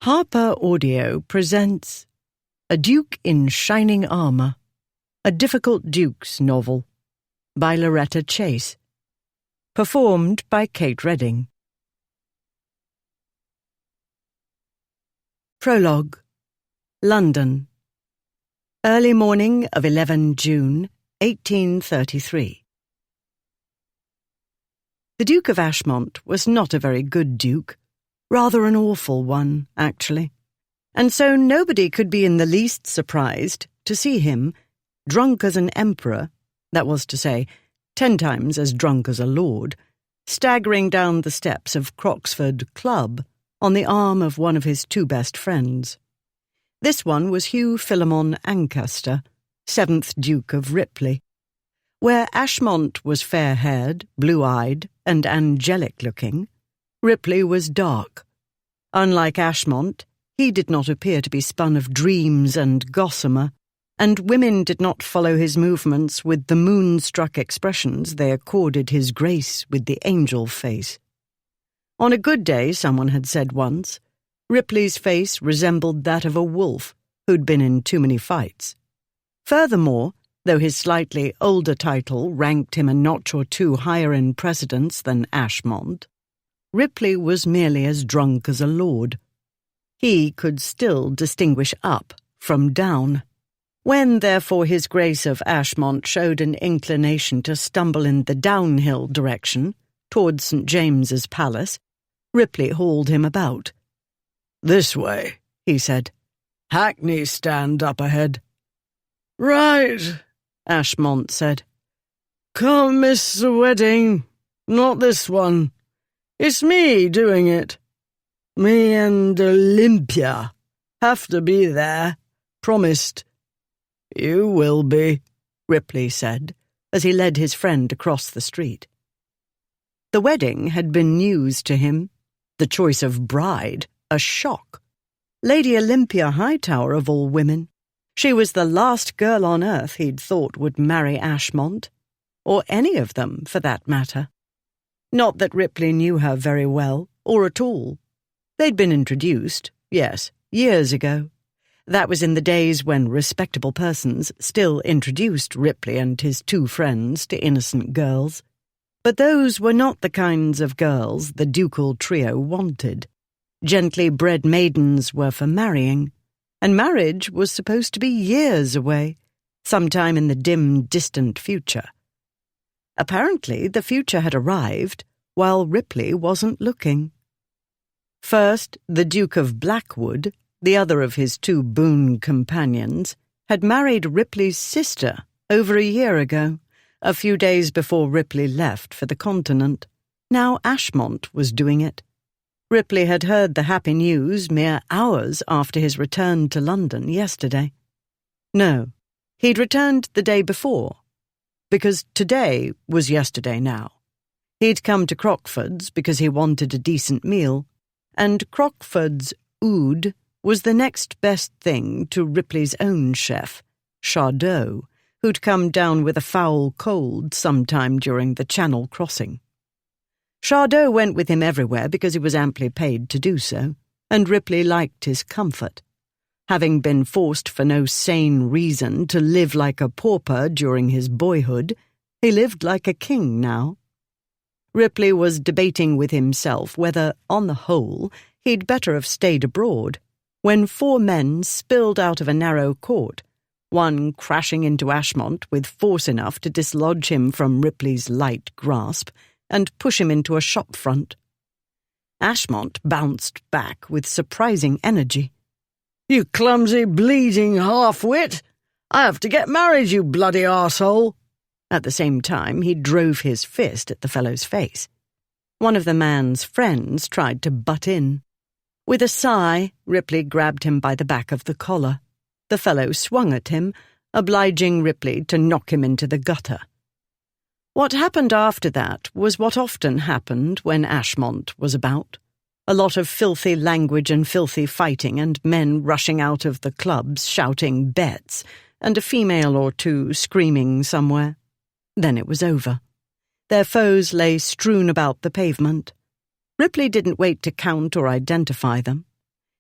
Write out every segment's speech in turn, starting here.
Harper Audio presents A Duke in Shining Armour, a Difficult Duke's Novel, by Loretta Chase. Performed by Kate Redding. Prologue. London. Early morning of 11 June, 1833. The Duke of Ashmont was not a very good duke. Rather an awful one, actually. And so nobody could be in the least surprised to see him, drunk as an emperor, that was to say, 10 times as drunk as a lord, staggering down the steps of Croxford Club on the arm of one of his two best friends. This one was Hugh Philemon Ancaster, 7th Duke of Ripley. Where Ashmont was fair-haired, blue-eyed, and angelic-looking, Ripley was dark. Unlike Ashmont, he did not appear to be spun of dreams and gossamer, and women did not follow his movements with the moon-struck expressions they accorded his grace with the angel face. On a good day, someone had said once, Ripley's face resembled that of a wolf who'd been in too many fights. Furthermore, though his slightly older title ranked him a notch or two higher in precedence than Ashmont, Ripley was merely as drunk as a lord. He could still distinguish up from down. When, therefore, his Grace of Ashmont showed an inclination to stumble in the downhill direction, towards St. James's Palace, Ripley hauled him about. "This way," he said. "Hackney stand up ahead." "Right," Ashmont said. "Can't miss the wedding. Not this one. It's me doing it. Me and Olympia have to be there. Promised." "You will be," Ripley said, as he led his friend across the street. The wedding had been news to him, the choice of bride a shock. Lady Olympia Hightower, of all women. She was the last girl on earth he'd thought would marry Ashmont, or any of them, for that matter. Not that Ripley knew her very well, or at all. They'd been introduced, yes, years ago. That was in the days when respectable persons still introduced Ripley and his two friends to innocent girls. But those were not the kinds of girls the ducal trio wanted. Gently bred maidens were for marrying, and marriage was supposed to be years away, sometime in the dim, distant future. Apparently, the future had arrived while Ripley wasn't looking. First, the Duke of Blackwood, the other of his two boon companions, had married Ripley's sister over a year ago, a few days before Ripley left for the continent. Now Ashmont was doing it. Ripley had heard the happy news mere hours after his return to London yesterday. No, he'd returned the day before, because today was yesterday now. He'd come to Crockford's because he wanted a decent meal, and Crockford's oud was the next best thing to Ripley's own chef, Chardot, who'd come down with a foul cold sometime during the Channel crossing. Chardot went with him everywhere because he was amply paid to do so, and Ripley liked his comfort. Having been forced for no sane reason to live like a pauper during his boyhood, he lived like a king now. Ripley was debating with himself whether, on the whole, he'd better have stayed abroad, when 4 men spilled out of a narrow court, one crashing into Ashmont with force enough to dislodge him from Ripley's light grasp and push him into a shop front. Ashmont bounced back with surprising energy. "You clumsy, bleeding half-wit! I have to get married, you bloody arsehole!" At the same time, he drove his fist at the fellow's face. One of the man's friends tried to butt in. With a sigh, Ripley grabbed him by the back of the collar. The fellow swung at him, obliging Ripley to knock him into the gutter. What happened after that was what often happened when Ashmont was about. A lot of filthy language and filthy fighting, and men rushing out of the clubs shouting bets, and a female or two screaming somewhere. Then it was over. Their foes lay strewn about the pavement. Ripley didn't wait to count or identify them.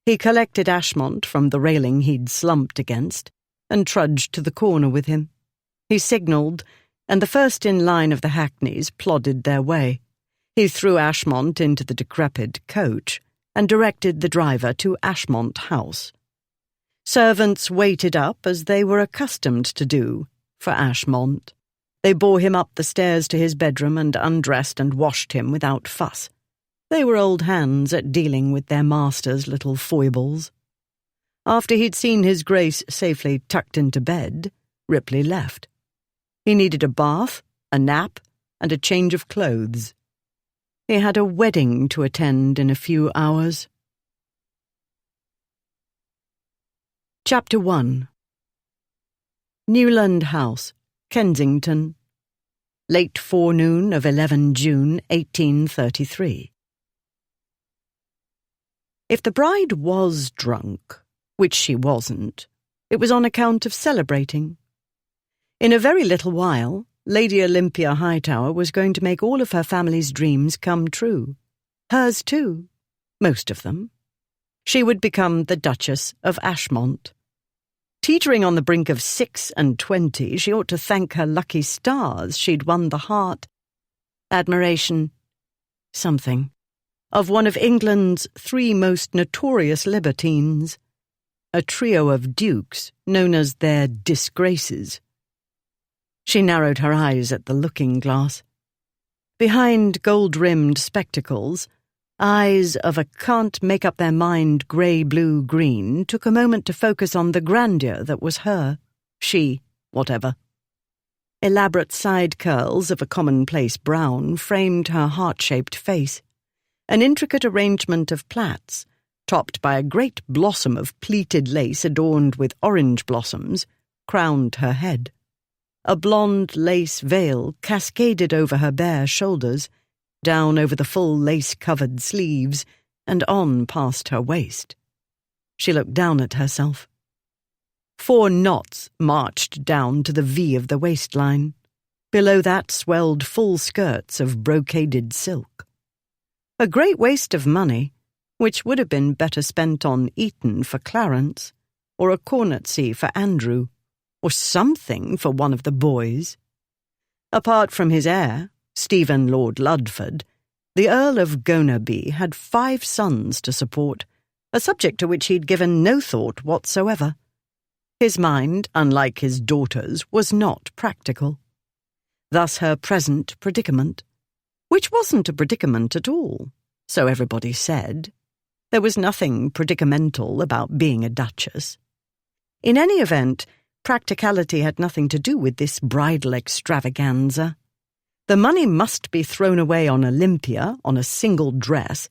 He collected Ashmont from the railing he'd slumped against and trudged to the corner with him. He signalled, and the first in line of the hackneys plodded their way. He threw Ashmont into the decrepit coach and directed the driver to Ashmont House. Servants waited up as they were accustomed to do for Ashmont. They bore him up the stairs to his bedroom and undressed and washed him without fuss. They were old hands at dealing with their master's little foibles. After he'd seen his Grace safely tucked into bed, Ripley left. He needed a bath, a nap, and a change of clothes. He had a wedding to attend in a few hours. Chapter 1. Newland House, Kensington. Late forenoon of 11 June 1833. If the bride was drunk, which she wasn't, it was on account of celebrating. In a very little while, Lady Olympia Hightower was going to make all of her family's dreams come true. Hers too, most of them. She would become the Duchess of Ashmont. Teetering on the brink of 26, she ought to thank her lucky stars she'd won the heart, admiration, something, of one of England's 3 most notorious libertines, a trio of dukes known as their disgraces. She narrowed her eyes at the looking-glass. Behind gold-rimmed spectacles, eyes of a can't-make-up-their-mind grey-blue-green took a moment to focus on the grandeur that was her, she, whatever. Elaborate side curls of a commonplace brown framed her heart-shaped face. An intricate arrangement of plaits, topped by a great blossom of pleated lace adorned with orange blossoms, crowned her head. A blonde lace veil cascaded over her bare shoulders, down over the full lace-covered sleeves, and on past her waist. She looked down at herself. 4 knots marched down to the V of the waistline. Below that swelled full skirts of brocaded silk. A great waste of money, which would have been better spent on Eton for Clarence, or a cornetsy for Andrew, or something for one of the boys. Apart from his heir, Stephen Lord Ludford, the Earl of Gonarby had 5 sons to support, a subject to which he'd given no thought whatsoever. His mind, unlike his daughter's, was not practical. Thus her present predicament, which wasn't a predicament at all, so everybody said. There was nothing predicamental about being a duchess. In any event, practicality had nothing to do with this bridal extravaganza. The money must be thrown away on Olympia on a single dress,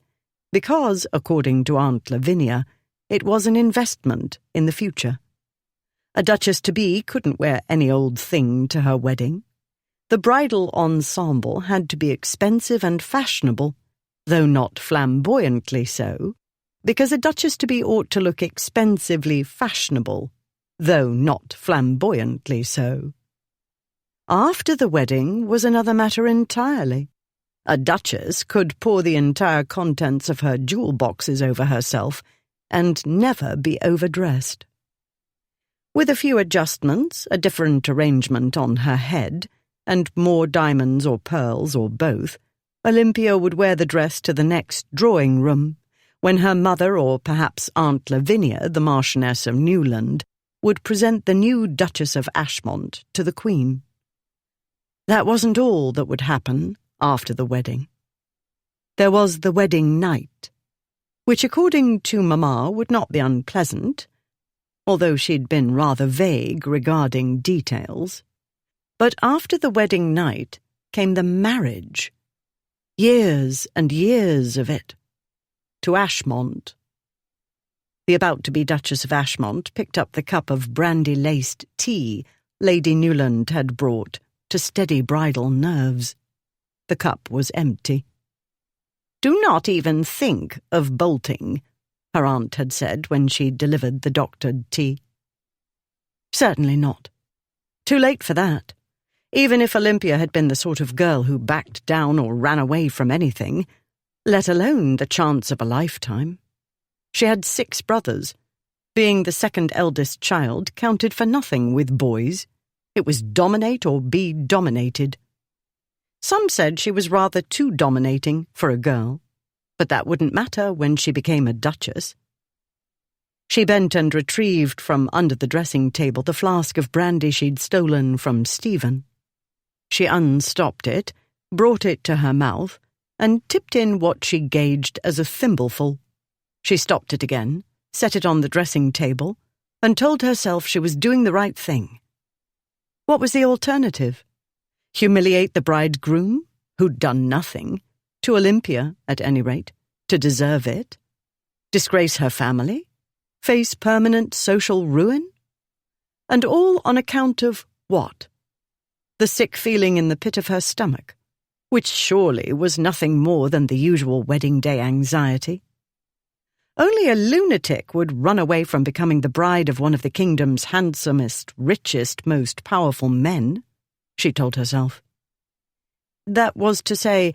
because, according to Aunt Lavinia, it was an investment in the future. A duchess-to-be couldn't wear any old thing to her wedding. The bridal ensemble had to be expensive and fashionable, though not flamboyantly so, because a duchess-to-be ought to look expensively fashionable, though not flamboyantly so. After the wedding was another matter entirely. A duchess could pour the entire contents of her jewel boxes over herself and never be overdressed. With a few adjustments, a different arrangement on her head, and more diamonds or pearls or both, Olympia would wear the dress to the next drawing-room, when her mother or perhaps Aunt Lavinia, the Marchioness of Newland, would present the new Duchess of Ashmont to the Queen. That wasn't all that would happen after the wedding. There was the wedding night, which according to Mamma would not be unpleasant, although she'd been rather vague regarding details. But after the wedding night came the marriage. Years and years of it. To Ashmont. The about-to-be Duchess of Ashmont picked up the cup of brandy-laced tea Lady Newland had brought to steady bridal nerves. The cup was empty. "Do not even think of bolting," her aunt had said when she delivered the doctored tea. Certainly not. Too late for that. Even if Olympia had been the sort of girl who backed down or ran away from anything, let alone the chance of a lifetime. She had 6 brothers. Being the second eldest child counted for nothing with boys. It was dominate or be dominated. Some said she was rather too dominating for a girl, but that wouldn't matter when she became a duchess. She bent and retrieved from under the dressing table the flask of brandy she'd stolen from Stephen. She unstopped it, brought it to her mouth, and tipped in what she gauged as a thimbleful. She stopped it again, set it on the dressing table, and told herself she was doing the right thing. What was the alternative? Humiliate the bridegroom, who'd done nothing, to Olympia, at any rate, to deserve it? Disgrace her family? Face permanent social ruin? And all on account of what? The sick feeling in the pit of her stomach, which surely was nothing more than the usual wedding day anxiety. Only a lunatic would run away from becoming the bride of one of the kingdom's handsomest, richest, most powerful men, she told herself. That was to say,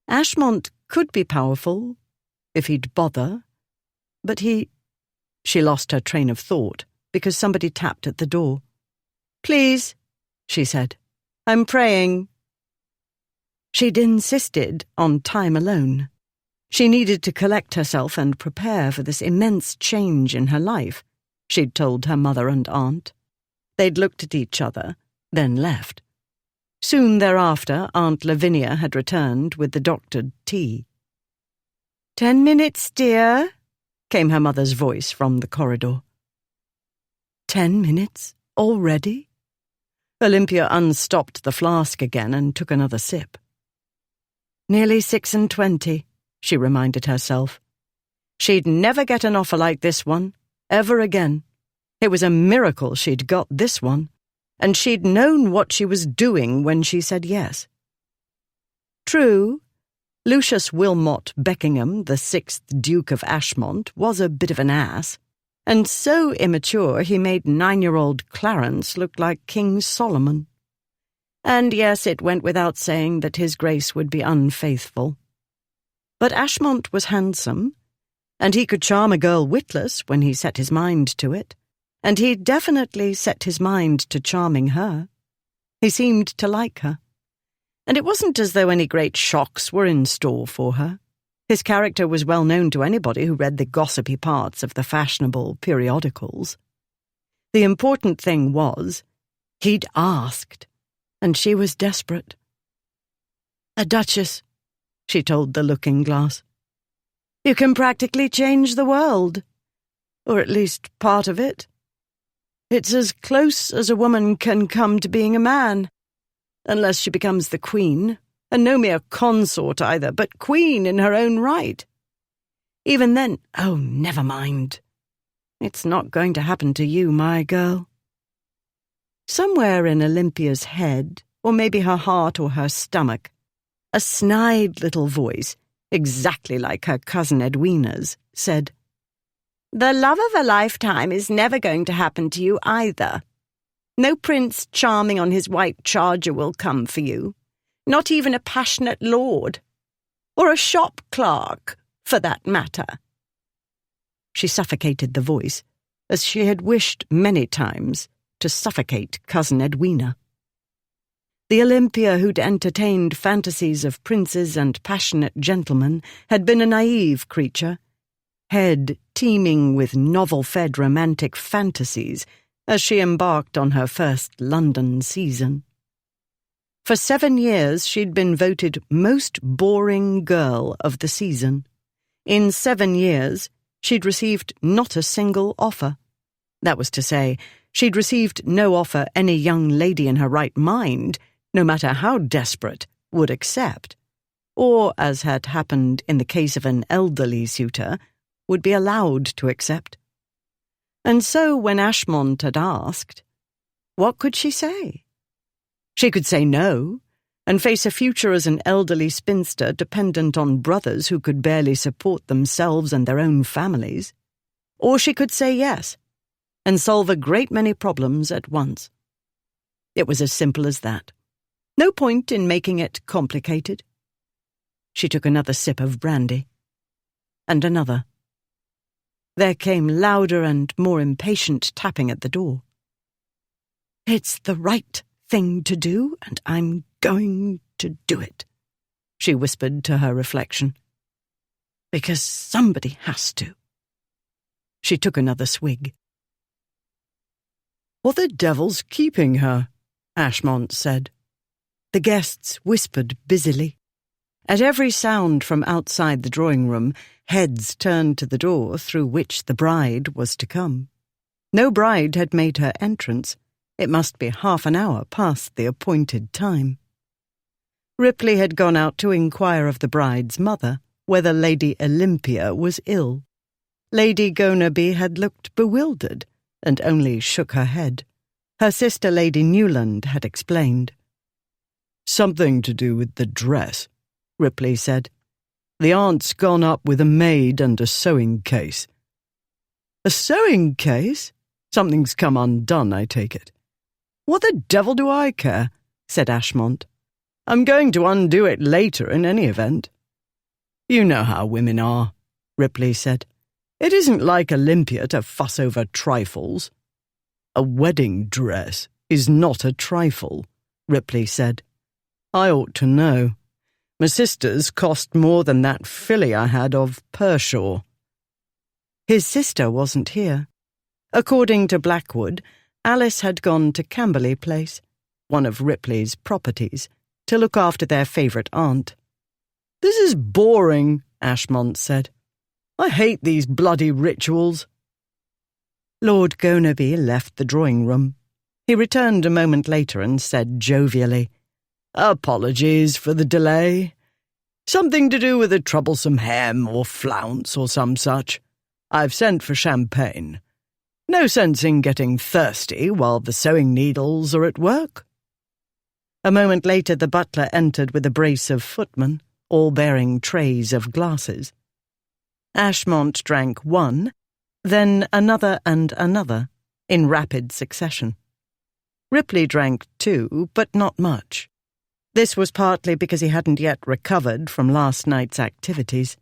Ashmont could be powerful, if he'd bother, but She lost her train of thought because somebody tapped at the door. "Please," she said, "I'm praying." She'd insisted on time alone. She needed to collect herself and prepare for this immense change in her life, she'd told her mother and aunt. They'd looked at each other, then left. Soon thereafter, Aunt Lavinia had returned with the doctored tea. 10 minutes, dear," came her mother's voice from the corridor. 10 minutes? Already? Olympia unstopped the flask again and took another sip. Nearly 6:20, she reminded herself. She'd never get an offer like this one, ever again. It was a miracle she'd got this one, and she'd known what she was doing when she said yes. True, Lucius Wilmot Beckingham, the 6th Duke of Ashmont, was a bit of an ass, and so immature he made 9-year-old Clarence look like King Solomon. And yes, it went without saying that his grace would be unfaithful. But Ashmont was handsome, and he could charm a girl witless when he set his mind to it, and he definitely set his mind to charming her. He seemed to like her. And it wasn't as though any great shocks were in store for her. His character was well known to anybody who read the gossipy parts of the fashionable periodicals. The important thing was, he'd asked, and she was desperate. "A duchess," she told the looking-glass. "You can practically change the world, or at least part of it. It's as close as a woman can come to being a man. Unless she becomes the queen, and no mere consort either, but queen in her own right. Even then, oh, never mind. It's not going to happen to you, my girl." Somewhere in Olympia's head, or maybe her heart or her stomach, a snide little voice, exactly like her cousin Edwina's, said, "The love of a lifetime is never going to happen to you either. No Prince Charming on his white charger will come for you, not even a passionate lord, or a shop clerk, for that matter." She suffocated the voice, as she had wished many times to suffocate Cousin Edwina. The Olympia who'd entertained fantasies of princes and passionate gentlemen had been a naive creature, head teeming with novel-fed romantic fantasies as she embarked on her first London season. For 7 years she'd been voted most boring girl of the season. In 7 years she'd received not a single offer. That was to say, she'd received no offer any young lady in her right mind, no matter how desperate, would accept, or, as had happened in the case of an elderly suitor, would be allowed to accept. And so when Ashmont had asked, what could she say? She could say no, and face a future as an elderly spinster dependent on brothers who could barely support themselves and their own families. Or she could say yes, and solve a great many problems at once. It was as simple as that. No point in making it complicated. She took another sip of brandy, and another. There came louder and more impatient tapping at the door. "It's the right thing to do, and I'm going to do it," she whispered to her reflection. "Because somebody has to." She took another swig. "What the devil's keeping her?" Ashmont said. The guests whispered busily. At every sound from outside the drawing-room, heads turned to the door through which the bride was to come. No bride had made her entrance. It must be half an hour past the appointed time. Ripley had gone out to inquire of the bride's mother whether Lady Olympia was ill. Lady Gonaby had looked bewildered and only shook her head. Her sister Lady Newland had explained. "Something to do with the dress," Ripley said. "The aunt's gone up with a maid and a sewing case." "A sewing case? Something's come undone, I take it." "What the devil do I care?" said Ashmont. "I'm going to undo it later in any event." "You know how women are," Ripley said. "It isn't like Olympia to fuss over trifles." "A wedding dress is not a trifle," Ripley said. "I ought to know. My sister's cost more than that filly I had of Pershaw." His sister wasn't here. According to Blackwood, Alice had gone to Camberley Place, one of Ripley's properties, to look after their favourite aunt. "This is boring," Ashmont said. "I hate these bloody rituals." Lord Gonaby left the drawing-room. He returned a moment later and said jovially, "Apologies for the delay. Something to do with a troublesome hem or flounce or some such. I've sent for champagne. No sense in getting thirsty while the sewing needles are at work." A moment later the butler entered with a brace of footmen, all bearing trays of glasses. Ashmont drank one, then another and another, in rapid succession. Ripley drank two, but not much. This was partly because he hadn't yet recovered from last night's activities.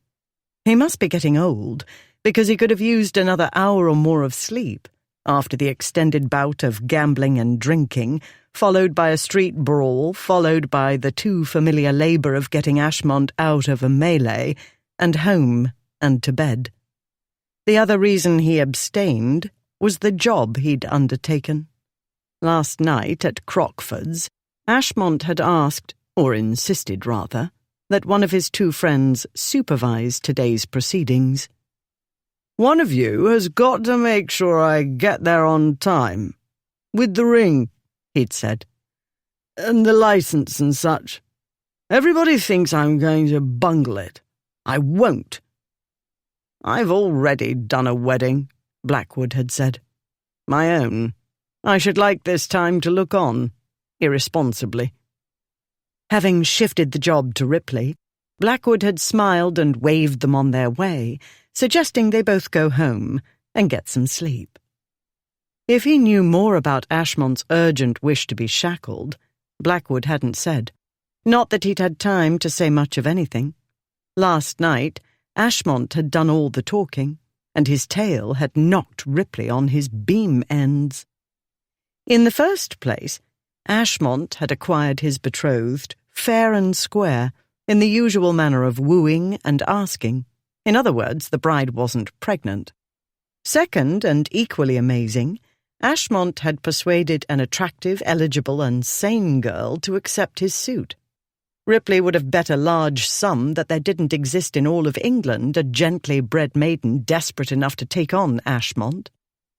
He must be getting old, because he could have used another hour or more of sleep after the extended bout of gambling and drinking, followed by a street brawl, followed by the too familiar labour of getting Ashmont out of a melee, and home and to bed. The other reason he abstained was the job he'd undertaken. Last night at Crockford's, Ashmont had asked, or insisted rather, that one of his two friends supervise today's proceedings. "One of you has got to make sure I get there on time. With the ring," he'd said. "And the licence and such. Everybody thinks I'm going to bungle it. I won't." "I've already done a wedding," Blackwood had said. "My own. I should like this time to look on, irresponsibly." Having shifted the job to Ripley, Blackwood had smiled and waved them on their way, suggesting they both go home and get some sleep. If he knew more about Ashmont's urgent wish to be shackled, Blackwood hadn't said. Not that he'd had time to say much of anything. Last night, Ashmont had done all the talking, and his tale had knocked Ripley on his beam ends. In the first place, Ashmont had acquired his betrothed fair and square, in the usual manner of wooing and asking. In other words, the bride wasn't pregnant. Second, and equally amazing, Ashmont had persuaded an attractive, eligible and sane girl to accept his suit. Ripley would have bet a large sum that there didn't exist in all of England a gently bred maiden desperate enough to take on Ashmont,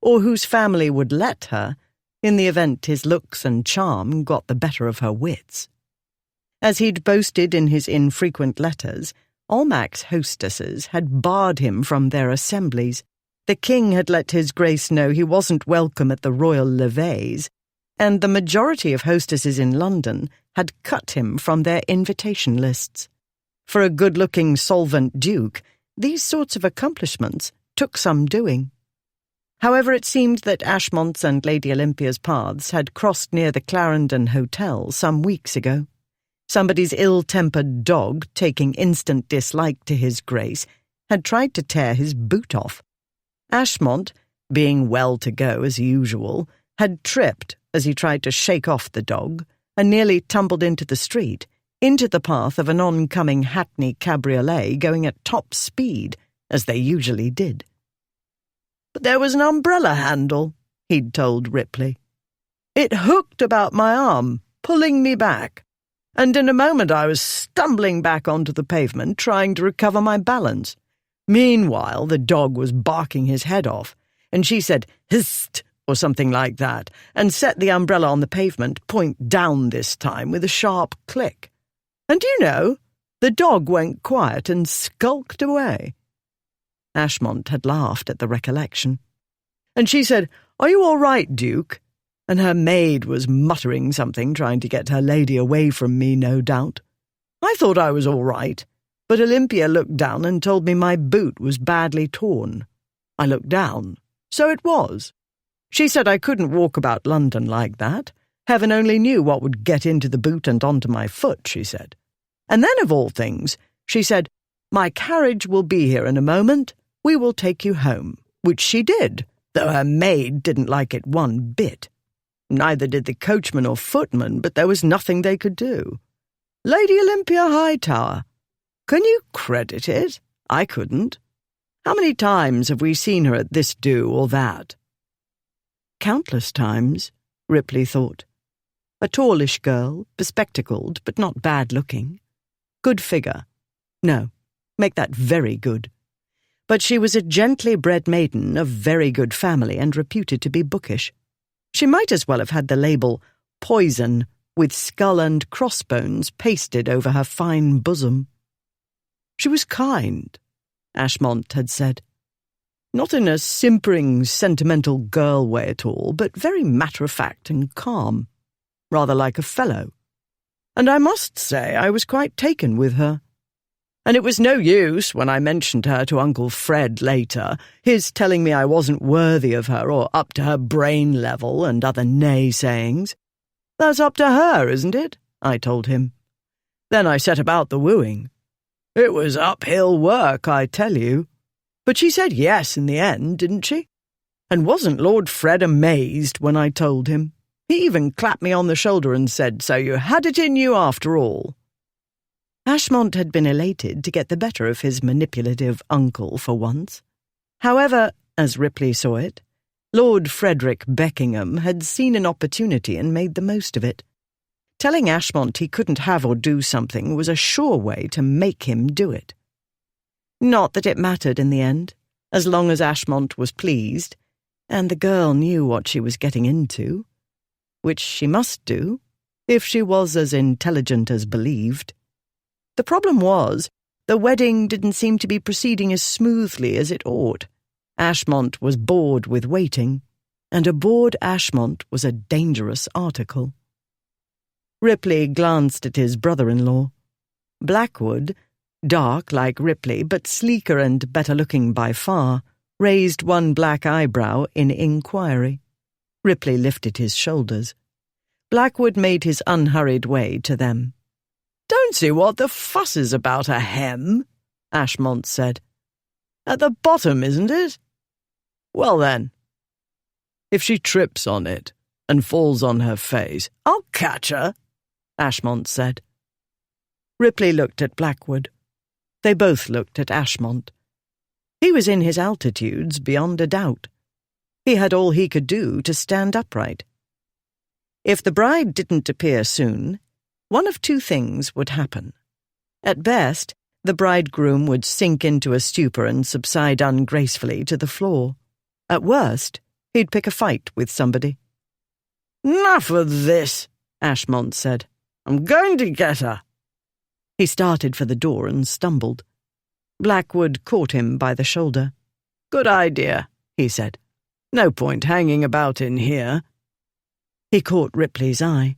or whose family would let her, in the event his looks and charm got the better of her wits. As he'd boasted in his infrequent letters, Almac's hostesses had barred him from their assemblies. The king had let his grace know he wasn't welcome at the royal levees, and the majority of hostesses in London had cut him from their invitation lists. For a good-looking solvent duke, these sorts of accomplishments took some doing. However, it seemed that Ashmont's and Lady Olympia's paths had crossed near the Clarendon Hotel some weeks ago. Somebody's ill-tempered dog, taking instant dislike to his grace, had tried to tear his boot off. Ashmont, being well to go as usual, had tripped as he tried to shake off the dog and nearly tumbled into the street, into the path of an oncoming hackney cabriolet going at top speed, as they usually did. But there was an umbrella handle, he'd told Ripley. It hooked about my arm, pulling me back, and in a moment I was stumbling back onto the pavement, trying to recover my balance. Meanwhile, the dog was barking his head off, and she said, "Hist," or something like that, and set the umbrella on the pavement, point down this time, with a sharp click. And you know, the dog went quiet and skulked away. Ashmont had laughed at the recollection. And she said, "Are you all right, Duke?" And her maid was muttering something, trying to get her lady away from me, no doubt. I thought I was all right, but Olympia looked down and told me my boot was badly torn. I looked down. So it was. She said I couldn't walk about London like that. Heaven only knew what would get into the boot and onto my foot, she said. And then, of all things, she said, "My carriage will be here in a moment. We will take you home," which she did, though her maid didn't like it one bit. Neither did the coachman or footman, but there was nothing they could do. Lady Olympia Hightower. Can you credit it? I couldn't. How many times have we seen her at this do or that? Countless times, Ripley thought. A tallish girl, bespectacled, but not bad-looking. Good figure. No, make that very good. But she was a gently bred maiden of very good family and reputed to be bookish. She might as well have had the label "Poison" with skull and crossbones pasted over her fine bosom. She was kind, Ashmont had said. Not in a simpering, sentimental girl way at all, but very matter-of-fact and calm, rather like a fellow. And I must say I was quite taken with her. And it was no use when I mentioned her to Uncle Fred later, his telling me I wasn't worthy of her or up to her brain level and other naysayings. "That's up to her, isn't it?" I told him. Then I set about the wooing. It was uphill work, I tell you. But she said yes in the end, didn't she? And wasn't Lord Fred amazed when I told him? He even clapped me on the shoulder and said, "So you had it in you after all." Ashmont had been elated to get the better of his manipulative uncle for once. However, as Ripley saw it, Lord Frederick Beckingham had seen an opportunity and made the most of it. Telling Ashmont he couldn't have or do something was a sure way to make him do it. Not that it mattered in the end, as long as Ashmont was pleased, and the girl knew what she was getting into, which she must do, if she was as intelligent as believed. The problem was, the wedding didn't seem to be proceeding as smoothly as it ought. Ashmont was bored with waiting, and a bored Ashmont was a dangerous article. Ripley glanced at his brother-in-law. Blackwood, dark like Ripley, but sleeker and better-looking by far, raised one black eyebrow in inquiry. Ripley lifted his shoulders. Blackwood made his unhurried way to them. "Don't see what the fuss is about a hem," Ashmont said. "At the bottom, isn't it? Well then, if she trips on it and falls on her face, I'll catch her," Ashmont said. Ripley looked at Blackwood. They both looked at Ashmont. He was in his altitudes beyond a doubt. He had all he could do to stand upright. If the bride didn't appear soon, one of two things would happen. At best, the bridegroom would sink into a stupor and subside ungracefully to the floor. At worst, he'd pick a fight with somebody. "Enough of this," Ashmont said. "I'm going to get her." He started for the door and stumbled. Blackwood caught him by the shoulder. "Good idea," he said. "No point hanging about in here." He caught Ripley's eye.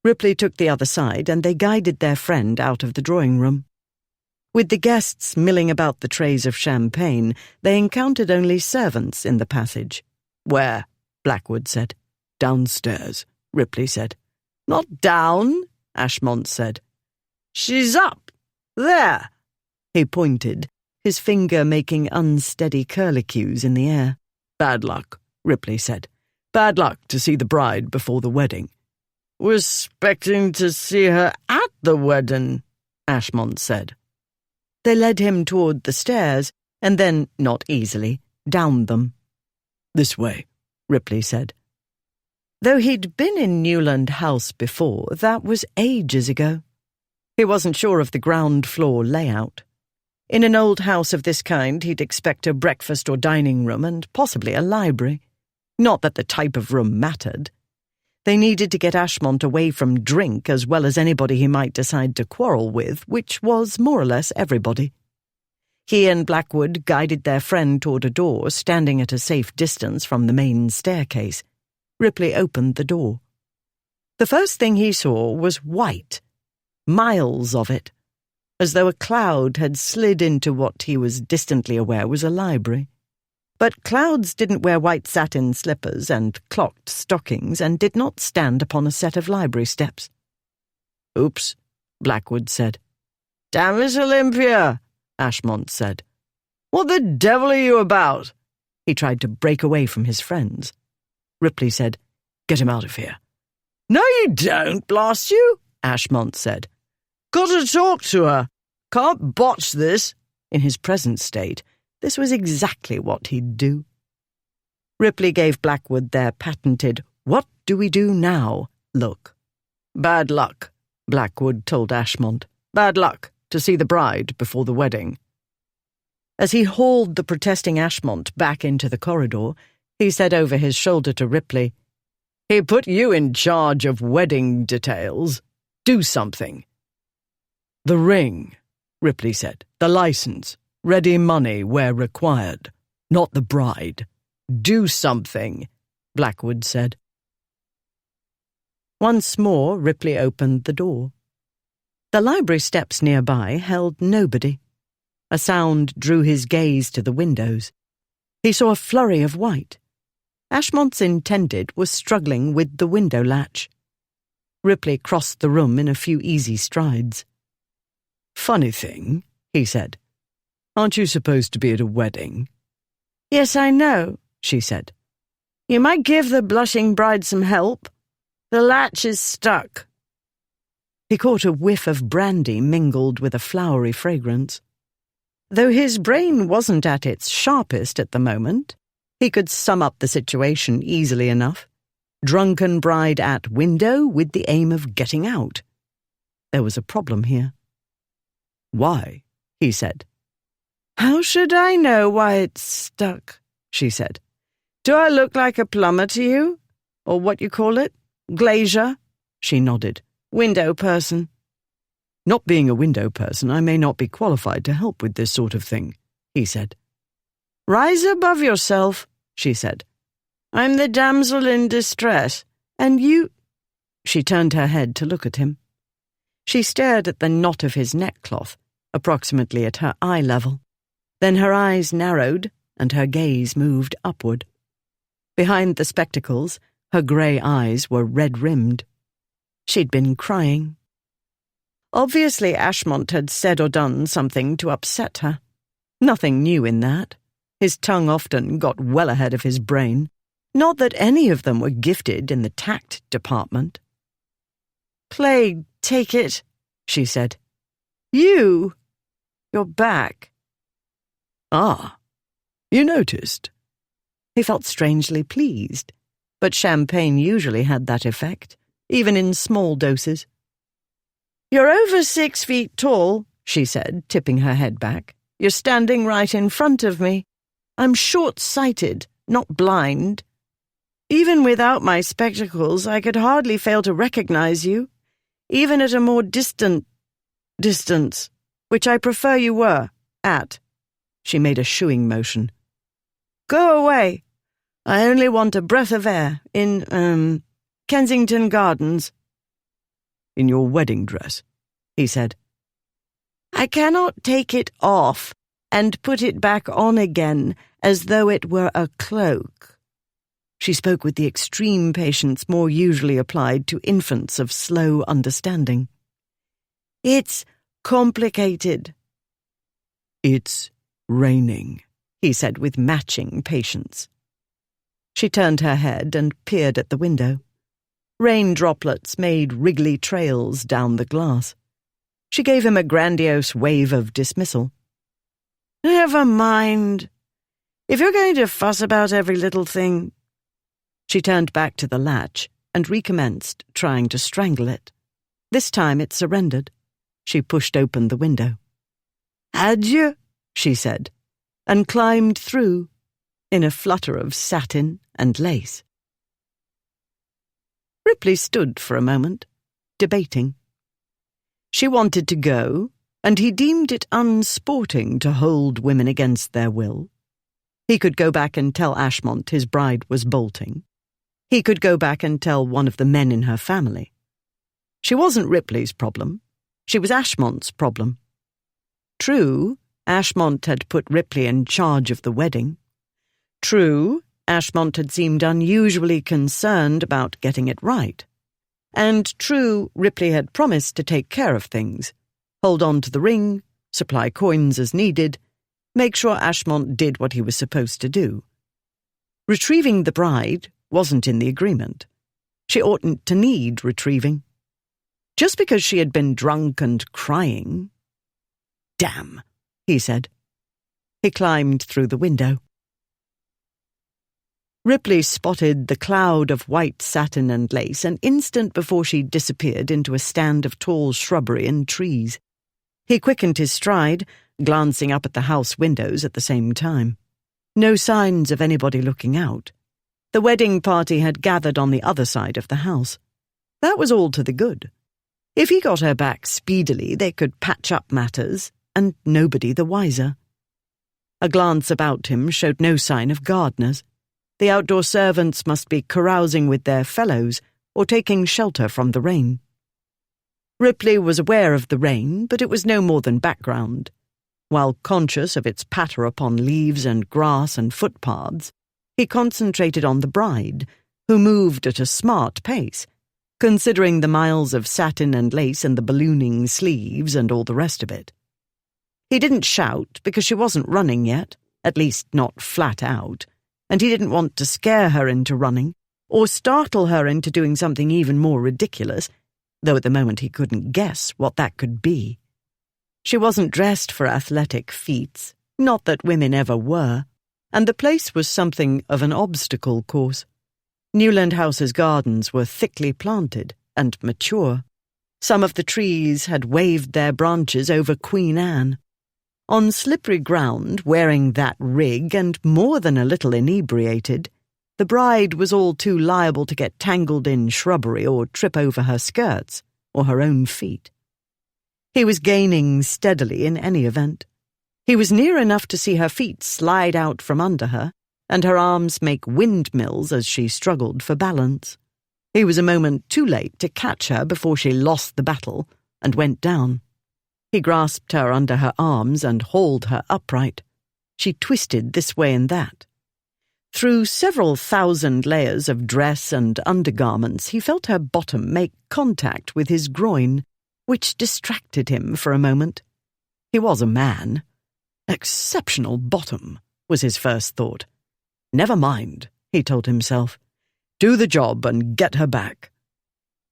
Ripley took the other side, and they guided their friend out of the drawing-room. With the guests milling about the trays of champagne, they encountered only servants in the passage. "Where?" Blackwood said. "Downstairs," Ripley said. "Not down," Ashmont said. "She's up. There." He pointed, his finger making unsteady curlicues in the air. "Bad luck," Ripley said. "Bad luck to see the bride before the wedding." "We're expecting to see her at the wedding," Ashmont said. They led him toward the stairs, and then, not easily, down them. "This way," Ripley said. Though he'd been in Newland House before, that was ages ago. He wasn't sure of the ground floor layout. In an old house of this kind, he'd expect a breakfast or dining room and possibly a library. Not that the type of room mattered. They needed to get Ashmont away from drink as well as anybody he might decide to quarrel with, which was more or less everybody. He and Blackwood guided their friend toward a door standing at a safe distance from the main staircase. Ripley opened the door. The first thing he saw was white, miles of it, as though a cloud had slid into what he was distantly aware was a library. But clouds didn't wear white satin slippers and clocked stockings and did not stand upon a set of library steps. "Oops," Blackwood said. "Damn it, Olympia," Ashmont said. "What the devil are you about?" He tried to break away from his friends. Ripley said, "Get him out of here." "No, you don't, blast you," Ashmont said. "Got to talk to her. Can't botch this." In his present state, this was exactly what he'd do. Ripley gave Blackwood their patented "what do we do now" look. "Bad luck," Blackwood told Ashmont. "Bad luck to see the bride before the wedding." As he hauled the protesting Ashmont back into the corridor, he said over his shoulder to Ripley, "He put you in charge of wedding details. Do something." "The ring," Ripley said. "The license. Ready money where required. Not the bride. Do something," Blackwood said. Once more, Ripley opened the door. The library steps nearby held nobody. A sound drew his gaze to the windows. He saw a flurry of white. Ashmont's intended was struggling with the window latch. Ripley crossed the room in a few easy strides. "Funny thing," he said. "Aren't you supposed to be at a wedding?" "Yes, I know," she said. "You might give the blushing bride some help. The latch is stuck." He caught a whiff of brandy mingled with a flowery fragrance. Though his brain wasn't at its sharpest at the moment, he could sum up the situation easily enough. Drunken bride at window with the aim of getting out. There was a problem here. "Why?" he said. "How should I know why it's stuck?" she said. "Do I look like a plumber to you? Or what you call it? Glazier?" She nodded. "Window person." "Not being a window person, I may not be qualified to help with this sort of thing," he said. "Rise above yourself," she said. "I'm the damsel in distress, and you—" She turned her head to look at him. She stared at the knot of his neckcloth, approximately at her eye level. Then her eyes narrowed, and her gaze moved upward. Behind the spectacles, her grey eyes were red-rimmed. She'd been crying. Obviously, Ashmont had said or done something to upset her. Nothing new in that. His tongue often got well ahead of his brain. Not that any of them were gifted in the tact department. "Plague take it," she said. "You're back." "Ah, you noticed?" He felt strangely pleased, but champagne usually had that effect, even in small doses. "You're over 6 feet tall," she said, tipping her head back. "You're standing right in front of me. I'm short-sighted, not blind. Even without my spectacles, I could hardly fail to recognize you, even at a more distant distance, which I prefer you were at." She made a shooing motion. "Go away. I only want a breath of air in, Kensington Gardens." "In your wedding dress," he said. "I cannot take it off and put it back on again as though it were a cloak." She spoke with the extreme patience more usually applied to infants of slow understanding. "It's complicated." "It's "Raining," he said with matching patience. She turned her head and peered at the window. Rain droplets made wriggly trails down the glass. She gave him a grandiose wave of dismissal. "Never mind. If you're going to fuss about every little thing—" She turned back to the latch and recommenced trying to strangle it. This time it surrendered. She pushed open the window. "Adieu," she said, and climbed through in a flutter of satin and lace. Ripley stood for a moment, debating. She wanted to go, and he deemed it unsporting to hold women against their will. He could go back and tell Ashmont his bride was bolting. He could go back and tell one of the men in her family. She wasn't Ripley's problem. She was Ashmont's problem. True, Ashmont had put Ripley in charge of the wedding. True, Ashmont had seemed unusually concerned about getting it right. And true, Ripley had promised to take care of things, hold on to the ring, supply coins as needed, make sure Ashmont did what he was supposed to do. Retrieving the bride wasn't in the agreement. She oughtn't to need retrieving. Just because she had been drunk and crying— "Damn," he said. He climbed through the window. Ripley spotted the cloud of white satin and lace an instant before she disappeared into a stand of tall shrubbery and trees. He quickened his stride, glancing up at the house windows at the same time. No signs of anybody looking out. The wedding party had gathered on the other side of the house. That was all to the good. If he got her back speedily, they could patch up matters, and nobody the wiser. A glance about him showed no sign of gardeners. The outdoor servants must be carousing with their fellows or taking shelter from the rain. Ripley was aware of the rain, but it was no more than background. While conscious of its patter upon leaves and grass and footpaths, he concentrated on the bride, who moved at a smart pace, considering the miles of satin and lace and the ballooning sleeves and all the rest of it. He didn't shout because she wasn't running yet, at least not flat out, and he didn't want to scare her into running or startle her into doing something even more ridiculous, though at the moment he couldn't guess what that could be. She wasn't dressed for athletic feats, not that women ever were, and the place was something of an obstacle course. Newland House's gardens were thickly planted and mature. Some of the trees had waved their branches over Queen Anne. On slippery ground, wearing that rig and more than a little inebriated, the bride was all too liable to get tangled in shrubbery or trip over her skirts or her own feet. He was gaining steadily in any event. He was near enough to see her feet slide out from under her and her arms make windmills as she struggled for balance. He was a moment too late to catch her before she lost the battle and went down. He grasped her under her arms and hauled her upright. She twisted this way and that. Through several thousand layers of dress and undergarments, he felt her bottom make contact with his groin, which distracted him for a moment. He was a man. Exceptional bottom, was his first thought. Never mind, he told himself. Do the job and get her back.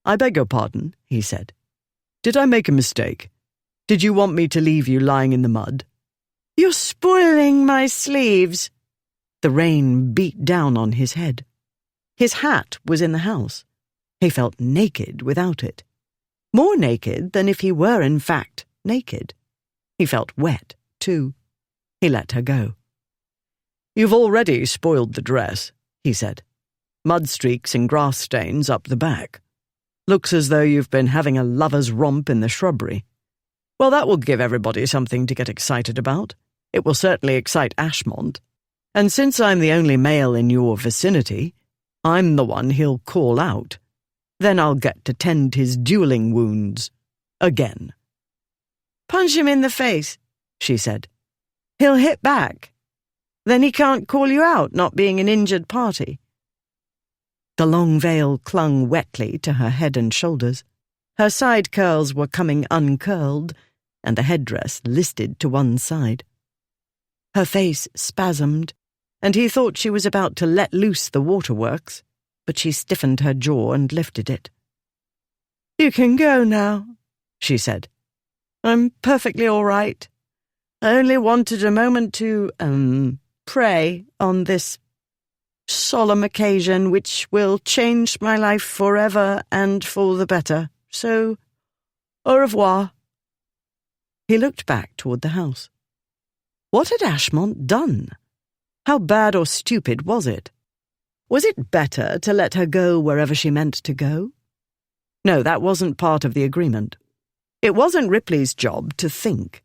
I beg your pardon, he said. Did I make a mistake? Did you want me to leave you lying in the mud? You're spoiling my sleeves. The rain beat down on his head. His hat was in the house. He felt naked without it. More naked than if he were in fact naked. He felt wet, too. He let her go. You've already spoiled the dress, he said. Mud streaks and grass stains up the back. Looks as though you've been having a lover's romp in the shrubbery. Well, that will give everybody something to get excited about. It will certainly excite Ashmont. And since I'm the only male in your vicinity, I'm the one he'll call out. Then I'll get to tend his dueling wounds. Again. Punch him in the face, she said. He'll hit back. Then he can't call you out, not being an injured party. The long veil clung wetly to her head and shoulders. Her side curls were coming uncurled, and the headdress listed to one side. Her face spasmed, and he thought she was about to let loose the waterworks, but she stiffened her jaw and lifted it. "You can go now," she said. "I'm perfectly all right. I only wanted a moment to, pray on this solemn occasion which will change my life forever and for the better. So, au revoir." He looked back toward the house. What had Ashmont done? How bad or stupid was it? Was it better to let her go wherever she meant to go? No, that wasn't part of the agreement. It wasn't Ripley's job to think.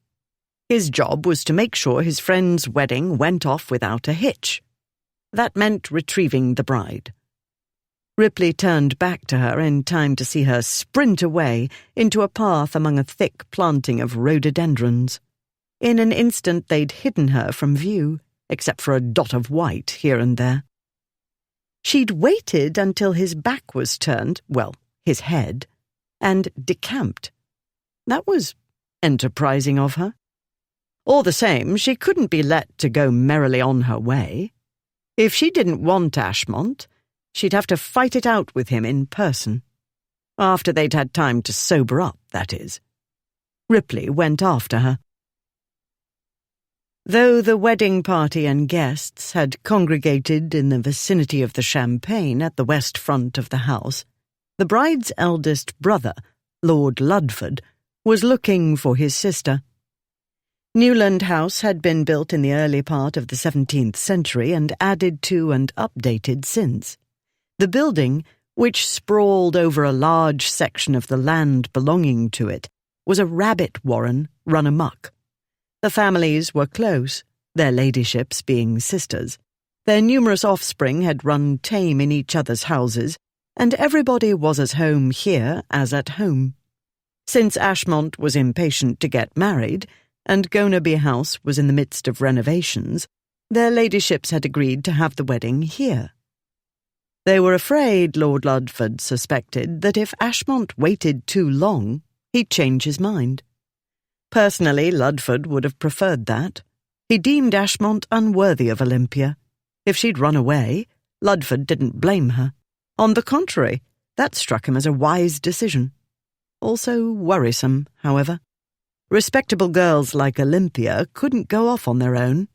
His job was to make sure his friend's wedding went off without a hitch. That meant retrieving the bride. Ripley turned back to her in time to see her sprint away into a path among a thick planting of rhododendrons. In an instant they'd hidden her from view, except for a dot of white here and there. She'd waited until his back was turned, well, his head, and decamped. That was enterprising of her. All the same, she couldn't be let to go merrily on her way. If she didn't want Ashmont, she'd have to fight it out with him in person. After they'd had time to sober up, that is. Ripley went after her. Though the wedding party and guests had congregated in the vicinity of the champagne at the west front of the house, the bride's eldest brother, Lord Ludford, was looking for his sister. Newland House had been built in the early part of the 17th century and added to and updated since. The building, which sprawled over a large section of the land belonging to it, was a rabbit warren run amok. The families were close, their ladyships being sisters. Their numerous offspring had run tame in each other's houses, and everybody was as home here as at home. Since Ashmont was impatient to get married, and Gonaby House was in the midst of renovations, their ladyships had agreed to have the wedding here. They were afraid, Lord Ludford suspected, that if Ashmont waited too long, he'd change his mind. Personally, Ludford would have preferred that. He deemed Ashmont unworthy of Olympia. If she'd run away, Ludford didn't blame her. On the contrary, that struck him as a wise decision. Also worrisome, however. Respectable girls like Olympia couldn't go off on their own.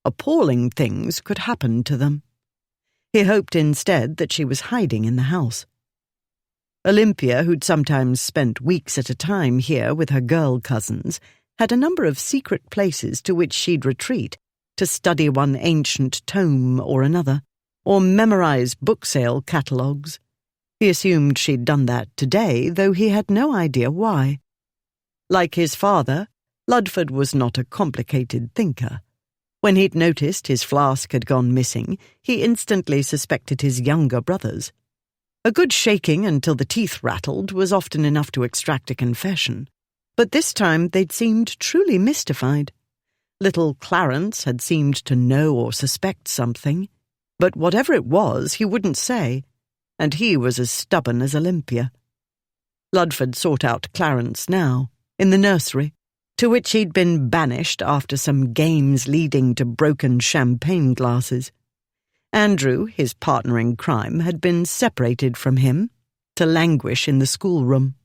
Appalling things could happen to them. He hoped instead that she was hiding in the house. Olympia, who'd sometimes spent weeks at a time here with her girl cousins, had a number of secret places to which she'd retreat to study one ancient tome or another, or memorize book sale catalogues. He assumed she'd done that today, though he had no idea why. Like his father, Ludford was not a complicated thinker. When he'd noticed his flask had gone missing, he instantly suspected his younger brothers. A good shaking until the teeth rattled was often enough to extract a confession, but this time they'd seemed truly mystified. Little Clarence had seemed to know or suspect something, but whatever it was, he wouldn't say, and he was as stubborn as Olympia. Ludford sought out Clarence now, in the nursery, to which he'd been banished after some games leading to broken champagne glasses. Andrew, his partner in crime, had been separated from him to languish in the schoolroom.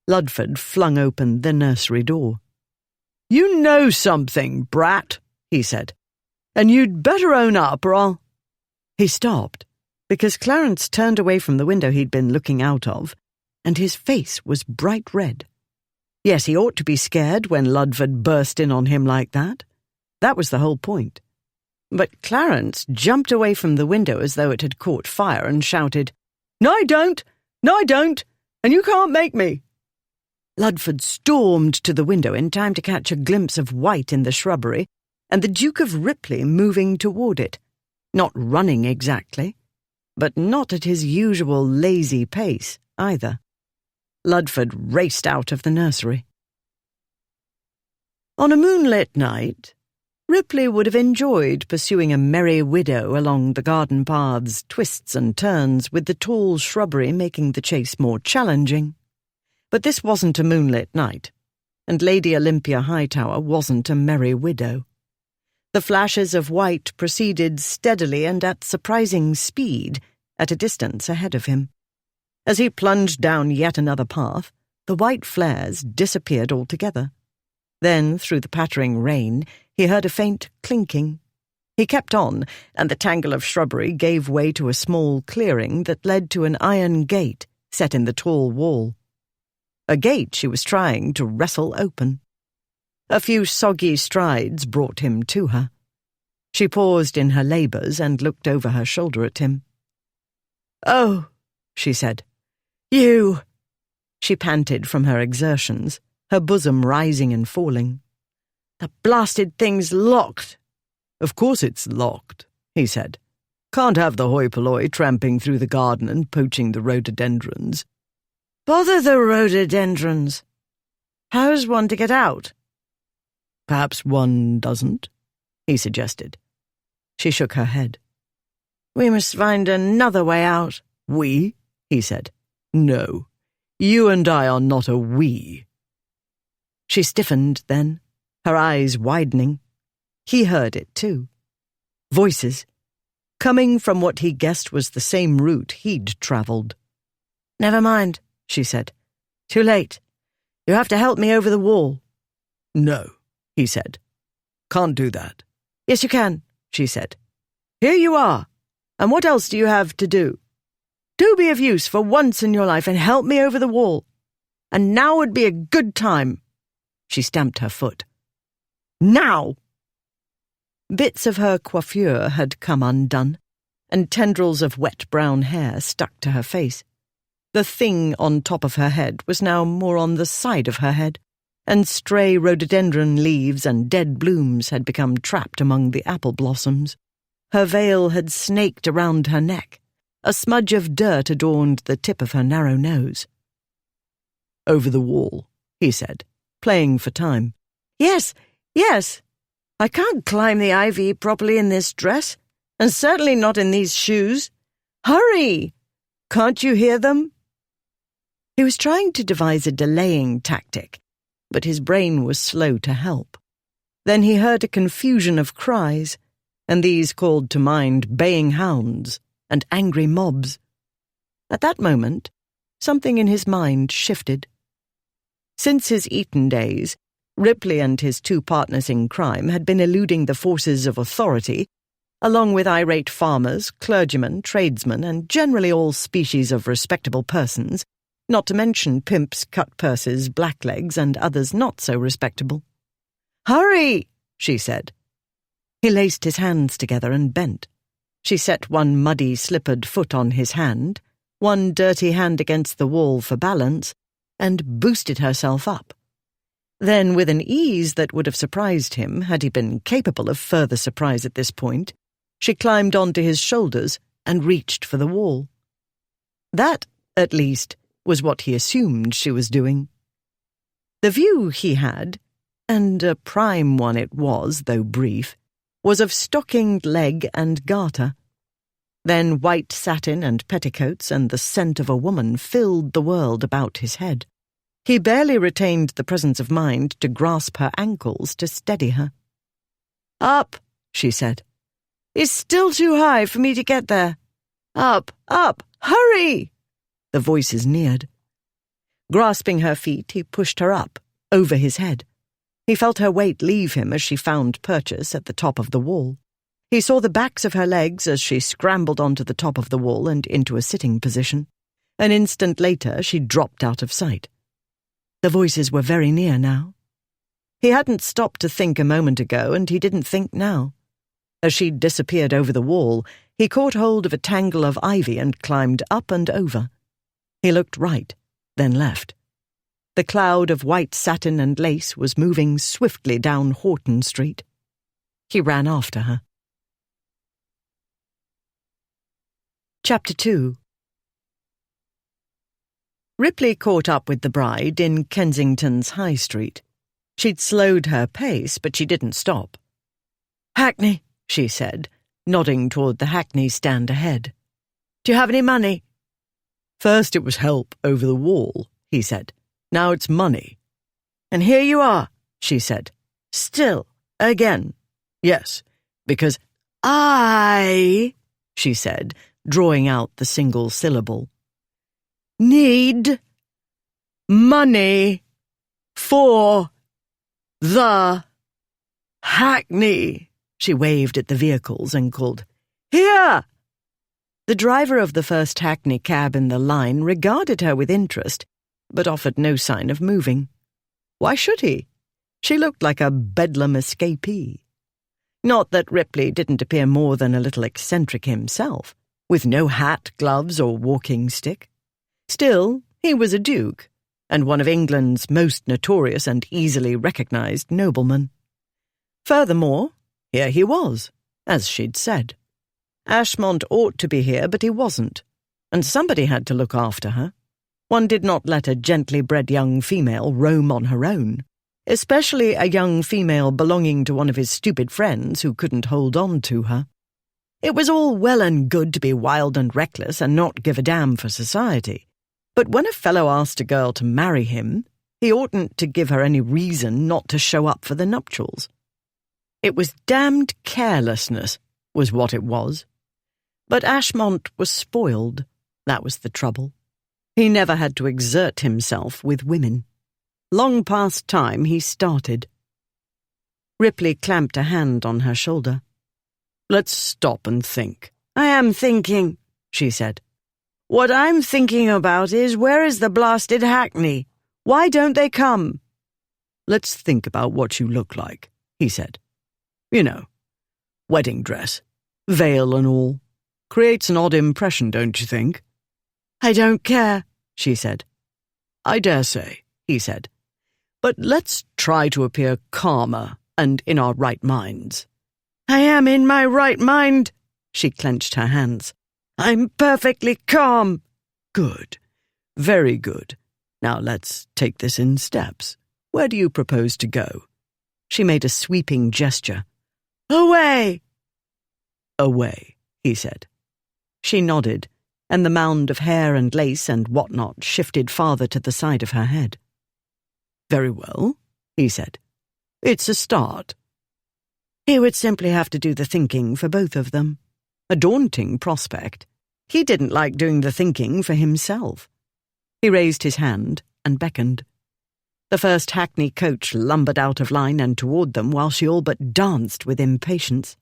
Ludford flung open the nursery door. "You know something, brat," he said, "and you'd better own up or I'll—" He stopped, because Clarence turned away from the window he'd been looking out of, and his face was bright red. Yes, he ought to be scared when Ludford burst in on him like that. That was the whole point. But Clarence jumped away from the window as though it had caught fire and shouted, "No, I don't! No, I don't! And you can't make me!" Ludford stormed to the window in time to catch a glimpse of white in the shrubbery and the Duke of Ripley moving toward it. Not running exactly, but not at his usual lazy pace either. Ludford raced out of the nursery. On a moonlit night, Ripley would have enjoyed pursuing a merry widow along the garden path's twists and turns, with the tall shrubbery making the chase more challenging. But this wasn't a moonlit night, and Lady Olympia Hightower wasn't a merry widow. The flashes of white proceeded steadily and at surprising speed at a distance ahead of him. As he plunged down yet another path, the white flares disappeared altogether. Then, through the pattering rain, he heard a faint clinking. He kept on, and the tangle of shrubbery gave way to a small clearing that led to an iron gate set in the tall wall. A gate she was trying to wrestle open. A few soggy strides brought him to her. She paused in her labours and looked over her shoulder at him. "Oh," she said. "You." She panted from her exertions, her bosom rising and falling. "The blasted thing's locked." "Of course it's locked," he said. "Can't have the hoi polloi tramping through the garden and poaching the rhododendrons." "Bother the rhododendrons. How's one to get out?" "Perhaps one doesn't," he suggested. She shook her head. "We must find another way out." "We?" he said. "No, you and I are not a we." She stiffened then, her eyes widening. He heard it too. Voices, coming from what he guessed was the same route he'd travelled. "Never mind," she said. "Too late. You have to help me over the wall." "No," he said. "Can't do that." "Yes, you can," she said. "Here you are. And what else do you have to do? Do be of use for once in your life and help me over the wall. And now would be a good time." She stamped her foot. "Now!" Bits of her coiffure had come undone, and tendrils of wet brown hair stuck to her face. The thing on top of her head was now more on the side of her head, and stray rhododendron leaves and dead blooms had become trapped among the apple blossoms. Her veil had snaked around her neck. A smudge of dirt adorned the tip of her narrow nose. "Over the wall," he said, playing for time. Yes. I can't climb the ivy properly in this dress, and certainly not in these shoes. Hurry! Can't you hear them?" He was trying to devise a delaying tactic, but his brain was slow to help. Then he heard a confusion of cries, and these called to mind baying hounds and angry mobs. At that moment, something in his mind shifted. Since his Eton days, Ripley and his two partners in crime had been eluding the forces of authority, along with irate farmers, clergymen, tradesmen, and generally all species of respectable persons, not to mention pimps, cut-purses, blacklegs, and others not so respectable. "Hurry!" she said. He laced his hands together and bent. She set one muddy, slippered foot on his hand, one dirty hand against the wall for balance, and boosted herself up. Then, with an ease that would have surprised him had he been capable of further surprise at this point, she climbed onto his shoulders and reached for the wall. That, at least, was what he assumed she was doing. The view he had, and a prime one it was, though brief, was of stockinged leg and garter. Then white satin and petticoats and the scent of a woman filled the world about his head. He barely retained the presence of mind to grasp her ankles to steady her. "Up," she said. "It's still too high for me to get there. Up, hurry!" The voices neared. Grasping her feet, he pushed her up, over his head. He felt her weight leave him as she found purchase at the top of the wall. He saw the backs of her legs as she scrambled onto the top of the wall and into a sitting position. An instant later, she dropped out of sight. The voices were very near now. He hadn't stopped to think a moment ago, and he didn't think now. As she disappeared over the wall, he caught hold of a tangle of ivy and climbed up and over. He looked right, then left. The cloud of white satin and lace was moving swiftly down Horton Street. He ran after her. Chapter 2. Ripley caught up with the bride in Kensington's High Street. She'd slowed her pace, but she didn't stop. "Hackney," she said, nodding toward the hackney stand ahead. "Do you have any money?" "First it was help over the wall," he said. "Now it's money." "And here you are," she said. "Still, again." Yes, because she said, drawing out the single syllable, need money for the hackney. She waved at the vehicles and called, "Here!" The driver of the first hackney cab in the line regarded her with interest, but offered no sign of moving. Why should he? She looked like a Bedlam escapee. Not that Ripley didn't appear more than a little eccentric himself, with no hat, gloves, or walking stick. Still, he was a duke, and one of England's most notorious and easily recognised noblemen. Furthermore, here he was, as she'd said. Ashmont ought to be here, but he wasn't, and somebody had to look after her. One did not let a gently bred young female roam on her own, especially a young female belonging to one of his stupid friends who couldn't hold on to her. It was all well and good to be wild and reckless and not give a damn for society, but when a fellow asked a girl to marry him, he oughtn't to give her any reason not to show up for the nuptials. It was damned carelessness, was what it was. But Ashmont was spoiled, that was the trouble. He never had to exert himself with women. Long past time he started. Ripley clamped a hand on her shoulder. let's stop and think. "I am thinking," she said. "What I'm thinking about is, where is the blasted hackney? Why don't they come?" Let's think about what you look like, he said. You know, wedding dress, veil and all. Creates an odd impression, don't you think? "I don't care," she said. I dare say, he said. But let's try to appear calmer and in our right minds. "I am in my right mind." She clenched her hands. "I'm perfectly calm." Good. Very good. Now let's take this in steps. Where do you propose to go? She made a sweeping gesture. "Away!" Away, he said. She nodded, and the mound of hair and lace and what-not shifted farther to the side of her head. Very well, he said. It's a start. He would simply have to do the thinking for both of them. A daunting prospect. He didn't like doing the thinking for himself. He raised his hand and beckoned. The first hackney coach lumbered out of line and toward them while she all but danced with impatience.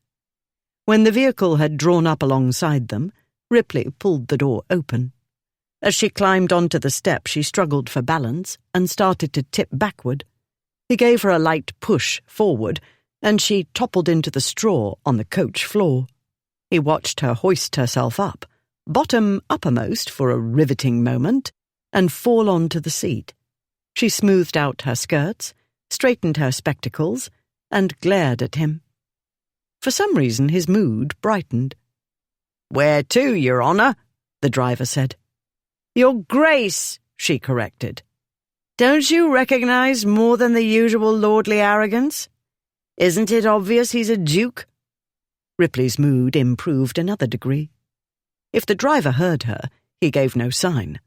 When the vehicle had drawn up alongside them, Ripley pulled the door open. As she climbed onto the step, she struggled for balance and started to tip backward. He gave her a light push forward, and she toppled into the straw on the coach floor. He watched her hoist herself up, bottom uppermost for a riveting moment, and fall onto the seat. She smoothed out her skirts, straightened her spectacles, and glared at him. For some reason his mood brightened. "Where to, Your Honour?" the driver said. "Your Grace," she corrected. "Don't you recognise more than the usual lordly arrogance? Isn't it obvious he's a duke?" Ripley's mood improved another degree. If the driver heard her, he gave no sign.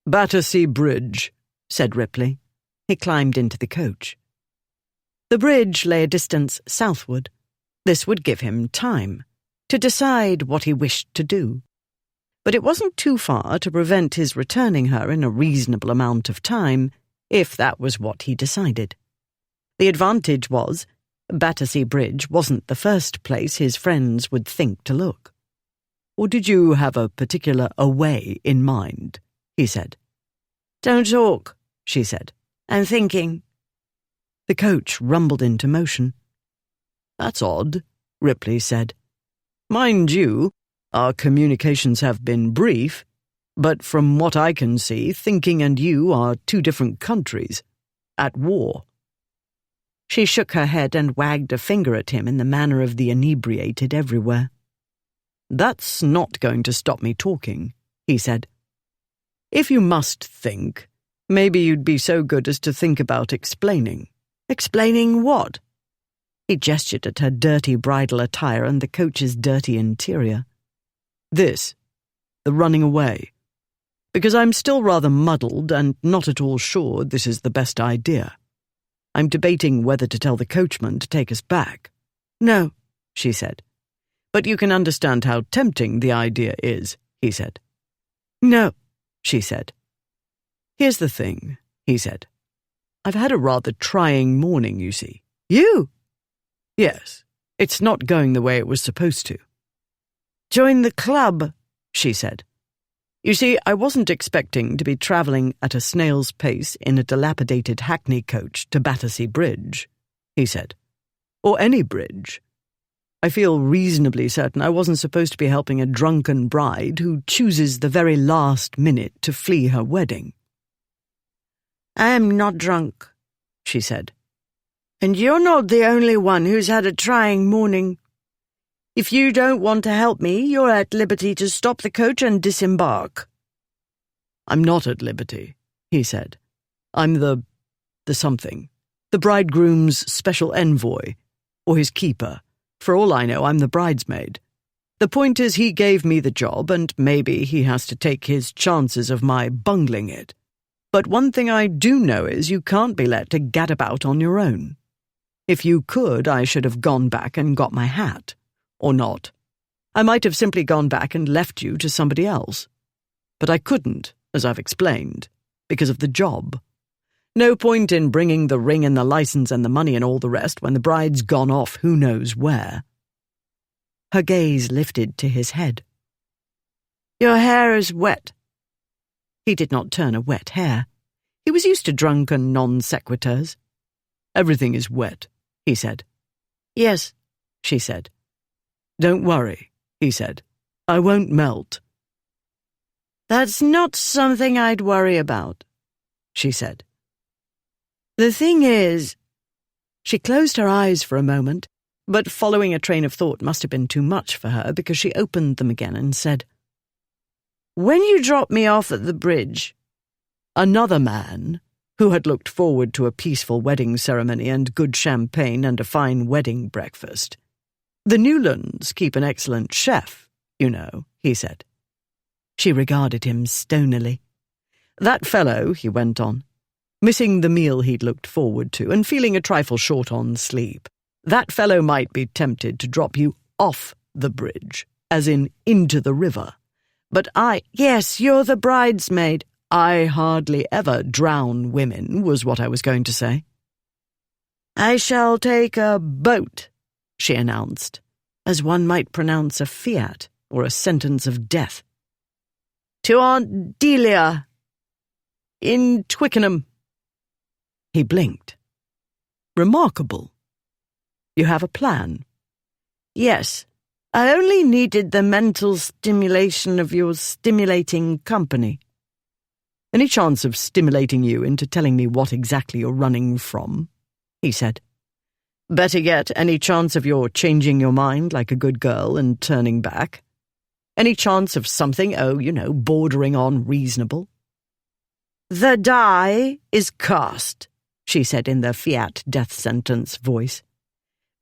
"Battersea Bridge," said Ripley. He climbed into the coach. The bridge lay a distance southward. This would give him time to decide what he wished to do. But it wasn't too far to prevent his returning her in a reasonable amount of time, if that was what he decided. The advantage was, Battersea Bridge wasn't the first place his friends would think to look. "Or did you have a particular away in mind?" he said. "Don't talk," she said. "I'm thinking." The coach rumbled into motion. "That's odd," Ripley said. "Mind you, our communications have been brief, but from what I can see, thinking and you are two different countries, at war." She shook her head and wagged a finger at him in the manner of the inebriated everywhere. "That's not going to stop me talking," he said. "If you must think, maybe you'd be so good as to think about explaining." "Explaining what?" He gestured at her dirty bridal attire and the coach's dirty interior. "This, the running away. Because I'm still rather muddled and not at all sure this is the best idea. I'm debating whether to tell the coachman to take us back. No, she said. But you can understand how tempting the idea is, he said. No, she said. Here's the thing, he said. I've had a rather trying morning, you see. You? Yes, it's not going the way it was supposed to. Join the club, she said. You see, I wasn't expecting to be travelling at a snail's pace in a dilapidated hackney coach to Battersea Bridge, he said. Or any bridge. I feel reasonably certain I wasn't supposed to be helping a drunken bride who chooses the very last minute to flee her wedding. I am not drunk, she said. And you're not the only one who's had a trying morning. If you don't want to help me, you're at liberty to stop the coach and disembark. I'm not at liberty, he said. I'm the something. The bridegroom's special envoy, or his keeper. For all I know, I'm the bridesmaid. The point is he gave me the job, and maybe he has to take his chances of my bungling it. But one thing I do know is you can't be let to gad about on your own. If you could, I should have gone back and got my hat. Or not. I might have simply gone back and left you to somebody else. But I couldn't, as I've explained, because of the job. No point in bringing the ring and the license and the money and all the rest when the bride's gone off who knows where. Her gaze lifted to his head. Your hair is wet. He did not turn a wet hair. He was used to drunken non sequiturs. Everything is wet, he said. Yes, she said. Don't worry, he said. I won't melt. That's not something I'd worry about, she said. The thing is... She closed her eyes for a moment, but following a train of thought must have been too much for her because she opened them again and said, When you dropped me off at the bridge... Another man, who had looked forward to a peaceful wedding ceremony and good champagne and a fine wedding breakfast. The Newlands keep an excellent chef, you know, he said. She regarded him stonily. That fellow, he went on, missing the meal he'd looked forward to and feeling a trifle short on sleep, that fellow might be tempted to drop you off the bridge, as in into the river. But Yes, you're the bridesmaid. I hardly ever drown women, was what I was going to say. I shall take a boat, she announced, as one might pronounce a fiat or a sentence of death. To Aunt Delia, in Twickenham. He blinked. Remarkable. You have a plan? Yes. I only needed the mental stimulation of your stimulating company. Any chance of stimulating you into telling me what exactly you're running from? He said. Better yet, any chance of your changing your mind like a good girl and turning back? Any chance of something, bordering on reasonable? The die is cast, she said in the fiat death sentence voice.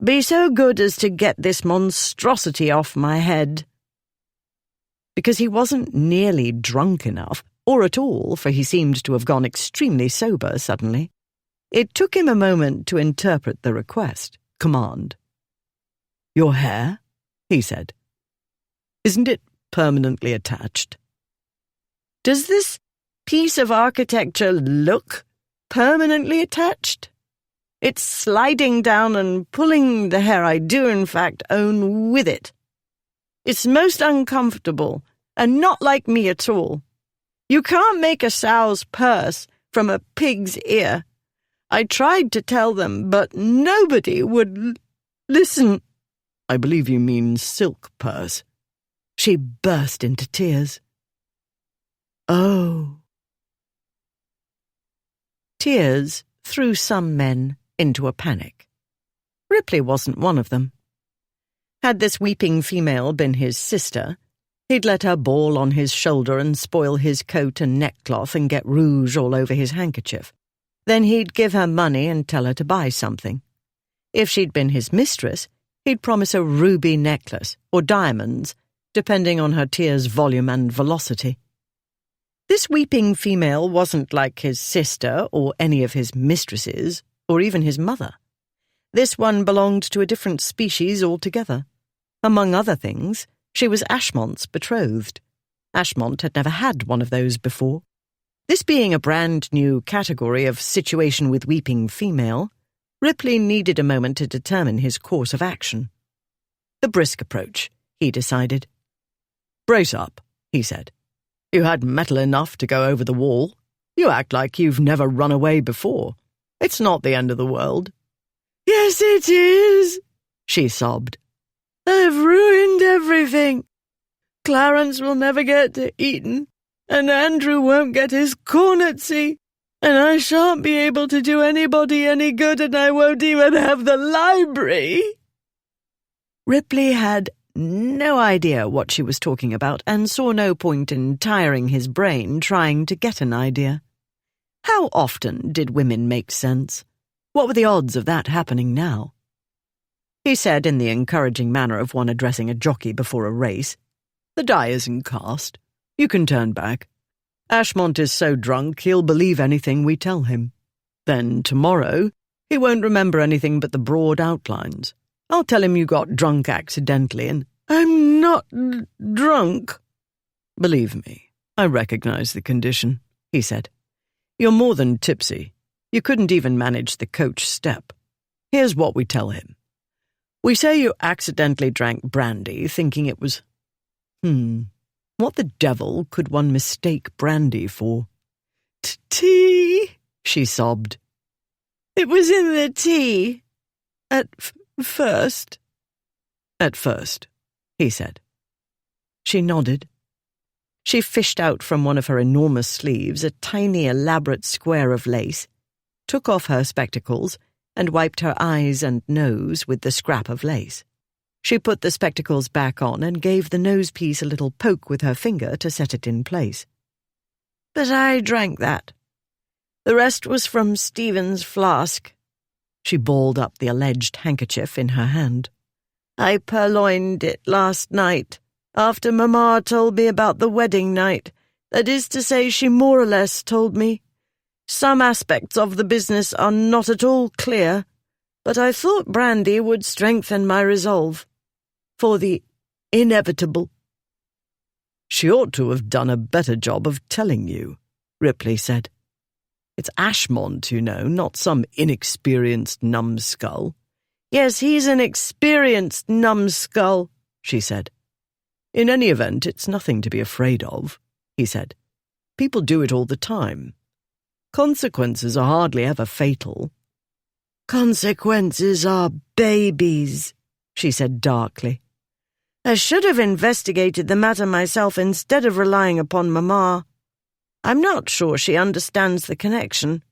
Be so good as to get this monstrosity off my head. Because he wasn't nearly drunk enough, or at all, for he seemed to have gone extremely sober suddenly. It took him a moment to interpret the request, command. Your hair? He said. Isn't it permanently attached? Does this piece of architecture look permanently attached? It's sliding down and pulling the hair I do, in fact, own with it. It's most uncomfortable, and not like me at all. You can't make a sow's purse from a pig's ear. I tried to tell them, but nobody would listen. I believe you mean silk purse. She burst into tears. Oh. Tears threw some men into a panic. Ripley wasn't one of them. Had this weeping female been his sister, he'd let her bawl on his shoulder and spoil his coat and neckcloth and get rouge all over his handkerchief. Then he'd give her money and tell her to buy something. If she'd been his mistress, he'd promise a ruby necklace or diamonds, depending on her tears' volume and velocity. This weeping female wasn't like his sister or any of his mistresses or even his mother. This one belonged to a different species altogether. Among other things, she was Ashmont's betrothed. Ashmont had never had one of those before. This being a brand-new category of situation with weeping female, Ripley needed a moment to determine his course of action. The brisk approach, he decided. "Brace up," he said. "You had mettle enough to go over the wall. You act like you've never run away before. It's not the end of the world." "Yes, it is," she sobbed. "I've ruined everything. Clarence will never get to Eton, and Andrew won't get his cornetcy, and I shan't be able to do anybody any good, and I won't even have the library." Ripley had no idea what she was talking about and saw no point in tiring his brain trying to get an idea. How often did women make sense? What were the odds of that happening now? He said in the encouraging manner of one addressing a jockey before a race, "The die isn't cast. You can turn back. Ashmont is so drunk he'll believe anything we tell him. Then tomorrow he won't remember anything but the broad outlines. I'll tell him you got drunk accidentally and—" "I'm not drunk." "Believe me, I recognize the condition," he said. "You're more than tipsy. You couldn't even manage the coach step. Here's what we tell him. We say you accidentally drank brandy thinking it was— what the devil could one mistake brandy for?" "Tea," she sobbed. "It was in the tea. At first." "At first," he said. She nodded. She fished out from one of her enormous sleeves a tiny, elaborate square of lace, took off her spectacles, and wiped her eyes and nose with the scrap of lace. She put the spectacles back on and gave the nosepiece a little poke with her finger to set it in place. "But I drank that. The rest was from Stephen's flask." She balled up the alleged handkerchief in her hand. "I purloined it last night, after Mamma told me about the wedding night. That is to say, she more or less told me. Some aspects of the business are not at all clear, but I thought brandy would strengthen my resolve. For the inevitable." "She ought to have done a better job of telling you," Ripley said. "It's Ashmont, you know, not some inexperienced numbskull." "Yes, he's an experienced numbskull," she said. "In any event, it's nothing to be afraid of," he said. "People do it all the time. Consequences are hardly ever fatal." "Consequences are babies," she said darkly. "I should have investigated the matter myself instead of relying upon Mamma. I'm not sure she understands the connection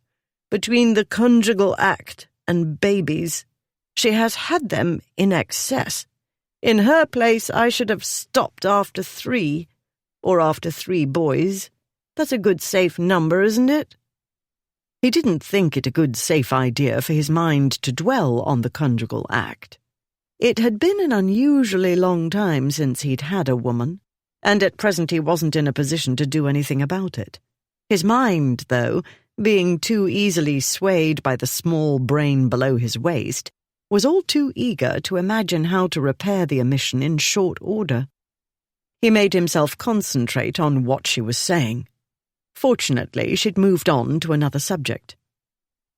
between the conjugal act and babies. She has had them in excess. In her place, I should have stopped after 3, or after 3 boys. That's a good safe number, isn't it?" He didn't think it a good safe idea for his mind to dwell on the conjugal act. It had been an unusually long time since he'd had a woman, and at present he wasn't in a position to do anything about it. His mind, though, being too easily swayed by the small brain below his waist, was all too eager to imagine how to repair the omission in short order. He made himself concentrate on what she was saying. Fortunately, she'd moved on to another subject.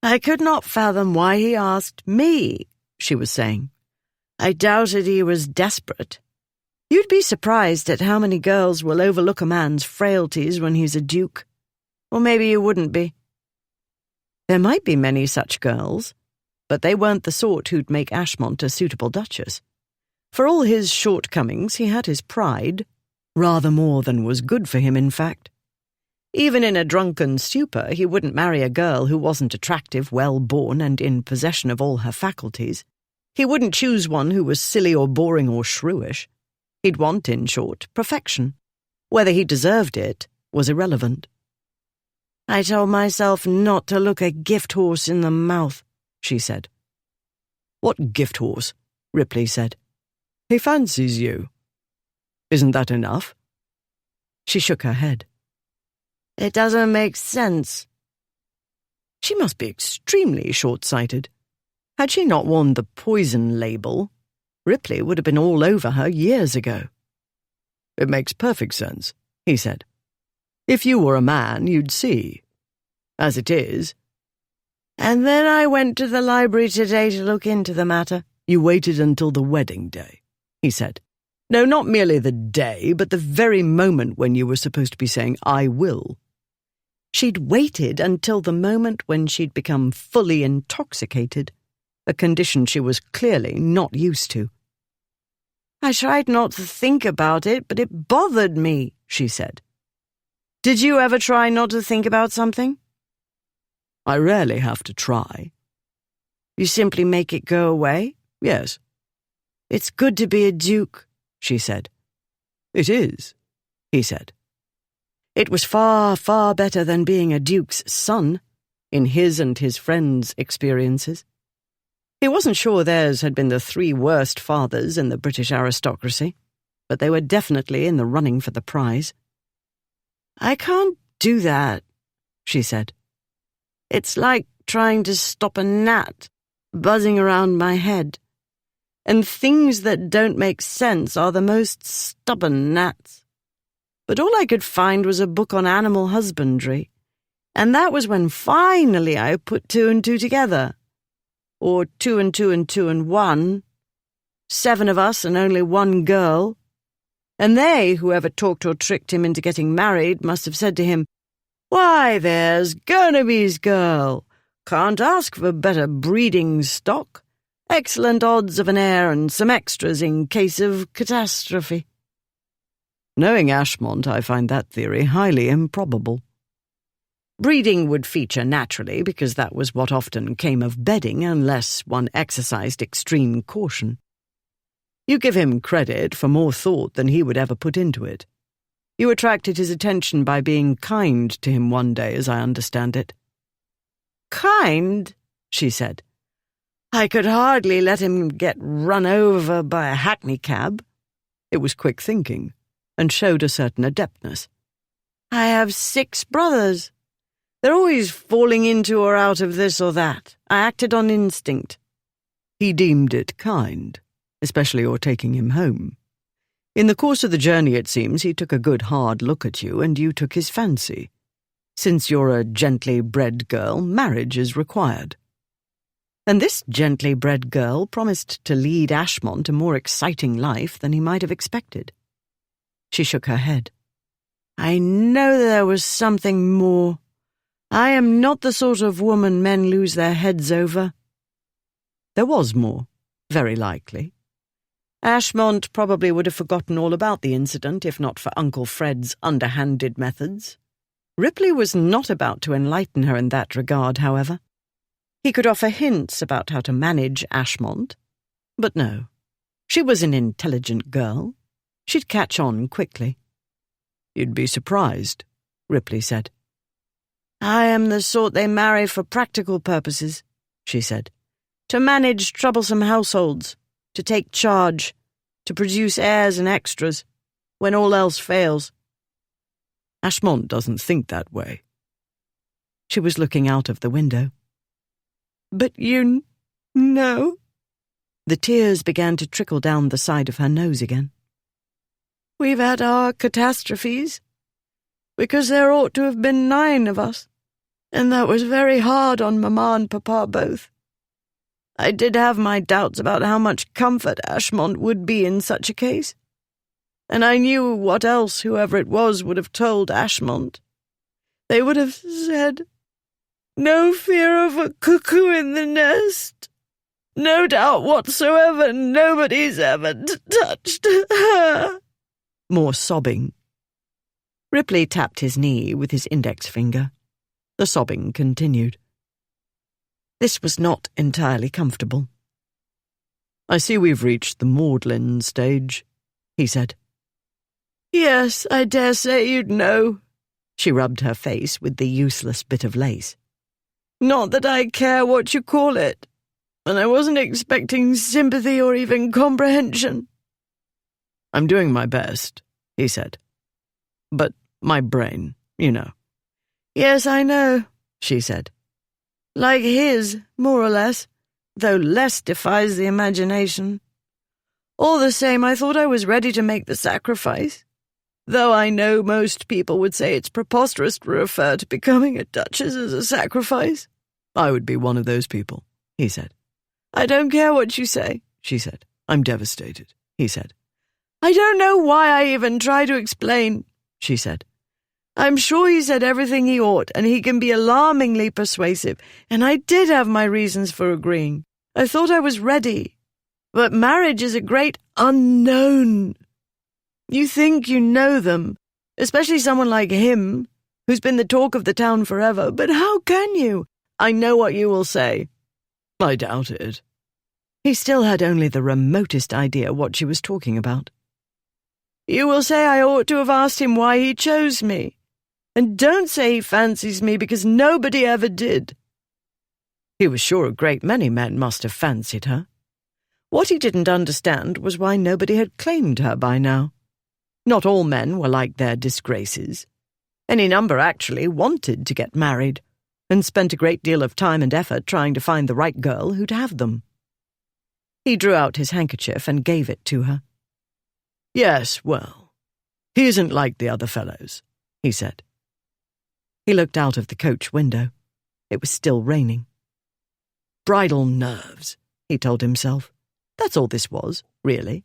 "I could not fathom why he asked me," she was saying. "I doubted he was desperate. You'd be surprised at how many girls will overlook a man's frailties when he's a duke. Or maybe you wouldn't be." There might be many such girls, but they weren't the sort who'd make Ashmont a suitable duchess. For all his shortcomings, he had his pride, rather more than was good for him, in fact. Even in a drunken stupor, he wouldn't marry a girl who wasn't attractive, well-born, and in possession of all her faculties. He wouldn't choose one who was silly or boring or shrewish. He'd want, in short, perfection. Whether he deserved it was irrelevant. "I told myself not to look a gift horse in the mouth," she said. "What gift horse?" Ripley said. "He fancies you. Isn't that enough?" She shook her head. "It doesn't make sense." She must be extremely short-sighted. Had she not worn the poison label, Ripley would have been all over her years ago. "It makes perfect sense," he said. "If you were a man, you'd see. As it is—" "And then I went to the library today to look into the matter." "You waited until the wedding day," he said. "No, not merely the day, but the very moment when you were supposed to be saying, 'I will.'" She'd waited until the moment when she'd become fully intoxicated, a condition she was clearly not used to. "I tried not to think about it, but it bothered me," she said. "Did you ever try not to think about something?" "I rarely have to try." "You simply make it go away?" "Yes." "It's good to be a duke," she said. "It is," he said. It was far, far better than being a duke's son, in his and his friends' experiences. He wasn't sure theirs had been the 3 worst fathers in the British aristocracy, but they were definitely in the running for the prize. "I can't do that," she said. "It's like trying to stop a gnat buzzing around my head. And things that don't make sense are the most stubborn gnats. But all I could find was a book on animal husbandry, and that was when finally I put 2 and 2 together. Or 2 and 2 and 2 and 1. 7 of us and only 1 girl. And they, whoever talked or tricked him into getting married, must have said to him, 'Why, there's Gurnaby's girl. Can't ask for better breeding stock. Excellent odds of an heir and some extras in case of catastrophe.'" Knowing Ashmont, I find that theory highly improbable. Breeding would feature naturally because that was what often came of bedding unless one exercised extreme caution. You give him credit for more thought than he would ever put into it. You attracted his attention by being kind to him one day, as I understand it. "Kind?" she said. "I could hardly let him get run over by a hackney cab." It was quick thinking, and showed a certain adeptness. "I have 6 brothers. They're always falling into or out of this or that. I acted on instinct." He deemed it kind, especially your taking him home. In the course of the journey, it seems, he took a good hard look at you, and you took his fancy. Since you're a gently bred girl, marriage is required. And this gently bred girl promised to lead Ashmont a more exciting life than he might have expected. She shook her head. "I know there was something more. I am not the sort of woman men lose their heads over." There was more, very likely. Ashmont probably would have forgotten all about the incident if not for Uncle Fred's underhanded methods. Ripley was not about to enlighten her in that regard, however. He could offer hints about how to manage Ashmont, but no. She was an intelligent girl. She'd catch on quickly. "You'd be surprised," Ripley said. "I am the sort they marry for practical purposes," she said. "To manage troublesome households, to take charge, to produce heirs and extras, when all else fails." Ashmont doesn't think that way. She was looking out of the window. "But you know?" The tears began to trickle down the side of her nose again. "We've had our catastrophes, because there ought to have been 9 of us, and that was very hard on Mamma and Papa both. I did have my doubts about how much comfort Ashmont would be in such a case, and I knew what else whoever it was would have told Ashmont. They would have said, 'No fear of a cuckoo in the nest. No doubt whatsoever nobody's ever touched her.'" More sobbing. Ripley tapped his knee with his index finger. The sobbing continued. This was not entirely comfortable. "I see we've reached the maudlin stage," he said. "Yes, I dare say you'd know." She rubbed her face with the useless bit of lace. "Not that I care what you call it, and I wasn't expecting sympathy or even comprehension." "I'm doing my best," he said. "But my brain, you know." "Yes, I know," she said. "Like his, more or less. though less defies the imagination. All the same, I thought I was ready to make the sacrifice, though I know most people would say it's preposterous to refer to becoming a duchess as a sacrifice. I would be one of those people, he said. I don't care what you say, she said. I'm devastated, he said. I don't know why I even try to explain, she said. I'm sure he said everything he ought, and he can be alarmingly persuasive, and I did have my reasons for agreeing. I thought I was ready. But marriage is a great unknown. You think you know them, especially someone like him, who's been the talk of the town forever, but how can you? I know what you will say. I doubt it. He still had only the remotest idea what she was talking about. You will say I ought to have asked him why he chose me. And don't say he fancies me, because nobody ever did. He was sure a great many men must have fancied her. What he didn't understand was why nobody had claimed her by now. Not all men were like their disgraces. Any number actually wanted to get married, and spent a great deal of time and effort trying to find the right girl who'd have them. He drew out his handkerchief and gave it to her. Yes, well, he isn't like the other fellows, he said. He looked out of the coach window. It was still raining. Bridal nerves, he told himself. That's all this was, really.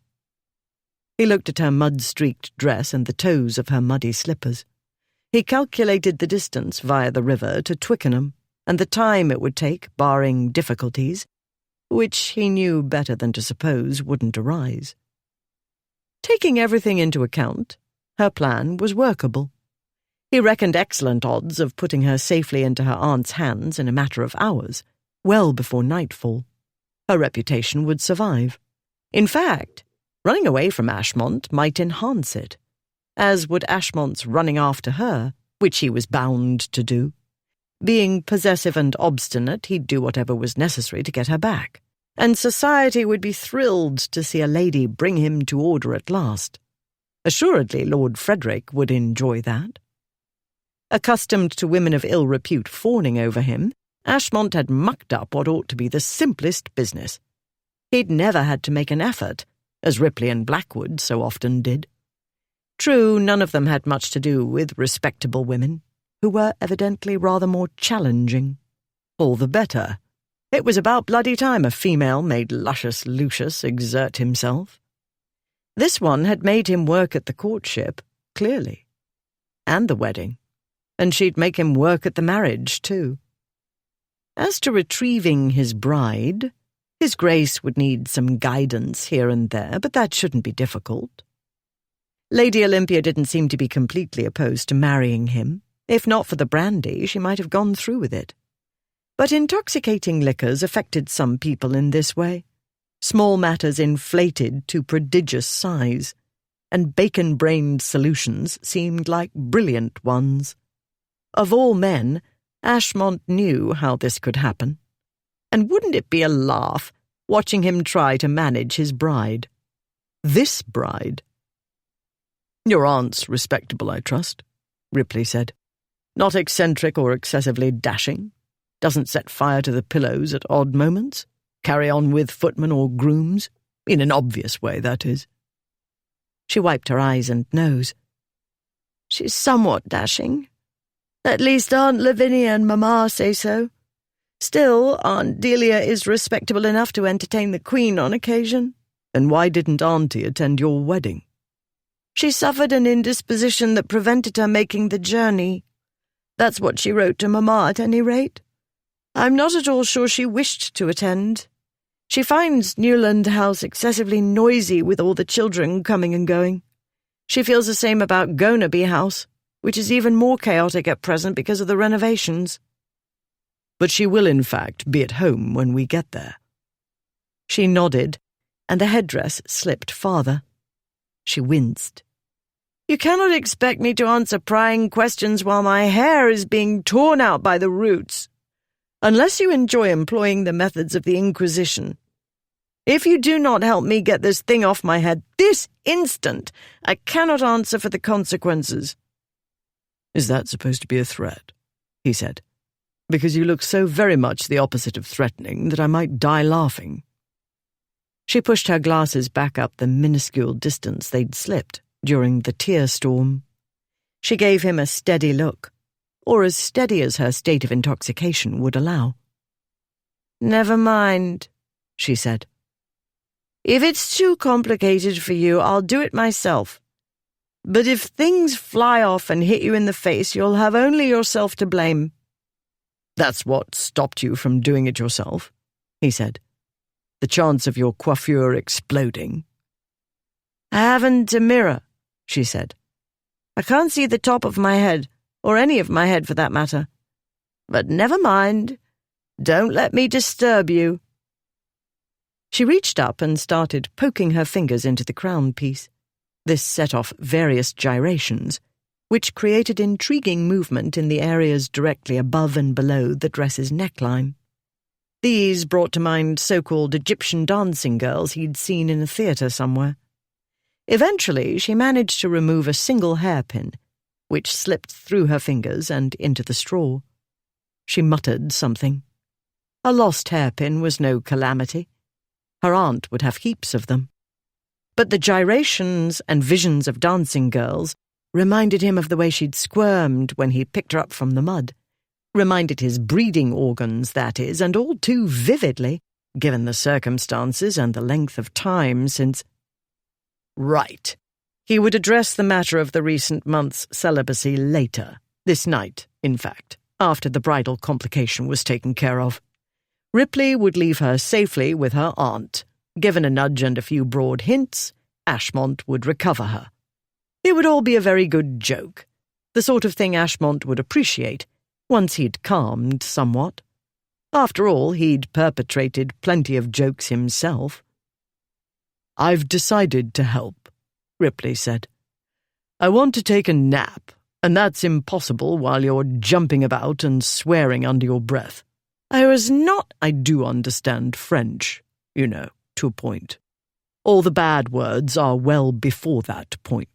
He looked at her mud-streaked dress and the toes of her muddy slippers. He calculated the distance via the river to Twickenham, and the time it would take, barring difficulties, which he knew better than to suppose wouldn't arise. Taking everything into account, her plan was workable. He reckoned excellent odds of putting her safely into her aunt's hands in a matter of hours, well before nightfall. Her reputation would survive. In fact, running away from Ashmont might enhance it, as would Ashmont's running after her, which he was bound to do. Being possessive and obstinate, he'd do whatever was necessary to get her back, and society would be thrilled to see a lady bring him to order at last. Assuredly, Lord Frederick would enjoy that. Accustomed to women of ill repute fawning over him, Ashmont had mucked up what ought to be the simplest business. He'd never had to make an effort, as Ripley and Blackwood so often did. True, none of them had much to do with respectable women, who were evidently rather more challenging. All the better. It was about bloody time a female made luscious Lucius exert himself. This one had made him work at the courtship, clearly, and the wedding, and she'd make him work at the marriage, too. As to retrieving his bride, His Grace would need some guidance here and there, but that shouldn't be difficult. Lady Olympia didn't seem to be completely opposed to marrying him. If not for the brandy, she might have gone through with it. But intoxicating liquors affected some people in this way. Small matters inflated to prodigious size, and bacon-brained solutions seemed like brilliant ones. Of all men, Ashmont knew how this could happen. And wouldn't it be a laugh watching him try to manage his bride? This bride. "Your aunt's respectable, I trust," Ripley said. "Not eccentric or excessively dashing. Doesn't set fire to the pillows at odd moments. Carry on with footmen or grooms. In an obvious way, that is." She wiped her eyes and nose. "She's somewhat dashing. At least Aunt Lavinia and Mamma say so. Still, Aunt Delia is respectable enough to entertain the Queen on occasion." "And why didn't Auntie attend your wedding?" "She suffered an indisposition that prevented her making the journey. That's what she wrote to Mamma, at any rate. I'm not at all sure she wished to attend. She finds Newland House excessively noisy with all the children coming and going. She feels the same about Gonaby House, which is even more chaotic at present because of the renovations." "But she will, in fact, be at home when we get there." She nodded, and the headdress slipped farther. She winced. "You cannot expect me to answer prying questions while my hair is being torn out by the roots, unless you enjoy employing the methods of the Inquisition. If you do not help me get this thing off my head this instant, I cannot answer for the consequences." "Is that supposed to be a threat?" he said. because you look so very much the opposite of threatening that I might die laughing." She pushed her glasses back up the minuscule distance they'd slipped during the tear storm. She gave him a steady look, or as steady as her state of intoxication would allow. "Never mind," she said. "If it's too complicated for you, I'll do it myself. But if things fly off and hit you in the face, you'll have only yourself to blame." "That's what stopped you from doing it yourself," he said. "The chance of your coiffure exploding." "I haven't a mirror," she said. "I can't see the top of my head, or any of my head for that matter. But never mind. Don't let me disturb you." She reached up and started poking her fingers into the crown piece. This set off various gyrations, which created intriguing movement in the areas directly above and below the dress's neckline. These brought to mind so-called Egyptian dancing girls he'd seen in a theatre somewhere. Eventually, she managed to remove a single hairpin, which slipped through her fingers and into the straw. She muttered something. A lost hairpin was no calamity. Her aunt would have heaps of them. But the gyrations and visions of dancing girls reminded him of the way she'd squirmed when he picked her up from the mud. Reminded his breeding organs, that is, and all too vividly, given the circumstances and the length of time since... Right. He would address the matter of the recent month's celibacy later, this night, in fact, after the bridal complication was taken care of. Ripley would leave her safely with her aunt. Given a nudge and a few broad hints, Ashmont would recover her. It would all be a very good joke, the sort of thing Ashmont would appreciate, once he'd calmed somewhat. After all, he'd perpetrated plenty of jokes himself. "I've decided to help," Ripley said. "I want to take a nap, and that's impossible while you're jumping about and swearing under your breath. I do understand French, you know, to a point. All the bad words are well before that point."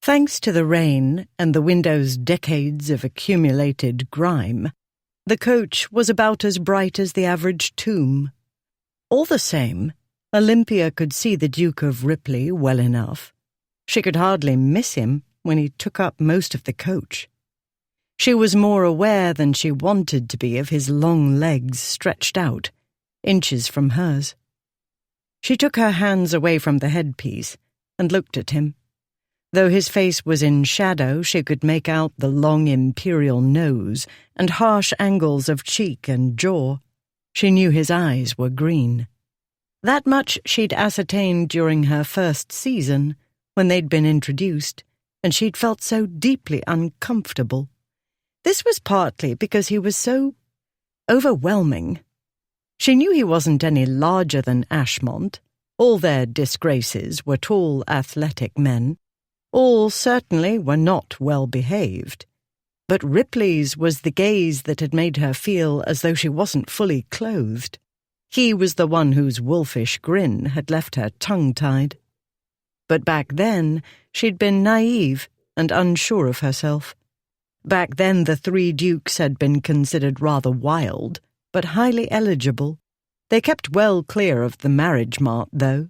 Thanks to the rain and the window's decades of accumulated grime, the coach was about as bright as the average tomb. All the same, Olympia could see the Duke of Ripley well enough. She could hardly miss him when he took up most of the coach. She was more aware than she wanted to be of his long legs stretched out, inches from hers. She took her hands away from the headpiece and looked at him. Though his face was in shadow, she could make out the long imperial nose and harsh angles of cheek and jaw. She knew his eyes were green. That much she'd ascertained during her first season, when they'd been introduced, and she'd felt so deeply uncomfortable. This was partly because he was so overwhelming. She knew he wasn't any larger than Ashmont. All their disgraces were tall, athletic men. All certainly were not well behaved. But Ripley's was the gaze that had made her feel as though she wasn't fully clothed. He was the one whose wolfish grin had left her tongue-tied. But back then, she'd been naive and unsure of herself. Back then, the three dukes had been considered rather wild, but highly eligible. They kept well clear of the marriage mart, though.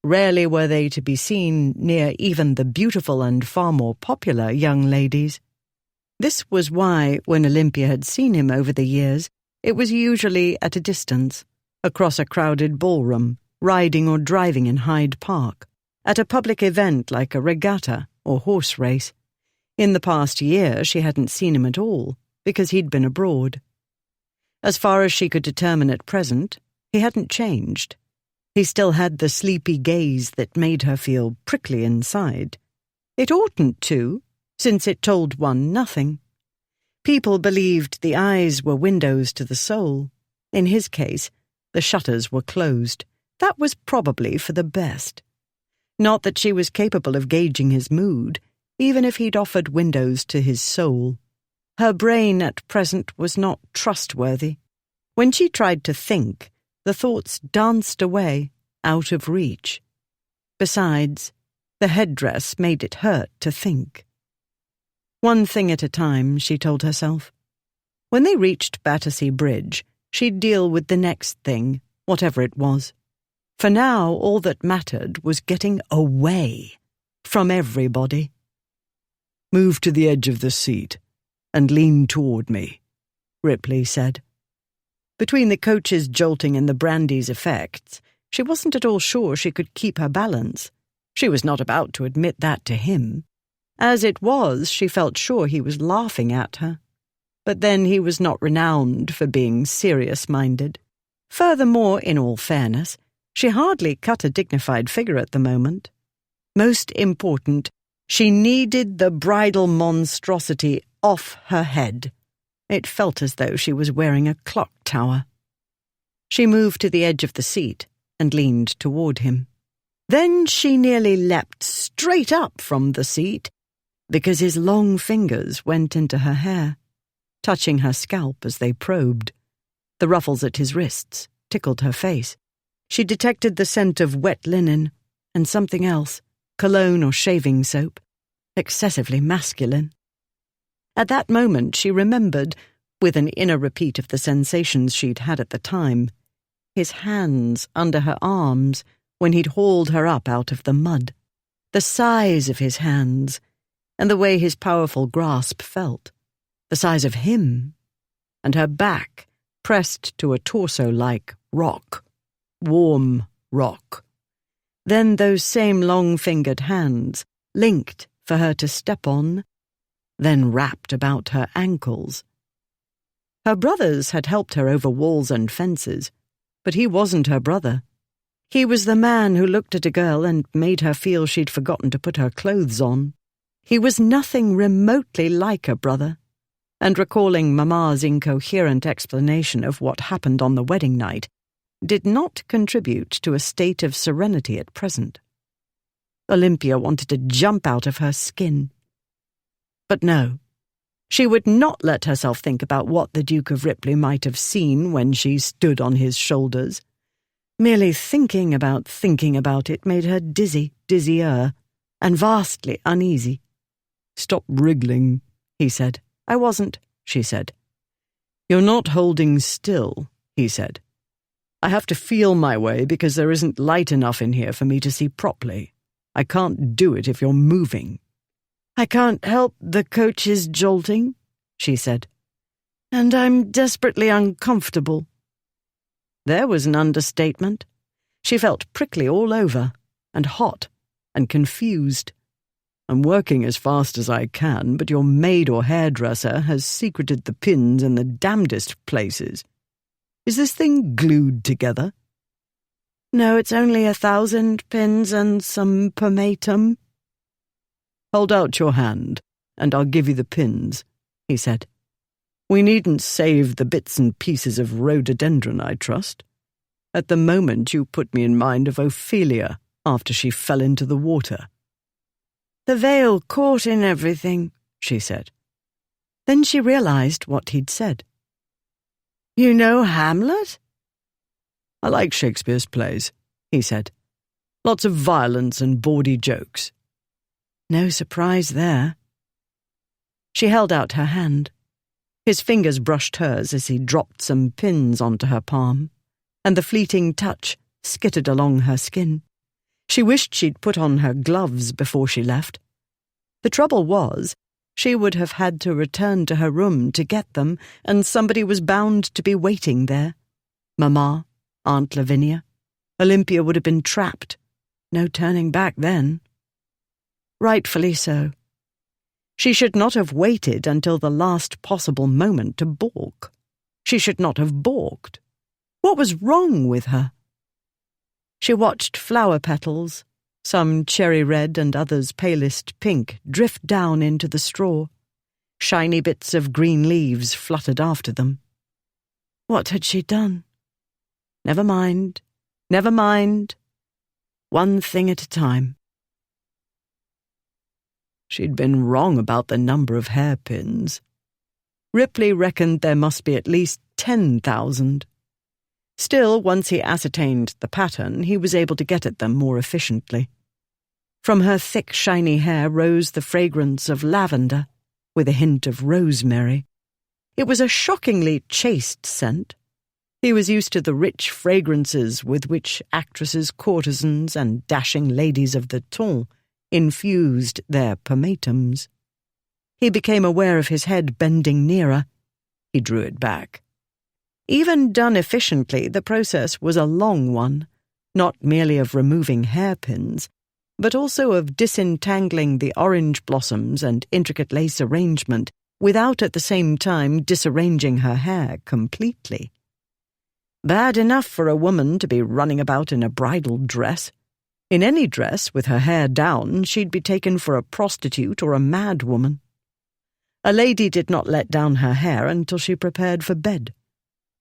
Rarely were they to be seen near even the beautiful and far more popular young ladies. This was why, when Olympia had seen him over the years, it was usually at a distance, across a crowded ballroom, riding or driving in Hyde Park, at a public event like a regatta or horse race. In the past year, she hadn't seen him at all, because he'd been abroad. As far as she could determine at present, he hadn't changed. He still had the sleepy gaze that made her feel prickly inside. It oughtn't to, since it told one nothing. People believed the eyes were windows to the soul. In his case, the shutters were closed. That was probably for the best. Not that she was capable of gauging his mood, even if he'd offered windows to his soul. Her brain at present was not trustworthy. When she tried to think, the thoughts danced away, out of reach. Besides, the headdress made it hurt to think. One thing at a time, she told herself. When they reached Battersea Bridge, she'd deal with the next thing, whatever it was. For now, all that mattered was getting away from everybody. "Move to the edge of the seat and lean toward me," Ripley said. Between the coach's jolting and the brandy's effects, she wasn't at all sure she could keep her balance. She was not about to admit that to him. As it was, she felt sure he was laughing at her. But then he was not renowned for being serious-minded. Furthermore, in all fairness, she hardly cut a dignified figure at the moment. Most important, she needed the bridal monstrosity off her head. It felt as though she was wearing a clock tower. She moved to the edge of the seat and leaned toward him. Then she nearly leapt straight up from the seat because his long fingers went into her hair, touching her scalp as they probed. The ruffles at his wrists tickled her face. She detected the scent of wet linen and something else, cologne or shaving soap, excessively masculine. At that moment she remembered, with an inner repeat of the sensations she'd had at the time, his hands under her arms when he'd hauled her up out of the mud, the size of his hands, and the way his powerful grasp felt, the size of him, and her back pressed to a torso-like rock, warm rock. Then those same long-fingered hands, linked for her to step on, then wrapped about her ankles. Her brothers had helped her over walls and fences, but he wasn't her brother. He was the man who looked at a girl and made her feel she'd forgotten to put her clothes on. He was nothing remotely like a brother, and recalling Mamma's incoherent explanation of what happened on the wedding night did not contribute to a state of serenity at present. Olympia wanted to jump out of her skin. But no, she would not let herself think about what the Duke of Ripley might have seen when she stood on his shoulders. Merely thinking about it made her dizzier, and vastly uneasy. "Stop wriggling," he said. "I wasn't," she said. "You're not holding still," he said. "I have to feel my way because there isn't light enough in here for me to see properly. I can't do it if you're moving." "I can't help the coach's jolting," she said. "And I'm desperately uncomfortable." There was an understatement. She felt prickly all over, and hot, and confused. "I'm working as fast as I can, but your maid or hairdresser has secreted the pins in the damnedest places. Is this thing glued together?" "No, it's only 1,000 pins and some pomatum." "Hold out your hand, and I'll give you the pins," he said. "We needn't save the bits and pieces of rhododendron, I trust. At the moment you put me in mind of Ophelia after she fell into the water." "The veil caught in everything," she said. Then she realized what he'd said. "You know Hamlet?" "I like Shakespeare's plays," he said. "Lots of violence and bawdy jokes." No surprise there. She held out her hand. His fingers brushed hers as he dropped some pins onto her palm, and the fleeting touch skittered along her skin. She wished she'd put on her gloves before she left. The trouble was, she would have had to return to her room to get them, and somebody was bound to be waiting there. Mamma, Aunt Lavinia. Olympia would have been trapped. No turning back then. Rightfully so. She should not have waited until the last possible moment to balk. She should not have balked. What was wrong with her? She watched flower petals, some cherry red and others palest pink, drift down into the straw. Shiny bits of green leaves fluttered after them. What had she done? Never mind. One thing at a time. She'd been wrong about the number of hairpins. Ripley reckoned there must be at least 10,000. Still, once he ascertained the pattern, he was able to get at them more efficiently. From her thick, shiny hair rose the fragrance of lavender, with a hint of rosemary. It was a shockingly chaste scent. He was used to the rich fragrances with which actresses, courtesans, and dashing ladies of the ton infused their pomatums. He became aware of his head bending nearer. He drew it back. Even done efficiently, the process was a long one, not merely of removing hairpins, but also of disentangling the orange blossoms and intricate lace arrangement without at the same time disarranging her hair completely. Bad enough for a woman to be running about in a bridal dress. In any dress, with her hair down, she'd be taken for a prostitute or a mad woman. A lady did not let down her hair until she prepared for bed.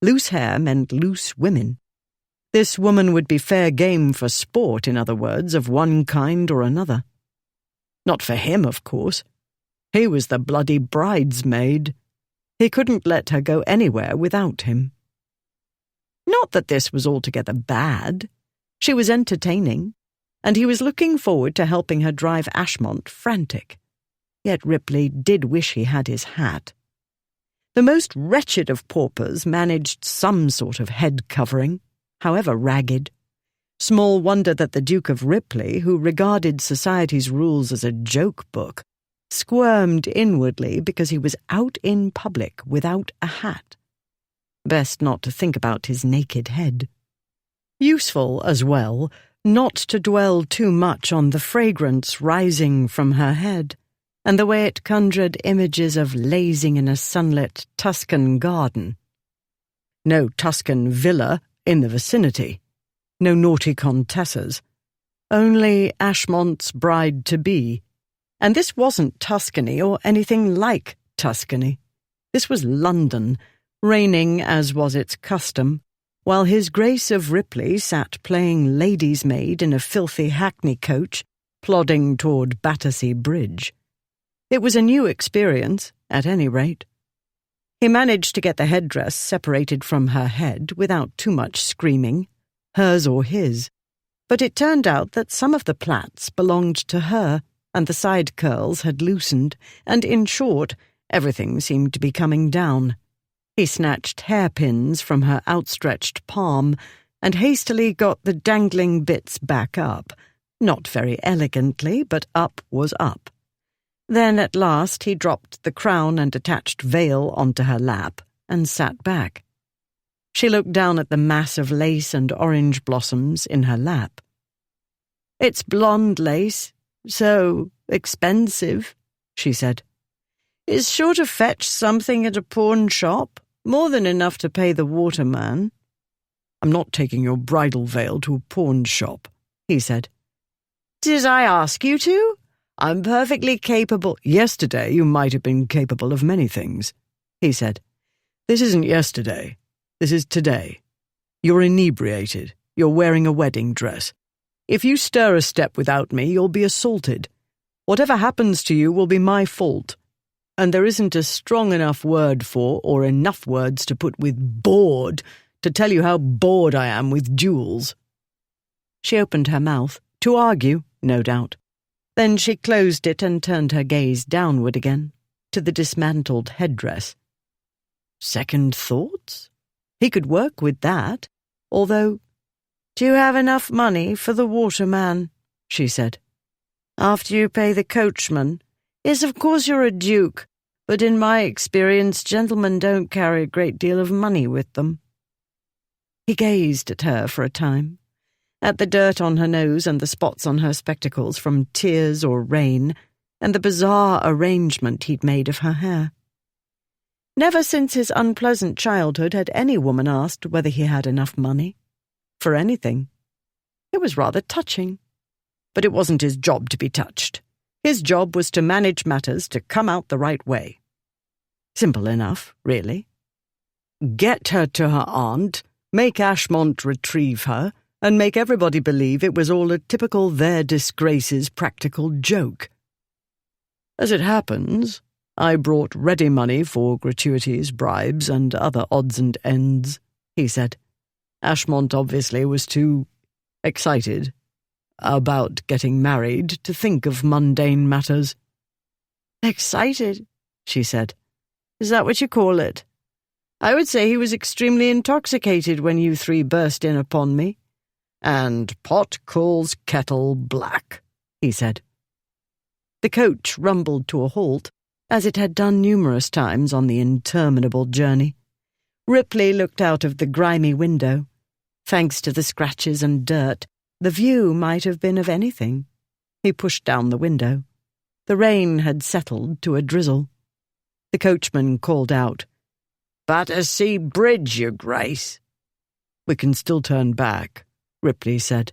Loose hair meant loose women. This woman would be fair game for sport, in other words, of one kind or another. Not for him, of course. He was the bloody bridesmaid. He couldn't let her go anywhere without him. Not that this was altogether bad. She was entertaining, and he was looking forward to helping her drive Ashmont frantic. Yet Ripley did wish he had his hat. The most wretched of paupers managed some sort of head covering, however ragged. Small wonder that the Duke of Ripley, who regarded society's rules as a joke book, squirmed inwardly because he was out in public without a hat. Best not to think about his naked head. Useful, as well, not to dwell too much on the fragrance rising from her head, and the way it conjured images of lazing in a sunlit Tuscan garden. No Tuscan villa in the vicinity, no naughty contessas, only Ashmont's bride-to-be. And this wasn't Tuscany or anything like Tuscany. This was London, reigning as was its custom, while His Grace of Ripley sat playing lady's maid in a filthy hackney coach, plodding toward Battersea Bridge. It was a new experience, at any rate. He managed to get the headdress separated from her head without too much screaming, hers or his, but it turned out that some of the plaits belonged to her, and the side curls had loosened, and in short, everything seemed to be coming down. He snatched hairpins from her outstretched palm and hastily got the dangling bits back up, not very elegantly, but up was up. Then at last he dropped the crown and attached veil onto her lap and sat back. She looked down at the mass of lace and orange blossoms in her lap. "It's blonde lace, so expensive," she said. "It's sure to fetch something at a pawn shop, more than enough to pay the waterman." "I'm not taking your bridal veil to a pawn shop," he said. "Did I ask you to? I'm perfectly capable—" "Yesterday you might have been capable of many things," he said. "This isn't yesterday. This is today. You're inebriated. You're wearing a wedding dress. If you stir a step without me, you'll be assaulted. Whatever happens to you will be my fault. And there isn't a strong enough word for, or enough words to put with bored, to tell you how bored I am with duels." She opened her mouth, to argue, no doubt. Then she closed it and turned her gaze downward again, to the dismantled headdress. Second thoughts? He could work with that, although— "Do you have enough money for the waterman?" she said. "After you pay the coachman? Yes, of course you're a duke, but in my experience gentlemen don't carry a great deal of money with them." He gazed at her for a time, at the dirt on her nose and the spots on her spectacles from tears or rain, and the bizarre arrangement he'd made of her hair. Never since his unpleasant childhood had any woman asked whether he had enough money. For anything. It was rather touching. But it wasn't his job to be touched. His job was to manage matters to come out the right way. Simple enough, really. Get her to her aunt, make Ashmont retrieve her, and make everybody believe it was all a typical their disgraces practical joke. As it happens, I brought ready money for gratuities, bribes, and other odds and ends, he said. Ashmont obviously was too excited about getting married to think of mundane matters. "Excited? she said. "Is that what you call it? I would say he was extremely intoxicated when you three burst in upon me." "And pot calls kettle black," he said. The coach rumbled to a halt, as it had done numerous times on the interminable journey. Ripley looked out of the grimy window. Thanks to the scratches and dirt, the view might have been of anything. He pushed down the window. The rain had settled to a drizzle. The coachman called out, "Battersea Bridge, your grace." "We can still turn back," Ripley said.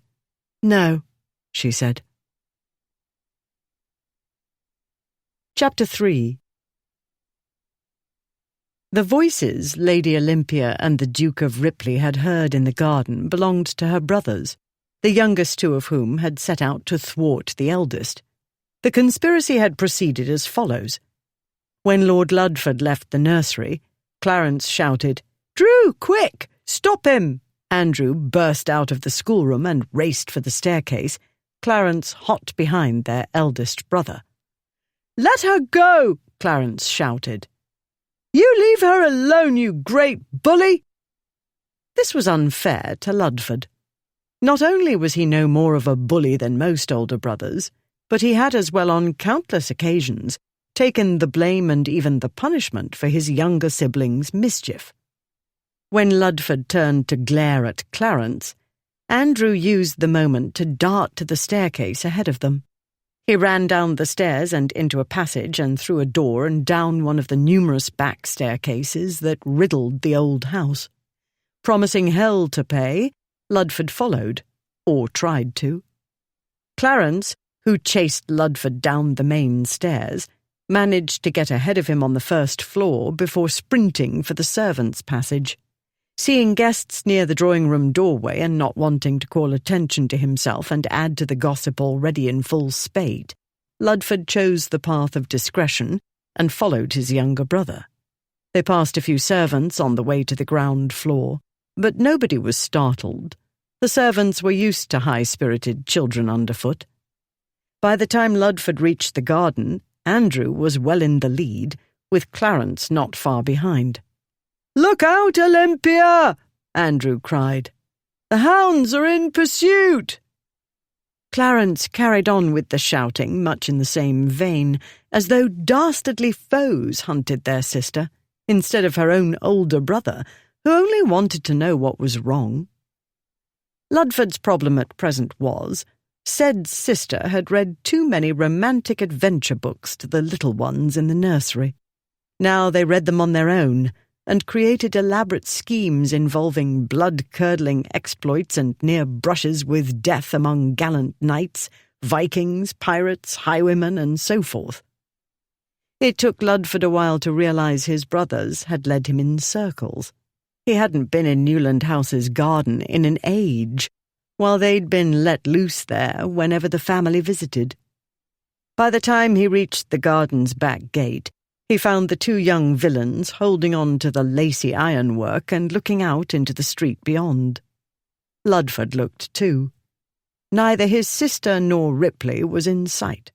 "No," she said. Chapter 3. The voices Lady Olympia and the Duke of Ripley had heard in the garden belonged to her brothers, the youngest two of whom had set out to thwart the eldest. The conspiracy had proceeded as follows. When Lord Ludford left the nursery, Clarence shouted, "Drew, quick! Stop him!" Andrew burst out of the schoolroom and raced for the staircase, Clarence hot behind their eldest brother. "Let her go!" Clarence shouted. "You leave her alone, you great bully!" This was unfair to Ludford. Not only was he no more of a bully than most older brothers, but he had as well on countless occasions taken the blame and even the punishment for his younger siblings' mischief. When Ludford turned to glare at Clarence, Andrew used the moment to dart to the staircase ahead of them. He ran down the stairs and into a passage and through a door and down one of the numerous back staircases that riddled the old house. Promising hell to pay, Ludford followed, or tried to. Clarence, who chased Ludford down the main stairs, managed to get ahead of him on the first floor before sprinting for the servants' passage. Seeing guests near the drawing-room doorway and not wanting to call attention to himself and add to the gossip already in full spate, Ludford chose the path of discretion and followed his younger brother. They passed a few servants on the way to the ground floor, but nobody was startled. The servants were used to high-spirited children underfoot. By the time Ludford reached the garden, Andrew was well in the lead, with Clarence not far behind. "Look out, Olympia!" Andrew cried. "The hounds are in pursuit!" Clarence carried on with the shouting, much in the same vein, as though dastardly foes hunted their sister, instead of her own older brother, who only wanted to know what was wrong. Ludford's problem at present was, said sister had read too many romantic adventure books to the little ones in the nursery. Now they read them on their own, and created elaborate schemes involving blood-curdling exploits and near brushes with death among gallant knights, Vikings, pirates, highwaymen, and so forth. It took Ludford a while to realize his brothers had led him in circles. He hadn't been in Newland House's garden in an age, while they'd been let loose there whenever the family visited. By the time he reached the garden's back gate, he found the two young villains holding on to the lacy ironwork and looking out into the street beyond. Ludford looked too. Neither his sister nor Ripley was in sight.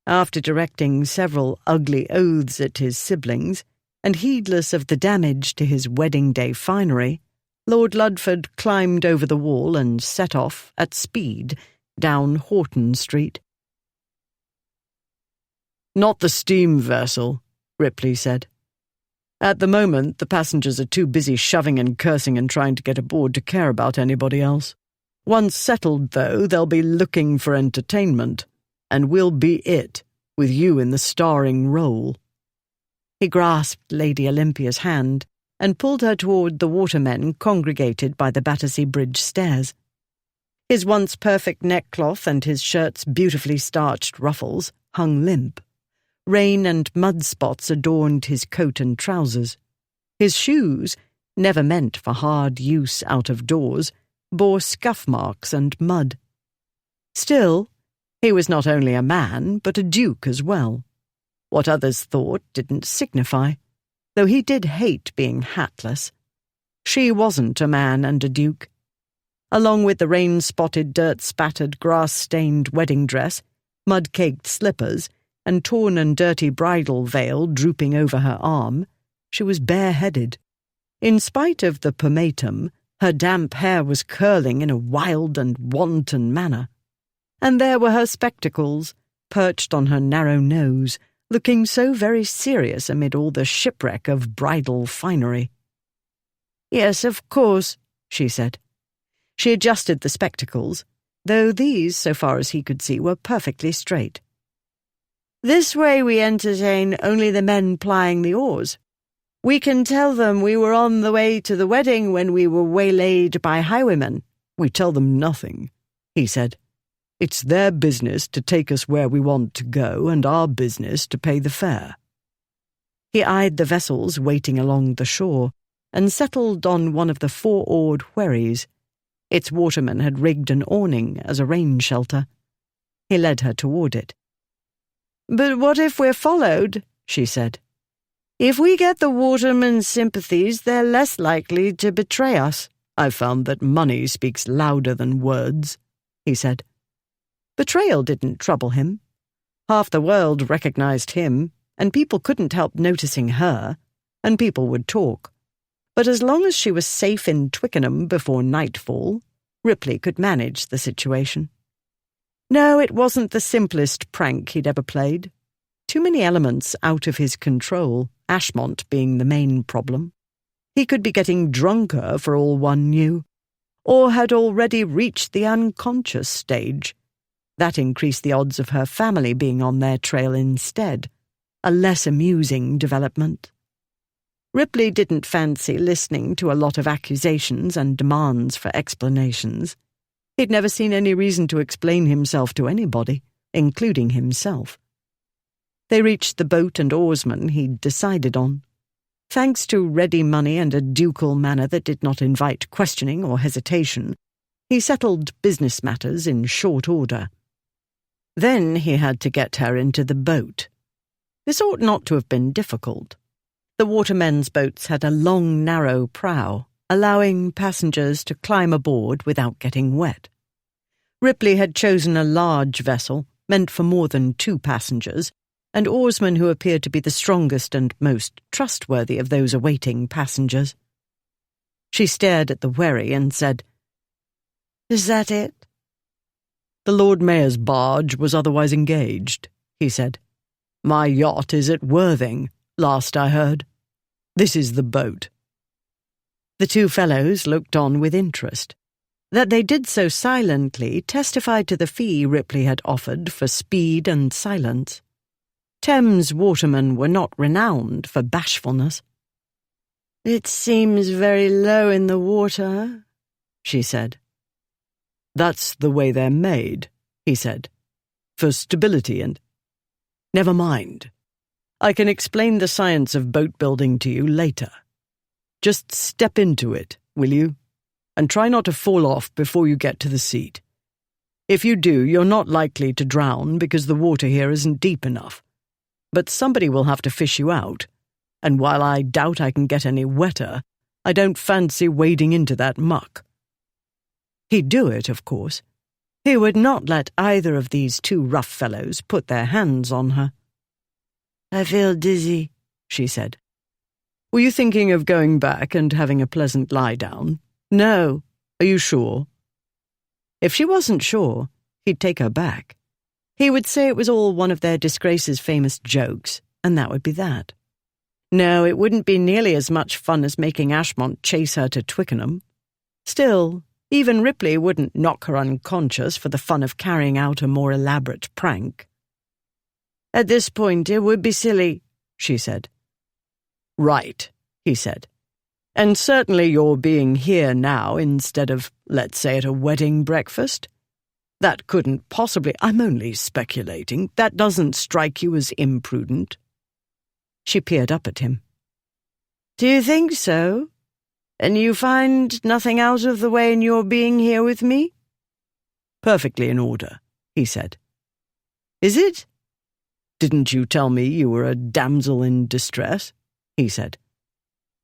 After directing several ugly oaths at his siblings, and heedless of the damage to his wedding-day finery, Lord Ludford climbed over the wall and set off, at speed, down Horton Street. "Not the steam vessel," Ripley said. "At the moment, the passengers are too busy shoving and cursing and trying to get aboard to care about anybody else. Once settled, though, they'll be looking for entertainment, and we'll be it, with you in the starring role." He grasped Lady Olympia's hand and pulled her toward the watermen congregated by the Battersea Bridge stairs. His once perfect neckcloth and his shirt's beautifully starched ruffles hung limp. Rain and mud spots adorned his coat and trousers. His shoes, never meant for hard use out of doors, bore scuff marks and mud. Still, he was not only a man, but a duke as well. What others thought didn't signify, though he did hate being hatless. She wasn't a man and a duke. Along with the rain-spotted, dirt-spattered, grass-stained wedding dress, mud-caked slippers, and torn and dirty bridal veil drooping over her arm, she was bareheaded. In spite of the pomatum, her damp hair was curling in a wild and wanton manner. And there were her spectacles, perched on her narrow nose, looking so very serious amid all the shipwreck of bridal finery. "Yes, of course," she said. She adjusted the spectacles, though these, so far as he could see, were perfectly straight. "This way we entertain only the men plying the oars. We can tell them we were on the way to the wedding when we were waylaid by highwaymen." "We tell them nothing," he said. "It's their business to take us where we want to go, and our business to pay the fare." He eyed the vessels waiting along the shore, and settled on one of the four-oared wherries. Its waterman had rigged an awning as a rain shelter. He led her toward it. "But what if we're followed?" she said. "If we get the waterman's sympathies, they're less likely to betray us." "I've found that money speaks louder than words," he said. Betrayal didn't trouble him. Half the world recognized him, and people couldn't help noticing her, and people would talk. But as long as she was safe in Twickenham before nightfall, Ripley could manage the situation. No, it wasn't the simplest prank he'd ever played. Too many elements out of his control, Ashmont being the main problem. He could be getting drunker for all one knew, or had already reached the unconscious stage. That increased the odds of her family being on their trail instead, a less amusing development. Ripley didn't fancy listening to a lot of accusations and demands for explanations. He'd never seen any reason to explain himself to anybody, including himself. They reached the boat and oarsman he'd decided on. Thanks to ready money and a ducal manner that did not invite questioning or hesitation, he settled business matters in short order. Then he had to get her into the boat. This ought not to have been difficult. The watermen's boats had a long, narrow prow, allowing passengers to climb aboard without getting wet. Ripley had chosen a large vessel, meant for more than 2 passengers, and oarsmen who appeared to be the strongest and most trustworthy of those awaiting passengers. She stared at the wherry and said, "Is that it?" "The Lord Mayor's barge was otherwise engaged," he said. "My yacht is at Worthing, last I heard. This is the boat." The 2 fellows looked on with interest. That they did so silently testified to the fee Ripley had offered for speed and silence. Thames watermen were not renowned for bashfulness. "It seems very low in the water," she said. "That's the way they're made," he said. "For stability and—" "Never mind. I can explain the science of boat building to you later. Just step into it, will you? And try not to fall off before you get to the seat. If you do, you're not likely to drown because the water here isn't deep enough. But somebody will have to fish you out, and while I doubt I can get any wetter, I don't fancy wading into that muck." He'd do it, of course. He would not let either of these 2 rough fellows put their hands on her. "I feel dizzy," she said. "Were you thinking of going back and having a pleasant lie-down?" "No." "Are you sure?" If she wasn't sure, he'd take her back. He would say it was all one of their disgrace's famous jokes, and that would be that. No, it wouldn't be nearly as much fun as making Ashmont chase her to Twickenham. Still, even Ripley wouldn't knock her unconscious for the fun of carrying out a more elaborate prank. "At this point, it would be silly," she said. "Right," he said. "And certainly you're being here now instead of, let's say, at a wedding breakfast. That couldn't possibly— I'm only speculating. That doesn't strike you as imprudent?" She peered up at him. "Do you think so? And you find nothing out of the way in your being here with me?" "Perfectly in order," he said. "Is it?" "Didn't you tell me you were a damsel in distress?" he said.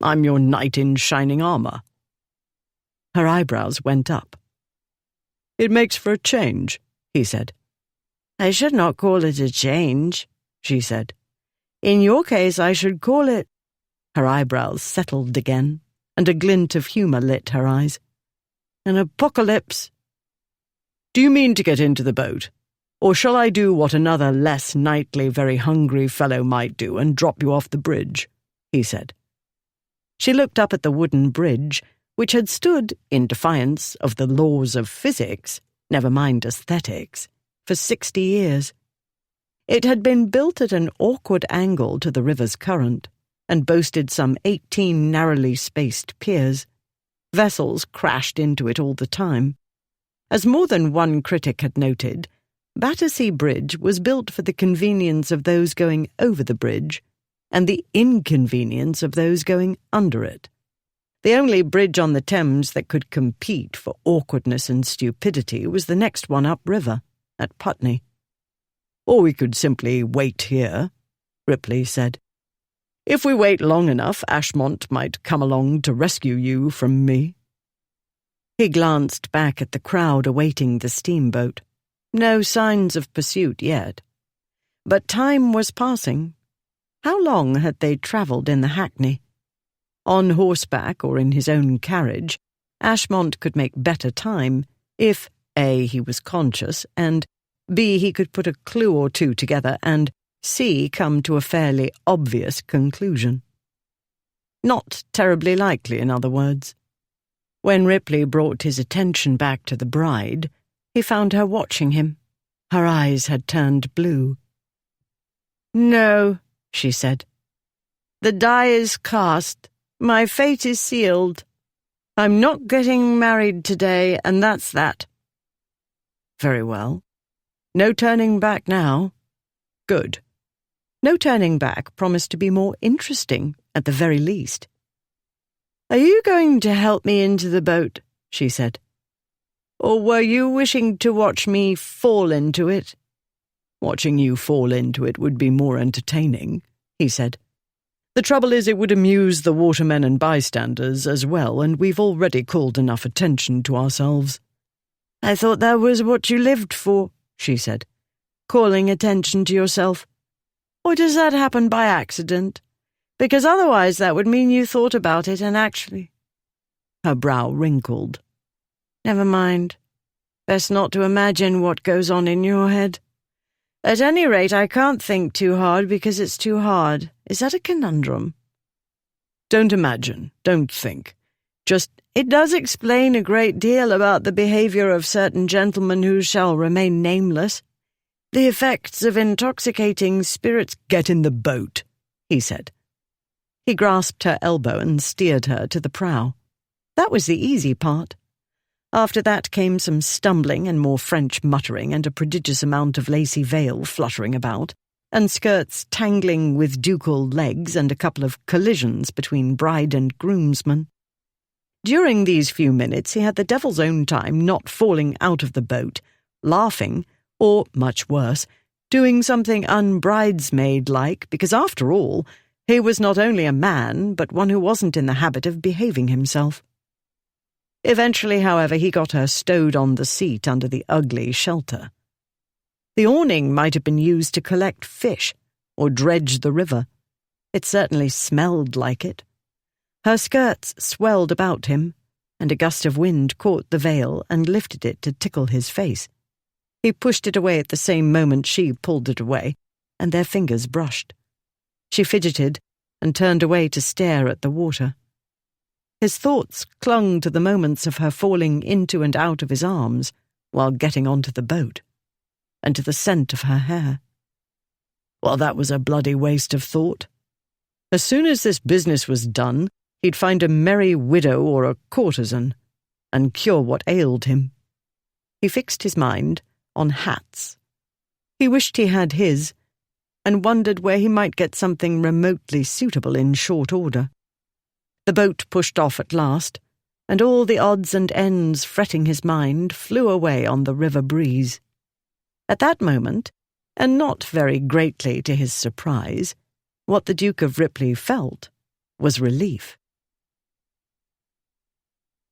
"I'm your knight in shining armour." Her eyebrows went up. "It makes for a change," he said. "I should not call it a change." she said. "In your case, I should call it—" Her eyebrows settled again, and a glint of humour lit her eyes. "An apocalypse." "Do you mean to get into the boat? Or shall I do what another less knightly, very hungry fellow might do and drop you off the bridge?" he said. She looked up at the wooden bridge, which had stood, in defiance of the laws of physics, never mind aesthetics, for 60 years. It had been built at an awkward angle to the river's current, and boasted some 18 narrowly spaced piers. Vessels crashed into it all the time. As more than one critic had noted, Battersea Bridge was built for the convenience of those going over the bridge and the inconvenience of those going under it. The only bridge on the Thames that could compete for awkwardness and stupidity was the next one upriver, at Putney. "Or we could simply wait here," Ripley said. "If we wait long enough, Ashmont might come along to rescue you from me." He glanced back at the crowd awaiting the steamboat. No signs of pursuit yet. But time was passing. How long had they travelled in the hackney? On horseback or in his own carriage, Ashmont could make better time if A, he was conscious, and B, he could put a clue or two together, and C, come to a fairly obvious conclusion. Not terribly likely, in other words. When Ripley brought his attention back to the bride, he found her watching him. Her eyes had turned blue. "No," she said. "The die is cast. My fate is sealed. I'm not getting married today, and that's that." "Very well. No turning back now." "Good." No turning back promised to be more interesting, at the very least. "Are you going to help me into the boat?" she said. "Or were you wishing to watch me fall into it?" "Watching you fall into it would be more entertaining," he said. "The trouble is it would amuse the watermen and bystanders as well, and we've already called enough attention to ourselves." "I thought that was what you lived for," she said. "Calling attention to yourself. Or does that happen by accident? Because otherwise that would mean you thought about it and actually—" Her brow wrinkled. "Never mind. Best not to imagine what goes on in your head. At any rate, I can't think too hard because it's too hard. Is that a conundrum?" "Don't imagine. Don't think. Just—" "It does explain a great deal about the behaviour of certain gentlemen who shall remain nameless. The effects of intoxicating spirits—" "Get in the boat," he said. He grasped her elbow and steered her to the prow. That was the easy part. After that came some stumbling and more French muttering and a prodigious amount of lacy veil fluttering about, and skirts tangling with ducal legs and a couple of collisions between bride and groomsman. During these few minutes he had the devil's own time not falling out of the boat, laughing, or, much worse, doing something unbridesmaid-like, because after all, he was not only a man, but one who wasn't in the habit of behaving himself. Eventually, however, he got her stowed on the seat under the ugly shelter. The awning might have been used to collect fish or dredge the river. It certainly smelled like it. Her skirts swelled about him, and a gust of wind caught the veil and lifted it to tickle his face. He pushed it away at the same moment she pulled it away, and their fingers brushed. She fidgeted and turned away to stare at the water. His thoughts clung to the moments of her falling into and out of his arms while getting onto the boat, and to the scent of her hair. Well, that was a bloody waste of thought. As soon as this business was done, he'd find a merry widow or a courtesan, and cure what ailed him. He fixed his mind on hats. He wished he had his, and wondered where he might get something remotely suitable in short order. The boat pushed off at last, and all the odds and ends fretting his mind flew away on the river breeze. At that moment, and not very greatly to his surprise, what the Duke of Ripley felt was relief.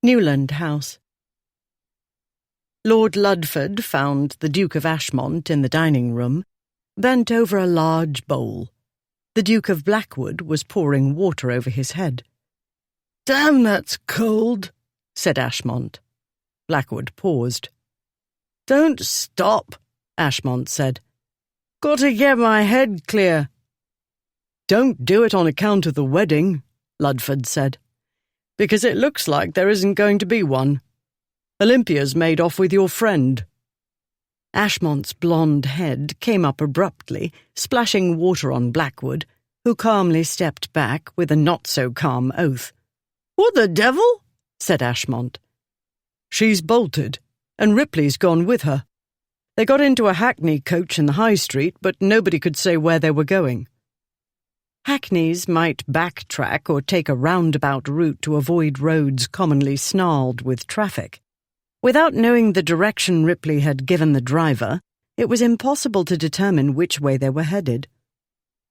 Newland House. Lord Ludford found the Duke of Ashmont in the dining-room, bent over a large bowl. The Duke of Blackwood was pouring water over his head. "Damn, that's cold," said Ashmont. Blackwood paused. "Don't stop," Ashmont said. "Got to get my head clear." "Don't do it on account of the wedding," Ludford said, "because it looks like there isn't going to be one. Olympia's made off with your friend." Ashmont's blonde head came up abruptly, splashing water on Blackwood, who calmly stepped back with a not-so-calm oath. "What the devil?" said Ashmont. "She's bolted, and Ripley's gone with her. They got into a hackney coach in the High Street, but nobody could say where they were going." Hackneys might backtrack or take a roundabout route to avoid roads commonly snarled with traffic. Without knowing the direction Ripley had given the driver, it was impossible to determine which way they were headed.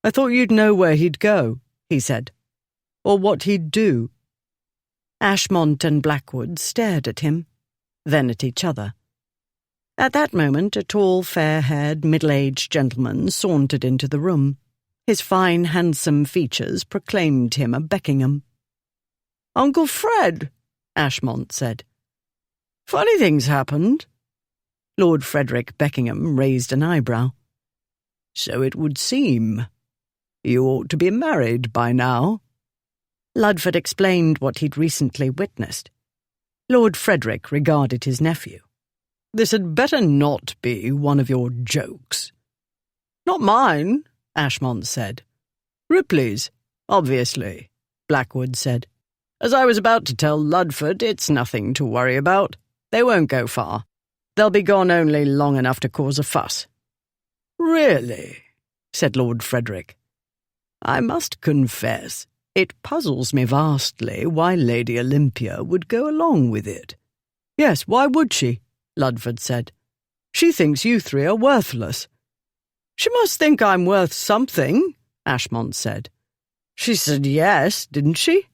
"I thought you'd know where he'd go," he said, "or what he'd do." Ashmont and Blackwood stared at him, then at each other. At that moment, a tall, fair-haired, middle-aged gentleman sauntered into the room. His fine, handsome features proclaimed him a Beckingham. "Uncle Fred," Ashmont said. "Funny things happened." Lord Frederick Beckingham raised an eyebrow. "So it would seem. You ought to be married by now." Ludford explained what he'd recently witnessed. Lord Frederick regarded his nephew. "This had better not be one of your jokes." "Not mine," Ashmont said. "Ripley's, obviously," Blackwood said. "As I was about to tell Ludford, it's nothing to worry about. They won't go far. They'll be gone only long enough to cause a fuss." "Really?" said Lord Frederick. "I must confess, it puzzles me vastly why Lady Olympia would go along with it." "Yes, why would she?" Ludford said. "She thinks you three are worthless." "She must think I'm worth something," Ashmont said. "She said yes, didn't she?"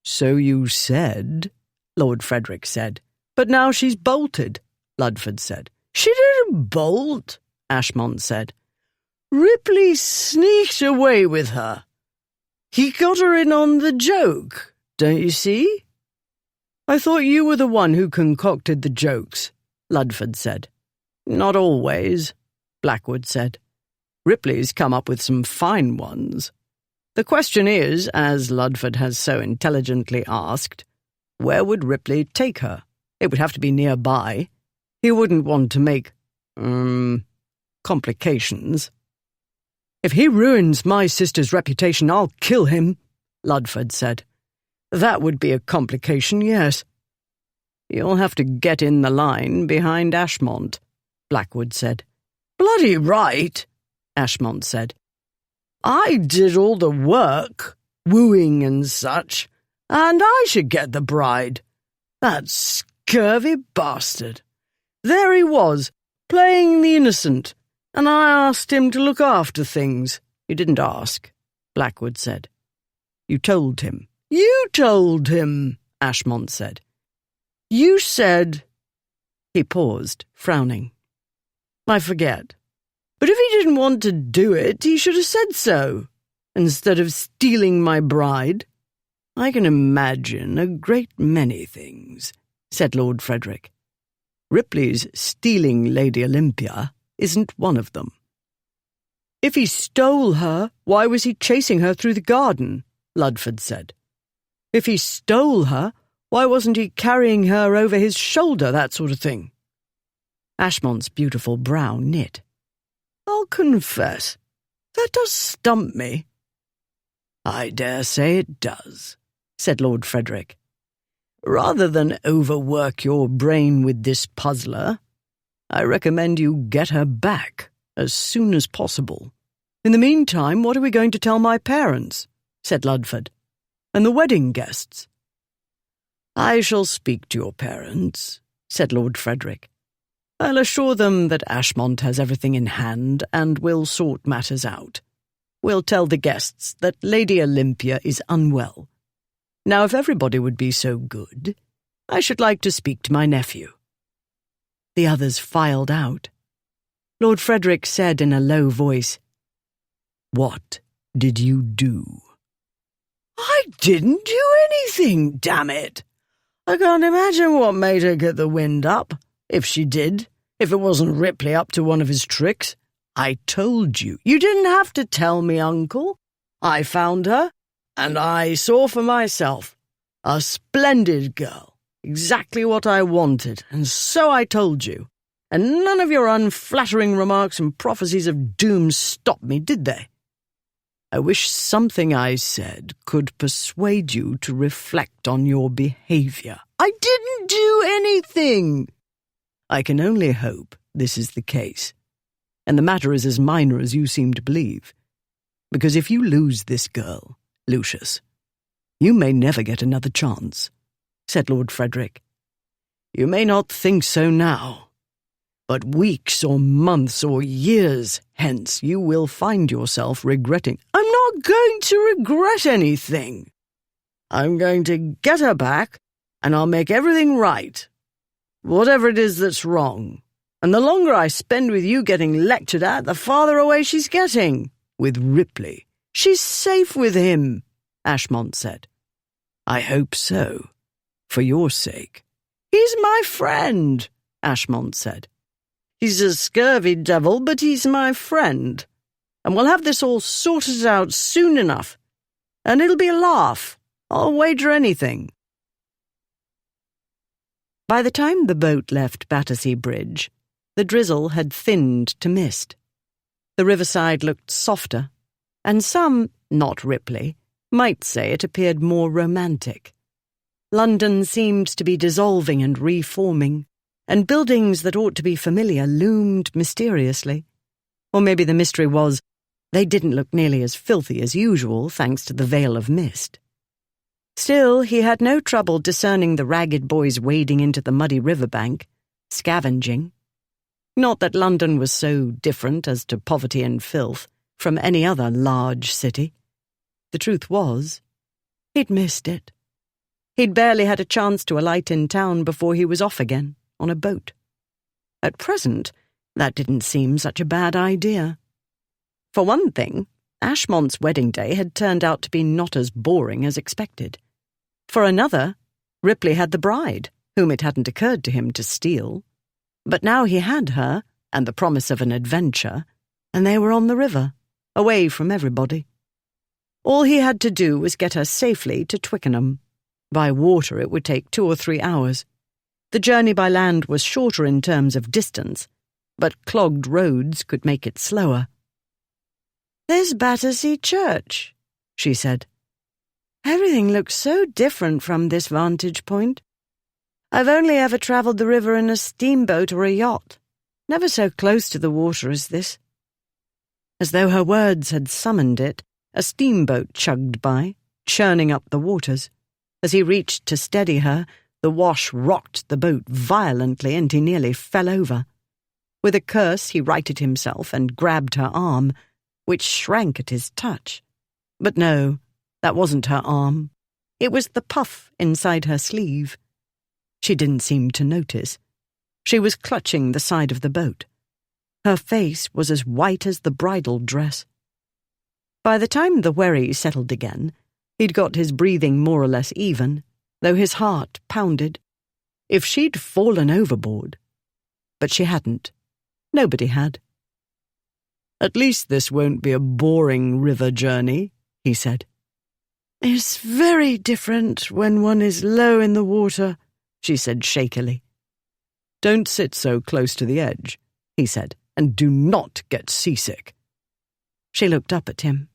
"So you said," Lord Frederick said. "But now she's bolted," Ludford said. "She didn't bolt," Ashmont said. "Ripley sneaked away with her. He got her in on the joke, don't you see?" "I thought you were the one who concocted the jokes," Ludford said. "Not always," Blackwood said. "Ripley's come up with some fine ones. The question is, as Ludford has so intelligently asked, where would Ripley take her? It would have to be nearby. He wouldn't want to make, complications." "If he ruins my sister's reputation, I'll kill him," Ludford said. "That would be a complication, yes." "You'll have to get in the line behind Ashmont," Blackwood said. "Bloody right," Ashmont said. "I did all the work, wooing and such, and I should get the bride. That scurvy bastard. There he was, playing the innocent, and I asked him to look after things." "You didn't ask," Blackwood said. "You told him." "You told him," Ashmont said. "You said—" He paused, frowning. "I forget. But if he didn't want to do it, he should have said so, instead of stealing my bride." "I can imagine a great many things," said Lord Frederick. "Ripley's stealing Lady Olympia isn't one of them." "If he stole her, why was he chasing her through the garden?" Ludford said. "If he stole her, why wasn't he carrying her over his shoulder, that sort of thing?" Ashmont's beautiful brow knit. "I'll confess, that does stump me." "I dare say it does," said Lord Frederick. "Rather than overwork your brain with this puzzler, I recommend you get her back as soon as possible." "In the meantime, what are we going to tell my parents?" said Ludford. "And the wedding guests?" "I shall speak to your parents," said Lord Frederick. "I'll assure them that Ashmont has everything in hand and will sort matters out. We'll tell the guests that Lady Olympia is unwell. Now, if everybody would be so good, I should like to speak to my nephew." The others filed out. Lord Frederick said in a low voice, "What did you do?" "I didn't do anything, damn it! I can't imagine what made her get the wind up, if she did, if it wasn't Ripley up to one of his tricks. I told you. You didn't have to tell me, Uncle. I found her, and I saw for myself. A splendid girl, exactly what I wanted, and so I told you. And none of your unflattering remarks and prophecies of doom stopped me, did they? I wish something I said could persuade you to reflect on your behavior. I didn't do anything. I can only hope this is the case, and the matter is as minor as you seem to believe. Because if you lose this girl, Lucius, you may never get another chance," said Lord Frederick. "You may not think so now, but weeks or months or years hence you will find yourself regretting." "I'm not going to regret anything. I'm going to get her back, and I'll make everything right, whatever it is that's wrong. And the longer I spend with you getting lectured at, the farther away she's getting." "With Ripley?" "She's safe with him," Ashmont said. "I hope so, for your sake." "He's my friend," Ashmont said. "He's a scurvy devil, but he's my friend. And we'll have this all sorted out soon enough. And it'll be a laugh. I'll wager anything." By the time the boat left Battersea Bridge, the drizzle had thinned to mist. The riverside looked softer, and some, not Ripley, might say it appeared more romantic. London seemed to be dissolving and reforming, and buildings that ought to be familiar loomed mysteriously. Or maybe the mystery was they didn't look nearly as filthy as usual, thanks to the veil of mist. Still, he had no trouble discerning the ragged boys wading into the muddy riverbank, scavenging. Not that London was so different as to poverty and filth from any other large city. The truth was, he'd missed it. He'd barely had a chance to alight in town before he was off again, on a boat. At present, that didn't seem such a bad idea. For one thing, Ashmont's wedding day had turned out to be not as boring as expected. For another, Ripley had the bride, whom it hadn't occurred to him to steal. But now he had her, and the promise of an adventure, and they were on the river, away from everybody. All he had to do was get her safely to Twickenham. By water it would take 2 or 3 hours. The journey by land was shorter in terms of distance, but clogged roads could make it slower. "There's Battersea Church," she said. "Everything looks so different from this vantage point. I've only ever travelled the river in a steamboat or a yacht, never so close to the water as this." As though her words had summoned it, a steamboat chugged by, churning up the waters. As he reached to steady her, the wash rocked the boat violently and he nearly fell over. With a curse, he righted himself and grabbed her arm, which shrank at his touch. But no, that wasn't her arm. It was the puff inside her sleeve. She didn't seem to notice. She was clutching the side of the boat. Her face was as white as the bridal dress. By the time the wherry settled again, he'd got his breathing more or less even, though his heart pounded. If she'd fallen overboard. But she hadn't. Nobody had. "At least this won't be a boring river journey," he said. "It's very different when one is low in the water," she said shakily. "Don't sit so close to the edge," he said, "and do not get seasick." She looked up at him.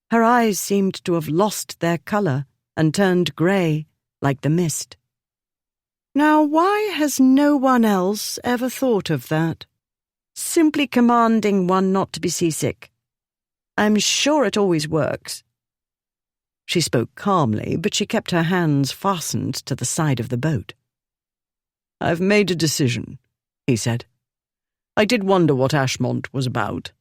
Her eyes seemed to have lost their colour and turned grey, like the mist. "Now, why has no one else ever thought of that? Simply commanding one not to be seasick. I'm sure it always works." She spoke calmly, but she kept her hands fastened to the side of the boat. "I've made a decision," he said. "I did wonder what Ashmont was about,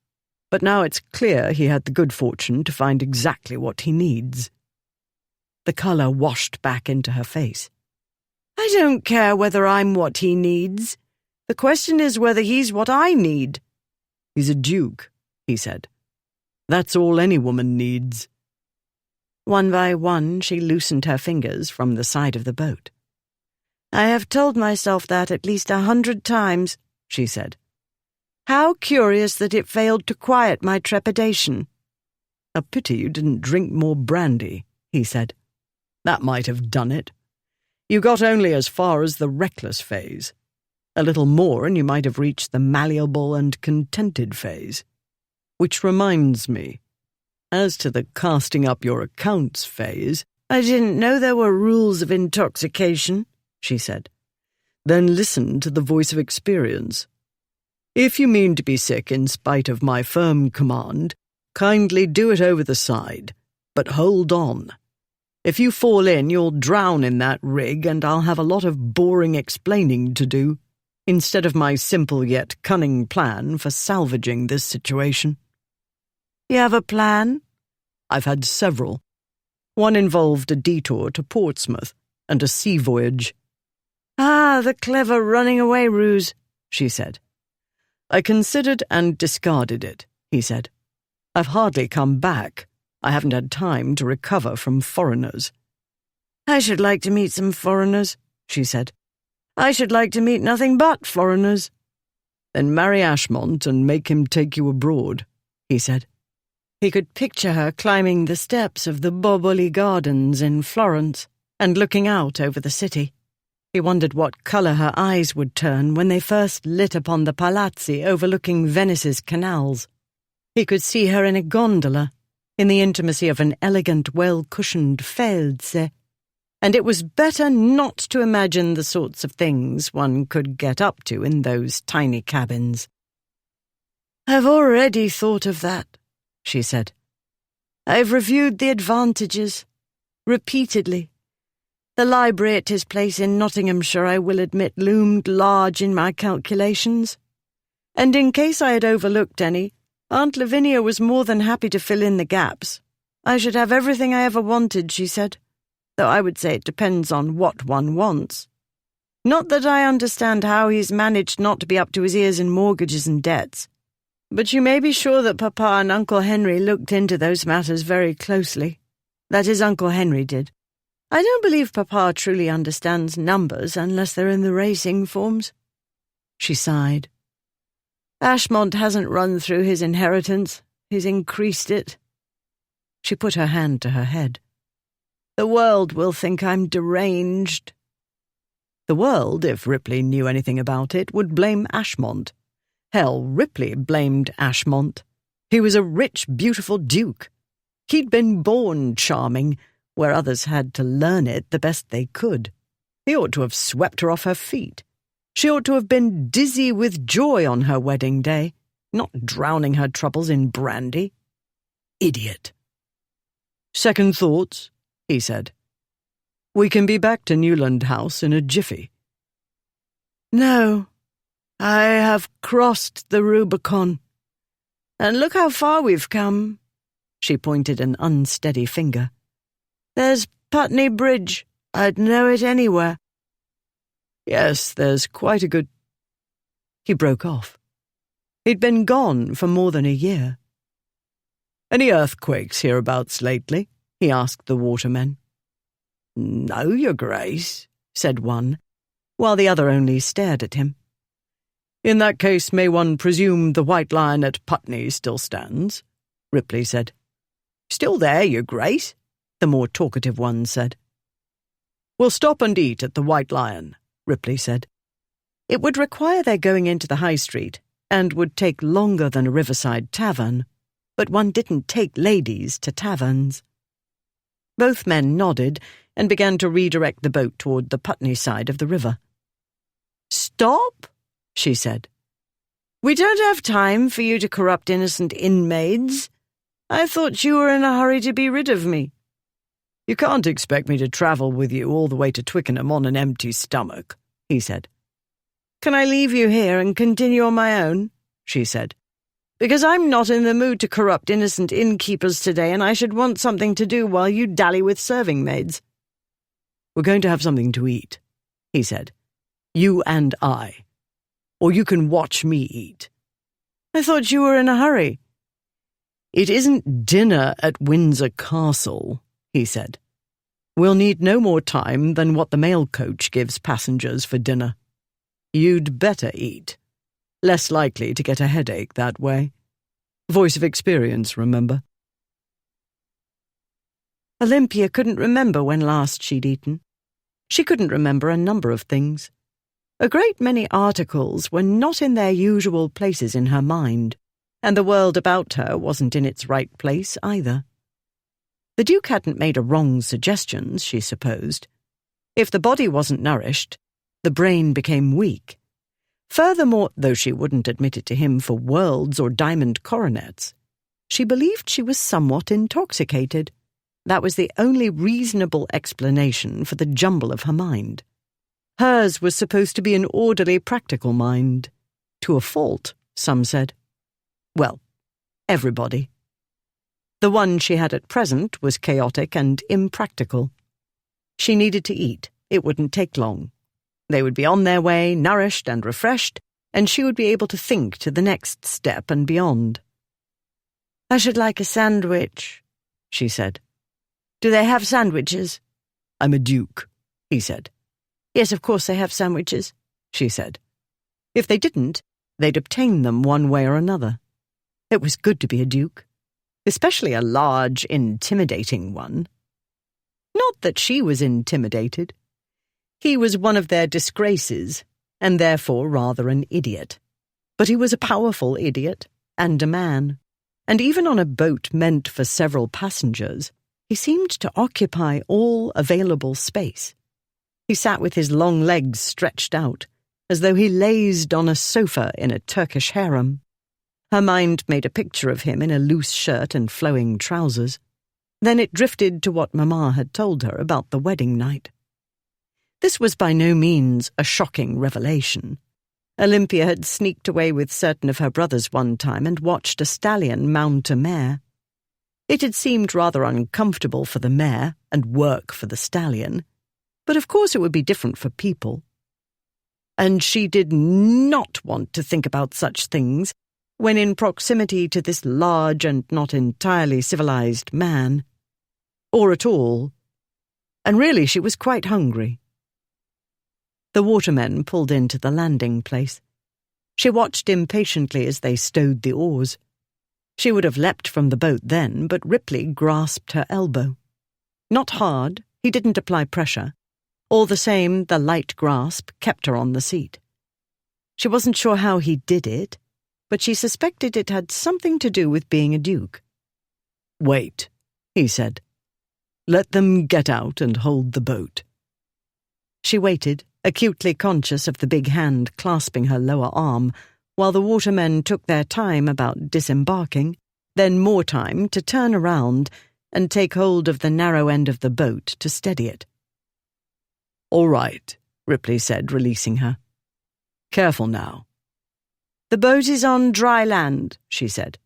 but now it's clear he had the good fortune to find exactly what he needs." The colour washed back into her face. "I don't care whether I'm what he needs. The question is whether he's what I need. He's a duke, he said. That's all any woman needs. One by one, she loosened her fingers from the side of the boat. I have told myself that at least 100 times, she said. How curious that it failed to quiet my trepidation. A pity you didn't drink more brandy, he said. That might have done it. You got only as far as the reckless phase. A little more and you might have reached the malleable and contented phase. Which reminds me, as to the casting up your accounts phase— I didn't know there were rules of intoxication, she said. Then listen to the voice of experience. If you mean to be sick in spite of my firm command, kindly do it over the side, but hold on. If you fall in, you'll drown in that rig, and I'll have a lot of boring explaining to do, instead of my simple yet cunning plan for salvaging this situation. You have a plan? I've had several. One involved a detour to Portsmouth and a sea voyage. Ah, the clever running away ruse, she said. I considered and discarded it, he said. I've hardly come back. I haven't had time to recover from foreigners. I should like to meet some foreigners, she said. I should like to meet nothing but foreigners. Then marry Ashmont and make him take you abroad, he said. He could picture her climbing the steps of the Boboli Gardens in Florence and looking out over the city. He wondered what colour her eyes would turn when they first lit upon the palazzi overlooking Venice's canals. He could see her in a gondola, in the intimacy of an elegant, well-cushioned felse, and it was better not to imagine the sorts of things one could get up to in those tiny cabins. I've already thought of that, she said. I've reviewed the advantages, repeatedly. The library at his place in Nottinghamshire, I will admit, loomed large in my calculations. And in case I had overlooked any, Aunt Lavinia was more than happy to fill in the gaps. I should have everything I ever wanted, she said, though I would say it depends on what one wants. Not that I understand how he's managed not to be up to his ears in mortgages and debts. But you may be sure that Papa and Uncle Henry looked into those matters very closely. That is, Uncle Henry did. I don't believe Papa truly understands numbers unless they're in the racing forms. She sighed. Ashmont hasn't run through his inheritance. He's increased it. She put her hand to her head. The world will think I'm deranged. The world, if Ripley knew anything about it, would blame Ashmont. Hell, Ripley blamed Ashmont. He was a rich, beautiful duke. He'd been born charming, where others had to learn it the best they could. He ought to have swept her off her feet. She ought to have been dizzy with joy on her wedding day, not drowning her troubles in brandy. Idiot. Second thoughts, he said. We can be back to Newland House in a jiffy. No, I have crossed the Rubicon. And look how far we've come. She pointed an unsteady finger. There's Putney Bridge. I'd know it anywhere. Yes, there's quite a good— He broke off. He'd been gone for more than a year. Any earthquakes hereabouts lately? He asked the watermen. No, Your Grace, said one, while the other only stared at him. In that case, may one presume the White Lion at Putney still stands? Ripley said. Still there, Your Grace, the more talkative one said. We'll stop and eat at the White Lion, Ripley said. It would require their going into the high street, and would take longer than a riverside tavern, but one didn't take ladies to taverns. Both men nodded and began to redirect the boat toward the Putney side of the river. Stop, she said. We don't have time for you to corrupt innocent inmaids. I thought you were in a hurry to be rid of me. You can't expect me to travel with you all the way to Twickenham on an empty stomach, he said. Can I leave you here and continue on my own? She said. Because I'm not in the mood to corrupt innocent innkeepers today, and I should want something to do while you dally with serving maids. We're going to have something to eat, he said. You and I. Or you can watch me eat. I thought you were in a hurry." "It isn't dinner at Windsor Castle," he said. "We'll need no more time than what the mail coach gives passengers for dinner. You'd better eat. Less likely to get a headache that way. Voice of experience, remember?" Olympia couldn't remember when last she'd eaten. She couldn't remember a number of things. A great many articles were not in their usual places in her mind, and the world about her wasn't in its right place either. The Duke hadn't made a wrong suggestion, she supposed. If the body wasn't nourished, the brain became weak. Furthermore, though she wouldn't admit it to him for worlds or diamond coronets, she believed she was somewhat intoxicated. That was the only reasonable explanation for the jumble of her mind. Hers was supposed to be an orderly, practical mind. To a fault, some said. Well, everybody. The one she had at present was chaotic and impractical. She needed to eat. It wouldn't take long. They would be on their way, nourished and refreshed, and she would be able to think to the next step and beyond. "I should like a sandwich," she said. "Do they have sandwiches?" "I'm a duke," he said. "Yes, of course they have sandwiches," she said. If they didn't, they'd obtain them one way or another. It was good to be a duke, especially a large, intimidating one. Not that she was intimidated. He was one of their disgraces, and therefore rather an idiot. But he was a powerful idiot, and a man. And even on a boat meant for several passengers, he seemed to occupy all available space. He sat with his long legs stretched out, as though he lazed on a sofa in a Turkish harem. Her mind made a picture of him in a loose shirt and flowing trousers. Then it drifted to what Mamma had told her about the wedding night. This was by no means a shocking revelation. Olympia had sneaked away with certain of her brothers one time and watched a stallion mount a mare. It had seemed rather uncomfortable for the mare and work for the stallion, but of course it would be different for people. And she did not want to think about such things when in proximity to this large and not entirely civilized man. Or at all. And really she was quite hungry. The watermen pulled into the landing place. She watched impatiently as they stowed the oars. She would have leapt from the boat then, but Ripley grasped her elbow. Not hard, he didn't apply pressure. All the same, the light grasp kept her on the seat. She wasn't sure how he did it, but she suspected it had something to do with being a duke. "Wait," he said. "Let them get out and hold the boat." She waited, acutely conscious of the big hand clasping her lower arm, while the watermen took their time about disembarking, then more time to turn around and take hold of the narrow end of the boat to steady it. "All right," Ripley said, releasing her. "Careful now." "The boat is on dry land," she said.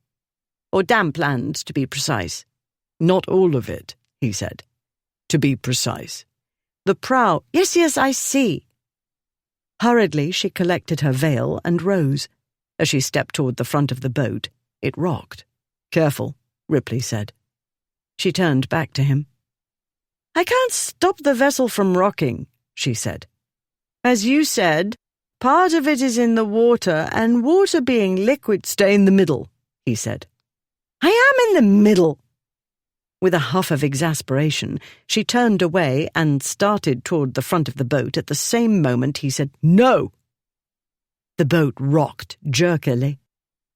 "Or damp land, to be precise." "Not all of it," he said. "To be precise." "The prow—" Yes, I see." Hurriedly she collected her veil and rose. As she stepped toward the front of the boat, it rocked. "Careful," Ripley said. She turned back to him. "I can't stop the vessel from rocking," she said. "As you said, part of it is in the water, and water being liquid—" "Stay in the middle," he said. "I am in the middle." With a huff of exasperation, she turned away and started toward the front of the boat at the same moment he said, "No!" The boat rocked jerkily.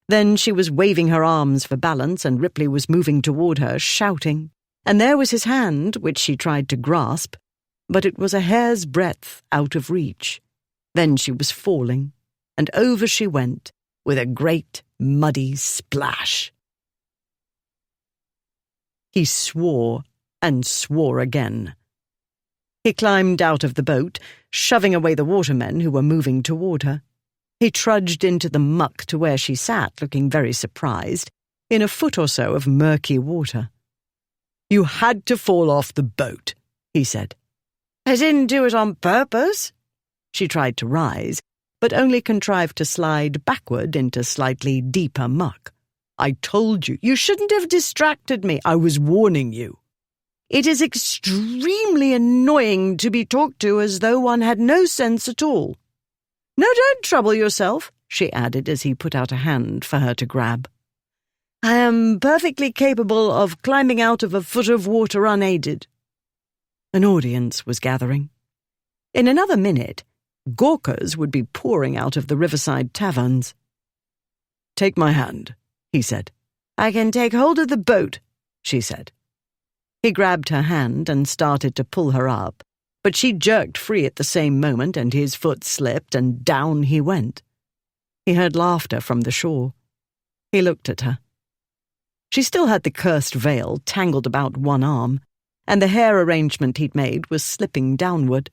Then she was waving her arms for balance, and Ripley was moving toward her, shouting. And there was his hand, which she tried to grasp, but it was a hair's breadth out of reach. Then she was falling, and over she went, with a great muddy splash. He swore and swore again. He climbed out of the boat, shoving away the watermen who were moving toward her. He trudged into the muck to where she sat, looking very surprised, in a foot or so of murky water. "You had to fall off the boat," he said. "I didn't do it on purpose." She tried to rise, but only contrived to slide backward into slightly deeper muck. "I told you. You shouldn't have distracted me. I was warning you." "It is extremely annoying to be talked to as though one had no sense at all. No, don't trouble yourself," she added as he put out a hand for her to grab. "I am perfectly capable of climbing out of a foot of water unaided." An audience was gathering. In another minute, gawkers would be pouring out of the riverside taverns. "Take my hand," he said. "I can take hold of the boat," she said. He grabbed her hand and started to pull her up, but she jerked free at the same moment, and his foot slipped, and down he went. He heard laughter from the shore. He looked at her. She still had the cursed veil tangled about one arm, and the hair arrangement he'd made was slipping downward.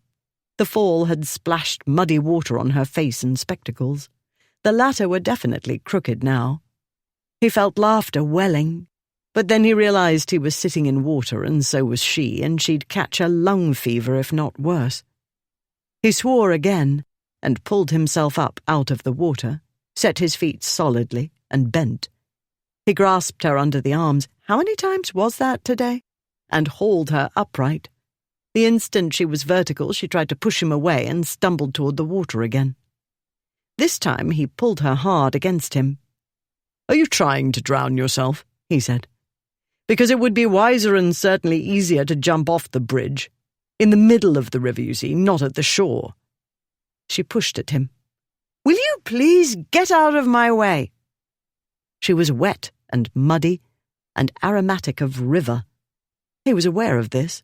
The fall had splashed muddy water on her face and spectacles. The latter were definitely crooked now. He felt laughter welling, but then he realized he was sitting in water, and so was she, and she'd catch a lung fever if not worse. He swore again, and pulled himself up out of the water, set his feet solidly, and bent. He grasped her under the arms, how many times was that today? And hauled her upright. The instant she was vertical, she tried to push him away and stumbled toward the water again. This time he pulled her hard against him. "Are you trying to drown yourself?" he said. "Because it would be wiser and certainly easier to jump off the bridge. In the middle of the river, you see, not at the shore." She pushed at him. "Will you please get out of my way?" She was wet and muddy and aromatic of river. He was aware of this.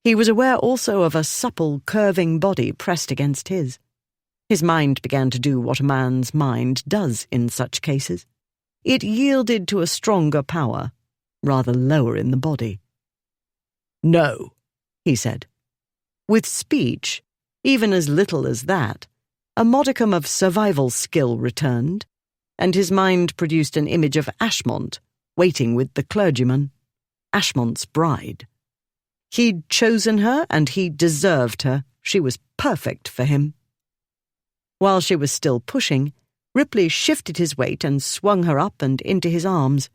He was aware also of a supple, curving body pressed against his. His mind began to do what a man's mind does in such cases. It yielded to a stronger power, rather lower in the body. "No," he said. With speech, even as little as that, a modicum of survival skill returned, and his mind produced an image of Ashmont waiting with the clergyman, Ashmont's bride. He'd chosen her, and he deserved her. She was perfect for him. While she was still pushing, Ripley shifted his weight and swung her up and into his arms,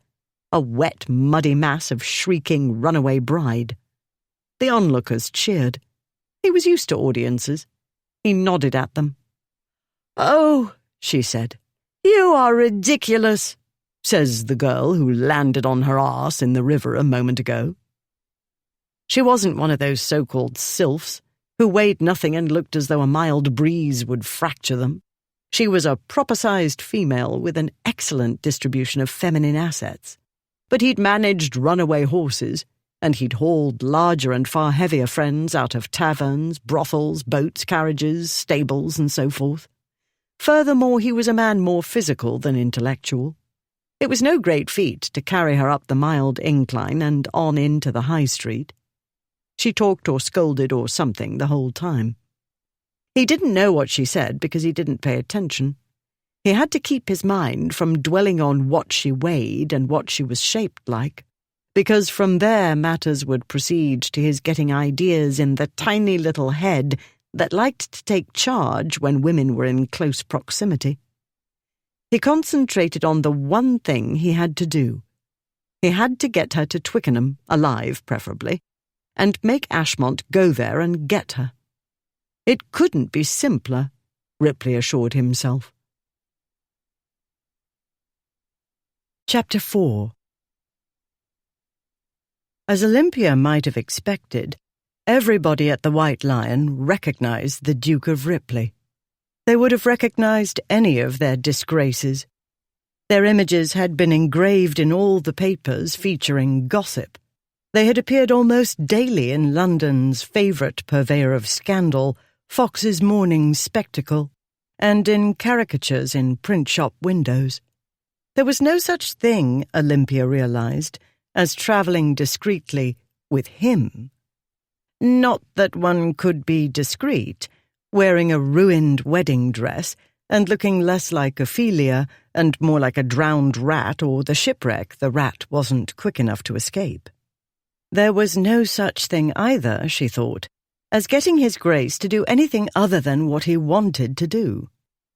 a wet, muddy mass of shrieking runaway bride. The onlookers cheered. He was used to audiences. He nodded at them. "Oh," she said, "you are ridiculous," says the girl who landed on her arse in the river a moment ago. She wasn't one of those so-called sylphs who weighed nothing and looked as though a mild breeze would fracture them. She was a proper-sized female with an excellent distribution of feminine assets. But he'd managed runaway horses, and he'd hauled larger and far heavier friends out of taverns, brothels, boats, carriages, stables, and so forth. Furthermore, he was a man more physical than intellectual. It was no great feat to carry her up the mild incline and on into the high street. She talked or scolded or something the whole time. He didn't know what she said because he didn't pay attention. He had to keep his mind from dwelling on what she weighed and what she was shaped like, because from there matters would proceed to his getting ideas in the tiny little head that liked to take charge when women were in close proximity. He concentrated on the one thing he had to do. He had to get her to Twickenham, alive preferably, and make Ashmont go there and get her. It couldn't be simpler, Ripley assured himself. Chapter 4. As Olympia might have expected, everybody at the White Lion recognized the Duke of Ripley. They would have recognized any of their disgraces. Their images had been engraved in all the papers featuring gossip. They had appeared almost daily in London's favourite purveyor of scandal, Fox's Morning Spectacle, and in caricatures in print-shop windows. There was no such thing, Olympia realized, as travelling discreetly with him. Not that one could be discreet, wearing a ruined wedding dress and looking less like Ophelia and more like a drowned rat or the shipwreck the rat wasn't quick enough to escape. There was no such thing either, she thought, as getting his Grace to do anything other than what he wanted to do.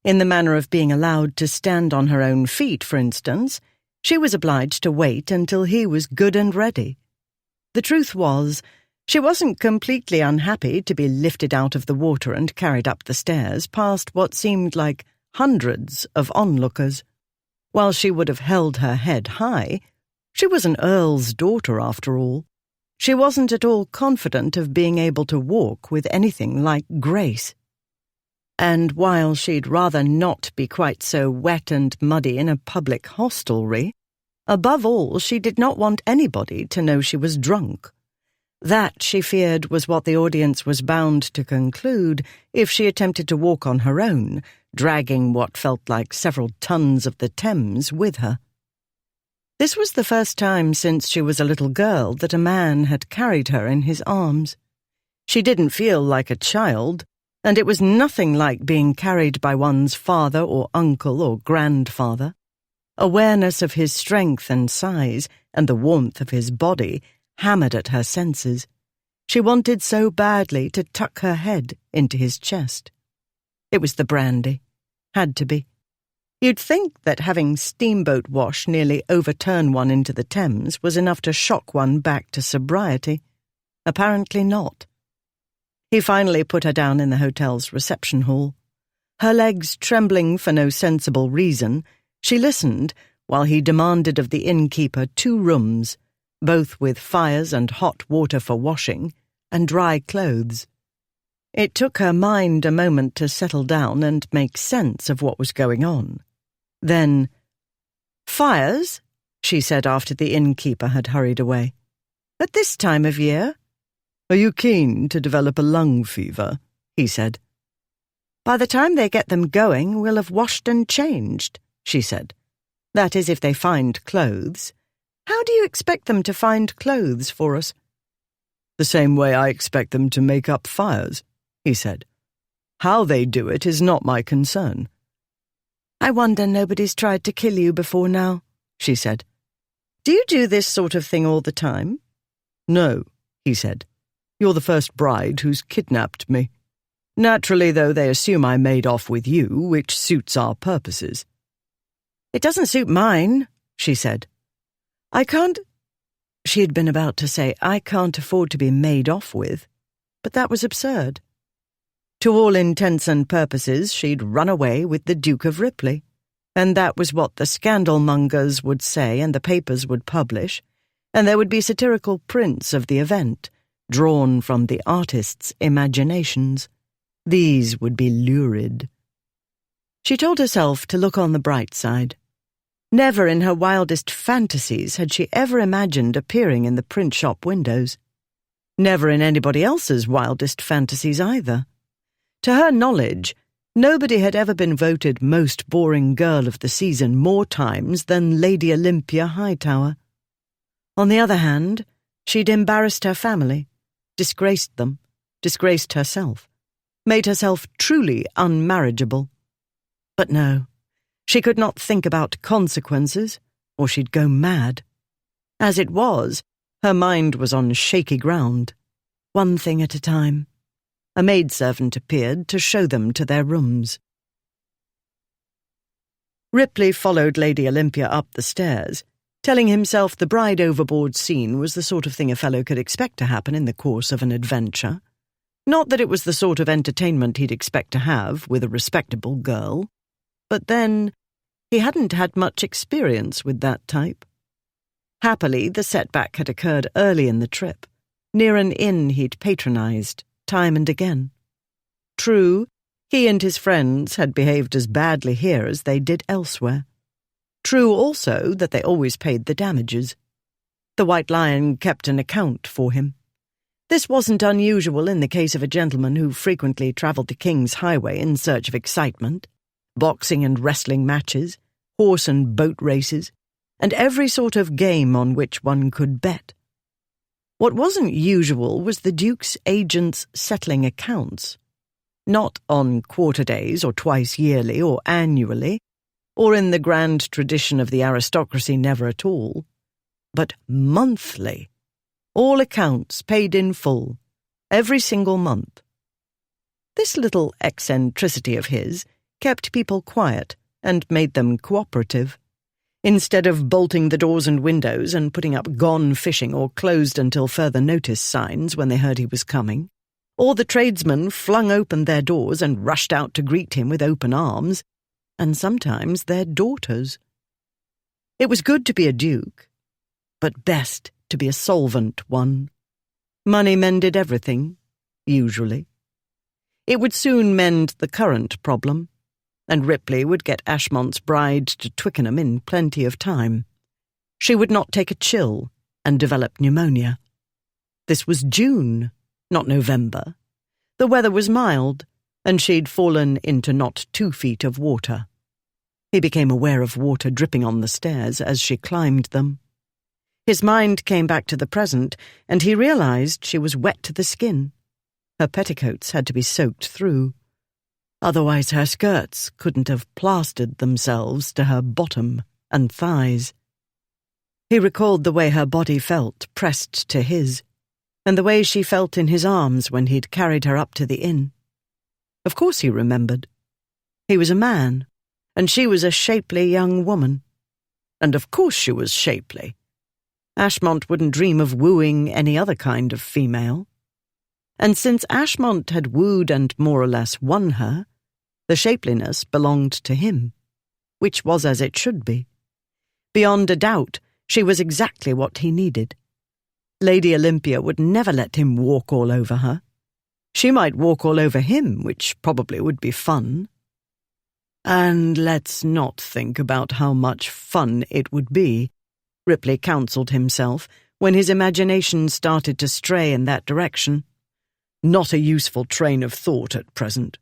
In the manner of being allowed to stand on her own feet, for instance, she was obliged to wait until he was good and ready. The truth was, she wasn't completely unhappy to be lifted out of the water and carried up the stairs past what seemed like hundreds of onlookers. While she would have held her head high, she was an earl's daughter after all. She wasn't at all confident of being able to walk with anything like grace. And while she'd rather not be quite so wet and muddy in a public hostelry, above all she did not want anybody to know she was drunk. That, she feared, was what the audience was bound to conclude if she attempted to walk on her own, dragging what felt like several tons of the Thames with her. This was the first time since she was a little girl that a man had carried her in his arms. She didn't feel like a child, and it was nothing like being carried by one's father or uncle or grandfather. Awareness of his strength and size and the warmth of his body hammered at her senses. She wanted so badly to tuck her head into his chest. It was the brandy. Had to be. You'd think that having steamboat wash nearly overturn one into the Thames was enough to shock one back to sobriety. Apparently not. He finally put her down in the hotel's reception hall. Her legs trembling for no sensible reason, she listened while he demanded of the innkeeper 2 rooms, both with fires and hot water for washing, and dry clothes. It took her mind a moment to settle down and make sense of what was going on. Then, "Fires?" she said after the innkeeper had hurried away. "At this time of year?" "Are you keen to develop a lung fever?" he said. "By the time they get them going, we'll have washed and changed," she said. "That is, if they find clothes. How do you expect them to find clothes for us?" "The same way I expect them to make up fires," he said. "How they do it is not my concern." "I wonder nobody's tried to kill you before now," she said. "Do you do this sort of thing all the time?" "No," he said. "You're the first bride who's kidnapped me. Naturally, though, they assume I made off with you, which suits our purposes." "It doesn't suit mine," she said. "I can't—" She had been about to say, "I can't afford to be made off with," but that was absurd. To all intents and purposes, she'd run away with the Duke of Ripley, and that was what the scandal-mongers would say and the papers would publish, and there would be satirical prints of the event, drawn from the artists' imaginations. These would be lurid. She told herself to look on the bright side. Never in her wildest fantasies had she ever imagined appearing in the print shop windows. Never in anybody else's wildest fantasies either. To her knowledge, nobody had ever been voted most boring girl of the season more times than Lady Olympia Hightower. On the other hand, she'd embarrassed her family, disgraced them, disgraced herself, made herself truly unmarriageable. But no, she could not think about consequences, or she'd go mad. As it was, her mind was on shaky ground, one thing at a time. A maidservant appeared to show them to their rooms. Ripley followed Lady Olympia up the stairs, telling himself the bride overboard scene was the sort of thing a fellow could expect to happen in the course of an adventure. Not that it was the sort of entertainment he'd expect to have with a respectable girl. But then, he hadn't had much experience with that type. Happily, the setback had occurred early in the trip, near an inn he'd patronized, time and again. True, he and his friends had behaved as badly here as they did elsewhere. True also that they always paid the damages. The White Lion kept an account for him. This wasn't unusual in the case of a gentleman who frequently travelled the King's Highway in search of excitement, boxing and wrestling matches, horse and boat races, and every sort of game on which one could bet. What wasn't usual was the Duke's agents settling accounts, not on quarter days or twice yearly or annually, or in the grand tradition of the aristocracy never at all, but monthly, all accounts paid in full, every single month. This little eccentricity of his kept people quiet and made them cooperative. Instead of bolting the doors and windows and putting up "gone fishing" or "closed until further notice" signs when they heard he was coming, all the tradesmen flung open their doors and rushed out to greet him with open arms, and sometimes their daughters. It was good to be a duke, but best to be a solvent one. Money mended everything, usually. It would soon mend the current problem, and Ripley would get Ashmont's bride to Twickenham in plenty of time. She would not take a chill and develop pneumonia. This was June, not November. The weather was mild, and she'd fallen into not 2 feet of water. He became aware of water dripping on the stairs as she climbed them. His mind came back to the present, and he realized she was wet to the skin. Her petticoats had to be soaked through. Otherwise her skirts couldn't have plastered themselves to her bottom and thighs. He recalled the way her body felt pressed to his, and the way she felt in his arms when he'd carried her up to the inn. Of course he remembered. He was a man, and she was a shapely young woman. And of course she was shapely. Ashmont wouldn't dream of wooing any other kind of female. And since Ashmont had wooed and more or less won her, the shapeliness belonged to him, which was as it should be. Beyond a doubt, she was exactly what he needed. Lady Olympia would never let him walk all over her. She might walk all over him, which probably would be fun. And let's not think about how much fun it would be, Ripley counselled himself when his imagination started to stray in that direction. Not a useful train of thought at present.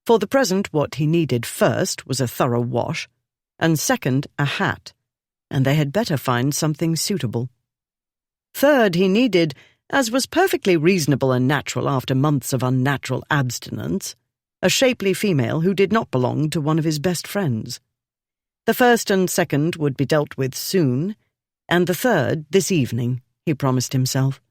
For the present, what he needed first was a thorough wash, and second, a hat, and they had better find something suitable. Third, he needed, as was perfectly reasonable and natural after months of unnatural abstinence, a shapely female who did not belong to one of his best friends. The first and second would be dealt with soon, and the third this evening, he promised himself.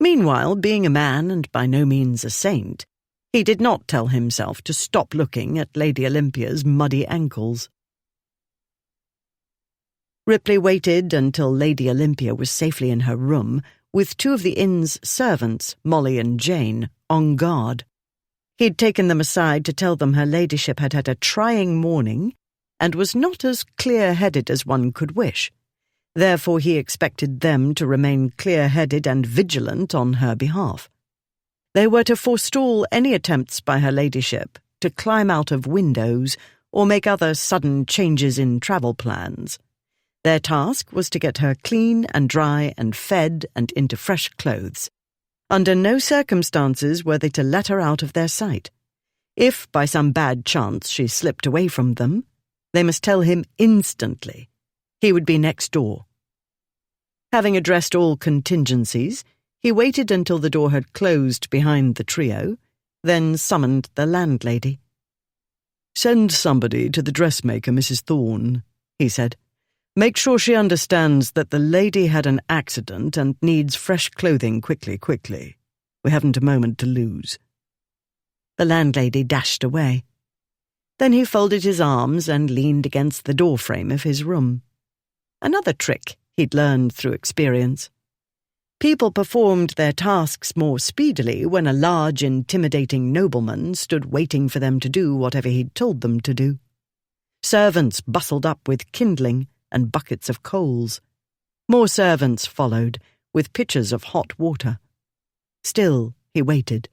Meanwhile, being a man and by no means a saint, he did not tell himself to stop looking at Lady Olympia's muddy ankles. Ripley waited until Lady Olympia was safely in her room, with 2 of the inn's servants, Molly and Jane, on guard. He'd taken them aside to tell them her ladyship had had a trying morning and was not as clear-headed as one could wish. Therefore he expected them to remain clear-headed and vigilant on her behalf. They were to forestall any attempts by her ladyship to climb out of windows or make other sudden changes in travel plans. Their task was to get her clean and dry and fed and into fresh clothes. Under no circumstances were they to let her out of their sight. If, by some bad chance, she slipped away from them, they must tell him instantly. He would be next door. Having addressed all contingencies, he waited until the door had closed behind the trio, then summoned the landlady. "Send somebody to the dressmaker, Mrs. Thorne," he said. "Make sure she understands that the lady had an accident and needs fresh clothing quickly. We haven't a moment to lose." The landlady dashed away. Then he folded his arms and leaned against the doorframe of his room. Another trick he'd learned through experience. People performed their tasks more speedily when a large, intimidating nobleman stood waiting for them to do whatever he'd told them to do. Servants bustled up with kindling and buckets of coals. More servants followed, with pitchers of hot water. Still, he waited.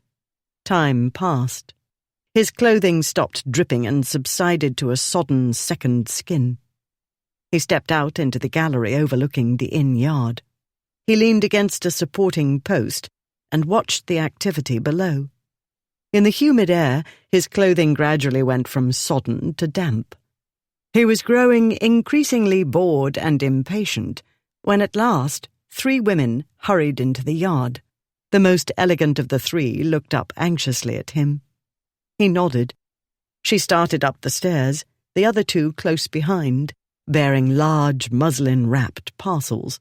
Time passed. His clothing stopped dripping and subsided to a sodden second skin. He stepped out into the gallery overlooking the inn yard. He leaned against a supporting post and watched the activity below. In the humid air, his clothing gradually went from sodden to damp. He was growing increasingly bored and impatient when at last 3 women hurried into the yard. The most elegant of the 3 looked up anxiously at him. He nodded. She started up the stairs, the other 2 close behind, bearing large muslin-wrapped parcels.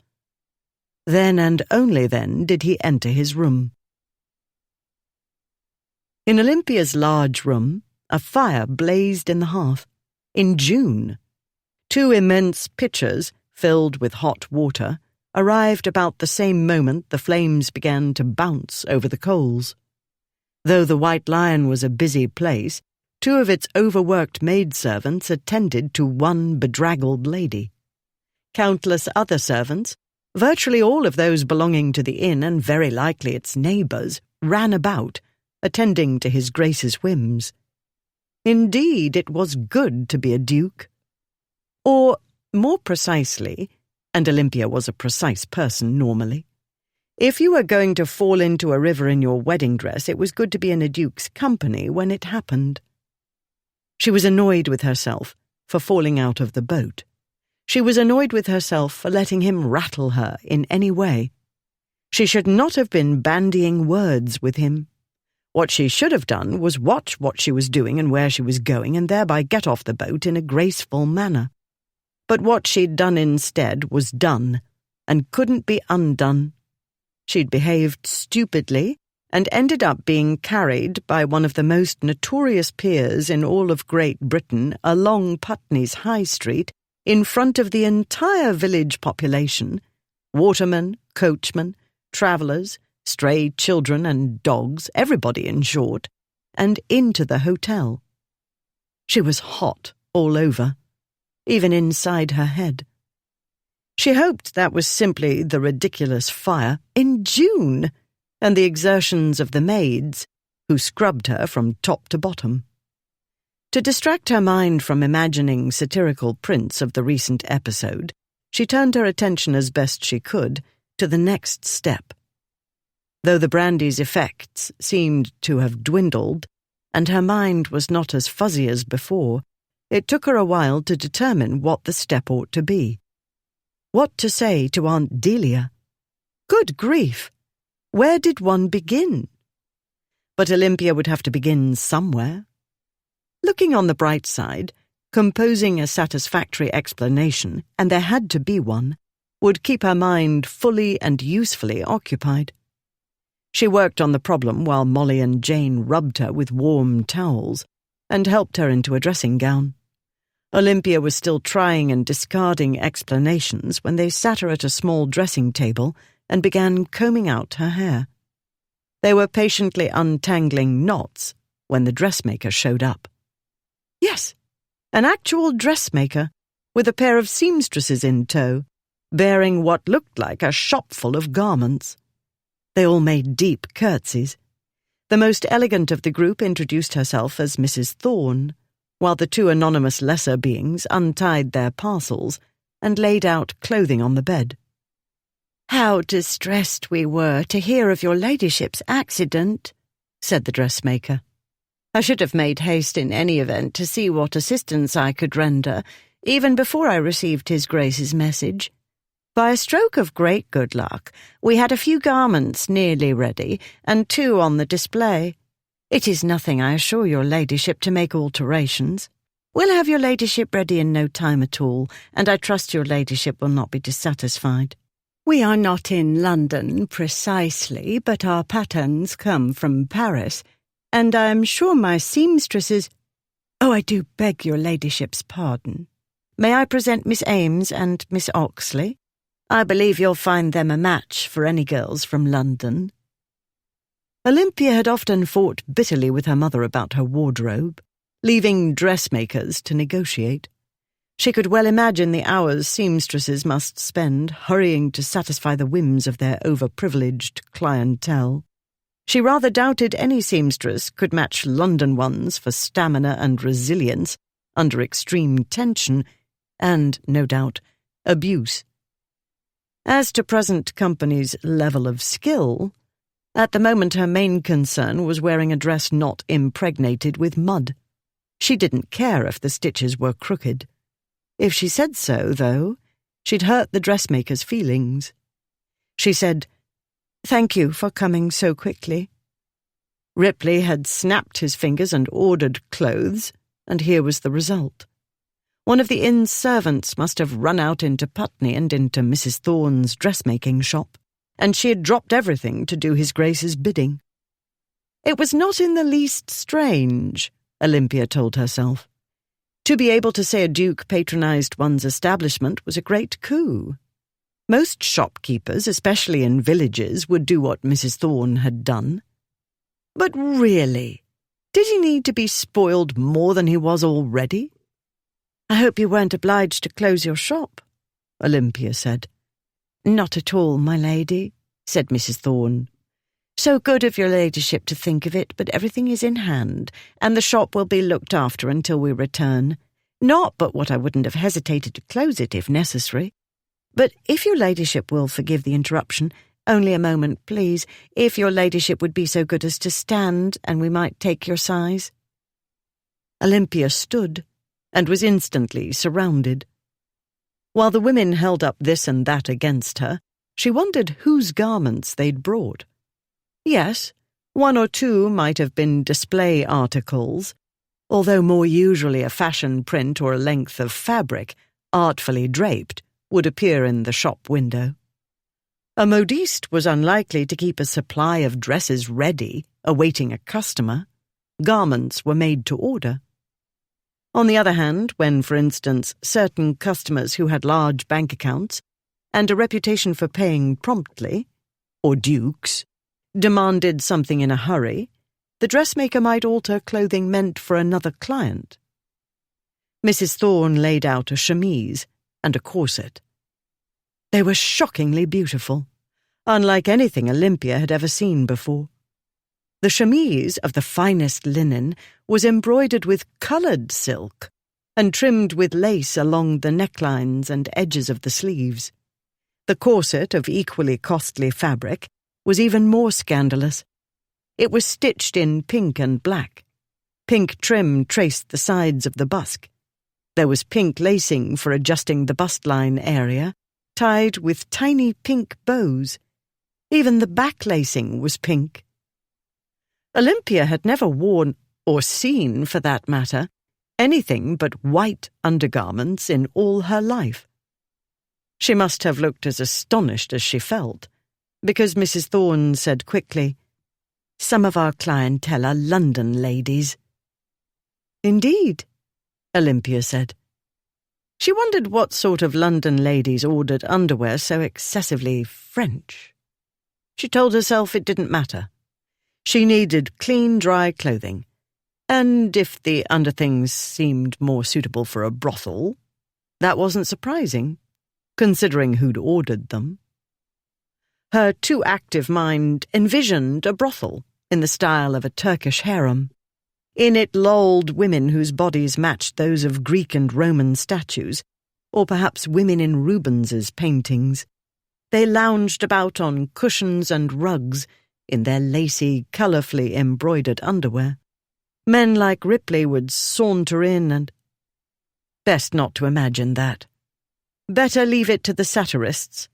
Then and only then did he enter his room. In Olympia's large room, A fire blazed in the hearth. In June. 2 immense pitchers, filled with hot water, arrived about the same moment the flames began to bounce over the coals. Though the White Lion was a busy place, 2 of its overworked maidservants attended to one bedraggled lady. Countless other servants, virtually all of those belonging to the inn and very likely its neighbours, ran about, attending to his Grace's whims. Indeed, it was good to be a duke. Or, more precisely, and Olympia was a precise person normally, if you were going to fall into a river in your wedding dress, it was good to be in a duke's company when it happened. She was annoyed with herself for falling out of the boat. She was annoyed with herself for letting him rattle her in any way. She should not have been bandying words with him. What she should have done was watch what she was doing and where she was going and thereby get off the boat in a graceful manner. But what she'd done instead was done and couldn't be undone. She'd behaved stupidly and ended up being carried by one of the most notorious peers in all of Great Britain along Putney's High Street in front of the entire village population, watermen, coachmen, travellers, stray children and dogs, everybody in short, and into the hotel. She was hot all over, even inside her head. She hoped that was simply the ridiculous fire in June and the exertions of the maids, who scrubbed her from top to bottom. To distract her mind from imagining satirical prints of the recent episode, she turned her attention as best she could to the next step. Though the brandy's effects seemed to have dwindled, and her mind was not as fuzzy as before, it took her a while to determine what the step ought to be. What to say to Aunt Delia? Good grief! Where did one begin? But Olympia would have to begin somewhere. Looking on the bright side, composing a satisfactory explanation, and there had to be one, would keep her mind fully and usefully occupied. She worked on the problem while Molly and Jane rubbed her with warm towels and helped her into a dressing gown. Olympia was still trying and discarding explanations when they sat her at a small dressing table and began combing out her hair. They were patiently untangling knots when the dressmaker showed up. Yes, an actual dressmaker, with a pair of seamstresses in tow, bearing what looked like a shop full of garments. They all made deep curtsies. The most elegant of the group introduced herself as Mrs. Thorne, while the 2 anonymous lesser beings untied their parcels and laid out clothing on the bed. "How distressed we were to hear of your ladyship's accident," said the dressmaker. "I should have made haste in any event to see what assistance I could render, even before I received his Grace's message. By a stroke of great good luck, we had a few garments nearly ready, and 2 on the display. It is nothing, I assure your ladyship, to make alterations. We'll have your ladyship ready in no time at all, and I trust your ladyship will not be dissatisfied. We are not in London precisely, but our patterns come from Paris, and I am sure my seamstresses— Oh, I do beg your ladyship's pardon. May I present Miss Ames and Miss Oxley? I believe you'll find them a match for any girls from London." Olympia had often fought bitterly with her mother about her wardrobe, leaving dressmakers to negotiate. She could well imagine the hours seamstresses must spend hurrying to satisfy the whims of their overprivileged clientele. She rather doubted any seamstress could match London ones for stamina and resilience under extreme tension and, no doubt, abuse. As to present company's level of skill, at the moment her main concern was wearing a dress not impregnated with mud. She didn't care if the stitches were crooked. If she said so, though, she'd hurt the dressmaker's feelings. She said, "Thank you for coming so quickly." Ripley had snapped his fingers and ordered clothes, and here was the result. One of the inn's servants must have run out into Putney and into Mrs. Thorne's dressmaking shop, and she had dropped everything to do his Grace's bidding. It was not in the least strange, Olympia told herself. To be able to say a duke patronized one's establishment was a great coup. Most shopkeepers, especially in villages, would do what Mrs. Thorne had done. But really, did he need to be spoiled more than he was already? "I hope you weren't obliged to close your shop," Olympia said. "Not at all, my lady," said Mrs. Thorne. "So good of your ladyship to think of it, but everything is in hand, and the shop will be looked after until we return. Not but what I wouldn't have hesitated to close it if necessary. But if your ladyship will forgive the interruption, only a moment, please, if your ladyship would be so good as to stand, and we might take your size." Olympia stood, and was instantly surrounded. While the women held up this and that against her, she wondered whose garments they'd brought. Yes, one or two might have been display articles, although more usually a fashion print or a length of fabric, artfully draped, would appear in the shop window. A modiste was unlikely to keep a supply of dresses ready, awaiting a customer. Garments were made to order. On the other hand, when, for instance, certain customers who had large bank accounts and a reputation for paying promptly, or dukes, demanded something in a hurry, the dressmaker might alter clothing meant for another client. Mrs. Thorne laid out a chemise and a corset. They were shockingly beautiful, unlike anything Olympia had ever seen before. The chemise, of the finest linen, was embroidered with coloured silk and trimmed with lace along the necklines and edges of the sleeves. The corset, of equally costly fabric, was even more scandalous. It was stitched in pink and black. Pink trim traced the sides of the busk. There was pink lacing for adjusting the bust-line area, tied with tiny pink bows. Even the back lacing was pink. Olympia had never worn, or seen for that matter, anything but white undergarments in all her life. She must have looked as astonished as she felt, because Mrs. Thorne said quickly, "Some of our clientele are London ladies." "Indeed," Olympia said. She wondered what sort of London ladies ordered underwear so excessively French. She told herself it didn't matter. She needed clean, dry clothing, and if the underthings seemed more suitable for a brothel, that wasn't surprising, considering who'd ordered them. Her too active mind envisioned a brothel in the style of a Turkish harem. In it lolled women whose bodies matched those of Greek and Roman statues, or perhaps women in Rubens's paintings. They lounged about on cushions and rugs in their lacy, colourfully embroidered underwear. Men like Ripley would saunter in and... Best not to imagine that. Better leave it to the satirists.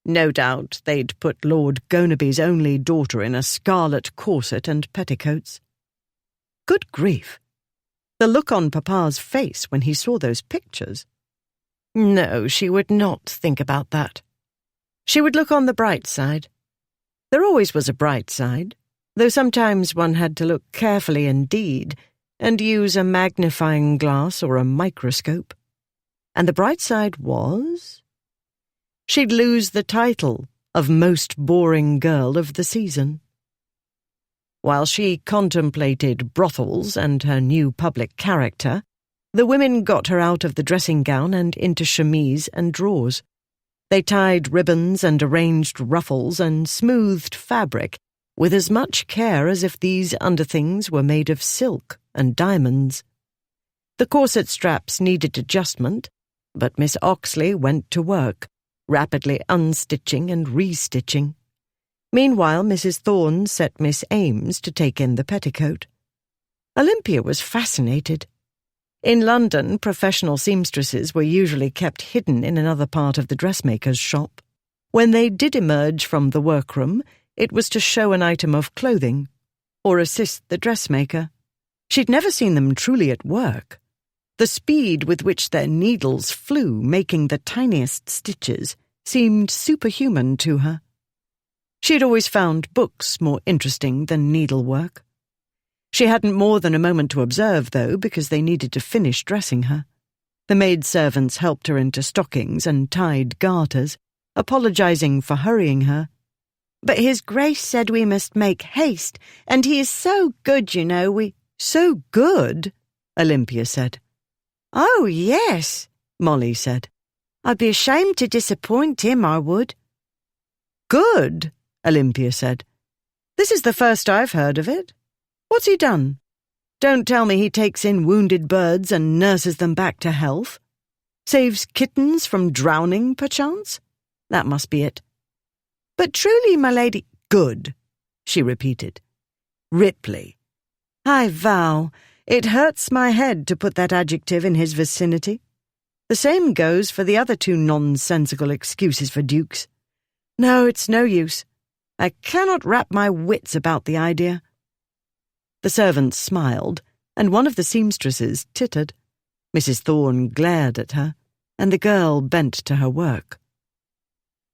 No doubt they'd put Lord Gonaby's only daughter in a scarlet corset and petticoats. Good grief! The look on Papa's face when he saw those pictures. No, she would not think about that. She would look on the bright side. There always was a bright side, though sometimes one had to look carefully indeed and use a magnifying glass or a microscope. And the bright side was... she'd lose the title of most boring girl of the season. While she contemplated brothels and her new public character, the women got her out of the dressing gown and into chemise and drawers. They tied ribbons and arranged ruffles and smoothed fabric with as much care as if these underthings were made of silk and diamonds. The corset straps needed adjustment, but Miss Oxley went to work, rapidly unstitching and restitching. Meanwhile, Mrs. Thorne set Miss Ames to take in the petticoat. Olympia was fascinated. In London, professional seamstresses were usually kept hidden in another part of the dressmaker's shop. When they did emerge from the workroom, it was to show an item of clothing, or assist the dressmaker. She'd never seen them truly at work. The speed with which their needles flew, making the tiniest stitches, seemed superhuman to her. She had always found books more interesting than needlework. She hadn't more than a moment to observe, though, because they needed to finish dressing her. The maidservants helped her into stockings and tied garters, apologizing for hurrying her. "But His Grace said we must make haste, and he is so good, you know, we—" "So good?" Olympia said. "Oh, yes," Molly said. "I'd be ashamed to disappoint him, I would." "Good," Olympia said. "This is the first I've heard of it. What's he done? Don't tell me he takes in wounded birds and nurses them back to health. Saves kittens from drowning, perchance? That must be it." "But truly, my lady—" "Good," she repeated. "Ripley. I vow, it hurts my head to put that adjective in his vicinity. The same goes for the other two nonsensical excuses for dukes. No, it's no use. I cannot wrap my wits about the idea." The servants smiled, and one of the seamstresses tittered. Mrs. Thorne glared at her, and the girl bent to her work.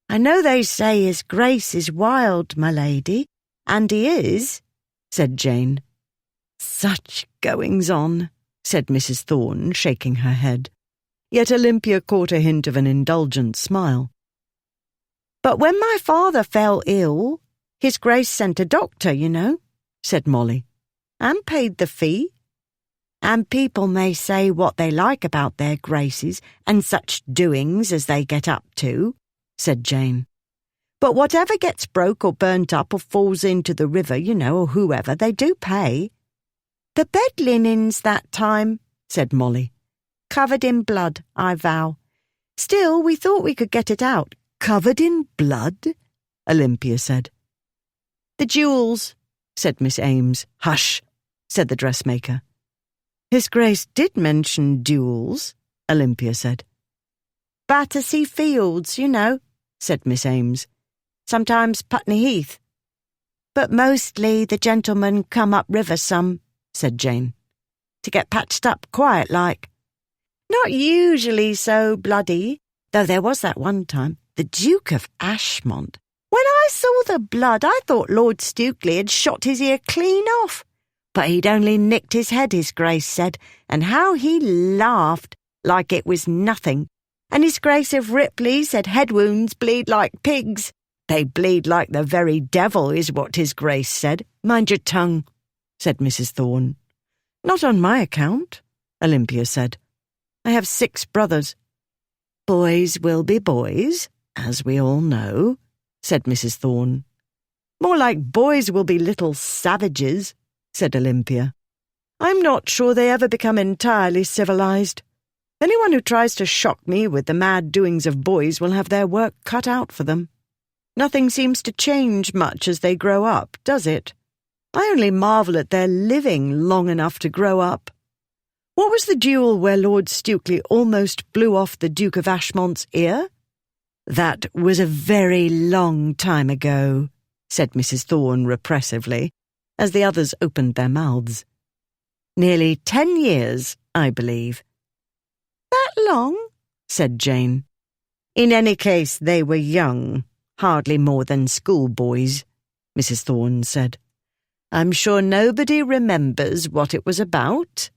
"I know they say His Grace is wild, my lady, and he is," said Jane. "Such goings-on," said Mrs. Thorne, shaking her head. Yet Olympia caught a hint of an indulgent smile. "But when my father fell ill, His Grace sent a doctor, you know," said Molly, "and paid the fee. And people may say what they like about their graces and such doings as they get up to," said Jane. "But whatever gets broke or burnt up or falls into the river, you know, or whoever, they do pay. The bed linens that time," said Molly, "covered in blood, I vow. Still, we thought we could get it out." "Covered in blood?" Olympia said. "The jewels," said Miss Ames. "Hush," said the dressmaker. "His Grace did mention jewels," Olympia said. "Battersea Fields, you know," said Miss Ames. "Sometimes Putney Heath. But mostly the gentlemen come up river some," said Jane, "to get patched up quiet like. Not usually so bloody, though there was that one time, the Duke of Ashmont. When I saw the blood, I thought Lord Stukely had shot his ear clean off. But he'd only nicked his head, His Grace said, and how he laughed, like it was nothing. And His Grace of Ripley said head wounds bleed like pigs. They bleed like the very devil, is what His Grace said." "Mind your tongue," said Mrs. Thorne. "Not on my account," Olympia said. "I have 6 brothers." "Boys will be boys, as we all know," said Mrs. Thorne. "More like boys will be little savages," said Olympia. "I'm not sure they ever become entirely civilized. Anyone who tries to shock me with the mad doings of boys will have their work cut out for them. Nothing seems to change much as they grow up, does it? I only marvel at their living long enough to grow up. What was the duel where Lord Stukely almost blew off the Duke of Ashmont's ear?" "That was a very long time ago," said Mrs. Thorne repressively, as the others opened their mouths. "Nearly 10 years, I believe." "That long?" said Jane. "In any case, they were young, hardly more than schoolboys," Mrs. Thorne said. "I'm sure nobody remembers what it was about,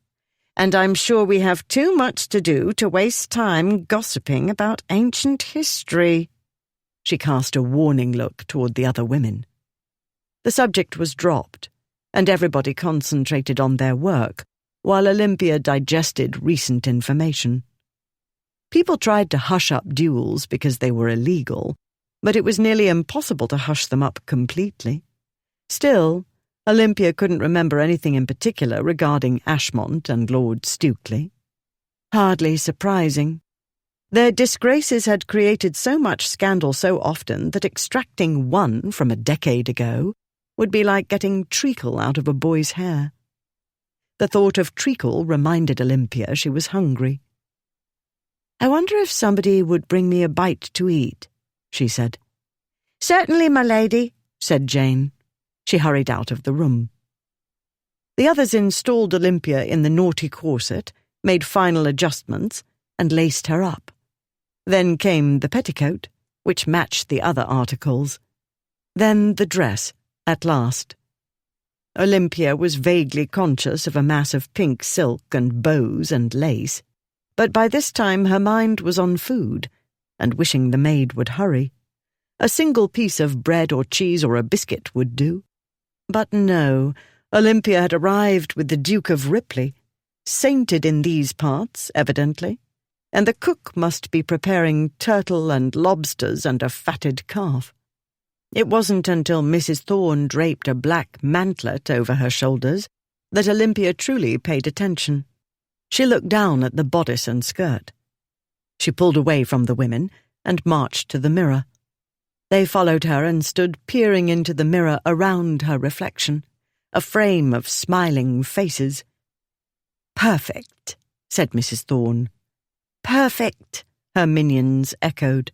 and I'm sure we have too much to do to waste time gossiping about ancient history." She cast a warning look toward the other women. The subject was dropped, and everybody concentrated on their work, while Olympia digested recent information. People tried to hush up duels because they were illegal, but it was nearly impossible to hush them up completely. Still, Olympia couldn't remember anything in particular regarding Ashmont and Lord Stukely. Hardly surprising. Their disgraces had created so much scandal so often that extracting one from a decade ago would be like getting treacle out of a boy's hair. The thought of treacle reminded Olympia she was hungry. "I wonder if somebody would bring me a bite to eat," she said. "Certainly, my lady," said Jane. She hurried out of the room. The others installed Olympia in the naughty corset, made final adjustments, and laced her up. Then came the petticoat, which matched the other articles. Then the dress, at last. Olympia was vaguely conscious of a mass of pink silk and bows and lace, but by this time her mind was on food, and wishing the maid would hurry. A single piece of bread or cheese or a biscuit would do. But no, Olympia had arrived with the Duke of Ripley, sainted in these parts, evidently, and the cook must be preparing turtle and lobsters and a fatted calf. It wasn't until Mrs. Thorne draped a black mantlet over her shoulders that Olympia truly paid attention. She looked down at the bodice and skirt. She pulled away from the women and marched to the mirror. They followed her and stood peering into the mirror around her reflection, a frame of smiling faces. "Perfect," said Mrs. Thorne. "Perfect," her minions echoed.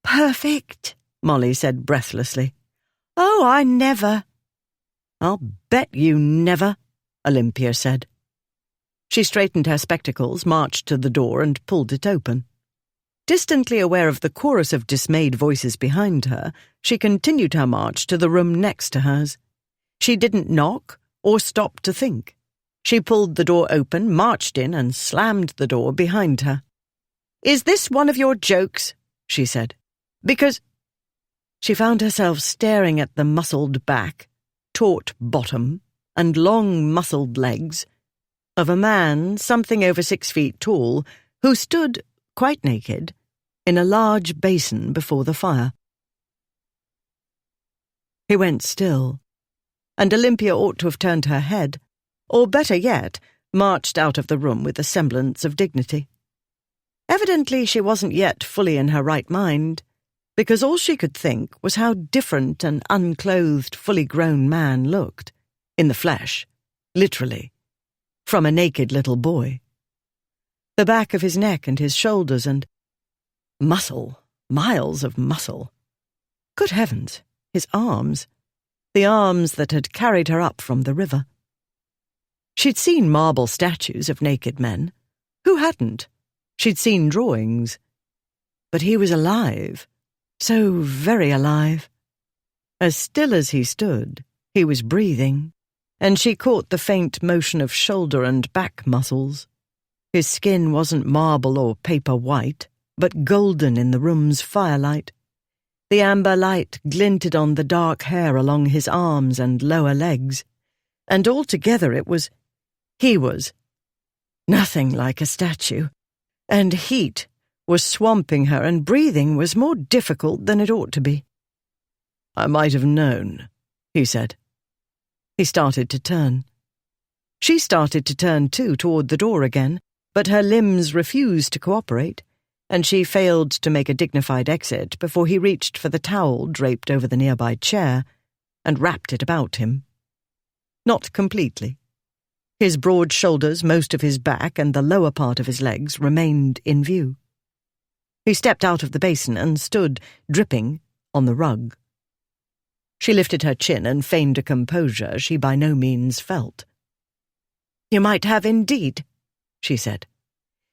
"Perfect," Molly said breathlessly. "Oh, I never." "I'll bet you never," Olympia said. She straightened her spectacles, marched to the door, and pulled it open. Distantly aware of the chorus of dismayed voices behind her, she continued her march to the room next to hers. She didn't knock or stop to think. She pulled the door open, marched in, and slammed the door behind her. "Is this one of your jokes?" she said. "Because—" She found herself staring at the muscled back, taut bottom, and long muscled legs of a man something over 6 feet tall who stood, quite naked, in a large basin before the fire. He went still, and Olympia ought to have turned her head, or better yet, marched out of the room with a semblance of dignity. Evidently she wasn't yet fully in her right mind, because all she could think was how different an unclothed, fully grown man looked, in the flesh, literally, from a naked little boy. The back of his neck and his shoulders and muscle, miles of muscle. Good heavens, his arms, the arms that had carried her up from the river. She'd seen marble statues of naked men. Who hadn't? She'd seen drawings. But he was alive, so very alive. As still as he stood, he was breathing, and she caught the faint motion of shoulder and back muscles. His skin wasn't marble or paper white, but golden in the room's firelight. The amber light glinted on the dark hair along his arms and lower legs, and altogether he was nothing like a statue, and heat was swamping her, and breathing was more difficult than it ought to be. "I might have known," he said. He started to turn. She started to turn too, toward the door again, but her limbs refused to cooperate, and she failed to make a dignified exit before he reached for the towel draped over the nearby chair and wrapped it about him. Not completely. His broad shoulders, most of his back, and the lower part of his legs remained in view. He stepped out of the basin and stood, dripping, on the rug. She lifted her chin and feigned a composure she by no means felt. "You might have indeed," she said.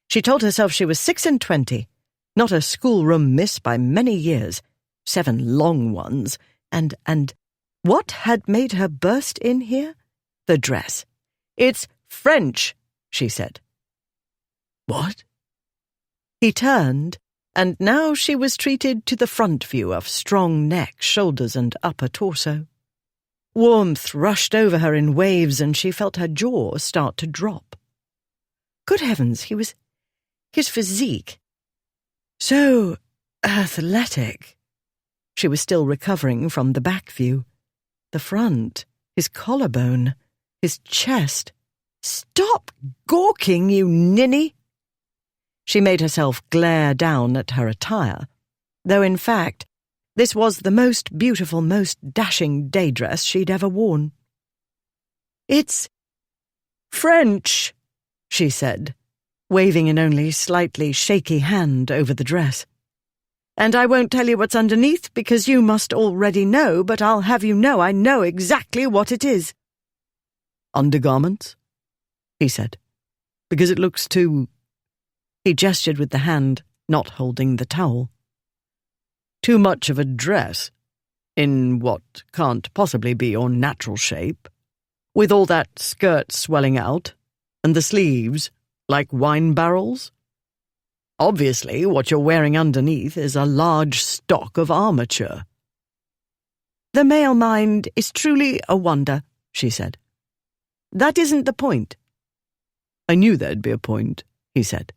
She told herself she was 26, not a schoolroom miss by many years, 7 long ones, and what had made her burst in here? The dress. "It's French," she said. "What?" He turned, and now she was treated to the front view of strong neck, shoulders, and upper torso. Warmth rushed over her in waves, and she felt her jaw start to drop. Good heavens, his physique. So athletic. She was still recovering from the back view. The front, his collarbone, his chest. "Stop gawking, you ninny!" She made herself glare down at her attire, though in fact this was the most beautiful, most dashing day dress she'd ever worn. "It's French," she said, waving an only slightly shaky hand over the dress. "And I won't tell you what's underneath because you must already know, but I'll have you know I know exactly what it is." "Undergarments?" he said. "Because it looks too—" He gestured with the hand, not holding the towel. "Too much of a dress, in what can't possibly be your natural shape, With all that skirt swelling out, and the sleeves, like wine barrels? Obviously, what you're wearing underneath is a large stock of armature. The male mind is truly a wonder, she said. That isn't the point. I knew there'd be a point, he said.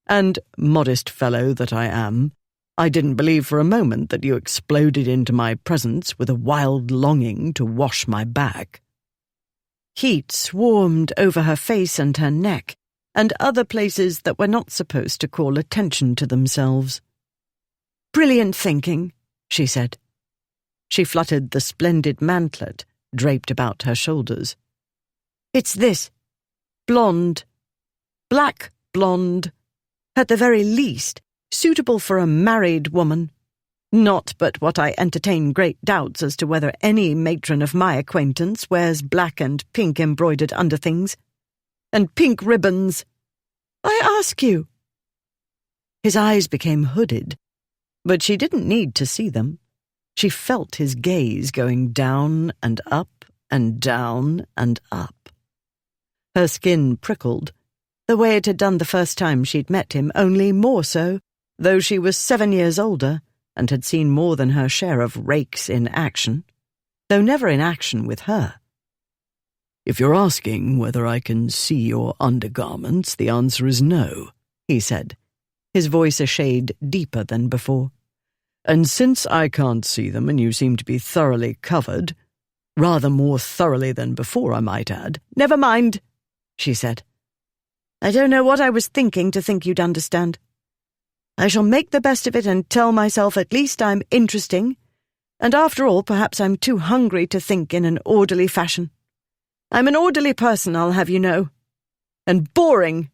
And, modest fellow that I am, I didn't believe for a moment that you exploded into my presence with a wild longing to wash my back. Heat swarmed over her face and her neck, and other places that were not supposed to call attention to themselves. Brilliant thinking, she said. She fluttered the splendid mantlet draped about her shoulders. It's this. Blonde. Black blonde. At the very least, suitable for a married woman. Not but what I entertain great doubts as to whether any matron of my acquaintance wears black and pink embroidered underthings. And pink ribbons. I ask you. His eyes became hooded, but she didn't need to see them. She felt his gaze going down and up and down and up. Her skin prickled, the way it had done the first time she'd met him, only more so, though she was 7 years older and had seen more than her share of rakes in action, though never in action with her. If you're asking whether I can see your undergarments, the answer is no, he said, his voice a shade deeper than before. And since I can't see them and you seem to be thoroughly covered, rather more thoroughly than before, I might add. Never mind, she said. I don't know what I was thinking to think you'd understand. I shall make the best of it and tell myself at least I'm interesting, and after all, perhaps I'm too hungry to think in an orderly fashion. I'm an orderly person, I'll have you know. And boring.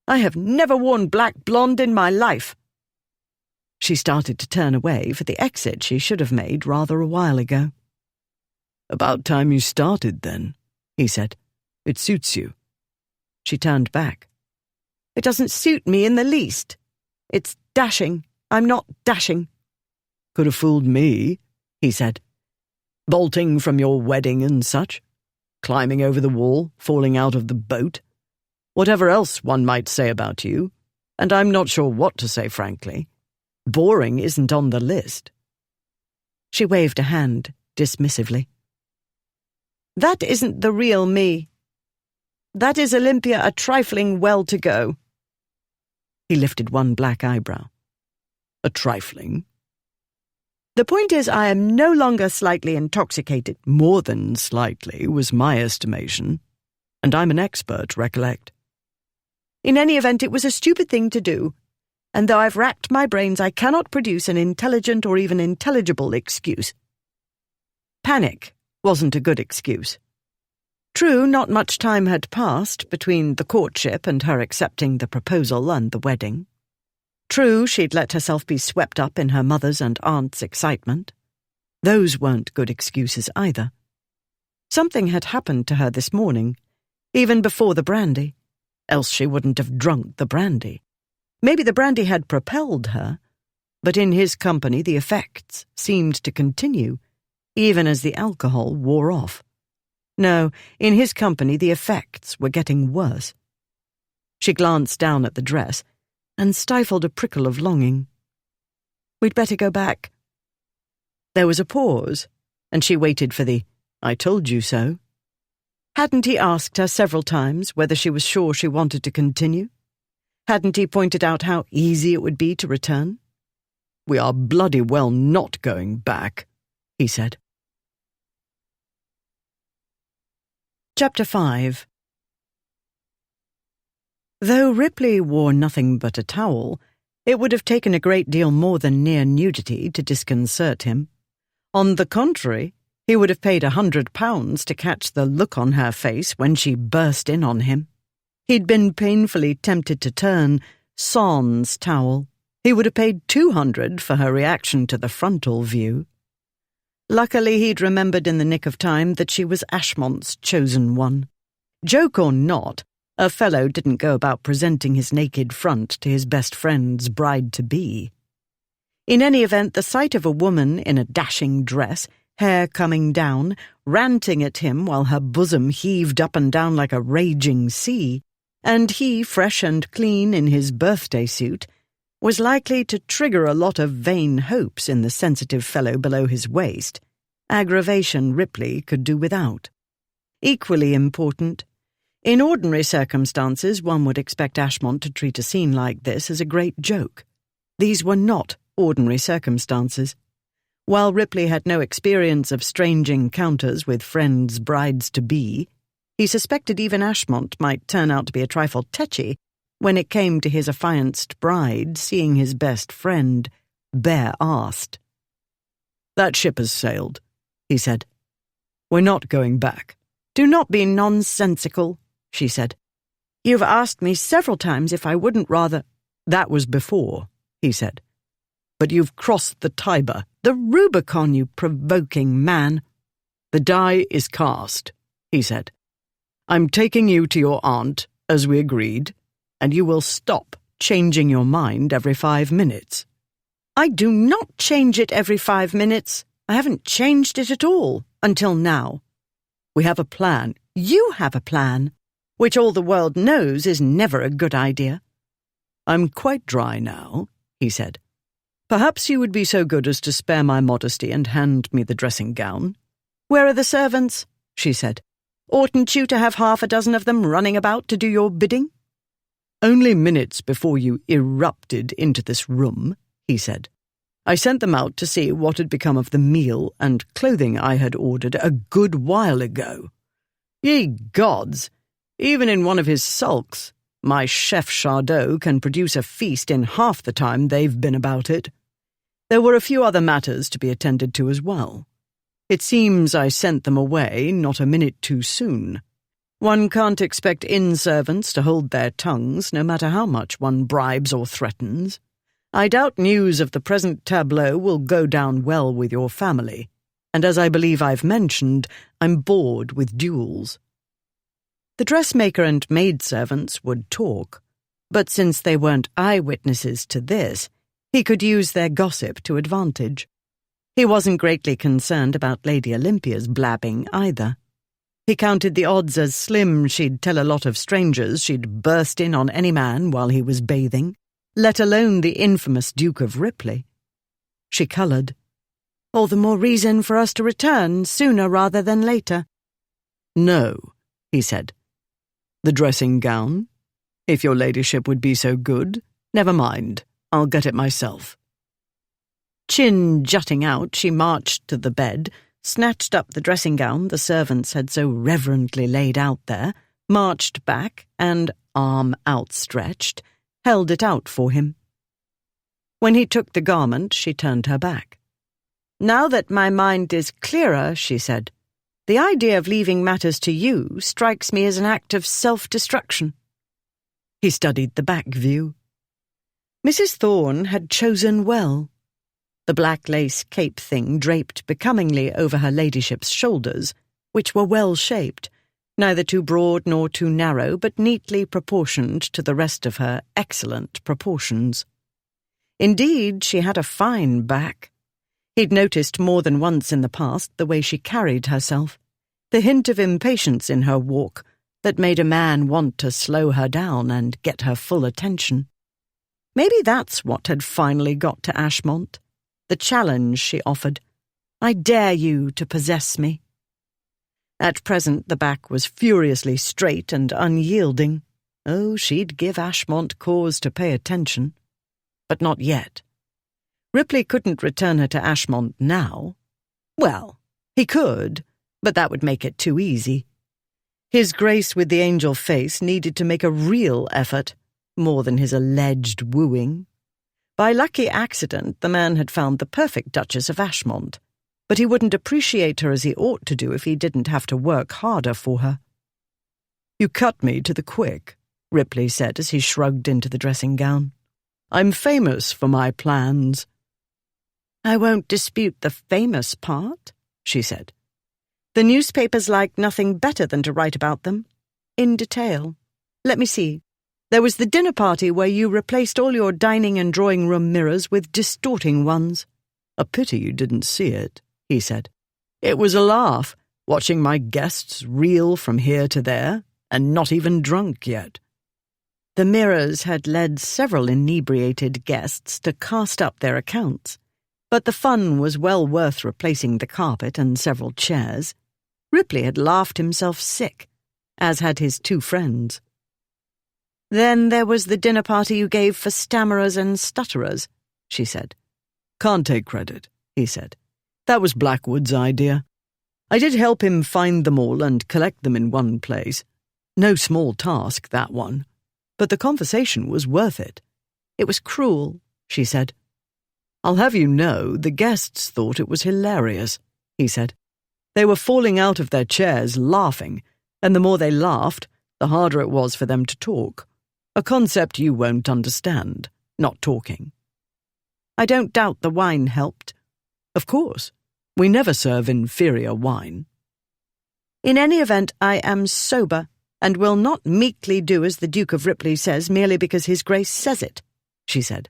I have never worn black blonde in my life. She started to turn away for the exit she should have made rather a while ago. About time you started, then, he said. It suits you. She turned back. It doesn't suit me in the least. It's dashing. I'm not dashing. Could have fooled me, he said. Bolting from your wedding and such. Climbing over the wall, falling out of the boat. Whatever else one might say about you, and I'm not sure what to say, frankly. Boring isn't on the list. She waved a hand dismissively. That isn't the real me. That is Olympia a trifling well-to-go. He lifted one black eyebrow. A trifling? The point is I am no longer slightly intoxicated. More than slightly was my estimation, and I'm an expert, recollect. In any event, it was a stupid thing to do, and though I've racked my brains, I cannot produce an intelligent or even intelligible excuse. Panic wasn't a good excuse. True, not much time had passed between the courtship and her accepting the proposal and the wedding. True, she'd let herself be swept up in her mother's and aunt's excitement. Those weren't good excuses either. Something had happened to her this morning, even before the brandy, else she wouldn't have drunk the brandy. Maybe the brandy had propelled her, but in his company the effects seemed to continue, even as the alcohol wore off. No, in his company the effects were getting worse. She glanced down at the dress and stifled a prickle of longing. We'd better go back. There was a pause, and she waited for the "I told you so." Hadn't he asked her several times whether she was sure she wanted to continue? Hadn't he pointed out how easy it would be to return? We are bloody well not going back, he said. Chapter 5. Though Ripley wore nothing but a towel, it would have taken a great deal more than near nudity to disconcert him. On the contrary, he would have paid £100 to catch the look on her face when she burst in on him. He'd been painfully tempted to turn sans towel. He would have paid £200 for her reaction to the frontal view. Luckily, he'd remembered in the nick of time that she was Ashmont's chosen one. Joke or not, a fellow didn't go about presenting his naked front to his best friend's bride-to-be. In any event, the sight of a woman in a dashing dress hair coming down, ranting at him while her bosom heaved up and down like a raging sea, and he, fresh and clean in his birthday suit, was likely to trigger a lot of vain hopes in the sensitive fellow below his waist, aggravation Ripley could do without. Equally important, in ordinary circumstances one would expect Ashmont to treat a scene like this as a great joke. These were not ordinary circumstances. While Ripley had no experience of strange encounters with friends' brides-to-be, he suspected even Ashmont might turn out to be a trifle tetchy when it came to his affianced bride seeing his best friend bare-arsed. "That ship has sailed," he said. "We're not going back." "Do not be nonsensical," she said. "You've asked me several times if I wouldn't rather—" "That was before," he said. "But you've crossed the Tiber." "The Rubicon, you provoking man." "The die is cast," he said. "I'm taking you to your aunt, as we agreed, and you will stop changing your mind every 5 minutes." "I do not change it every 5 minutes. I haven't changed it at all, until now." "We have a plan." "You have a plan, which all the world knows is never a good idea." "I'm quite dry now," he said. "Perhaps you would be so good as to spare my modesty and hand me the dressing-gown." "Where are the servants?" she said. "Oughtn't you to have 6 of them running about to do your bidding?" "Only minutes before you erupted into this room," he said, "I sent them out to see what had become of the meal and clothing I had ordered a good while ago. Ye gods! Even in one of his sulks, my chef Chardot can produce a feast in half the time they've been about it. There were a few other matters to be attended to as well. It seems I sent them away not a minute too soon. One can't expect inn-servants to hold their tongues, no matter how much one bribes or threatens. I doubt news of the present tableau will go down well with your family, and as I believe I've mentioned, I'm bored with duels." The dressmaker and maidservants would talk, but since they weren't eyewitnesses to this, he could use their gossip to advantage. He wasn't greatly concerned about Lady Olympia's blabbing either. He counted the odds as slim she'd tell a lot of strangers she'd burst in on any man while he was bathing, let alone the infamous Duke of Ripley. She coloured. "All the more reason for us to return sooner rather than later." "No," he said. "The dressing-gown? If your ladyship would be so good, never mind, I'll get it myself." Chin jutting out, she marched to the bed, snatched up the dressing-gown the servants had so reverently laid out there, marched back, and, arm outstretched, held it out for him. When he took the garment, she turned her back. "Now that my mind is clearer," she said, "the idea of leaving matters to you strikes me as an act of self-destruction." He studied the back view. Mrs. Thorne had chosen well. The black lace cape thing draped becomingly over her ladyship's shoulders, which were well-shaped, neither too broad nor too narrow, but neatly proportioned to the rest of her excellent proportions. Indeed, she had a fine back. He'd noticed more than once in the past the way she carried herself, the hint of impatience in her walk that made a man want to slow her down and get her full attention. Maybe that's what had finally got to Ashmont, the challenge she offered. "I dare you to possess me." At present the back was furiously straight and unyielding. Oh, she'd give Ashmont cause to pay attention. But not yet. Ripley couldn't return her to Ashmont now. Well, he could, but that would make it too easy. His Grace with the angel face needed to make a real effort, more than his alleged wooing. By lucky accident, the man had found the perfect Duchess of Ashmont, but he wouldn't appreciate her as he ought to do if he didn't have to work harder for her. "You cut me to the quick," Ripley said as he shrugged into the dressing-gown. "I'm famous for my plans." "I won't dispute the famous part," she said. "The newspapers like nothing better than to write about them. In detail. Let me see. There was the dinner party where you replaced all your dining and drawing-room mirrors with distorting ones." "A pity you didn't see it," he said. It was a laugh, watching my guests reel from here to there, and not even drunk yet. The mirrors had led several inebriated guests to cast up their accounts, but the fun was well worth replacing the carpet and several chairs. Ripley had laughed himself sick, as had his two friends. "Then there was the dinner party you gave for stammerers and stutterers," she said. "Can't take credit," he said. "That was Blackwood's idea. I did help him find them all and collect them in one place. No small task, that one. But the conversation was worth it." "It was cruel," she said. "I'll have you know, the guests thought it was hilarious," he said. "They were falling out of their chairs laughing, and the more they laughed, the harder it was for them to talk. A concept you won't understand, not talking." "I don't doubt the wine helped." "Of course. We never serve inferior wine." "In any event, I am sober, and will not meekly do as the Duke of Ripley says merely because his Grace says it," she said.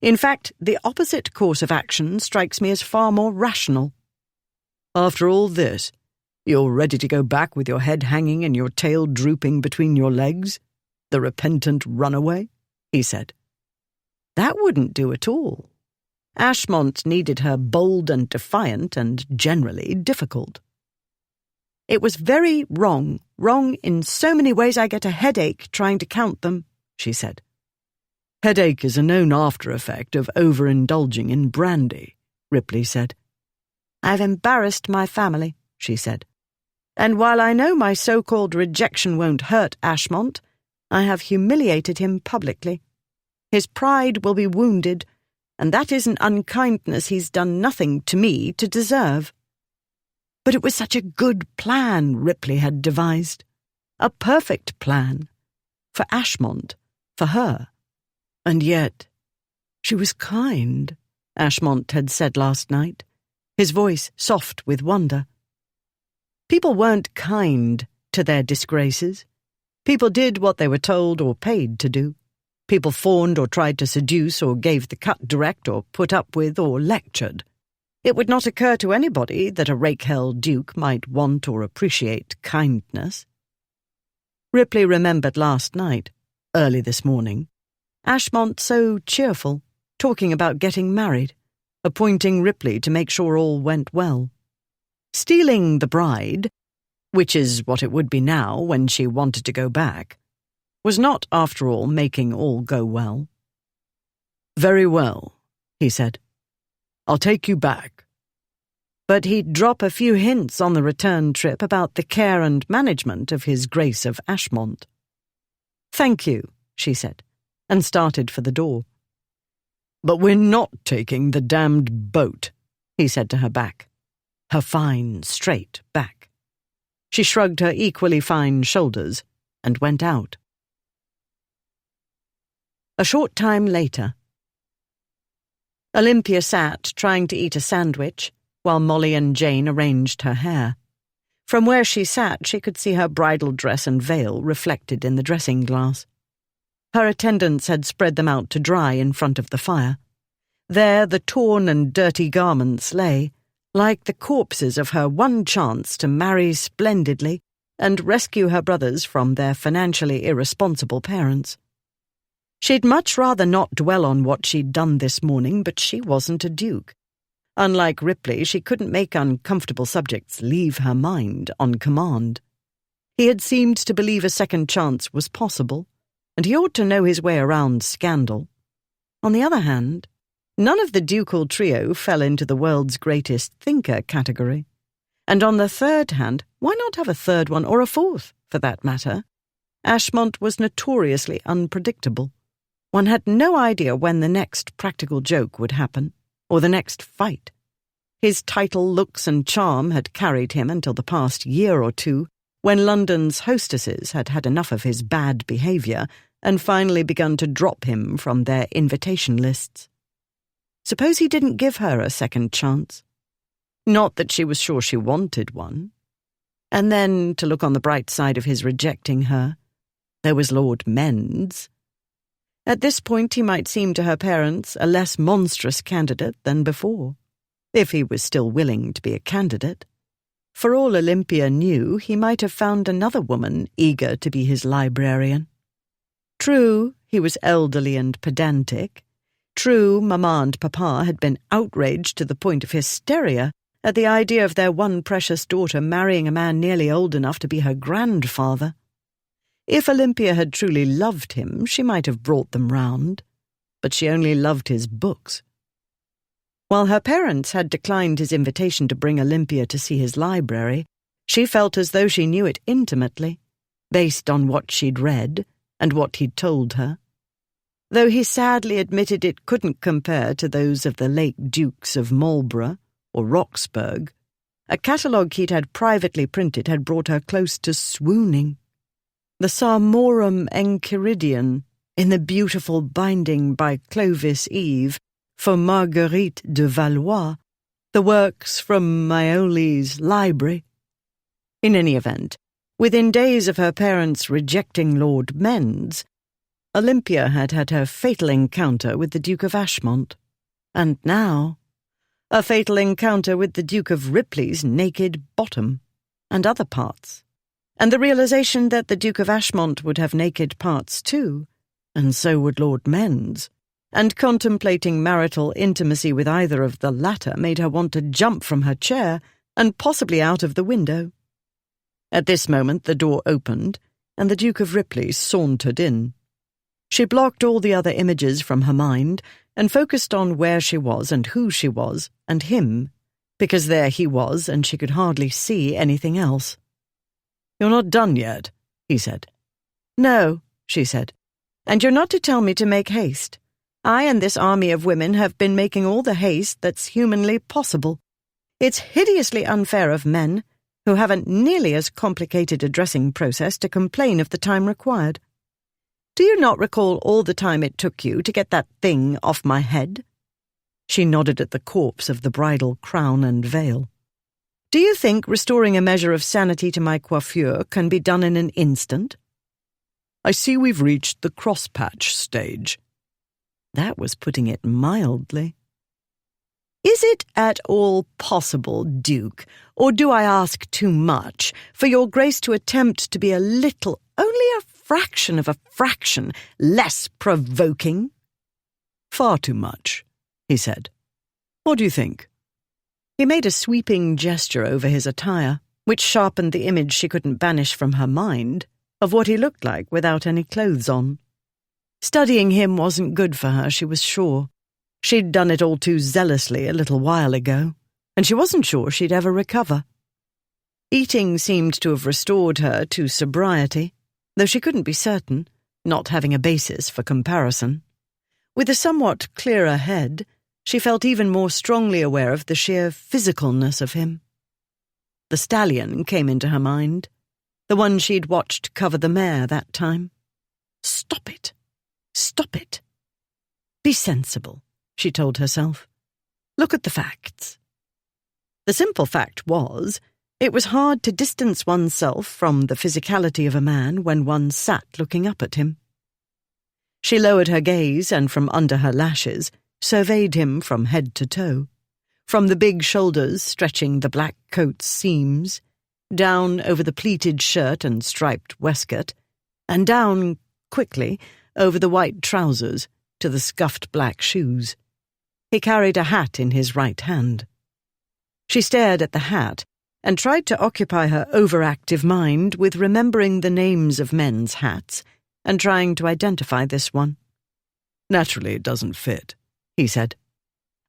"In fact, the opposite course of action strikes me as far more rational." "After all this, you're ready to go back with your head hanging and your tail drooping between your legs? The repentant runaway?" he said. "That wouldn't do at all. Ashmont needed her bold and defiant and generally difficult." "It was very wrong in so many ways I get a headache trying to count them," she said. "Headache is a known after-effect of overindulging in brandy," Ripley said. "I've embarrassed my family," she said. "And while I know my so-called rejection won't hurt Ashmont, I have humiliated him publicly. His pride will be wounded, and that isn't unkindness he's done nothing to me to deserve." But it was such a good plan Ripley had devised. A perfect plan. For Ashmont, for her. And yet, she was kind, Ashmont had said last night, his voice soft with wonder. People weren't kind to their disgraces. People did what they were told or paid to do. People fawned or tried to seduce or gave the cut direct or put up with or lectured. It would not occur to anybody that a rake-hell duke might want or appreciate kindness. Ripley remembered last night, early this morning, Ashmont so cheerful, talking about getting married, appointing Ripley to make sure all went well. Stealing the bride, which is what it would be now when she wanted to go back, was not, after all, making all go well. "Very well," he said. "I'll take you back." But he'd drop a few hints on the return trip about the care and management of his Grace of Ashmont. "Thank you," she said, and started for the door. "But we're not taking the damned boat," he said to her back. Her fine, straight back. She shrugged her equally fine shoulders and went out. A short time later, Olympia sat trying to eat a sandwich while Molly and Jane arranged her hair. From where she sat, she could see her bridal dress and veil reflected in the dressing glass. Her attendants had spread them out to dry in front of the fire. There the torn and dirty garments lay, like the corpses of her one chance to marry splendidly and rescue her brothers from their financially irresponsible parents. She'd much rather not dwell on what she'd done this morning, but she wasn't a duke. Unlike Ripley, she couldn't make uncomfortable subjects leave her mind on command. He had seemed to believe a second chance was possible, and he ought to know his way around scandal. On the other hand, none of the ducal trio fell into the world's greatest thinker category. And on the third hand, why not have a third one, or a fourth, for that matter? Ashmont was notoriously unpredictable. One had no idea when the next practical joke would happen, or the next fight. His title, looks and charm had carried him until the past year or two, when London's hostesses had had enough of his bad behaviour and finally begun to drop him from their invitation lists. Suppose he didn't give her a second chance? Not that she was sure she wanted one. And then, to look on the bright side of his rejecting her, there was Lord Men's. At this point he might seem to her parents a less monstrous candidate than before, if he was still willing to be a candidate. For all Olympia knew, he might have found another woman eager to be his librarian. True, he was elderly and pedantic. True, Mamma and Papa had been outraged to the point of hysteria at the idea of their one precious daughter marrying a man nearly old enough to be her grandfather. If Olympia had truly loved him, she might have brought them round, but she only loved his books. While her parents had declined his invitation to bring Olympia to see his library, she felt as though she knew it intimately, based on what she'd read and what he'd told her. Though he sadly admitted it couldn't compare to those of the late Dukes of Marlborough or Roxburgh, a catalogue he'd had privately printed had brought her close to swooning. The Sarmorum Enchiridion, in the beautiful binding by Clovis Eve for Marguerite de Valois, the works from Maioli's library. In any event, within days of her parents rejecting Lord Men's, Olympia had had her fatal encounter with the Duke of Ashmont, and now a fatal encounter with the Duke of Ripley's naked bottom and other parts, and the realization that the Duke of Ashmont would have naked parts too, and so would Lord Men's, and contemplating marital intimacy with either of the latter made her want to jump from her chair and possibly out of the window. At this moment the door opened, and the Duke of Ripley sauntered in. She blocked all the other images from her mind and focused on where she was and who she was and him, because there he was and she could hardly see anything else. "You're not done yet," he said. "No," she said, "and you're not to tell me to make haste. I and this army of women have been making all the haste that's humanly possible. It's hideously unfair of men, who haven't nearly as complicated a dressing process, to complain of the time required. Do you not recall all the time it took you to get that thing off my head?" She nodded at the corpse of the bridal crown and veil. "Do you think restoring a measure of sanity to my coiffure can be done in an instant?" "I see we've reached the cross-patch stage." That was putting it mildly. "Is it at all possible, Duke, or do I ask too much, for your Grace to attempt to be a little, only a fraction of a fraction, less provoking?" "Far too much," he said. "What do you think?" He made a sweeping gesture over his attire, which sharpened the image she couldn't banish from her mind of what he looked like without any clothes on. Studying him wasn't good for her, she was sure. She'd done it all too zealously a little while ago, and she wasn't sure she'd ever recover. Eating seemed to have restored her to sobriety, though she couldn't be certain, not having a basis for comparison. With a somewhat clearer head, she felt even more strongly aware of the sheer physicalness of him. The stallion came into her mind, the one she'd watched cover the mare that time. Stop it! Stop it! Be sensible, she told herself. Look at the facts. The simple fact was, it was hard to distance oneself from the physicality of a man when one sat looking up at him. She lowered her gaze and from under her lashes surveyed him from head to toe, from the big shoulders stretching the black coat's seams, down over the pleated shirt and striped waistcoat, and down, quickly, over the white trousers to the scuffed black shoes. He carried a hat in his right hand. She stared at the hat and tried to occupy her overactive mind with remembering the names of men's hats and trying to identify this one. "Naturally it doesn't fit," he said.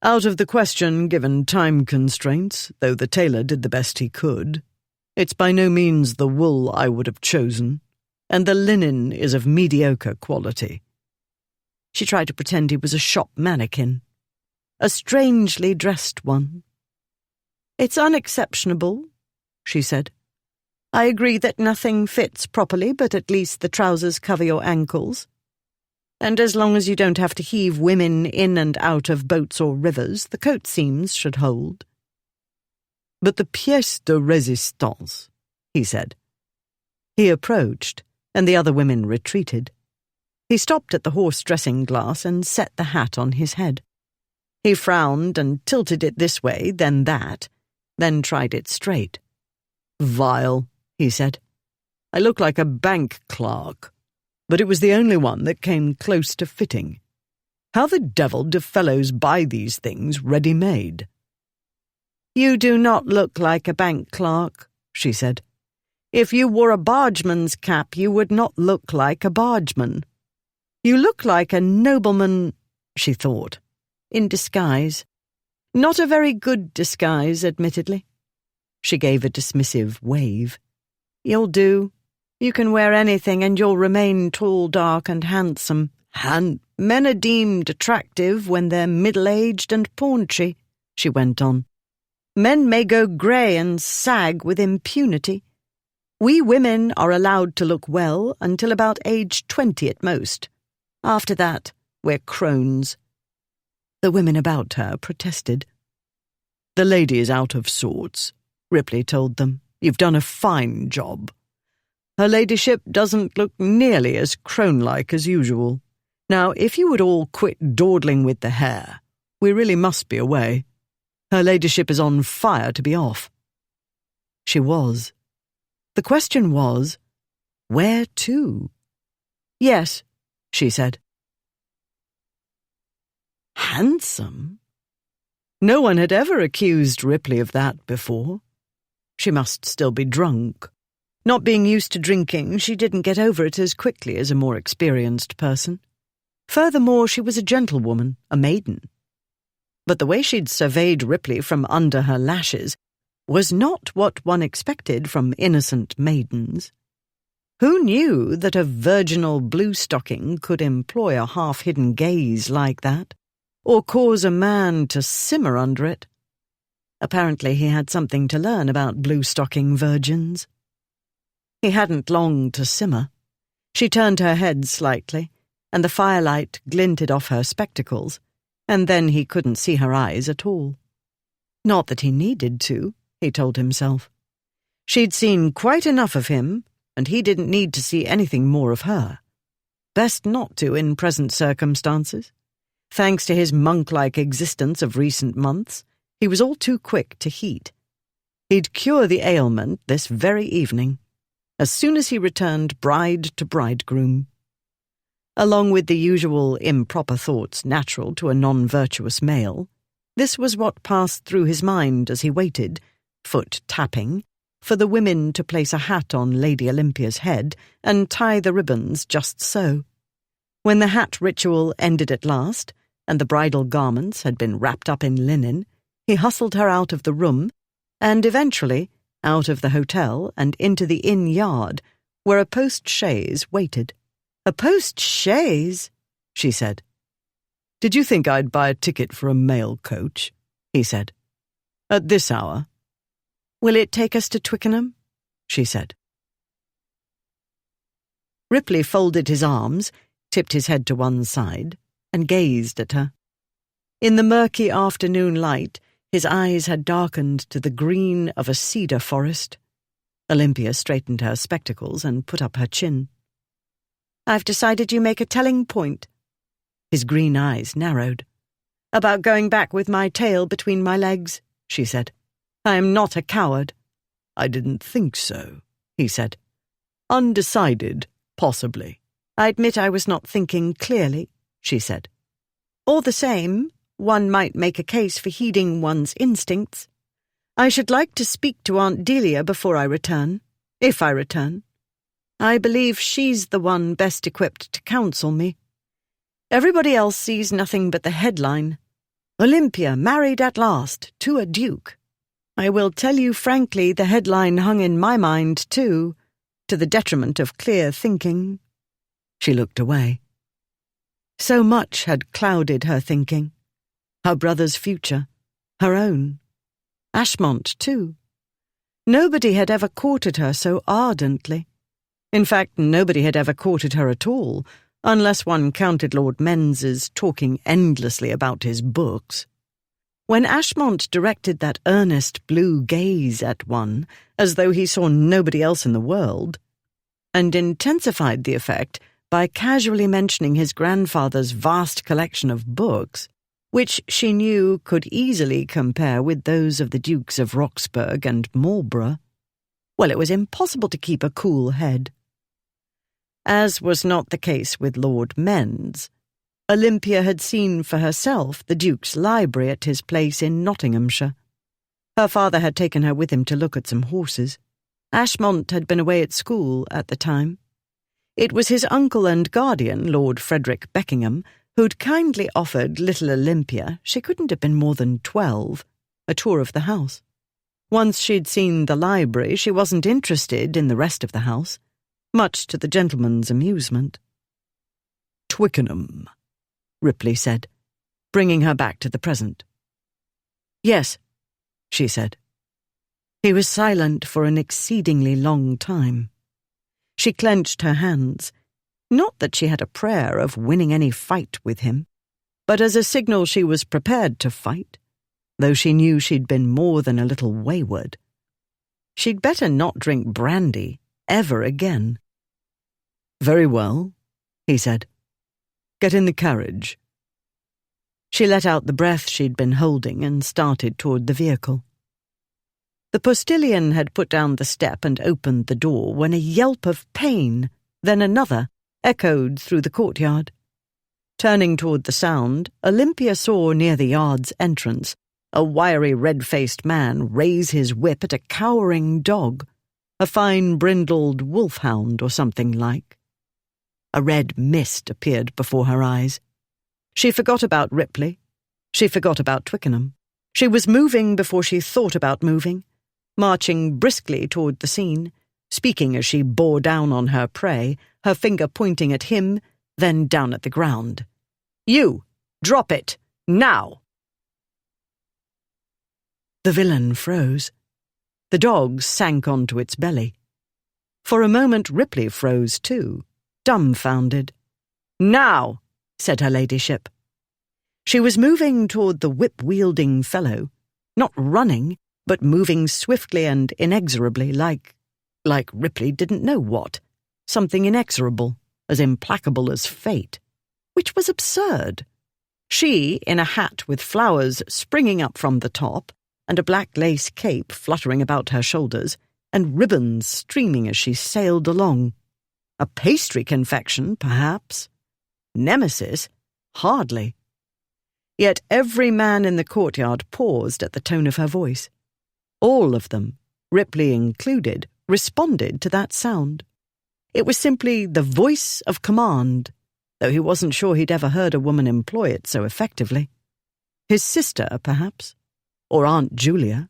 "Out of the question given time constraints, though the tailor did the best he could. It's by no means the wool I would have chosen, and the linen is of mediocre quality." She tried to pretend he was a shop mannequin, a strangely dressed one. "It's unexceptionable," she said. "I agree that nothing fits properly, but at least the trousers cover your ankles. And as long as you don't have to heave women in and out of boats or rivers, the coat seams should hold." "But the pièce de résistance," he said. He approached, and the other women retreated. He stopped at the horse dressing glass and set the hat on his head. He frowned and tilted it this way, then that, then tried it straight. Vile, he said. I look like a bank clerk, but it was the only one that came close to fitting. How the devil do fellows buy these things ready-made? You do not look like a bank clerk, she said. If you wore a bargeman's cap, you would not look like a bargeman. You look like a nobleman, she thought, in disguise. Not a very good disguise, admittedly. She gave a dismissive wave. You'll do. You can wear anything and you'll remain tall, dark, and handsome. Men are deemed attractive when they're middle-aged and paunchy, she went on. Men may go grey and sag with impunity. We women are allowed to look well until about age 20 at most. After that, we're crones. The women about her protested. The lady is out of sorts, Ripley told them. You've done a fine job. Her ladyship doesn't look nearly as crone-like as usual. Now, if you would all quit dawdling with the hair, we really must be away. Her ladyship is on fire to be off. She was. The question was, where to? Yes, she said. Handsome? No one had ever accused Ripley of that before. She must still be drunk. Not being used to drinking, she didn't get over it as quickly as a more experienced person. Furthermore, she was a gentlewoman, a maiden. But the way she'd surveyed Ripley from under her lashes was not what one expected from innocent maidens. Who knew that a virginal blue-stocking could employ a half-hidden gaze like that, or cause a man to simmer under it? Apparently he had something to learn about blue-stocking virgins. He hadn't long to simmer. She turned her head slightly, and the firelight glinted off her spectacles, and then he couldn't see her eyes at all. Not that he needed to, he told himself. She'd seen quite enough of him, and he didn't need to see anything more of her. Best not to in present circumstances. Thanks to his monk-like existence of recent months, he was all too quick to heat. He'd cure the ailment this very evening, as soon as he returned bride to bridegroom. Along with the usual improper thoughts natural to a non-virtuous male, this was what passed through his mind as he waited, foot tapping, for the women to place a hat on Lady Olympia's head and tie the ribbons just so. When the hat ritual ended at last, and the bridal garments had been wrapped up in linen, he hustled her out of the room, and eventually out of the hotel and into the inn yard, where a post-chaise waited. "A post-chaise?" she said. "Did you think I'd buy a ticket for a mail coach?" he said. "At this hour?" "Will it take us to Twickenham?" she said. Ripley folded his arms, tipped his head to one side, and gazed at her. In the murky afternoon light, his eyes had darkened to the green of a cedar forest. Olympia straightened her spectacles and put up her chin. "I've decided you make a telling point." His green eyes narrowed. "About going back with my tail between my legs," she said. "I am not a coward." "I didn't think so," he said. "Undecided, possibly." "I admit I was not thinking clearly," she said. "All the same, one might make a case for heeding one's instincts. I should like to speak to Aunt Delia before I return, if I return. I believe she's the one best equipped to counsel me. Everybody else sees nothing but the headline. Olympia married at last to a duke. I will tell you frankly, the headline hung in my mind too, to the detriment of clear thinking." She looked away. So much had clouded her thinking. Her brother's future, her own. Ashmont, too. Nobody had ever courted her so ardently. In fact, nobody had ever courted her at all, unless one counted Lord Menzies talking endlessly about his books. When Ashmont directed that earnest blue gaze at one, as though he saw nobody else in the world, and intensified the effect by casually mentioning his grandfather's vast collection of books, which she knew could easily compare with those of the Dukes of Roxburgh and Marlborough, Well, it was impossible to keep a cool head. As was not the case with Lord Men's, Olympia had seen for herself the Duke's library at his place in Nottinghamshire. Her father had taken her with him to look at some horses. Ashmont had been away at school at the time. It was his uncle and guardian, Lord Frederick Beckingham, who'd kindly offered little Olympia, she couldn't have been more than 12, a tour of the house. Once she'd seen the library, she wasn't interested in the rest of the house, much to the gentleman's amusement. Twickenham, Ripley said, bringing her back to the present. Yes, she said. He was silent for an exceedingly long time. She clenched her hands, not that she had a prayer of winning any fight with him, but as a signal she was prepared to fight, though she knew she'd been more than a little wayward. She'd better not drink brandy ever again. Very well, he said. Get in the carriage. She let out the breath she'd been holding and started toward the vehicle. The postilion had put down the step and opened the door when a yelp of pain, then another, echoed through the courtyard. Turning toward the sound, Olympia saw near the yard's entrance a wiry red-faced man raise his whip at a cowering dog, a fine brindled wolfhound or something like. A red mist appeared before her eyes. She forgot about Ripley. She forgot about Twickenham. She was moving before she thought about moving, marching briskly toward the scene, speaking as she bore down on her prey, her finger pointing at him, then down at the ground. "You! Drop it! Now!" The villain froze. The dog sank onto its belly. For a moment Ripley froze too, dumbfounded. "Now!" said her ladyship. She was moving toward the whip-wielding fellow, not running, but moving swiftly and inexorably like Ripley didn't know what, something inexorable, as implacable as fate, which was absurd. She, in a hat with flowers springing up from the top, and a black lace cape fluttering about her shoulders, and ribbons streaming as she sailed along. A pastry confection, perhaps. Nemesis? Hardly. Yet every man in the courtyard paused at the tone of her voice. All of them, Ripley included, responded to that sound. It was simply the voice of command, though he wasn't sure he'd ever heard a woman employ it so effectively. His sister, perhaps, or Aunt Julia.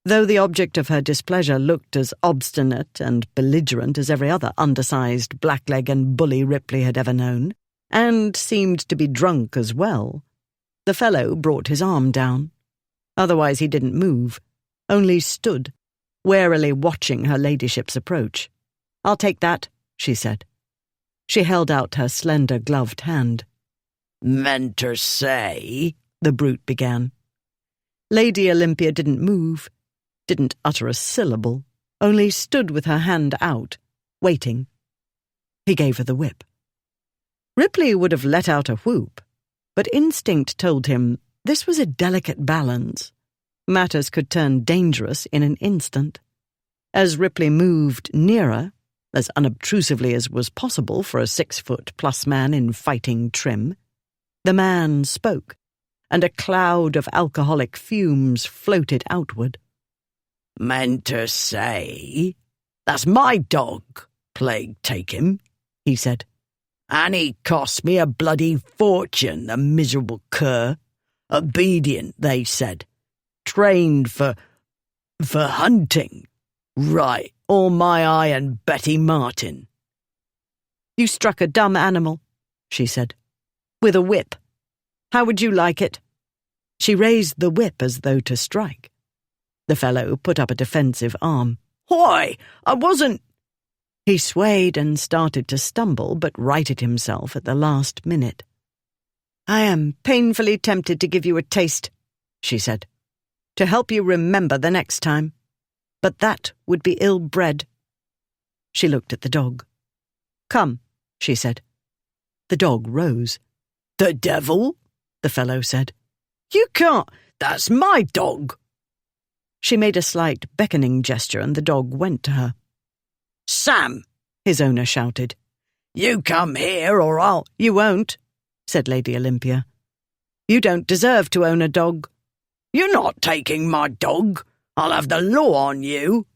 Though the object of her displeasure looked as obstinate and belligerent as every other undersized blackleg and bully Ripley had ever known, and seemed to be drunk as well, the fellow brought his arm down. Otherwise he didn't move, only stood, warily watching her ladyship's approach. "I'll take that," she said. She held out her slender gloved hand. "Meant to say," the brute began. Lady Olympia didn't move, didn't utter a syllable, only stood with her hand out, waiting. He gave her the whip. Ripley would have let out a whoop, but instinct told him this was a delicate balance. Matters could turn dangerous in an instant. As Ripley moved nearer, as unobtrusively as was possible for a 6-foot-plus man in fighting trim, the man spoke, and a cloud of alcoholic fumes floated outward. "Meant to say, that's my dog, plague take him," he said. "And he cost me a bloody fortune, the miserable cur. Obedient, they said. Trained for hunting. Right, all my eye and Betty Martin." "You struck a dumb animal," she said. "With a whip. How would you like it?" She raised the whip as though to strike. The fellow put up a defensive arm. "Why, I wasn't—" He swayed and started to stumble, but righted himself at the last minute. "I am painfully tempted to give you a taste," she said, "to help you remember the next time. But that would be ill-bred." She looked at the dog. "Come," she said. The dog rose. "The devil?" the fellow said. "You can't. That's my dog." She made a slight beckoning gesture and the dog went to her. "Sam," his owner shouted. "you come here or I'll—" "You won't," said Lady Olympia. "You don't deserve to own a dog." "You're not taking my dog. I'll have the law on you."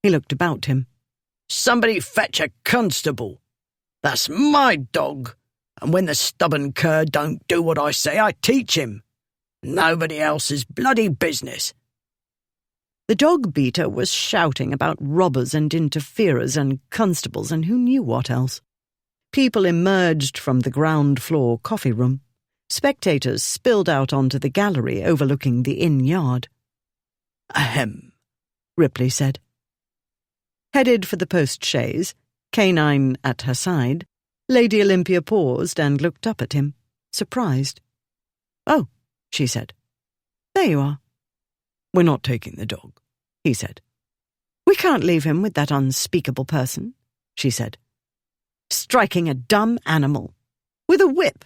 He looked about him. "Somebody fetch a constable. That's my dog, and when the stubborn cur don't do what I say, I teach him. Nobody else's bloody business." The dog beater was shouting about robbers and interferers and constables and who knew what else. People emerged from the ground-floor coffee room. Spectators spilled out onto the gallery overlooking the inn yard. "Ahem," Ripley said. Headed for the post-chaise, canine at her side, Lady Olympia paused and looked up at him, surprised. "Oh," she said. "There you are." "We're not taking the dog," he said. "We can't leave him with that unspeakable person," she said. "Striking a dumb animal. With a whip.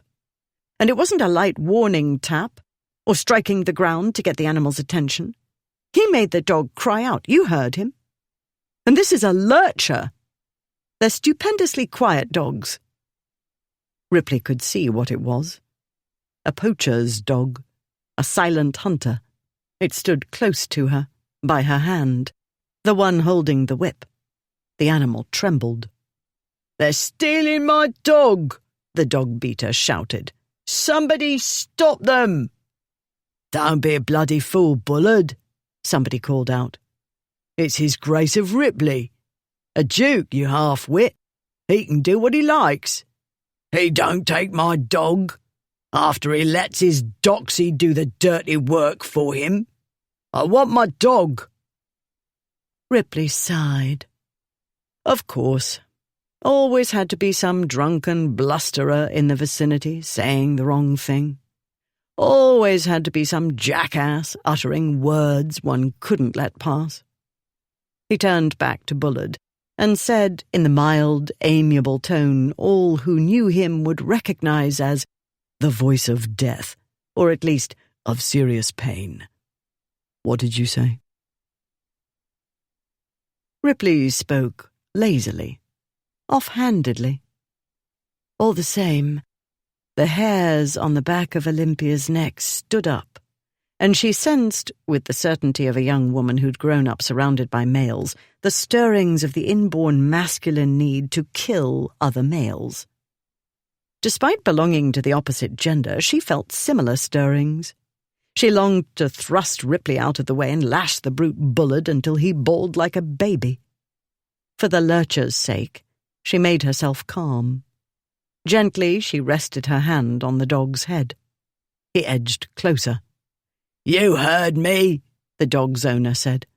And it wasn't a light warning tap, or striking the ground to get the animal's attention. He made the dog cry out. You heard him. And this is a lurcher. They're stupendously quiet dogs." Ripley could see what it was. A poacher's dog. A silent hunter. It stood close to her, by her hand, the one holding the whip. The animal trembled. "They're stealing my dog," the dog beater shouted. "Somebody stop them!" "Don't be a bloody fool, Bullard," somebody called out. "It's His Grace of Ripley. A duke, you half-wit. He can do what he likes. He don't take my dog, after he lets his doxy do the dirty work for him. I want my dog." Ripley sighed. Of course. Always had to be some drunken blusterer in the vicinity saying the wrong thing. Always had to be some jackass uttering words one couldn't let pass. He turned back to Bullard and said in the mild, amiable tone all who knew him would recognize as the voice of death, or at least of serious pain. "What did you say?" Ripley spoke lazily, off-handedly. All the same, the hairs on the back of Olympia's neck stood up, and she sensed, with the certainty of a young woman who'd grown up surrounded by males, the stirrings of the inborn masculine need to kill other males. Despite belonging to the opposite gender, she felt similar stirrings. She longed to thrust Ripley out of the way and lash the brute Bullard until he bawled like a baby. For the lurcher's sake, she made herself calm. Gently, she rested her hand on the dog's head. He edged closer. "You heard me," the dog's owner said.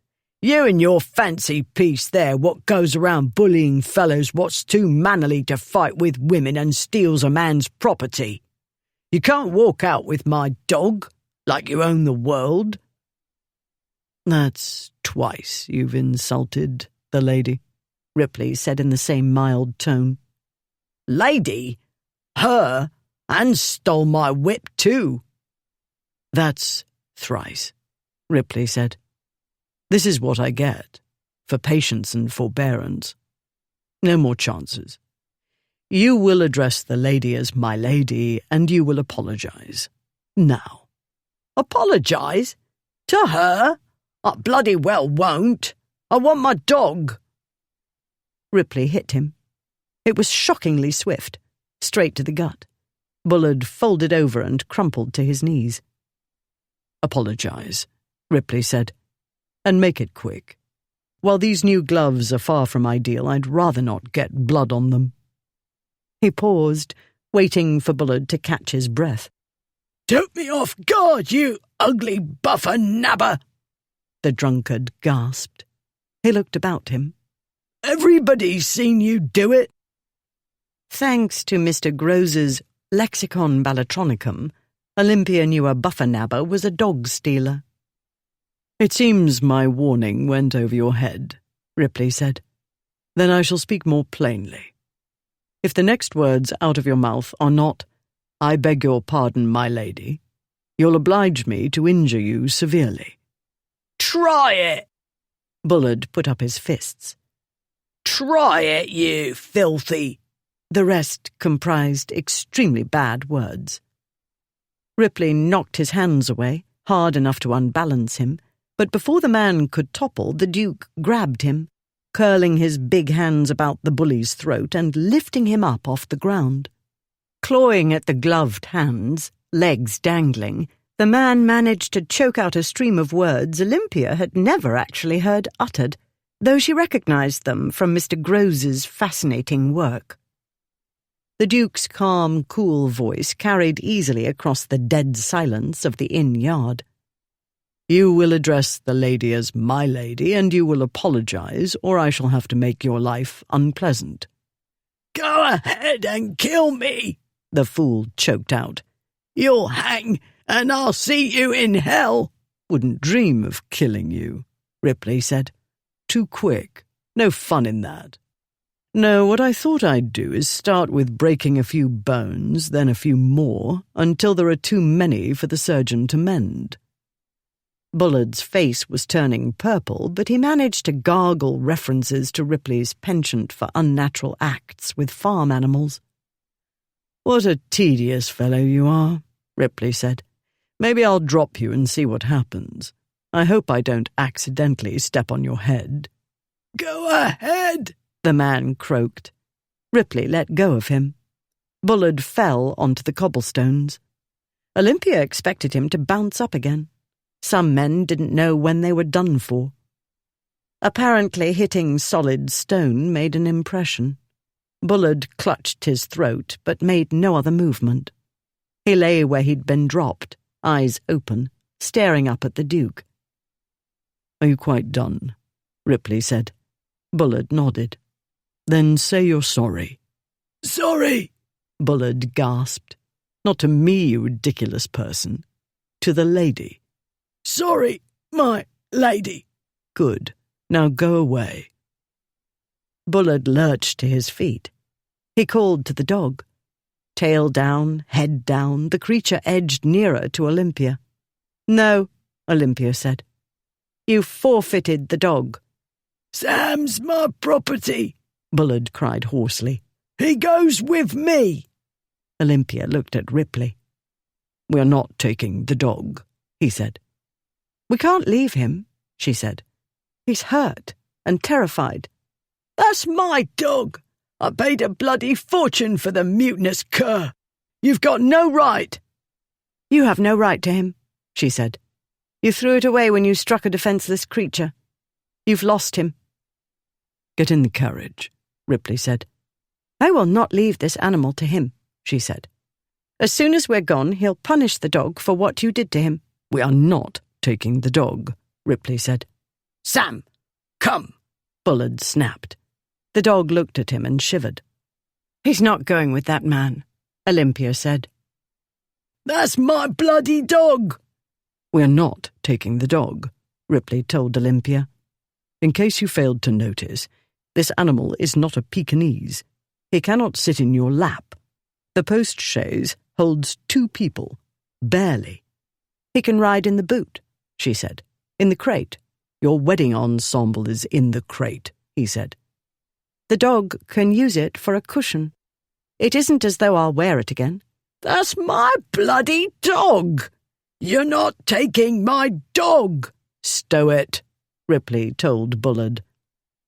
"You and your fancy piece there, what goes around bullying fellows what's too mannerly to fight with women and steals a man's property. You can't walk out with my dog like you own the world." "That's twice you've insulted the lady," Ripley said in the same mild tone. "Lady? Her? And stole my whip too." "That's thrice," Ripley said. "This is what I get for patience and forbearance. No more chances. You will address the lady as my lady, and you will apologize. Now." "Apologize? To her? I bloody well won't. I want my dog." Ripley hit him. It was shockingly swift, straight to the gut. Bullard folded over and crumpled to his knees. "Apologize," Ripley said, "and make it quick. While these new gloves are far from ideal, I'd rather not get blood on them." He paused, waiting for Bullard to catch his breath. "Took me off guard, you ugly buffer nabber," the drunkard gasped. He looked about him. "Everybody's seen you do it." Thanks to Mr. Grose's Lexicon Ballatronicum, Olympia knew a buffernabber was a dog-stealer. "It seems my warning went over your head," Ripley said. "Then I shall speak more plainly. If the next words out of your mouth are not, 'I beg your pardon, my lady,' you'll oblige me to injure you severely." Try it! Bullard put up his fists. Try it, you filthy! The rest comprised extremely bad words. Ripley knocked his hands away, hard enough to unbalance him, but before the man could topple, the Duke grabbed him, curling his big hands about the bully's throat and lifting him up off the ground. Clawing at the gloved hands, legs dangling, the man managed to choke out a stream of words Olympia had never actually heard uttered, though she recognized them from Mr. Grose's fascinating work. The Duke's calm, cool voice carried easily across the dead silence of the inn yard. You will address the lady as my lady, and you will apologize, or I shall have to make your life unpleasant. Go ahead and kill me, the fool choked out. You'll hang, and I'll see you in hell. Wouldn't dream of killing you, Ripley said. Too quick. No fun in that. No, what I thought I'd do is start with breaking a few bones, then a few more, until there are too many for the surgeon to mend. Bullard's face was turning purple, but he managed to gargle references to Ripley's penchant for unnatural acts with farm animals. What a tedious fellow you are, Ripley said. Maybe I'll drop you and see what happens. I hope I don't accidentally step on your head. Go ahead, the man croaked. Ripley let go of him. Bullard fell onto the cobblestones. Olympia expected him to bounce up again. Some men didn't know when they were done for. Apparently hitting solid stone made an impression. Bullard clutched his throat, but made no other movement. He lay where he'd been dropped, eyes open, staring up at the Duke. Are you quite done? Ripley said. Bullard nodded. Then say you're sorry. Sorry, Bullard gasped. Not to me, you ridiculous person. To the lady. Sorry, my lady. Good. Now go away. Bullard lurched to his feet. He called to the dog. Tail down, head down, the creature edged nearer to Olympia. No, Olympia said. You forfeited the dog. Sam's my property, Bullard cried hoarsely. He goes with me. Olympia looked at Ripley. We're not taking the dog, he said. We can't leave him, she said. He's hurt and terrified. That's my dog. I paid a bloody fortune for the mutinous cur. You've got no right. You have no right to him, she said. You threw it away when you struck a defenseless creature. You've lost him. Get in the carriage, Ripley said. I will not leave this animal to him, she said. As soon as we're gone, he'll punish the dog for what you did to him. We are not taking the dog, Ripley said. Sam, come, Bullard snapped. The dog looked at him and shivered. He's not going with that man, Olympia said. That's my bloody dog. We're not taking the dog, Ripley told Olympia. In case you failed to notice, this animal is not a Pekingese. He cannot sit in your lap. The post-chaise holds 2 people, barely. He can ride in the boot, she said. In the crate. Your wedding ensemble is in the crate, he said. The dog can use it for a cushion. It isn't as though I'll wear it again. That's my bloody dog. You're not taking my dog. Stow it, Ripley told Bullard.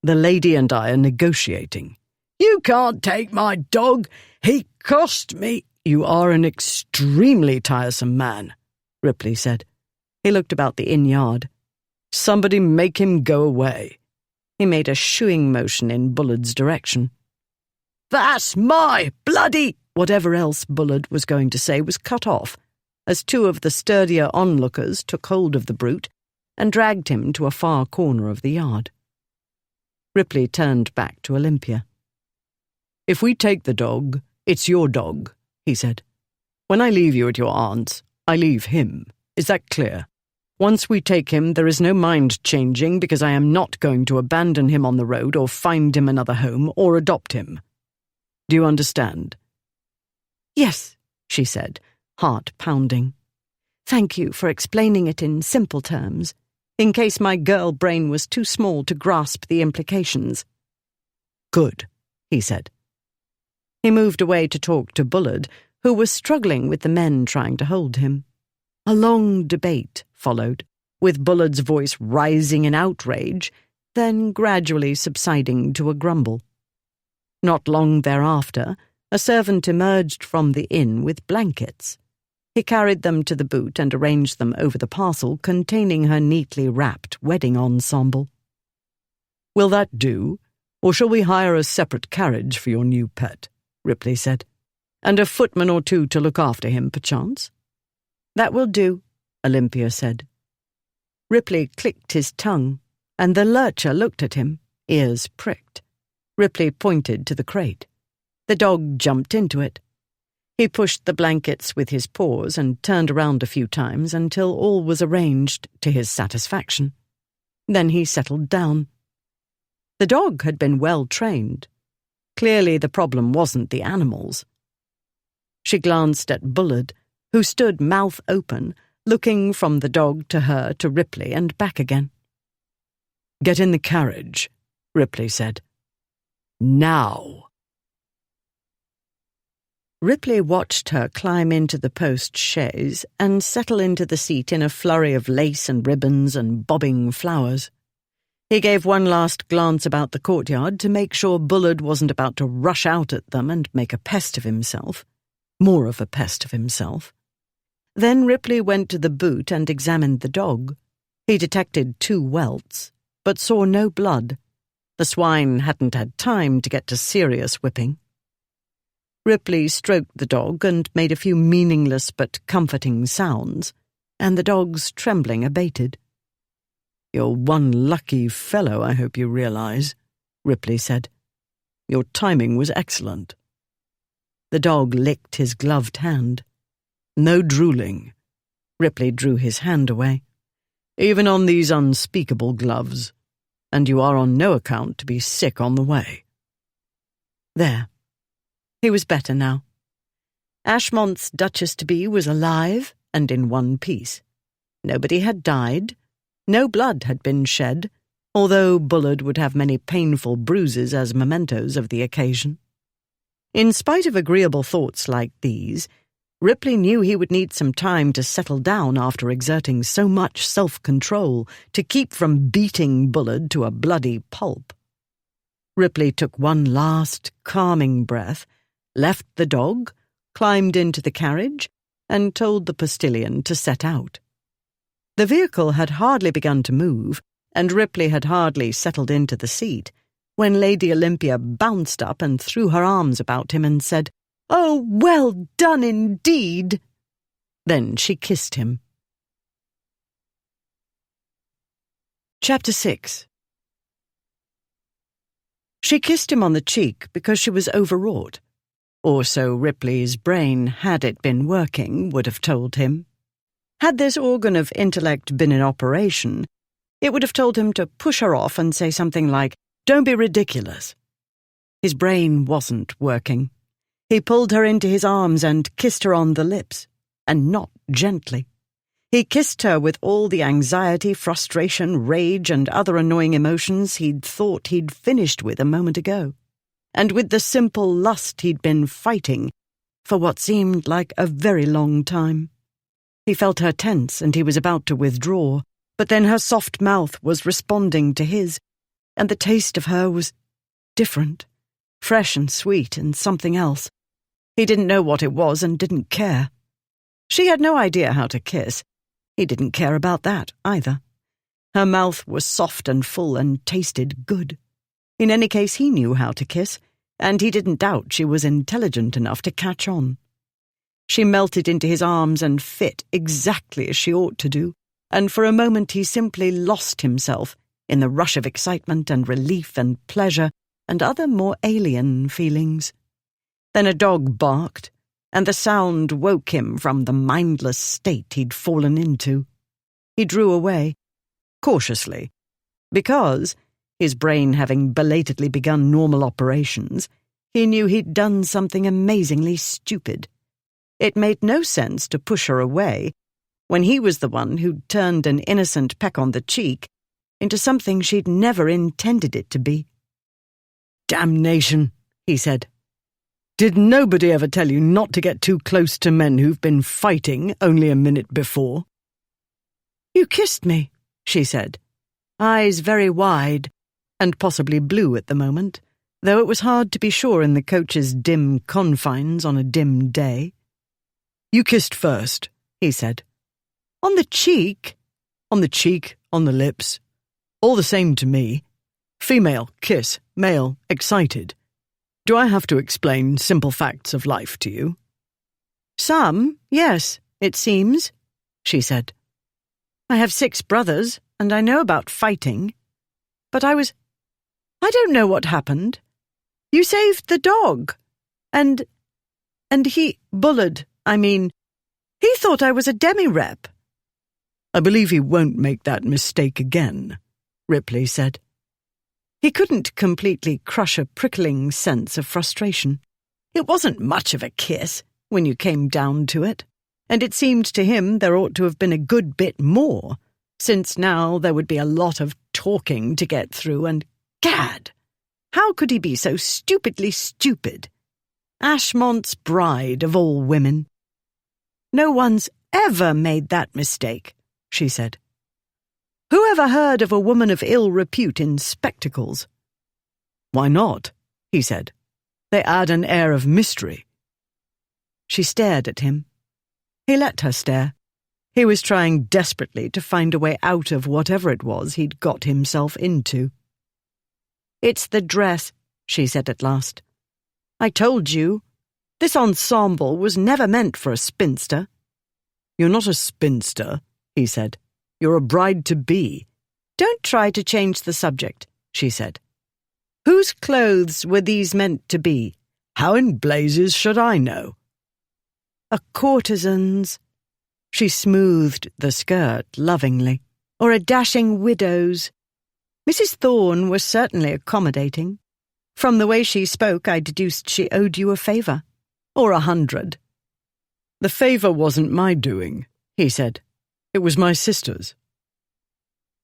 The lady and I are negotiating. You can't take my dog. He cost me. You are an extremely tiresome man, Ripley said. He looked about the inn yard. Somebody make him go away. He made a shooing motion in Bullard's direction. That's my bloody... Whatever else Bullard was going to say was cut off, as 2 of the sturdier onlookers took hold of the brute and dragged him to a far corner of the yard. Ripley turned back to Olympia. If we take the dog, it's your dog, he said. When I leave you at your aunt's, I leave him. Is that clear? Once we take him, there is no mind changing because I am not going to abandon him on the road or find him another home or adopt him. Do you understand? Yes, she said, heart pounding. Thank you for explaining it in simple terms. in case my girl brain was too small to grasp the implications. "Good," he said. He moved away to talk to Bullard, who was struggling with the men trying to hold him. A long debate followed, with Bullard's voice rising in outrage, then gradually subsiding to a grumble. Not long thereafter, a servant emerged from the inn with blankets. He carried them to the boot and arranged them over the parcel containing her neatly wrapped wedding ensemble. "Will that do, or shall we hire a separate carriage for your new pet?" Ripley said. "And a footman or two to look after him, perchance?" "That will do," Olympia said. Ripley clicked his tongue, and the lurcher looked at him, ears pricked. Ripley pointed to the crate. The dog jumped into it. He pushed the blankets with his paws and turned around a few times until all was arranged to his satisfaction. Then he settled down. The dog had been well trained. Clearly the problem wasn't the animals. She glanced at Bullard, who stood mouth open, looking from the dog to her to Ripley and back again. "Get in the carriage," Ripley said. "Now." Ripley watched her climb into the post-chaise and settle into the seat in a flurry of lace and ribbons and bobbing flowers. He gave one last glance about the courtyard to make sure Bullard wasn't about to rush out at them and make a pest of himself. More of a pest of himself. Then Ripley went to the boot and examined the dog. He detected 2 welts, but saw no blood. The swine hadn't had time to get to serious whipping. Ripley stroked the dog and made a few meaningless but comforting sounds, and the dog's trembling abated. "You're one lucky fellow, I hope you realize," Ripley said. "Your timing was excellent." The dog licked his gloved hand. "No drooling." Ripley drew his hand away. "Even on these unspeakable gloves. And you are on no account to be sick on the way." There. He was better now. Ashmont's Duchess-to-be was alive and in one piece. Nobody had died. No blood had been shed, although Bullard would have many painful bruises as mementos of the occasion. In spite of agreeable thoughts like these, Ripley knew he would need some time to settle down after exerting so much self-control to keep from beating Bullard to a bloody pulp. Ripley took one last, calming breath, left the dog, climbed into the carriage, and told the postilion to set out. The vehicle had hardly begun to move, and Ripley had hardly settled into the seat, when Lady Olympia bounced up and threw her arms about him and said, "Oh, well done indeed!" Then she kissed him. Chapter 6. She kissed him on the cheek because she was overwrought. Or so Ripley's brain, had it been working, would have told him. Had this organ of intellect been in operation, it would have told him to push her off and say something like, "Don't be ridiculous." His brain wasn't working. He pulled her into his arms and kissed her on the lips, and not gently. He kissed her with all the anxiety, frustration, rage, and other annoying emotions he'd thought he'd finished with a moment ago, and with the simple lust he'd been fighting for what seemed like a very long time. He felt her tense, and he was about to withdraw, but then her soft mouth was responding to his, and the taste of her was different, fresh and sweet and something else. He didn't know what it was and didn't care. She had no idea how to kiss. He didn't care about that either. Her mouth was soft and full and tasted good. In any case, he knew how to kiss, and he didn't doubt she was intelligent enough to catch on. She melted into his arms and fit exactly as she ought to do, and for a moment he simply lost himself in the rush of excitement and relief and pleasure and other more alien feelings. Then a dog barked, and the sound woke him from the mindless state he'd fallen into. He drew away, cautiously, because, his brain having belatedly begun normal operations, he knew he'd done something amazingly stupid. It made no sense to push her away, when he was the one who'd turned an innocent peck on the cheek into something she'd never intended it to be. "Damnation," he said. "Did nobody ever tell you not to get too close to men who've been fighting only a minute before?" "You kissed me," she said, eyes very wide and possibly blue at the moment, though it was hard to be sure in the coach's dim confines on a dim day. "You kissed first," he said. "On the cheek?" "On the cheek, on the lips. All the same to me. Female, kiss, male, excited. Do I have to explain simple facts of life to you?" "Some, yes, it seems," she said. "I have 6 brothers, and I know about fighting. But I don't know what happened. You saved the dog. And he, Bullard, I mean, he thought I was a demi-rep." "I believe he won't make that mistake again," Ripley said. He couldn't completely crush a prickling sense of frustration. It wasn't much of a kiss, when you came down to it, and it seemed to him there ought to have been a good bit more, since now there would be a lot of talking to get through, and gad! How could he be so stupidly stupid? Ashmont's bride of all women. "No one's ever made that mistake," she said. "Who ever heard of a woman of ill repute in spectacles?" "Why not?" he said. "They add an air of mystery." She stared at him. He let her stare. He was trying desperately to find a way out of whatever it was he'd got himself into. "It's the dress," she said at last. "I told you. This ensemble was never meant for a spinster." "You're not a spinster," he said. "You're a bride-to-be." "Don't try to change the subject," she said. "Whose clothes were these meant to be?" "How in blazes should I know?" "A courtesan's," she smoothed the skirt lovingly, "or a dashing widow's. Mrs. Thorne was certainly accommodating. From the way she spoke, I deduced she owed you a favour. Or 100. "The favour wasn't my doing," he said. "It was my sister's."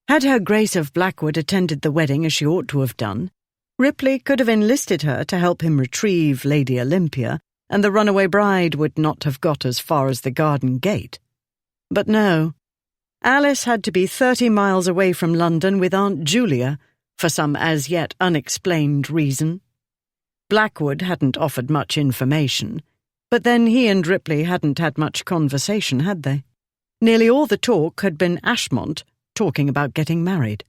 Had Her Grace of Blackwood attended the wedding as she ought to have done, Ripley could have enlisted her to help him retrieve Lady Olympia, and the runaway bride would not have got as far as the garden gate. But no. Alice had to be 30 miles away from London with Aunt Julia, for some as yet unexplained reason. Blackwood hadn't offered much information, but then he and Ripley hadn't had much conversation, had they? Nearly all the talk had been Ashmont talking about getting married.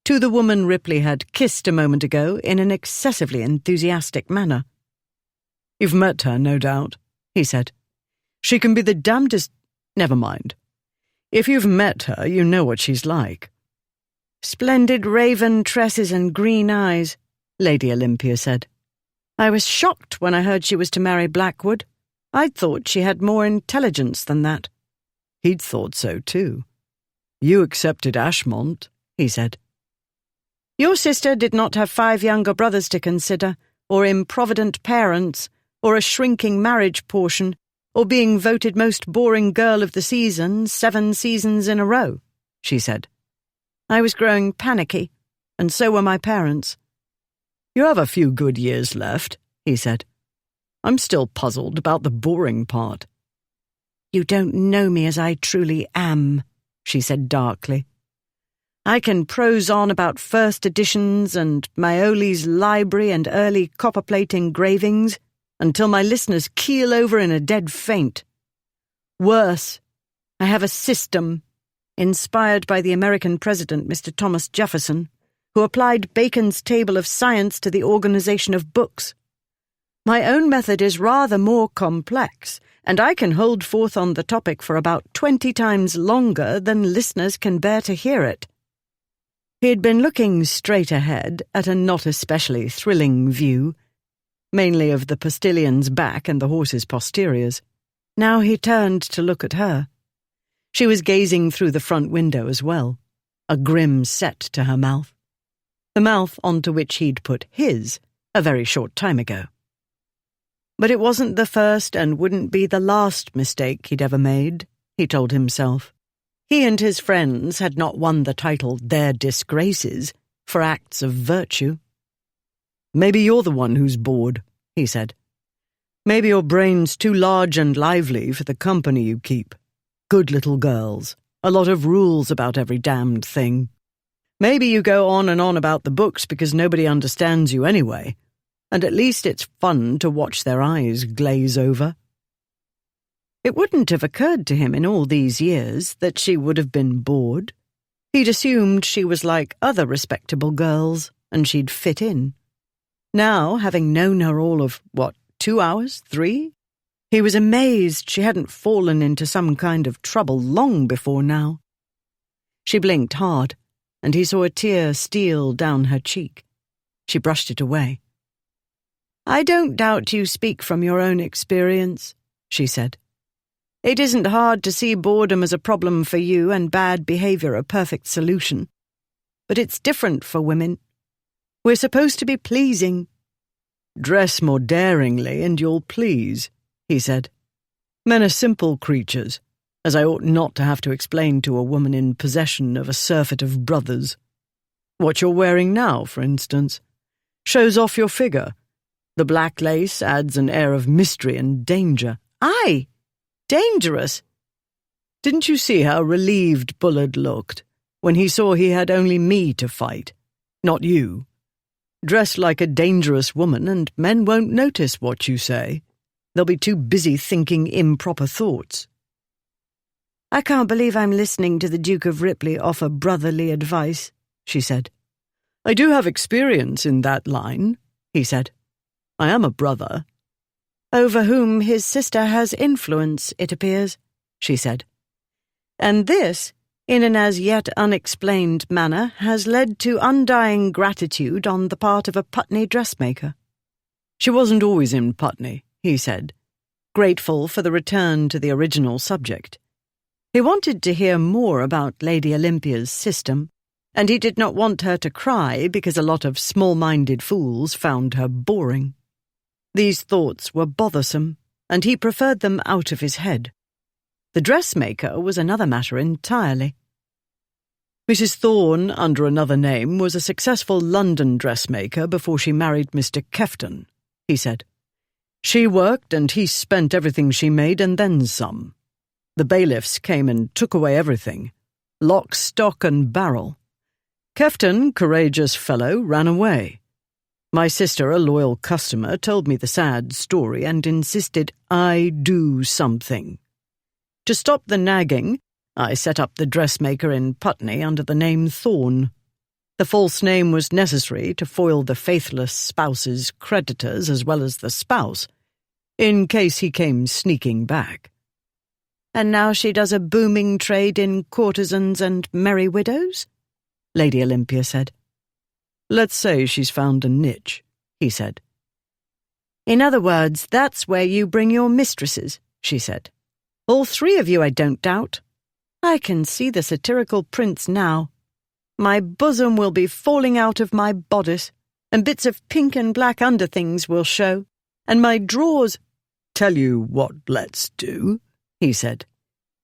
To the woman Ripley had kissed a moment ago in an excessively enthusiastic manner. "You've met her, no doubt," he said. "She can be the damnedest— Never mind. If you've met her, you know what she's like." "Splendid raven tresses and green eyes," Lady Olympia said. "I was shocked when I heard she was to marry Blackwood. I'd thought she had more intelligence than that." He'd thought so too. "You accepted Ashmont," he said. "Your sister did not have 5 younger brothers to consider, or improvident parents, or a shrinking marriage portion, or being voted most boring girl of the season 7 seasons in a row," she said. "I was growing panicky, and so were my parents." "You have a few good years left," he said. "I'm still puzzled about the boring part." "You don't know me as I truly am," she said darkly. "I can prose on about first editions and Maioli's library and early copperplate engravings until my listeners keel over in a dead faint. Worse, I have a system, inspired by the American president, Mr. Thomas Jefferson, who applied Bacon's table of science to the organization of books. My own method is rather more complex, and I can hold forth on the topic for about 20 times longer than listeners can bear to hear it." He had been looking straight ahead at a not especially thrilling view, mainly of the postilion's back and the horse's posteriors. Now he turned to look at her. She was gazing through the front window as well, a grim set to her mouth. The mouth onto which he'd put his a very short time ago. But it wasn't the first and wouldn't be the last mistake he'd ever made, he told himself. He and his friends had not won the title Their Disgraces for acts of virtue. "Maybe you're the one who's bored," he said. "Maybe your brain's too large and lively for the company you keep. Good little girls, a lot of rules about every damned thing. Maybe you go on and on about the books because nobody understands you anyway, and at least it's fun to watch their eyes glaze over." It wouldn't have occurred to him in all these years that she would have been bored. He'd assumed she was like other respectable girls, and she'd fit in. Now, having known her all of, 2 hours, 3? He was amazed she hadn't fallen into some kind of trouble long before now. She blinked hard, and he saw a tear steal down her cheek. She brushed it away. "I don't doubt you speak from your own experience," she said. "It isn't hard to see boredom as a problem for you and bad behavior a perfect solution. But it's different for women. We're supposed to be pleasing." "Dress more daringly and you'll please," he said. "Men are simple creatures, as I ought not to have to explain to a woman in possession of a surfeit of brothers. What you're wearing now, for instance, shows off your figure. The black lace adds an air of mystery and danger." "Aye! Dangerous!" "Didn't you see how relieved Bullard looked when he saw he had only me to fight, not you? Dress like a dangerous woman and men won't notice what you say. They'll be too busy thinking improper thoughts." "I can't believe I'm listening to the Duke of Ripley offer brotherly advice," she said. "I do have experience in that line," he said. "I am a brother." "Over whom his sister has influence, it appears," she said. "And this, in an as yet unexplained manner, has led to undying gratitude on the part of a Putney dressmaker." "She wasn't always in Putney," he said, grateful for the return to the original subject. He wanted to hear more about Lady Olympia's system, and he did not want her to cry because a lot of small-minded fools found her boring. These thoughts were bothersome, and he preferred them out of his head. The dressmaker was another matter entirely. "Mrs. Thorne, under another name, was a successful London dressmaker before she married Mr. Kefton," he said. "She worked and he spent everything she made and then some. The bailiffs came and took away everything, lock, stock and barrel. Kefton, courageous fellow, ran away. My sister, a loyal customer, told me the sad story and insisted I do something. To stop the nagging, I set up the dressmaker in Putney under the name Thorne. The false name was necessary to foil the faithless spouse's creditors as well as the spouse, in case he came sneaking back." "And now she does a booming trade in courtesans and merry widows?" Lady Olympia said. "Let's say she's found a niche," he said. "In other words, that's where you bring your mistresses," she said. "All 3 of you, I don't doubt. I can see the satirical prints now. My bosom will be falling out of my bodice, and bits of pink and black underthings will show, and my drawers—" "Tell you what let's do," he said.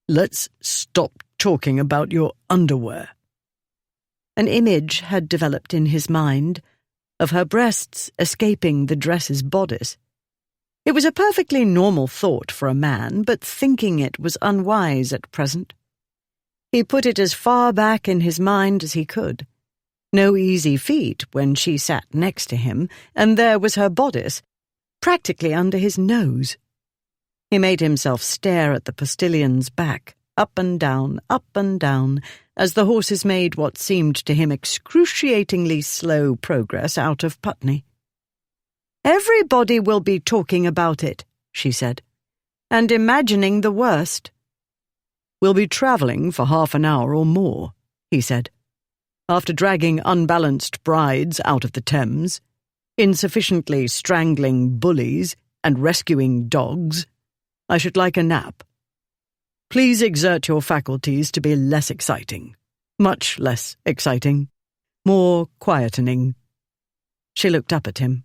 "Let's stop talking about your underwear." An image had developed in his mind of her breasts escaping the dress's bodice. It was a perfectly normal thought for a man, but thinking it was unwise at present. He put it as far back in his mind as he could. No easy feat when she sat next to him, and there was her bodice, practically under his nose. He made himself stare at the postilion's back, up and down, as the horses made what seemed to him excruciatingly slow progress out of Putney. "Everybody will be talking about it," she said, "and imagining the worst." "We'll be travelling for half an hour or more," he said. "After dragging unbalanced brides out of the Thames, insufficiently strangling bullies and rescuing dogs, I should like a nap. Please exert your faculties to be less exciting, much less exciting, more quietening." She looked up at him.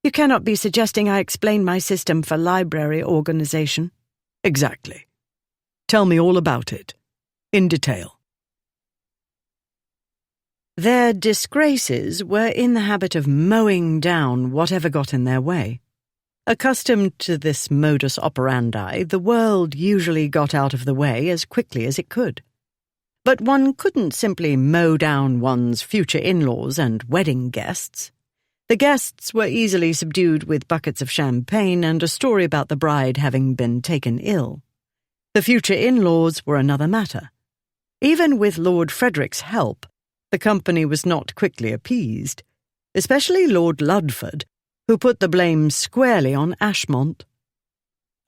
"You cannot be suggesting I explain my system for library organization?" "Exactly. Tell me all about it, in detail. Their disgraces were in the habit of mowing down whatever got in their way. Accustomed to this modus operandi, the world usually got out of the way as quickly as it could. But one couldn't simply mow down one's future in-laws and wedding guests. The guests were easily subdued with buckets of champagne and a story about the bride having been taken ill. The future in-laws were another matter. Even with Lord Frederick's help, the company was not quickly appeased, especially Lord Ludford, who put the blame squarely on Ashmont.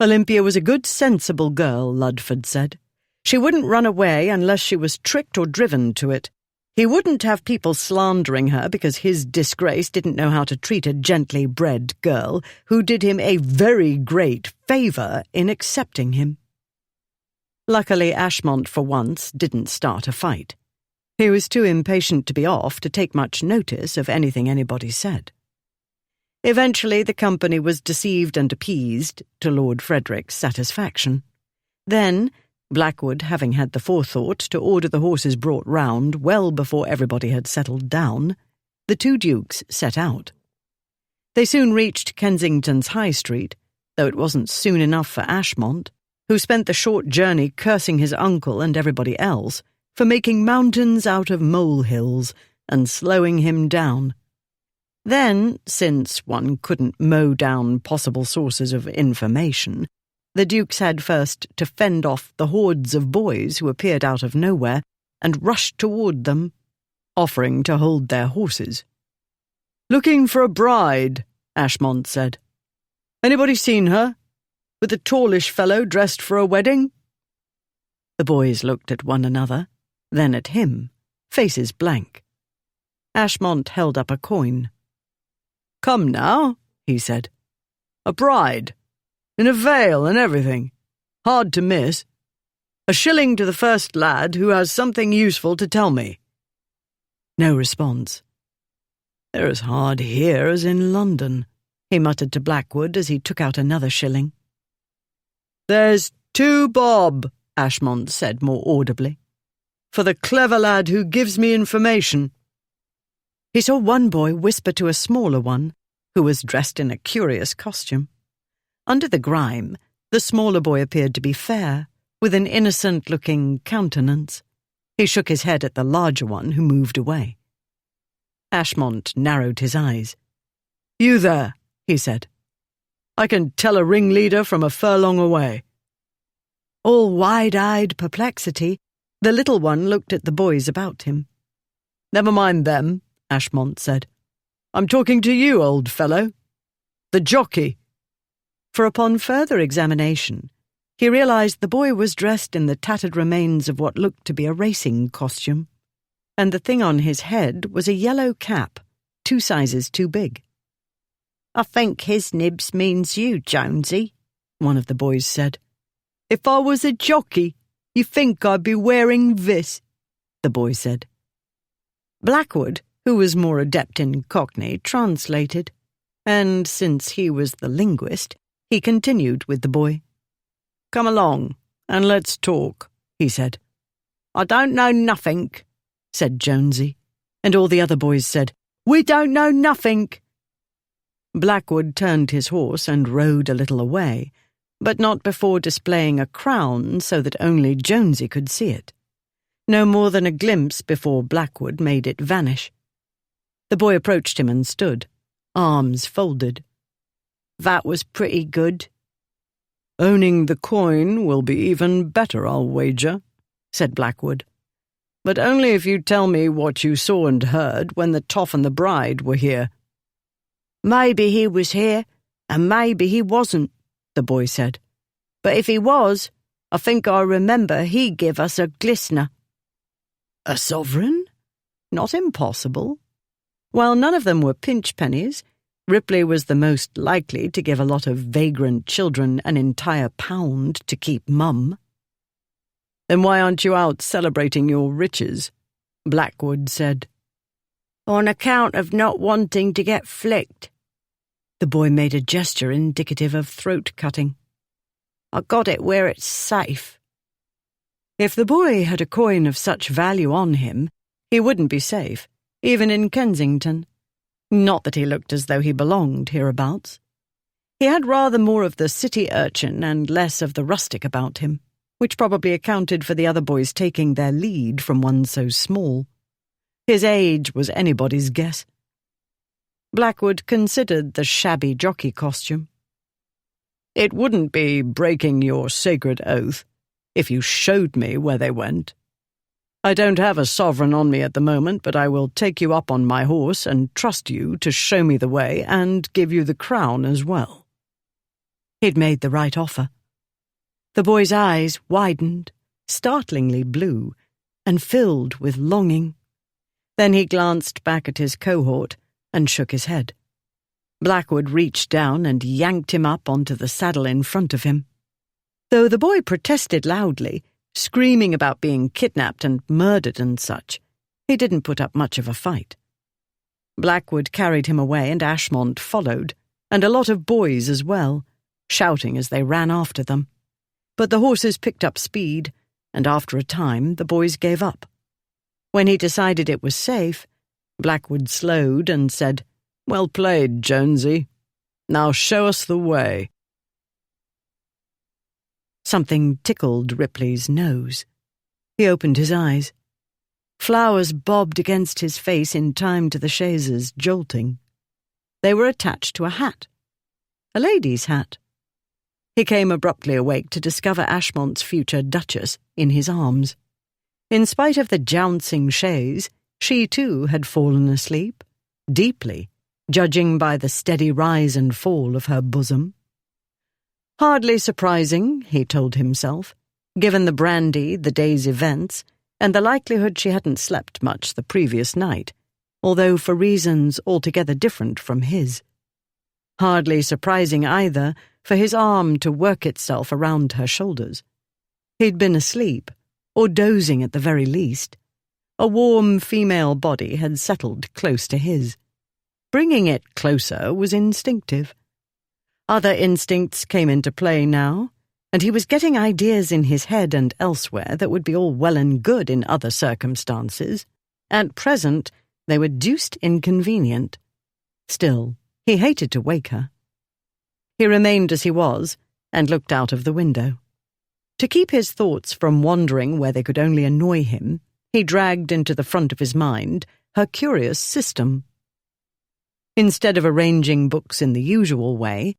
Olympia was a good, sensible girl, Ludford said. She wouldn't run away unless she was tricked or driven to it. He wouldn't have people slandering her because his disgrace didn't know how to treat a gently bred girl who did him a very great favour in accepting him. Luckily, Ashmont, for once, didn't start a fight. He was too impatient to be off to take much notice of anything anybody said. Eventually, the company was deceived and appeased to Lord Frederick's satisfaction. Then, Blackwood, having had the forethought to order the horses brought round well before everybody had settled down, the two dukes set out. They soon reached Kensington's High Street, though it wasn't soon enough for Ashmont, who spent the short journey cursing his uncle and everybody else for making mountains out of molehills and slowing him down. Then, since one couldn't mow down possible sources of information, the dukes had first to fend off the hordes of boys who appeared out of nowhere and rushed toward them, offering to hold their horses. "Looking for a bride," Ashmont said. "Anybody seen her? With a tallish fellow dressed for a wedding?" The boys looked at one another, then at him, faces blank. Ashmont held up a coin. "Come now," he said. "A bride, in a veil and everything. Hard to miss. A shilling to the first lad who has something useful to tell me." No response. "They're as hard here as in London," he muttered to Blackwood as he took out another shilling. "There's 2 bob," Ashmont said more audibly, "for the clever lad who gives me information." He saw one boy whisper to a smaller one, who was dressed in a curious costume. Under the grime, the smaller boy appeared to be fair, with an innocent-looking countenance. He shook his head at the larger one, who moved away. Ashmont narrowed his eyes. "You there," he said. "I can tell a ringleader from a furlong away." All wide-eyed perplexity, the little one looked at the boys about him. "Never mind them," Ashmont said. "I'm talking to you, old fellow. The jockey." For upon further examination, he realized the boy was dressed in the tattered remains of what looked to be a racing costume, and the thing on his head was a yellow cap, 2 sizes too big. "I think his nibs means you, Jonesy," one of the boys said. "If I was a jockey, you think I'd be wearing this," the boy said. Blackwood, who was more adept in Cockney, translated, and since he was the linguist, he continued with the boy. "Come along, and let's talk," he said. "I don't know nothink," said Jonesy, and all the other boys said, "We don't know nothink." Blackwood turned his horse and rode a little away, but not before displaying a crown so that only Jonesy could see it. No more than a glimpse before Blackwood made it vanish. The boy approached him and stood, arms folded. "That was pretty good." "Owning the coin will be even better, I'll wager," said Blackwood. "But only if you tell me what you saw and heard when the toff and the bride were here." "Maybe he was here, and maybe he wasn't," the boy said. "But if he was, I think I remember he give us a glistener." A sovereign? Not impossible. While none of them were pinch pennies, Ripley was the most likely to give a lot of vagrant children an entire pound to keep mum. "Then why aren't you out celebrating your riches?" Blackwood said. "On account of not wanting to get flicked." The boy made a gesture indicative of throat-cutting. "I got it where it's safe." If the boy had a coin of such value on him, he wouldn't be safe, even in Kensington. Not that he looked as though he belonged hereabouts. He had rather more of the city urchin and less of the rustic about him, which probably accounted for the other boys taking their lead from one so small. His age was anybody's guess. Blackwood considered the shabby jockey costume. It wouldn't be breaking your sacred oath if you showed me where they went. I don't have a sovereign on me at the moment, but I will take you up on my horse and trust you to show me the way and give you the crown as well. He'd made the right offer. The boy's eyes widened, startlingly blue, and filled with longing. Then he glanced back at his cohort and shook his head. Blackwood reached down and yanked him up onto the saddle in front of him. Though the boy protested loudly, screaming about being kidnapped and murdered and such, he didn't put up much of a fight. Blackwood carried him away and Ashmont followed, and a lot of boys as well, shouting as they ran after them. But the horses picked up speed, and after a time the boys gave up. When he decided it was safe, Blackwood slowed and said, "Well played, Jonesy. Now show us the way." Something tickled Ripley's nose. He opened his eyes. Flowers bobbed against his face in time to the chaises jolting. They were attached to a hat. A lady's hat. He came abruptly awake to discover Ashmont's future Duchess in his arms. In spite of the jouncing chaise, she too had fallen asleep, deeply, judging by the steady rise and fall of her bosom. Hardly surprising, he told himself, given the brandy, the day's events, and the likelihood she hadn't slept much the previous night, although for reasons altogether different from his. Hardly surprising either for his arm to work itself around her shoulders. He'd been asleep, or dozing at the very least. A warm female body had settled close to his. Bringing it closer was instinctive. Other instincts came into play now, and he was getting ideas in his head and elsewhere that would be all well and good in other circumstances. At present, they were deuced inconvenient. Still, he hated to wake her. He remained as he was, and looked out of the window. To keep his thoughts from wandering where they could only annoy him, he dragged into the front of his mind her curious system. Instead of arranging books in the usual way,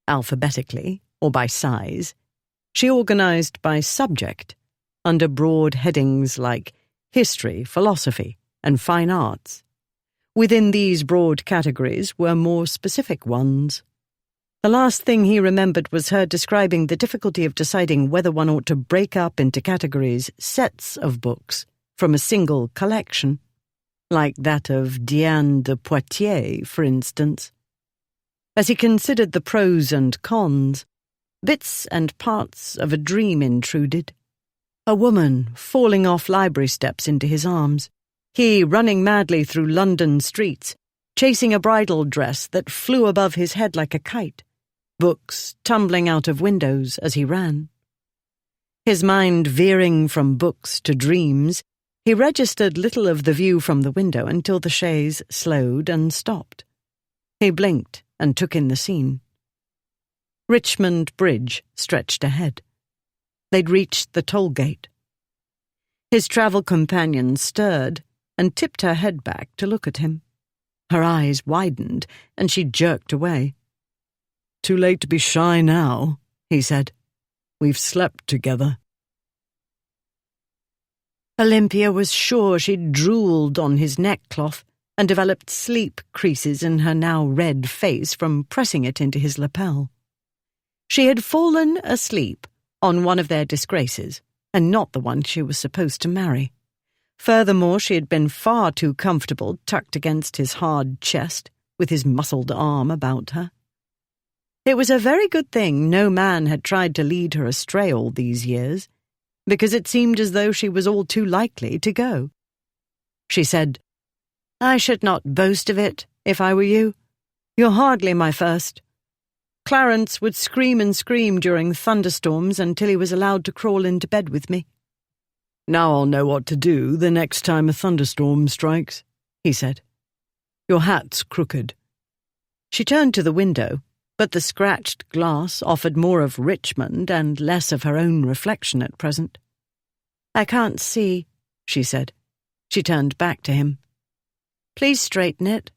alphabetically or by size, she organized by subject, under broad headings like history, philosophy, and fine arts. Within these broad categories were more specific ones. The last thing he remembered was her describing the difficulty of deciding whether one ought to break up into categories sets of books from a single collection, like that of Diane de Poitiers, for instance. As he considered the pros and cons, bits and parts of a dream intruded. A woman falling off library steps into his arms, he running madly through London streets, chasing a bridal dress that flew above his head like a kite, books tumbling out of windows as he ran. His mind veering from books to dreams, he registered little of the view from the window until the chaise slowed and stopped. He blinked and took in the scene. Richmond Bridge stretched ahead. They'd reached the toll gate. His travel companion stirred and tipped her head back to look at him. Her eyes widened, and she jerked away. "Too late to be shy now," he said. "We've slept together." Olympia was sure she'd drooled on his neckcloth and developed sleep creases in her now red face from pressing it into his lapel. She had fallen asleep on one of their disgraces, and not the one she was supposed to marry. Furthermore, she had been far too comfortable tucked against his hard chest, with his muscled arm about her. It was a very good thing no man had tried to lead her astray all these years, because it seemed as though she was all too likely to go. She said, "I should not boast of it, if I were you. You're hardly my first. Clarence would scream and scream during thunderstorms until he was allowed to crawl into bed with me. Now I'll know what to do the next time a thunderstorm strikes, he said. Your hat's crooked. She turned to the window, but the scratched glass offered more of Richmond and less of her own reflection at present. I can't see, she said. She turned back to him. Please straighten it.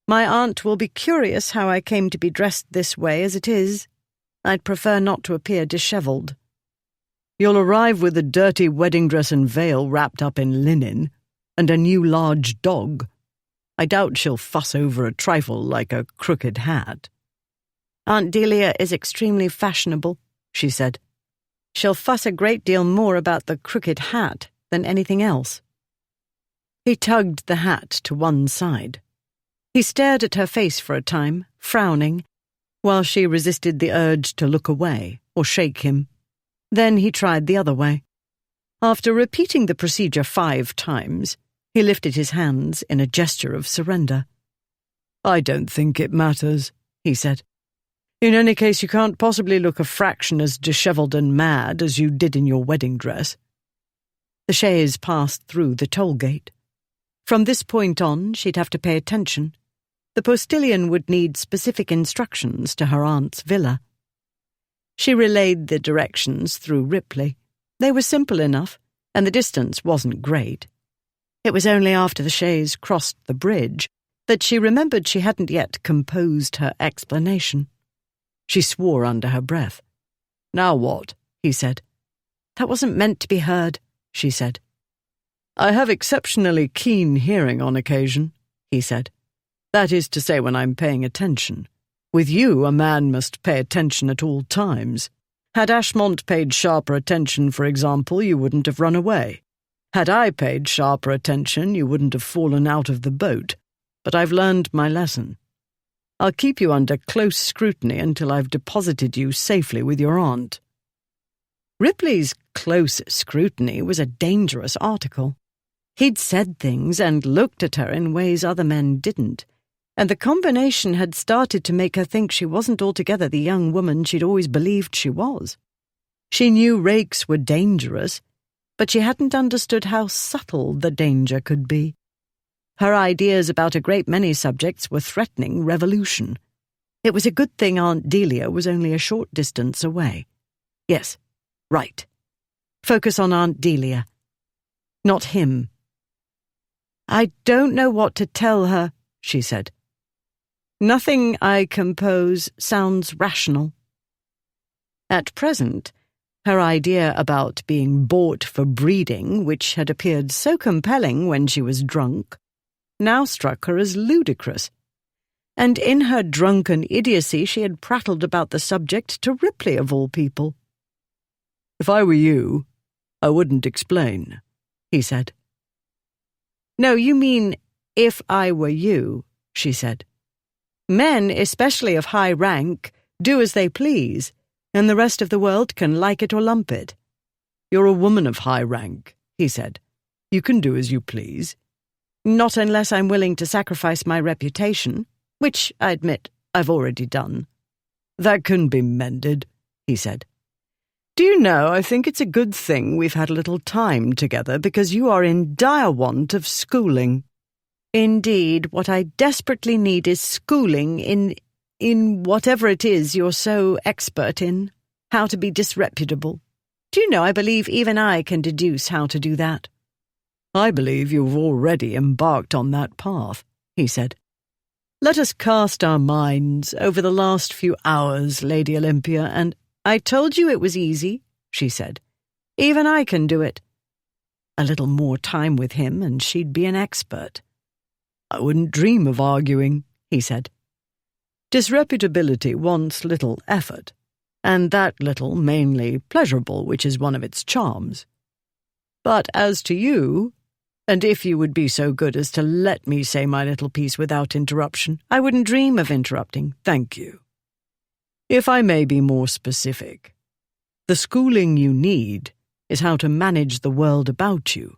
My aunt will be curious how I came to be dressed this way as it is. I'd prefer not to appear dishevelled. You'll arrive with a dirty wedding dress and veil wrapped up in linen, and a new large dog. I doubt she'll fuss over a trifle like a crooked hat. Aunt Delia is extremely fashionable, she said. She'll fuss a great deal more about the crooked hat than anything else. He tugged the hat to one side. He stared at her face for a time, frowning, while she resisted the urge to look away or shake him. Then he tried the other way. After repeating the procedure 5 times, he lifted his hands in a gesture of surrender. I don't think it matters, he said. In any case, you can't possibly look a fraction as dishevelled and mad as you did in your wedding dress. The chaise passed through the toll gate. From this point on, she'd have to pay attention. The postilion would need specific instructions to her aunt's villa. She relayed the directions through Ripley. They were simple enough, and the distance wasn't great. It was only after the chaise crossed the bridge that she remembered she hadn't yet composed her explanation. She swore under her breath. Now what? He said. That wasn't meant to be heard, she said. I have exceptionally keen hearing on occasion, he said. That is to say, when I'm paying attention. With you, a man must pay attention at all times. Had Ashmont paid sharper attention, for example, you wouldn't have run away. Had I paid sharper attention, you wouldn't have fallen out of the boat. But I've learned my lesson. I'll keep you under close scrutiny until I've deposited you safely with your aunt. Ripley's close scrutiny was a dangerous article. He'd said things and looked at her in ways other men didn't, and the combination had started to make her think she wasn't altogether the young woman she'd always believed she was. She knew rakes were dangerous, but she hadn't understood how subtle the danger could be. Her ideas about a great many subjects were threatening revolution. It was a good thing Aunt Delia was only a short distance away. Yes, right. Focus on Aunt Delia. Not him. I don't know what to tell her, she said. Nothing I compose sounds rational. At present, her idea about being bought for breeding, which had appeared so compelling when she was drunk, now struck her as ludicrous. And in her drunken idiocy she had prattled about the subject to Ripley of all people. If I were you, I wouldn't explain, he said. No, you mean, if I were you, she said. Men, especially of high rank, do as they please, and the rest of the world can like it or lump it. You're a woman of high rank, he said. You can do as you please. Not unless I'm willing to sacrifice my reputation, which, I admit, I've already done. That can be mended, he said. Do you know, I think it's a good thing we've had a little time together because you are in dire want of schooling. Indeed, what I desperately need is schooling in whatever it is you're so expert in, how to be disreputable. Do you know, I believe even I can deduce how to do that. I believe you've already embarked on that path, he said. Let us cast our minds over the last few hours, Lady Olympia, and I told you it was easy, she said. Even I can do it. A little more time with him and she'd be an expert. I wouldn't dream of arguing, he said. Disreputability wants little effort, and that little mainly pleasurable, which is one of its charms. But as to you, and if you would be so good as to let me say my little piece without interruption, I wouldn't dream of interrupting. Thank you. If I may be more specific, the schooling you need is how to manage the world about you.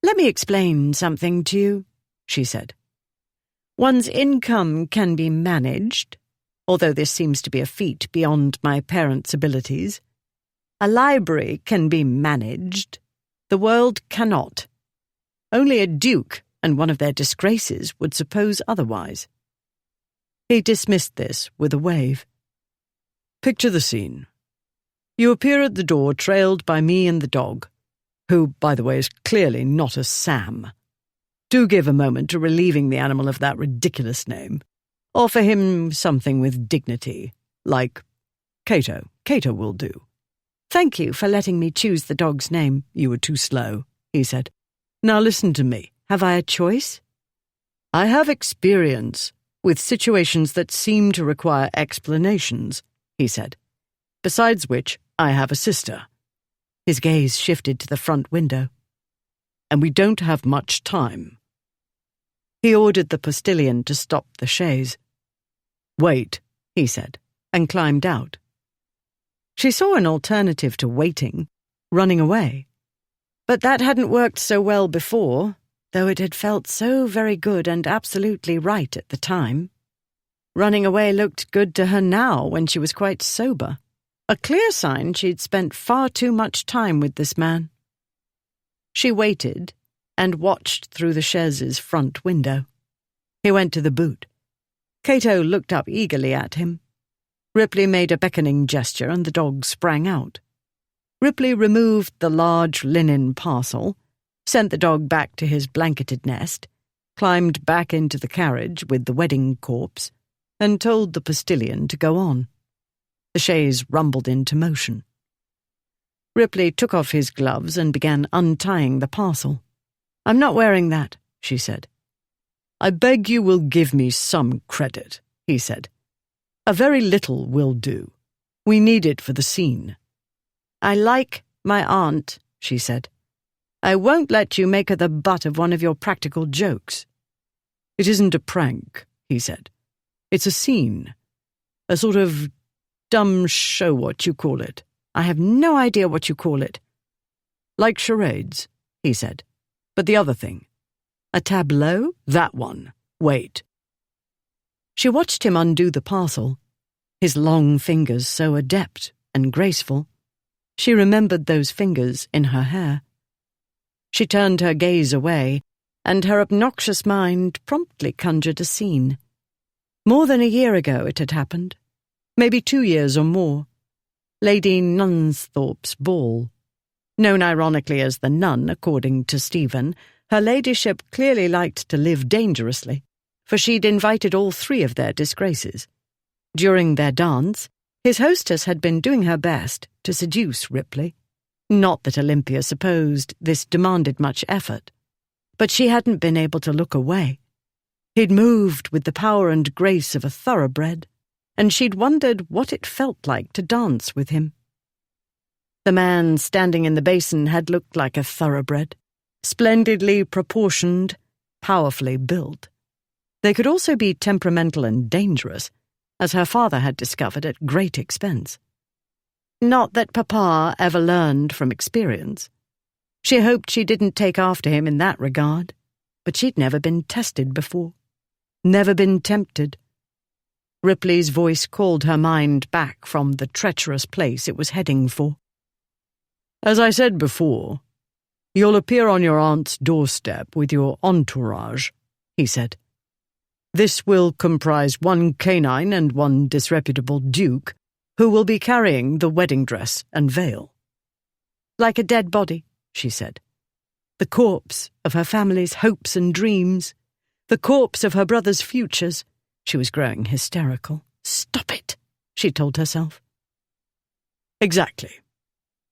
Let me explain something to you, she said. One's income can be managed, although this seems to be a feat beyond my parents' abilities. A library can be managed, The world cannot. Only a duke and one of their disgraces would suppose otherwise. He dismissed this with a wave. Picture the scene. You appear at the door trailed by me and the dog, who, by the way, is clearly not a Sam. Do give a moment to relieving the animal of that ridiculous name. Offer him something with dignity, like Cato. Cato will do. Thank you for letting me choose the dog's name. You were too slow, he said. Now listen to me. Have I a choice? I have experience with situations that seem to require explanations, he said. Besides which, I have a sister. His gaze shifted to the front window. And we don't have much time. He ordered the postilion to stop the chaise. Wait, he said, and climbed out. She saw an alternative to waiting, running away. But that hadn't worked so well before, though it had felt so very good and absolutely right at the time. Running away looked good to her now when she was quite sober. A clear sign she'd spent far too much time with this man. She waited and watched through the chaise's front window. He went to the boot. Cato looked up eagerly at him. Ripley made a beckoning gesture and the dog sprang out. Ripley removed the large linen parcel, sent the dog back to his blanketed nest, climbed back into the carriage with the wedding corpse, and told the postilion to go on. The chaise rumbled into motion. Ripley took off his gloves and began untying the parcel. "I'm not wearing that," she said. "I beg you will give me some credit," he said. "A very little will do. We need it for the scene." "I like my aunt," she said. "I won't let you make her the butt of one of your practical jokes." "It isn't a prank," he said. "It's a scene. A sort of dumb show, what you call it." "I have no idea what you call it." "Like charades," he said. "But the other thing." "A tableau?" "That one. Wait." She watched him undo the parcel, his long fingers so adept and graceful. She remembered those fingers in her hair. She turned her gaze away, and her obnoxious mind promptly conjured a scene. More than a year ago it had happened, maybe 2 years or more. Lady Nunsthorpe's ball. Known ironically as the Nun, according to Stephen, her ladyship clearly liked to live dangerously, for she'd invited all 3 of their disgraces. During their dance, his hostess had been doing her best to seduce Ripley. Not that Olympia supposed this demanded much effort, but she hadn't been able to look away. He'd moved with the power and grace of a thoroughbred, and she'd wondered what it felt like to dance with him. The man standing in the basin had looked like a thoroughbred, splendidly proportioned, powerfully built. They could also be temperamental and dangerous, as her father had discovered at great expense. Not that Papa ever learned from experience. She hoped she didn't take after him in that regard, but she'd never been tested before, never been tempted. Ripley's voice called her mind back from the treacherous place it was heading for. "As I said before, you'll appear on your aunt's doorstep with your entourage," he said. "This will comprise 1 canine and 1 disreputable duke, who will be carrying the wedding dress and veil." "Like a dead body," she said. "The corpse of her family's hopes and dreams, the corpse of her brother's futures." She was growing hysterical. "Stop it," she told herself. "Exactly.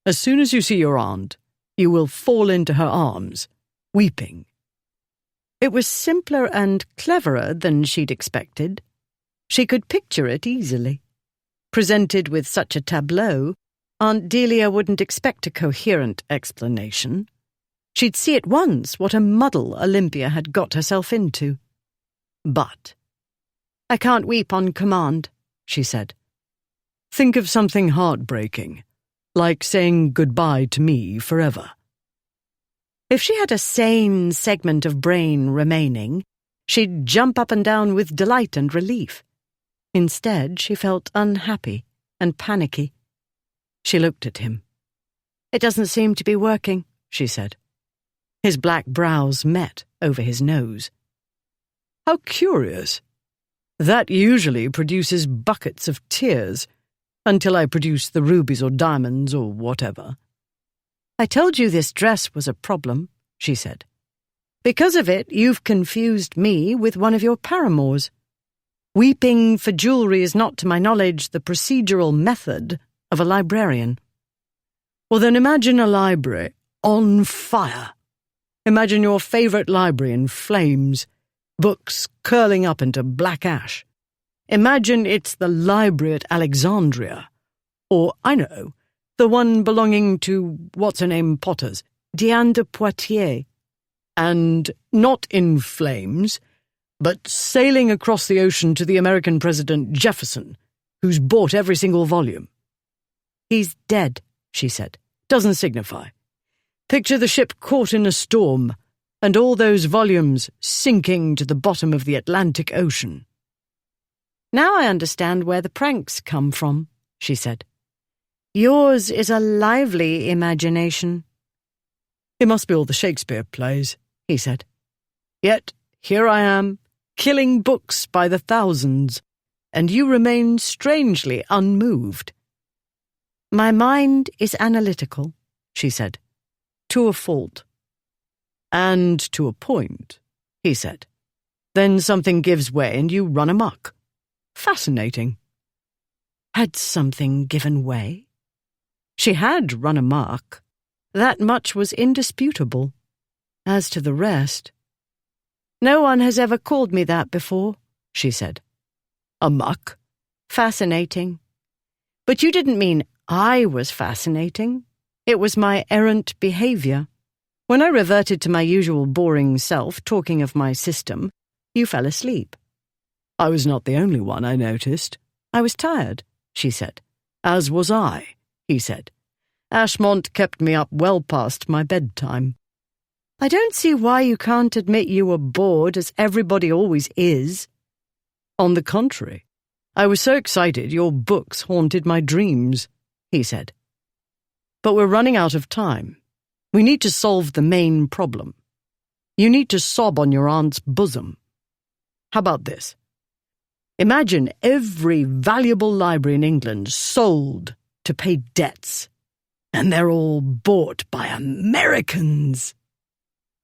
As soon as you see your aunt, you will fall into her arms, weeping." It was simpler and cleverer than she'd expected. She could picture it easily. Presented with such a tableau, Aunt Delia wouldn't expect a coherent explanation. She'd see at once what a muddle Olympia had got herself into. But "I can't weep on command," she said. "Think of something heartbreaking, like saying goodbye to me forever." If she had a sane segment of brain remaining, she'd jump up and down with delight and relief. Instead, she felt unhappy and panicky. She looked at him. "It doesn't seem to be working," she said. His black brows met over his nose. How curious. That usually produces buckets of tears, until I produce the rubies or diamonds or whatever. I told you this dress was a problem, she said. Because of it, you've confused me with one of your paramours. Weeping for jewellery is not, to my knowledge, the procedural method of a librarian. Well, then imagine a library on fire. Imagine your favourite library in flames, books curling up into black ash. Imagine it's the library at Alexandria, or, I know, the one belonging to what's-her-name Potters, Diane de Poitiers. And not in flames, but sailing across the ocean to the American President Jefferson, who's bought every single volume. He's dead, she said. Doesn't signify. Picture the ship caught in a storm, and all those volumes sinking to the bottom of the Atlantic Ocean. Now I understand where the pranks come from, she said. Yours is a lively imagination. It must be all the Shakespeare plays, he said. Yet here I am, killing books by the thousands, and you remain strangely unmoved. My mind is analytical, she said, to a fault. And to a point, he said. Then something gives way and you run amok. Fascinating. Had something given way? She had run amok. That much was indisputable. As to the rest, no one has ever called me that before, she said. Amok? Fascinating. But you didn't mean I was fascinating. It was my errant behaviour. When I reverted to my usual boring self, talking of my system, you fell asleep. I was not the only one, I noticed. I was tired, she said. As was I, he said. Ashmont kept me up well past my bedtime. I don't see why you can't admit you were bored, as everybody always is. On the contrary, I was so excited your books haunted my dreams, he said. But we're running out of time. We need to solve the main problem. You need to sob on your aunt's bosom. How about this? Imagine every valuable library in England sold to pay debts, and they're all bought by Americans.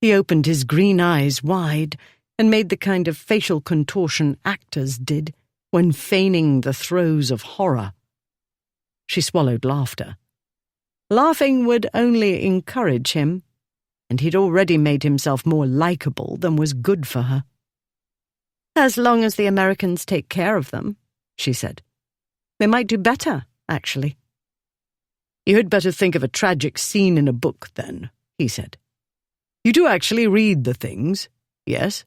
He opened his green eyes wide and made the kind of facial contortion actors did when feigning the throes of horror. She swallowed laughter. Laughing would only encourage him, and he'd already made himself more likeable than was good for her. As long as the Americans take care of them, she said. They might do better, actually. You had better think of a tragic scene in a book, then, he said. You do actually read the things, yes?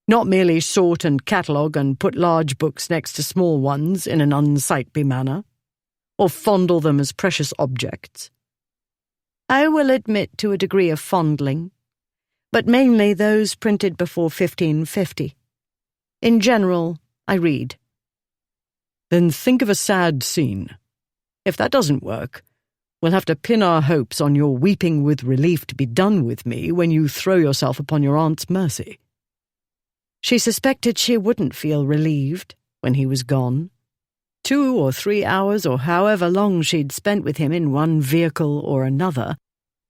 Not merely sort and catalogue and put large books next to small ones in an unsightly manner, or fondle them as precious objects. I will admit to a degree of fondling, but mainly those printed before 1550. In general, I read. Then think of a sad scene. If that doesn't work, we'll have to pin our hopes on your weeping with relief to be done with me when you throw yourself upon your aunt's mercy. She suspected she wouldn't feel relieved when he was gone. 2 or 3 hours, or however long she'd spent with him in one vehicle or another,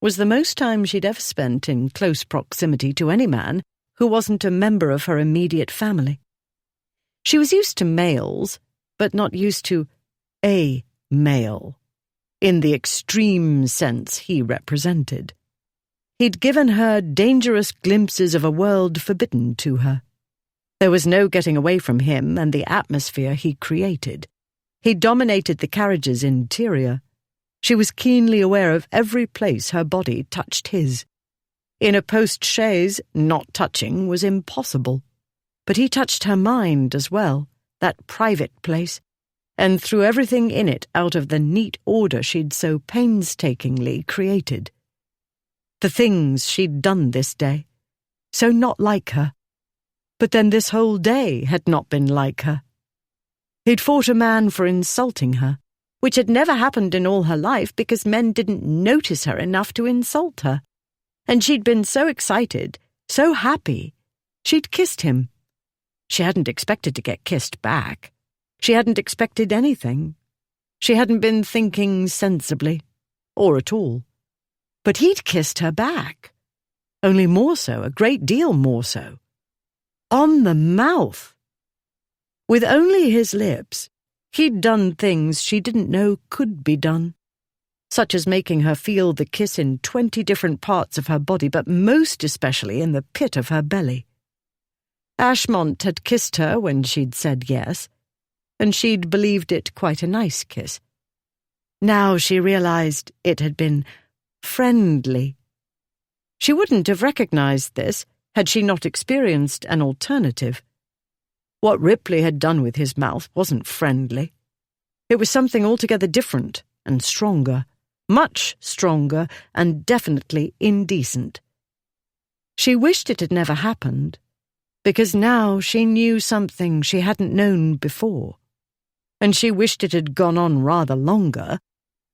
was the most time she'd ever spent in close proximity to any man who wasn't a member of her immediate family. She was used to males, but not used to a male, in the extreme sense he represented. He'd given her dangerous glimpses of a world forbidden to her. There was no getting away from him and the atmosphere he created. He dominated the carriage's interior. She was keenly aware of every place her body touched his. In a post-chaise, not touching was impossible. But he touched her mind as well, that private place, and threw everything in it out of the neat order she'd so painstakingly created. The things she'd done this day, so not like her. But then this whole day had not been like her. He'd fought a man for insulting her, which had never happened in all her life because men didn't notice her enough to insult her. And she'd been so excited, so happy, she'd kissed him. She hadn't expected to get kissed back. She hadn't expected anything. She hadn't been thinking sensibly, or at all. But he'd kissed her back. Only more so, a great deal more so. On the mouth. With only his lips, he'd done things she didn't know could be done, such as making her feel the kiss in 20 different parts of her body, but most especially in the pit of her belly. Ashmont had kissed her when she'd said yes, and she'd believed it quite a nice kiss. Now she realized it had been friendly. She wouldn't have recognized this had she not experienced an alternative. What Ripley had done with his mouth wasn't friendly. It was something altogether different and stronger, much stronger and definitely indecent. She wished it had never happened, because now she knew something she hadn't known before. And she wished it had gone on rather longer,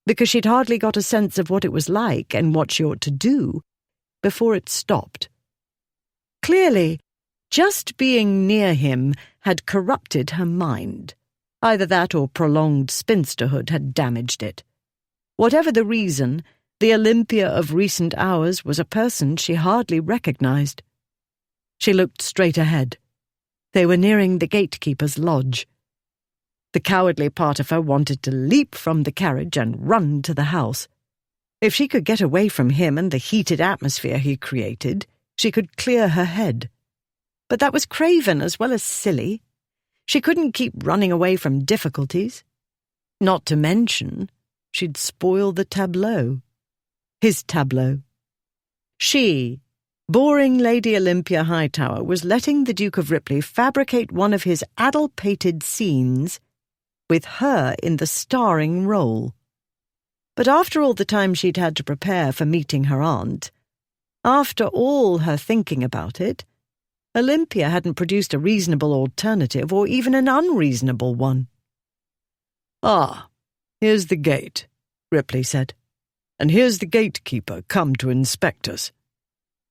because she'd hardly got a sense of what it was like and what she ought to do before it stopped. Clearly, just being near him had corrupted her mind. Either that or prolonged spinsterhood had damaged it. Whatever the reason, the Olympia of recent hours was a person she hardly recognized. She looked straight ahead. They were nearing the gatekeeper's lodge. The cowardly part of her wanted to leap from the carriage and run to the house. If she could get away from him and the heated atmosphere he created, she could clear her head. But that was craven as well as silly. She couldn't keep running away from difficulties. Not to mention, she'd spoil the tableau. His tableau. She, boring Lady Olympia Hightower, was letting the Duke of Ripley fabricate one of his addle-pated scenes with her in the starring role. But after all the time she'd had to prepare for meeting her aunt, after all her thinking about it, Olympia hadn't produced a reasonable alternative or even an unreasonable one. "Ah, here's the gate," Ripley said. "And here's the gatekeeper come to inspect us.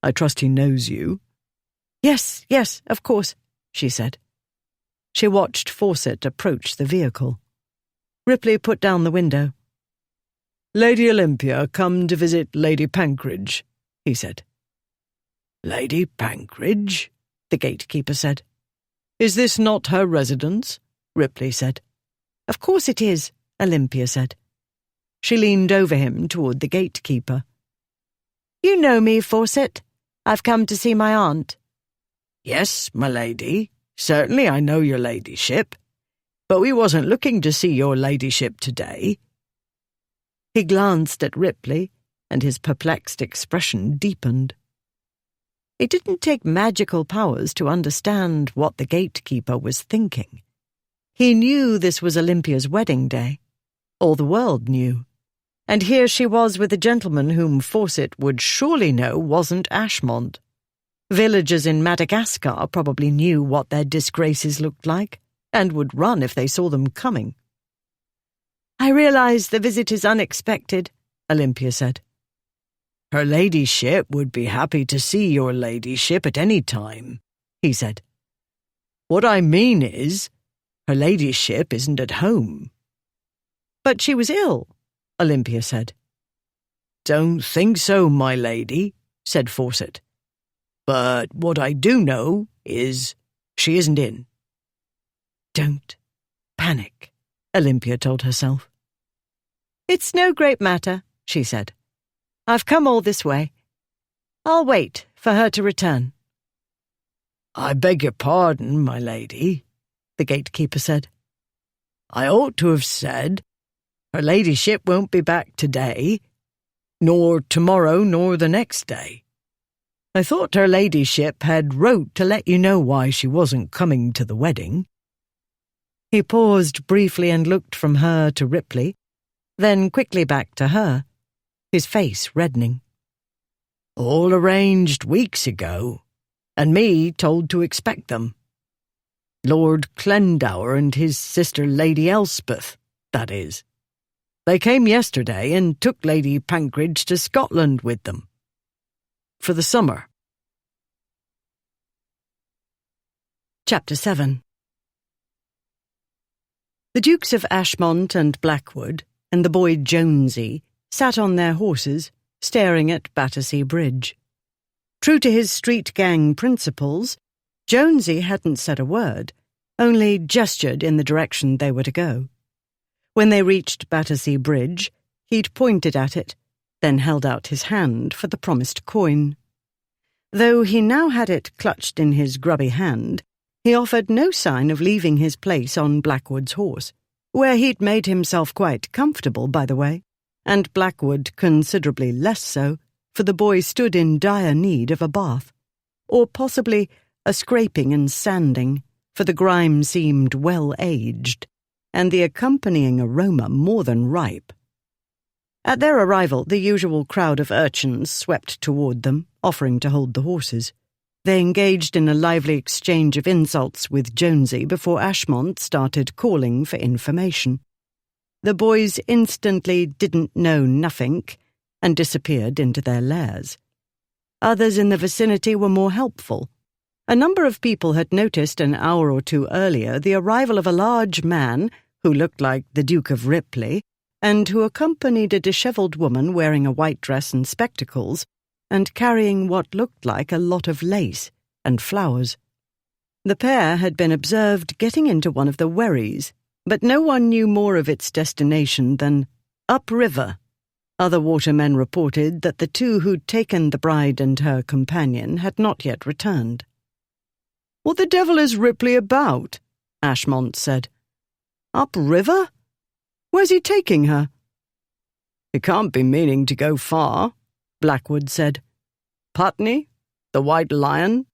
I trust he knows you." Yes, of course," she said. She watched Fawcett approach the vehicle. Ripley put down the window. "Lady Olympia come to visit Lady Pankridge," he said. "Lady Pankridge?" the gatekeeper said. "Is this not her residence?" Ripley said. "Of course it is," Olympia said. She leaned over him toward the gatekeeper. "You know me, Fawcett. I've come to see my aunt." "Yes, my lady. Certainly I know your ladyship. But we wasn't looking to see your ladyship today." He glanced at Ripley, and his perplexed expression deepened. It didn't take magical powers to understand what the gatekeeper was thinking. He knew this was Olympia's wedding day. All the world knew. And here she was with a gentleman whom Fawcett would surely know wasn't Ashmont. Villagers in Madagascar probably knew what their disgraces looked like, and would run if they saw them coming. "I realize the visit is unexpected," Olympia said. "Her ladyship would be happy to see your ladyship at any time," he said. "What I mean is, her ladyship isn't at home." "But she was ill," Olympia said. "Don't think so, my lady," said Fawcett. "But what I do know is she isn't in." "Don't panic," Olympia told herself. "It's no great matter," she said. "I've come all this way. I'll wait for her to return." "I beg your pardon, my lady," the gatekeeper said. "I ought to have said, her ladyship won't be back today, nor tomorrow, nor the next day. I thought her ladyship had wrote to let you know why she wasn't coming to the wedding." He paused briefly and looked from her to Ripley, then quickly back to her, his face reddening. "All arranged weeks ago, and me told to expect them. Lord Clendower and his sister Lady Elspeth, that is. They came yesterday and took Lady Pankridge to Scotland with them." for the summer. Chapter 7. The Dukes of Ashmont and Blackwood and the boy Jonesy sat on their horses, staring at Battersea Bridge. True to his street gang principles, Jonesy hadn't said a word, only gestured in the direction they were to go. When they reached Battersea Bridge, he'd pointed at it, then held out his hand for the promised coin. Though he now had it clutched in his grubby hand, he offered no sign of leaving his place on Blackwood's horse, where he'd made himself quite comfortable, by the way, and Blackwood considerably less so, for the boy stood in dire need of a bath, or possibly a scraping and sanding, for the grime seemed well-aged, and the accompanying aroma more than ripe. At their arrival, the usual crowd of urchins swept toward them, offering to hold the horses. They engaged in a lively exchange of insults with Jonesy before Ashmont started calling for information. The boys instantly didn't know nothink and disappeared into their lairs. Others in the vicinity were more helpful. A number of people had noticed an hour or two earlier the arrival of a large man who looked like the Duke of Ripley and who accompanied a dishevelled woman wearing a white dress and spectacles and carrying what looked like a lot of lace and flowers. The pair had been observed getting into one of the wherries, but no one knew more of its destination than upriver. Other watermen reported that the two who'd taken the bride and her companion had not yet returned. "What the devil is Ripley about?" Ashmont said. "Upriver? Where's he taking her?" "He can't be meaning to go far," Blackwood said. "Putney? The White Lion?"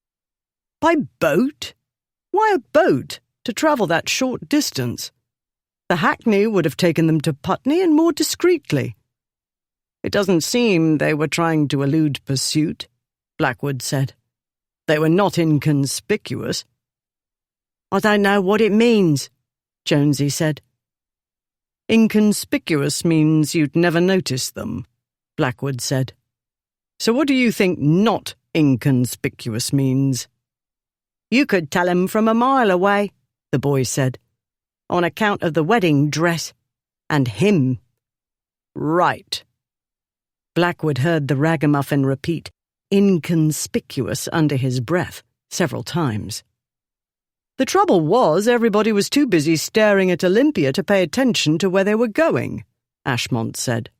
"By boat? Why a boat, to travel that short distance? The hackney would have taken them to Putney and more discreetly." "It doesn't seem they were trying to elude pursuit," Blackwood said. "They were not inconspicuous." "I don't know what it means," Jonesy said. "Inconspicuous means you'd never notice them," Blackwood said. "So what do you think not inconspicuous means?" "You could tell him from a mile away," the boy said, "on account of the wedding dress. And him." "Right." Blackwood heard the ragamuffin repeat "inconspicuous" under his breath several times. "The trouble was everybody was too busy staring at Olympia to pay attention to where they were going," Ashmont said.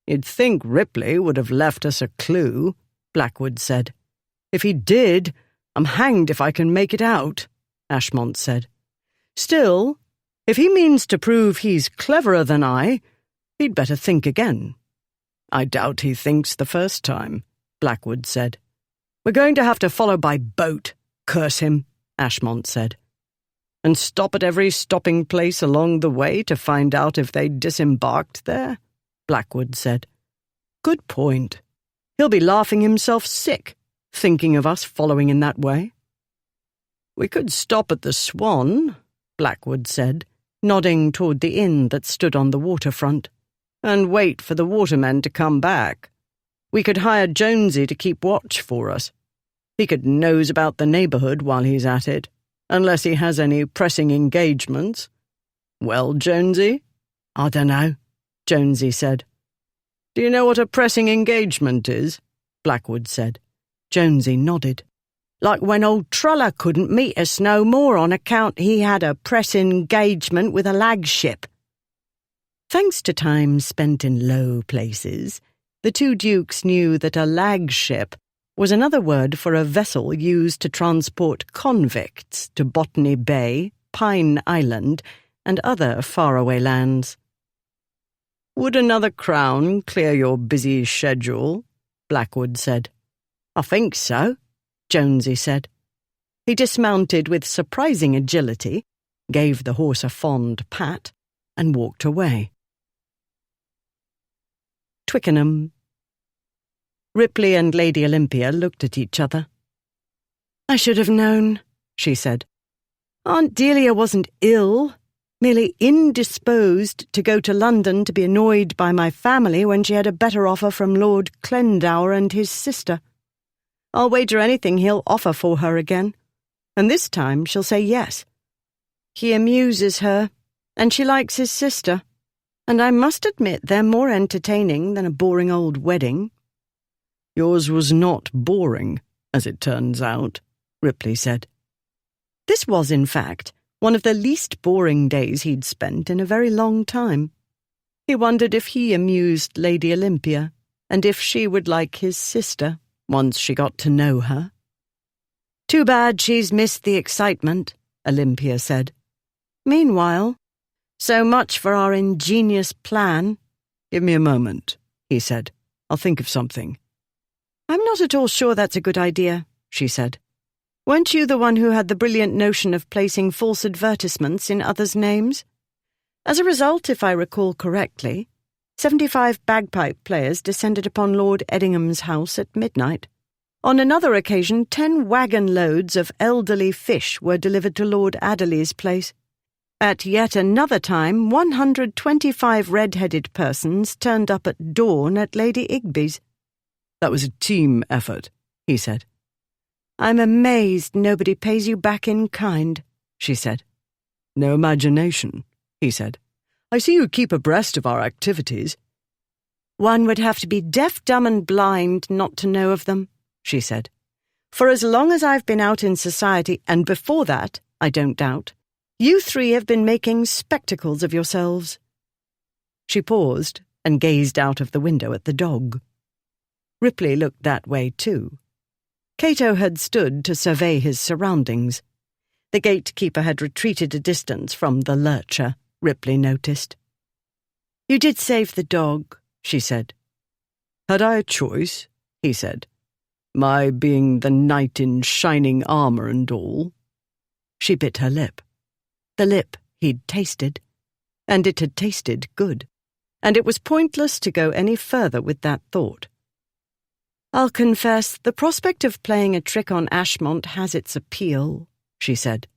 "You'd think Ripley would have left us a clue," Blackwood said. "If he did, I'm hanged if I can make it out," Ashmont said. "Still, if he means to prove he's cleverer than I, he'd better think again." "I doubt he thinks the first time," Blackwood said. "We're going to have to follow by boat, curse him," Ashmont said. "And stop at every stopping place along the way to find out if they disembarked there," Blackwood said. "Good point. He'll be laughing himself sick, thinking of us following in that way." "We could stop at the Swan," Blackwood said, nodding toward the inn that stood on the waterfront, "and wait for the watermen to come back. We could hire Jonesy to keep watch for us. He could nose about the neighbourhood while he's at it, unless he has any pressing engagements." "Well, Jonesy?" "I dunno," Jonesy said. "Do you know what a pressing engagement is?" Blackwood said. Jonesy nodded. "Like when old Truller couldn't meet us no more on account he had a pressing engagement with a lag ship." Thanks to time spent in low places, the two dukes knew that a lag ship was another word for a vessel used to transport convicts to Botany Bay, Pine Island, and other faraway lands. "Would another crown clear your busy schedule?" Blackwood said. "I think so," Jonesy said. He dismounted with surprising agility, gave the horse a fond pat, and walked away. Twickenham. Ripley and Lady Olympia looked at each other. "I should have known," she said. "Aunt Delia wasn't ill, merely indisposed to go to London to be annoyed by my family when she had a better offer from Lord Clendower and his sister. I'll wager anything he'll offer for her again, and this time she'll say yes. He amuses her, and she likes his sister, and I must admit they're more entertaining than a boring old wedding." "Yours was not boring, as it turns out," Ripley said. This was, in fact, one of the least boring days he'd spent in a very long time. He wondered if he amused Lady Olympia, and if she would like his sister once she got to know her. "Too bad she's missed the excitement," Olympia said. "Meanwhile, so much for our ingenious plan." "Give me a moment," he said. "I'll think of something." "I'm not at all sure that's a good idea," she said. "Weren't you the one who had the brilliant notion of placing false advertisements in others' names? As a result, if I recall correctly, 75 bagpipe players descended upon Lord Eddingham's house at midnight. On another occasion, 10 wagon loads of elderly fish were delivered to Lord Adderley's place. At yet another time, 125 red-headed persons turned up at dawn at Lady Igby's." "That was a team effort," he said. "I'm amazed nobody pays you back in kind," she said. "No imagination," he said. "I see you keep abreast of our activities." "One would have to be deaf, dumb, and blind not to know of them," she said. "For as long as I've been out in society, and before that, I don't doubt, you three have been making spectacles of yourselves." She paused and gazed out of the window at the dog. Ripley looked that way too. Cato had stood to survey his surroundings. The gatekeeper had retreated a distance from the lurcher, Ripley noticed. "You did save the dog," she said. "Had I a choice?" he said. "My being the knight in shining armour and all?" She bit her lip. The lip he'd tasted, and it had tasted good, and it was pointless to go any further with that thought. "I'll confess, the prospect of playing a trick on Ashmont has its appeal," she said,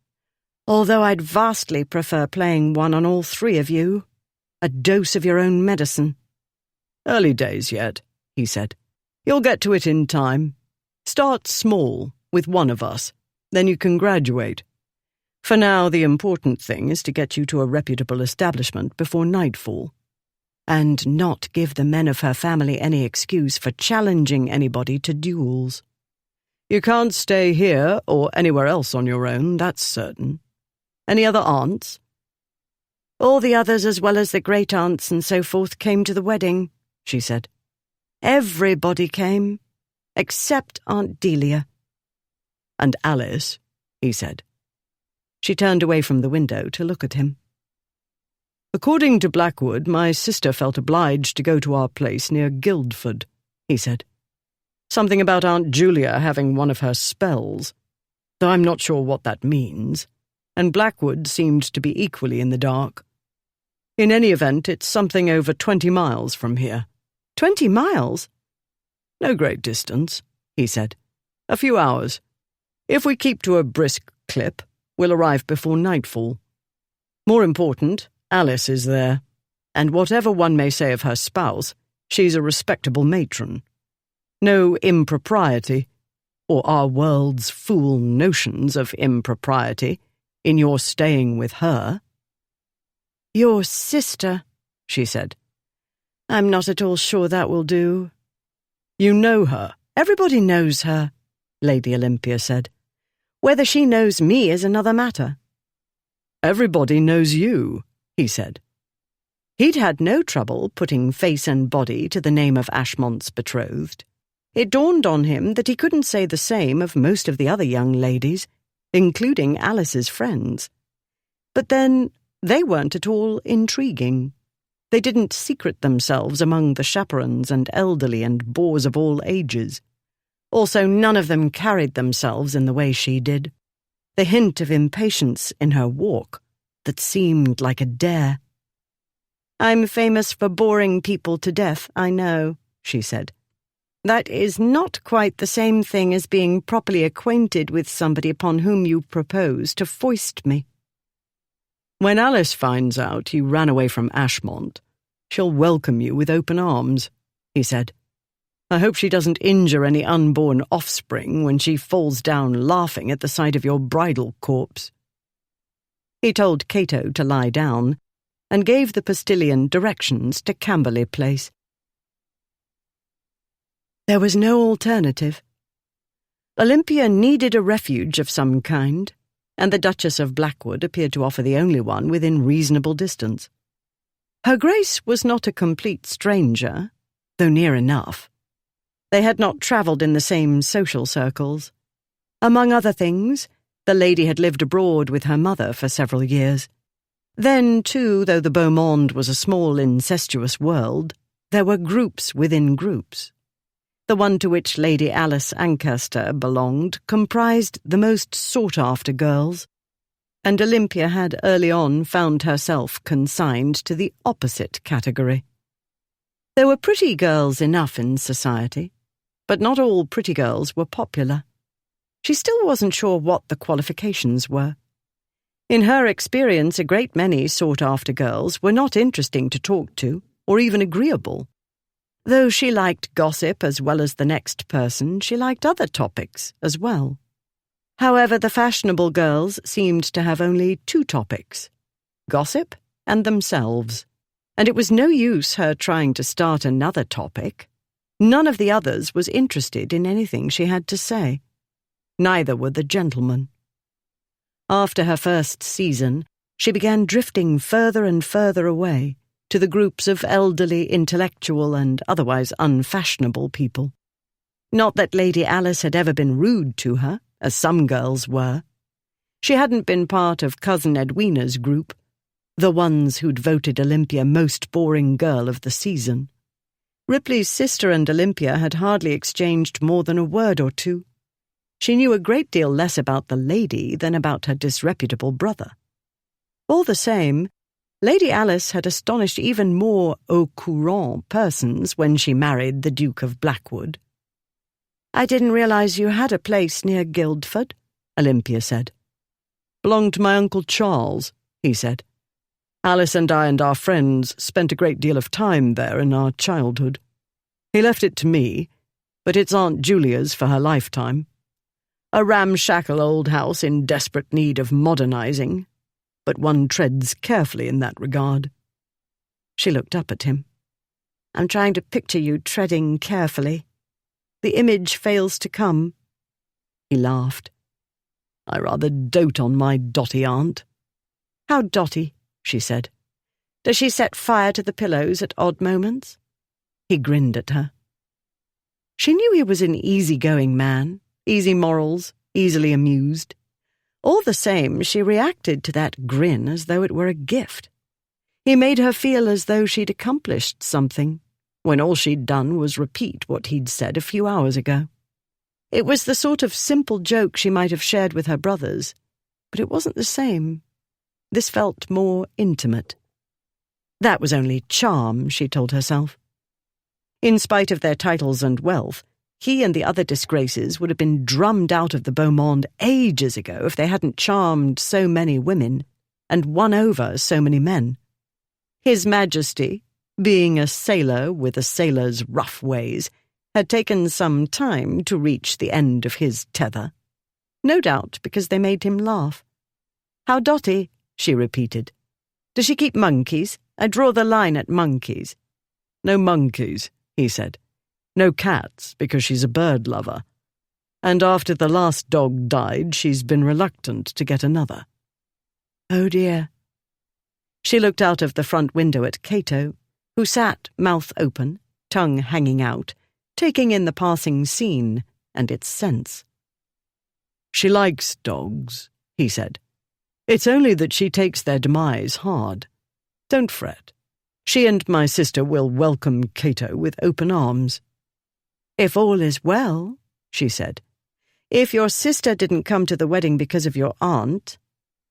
"although I'd vastly prefer playing one on all three of you. A dose of your own medicine." "Early days yet," he said. "You'll get to it in time. Start small, with one of us. Then you can graduate. For now, the important thing is to get you to a reputable establishment before nightfall." "And not give the men of her family any excuse for challenging anybody to duels." "You can't stay here or anywhere else on your own, that's certain. Any other aunts?" "All the others, as well as the great-aunts and so forth, came to the wedding," she said. "Everybody came, except Aunt Delia." "And Alice," he said. She turned away from the window to look at him. "According to Blackwood, my sister felt obliged to go to our place near Guildford," he said. "Something about Aunt Julia having one of her spells, though I'm not sure what that means, and Blackwood seemed to be equally in the dark. In any event, it's something over 20 miles from here." 20 miles? "No great distance," he said. "A few hours. If we keep to a brisk clip, we'll arrive before nightfall. More important, Alice is there, and whatever one may say of her spouse, she's a respectable matron. No impropriety, or our world's fool notions of impropriety, in your staying with her." "Your sister," she said. "I'm not at all sure that will do." "You know her." "Everybody knows her," Lady Olympia said. "Whether she knows me is another matter." "Everybody knows you," he said. He'd had no trouble putting face and body to the name of Ashmont's betrothed. It dawned on him that he couldn't say the same of most of the other young ladies, including Alice's friends. But then, they weren't at all intriguing. They didn't secret themselves among the chaperons and elderly and bores of all ages. Also, none of them carried themselves in the way she did. The hint of impatience in her walk that seemed like a dare. "I'm famous for boring people to death, I know," she said. "That is not quite the same thing as being properly acquainted with somebody upon whom you propose to foist me." "When Alice finds out you ran away from Ashmont, she'll welcome you with open arms," he said. I hope she doesn't injure any unborn offspring when she falls down laughing at the sight of your bridal corpse." He told Cato to lie down and gave the postilion directions to Camberley Place. There was no alternative. Olympia needed a refuge of some kind, and the Duchess of Blackwood appeared to offer the only one within reasonable distance. Her Grace was not a complete stranger, though near enough. They had not travelled in the same social circles. Among other things, the lady had lived abroad with her mother for several years. Then, too, though the beau monde was a small, incestuous world, there were groups within groups. The one to which Lady Alice Ancaster belonged comprised the most sought-after girls, and Olympia had early on found herself consigned to the opposite category. There were pretty girls enough in society, but not all pretty girls were popular. She still wasn't sure what the qualifications were. In her experience, a great many sought-after girls were not interesting to talk to, or even agreeable. Though she liked gossip as well as the next person, she liked other topics as well. However, the fashionable girls seemed to have only two topics: gossip and themselves, and it was no use her trying to start another topic. None of the others was interested in anything she had to say. Neither were the gentlemen. After her first season, she began drifting further and further away to the groups of elderly, intellectual, and otherwise unfashionable people. Not that Lady Alice had ever been rude to her, as some girls were. She hadn't been part of Cousin Edwina's group, the ones who'd voted Olympia most boring girl of the season. Ripley's sister and Olympia had hardly exchanged more than a word or two. She knew a great deal less about the lady than about her disreputable brother. All the same, Lady Alice had astonished even more au courant persons when she married the Duke of Blackwood. "I didn't realize you had a place near Guildford," Olympia said. "Belonged to my Uncle Charles," he said. "Alice and I and our friends spent a great deal of time there in our childhood. He left it to me, but it's Aunt Julia's for her lifetime. A ramshackle old house in desperate need of modernizing, but one treads carefully in that regard." She looked up at him. "I'm trying to picture you treading carefully. The image fails to come." He laughed. "I rather dote on my Dotty aunt." "How dotty?" she said. "Does she set fire to the pillows at odd moments?" He grinned at her. She knew he was an easy-going man, easy morals, easily amused. All the same, she reacted to that grin as though it were a gift. He made her feel as though she'd accomplished something, when all she'd done was repeat what he'd said a few hours ago. It was the sort of simple joke she might have shared with her brothers, but it wasn't the same. This felt more intimate. That was only charm, she told herself. In spite of their titles and wealth, he and the other disgraces would have been drummed out of the beau monde ages ago if they hadn't charmed so many women and won over so many men. His Majesty, being a sailor with a sailor's rough ways, had taken some time to reach the end of his tether. No doubt because they made him laugh. "How dotty?" she repeated. "Does she keep monkeys? I draw the line at monkeys." "No monkeys," he said. "No cats, because she's a bird lover. And after the last dog died, she's been reluctant to get another." "Oh dear." She looked out of the front window at Cato, who sat, mouth open, tongue hanging out, taking in the passing scene and its sense. "She likes dogs," he said. "It's only that she takes their demise hard. Don't fret. She and my sister will welcome Cato with open arms." "If all is well," she said. "If your sister didn't come to the wedding because of your aunt,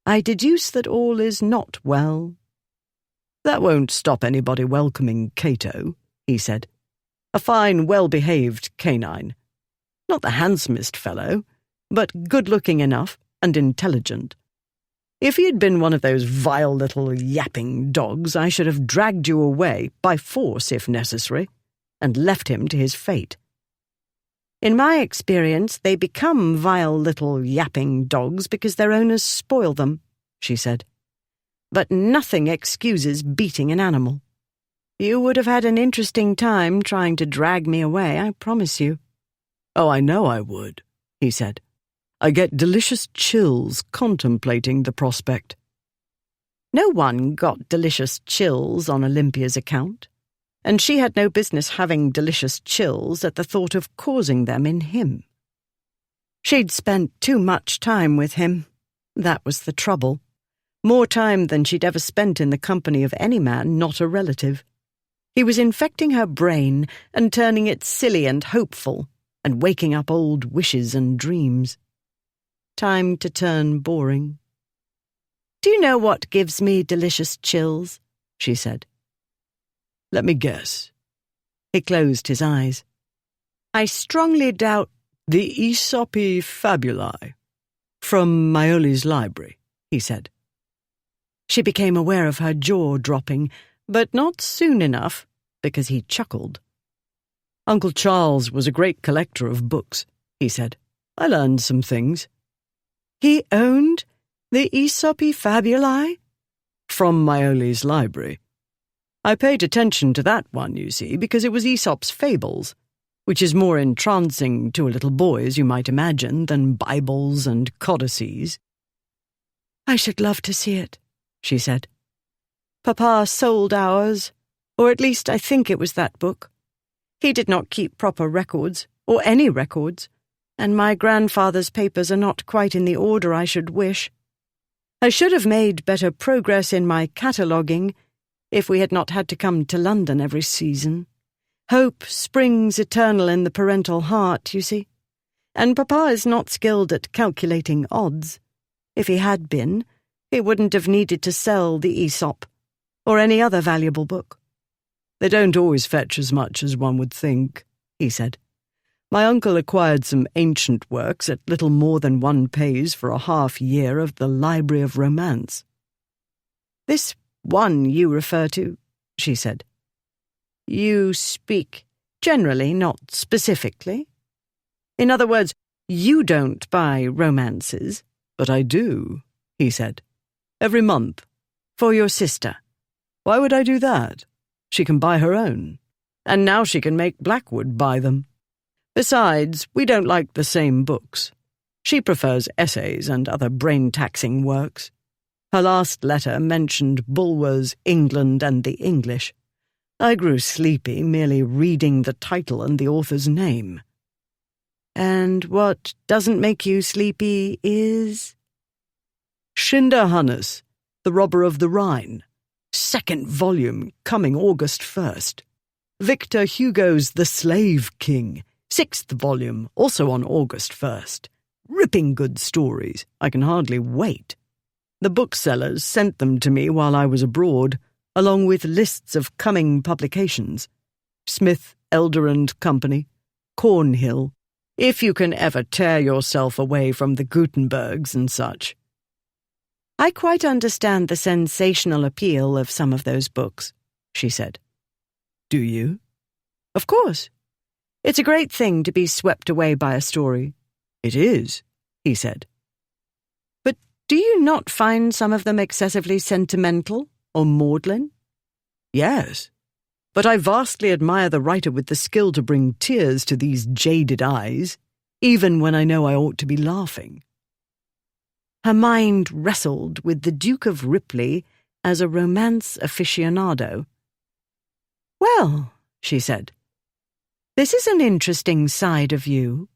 I deduce that all is not well." "That won't stop anybody welcoming Cato," he said. "A fine, well-behaved canine. Not the handsomest fellow, but good-looking enough and intelligent. If he had been one of those vile little yapping dogs, I should have dragged you away, by force if necessary, and left him to his fate. In my experience, they become vile little yapping dogs because their owners spoil them, she said. But nothing excuses beating an animal. You would have had an interesting time trying to drag me away, I promise you. Oh, I know I would, he said. I get delicious chills contemplating the prospect. No one got delicious chills on Olympia's account, and she had no business having delicious chills at the thought of causing them in him. She'd spent too much time with him. That was the trouble. More time than she'd ever spent in the company of any man not a relative. He was infecting her brain and turning it silly and hopeful, and waking up old wishes and dreams. Time to turn boring. Do you know what gives me delicious chills? She said. Let me guess. He closed his eyes. I strongly doubt the Aesopi Fabulae from Maioli's library, he said. She became aware of her jaw dropping, but not soon enough, because he chuckled. Uncle Charles was a great collector of books, he said. I learned some things. He owned the Aesopi Fabulae? From Maioli's library. I paid attention to that one, you see, because it was Aesop's Fables, which is more entrancing to a little boy, as you might imagine, than Bibles and codices. I should love to see it, she said. Papa sold ours, or at least I think it was that book. He did not keep proper records, or any records, and my grandfather's papers are not quite in the order I should wish. I should have made better progress in my cataloguing if we had not had to come to London every season. Hope springs eternal in the parental heart, you see, and Papa is not skilled at calculating odds. If he had been, he wouldn't have needed to sell the Aesop, or any other valuable book. They don't always fetch as much as one would think, he said. My uncle acquired some ancient works at little more than 1 pays for a half-year of the Library of Romance. This one you refer to, she said. You speak generally, not specifically. In other words, you don't buy romances. But I do, he said. Every month. For your sister. Why would I do that? She can buy her own. And now she can make Blackwood buy them. Besides, we don't like the same books. She prefers essays and other brain-taxing works. Her last letter mentioned Bulwer's England and the English. I grew sleepy merely reading the title and the author's name. And what doesn't make you sleepy is? Schinderhannes, The Robber of the Rhine. 2nd volume, coming August 1st. Victor Hugo's The Slave King. 6th volume, also on August 1st. Ripping good stories. I can hardly wait. The booksellers sent them to me while I was abroad, along with lists of coming publications. Smith, Elder and Company, Cornhill, if you can ever tear yourself away from the Gutenbergs and such. I quite understand the sensational appeal of some of those books, she said. Do you? Of course. It's a great thing to be swept away by a story. It is, he said. But do you not find some of them excessively sentimental or maudlin? Yes. But I vastly admire the writer with the skill to bring tears to these jaded eyes, even when I know I ought to be laughing. Her mind wrestled with the Duke of Ripley as a romance aficionado. Well, she said, this is an interesting side of you.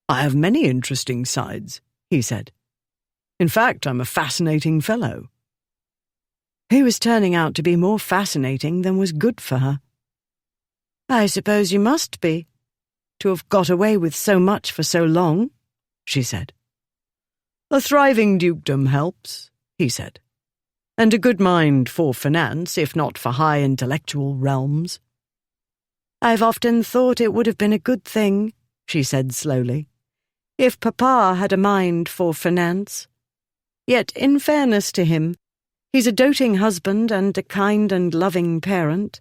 I have many interesting sides, he said. In fact, I'm a fascinating fellow. He was turning out to be more fascinating than was good for her. I suppose you must be, to have got away with so much for so long, she said. A thriving dukedom helps, he said, and a good mind for finance, if not for high intellectual realms. I've often thought it would have been a good thing, she said slowly, if Papa had a mind for finance. Yet, in fairness to him, he's a doting husband and a kind and loving parent.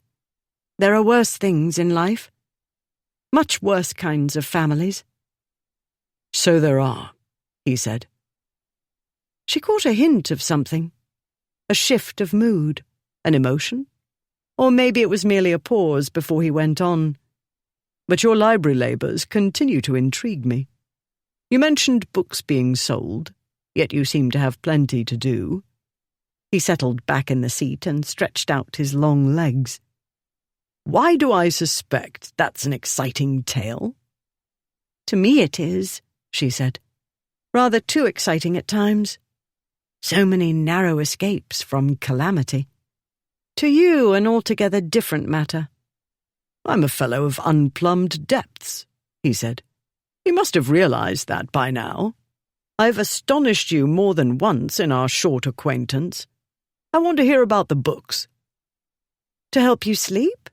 There are worse things in life. Much worse kinds of families." "So there are," he said. She caught a hint of something. A shift of mood, an emotion. Or maybe it was merely a pause before he went on. "But your library labours continue to intrigue me. You mentioned books being sold, yet you seem to have plenty to do." He settled back in the seat and stretched out his long legs. "Why do I suspect that's an exciting tale?" "To me it is," she said. "Rather too exciting at times. So many narrow escapes from calamity. To you, an altogether different matter." "I'm a fellow of unplumbed depths," he said. "You must have realized that by now. I've astonished you more than once in our short acquaintance. I want to hear about the books." "To help you sleep?"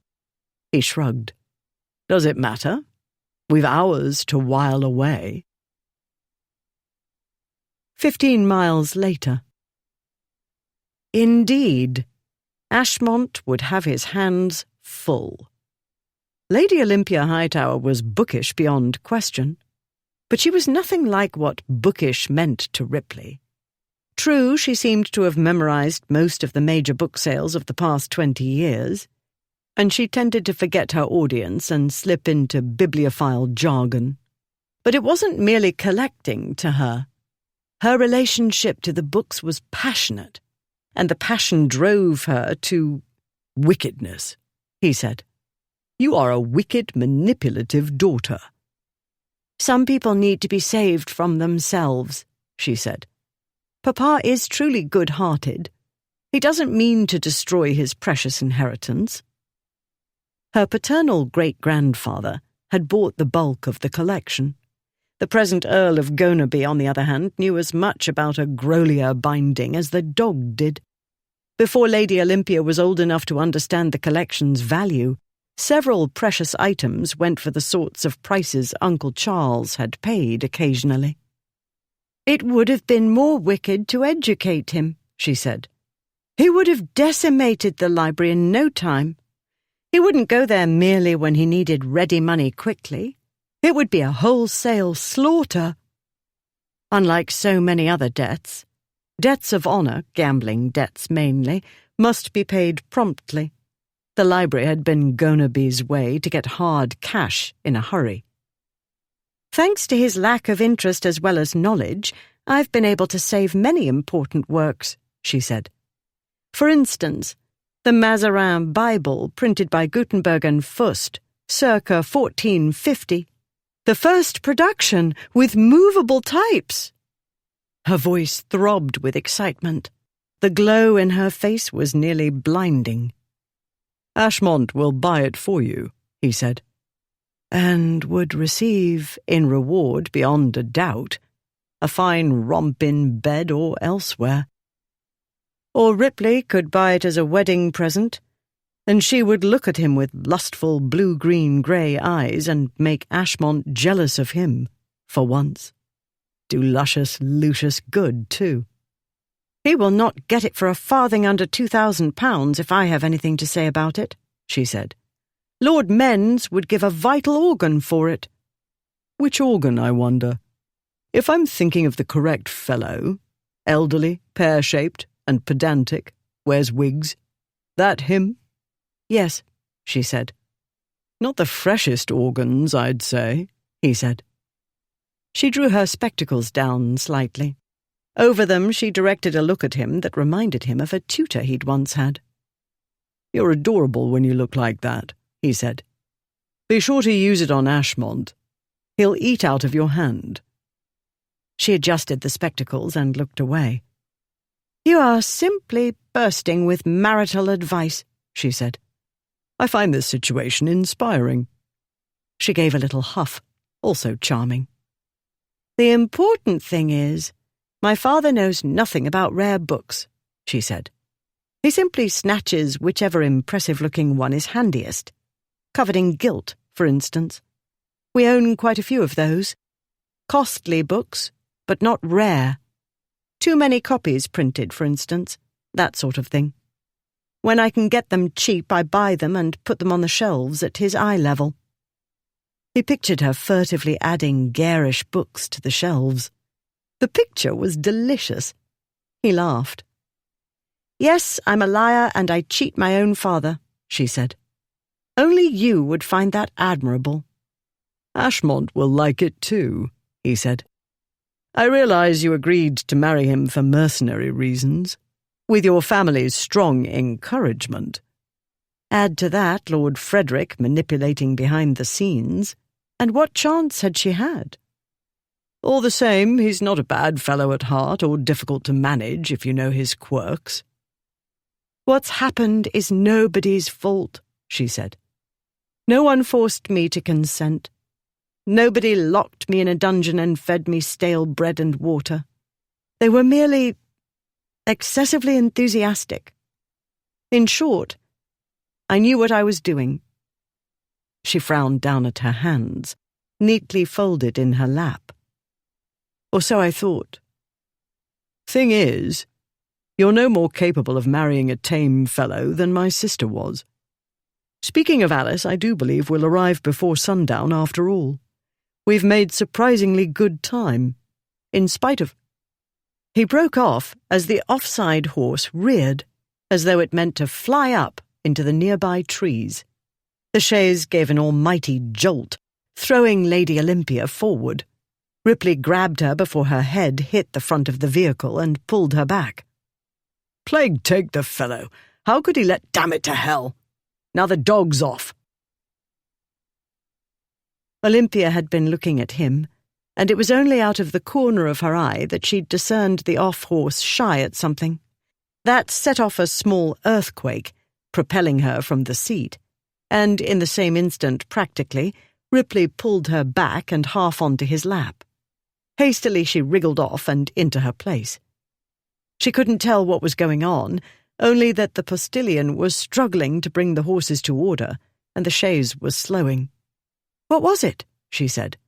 He shrugged. "Does it matter? We've hours to while away." 15 miles later. Indeed, Ashmont would have his hands full. Lady Olympia Hightower was bookish beyond question, but she was nothing like what bookish meant to Ripley. True, she seemed to have memorized most of the major book sales of the past 20 years, and she tended to forget her audience and slip into bibliophile jargon. But it wasn't merely collecting to her. Her relationship to the books was passionate, and the passion drove her to "wickedness," he said. "You are a wicked, manipulative daughter." "Some people need to be saved from themselves," she said. "Papa is truly good-hearted. He doesn't mean to destroy his precious inheritance." Her paternal great-grandfather had bought the bulk of the collection. The present Earl of Gonaby, on the other hand, knew as much about a Grolier binding as the dog did. Before Lady Olympia was old enough to understand the collection's value, several precious items went for the sorts of prices Uncle Charles had paid occasionally. "It would have been more wicked to educate him," she said. "He would have decimated the library in no time. He wouldn't go there merely when he needed ready money quickly. It would be a wholesale slaughter. Unlike so many other debts, debts of honor, gambling debts mainly, must be paid promptly. The library had been Gonaby's way to get hard cash in a hurry. Thanks to his lack of interest as well as knowledge, I've been able to save many important works," she said. "For instance, the Mazarin Bible printed by Gutenberg and Fust, circa 1450. The first production with movable types." Her voice throbbed with excitement. The glow in her face was nearly blinding. "Ashmont will buy it for you," he said. "And would receive, in reward beyond a doubt, a fine romp in bed or elsewhere. Or Ripley could buy it as a wedding present, and she would look at him with lustful blue-green-grey eyes and make Ashmont jealous of him, for once. Do luscious Lucius good, too. He will not get it for a farthing under £2,000 if I have anything to say about it," she said. "Lord Men's would give a vital organ for it." "Which organ, I wonder? If I'm thinking of the correct fellow, elderly, pear-shaped, and pedantic, wears wigs, that him?" "Yes," she said. "Not the freshest organs, I'd say," he said. She drew her spectacles down slightly. Over them she directed a look at him that reminded him of a tutor he'd once had. "You're adorable when you look like that," he said. "Be sure to use it on Ashmont. He'll eat out of your hand." She adjusted the spectacles and looked away. "You are simply bursting with marital advice," she said. "I find this situation inspiring." She gave a little huff, also charming. "The important thing is, my father knows nothing about rare books," she said. "He simply snatches whichever impressive-looking one is handiest. Covered in gilt, for instance. We own quite a few of those. Costly books, but not rare. Too many copies printed, for instance, that sort of thing. When I can get them cheap, I buy them and put them on the shelves at his eye level." He pictured her furtively adding garish books to the shelves. The picture was delicious. He laughed. "Yes, I'm a liar and I cheat my own father," she said. "Only you would find that admirable." "Ashmont will like it too," he said. "I realize you agreed to marry him for mercenary reasons, with your family's strong encouragement. Add to that Lord Frederick manipulating behind the scenes, and what chance had she had? All the same, he's not a bad fellow at heart or difficult to manage if you know his quirks." "What's happened is nobody's fault," she said. "No one forced me to consent. Nobody locked me in a dungeon and fed me stale bread and water. They were merely excessively enthusiastic. In short, I knew what I was doing." She frowned down at her hands, neatly folded in her lap. "Or so I thought." "Thing is, you're no more capable of marrying a tame fellow than my sister was. Speaking of Alice, I do believe we'll arrive before sundown after all. We've made surprisingly good time, in spite of—" He broke off as the offside horse reared, as though it meant to fly up into the nearby trees. The chaise gave an almighty jolt, throwing Lady Olympia forward. Ripley grabbed her before her head hit the front of the vehicle and pulled her back. "Plague take the fellow! How could he let damn it to hell? Now the dog's off." Olympia had been looking at him, and it was only out of the corner of her eye that she'd discerned the off-horse shy at something. That set off a small earthquake, propelling her from the seat, and in the same instant, practically, Ripley pulled her back and half onto his lap. Hastily she wriggled off and into her place. She couldn't tell what was going on, only that the postilion was struggling to bring the horses to order, and the chaise was slowing. "What was it?" she said.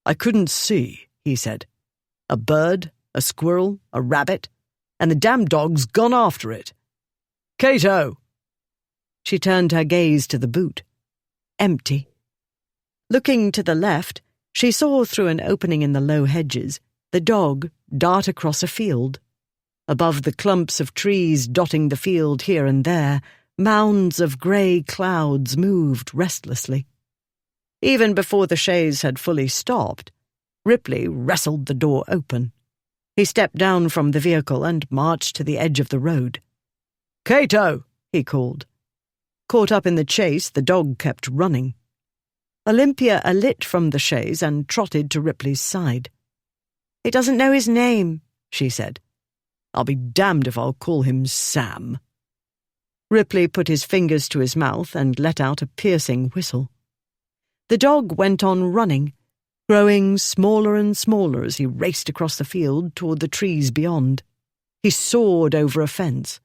"I couldn't see," he said. "A bird, a squirrel, a rabbit, and the damn dog's gone after it. Cato!" She turned her gaze to the boot. Empty. Looking to the left, she saw through an opening in the low hedges the dog dart across a field. Above the clumps of trees dotting the field here and there, mounds of grey clouds moved restlessly. Even before the chaise had fully stopped, Ripley wrestled the door open. He stepped down from the vehicle and marched to the edge of the road. "Cato!" he called. Caught up in the chase, the dog kept running. Olympia alit from the chaise and trotted to Ripley's side. "He doesn't know his name," she said. "I'll be damned if I'll call him Sam." Ripley put his fingers to his mouth and let out a piercing whistle. The dog went on running, growing smaller and smaller as he raced across the field toward the trees beyond. He soared over a fence.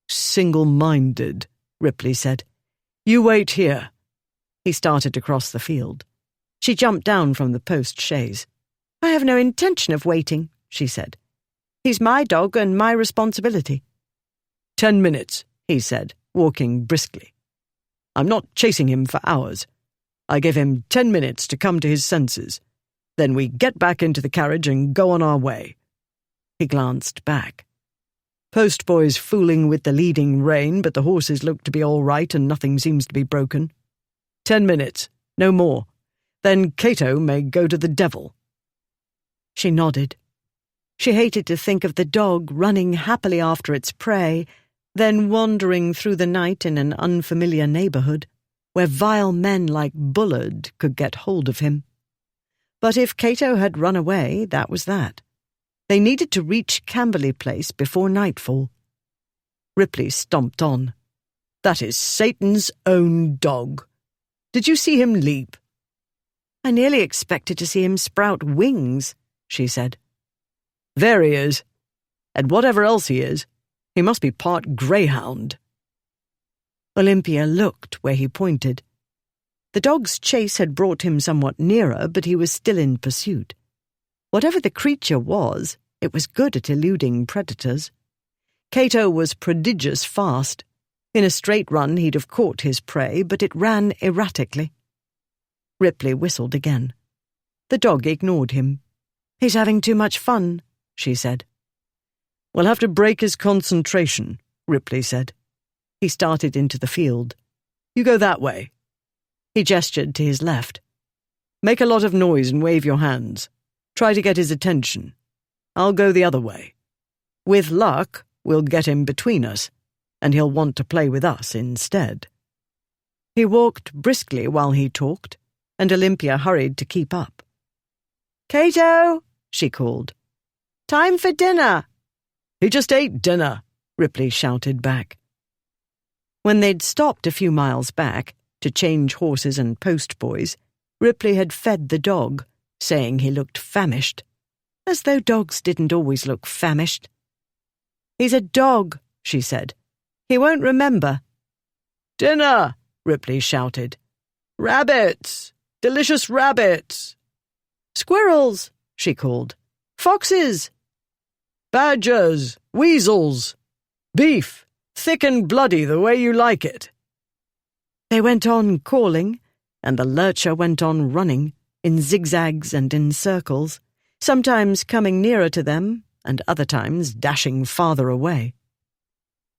"Single-minded," Ripley said. "You wait here." He started across the field. She jumped down from the post-chaise. "I have no intention of waiting," she said. "He's my dog and my responsibility." 10 minutes, he said, walking briskly. "I'm not chasing him for hours. I give him 10 minutes to come to his senses. Then we get back into the carriage and go on our way." He glanced back. "Postboy's fooling with the leading rein, but the horses look to be all right and nothing seems to be broken. 10 minutes, no more. Then Cato may go to the devil." She nodded. She hated to think of the dog running happily after its prey, then wandering through the night in an unfamiliar neighbourhood, where vile men like Bullard could get hold of him. But if Cato had run away, that was that. They needed to reach Camberley Place before nightfall. Ripley stomped on. "That is Satan's own dog. Did you see him leap?" "I nearly expected to see him sprout wings," she said. "There he is. And whatever else he is, he must be part greyhound." Olympia looked where he pointed. The dog's chase had brought him somewhat nearer, but he was still in pursuit. Whatever the creature was, it was good at eluding predators. Cato was prodigious fast. In a straight run he'd have caught his prey, but it ran erratically. Ripley whistled again. The dog ignored him. "He's having too much fun," she said. "We'll have to break his concentration," Ripley said. He started into the field. "You go that way." He gestured to his left. "Make a lot of noise and wave your hands. Try to get his attention. I'll go the other way. With luck, we'll get him between us, and he'll want to play with us instead." He walked briskly while he talked, and Olympia hurried to keep up. "Cato," she called. "Time for dinner." "He just ate dinner," Ripley shouted back. When they'd stopped a few miles back to change horses and postboys, Ripley had fed the dog, saying he looked famished, as though dogs didn't always look famished. "He's a dog," she said. "He won't remember." "Dinner!" Ripley shouted. "Rabbits! Delicious rabbits!" "Squirrels!" she called. "Foxes!" "Badgers! Weasels! Beef! Thick and bloody the way you like it!" They went on calling, and the lurcher went on running, in zigzags and in circles, sometimes coming nearer to them, and other times dashing farther away.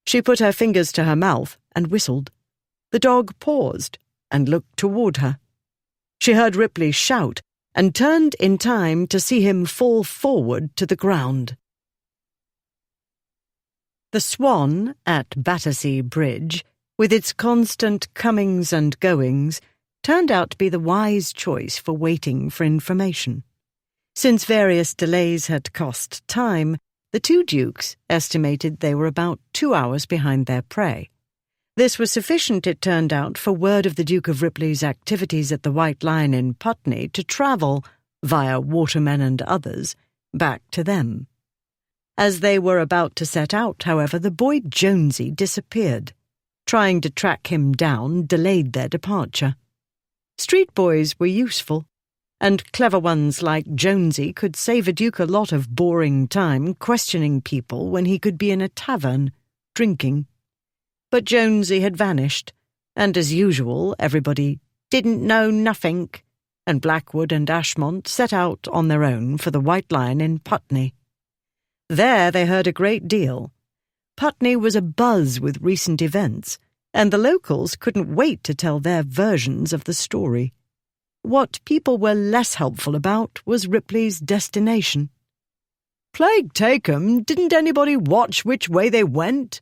She put her fingers to her mouth and whistled. The dog paused and looked toward her. She heard Ripley shout and turned in time to see him fall forward to the ground. The Swan at Battersea Bridge, with its constant comings and goings, turned out to be the wise choice for waiting for information. Since various delays had cost time, the two dukes estimated they were about 2 hours behind their prey. This was sufficient, it turned out, for word of the Duke of Ripley's activities at the White Lion in Putney to travel, via watermen and others, back to them. As they were about to set out, however, the boy Jonesy disappeared. Trying to track him down delayed their departure. Street boys were useful, and clever ones like Jonesy could save a duke a lot of boring time questioning people when he could be in a tavern, drinking. But Jonesy had vanished, and as usual everybody didn't know nothink, and Blackwood and Ashmont set out on their own for the White Lion in Putney. There they heard a great deal. Putney was abuzz with recent events, and the locals couldn't wait to tell their versions of the story. What people were less helpful about was Ripley's destination. "Plague take 'em, didn't anybody watch which way they went?"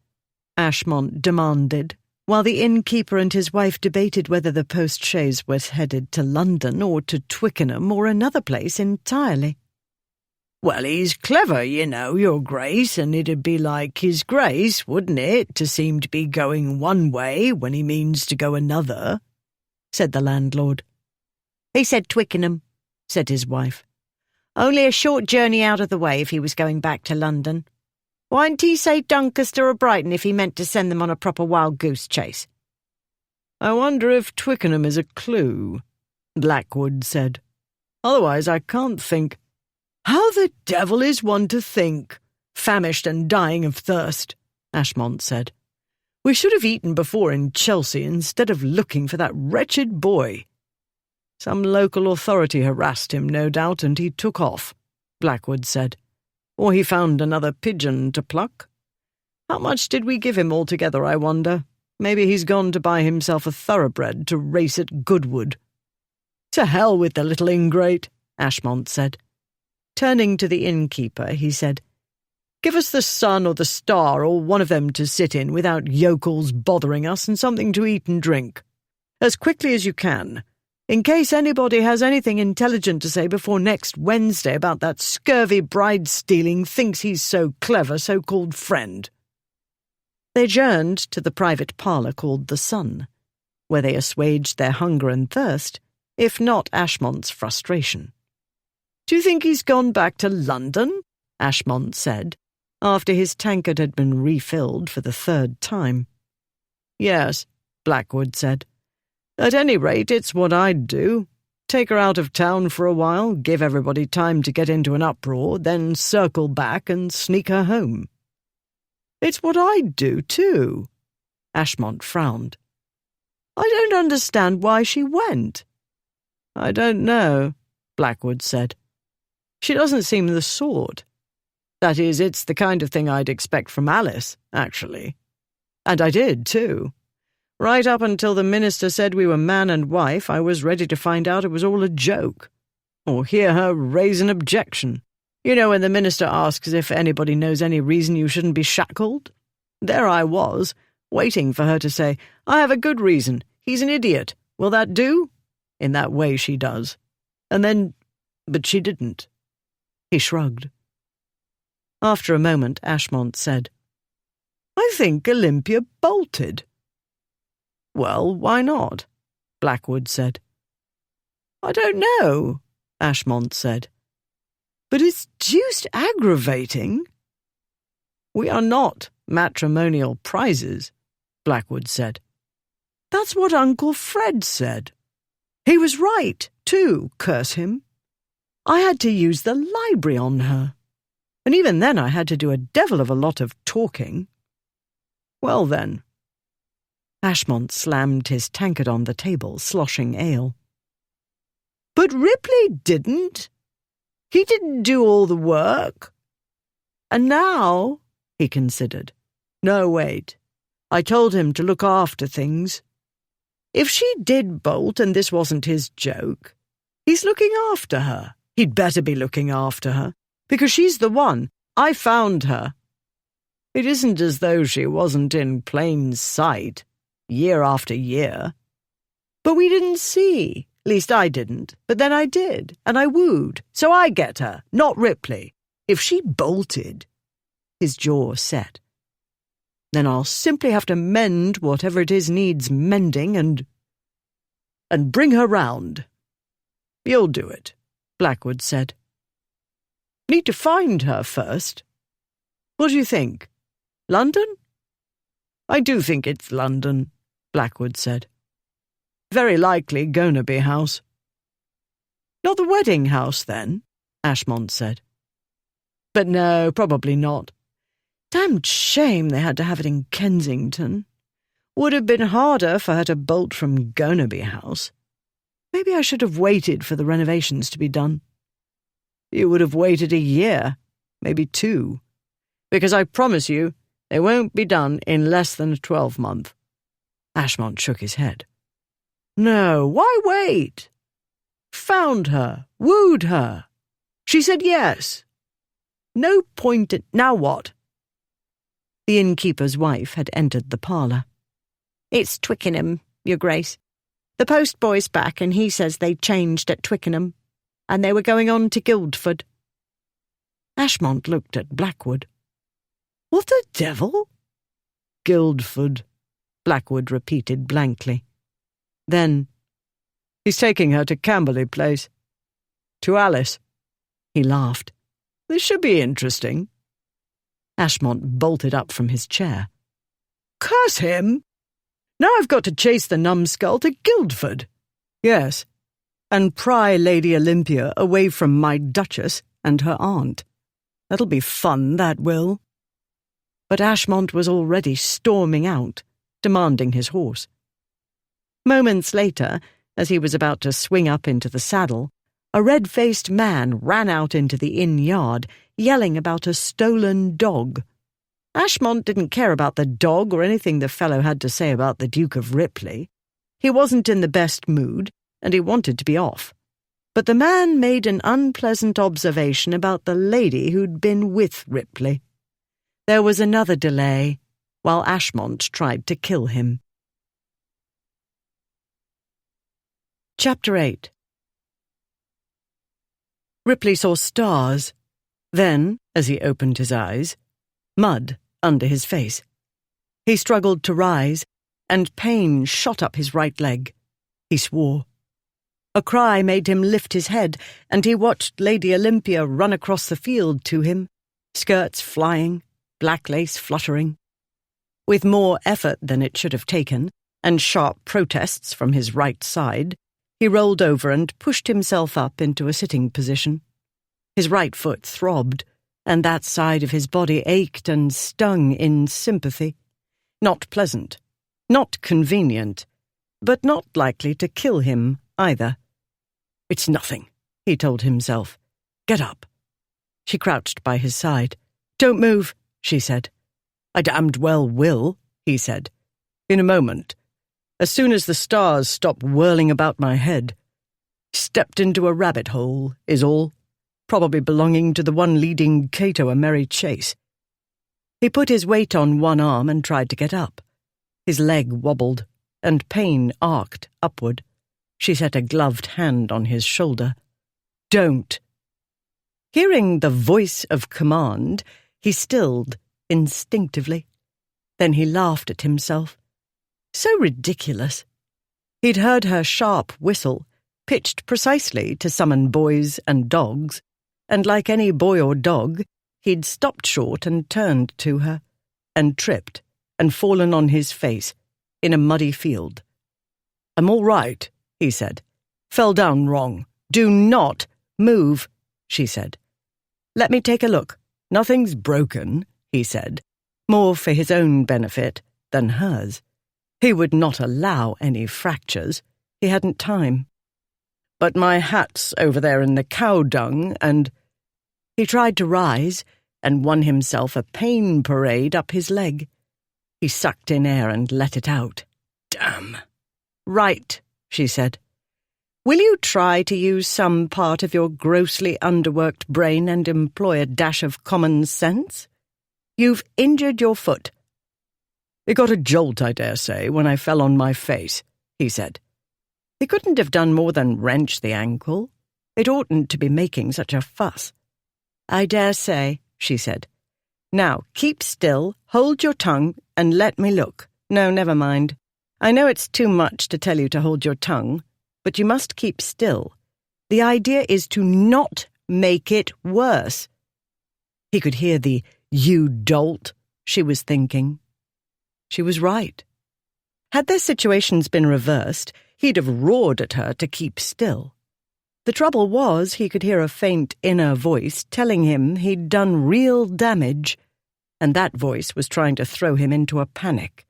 Ashmont demanded, while the innkeeper and his wife debated whether the post-chaise was headed to London or to Twickenham or another place entirely. "Well, he's clever, you know, your Grace, and it'd be like his Grace, wouldn't it, to seem to be going one way when he means to go another," said the landlord. "He said Twickenham," said his wife. "Only a short journey out of the way if he was going back to London. Why didn't he say Doncaster or Brighton if he meant to send them on a proper wild goose chase?" "I wonder if Twickenham is a clue," Blackwood said. "Otherwise I can't think—" "How the devil is one to think? Famished and dying of thirst," Ashmont said. "We should have eaten before in Chelsea instead of looking for that wretched boy." "Some local authority harassed him, no doubt, and he took off," Blackwood said. "Or he found another pigeon to pluck. How much did we give him altogether, I wonder? Maybe he's gone to buy himself a thoroughbred to race at Goodwood." "To hell with the little ingrate," Ashmont said. Turning to the innkeeper, he said, "Give us the Sun or the Star or one of them to sit in without yokels bothering us, and something to eat and drink. As quickly as you can, in case anybody has anything intelligent to say before next Wednesday about that scurvy bride-stealing thinks he's so clever so-called friend." They adjourned to the private parlour called the Sun, where they assuaged their hunger and thirst, if not Ashmont's frustration. "Do you think he's gone back to London?" Ashmont said, after his tankard had been refilled for the third time. "Yes," Blackwood said. "At any rate, it's what I'd do. Take her out of town for a while, give everybody time to get into an uproar, then circle back and sneak her home." "It's what I'd do, too." Ashmont frowned. "I don't understand why she went." I don't know, Blackwood said. She doesn't seem the sort. That is, it's the kind of thing I'd expect from Alice, actually. And I did, too. Right up until the minister said we were man and wife, I was ready to find out it was all a joke. Or hear her raise an objection. You know when the minister asks if anybody knows any reason you shouldn't be shackled? There I was, waiting for her to say, I have a good reason. He's an idiot. Will that do? In that way she does. And then... But she didn't. He shrugged. After a moment, Ashmont said, I think Olympia bolted. Well, why not? Blackwood said. I don't know, Ashmont said. But it's deuced aggravating. We are not matrimonial prizes, Blackwood said. That's what Uncle Fred said. He was right, too, curse him. I had to use the library on her. And even then I had to do a devil of a lot of talking. Well then. Ashmont slammed his tankard on the table, sloshing ale. But Ripley didn't. He didn't do all the work. And now, he considered. No, wait. I told him to look after things. If she did bolt and this wasn't his joke, he's looking after her. He'd better be looking after her, because she's the one. I found her. It isn't as though she wasn't in plain sight, year after year. But we didn't see. Least I didn't, but then I did, and I wooed, so I get her, not Ripley. If she bolted, his jaw set. Then I'll simply have to mend whatever it is needs mending and bring her round. You'll do it, Blackwood said. Need to find her first. What do you think? London? I do think it's London, Blackwood said. Very likely Gonaby House. Not the wedding house, then, Ashmont said. But no, probably not. Damned shame they had to have it in Kensington. Would have been harder for her to bolt from Gonaby House. Maybe I should have waited for the renovations to be done. You would have waited a year, maybe 2, because I promise you they won't be done in less than a 12-month. Ashmont shook his head. No, why wait? Found her, wooed her. She said yes. No point in... Now what? The innkeeper's wife had entered the parlour. It's Twickenham, Your Grace. The postboy's back and he says they changed at Twickenham, and they were going on to Guildford. Ashmont looked at Blackwood. What the devil? Guildford, Blackwood repeated blankly. Then, he's taking her to Camberley Place. To Alice. He laughed. This should be interesting. Ashmont bolted up from his chair. Curse him! Now I've got to chase the numbskull to Guildford. Yes, and pry Lady Olympia away from my Duchess and her aunt. That'll be fun, that will. But Ashmont was already storming out, demanding his horse. Moments later, as he was about to swing up into the saddle, a red-faced man ran out into the inn yard, yelling about a stolen dog. Ashmont didn't care about the dog or anything the fellow had to say about the Duke of Ripley. He wasn't in the best mood, and he wanted to be off. But the man made an unpleasant observation about the lady who'd been with Ripley. There was another delay, while Ashmont tried to kill him. Chapter 8. Ripley saw stars. Then, as he opened his eyes, mud under his face. He struggled to rise, and pain shot up his right leg. He swore. A cry made him lift his head, and he watched Lady Olympia run across the field to him, skirts flying, black lace fluttering. With more effort than it should have taken, and sharp protests from his right side, he rolled over and pushed himself up into a sitting position. His right foot throbbed, and that side of his body ached and stung in sympathy. Not pleasant, not convenient, but not likely to kill him either. It's nothing, he told himself. Get up. She crouched by his side. Don't move, she said. I damned well will, he said. In a moment, as soon as the stars stop whirling about my head. Stepped into a rabbit hole, is all, probably belonging to the one leading Cato a merry chase. He put his weight on one arm and tried to get up. His leg wobbled, and pain arced upward. She set a gloved hand on his shoulder. Don't. Hearing the voice of command, he stilled instinctively. Then he laughed at himself. So ridiculous. He'd heard her sharp whistle, pitched precisely to summon boys and dogs, and like any boy or dog, he'd stopped short and turned to her, and tripped, and fallen on his face, in a muddy field. I'm all right, he said. Fell down wrong. Do not move, she said. Let me take a look. Nothing's broken, he said, more for his own benefit than hers. He would not allow any fractures. He hadn't time. But my hat's over there in the cow dung, and... He tried to rise, and won himself a pain parade up his leg. He sucked in air and let it out. Damn. Right, she said. Will you try to use some part of your grossly underworked brain and employ a dash of common sense? You've injured your foot. It got a jolt, I dare say, when I fell on my face, he said. He couldn't have done more than wrench the ankle. It oughtn't to be making such a fuss. I dare say, she said. Now, keep still, hold your tongue, and let me look. No, never mind. I know it's too much to tell you to hold your tongue, but you must keep still. The idea is to not make it worse. He could hear the "you dolt," she was thinking. She was right. Had their situations been reversed, he'd have roared at her to keep still. The trouble was he could hear a faint inner voice telling him he'd done real damage, and that voice was trying to throw him into a panic.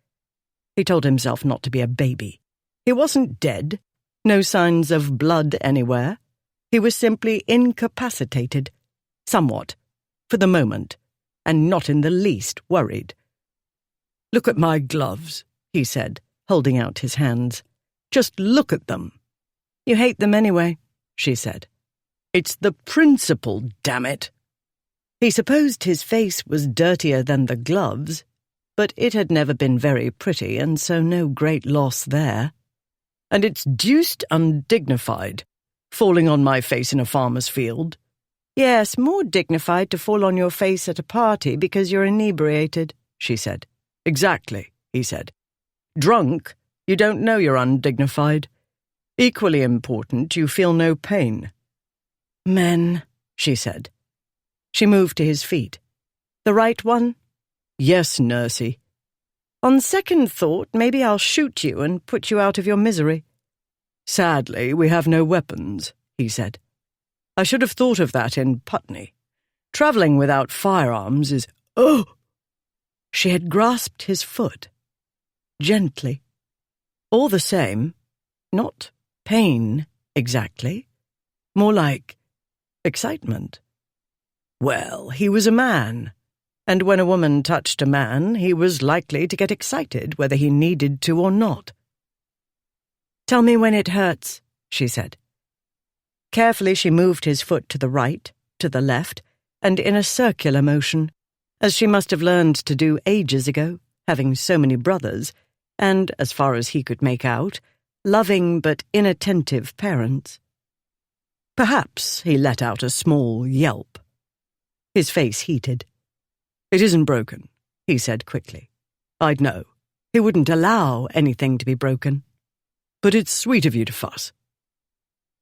He told himself not to be a baby. He wasn't dead, no signs of blood anywhere. He was simply incapacitated, somewhat, for the moment, and not in the least worried. Look at my gloves, he said, holding out his hands. Just look at them. You hate them anyway, she said. It's the principle, damn it. He supposed his face was dirtier than the gloves, but it had never been very pretty, and so no great loss there. And it's deuced undignified, falling on my face in a farmer's field. Yes, more dignified to fall on your face at a party because you're inebriated, she said. Exactly, he said. Drunk, you don't know you're undignified. Equally important, you feel no pain. Men, she said. She moved to his feet. The right one? Yes, nursey. On second thought, maybe I'll shoot you and put you out of your misery. Sadly, we have no weapons, he said. I should have thought of that in Putney. Travelling without firearms is... Oh! She had grasped his foot. Gently. All the same, not pain, exactly. More like excitement. Well, he was a man, and when a woman touched a man, he was likely to get excited, whether he needed to or not. Tell me when it hurts, she said. Carefully she moved his foot to the right, to the left, and in a circular motion, as she must have learned to do ages ago, having so many brothers, and, as far as he could make out, loving but inattentive parents. Perhaps he let out a small yelp. His face heated. It isn't broken, he said quickly. I'd know. He wouldn't allow anything to be broken. But it's sweet of you to fuss.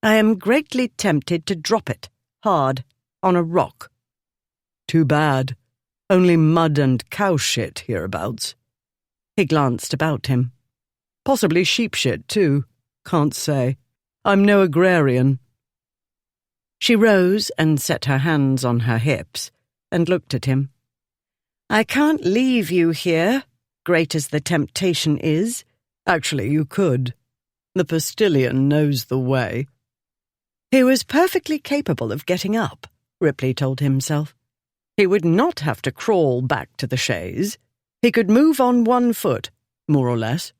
I am greatly tempted to drop it, hard, on a rock. Too bad. Only mud and cow shit hereabouts. He glanced about him. Possibly sheep shit, too. Can't say. I'm no agrarian. She rose and set her hands on her hips and looked at him. I can't leave you here, great as the temptation is. Actually, you could. The postilion knows the way. He was perfectly capable of getting up, Ripley told himself. He would not have to crawl back to the chaise. He could move on one foot, more or less.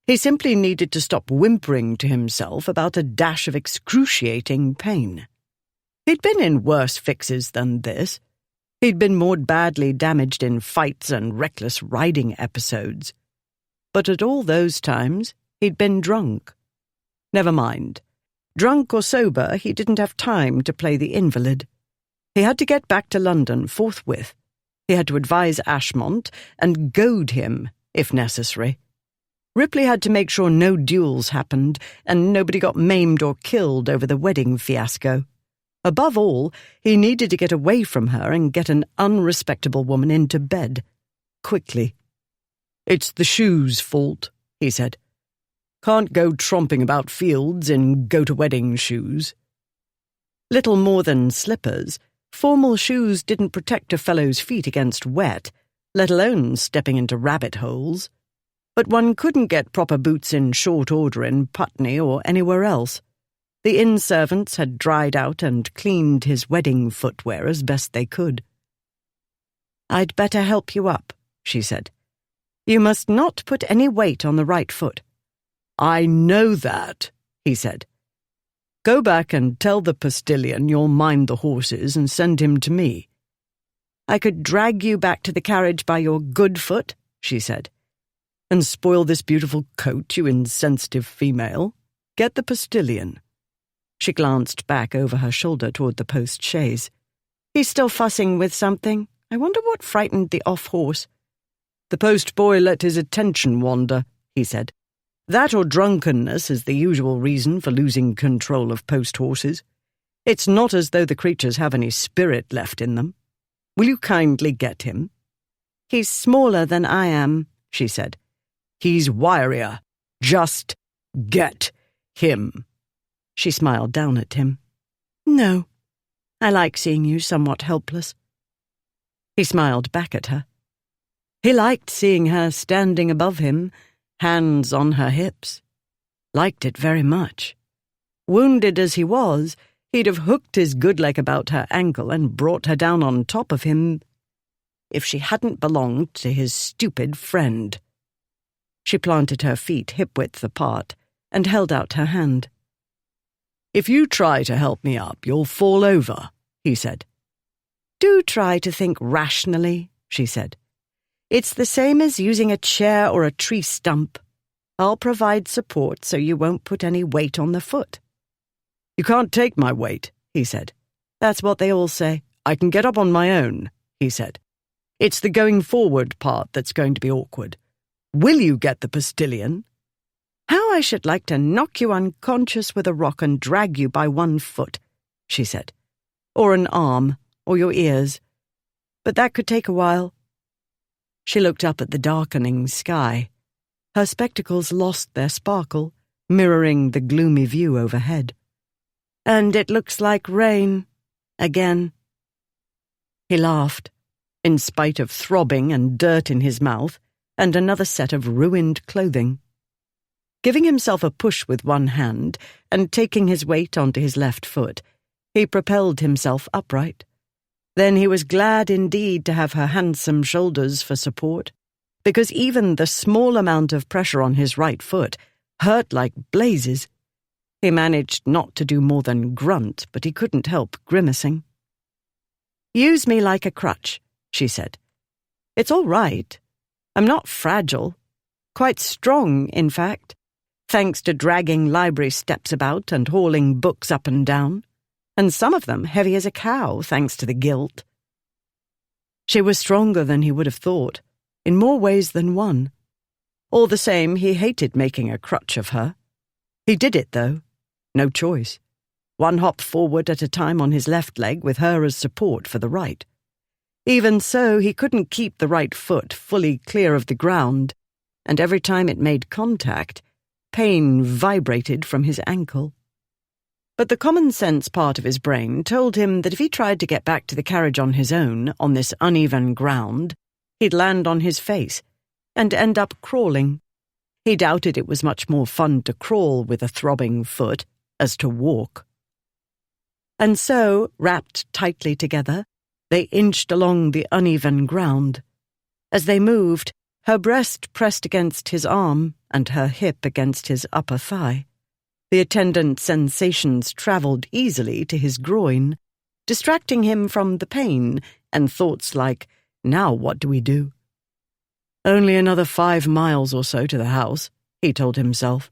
He simply needed to stop whimpering to himself about a dash of excruciating pain. He'd been in worse fixes than this. He'd been more badly damaged in fights and reckless riding episodes. But at all those times, he'd been drunk. Never mind. Drunk or sober, he didn't have time to play the invalid. He had to get back to London forthwith. He had to advise Ashmont and goad him, if necessary. Ripley had to make sure no duels happened and nobody got maimed or killed over the wedding fiasco. Above all, he needed to get away from her and get an unrespectable woman into bed. Quickly. "It's the shoes' fault," he said. "Can't go tromping about fields in go-to-wedding shoes." Little more than slippers, formal shoes didn't protect a fellow's feet against wet, let alone stepping into rabbit holes. But one couldn't get proper boots in short order in Putney or anywhere else. The inn servants had dried out and cleaned his wedding footwear as best they could. "I'd better help you up," she said. "You must not put any weight on the right foot." "I know that," he said. "Go back and tell the postilion you'll mind the horses and send him to me." "I could drag you back to the carriage by your good foot," she said. "And spoil this beautiful coat, you insensitive female. Get the postilion." She glanced back over her shoulder toward the post-chaise. "He's still fussing with something. I wonder what frightened the off-horse." "The post-boy let his attention wander," he said. "That or drunkenness is the usual reason for losing control of post-horses. It's not as though the creatures have any spirit left in them. Will you kindly get him?" "He's smaller than I am," she said. "He's wirier. Just get him." She smiled down at him. "No, I like seeing you somewhat helpless." He smiled back at her. He liked seeing her standing above him, hands on her hips. Liked it very much. Wounded as he was, he'd have hooked his good leg about her ankle and brought her down on top of him if she hadn't belonged to his stupid friend. She planted her feet hip-width apart and held out her hand. "If you try to help me up, you'll fall over," he said. "Do try to think rationally," she said. "It's the same as using a chair or a tree stump. I'll provide support so you won't put any weight on the foot." "You can't take my weight," he said. "That's what they all say." "I can get up on my own," he said. "It's the going forward part that's going to be awkward. Will you get the postilion?" "How I should like to knock you unconscious with a rock and drag you by one foot," she said. "Or an arm, or your ears. But that could take a while." She looked up at the darkening sky. Her spectacles lost their sparkle, mirroring the gloomy view overhead. "And it looks like rain. Again." He laughed, in spite of throbbing and dirt in his mouth, and another set of ruined clothing. Giving himself a push with one hand and taking his weight onto his left foot, he propelled himself upright. Then he was glad indeed to have her handsome shoulders for support, because even the small amount of pressure on his right foot hurt like blazes. He managed not to do more than grunt, but he couldn't help grimacing. "Use me like a crutch," she said. "It's all right. I'm not fragile. Quite strong, in fact, thanks to dragging library steps about and hauling books up and down, and some of them heavy as a cow, thanks to the guilt." She was stronger than he would have thought, in more ways than one. All the same, he hated making a crutch of her. He did it, though. No choice. One hop forward at a time on his left leg with her as support for the right. Even so, he couldn't keep the right foot fully clear of the ground, and every time it made contact, pain vibrated from his ankle. But the common-sense part of his brain told him that if he tried to get back to the carriage on his own, on this uneven ground, he'd land on his face and end up crawling. He doubted it was much more fun to crawl with a throbbing foot as to walk. And so, wrapped tightly together, they inched along the uneven ground. As they moved, her breast pressed against his arm and her hip against his upper thigh. The attendant sensations travelled easily to his groin, distracting him from the pain and thoughts like, "Now what do we do?" Only another 5 miles or so to the house, he told himself.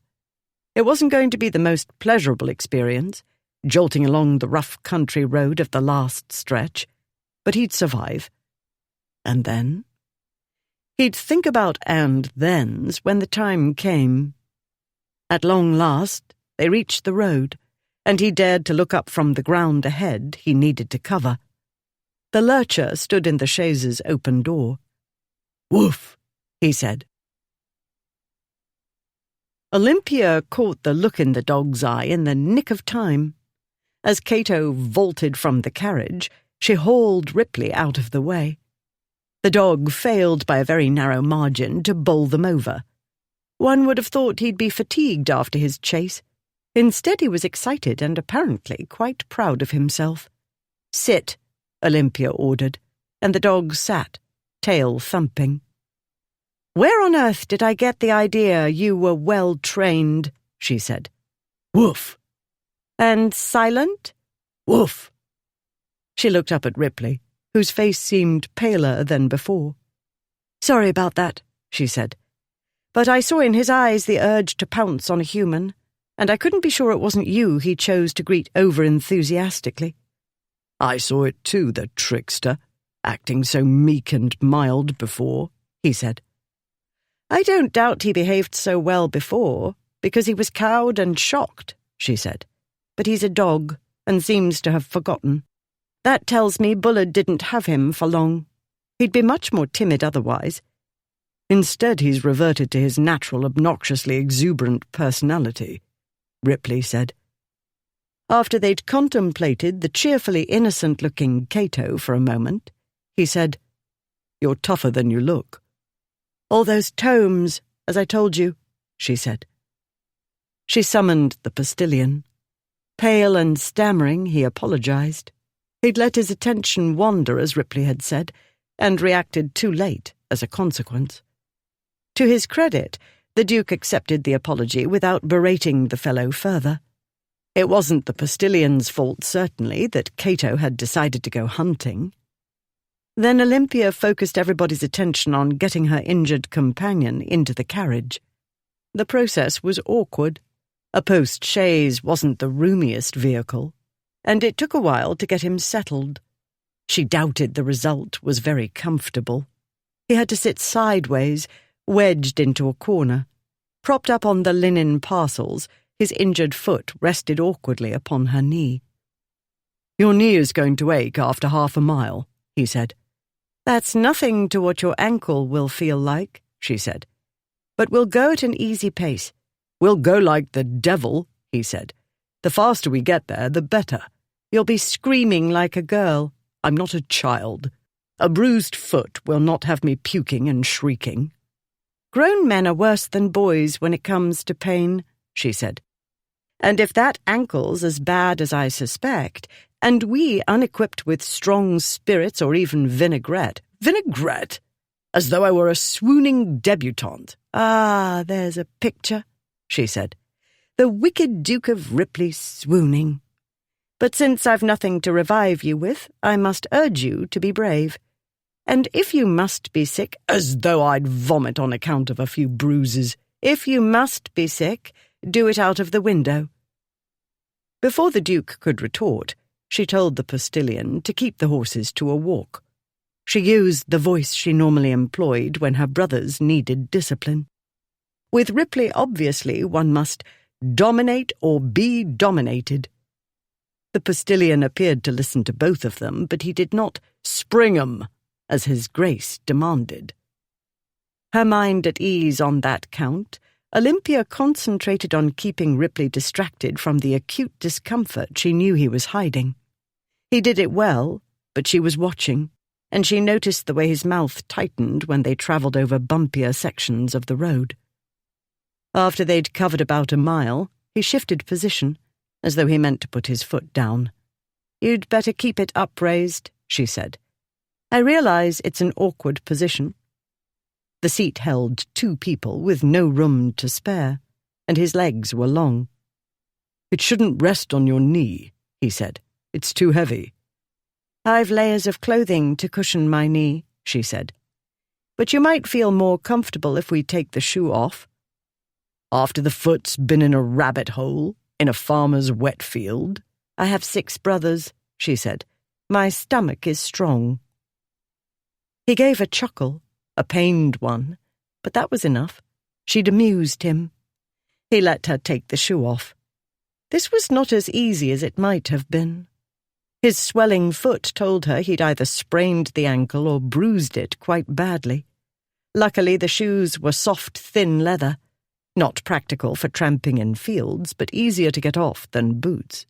It wasn't going to be the most pleasurable experience, jolting along the rough country road of the last stretch, but he'd survive. And then? He'd think about and-thens when the time came. At long last, they reached the road, and he dared to look up from the ground ahead he needed to cover. The lurcher stood in the chaise's open door. "Woof," he said. Olympia caught the look in the dog's eye in the nick of time. As Cato vaulted from the carriage, she hauled Ripley out of the way. The dog failed by a very narrow margin to bowl them over. One would have thought he'd be fatigued after his chase. Instead, he was excited and apparently quite proud of himself. "Sit," Olympia ordered, and the dog sat, tail thumping. "Where on earth did I get the idea you were well trained?" she said. "Woof." "And silent?" "Woof." She looked up at Ripley, whose face seemed paler than before. "Sorry about that," she said. "But I saw in his eyes the urge to pounce on a human, and I couldn't be sure it wasn't you he chose to greet over-enthusiastically." "I saw it too, the trickster, acting so meek and mild before," he said. "I don't doubt he behaved so well before, because he was cowed and shocked," she said. "But he's a dog, and seems to have forgotten. That tells me Bullard didn't have him for long. He'd be much more timid otherwise. Instead, he's reverted to his natural, obnoxiously exuberant personality," Ripley said. After they'd contemplated the cheerfully innocent-looking Cato for a moment, he said, "You're tougher than you look." "All those tomes, as I told you," she said. She summoned the postilion. Pale and stammering, he apologized. He'd let his attention wander, as Ripley had said, and reacted too late as a consequence. To his credit, the Duke accepted the apology without berating the fellow further. It wasn't the postilion's fault, certainly, that Cato had decided to go hunting. Then Olympia focused everybody's attention on getting her injured companion into the carriage. The process was awkward. A post-chaise wasn't the roomiest vehicle, and it took a while to get him settled. She doubted the result was very comfortable. He had to sit sideways, wedged into a corner. Propped up on the linen parcels, his injured foot rested awkwardly upon her knee. "Your knee is going to ache after half a mile," he said. "That's nothing to what your ankle will feel like," she said. "But we'll go at an easy pace." "We'll go like the devil," he said. "The faster we get there, the better. You'll be screaming like a girl. I'm not a child. A bruised foot will not have me puking and shrieking." "Grown men are worse than boys when it comes to pain," she said. "And if that ankle's as bad as I suspect, and we unequipped with strong spirits or even vinaigrette—" "Vinaigrette? As though I were a swooning debutante." "Ah, there's a picture," she said. "The wicked Duke of Ripley swooning. But since I've nothing to revive you with, I must urge you to be brave. And if you must be sick—" "As though I'd vomit on account of a few bruises." "If you must be sick, do it out of the window." Before the Duke could retort, she told the postilion to keep the horses to a walk. She used the voice she normally employed when her brothers needed discipline. With Ripley, obviously, one must dominate or be dominated. The postilion appeared to listen to both of them, but he did not spring 'em, as his grace demanded. Her mind at ease on that count, Olympia concentrated on keeping Ripley distracted from the acute discomfort she knew he was hiding. He did it well, but she was watching, and she noticed the way his mouth tightened when they travelled over bumpier sections of the road. After they'd covered about a mile, he shifted position, as though he meant to put his foot down. "You'd better keep it upraised," she said. "I realize it's an awkward position." The seat held 2 people with no room to spare, and his legs were long. "It shouldn't rest on your knee," he said. "It's too heavy." "I've layers of clothing to cushion my knee," she said. "But you might feel more comfortable if we take the shoe off." "After the foot's been in a rabbit hole, in a farmer's wet field?" "I have 6 brothers," she said. "My stomach is strong." He gave a chuckle, a pained one, but that was enough. She'd amused him. He let her take the shoe off. This was not as easy as it might have been. His swelling foot told her he'd either sprained the ankle or bruised it quite badly. Luckily, the shoes were soft, thin leather, not practical for tramping in fields, but easier to get off than boots.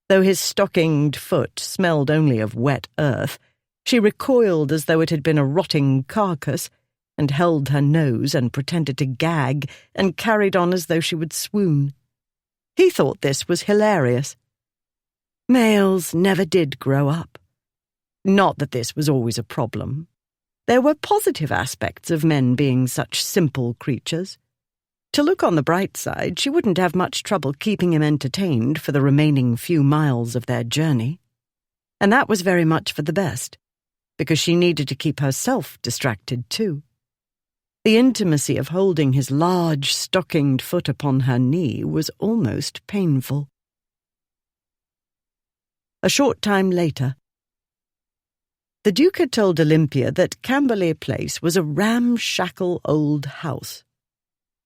Though his stockinged foot smelled only of wet earth, she recoiled as though it had been a rotting carcass, and held her nose and pretended to gag and carried on as though she would swoon. He thought this was hilarious. Males never did grow up. Not that this was always a problem. There were positive aspects of men being such simple creatures. To look on the bright side, she wouldn't have much trouble keeping him entertained for the remaining few miles of their journey. And that was very much for the best, because she needed to keep herself distracted too. The intimacy of holding his large, stockinged foot upon her knee was almost painful. A short time later, the Duke had told Olympia that Camberley Place was a ramshackle old house.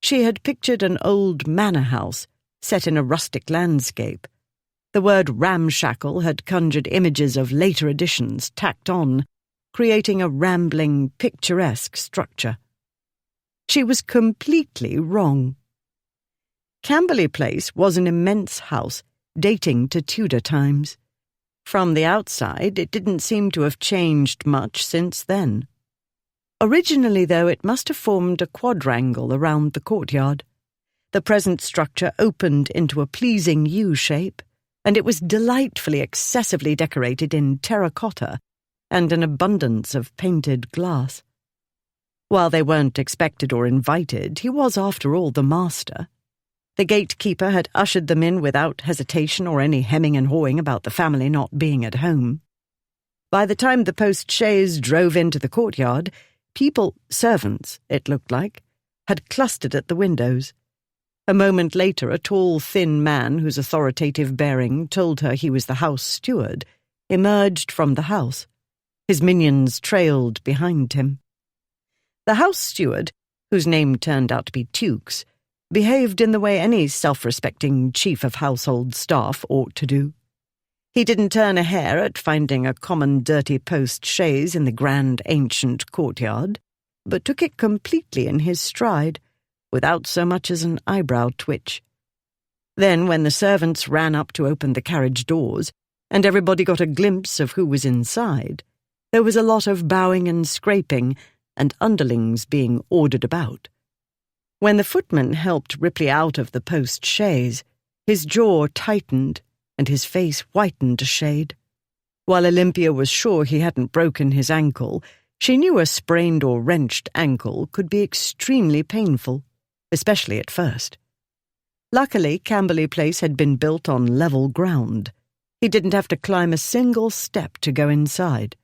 She had pictured an old manor house set in a rustic landscape. The word ramshackle had conjured images of later additions tacked on, creating a rambling, picturesque structure. She was completely wrong. Camberley Place was an immense house dating to Tudor times. From the outside, it didn't seem to have changed much since then. Originally, though, it must have formed a quadrangle around the courtyard. The present structure opened into a pleasing U-shape, and it was delightfully excessively decorated in terracotta and an abundance of painted glass. While they weren't expected or invited, he was, after all, the master. The gatekeeper had ushered them in without hesitation or any hemming and hawing about the family not being at home. By the time the post-chaise drove into the courtyard, people, servants, it looked like, had clustered at the windows. A moment later, a tall, thin man whose authoritative bearing told her he was the house steward emerged from the house. His minions trailed behind him. The house steward, whose name turned out to be Tukes, behaved in the way any self-respecting chief of household staff ought to do. He didn't turn a hair at finding a common dirty post-chaise in the grand ancient courtyard, but took it completely in his stride, without so much as an eyebrow twitch. Then, when the servants ran up to open the carriage doors, and everybody got a glimpse of who was inside, there was a lot of bowing and scraping, and underlings being ordered about. When the footman helped Ripley out of the post-chaise, his jaw tightened and his face whitened a shade. While Olympia was sure he hadn't broken his ankle, she knew a sprained or wrenched ankle could be extremely painful, especially at first. Luckily, Camberley Place had been built on level ground. He didn't have to climb a single step to go inside.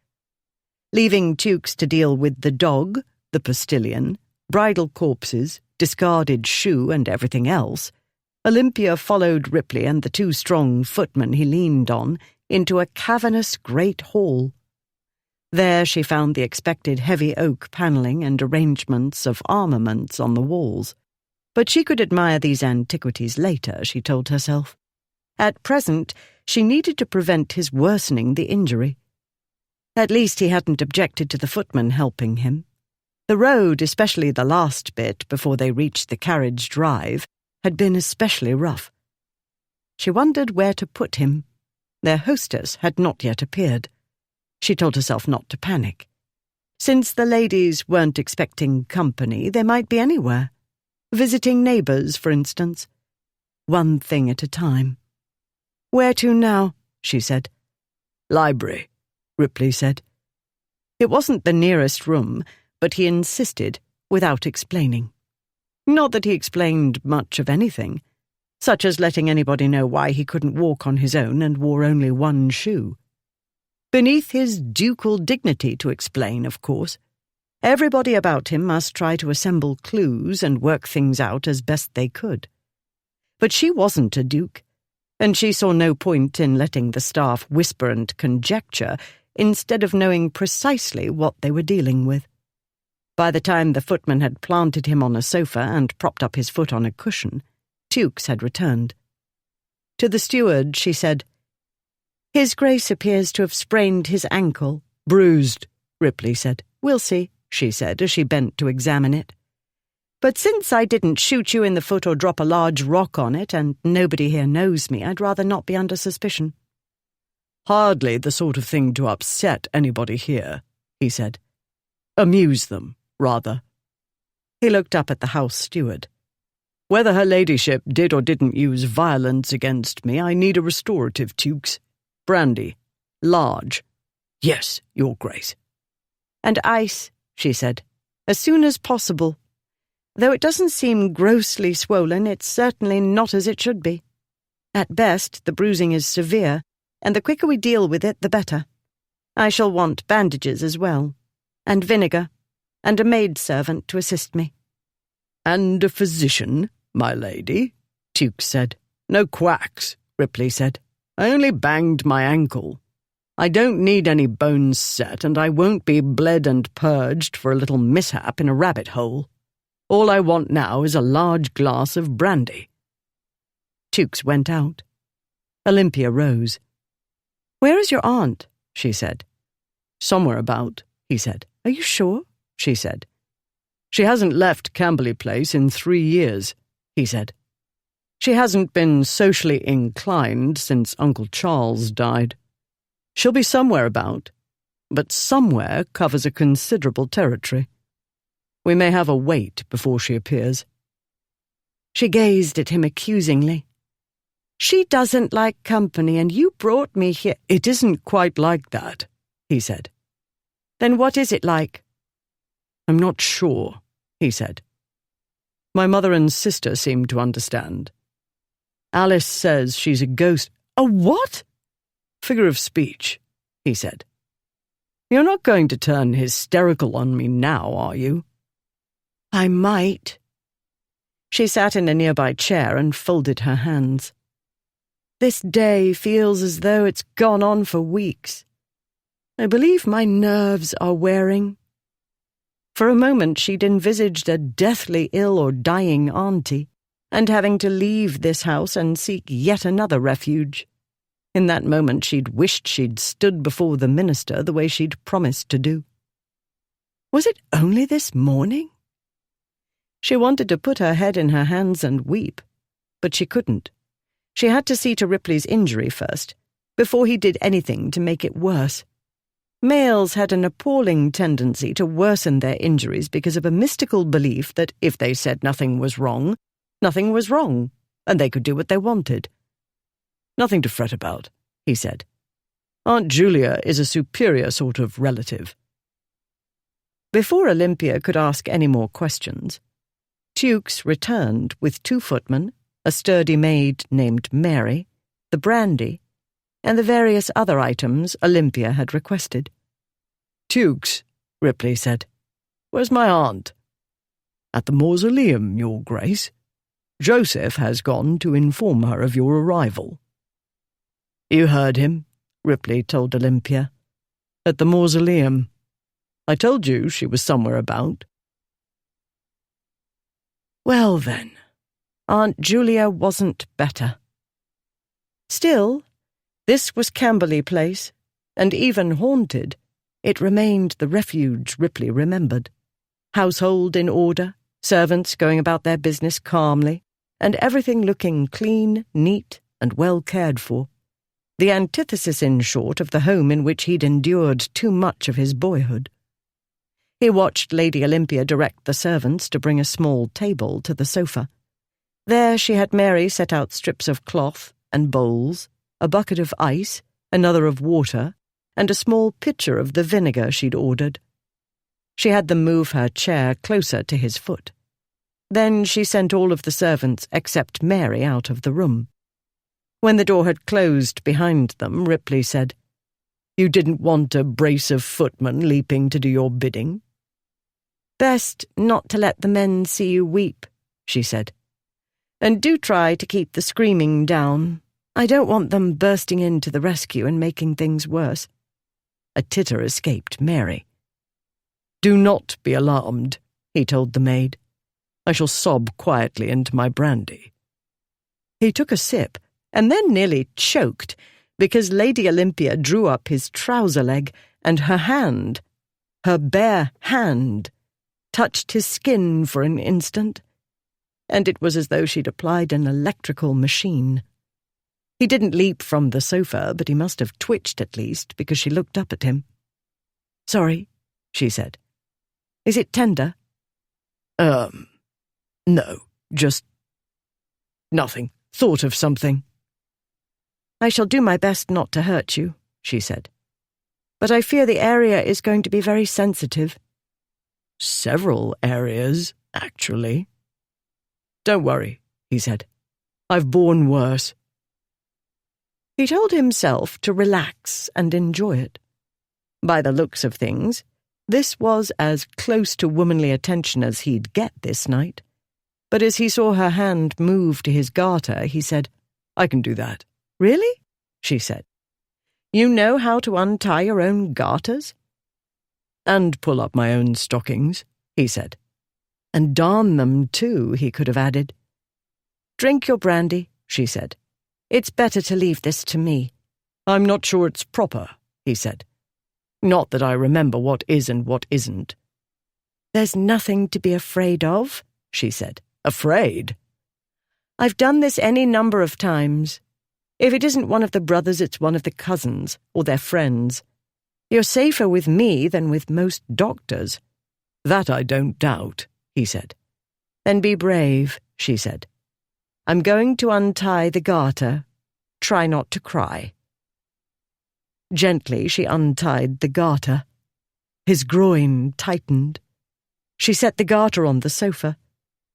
Leaving Tukes to deal with the dog, the postilion, bridal corpses, discarded shoe and everything else, Olympia followed Ripley and the 2 strong footmen he leaned on into a cavernous great hall. There she found the expected heavy oak panelling and arrangements of armaments on the walls. But she could admire these antiquities later, she told herself. At present, she needed to prevent his worsening the injury. At least he hadn't objected to the footman helping him. The road, especially the last bit before they reached the carriage drive, had been especially rough. She wondered where to put him. Their hostess had not yet appeared. She told herself not to panic. Since the ladies weren't expecting company, they might be anywhere. Visiting neighbours, for instance. One thing at a time. "Where to now?" she said. Library, Ripley said. It wasn't the nearest room, but he insisted, without explaining. Not that he explained much of anything, such as letting anybody know why he couldn't walk on his own and wore only one shoe. Beneath his ducal dignity to explain, of course. Everybody about him must try to assemble clues and work things out as best they could. But she wasn't a duke, and she saw no point in letting the staff whisper and conjecture instead of knowing precisely what they were dealing with. By the time the footman had planted him on a sofa and propped up his foot on a cushion, Tukes had returned. To the steward she said, "His Grace appears to have sprained his ankle." "Bruised," Ripley said. "We'll see," she said as she bent to examine it. "But since I didn't shoot you in the foot or drop a large rock on it, and nobody here knows me, I'd rather not be under suspicion." "Hardly the sort of thing to upset anybody here," he said. "Amuse them, rather." He looked up at the house steward. "Whether her ladyship did or didn't use violence against me, I need a restorative, Tukes. Brandy. Large. Yes, your Grace." "And ice," she said, "as soon as possible. Though it doesn't seem grossly swollen, it's certainly not as it should be. At best, the bruising is severe, and the quicker we deal with it, the better. I shall want bandages as well, and vinegar, and a maidservant to assist me." "And a physician, my lady," Tukes said. "No quacks," Ripley said. "I only banged my ankle. I don't need any bones set, and I won't be bled and purged for a little mishap in a rabbit hole. All I want now is a large glass of brandy." Tukes went out. Olympia rose. "Where is your aunt?" she said. "Somewhere about," he said. "Are you sure?" she said. "She hasn't left Camberley Place in 3 years," he said. "She hasn't been socially inclined since Uncle Charles died. She'll be somewhere about, but somewhere covers a considerable territory. We may have a wait before she appears." She gazed at him accusingly. "She doesn't like company, and you brought me here." "It isn't quite like that," he said. "Then what is it like?" "I'm not sure," he said. "My mother and sister seem to understand. Alice says she's a ghost." "A what?" "Figure of speech," he said. "You're not going to turn hysterical on me now, are you?" "I might." She sat in a nearby chair and folded her hands. "This day feels as though it's gone on for weeks. I believe my nerves are wearing." For a moment she'd envisaged a deathly ill or dying auntie, and having to leave this house and seek yet another refuge. In that moment she'd wished she'd stood before the minister the way she'd promised to do. Was it only this morning? She wanted to put her head in her hands and weep, but she couldn't. She had to see to Ripley's injury first, before he did anything to make it worse. Males had an appalling tendency to worsen their injuries because of a mystical belief that if they said nothing was wrong, and they could do what they wanted. "Nothing to fret about," he said. "Aunt Julia is a superior sort of relative." Before Olympia could ask any more questions, Tukes returned with 2 footmen, a sturdy maid named Mary, the brandy, and the various other items Olympia had requested. "Tukes," Ripley said, "where's my aunt?" "At the mausoleum, your Grace. Joseph has gone to inform her of your arrival." "You heard him," Ripley told Olympia. "At the mausoleum. I told you she was somewhere about." Well then, Aunt Julia wasn't better. Still, this was Camberley Place, and even haunted, it remained the refuge Ripley remembered. Household in order, servants going about their business calmly, and everything looking clean, neat, and well cared for. The antithesis, in short, of the home in which he'd endured too much of his boyhood. He watched Lady Olympia direct the servants to bring a small table to the sofa. There she had Mary set out strips of cloth and bowls, a bucket of ice, another of water, and a small pitcher of the vinegar she'd ordered. She had them move her chair closer to his foot. Then she sent all of the servants except Mary out of the room. When the door had closed behind them, Ripley said, "You didn't want a brace of footmen leaping to do your bidding?" "Best not to let the men see you weep," she said. "And do try to keep the screaming down. I don't want them bursting in to the rescue and making things worse." A titter escaped Mary. "Do not be alarmed," he told the maid. "I shall sob quietly into my brandy." He took a sip and then nearly choked because Lady Olympia drew up his trouser leg and her hand, her bare hand, touched his skin for an instant, and it was as though she'd applied an electrical machine. He didn't leap from the sofa, but he must have twitched at least, because she looked up at him. "Sorry," she said. "Is it tender?" No, just nothing. Thought of something." "I shall do my best not to hurt you," she said. "But I fear the area is going to be very sensitive." "Several areas, actually." "Don't worry," he said. "I've borne worse." He told himself to relax and enjoy it. By the looks of things, this was as close to womanly attention as he'd get this night. But as he saw her hand move to his garter, he said, "I can do that." "Really?" she said. "You know how to untie your own garters?" "And pull up my own stockings," he said. "And darn them, too," he could have added. "Drink your brandy," she said. "It's better to leave this to me." "I'm not sure it's proper," he said. "Not that I remember what is and what isn't." "There's nothing to be afraid of," she said. "Afraid?" "I've done this any number of times. If it isn't one of the brothers, it's one of the cousins, or their friends. You're safer with me than with most doctors." "That I don't doubt," he said. "Then be brave," she said. "I'm going to untie the garter. Try not to cry." Gently she untied the garter. His groin tightened. She set the garter on the sofa.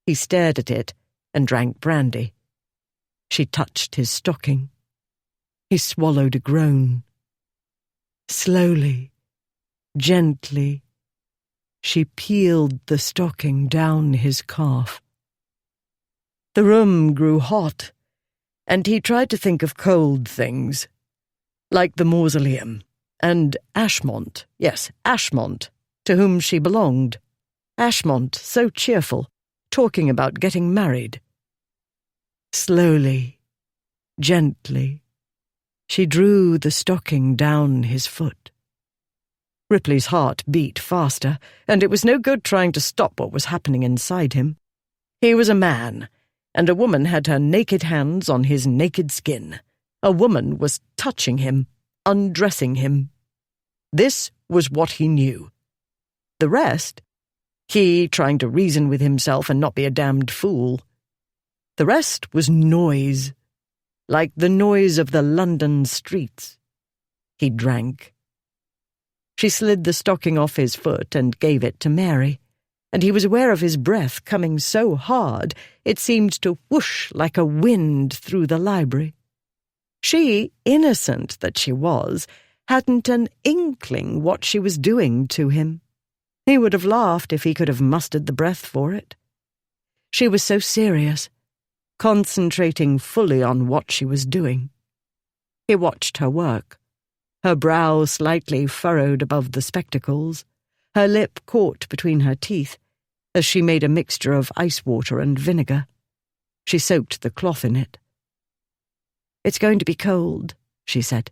He stared at it and drank brandy. She touched his stocking. He swallowed a groan. Slowly, gently, she peeled the stocking down his calf. The room grew hot, and he tried to think of cold things, like the mausoleum, and Ashmont, yes, Ashmont, to whom she belonged. Ashmont, so cheerful, talking about getting married. Slowly, gently, she drew the stocking down his foot. Ripley's heart beat faster, and it was no good trying to stop what was happening inside him. He was a man, and a woman had her naked hands on his naked skin. A woman was touching him, undressing him. This was what he knew. The rest, he trying to reason with himself and not be a damned fool. The rest was noise, like the noise of the London streets. He drank. She slid the stocking off his foot and gave it to Mary, and he was aware of his breath coming so hard it seemed to whoosh like a wind through the library. She, innocent that she was, hadn't an inkling what she was doing to him. He would have laughed if he could have mustered the breath for it. She was so serious, concentrating fully on what she was doing. He watched her work, her brow slightly furrowed above the spectacles, her lip caught between her teeth, as she made a mixture of ice water and vinegar. She soaked the cloth in it. "It's going to be cold," she said.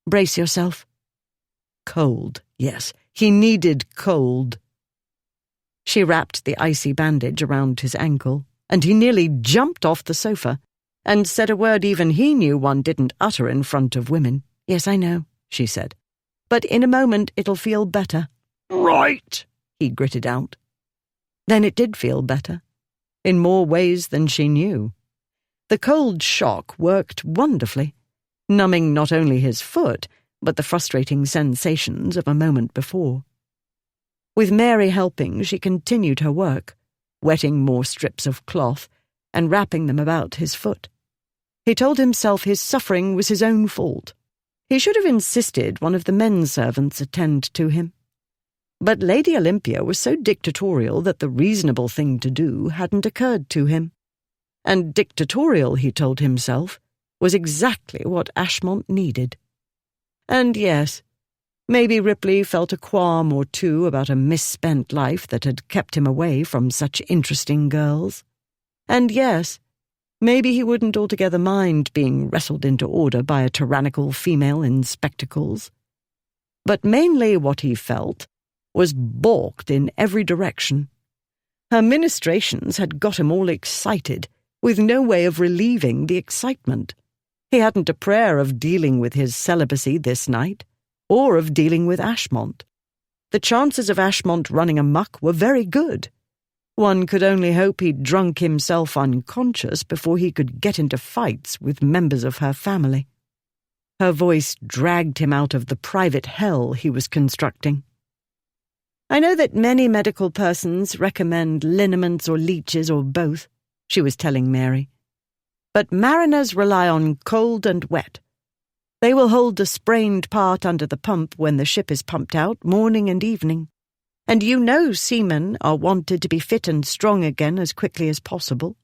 "Brace yourself." Cold, yes, he needed cold. She wrapped the icy bandage around his ankle, and he nearly jumped off the sofa and said a word even he knew one didn't utter in front of women. "Yes, I know," she said. "But in a moment it'll feel better." "Right," he gritted out. Then it did feel better, in more ways than she knew. The cold shock worked wonderfully. numbing not only his foot, but the frustrating sensations of a moment before. With Mary helping, she continued her work, wetting more strips of cloth and wrapping them about his foot. He told himself his suffering was his own fault. He should have insisted one of the men servants attend to him. But Lady Olympia was so dictatorial that the reasonable thing to do hadn't occurred to him. And dictatorial, he told himself, was exactly what Ashmont needed. And yes, maybe Ripley felt a qualm or two about a misspent life that had kept him away from such interesting girls. And yes, maybe he wouldn't altogether mind being wrestled into order by a tyrannical female in spectacles. But mainly what he felt was balked in every direction. Her ministrations had got him all excited, with no way of relieving the excitement. He hadn't a prayer of dealing with his celibacy this night, or of dealing with Ashmont. The chances of Ashmont running amok were very good. One could only hope he'd drunk himself unconscious before he could get into fights with members of her family. Her voice dragged him out of the private hell he was constructing. "I know that many medical persons recommend liniments or leeches or both," she was telling Mary. "But mariners rely on cold and wet. They will hold the sprained part under the pump when the ship is pumped out morning and evening. And you know seamen are wanted to be fit and strong again as quickly as possible.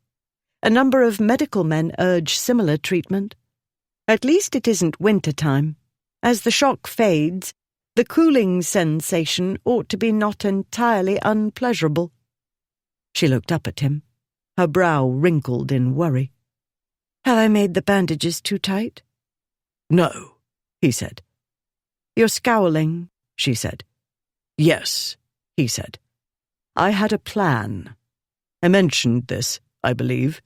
A number of medical men urge similar treatment. At least it isn't winter time. As the shock fades, the cooling sensation ought to be not entirely unpleasurable." She looked up at him, her brow wrinkled in worry. "Have I made the bandages too tight?" "No," he said. "You're scowling," she said. "Yes," he said. "I had a plan. I mentioned this, I believe.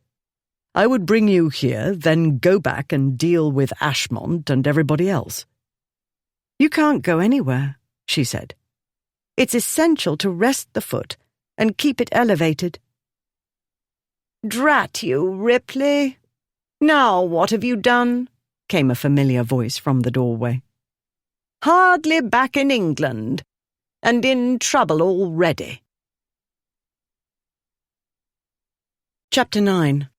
I would bring you here, then go back and deal with Ashmont and everybody else." "You can't go anywhere," she said. "It's essential to rest the foot and keep it elevated." "Drat you, Ripley! Now what have you done?" came a familiar voice from the doorway. "Hardly back in England, and in trouble already." Chapter 9.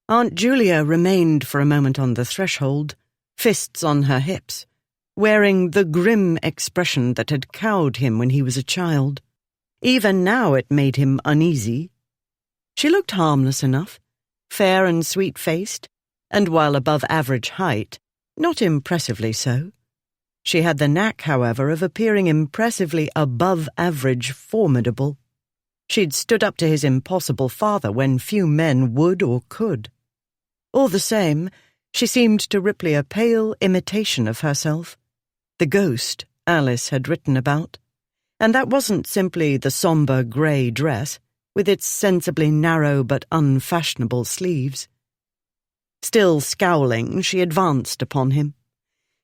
Aunt Julia remained for a moment on the threshold, fists on her hips, wearing the grim expression that had cowed him when he was a child. Even now it made him uneasy. She looked harmless enough, fair and sweet-faced, and while above average height, not impressively so. She had the knack, however, of appearing impressively above average formidable. She'd stood up to his impossible father when few men would or could. All the same, she seemed to Ripley a pale imitation of herself, the ghost Alice had written about. And that wasn't simply the sombre grey dress, with its sensibly narrow but unfashionable sleeves. Still scowling, she advanced upon him.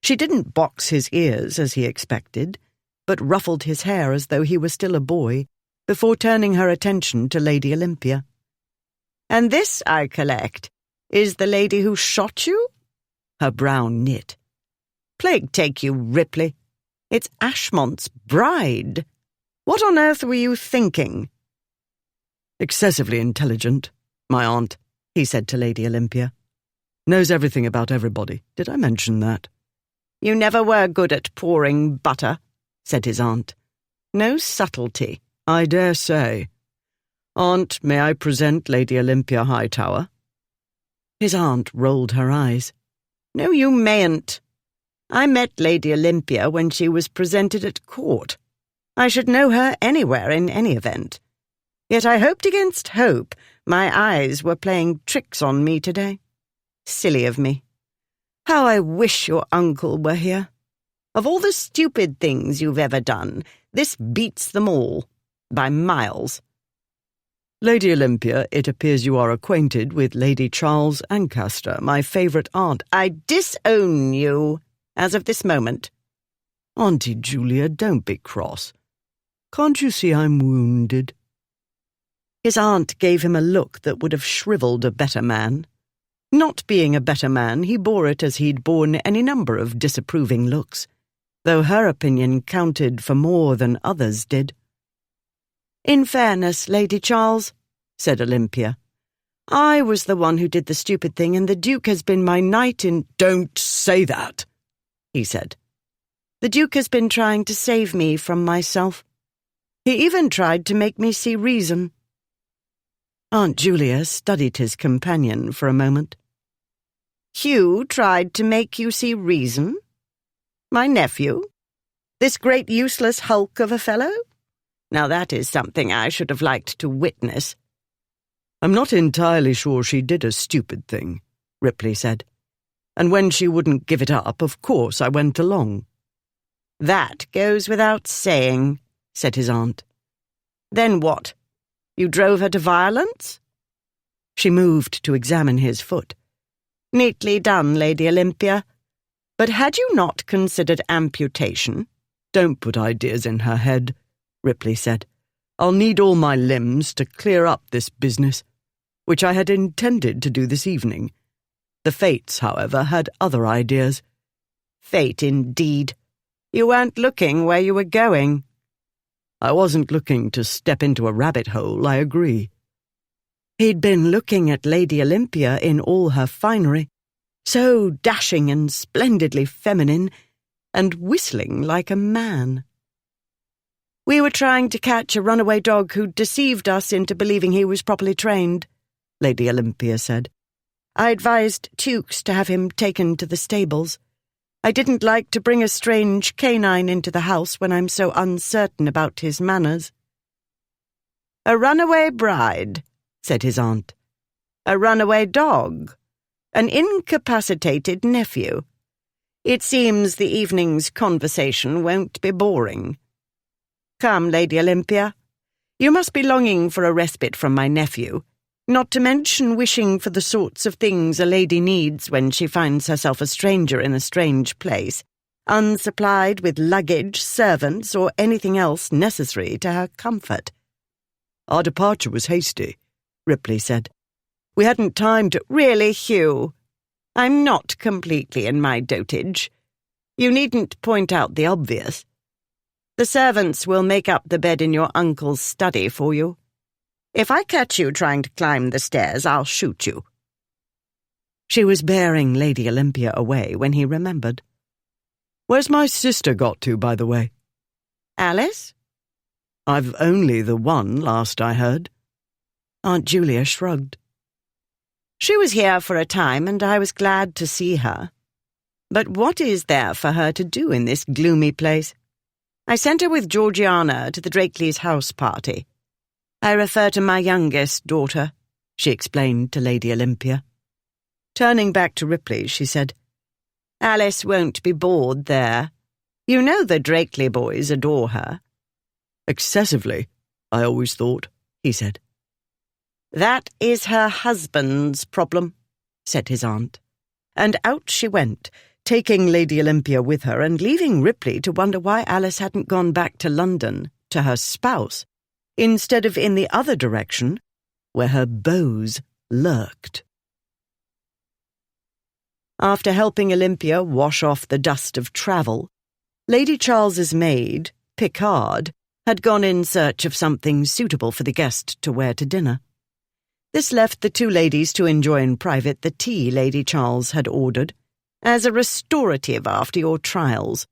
She didn't box his ears as he expected, but ruffled his hair as though he were still a boy, before turning her attention to Lady Olympia. "And this, I collect, is the lady who shot you?" Her brow knit. "Plague take you, Ripley. It's Ashmont's bride. What on earth were you thinking?" "Excessively intelligent, my aunt," he said to Lady Olympia. "Knows everything about everybody. Did I mention that?" "You never were good at pouring butter," said his aunt. "No subtlety." "I dare say. Aunt, may I present Lady Olympia Hightower?" His aunt rolled her eyes. "No, you mayn't. I met Lady Olympia when she was presented at court. I should know her anywhere in any event. Yet I hoped against hope my eyes were playing tricks on me today. Silly of me. How I wish your uncle were here. Of all the stupid things you've ever done, this beats them all, by miles." "Lady Olympia, it appears you are acquainted with Lady Charles Ancaster, my favourite aunt." "I disown you, as of this moment." "Auntie Julia, don't be cross. Can't you see I'm wounded?" His aunt gave him a look that would have shrivelled a better man. Not being a better man, he bore it as he'd borne any number of disapproving looks, though her opinion counted for more than others did. "In fairness, Lady Charles," said Olympia, "I was the one who did the stupid thing, and the Duke has been my knight in—" "Don't say that," he said. "The Duke has been trying to save me from myself. He even tried to make me see reason." Aunt Julia studied his companion for a moment. "Hugh tried to make you see reason? My nephew? This great useless hulk of a fellow? Now that is something I should have liked to witness." "I'm not entirely sure she did a stupid thing," Ripley said. "And when she wouldn't give it up, of course I went along." "That goes without saying," said his aunt. "Then what? You drove her to violence?" She moved to examine his foot. "Neatly done, Lady Olympia. But had you not considered amputation?" "Don't put ideas in her head," Ripley said. "I'll need all my limbs to clear up this business, which I had intended to do this evening. The Fates, however, had other ideas." "Fate, indeed. You weren't looking where you were going." "I wasn't looking to step into a rabbit hole, I agree." He'd been looking at Lady Olympia in all her finery, so dashing and splendidly feminine, and whistling like a man. "We were trying to catch a runaway dog who'd deceived us into believing he was properly trained," Lady Olympia said. "I advised Tukes to have him taken to the stables. I didn't like to bring a strange canine into the house when I'm so uncertain about his manners." "A runaway bride," said his aunt. "A runaway dog. An incapacitated nephew. It seems the evening's conversation won't be boring. Come, Lady Olympia. You must be longing for a respite from my nephew, not to mention wishing for the sorts of things a lady needs when she finds herself a stranger in a strange place, unsupplied with luggage, servants, or anything else necessary to her comfort." "Our departure was hasty," Ripley said. "We hadn't time to—" "Really, Hugh, I'm not completely in my dotage. You needn't point out the obvious. The servants will make up the bed in your uncle's study for you. If I catch you trying to climb the stairs, I'll shoot you." She was bearing Lady Olympia away when he remembered. "Where's my sister got to, by the way?" "Alice?" "I've only the one, last I heard." Aunt Julia shrugged. "She was here for a time, and I was glad to see her. But what is there for her to do in this gloomy place? I sent her with Georgiana to the Drakeleys' house party. I refer to my youngest daughter," she explained to Lady Olympia. Turning back to Ripley, she said, "Alice won't be bored there. You know the Drakeley boys adore her." "Excessively, I always thought," he said. "That is her husband's problem," said his aunt. And out she went, taking Lady Olympia with her and leaving Ripley to wonder why Alice hadn't gone back to London, to her spouse, instead of in the other direction, where her beaux lurked. After helping Olympia wash off the dust of travel, Lady Charles's maid, Picard, had gone in search of something suitable for the guest to wear to dinner. This left the two ladies to enjoy in private the tea Lady Charles had ordered, as a restorative after your trials.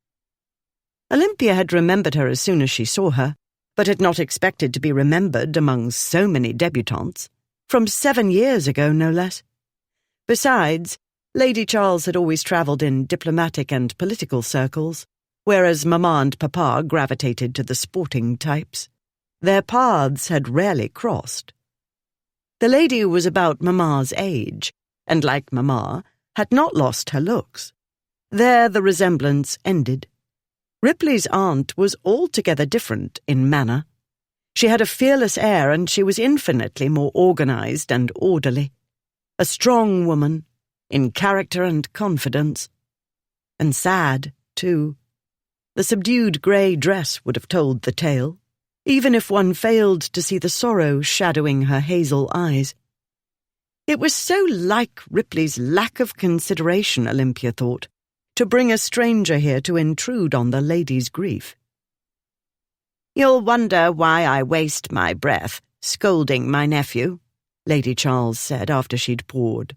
Olympia had remembered her as soon as she saw her, but had not expected to be remembered among so many debutantes, from 7 years ago no less. Besides, Lady Charles had always travelled in diplomatic and political circles, whereas Mamma and Papa gravitated to the sporting types. Their paths had rarely crossed. The lady was about Mamma's age, and like Mamma, had not lost her looks. There the resemblance ended. Ripley's aunt was altogether different in manner. She had a fearless air, and she was infinitely more organised and orderly. A strong woman, in character and confidence. And sad, too. The subdued grey dress would have told the tale, even if one failed to see the sorrow shadowing her hazel eyes. It was so like Ripley's lack of consideration, Olympia thought, to bring a stranger here to intrude on the lady's grief. "You'll wonder why I waste my breath scolding my nephew," Lady Charles said after she'd poured.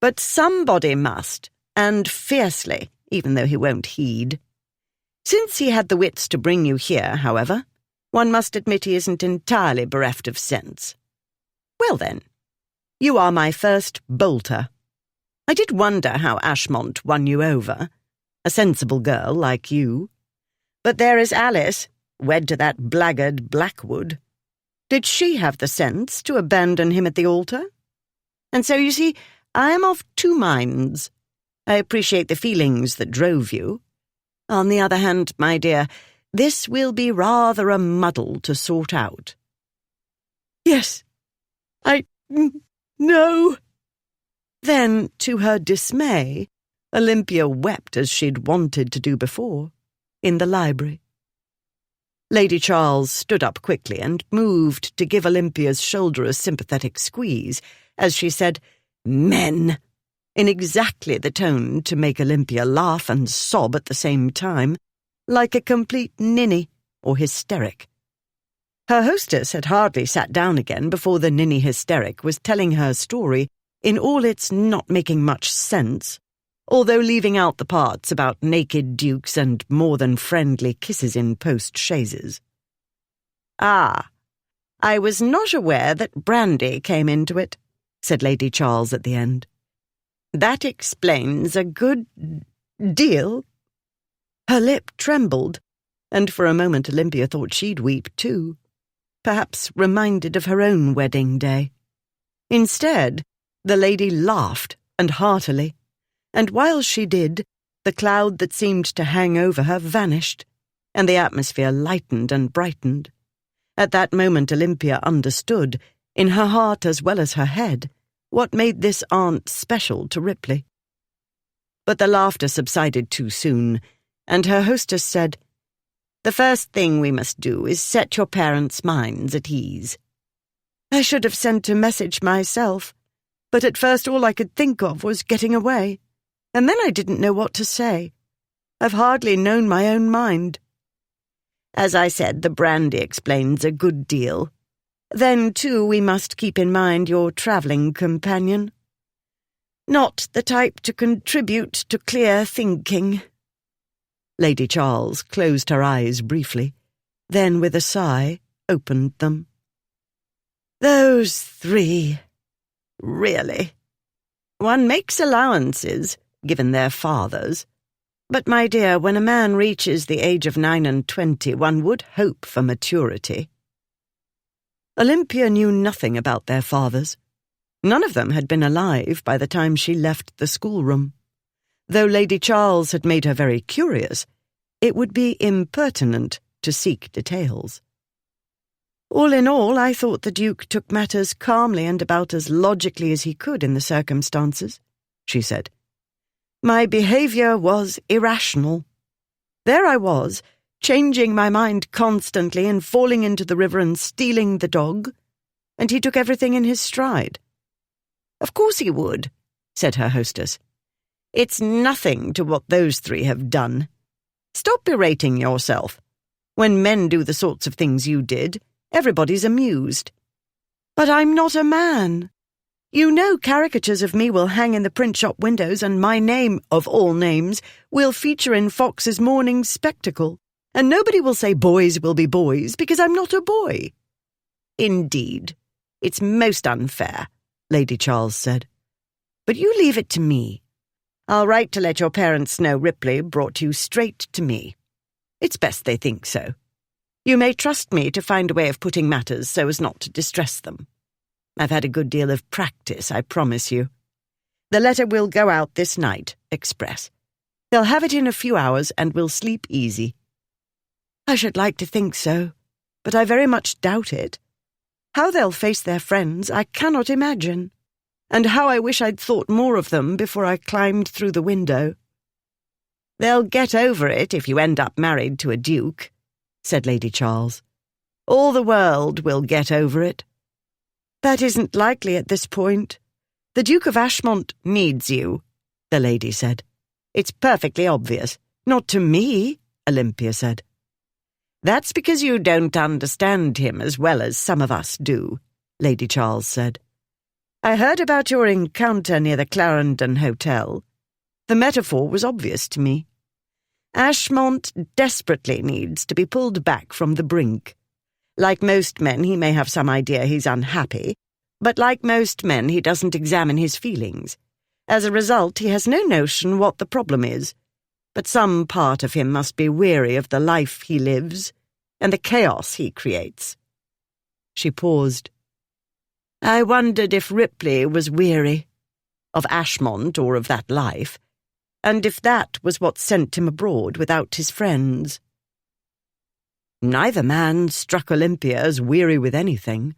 "But somebody must, and fiercely, even though he won't heed. Since he had the wits to bring you here, however, one must admit he isn't entirely bereft of sense. Well then, you are my first bolter. I did wonder how Ashmont won you over, a sensible girl like you. But there is Alice, wed to that blackguard Blackwood. Did she have the sense to abandon him at the altar? And so, you see, I am of two minds. I appreciate the feelings that drove you. On the other hand, my dear, this will be rather a muddle to sort out." "Yes, no." Then, to her dismay, Olympia wept as she'd wanted to do before, in the library. Lady Charles stood up quickly and moved to give Olympia's shoulder a sympathetic squeeze, as she said, "Men," in exactly the tone to make Olympia laugh and sob at the same time, like a complete ninny or hysteric. Her hostess had hardly sat down again before the ninny hysteric was telling her story in all its not making much sense, although leaving out the parts about naked dukes and more than friendly kisses in post-chaises. "Ah, I was not aware that brandy came into it," said Lady Charles at the end. "That explains a good deal." Her lip trembled, and for a moment Olympia thought she'd weep too, perhaps reminded of her own wedding day. Instead, the lady laughed, and heartily, and while she did, the cloud that seemed to hang over her vanished, and the atmosphere lightened and brightened. At that moment Olympia understood, in her heart as well as her head, what made this aunt special to Ripley. But the laughter subsided too soon, and her hostess said, "The first thing we must do is set your parents' minds at ease." I should have sent a message myself, but at first all I could think of was getting away, and then I didn't know what to say. I've hardly known my own mind. As I said, the brandy explains a good deal. Then, too, we must keep in mind your travelling companion. Not the type to contribute to clear thinking. Lady Charles closed her eyes briefly, then with a sigh opened them. "Those three. Really. One makes allowances, given their fathers. But, my dear, when a man reaches the age of 29, one would hope for maturity." Olympia knew nothing about their fathers. None of them had been alive by the time she left the schoolroom. Though Lady Charles had made her very curious, it would be impertinent to seek details. "All in all, I thought the Duke took matters calmly and about as logically as he could in the circumstances," she said. "My behaviour was irrational. There I was, changing my mind constantly and falling into the river and stealing the dog, and he took everything in his stride." "Of course he would," said her hostess. "It's nothing to what those three have done. Stop berating yourself. When men do the sorts of things you did, everybody's amused." "But I'm not a man. You know caricatures of me will hang in the print shop windows, and my name, of all names, will feature in Fox's Morning Spectacle, and nobody will say boys will be boys, because I'm not a boy." "Indeed, it's most unfair," Lady Charles said. "But you leave it to me. I'll write to let your parents know Ripley brought you straight to me. It's best they think so. You may trust me to find a way of putting matters so as not to distress them. I've had a good deal of practice, I promise you. The letter will go out this night, express. They'll have it in a few hours and will sleep easy." "I should like to think so, but I very much doubt it. How they'll face their friends I cannot imagine, and how I wish I'd thought more of them before I climbed through the window." "They'll get over it if you end up married to a duke," said Lady Charles. "All the world will get over it." "That isn't likely at this point. "The Duke of Ashmont needs you," the lady said. "It's perfectly obvious." "Not to me," Olympia said. "That's because you don't understand him as well as some of us do," Lady Charles said. "I heard about your encounter near the Clarendon Hotel. The metaphor was obvious to me. Ashmont desperately needs to be pulled back from the brink. Like most men, he may have some idea he's unhappy, but like most men, he doesn't examine his feelings. As a result, he has no notion what the problem is. But some part of him must be weary of the life he lives and the chaos he creates." She paused. "I wondered if Ripley was weary of Ashmont or of that life, and if that was what sent him abroad without his friends." Neither man struck Olympia as weary with anything,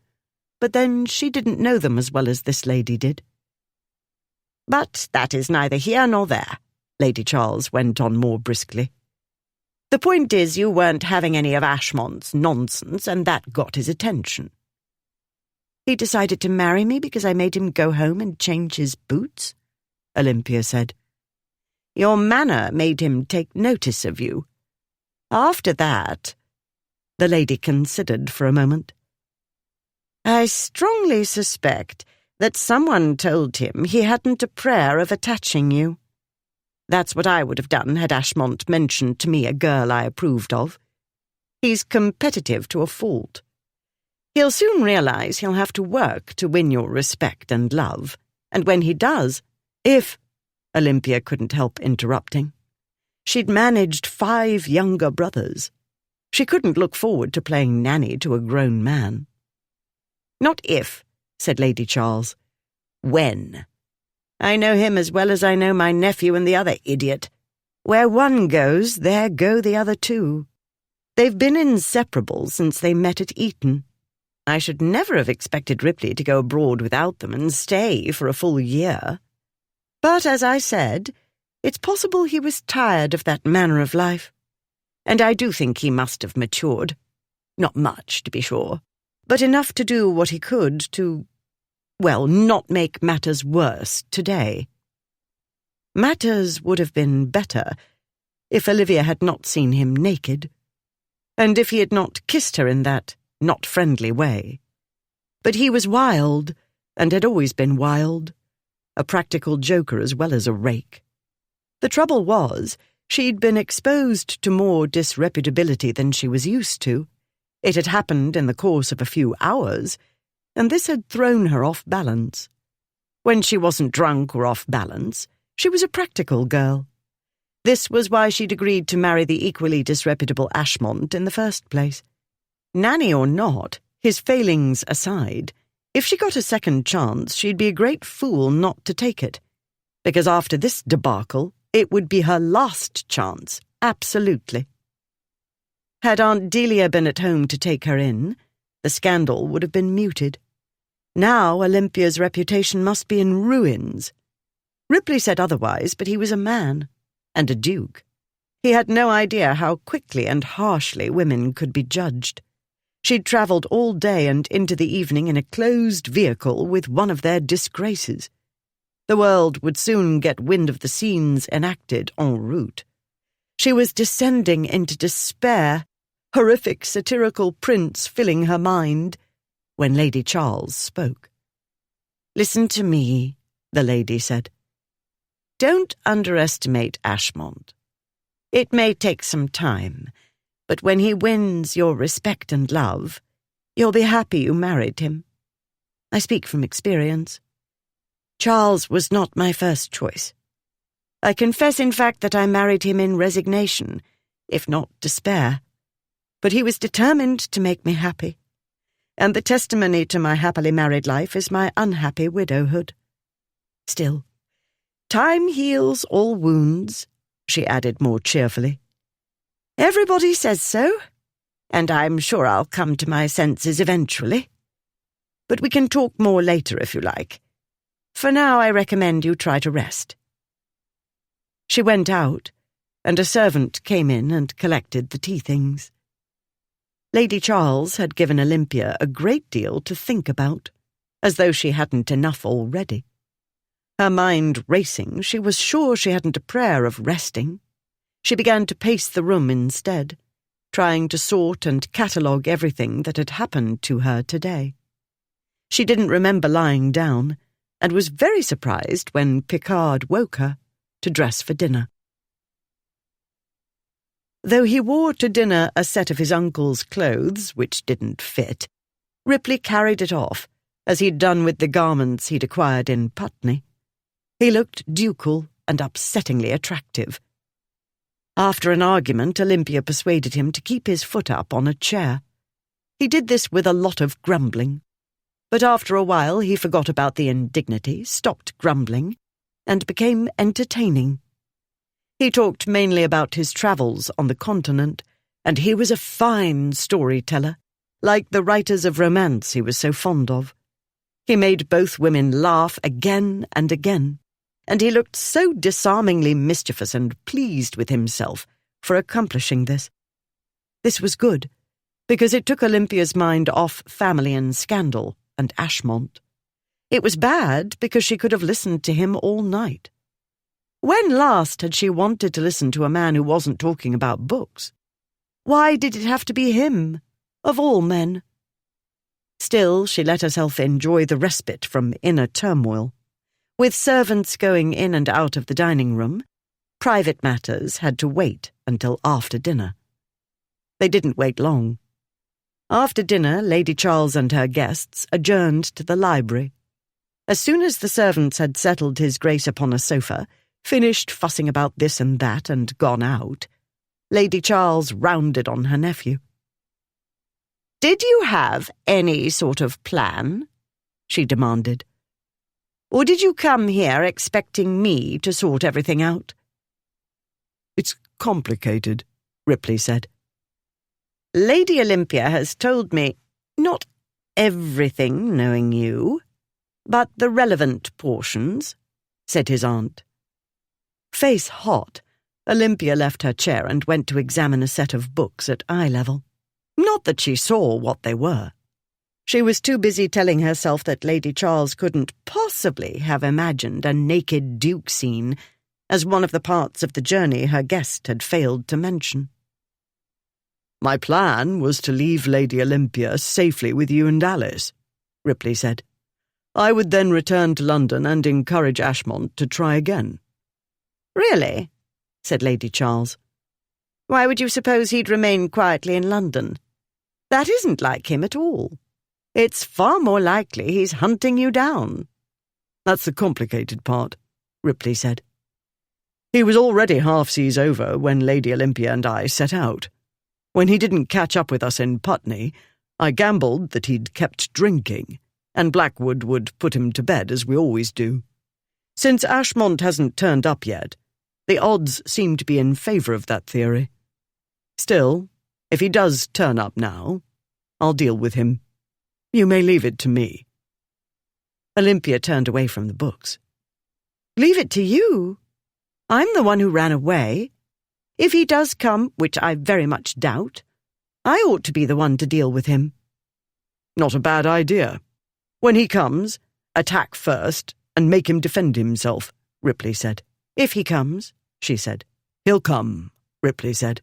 but then she didn't know them as well as this lady did. "But that is neither here nor there," Lady Charles went on more briskly. "The point is you weren't having any of Ashmont's nonsense, and that got his attention." "He decided to marry me because I made him go home and change his boots?" Olympia said. "Your manner made him take notice of you. After that—" The lady considered for a moment. "I strongly suspect that someone told him he hadn't a prayer of attaching you. That's what I would have done had Ashmont mentioned to me a girl I approved of. He's competitive to a fault. He'll soon realize he'll have to work to win your respect and love, and when he does, if—" Olympia couldn't help interrupting. She'd managed 5 younger brothers. She couldn't look forward to playing nanny to a grown man. "Not if," said Lady Charles. "When. I know him as well as I know my nephew and the other idiot. Where one goes, there go the other too. They've been inseparable since they met at Eton. I should never have expected Ripley to go abroad without them and stay for a full year. But, as I said, it's possible he was tired of that manner of life. And I do think he must have matured. Not much, to be sure, but enough to do what he could to, well, not make matters worse today. Matters would have been better if Olivia had not seen him naked, and if he had not kissed her in that not friendly way. But he was wild, and had always been wild, a practical joker as well as a rake. The trouble was, she'd been exposed to more disreputability than she was used to. It had happened in the course of a few hours, and this had thrown her off balance. When she wasn't drunk or off balance, she was a practical girl. This was why she'd agreed to marry the equally disreputable Ashmont in the first place. Nanny or not, his failings aside, if she got a second chance, she'd be a great fool not to take it, because after this debacle, it would be her last chance, absolutely. Had Aunt Delia been at home to take her in, the scandal would have been muted. Now Olympia's reputation must be in ruins. Ripley said otherwise, but he was a man, and a duke. He had no idea how quickly and harshly women could be judged. She'd travelled all day and into the evening in a closed vehicle with one of their disgraces. The world would soon get wind of the scenes enacted en route. She was descending into despair, horrific satirical prints filling her mind, when Lady Charles spoke. "Listen to me," the lady said. "Don't underestimate Ashmont. It may take some time, but when he wins your respect and love, you'll be happy you married him. I speak from experience. Charles was not my first choice. I confess, in fact, that I married him in resignation, if not despair. But he was determined to make me happy, and the testimony to my happily married life is my unhappy widowhood. Still, time heals all wounds," she added more cheerfully. "Everybody says so, and I'm sure I'll come to my senses eventually. But we can talk more later if you like. For now, I recommend you try to rest." She went out, and a servant came in and collected the tea things. Lady Charles had given Olympia a great deal to think about, as though she hadn't enough already. Her mind racing, she was sure she hadn't a prayer of resting. She began to pace the room instead, trying to sort and catalogue everything that had happened to her today. She didn't remember lying down, and was very surprised when Picard woke her to dress for dinner. Though he wore to dinner a set of his uncle's clothes, which didn't fit, Ripley carried it off, as he'd done with the garments he'd acquired in Putney. He looked ducal and upsettingly attractive. After an argument, Olympia persuaded him to keep his foot up on a chair. He did this with a lot of grumbling, but after a while he forgot about the indignity, stopped grumbling, and became entertaining. He talked mainly about his travels on the continent, and he was a fine storyteller, like the writers of romance he was so fond of. He made both women laugh again and again, and he looked so disarmingly mischievous and pleased with himself for accomplishing this. This was good, because it took Olympia's mind off family and scandal and Ashmont. It was bad because she could have listened to him all night. When last had she wanted to listen to a man who wasn't talking about books? Why did it have to be him, of all men? Still, she let herself enjoy the respite from inner turmoil. With servants going in and out of the dining room, private matters had to wait until after dinner. They didn't wait long. After dinner, Lady Charles and her guests adjourned to the library. As soon as the servants had settled his Grace upon a sofa, finished fussing about this and that, and gone out, Lady Charles rounded on her nephew. "Did you have any sort of plan?" she demanded. "Or did you come here expecting me to sort everything out?" "It's complicated," Ripley said. "Lady Olympia has told me, not everything, knowing you, but the relevant portions," said his aunt. Face hot, Olympia left her chair and went to examine a set of books at eye level. Not that she saw what they were. She was too busy telling herself that Lady Charles couldn't possibly have imagined a naked duke scene as one of the parts of the journey her guest had failed to mention. "My plan was to leave Lady Olympia safely with you and Alice," Ripley said. "I would then return to London and encourage Ashmont to try again." "Really?" said Lady Charles. "Why would you suppose he'd remain quietly in London? That isn't like him at all. It's far more likely he's hunting you down." "That's the complicated part," Ripley said. "He was already half seas over when Lady Olympia and I set out. When he didn't catch up with us in Putney, I gambled that he'd kept drinking, and Blackwood would put him to bed as we always do. Since Ashmont hasn't turned up yet, the odds seem to be in favour of that theory. Still, if he does turn up now, I'll deal with him. You may leave it to me." Olympia turned away from the books. "Leave it to you? I'm the one who ran away. If he does come, which I very much doubt, I ought to be the one to deal with him." "Not a bad idea. When he comes, attack first and make him defend himself," Ripley said. "If he comes," she said. "He'll come," Ripley said.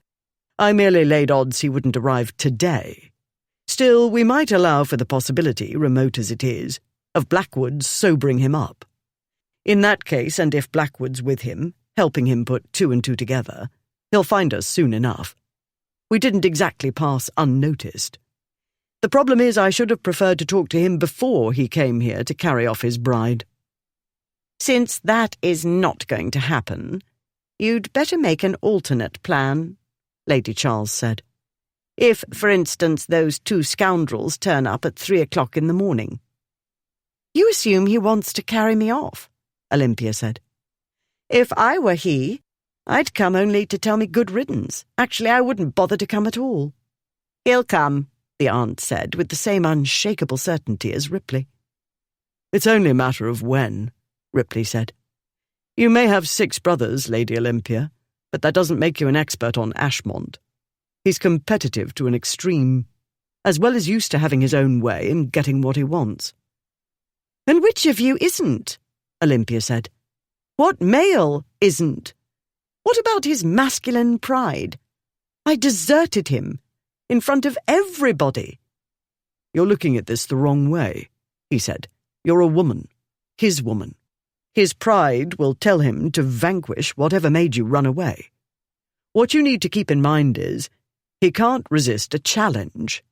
"I merely laid odds he wouldn't arrive today. Still, we might allow for the possibility, remote as it is, of Blackwood's sobering him up. In that case, and if Blackwood's with him, helping him put two and two together, he'll find us soon enough. We didn't exactly pass unnoticed. The problem is I should have preferred to talk to him before he came here to carry off his bride." "Since that is not going to happen, you'd better make an alternate plan," Lady Charles said. "If, for instance, those two scoundrels turn up at 3 o'clock in the morning." "You assume he wants to carry me off," Olympia said. "If I were he, I'd come only to tell me good riddance. Actually, I wouldn't bother to come at all." "He'll come," the aunt said, with the same unshakable certainty as Ripley. "It's only a matter of when," Ripley said. "You may have 6 brothers, Lady Olympia, but that doesn't make you an expert on Ashmont. He's competitive to an extreme, as well as used to having his own way and getting what he wants." "And which of you isn't?" Olympia said. What male isn't? What about his masculine pride? I deserted him in front of everybody. You're looking at this the wrong way, he said. You're a woman, his woman. His pride will tell him to vanquish whatever made you run away. What you need to keep in mind is, he can't resist a challenge.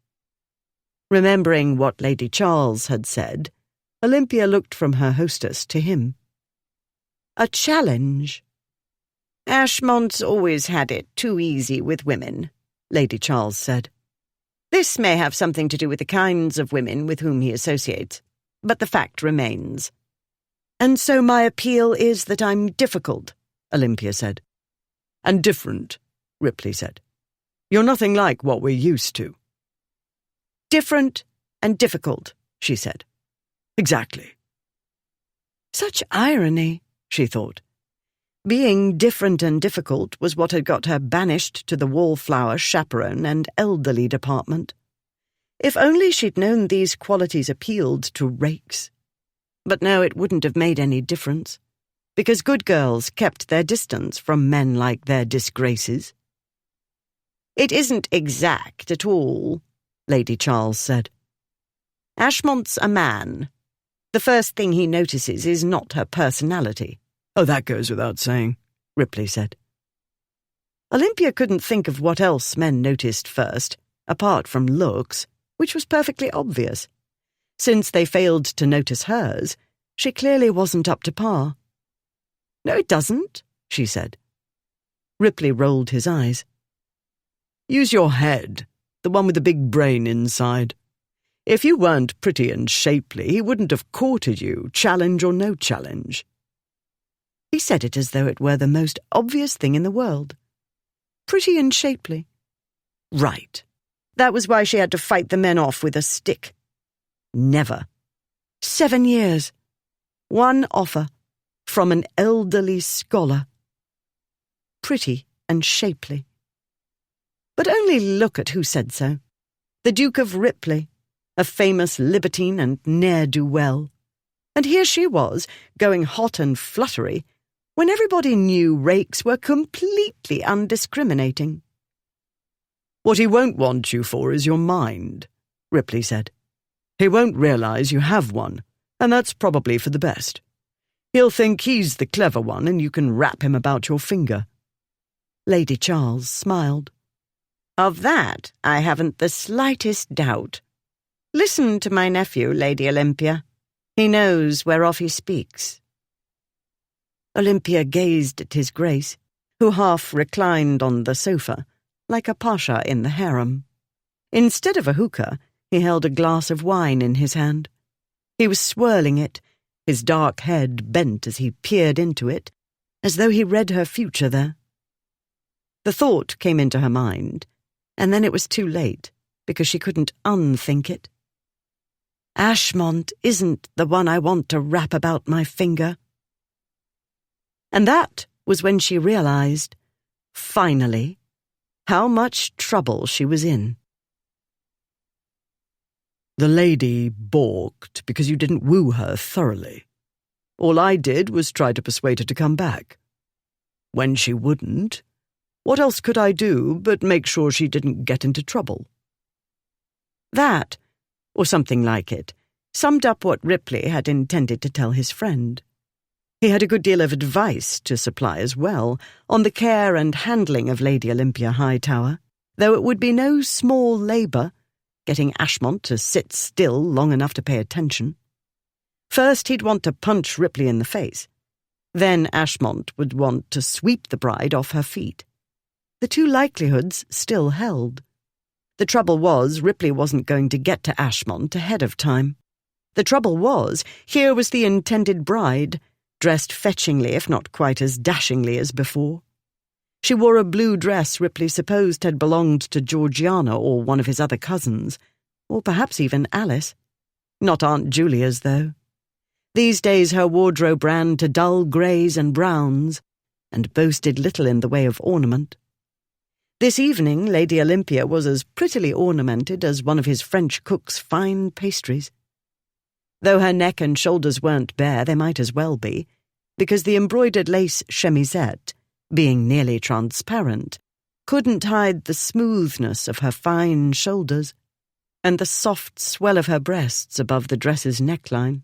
Remembering what Lady Charles had said, Olympia looked from her hostess to him. A challenge? Ashmont's always had it too easy with women, Lady Charles said. This may have something to do with the kinds of women with whom he associates, but the fact remains. And so my appeal is that I'm difficult, Olympia said. And different, Ripley said. You're nothing like what we're used to. Different and difficult, she said. Exactly. Such irony, she thought. Being different and difficult was what had got her banished to the wallflower, chaperone, and elderly department. If only she'd known these qualities appealed to rakes. But no, it wouldn't have made any difference, because good girls kept their distance from men like their disgraces. It isn't exact at all, Lady Charles said. Ashmont's a man. The first thing he notices is not her personality. Oh, that goes without saying, Ripley said. Olympia couldn't think of what else men noticed first, apart from looks, which was perfectly obvious. Since they failed to notice hers, she clearly wasn't up to par. No, it doesn't, she said. Ripley rolled his eyes. Use your head, the one with the big brain inside. If you weren't pretty and shapely, he wouldn't have courted you, challenge or no challenge. He said it as though it were the most obvious thing in the world. Pretty and shapely. Right. That was why she had to fight the men off with a stick. Never. 7 years. One offer from an elderly scholar. Pretty and shapely. But only look at who said so. The Duke of Ripley, a famous libertine and ne'er-do-well. And here she was, going hot and fluttery, when everybody knew rakes were completely undiscriminating. What he won't want you for is your mind, Ripley said. He won't realize you have one, and that's probably for the best. He'll think he's the clever one and you can wrap him about your finger. Lady Charles smiled. Of that I haven't the slightest doubt. Listen to my nephew, Lady Olympia. He knows whereof he speaks. Olympia gazed at his Grace, who half reclined on the sofa, like a pasha in the harem. Instead of a hookah, he held a glass of wine in his hand. He was swirling it, his dark head bent as he peered into it, as though he read her future there. The thought came into her mind, and then it was too late, because she couldn't unthink it. Ashmont isn't the one I want to wrap about my finger. And that was when she realized, finally, how much trouble she was in. The lady balked because you didn't woo her thoroughly. All I did was try to persuade her to come back. When she wouldn't, what else could I do but make sure she didn't get into trouble? That, or something like it, summed up what Ripley had intended to tell his friend. He had a good deal of advice to supply as well on the care and handling of Lady Olympia Hightower, though it would be no small labour getting Ashmont to sit still long enough to pay attention. First he'd want to punch Ripley in the face. Then Ashmont would want to sweep the bride off her feet. The two likelihoods still held. The trouble was, Ripley wasn't going to get to Ashmont ahead of time. The trouble was, here was the intended bride, dressed fetchingly if not quite as dashingly as before. She wore a blue dress Ripley supposed had belonged to Georgiana or one of his other cousins, or perhaps even Alice. Not Aunt Julia's, though. These days her wardrobe ran to dull greys and browns, and boasted little in the way of ornament. This evening Lady Olympia was as prettily ornamented as one of his French cook's fine pastries. Though her neck and shoulders weren't bare, they might as well be, because the embroidered lace chemisette, being nearly transparent, couldn't hide the smoothness of her fine shoulders and the soft swell of her breasts above the dress's neckline.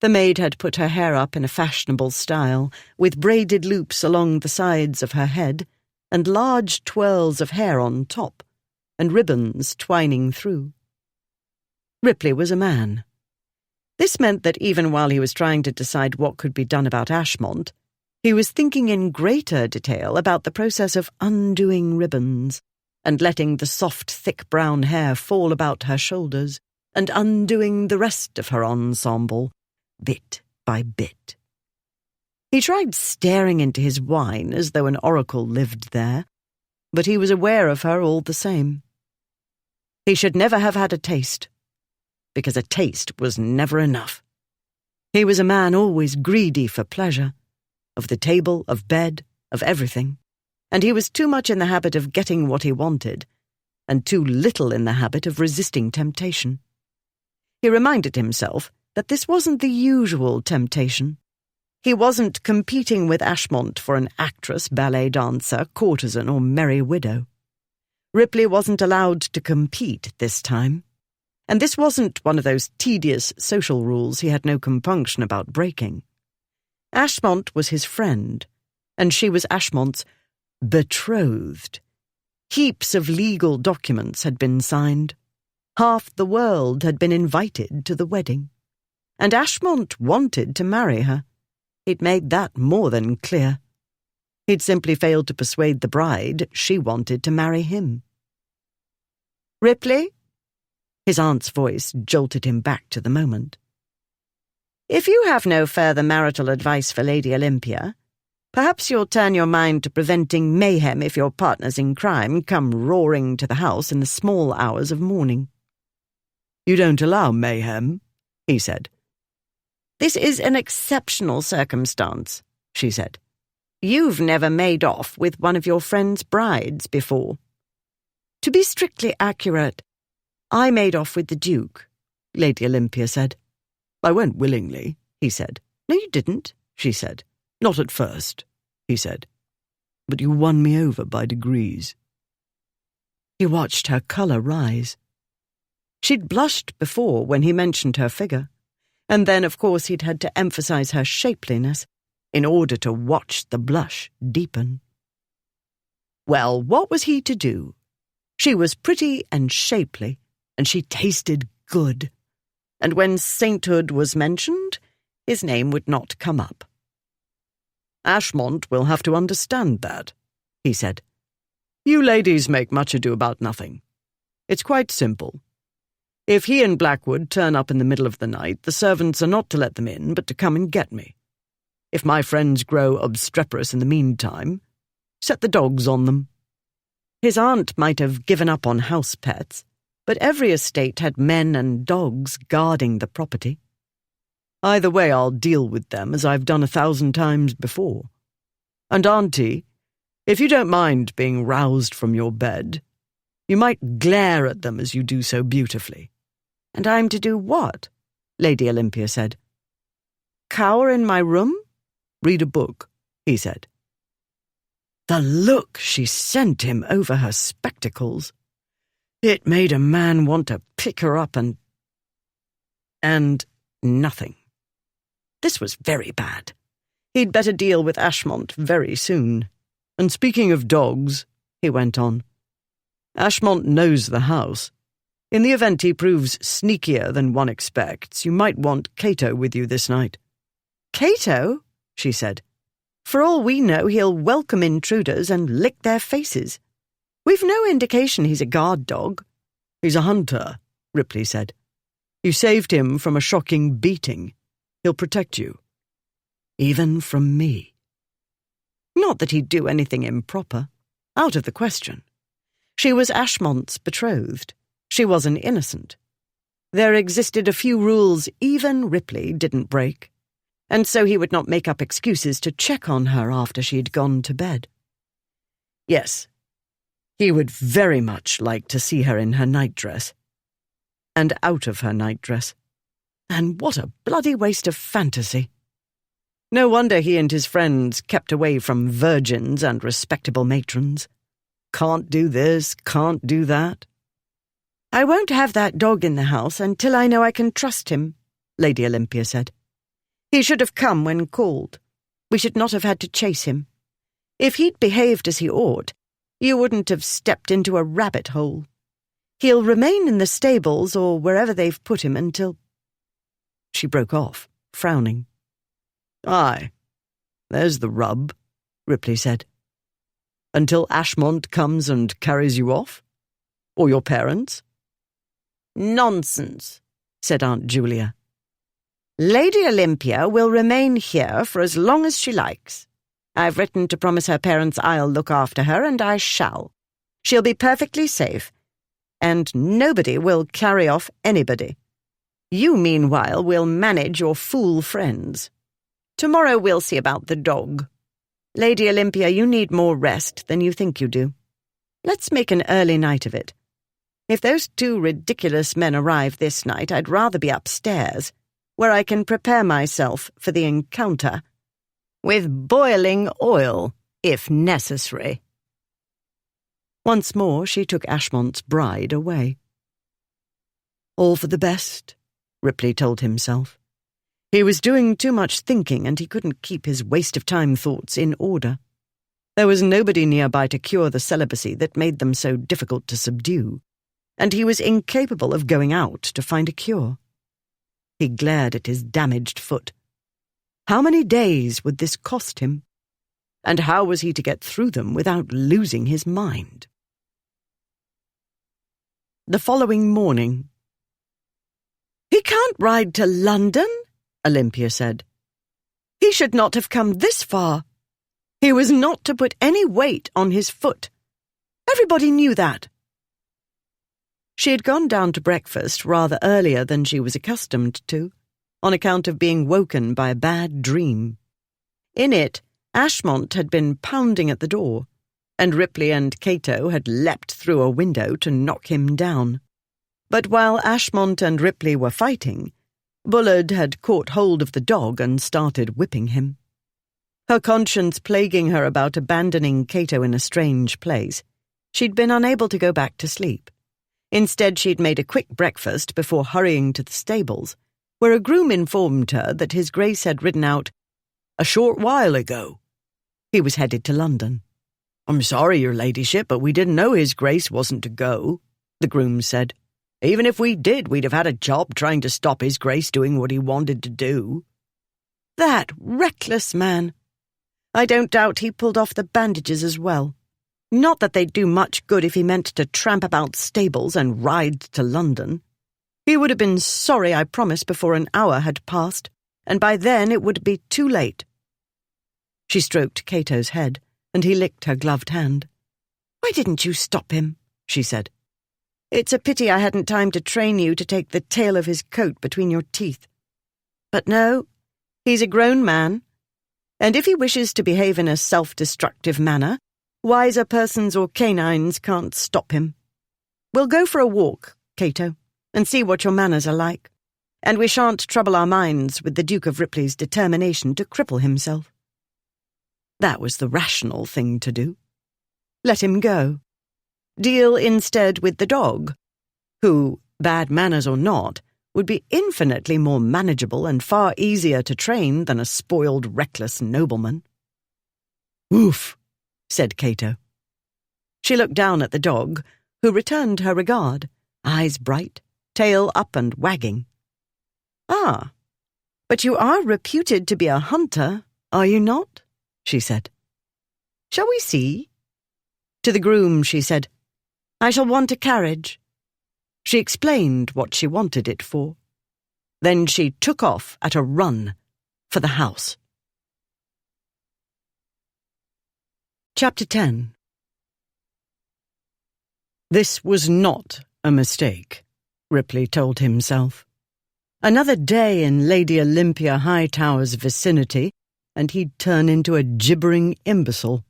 The maid had put her hair up in a fashionable style, with braided loops along the sides of her head and large twirls of hair on top, and ribbons twining through. Ripley was a man. This meant that even while he was trying to decide what could be done about Ashmont, he was thinking in greater detail about the process of undoing ribbons and letting the soft, thick brown hair fall about her shoulders and undoing the rest of her ensemble, bit by bit. He tried staring into his wine as though an oracle lived there, but he was aware of her all the same. He should never have had a taste, because a taste was never enough. He was a man always greedy for pleasure, of the table, of bed, of everything, and he was too much in the habit of getting what he wanted, and too little in the habit of resisting temptation. He reminded himself that this wasn't the usual temptation. He wasn't competing with Ashmont for an actress, ballet dancer, courtesan, or merry widow. Ripley wasn't allowed to compete this time, and this wasn't one of those tedious social rules he had no compunction about breaking. Ashmont was his friend, and she was Ashmont's betrothed. Heaps of legal documents had been signed. Half the world had been invited to the wedding. And Ashmont wanted to marry her. He'd made that more than clear. He'd simply failed to persuade the bride she wanted to marry him. "Ripley?" His aunt's voice jolted him back to the moment. "If you have no further marital advice for Lady Olympia, perhaps you'll turn your mind to preventing mayhem if your partners in crime come roaring to the house in the small hours of morning." "You don't allow mayhem," he said. "This is an exceptional circumstance," she said. "You've never made off with one of your friend's brides before." "To be strictly accurate, I made off with the Duke," Lady Olympia said. "I went willingly," he said. "No, you didn't," she said. "Not at first," he said. "But you won me over by degrees." He watched her colour rise. She'd blushed before when he mentioned her figure, and then, of course, he'd had to emphasize her shapeliness in order to watch the blush deepen. Well, what was he to do? She was pretty and shapely, and she tasted good, and when sainthood was mentioned, his name would not come up. "Ashmont will have to understand that," he said. "You ladies make much ado about nothing. It's quite simple. If he and Blackwood turn up in the middle of the night, the servants are not to let them in, but to come and get me. If my friends grow obstreperous in the meantime, set the dogs on them." His aunt might have given up on house pets, but every estate had men and dogs guarding the property. "Either way, I'll deal with them as I've done 1,000 times before. And, Auntie, if you don't mind being roused from your bed, you might glare at them as you do so beautifully." "And I'm to do what?" Lady Olympia said. "Cower in my room?" "Read a book," he said. The look she sent him over her spectacles. It made a man want to pick her up and nothing. This was very bad. He'd better deal with Ashmont very soon. "And speaking of dogs," he went on, "Ashmont knows the house. In the event he proves sneakier than one expects, you might want Cato with you this night." "Cato?" she said. "For all we know, he'll welcome intruders and lick their faces. We've no indication he's a guard dog." "He's a hunter," Ripley said. "You saved him from a shocking beating. He'll protect you." "Even from me." Not that he'd do anything improper. Out of the question. She was Ashmont's betrothed. She wasn't innocent. There existed a few rules even Ripley didn't break, and so he would not make up excuses to check on her after she'd gone to bed. Yes, he would very much like to see her in her nightdress, and out of her nightdress. And what a bloody waste of fantasy. No wonder he and his friends kept away from virgins and respectable matrons. Can't do this, can't do that. I won't have that dog in the house until I know I can trust him, Lady Olympia said. He should have come when called. We should not have had to chase him. If he'd behaved as he ought, you wouldn't have stepped into a rabbit hole. He'll remain in the stables or wherever they've put him until— She broke off, frowning. Aye, there's the rub, Ripley said. Until Ashmont comes and carries you off? Or your parents? Nonsense, said Aunt Julia. Lady Olympia will remain here for as long as she likes. I've written to promise her parents I'll look after her, and I shall. She'll be perfectly safe, and nobody will carry off anybody. You, meanwhile, will manage your fool friends. Tomorrow we'll see about the dog. Lady Olympia, you need more rest than you think you do. Let's make an early night of it. If those two ridiculous men arrive this night, I'd rather be upstairs, where I can prepare myself for the encounter, with boiling oil, if necessary. Once more she took Ashmont's bride away. All for the best, Ripley told himself. He was doing too much thinking, and he couldn't keep his waste-of-time thoughts in order. There was nobody nearby to cure the celibacy that made them so difficult to subdue, and he was incapable of going out to find a cure. He glared at his damaged foot. How many days would this cost him? And how was he to get through them without losing his mind? The following morning. "He can't ride to London," Olympia said. "He should not have come this far. He was not to put any weight on his foot. Everybody knew that." She had gone down to breakfast rather earlier than she was accustomed to, on account of being woken by a bad dream. In it, Ashmont had been pounding at the door, and Ripley and Cato had leapt through a window to knock him down. But while Ashmont and Ripley were fighting, Bullard had caught hold of the dog and started whipping him. Her conscience plaguing her about abandoning Cato in a strange place, she'd been unable to go back to sleep. Instead, she'd made a quick breakfast before hurrying to the stables, where a groom informed her that His Grace had ridden out "a short while ago." He was headed to London. "I'm sorry, your ladyship, but we didn't know His Grace wasn't to go," the groom said. "Even if we did, we'd have had a job trying to stop His Grace doing what he wanted to do." That reckless man! I don't doubt he pulled off the bandages as well. Not that they'd do much good if he meant to tramp about stables and ride to London. He would have been sorry, I promise, before an hour had passed, and by then it would be too late. She stroked Cato's head, and he licked her gloved hand. "Why didn't you stop him?" she said. "It's a pity I hadn't time to train you to take the tail of his coat between your teeth. But no, he's a grown man, and if he wishes to behave in a self-destructive manner, wiser persons or canines can't stop him. We'll go for a walk, Cato, and see what your manners are like, and we shan't trouble our minds with the Duke of Ripley's determination to cripple himself." That was the rational thing to do. Let him go. Deal instead with the dog, who, bad manners or not, would be infinitely more manageable and far easier to train than a spoiled, reckless nobleman. "Oof," said Cato. She looked down at the dog, who returned her regard, eyes bright, tail up and wagging. "Ah, but you are reputed to be a hunter, are you not?" she said. "Shall we see?" To the groom she said, "I shall want a carriage." She explained what she wanted it for. Then she took off at a run for the house. Chapter 10. This was not a mistake, Ripley told himself. Another day in Lady Olympia Hightower's vicinity, and he'd turn into a gibbering imbecile.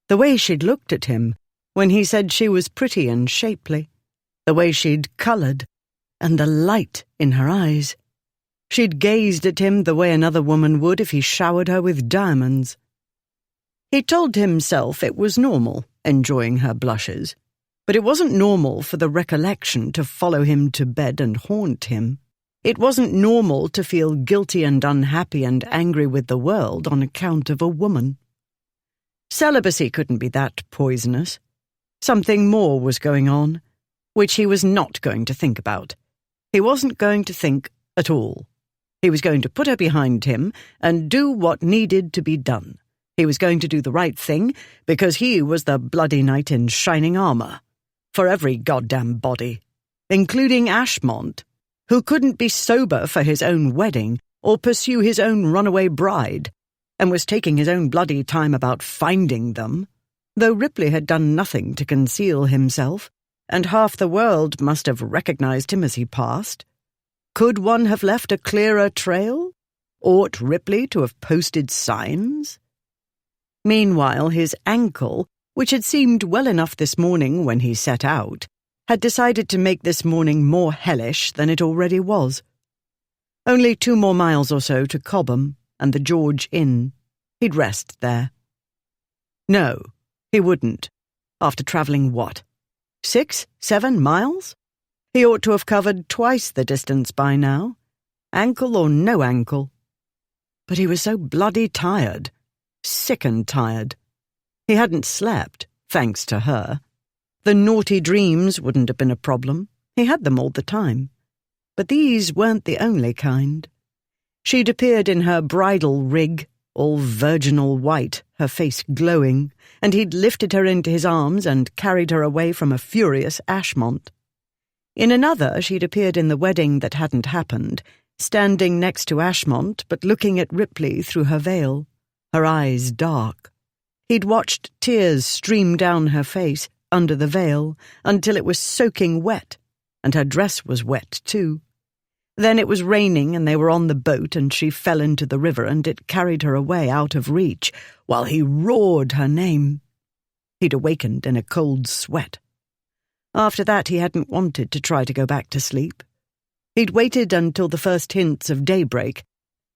The way she'd looked at him when he said she was pretty and shapely, the way she'd coloured, and the light in her eyes. She'd gazed at him the way another woman would if he showered her with diamonds. He told himself it was normal, enjoying her blushes, but it wasn't normal for the recollection to follow him to bed and haunt him. It wasn't normal to feel guilty and unhappy and angry with the world on account of a woman. Celibacy couldn't be that poisonous. Something more was going on, which he was not going to think about. He wasn't going to think at all. He was going to put her behind him and do what needed to be done. He was going to do the right thing because he was the bloody knight in shining armour. For every goddamn body, including Ashmont, who couldn't be sober for his own wedding or pursue his own runaway bride, and was taking his own bloody time about finding them, though Ripley had done nothing to conceal himself, and half the world must have recognized him as he passed. Could one have left a clearer trail? Ought Ripley to have posted signs? Meanwhile, his ankle, which had seemed well enough this morning when he set out, had decided to make this morning more hellish than it already was. Only 2 more miles or so to Cobham and the George Inn. He'd rest there. No, he wouldn't. After travelling what? 6, 7 miles? He ought to have covered twice the distance by now, ankle or no ankle. But he was so bloody tired, sick and tired. He hadn't slept, thanks to her. The naughty dreams wouldn't have been a problem. He had them all the time. But these weren't the only kind. She'd appeared in her bridal rig, all virginal white, her face glowing, and he'd lifted her into his arms and carried her away from a furious Ashmont. In another, she'd appeared in the wedding that hadn't happened, standing next to Ashmont but looking at Ripley through her veil, her eyes dark. He'd watched tears stream down her face, under the veil, until it was soaking wet, and her dress was wet too. Then it was raining and they were on the boat and she fell into the river and it carried her away out of reach, while he roared her name. He'd awakened in a cold sweat. After that he hadn't wanted to try to go back to sleep. He'd waited until the first hints of daybreak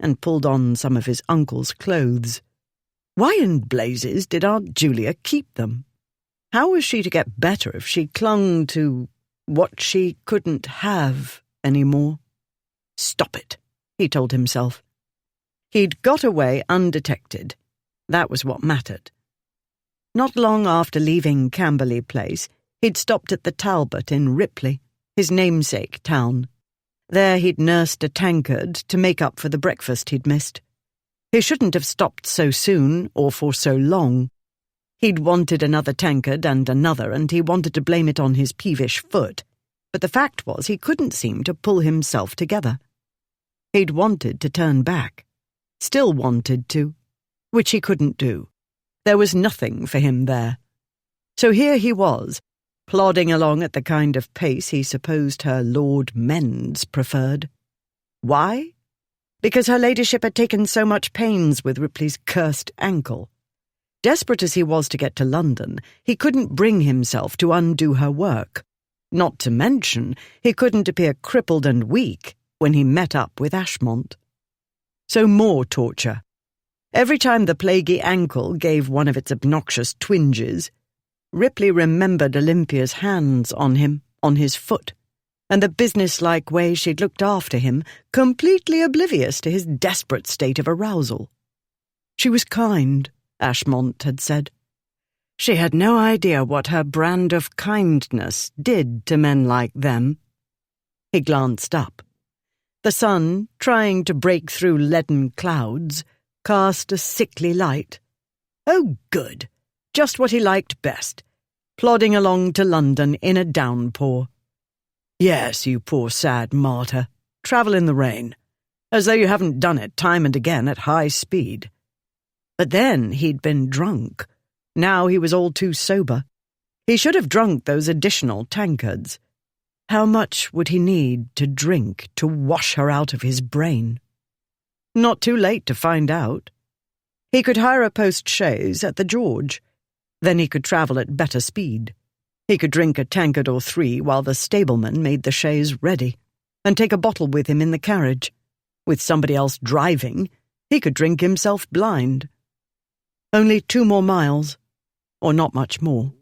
and pulled on some of his uncle's clothes. Why in blazes did Aunt Julia keep them? How was she to get better if she clung to what she couldn't have any more? Stop it, he told himself. He'd got away undetected. That was what mattered. Not long after leaving Camberley Place, he'd stopped at the Talbot in Ripley, his namesake town. There he'd nursed a tankard to make up for the breakfast he'd missed. He shouldn't have stopped so soon or for so long. He'd wanted another tankard and another, and he wanted to blame it on his peevish foot. But the fact was he couldn't seem to pull himself together. He'd wanted to turn back. Still wanted to, which he couldn't do. There was nothing for him there. So here he was, plodding along at the kind of pace he supposed her Lord Men's preferred. Why? Because her ladyship had taken so much pains with Ripley's cursed ankle. Desperate as he was to get to London, he couldn't bring himself to undo her work. Not to mention, he couldn't appear crippled and weak when he met up with Ashmont. So more torture. Every time the plaguey ankle gave one of its obnoxious twinges, Ripley remembered Olympia's hands on him, on his foot, and the businesslike way she'd looked after him, completely oblivious to his desperate state of arousal. She was kind, Ashmont had said. She had no idea what her brand of kindness did to men like them. He glanced up. The sun, trying to break through leaden clouds, cast a sickly light. Oh, good! Just what he liked best, plodding along to London in a downpour. Yes, you poor sad martyr, travel in the rain, as though you haven't done it time and again at high speed. But then he'd been drunk. Now he was all too sober. He should have drunk those additional tankards. How much would he need to drink to wash her out of his brain? Not too late to find out. He could hire a post-chaise at the George. Then he could travel at better speed. He could drink a tankard or 3 while the stableman made the chaise ready, and take a bottle with him in the carriage. With somebody else driving, he could drink himself blind. Only 2 more miles, or not much more.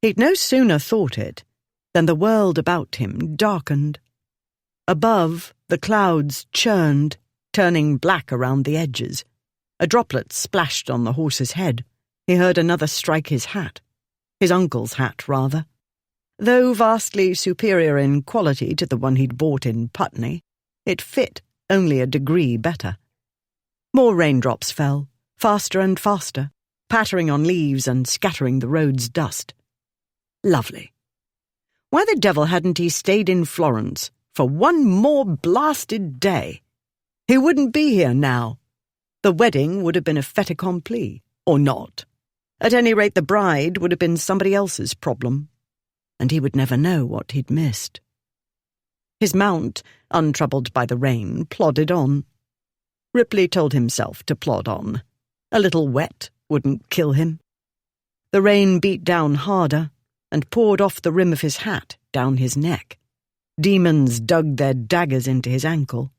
He'd no sooner thought it than the world about him darkened. Above, the clouds churned, turning black around the edges. A droplet splashed on the horse's head. He heard another strike his hat. His uncle's hat, rather. Though vastly superior in quality to the one he'd bought in Putney, it fit only a degree better. More raindrops fell, faster and faster, pattering on leaves and scattering the road's dust. Lovely. Why the devil hadn't he stayed in Florence for 1 more blasted day? He wouldn't be here now. The wedding would have been a fait accompli, or not. At any rate, the bride would have been somebody else's problem, and he would never know what he'd missed. His mount, untroubled by the rain, plodded on. Ripley told himself to plod on. A little wet wouldn't kill him. The rain beat down harder and poured off the rim of his hat down his neck. Demons dug their daggers into his ankle.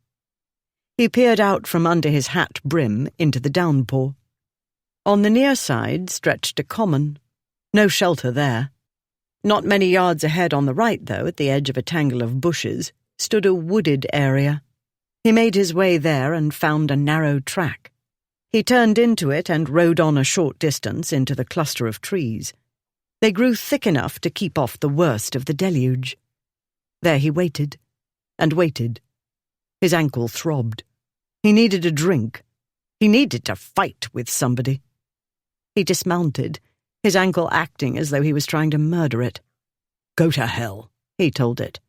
He peered out from under his hat brim into the downpour. On the near side stretched a common. No shelter there. Not many yards ahead on the right, though, at the edge of a tangle of bushes, stood a wooded area. He made his way there and found a narrow track. He turned into it and rode on a short distance into the cluster of trees. They grew thick enough to keep off the worst of the deluge. There he waited, and waited. His ankle throbbed. He needed a drink. He needed to fight with somebody. He dismounted, his ankle acting as though he was trying to murder it. "Go to hell," he told it.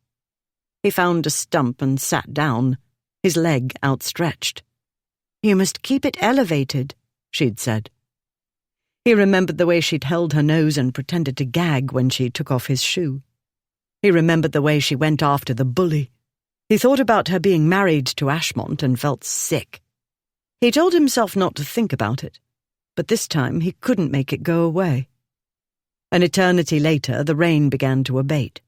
He found a stump and sat down, his leg outstretched. "You must keep it elevated," she'd said. He remembered the way she'd held her nose and pretended to gag when she took off his shoe. He remembered the way she went after the bully. He thought about her being married to Ashmont and felt sick. He told himself not to think about it, but this time he couldn't make it go away. An eternity later, the rain began to abate.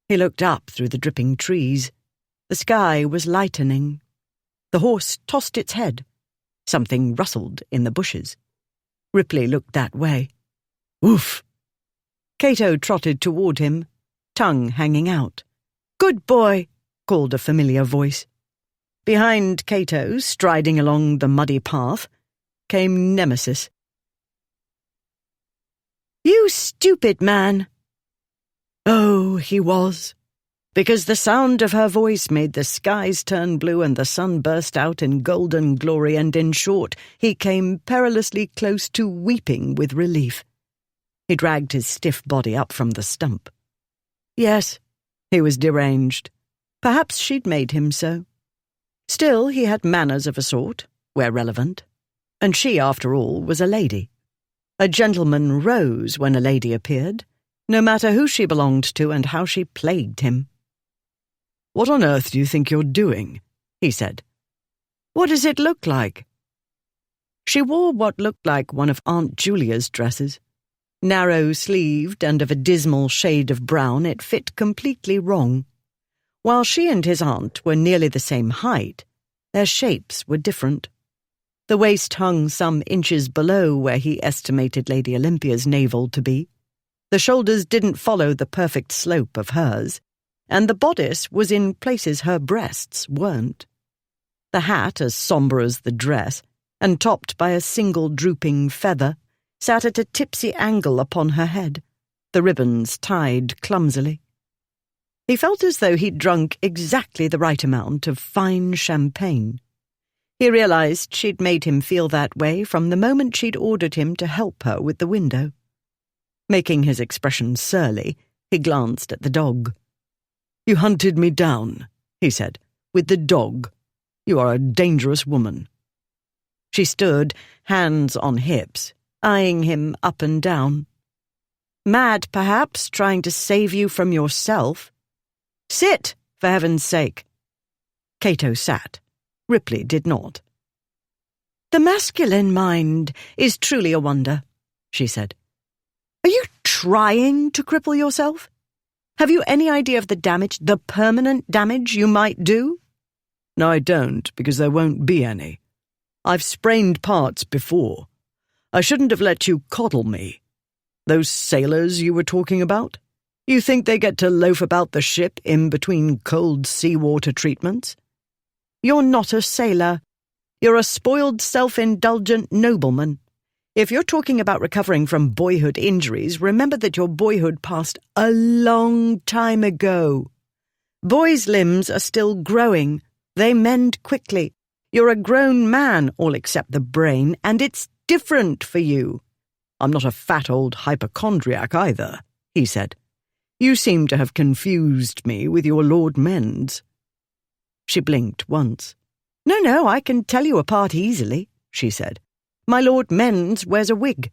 He looked up through the dripping trees. The sky was lightening. The horse tossed its head. Something rustled in the bushes. Ripley looked that way. "Woof!" Cato trotted toward him, tongue hanging out. "Good boy," called a familiar voice. Behind Cato, striding along the muddy path, came Nemesis. "You stupid man!" Oh, he was. Because the sound of her voice made the skies turn blue and the sun burst out in golden glory, and in short, he came perilously close to weeping with relief. He dragged his stiff body up from the stump. Yes, he was deranged. Perhaps she'd made him so. Still, he had manners of a sort, where relevant. And she, after all, was a lady. A gentleman rose when a lady appeared, no matter who she belonged to and how she plagued him. "What on earth do you think you're doing?" he said. "What does it look like?" She wore what looked like one of Aunt Julia's dresses. Narrow-sleeved and of a dismal shade of brown, it fit completely wrong. While she and his aunt were nearly the same height, their shapes were different. The waist hung some inches below where he estimated Lady Olympia's navel to be. The shoulders didn't follow the perfect slope of hers, and the bodice was in places her breasts weren't. The hat, as sombre as the dress, and topped by a single drooping feather, sat at a tipsy angle upon her head, the ribbons tied clumsily. He felt as though he'd drunk exactly the right amount of fine champagne. He realized she'd made him feel that way from the moment she'd ordered him to help her with the window. Making his expression surly, he glanced at the dog. "You hunted me down," he said, "with the dog. You are a dangerous woman." She stood, hands on hips, eyeing him up and down. "Mad, perhaps, trying to save you from yourself." "Sit, for heaven's sake." Cato sat. Ripley did not. "The masculine mind is truly a wonder," she said. "Are you trying to cripple yourself? Have you any idea of the damage, the permanent damage you might do?" No, I don't, because there won't be any. I've sprained parts before. I shouldn't have let you coddle me. Those sailors you were talking about? You think they get to loaf about the ship in between cold seawater treatments? You're not a sailor. You're a spoiled, self-indulgent nobleman. If you're talking about recovering from boyhood injuries, remember that your boyhood passed a long time ago. Boys' limbs are still growing. They mend quickly. You're a grown man, all except the brain, and it's different for you. I'm not a fat old hypochondriac either, he said. You seem to have confused me with your Lord Men's. She blinked once. No, I can tell you apart easily, she said. My Lord Men's wears a wig.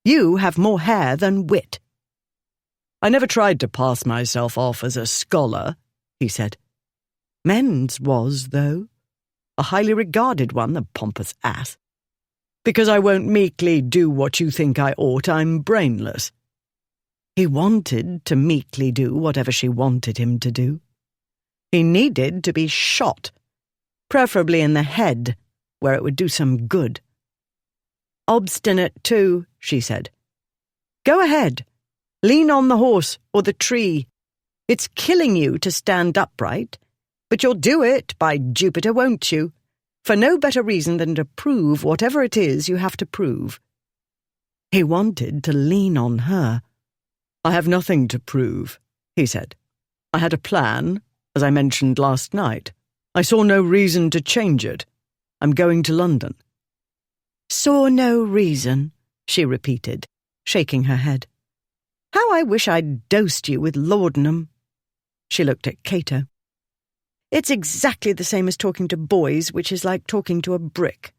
You have more hair than wit. I never tried to pass myself off as a scholar, he said. Men's was, though. A highly regarded one, the pompous ass. Because I won't meekly do what you think I ought, I'm brainless. He wanted to meekly do whatever she wanted him to do. He needed to be shot, preferably in the head, where it would do some good. Obstinate, too, she said. Go ahead. Lean on the horse or the tree. It's killing you to stand upright, but you'll do it, by Jupiter, won't you? For no better reason than to prove whatever it is you have to prove. He wanted to lean on her. I have nothing to prove, he said. I had a plan, as I mentioned last night. I saw no reason to change it. I'm going to London. Saw no reason, she repeated, shaking her head. How I wish I'd dosed you with laudanum. She looked at Cato. It's exactly the same as talking to boys, which is like talking to a brick.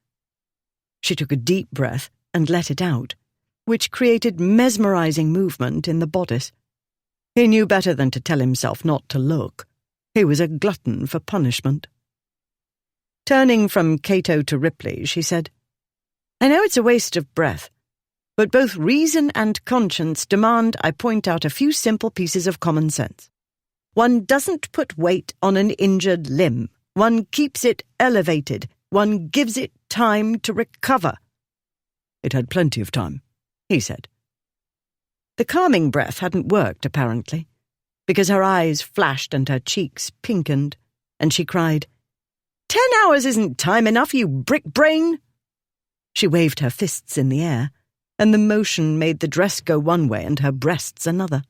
She took a deep breath and let it out, which created mesmerizing movement in the bodice. He knew better than to tell himself not to look. He was a glutton for punishment. Turning from Cato to Ripley, she said, I know it's a waste of breath, but both reason and conscience demand I point out a few simple pieces of common sense. One doesn't put weight on an injured limb. One keeps it elevated. One gives it time to recover. It had plenty of time, he said. The calming breath hadn't worked, apparently, because her eyes flashed and her cheeks pinkened, and she cried, 10 hours isn't time enough, you brick-brain! She waved her fists in the air, and the motion made the dress go one way and her breasts another.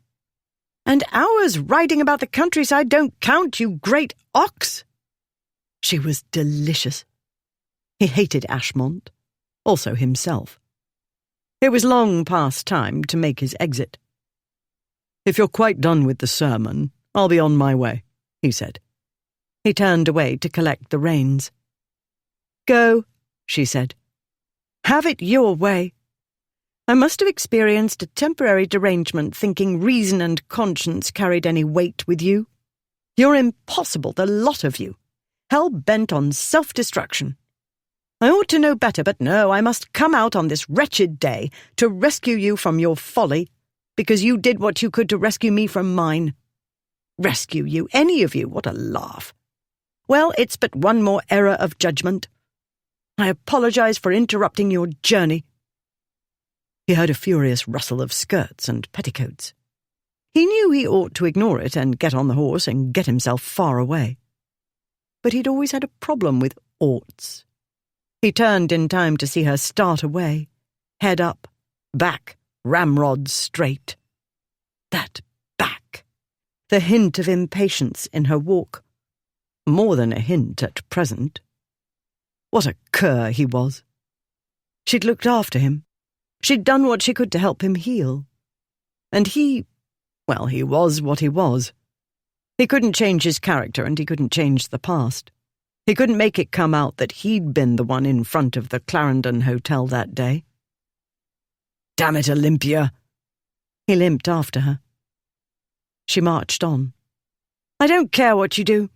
And hours riding about the countryside don't count, you great ox! She was delicious. He hated Ashmont, also himself. It was long past time to make his exit. If you're quite done with the sermon, I'll be on my way, he said. He turned away to collect the reins. Go, she said. Have it your way. I must have experienced a temporary derangement thinking reason and conscience carried any weight with you. You're impossible, the lot of you, hell-bent on self-destruction. I ought to know better, but no, I must come out on this wretched day to rescue you from your folly, because you did what you could to rescue me from mine. Rescue you, any of you, what a laugh. Well, it's but one more error of judgment. I apologize for interrupting your journey. He heard a furious rustle of skirts and petticoats. He knew he ought to ignore it and get on the horse and get himself far away. But he'd always had a problem with oughts. He turned in time to see her start away, head up, back, ramrod straight. That back. The hint of impatience in her walk. More than a hint at present. What a cur he was. She'd looked after him. She'd done what she could to help him heal. And he was what he was. He couldn't change his character and he couldn't change the past. He couldn't make it come out that he'd been the one in front of the Clarendon Hotel that day. Damn it, Olympia! He limped after her. She marched on. I don't care what you do.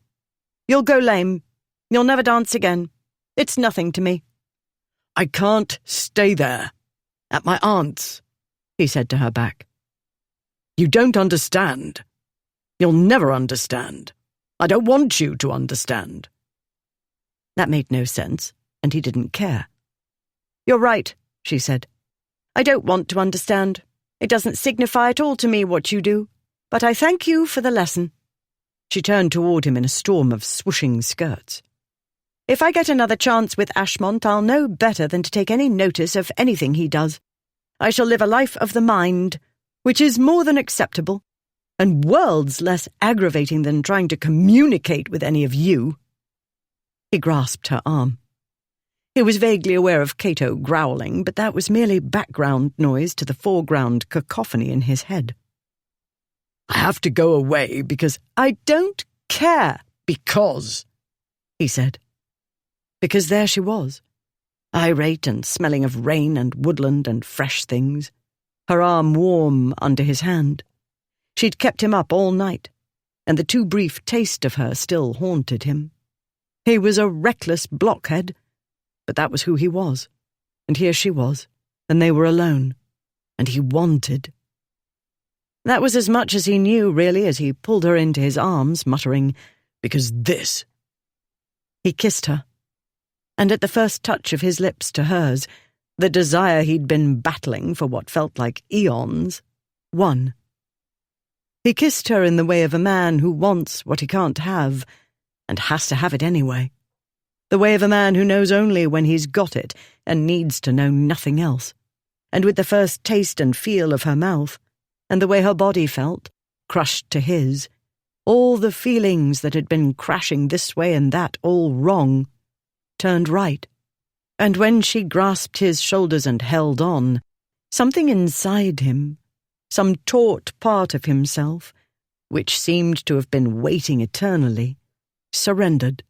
You'll go lame. You'll never dance again. It's nothing to me. I can't stay there. At my aunt's, he said to her back. You don't understand. You'll never understand. I don't want you to understand. That made no sense, and he didn't care. "You're right," she said. "I don't want to understand. It doesn't signify at all to me what you do, but I thank you for the lesson." She turned toward him in a storm of swooshing skirts. "If I get another chance with Ashmont, I'll know better than to take any notice of anything he does. I shall live a life of the mind, which is more than acceptable, and worlds less aggravating than trying to communicate with any of you." He grasped her arm. He was vaguely aware of Cato growling, but that was merely background noise to the foreground cacophony in his head. "I have to go away because—" "I don't care," "Because," he said. Because there she was, irate and smelling of rain and woodland and fresh things, her arm warm under his hand. She'd kept him up all night, and the too brief taste of her still haunted him. He was a reckless blockhead, but that was who he was, and here she was, and they were alone, and he wanted. That was as much as he knew, really, as he pulled her into his arms, muttering, "Because this." He kissed her, and at the first touch of his lips to hers, the desire he'd been battling for what felt like eons won. He kissed her in the way of a man who wants what he can't have, and has to have it anyway. The way of a man who knows only when he's got it and needs to know nothing else. And with the first taste and feel of her mouth, and the way her body felt, crushed to his, all the feelings that had been crashing this way and that all wrong, turned right. And when she grasped his shoulders and held on, something inside him, some taut part of himself, which seemed to have been waiting eternally, surrendered.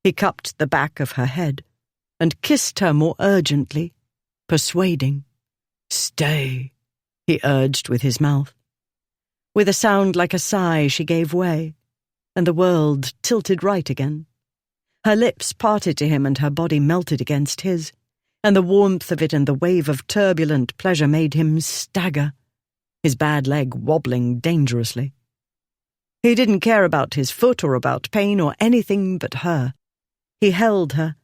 He cupped the back of her head and kissed her more urgently, persuading. "Stay," he urged with his mouth. With a sound like a sigh, she gave way, and the world tilted right again. Her lips parted to him and her body melted against his, and the warmth of it and the wave of turbulent pleasure made him stagger, his bad leg wobbling dangerously. He didn't care about his foot or about pain or anything but her. He held her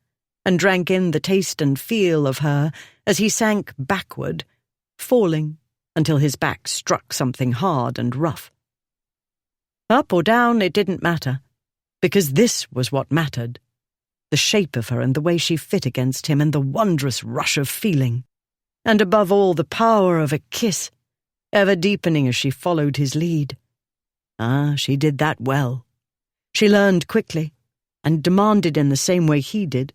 and drank in the taste and feel of her as he sank backward, falling until his back struck something hard and rough. Up or down, it didn't matter, because this was what mattered. The shape of her and the way she fit against him and the wondrous rush of feeling. And above all, the power of a kiss, ever deepening as she followed his lead. She did that well. She learned quickly, and demanded in the same way he did,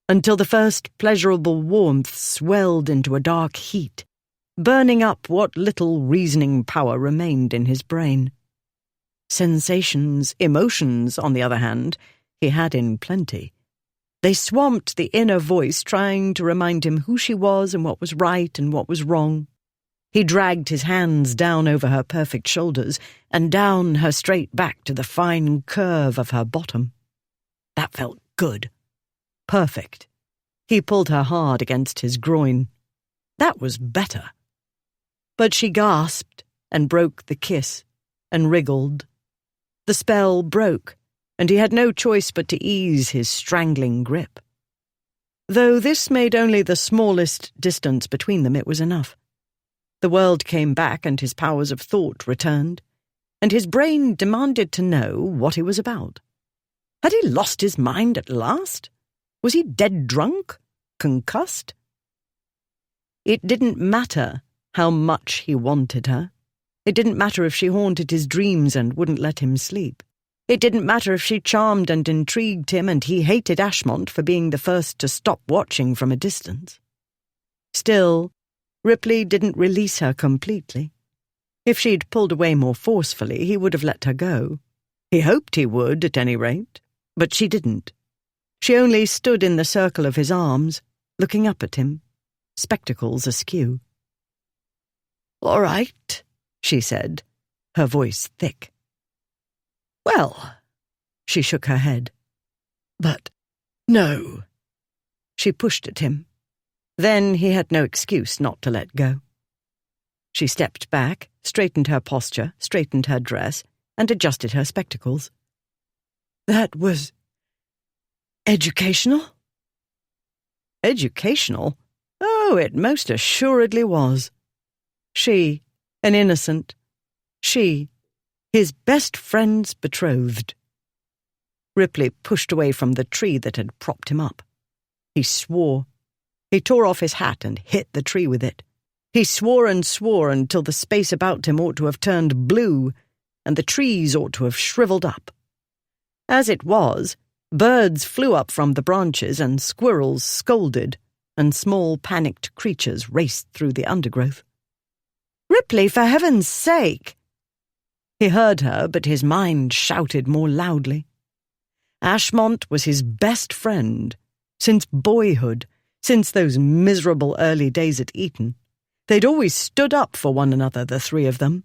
until the first pleasurable warmth swelled into a dark heat, burning up what little reasoning power remained in his brain. Sensations, emotions, on the other hand, he had in plenty. They swamped the inner voice trying to remind him who she was and what was right and what was wrong. He dragged his hands down over her perfect shoulders and down her straight back to the fine curve of her bottom. That felt good. Perfect. He pulled her hard against his groin. That was better. But she gasped and broke the kiss and wriggled. The spell broke, and he had no choice but to ease his strangling grip. Though this made only the smallest distance between them, it was enough. The world came back and his powers of thought returned, and his brain demanded to know what he was about. Had he lost his mind at last? Was he dead drunk? Concussed? It didn't matter how much he wanted her. It didn't matter if she haunted his dreams and wouldn't let him sleep. It didn't matter if she charmed and intrigued him and he hated Ashmont for being the first to stop watching from a distance. Still, Ripley didn't release her completely. If she'd pulled away more forcefully, he would have let her go. He hoped he would, at any rate, but she didn't. She only stood in the circle of his arms, looking up at him, spectacles askew. "All right," she said, her voice thick. "Well," she shook her head. "But no." She pushed at him. Then he had no excuse not to let go. She stepped back, straightened her posture, straightened her dress, and adjusted her spectacles. "That was Educational? Educational? Oh, it most assuredly was. She, an innocent. She, his best friend's betrothed. Ripley pushed away from the tree that had propped him up. He swore. He tore off his hat and hit the tree with it. He swore and swore until the space about him ought to have turned blue, and the trees ought to have shriveled up. As it was, birds flew up from the branches and squirrels scolded, and small panicked creatures raced through the undergrowth. "Ripley, for heaven's sake!" He heard her, but his mind shouted more loudly. Ashmont was his best friend. Since boyhood, since those miserable early days at Eton, they'd always stood up for one another, the three of them.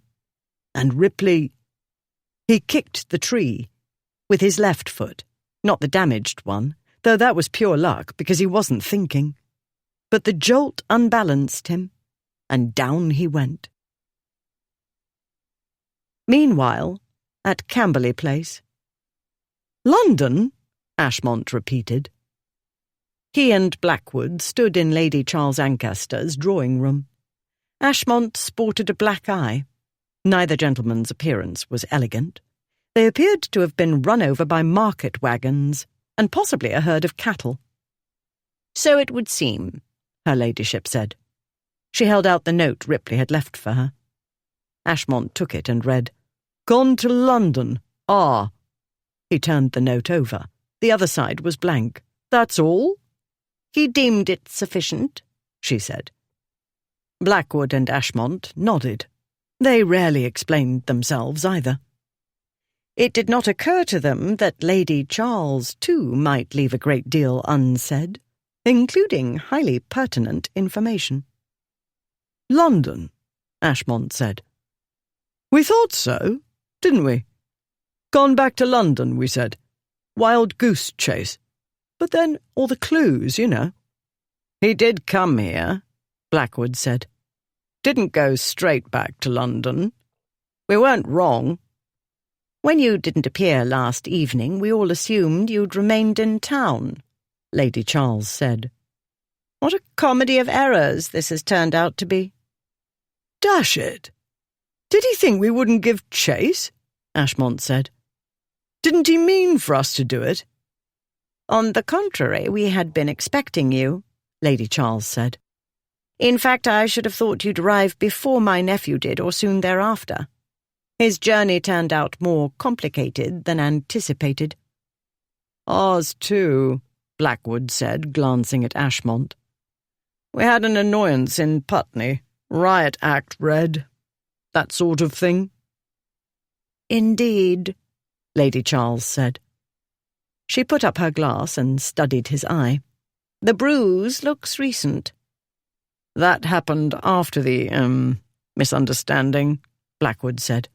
And Ripley... He kicked the tree, with his left foot, not the damaged one, though that was pure luck because he wasn't thinking. But the jolt unbalanced him, and down he went. Meanwhile, at Camberley Place. "London?" Ashmont repeated. He and Blackwood stood in Lady Charles Ancaster's drawing-room. Ashmont sported a black eye. Neither gentleman's appearance was elegant. They appeared to have been run over by market wagons, and possibly a herd of cattle. "So it would seem," her ladyship said. She held out the note Ripley had left for her. Ashmont took it and read, "Gone to London. Ah." He turned the note over. The other side was blank. "That's all?" "He deemed it sufficient," she said. Blackwood and Ashmont nodded. They rarely explained themselves either. It did not occur to them that Lady Charles, too, might leave a great deal unsaid, including highly pertinent information. "London," Ashmont said. "We thought so, didn't we? Gone back to London, we said. Wild goose chase. But then all the clues, you know." "He did come here," Blackwood said. "Didn't go straight back to London. We weren't wrong." "When you didn't appear last evening, we all assumed you'd remained in town," Lady Charles said. "What a comedy of errors this has turned out to be." "Dash it! Did he think we wouldn't give chase?" Ashmont said. "Didn't he mean for us to do it?" "On the contrary, we had been expecting you," Lady Charles said. "In fact, I should have thought you'd arrive before my nephew did, or soon thereafter. His journey turned out more complicated than anticipated." "Ours too," Blackwood said, glancing at Ashmont. "We had an annoyance in Putney, riot act read, that sort of thing." "Indeed," Lady Charles said. She put up her glass and studied his eye. "The bruise looks recent." "That happened after the, misunderstanding," Blackwood said.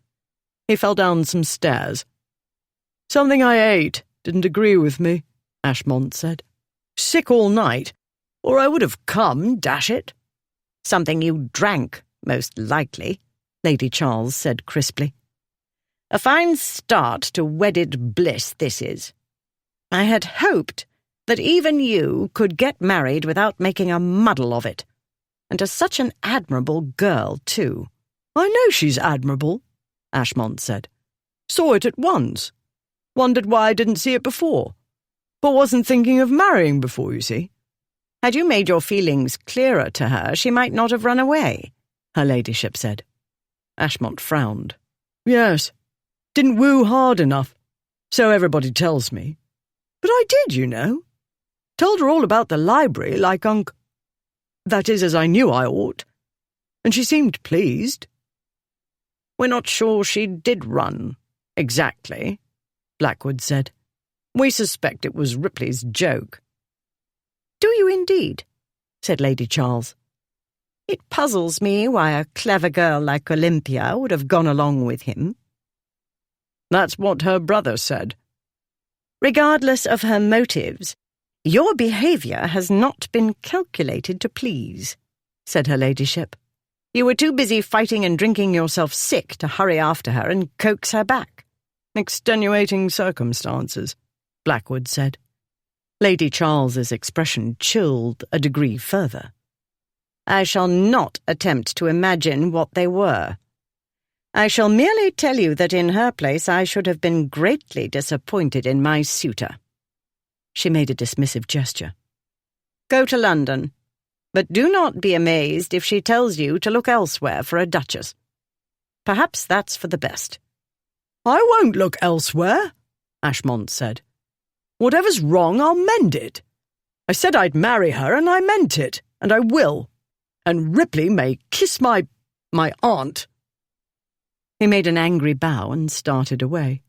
He fell down some stairs. "Something I ate didn't agree with me," Ashmont said. "Sick all night, or I would have come, dash it." "Something you drank, most likely," Lady Charles said crisply. "A fine start to wedded bliss this is. I had hoped that even you could get married without making a muddle of it. And to such an admirable girl, too." "I know she's admirable," Ashmont said. "Saw it at once. Wondered why I didn't see it before. But wasn't thinking of marrying before, you see." "Had you made your feelings clearer to her, she might not have run away," her ladyship said. Ashmont frowned. "Yes, didn't woo hard enough, so everybody tells me. But I did, you know. Told her all about the library like that is, as I knew I ought. And she seemed pleased." "We're not sure she did run, exactly," Blackwood said. "We suspect it was Ripley's joke." "Do you indeed?" said Lady Charles. "It puzzles me why a clever girl like Olympia would have gone along with him." "That's what her brother said." "Regardless of her motives, your behaviour has not been calculated to please," said her ladyship. "You were too busy fighting and drinking yourself sick to hurry after her and coax her back." "Extenuating circumstances," Blackwood said. Lady Charles's expression chilled a degree further. I shall not attempt to imagine what they were. I shall merely tell you that in her place I should have been greatly disappointed in my suitor. She made a dismissive gesture. Go to London, but do not be amazed if she tells you to look elsewhere for a duchess. Perhaps that's for the best. I won't look elsewhere, Ashmont said. Whatever's wrong, I'll mend it. I said I'd marry her, and I meant it, and I will. And Ripley may kiss my aunt. He made an angry bow and started away.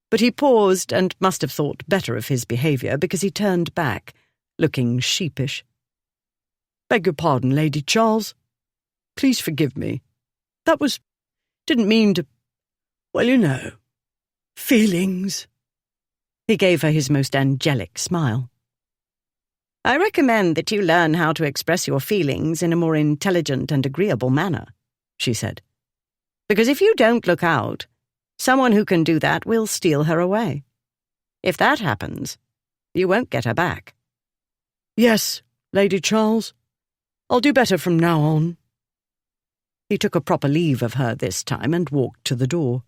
But he paused and must have thought better of his behaviour because he turned back, looking sheepish. Beg your pardon, Lady Charles. Please forgive me. Didn't mean to... Well, you know, feelings. He gave her his most angelic smile. I recommend that you learn how to express your feelings in a more intelligent and agreeable manner, she said. Because if you don't look out, someone who can do that will steal her away. If that happens, you won't get her back. Yes, Lady Charles. I'll do better from now on. He took a proper leave of her this time and walked to the door.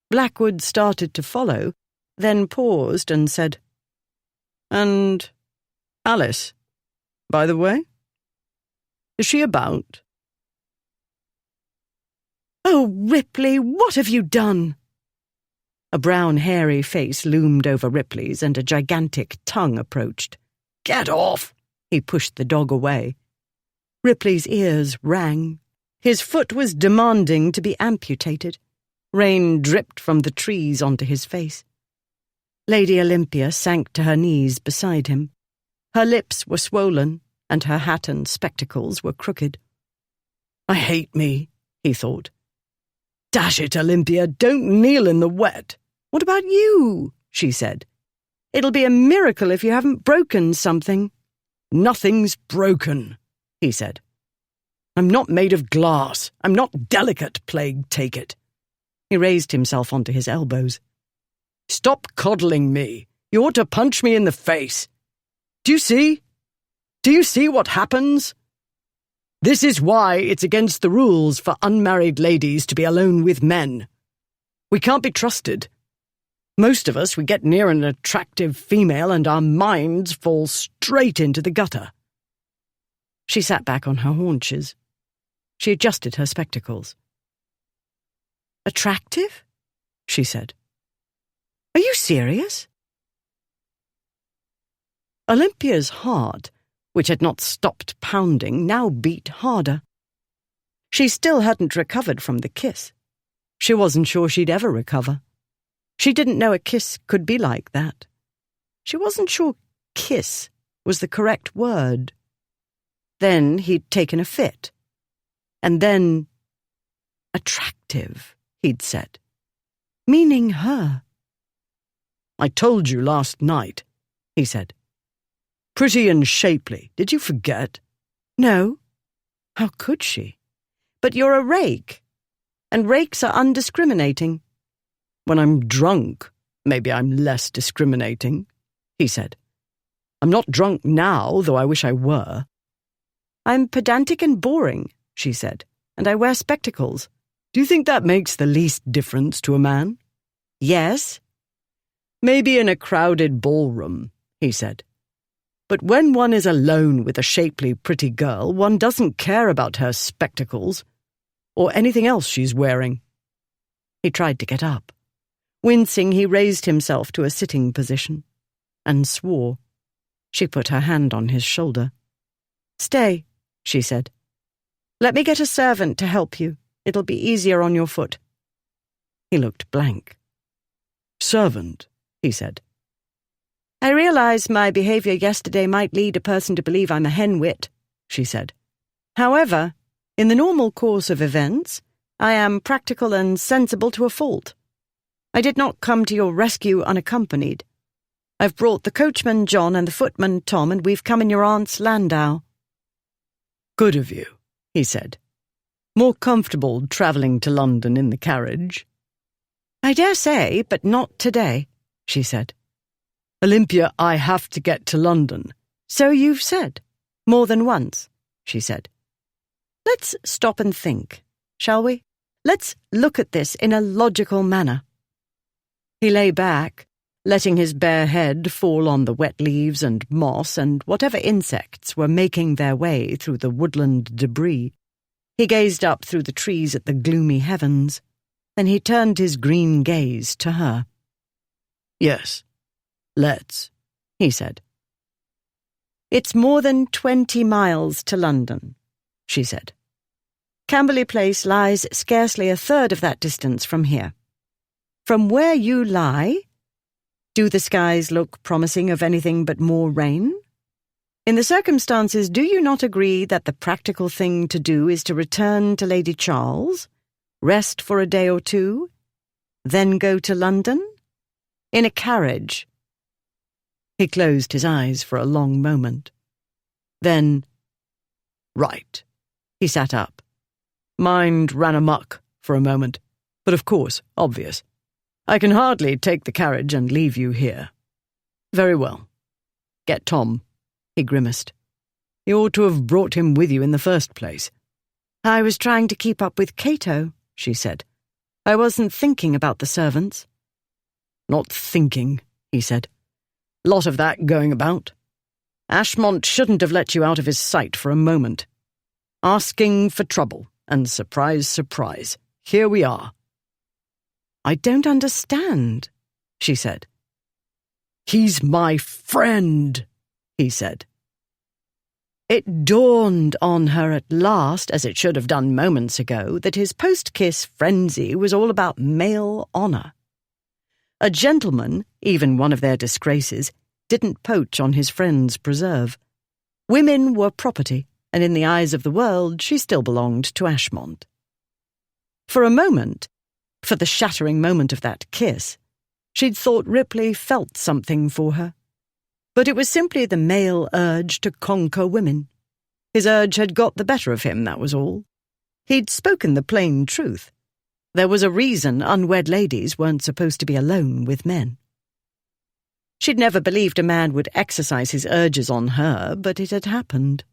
Blackwood started to follow, then paused and said, And Alice, by the way? Is she about? Oh, Ripley, what have you done? A brown, hairy face loomed over Ripley's and a gigantic tongue approached. Get off! He pushed the dog away. Ripley's ears rang. His foot was demanding to be amputated. Rain dripped from the trees onto his face. Lady Olympia sank to her knees beside him. Her lips were swollen, and her hat and spectacles were crooked. I hate me, he thought. Dash it, Olympia, don't kneel in the wet. What about you? She said. It'll be a miracle if you haven't broken something. Nothing's broken, he said. I'm not made of glass. I'm not delicate, plague take it. He raised himself onto his elbows. Stop coddling me. You ought to punch me in the face. Do you see? Do you see what happens? This is why it's against the rules for unmarried ladies to be alone with men. We can't be trusted. Most of us, we get near an attractive female and our minds fall straight into the gutter. She sat back on her haunches. She adjusted her spectacles. Attractive? She said. Are you serious? Olympia's heart, which had not stopped pounding, now beat harder. She still hadn't recovered from the kiss. She wasn't sure she'd ever recover. She didn't know a kiss could be like that. She wasn't sure kiss was the correct word. Then he'd taken a fit. And then, attractive, he'd said, meaning her. I told you last night, he said. Pretty and shapely. Did you forget? No. How could she? But you're a rake, and rakes are undiscriminating. When I'm drunk, maybe I'm less discriminating, he said. I'm not drunk now, though I wish I were. I'm pedantic and boring, she said, and I wear spectacles. Do you think that makes the least difference to a man? Yes. Maybe in a crowded ballroom, he said. But when one is alone with a shapely, pretty girl, one doesn't care about her spectacles or anything else she's wearing. He tried to get up. Wincing, he raised himself to a sitting position and swore. She put her hand on his shoulder. Stay, she said. Let me get a servant to help you. It'll be easier on your foot. He looked blank. Servant, he said. I realize my behavior yesterday might lead a person to believe I'm a hen-wit, she said. However, in the normal course of events, I am practical and sensible to a fault. I did not come to your rescue unaccompanied. I've brought the coachman John and the footman Tom, and we've come in your aunt's landau. Good of you, he said. More comfortable travelling to London in the carriage. I dare say, but not today, she said. Olympia, I have to get to London. So you've said. More than once, she said. Let's stop and think, shall we? Let's look at this in a logical manner. He lay back, letting his bare head fall on the wet leaves and moss and whatever insects were making their way through the woodland debris. He gazed up through the trees at the gloomy heavens. Then he turned his green gaze to her. Yes, let's, he said. It's more than 20 miles to London, she said. Camberley Place lies scarcely a third of that distance from here. From where you lie, do the skies look promising of anything but more rain? In the circumstances, do you not agree that the practical thing to do is to return to Lady Charles, rest for a day or two, then go to London? In a carriage. He closed his eyes for a long moment. Then, right. He sat up. Mind ran amuck for a moment, but of course, obvious. I can hardly take the carriage and leave you here. Very well. Get Tom, he grimaced. You ought to have brought him with you in the first place. I was trying to keep up with Cato, she said. I wasn't thinking about the servants. Not thinking, he said. Lot of that going about. Ashmont shouldn't have let you out of his sight for a moment. Asking for trouble, and surprise, surprise, here we are. I don't understand, she said. He's my friend, he said. It dawned on her at last, as it should have done moments ago, that his post-kiss frenzy was all about male honour. A gentleman, even one of their disgraces, didn't poach on his friend's preserve. Women were property, and in the eyes of the world she still belonged to Ashmont. For a moment, for the shattering moment of that kiss, she'd thought Ripley felt something for her. But it was simply the male urge to conquer women. His urge had got the better of him, that was all. He'd spoken the plain truth. There was a reason unwed ladies weren't supposed to be alone with men. She'd never believed a man would exercise his urges on her, but it had happened.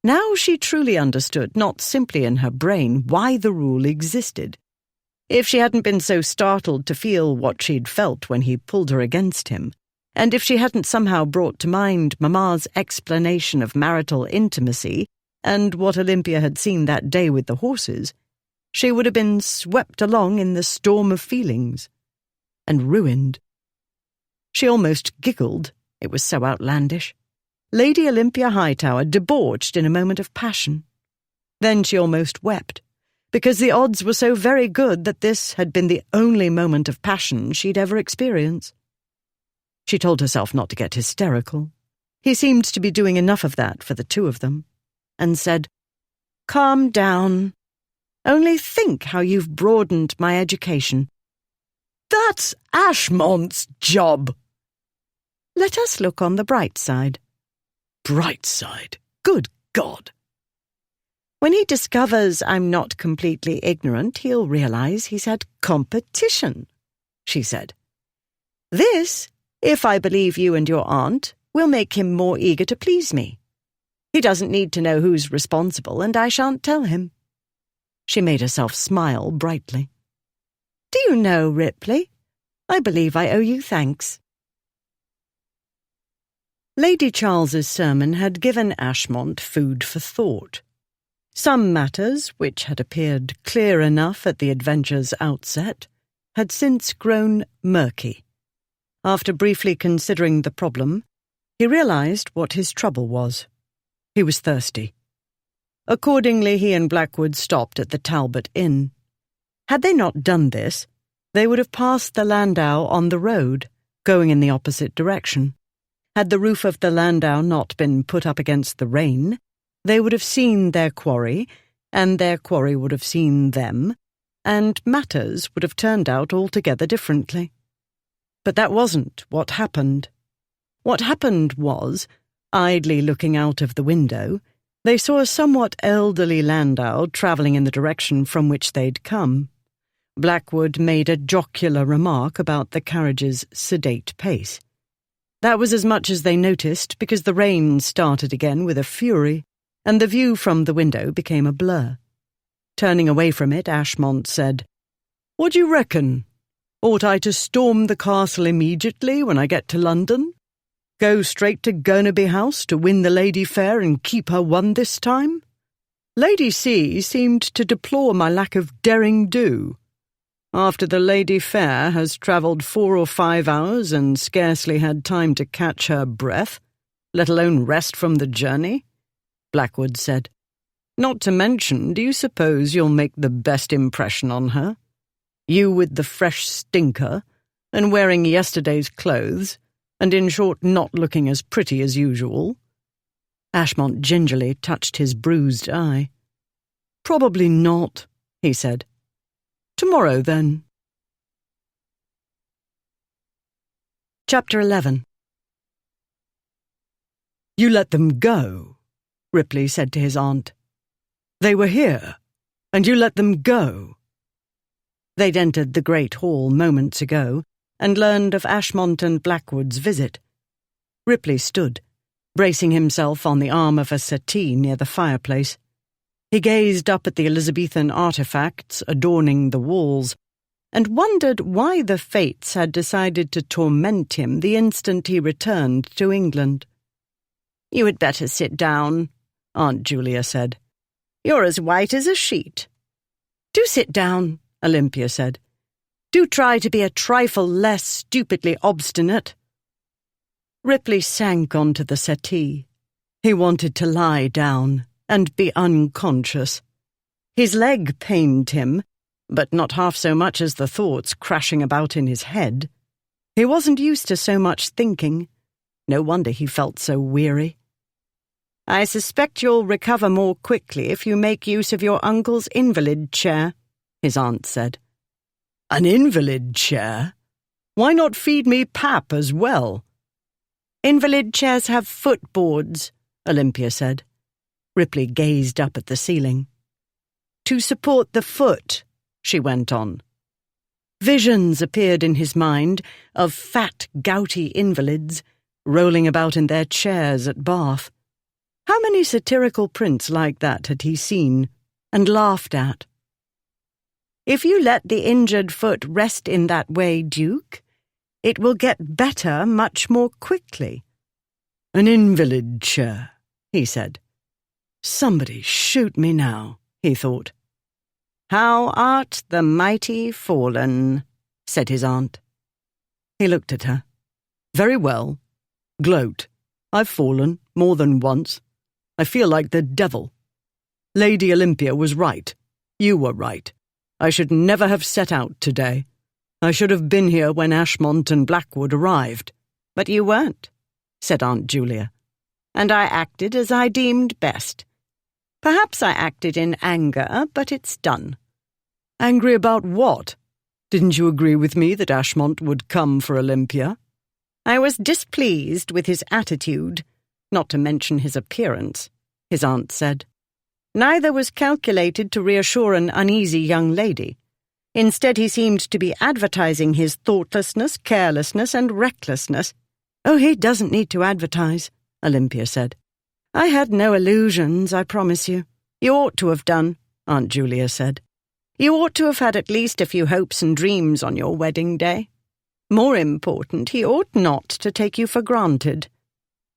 Now she truly understood, not simply in her brain, why the rule existed. If she hadn't been so startled to feel what she'd felt when he pulled her against him, and if she hadn't somehow brought to mind Mamma's explanation of marital intimacy and what Olympia had seen that day with the horses, she would have been swept along in the storm of feelings, and ruined. She almost giggled, it was so outlandish. Lady Olympia Hightower debauched in a moment of passion. Then she almost wept, because the odds were so very good that this had been the only moment of passion she'd ever experienced. She told herself not to get hysterical. He seemed to be doing enough of that for the two of them, and said, "Calm down. Only think how you've broadened my education." "That's Ashmont's job." "Let us look on the bright side." "Bright side? Good God!" "When he discovers I'm not completely ignorant, he'll realize he's had competition," she said. "This, if I believe you and your aunt, will make him more eager to please me. He doesn't need to know who's responsible, and I shan't tell him." She made herself smile brightly. "Do you know, Ripley, I believe I owe you thanks." Lady Charles's sermon had given Ashmont food for thought. Some matters, which had appeared clear enough at the adventure's outset, had since grown murky. After briefly considering the problem, he realized what his trouble was. He was thirsty. Accordingly, he and Blackwood stopped at the Talbot Inn. Had they not done this, they would have passed the landau on the road, going in the opposite direction. Had the roof of the landau not been put up against the rain, they would have seen their quarry, and their quarry would have seen them, and matters would have turned out altogether differently. But that wasn't what happened. What happened was, idly looking out of the window, they saw a somewhat elderly landau travelling in the direction from which they'd come. Blackwood made a jocular remark about the carriage's sedate pace. That was as much as they noticed, because the rain started again with a fury, and the view from the window became a blur. Turning away from it, Ashmont said, "What do you reckon? Ought I to storm the castle immediately when I get to London? Go straight to Gurnaby House to win the lady fair and keep her won this time? Lady C seemed to deplore my lack of derring-do. After the lady fair has travelled 4 or 5 hours and scarcely had time to catch her breath, let alone rest from the journey," Blackwood said. "Not to mention, do you suppose you'll make the best impression on her? You with the fresh stinker, and wearing yesterday's clothes, and in short not looking as pretty as usual." Ashmont gingerly touched his bruised eye. "Probably not," he said. "Tomorrow, then." Chapter 11. "You let them go," Ripley said to his aunt. "They were here, and you let them go." They'd entered the great hall moments ago and learned of Ashmont and Blackwood's visit. Ripley stood, bracing himself on the arm of a settee near the fireplace. He gazed up at the Elizabethan artifacts adorning the walls and wondered why the fates had decided to torment him the instant he returned to England. "You had better sit down," Aunt Julia said. "You're as white as a sheet." "Do sit down," Olympia said. "Do try to be a trifle less stupidly obstinate." Ripley sank onto the settee. He wanted to lie down and be unconscious. His leg pained him, but not half so much as the thoughts crashing about in his head. He wasn't used to so much thinking. No wonder he felt so weary. "I suspect you'll recover more quickly if you make use of your uncle's invalid chair," his aunt said. "An invalid chair? Why not feed me pap as well?" "Invalid chairs have footboards," Olympia said. Ripley gazed up at the ceiling. "To support the foot," she went on. Visions appeared in his mind of fat, gouty invalids rolling about in their chairs at Bath. How many satirical prints like that had he seen and laughed at? "If you let the injured foot rest in that way, Duke, it will get better much more quickly." "An invalid chair," he said. "Somebody shoot me now," he thought. "How art the mighty fallen," said his aunt. He looked at her. "Very well. Gloat. I've fallen more than once. I feel like the devil. Lady Olympia was right. You were right. I should never have set out today. I should have been here when Ashmont and Blackwood arrived." "But you weren't," said Aunt Julia, "and I acted as I deemed best. Perhaps I acted in anger, but it's done." "Angry about what? Didn't you agree with me that Ashmont would come for Olympia?" "I was displeased with his attitude, not to mention his appearance," his aunt said. "Neither was calculated to reassure an uneasy young lady. Instead, he seemed to be advertising his thoughtlessness, carelessness, and recklessness." "Oh, he doesn't need to advertise," Olympia said. "I had no illusions, I promise you." "You ought to have done," Aunt Julia said. "You ought to have had at least a few hopes and dreams on your wedding day. More important, he ought not to take you for granted.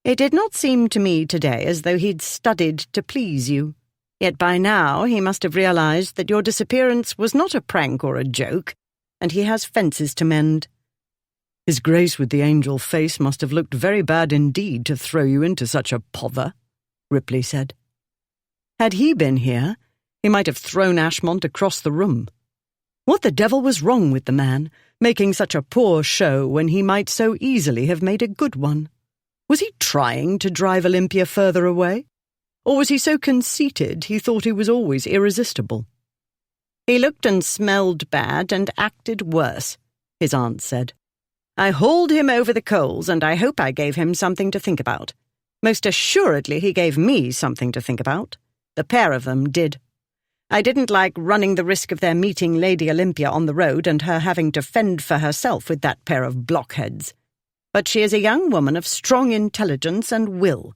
It did not seem to me today as though he'd studied to please you. Yet by now he must have realized that your disappearance was not a prank or a joke, and he has fences to mend." "His Grace with the angel face must have looked very bad indeed to throw you into such a pother," Ripley said. "Had he been here, he might have thrown Ashmont across the room. What the devil was wrong with the man, making such a poor show when he might so easily have made a good one? Was he trying to drive Olympia further away? Or was he so conceited he thought he was always irresistible?" "He looked and smelled bad and acted worse," his aunt said. "I hauled him over the coals, and I hope I gave him something to think about. Most assuredly he gave me something to think about. The pair of them did. I didn't like running the risk of their meeting Lady Olympia on the road and her having to fend for herself with that pair of blockheads. But she is a young woman of strong intelligence and will,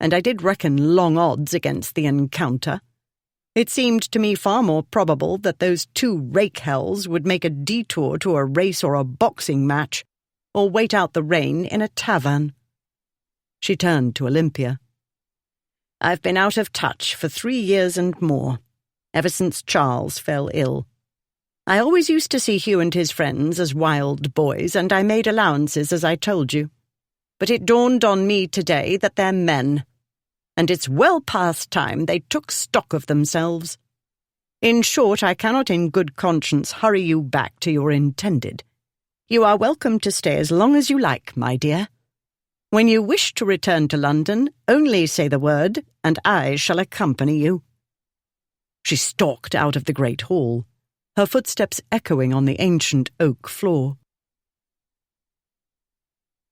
and I did reckon long odds against the encounter. It seemed to me far more probable that those two rake-hells would make a detour to a race or a boxing match, or wait out the rain in a tavern. She turned to Olympia. I've been out of touch for 3 years and more, ever since Charles fell ill. I always used to see Hugh and his friends as wild boys, and I made allowances, as I told you. But it dawned on me today that they're men, and it's well past time they took stock of themselves. In short, I cannot in good conscience hurry you back to your intended. You are welcome to stay as long as you like, my dear. When you wish to return to London, only say the word, and I shall accompany you." She stalked out of the great hall, her footsteps echoing on the ancient oak floor.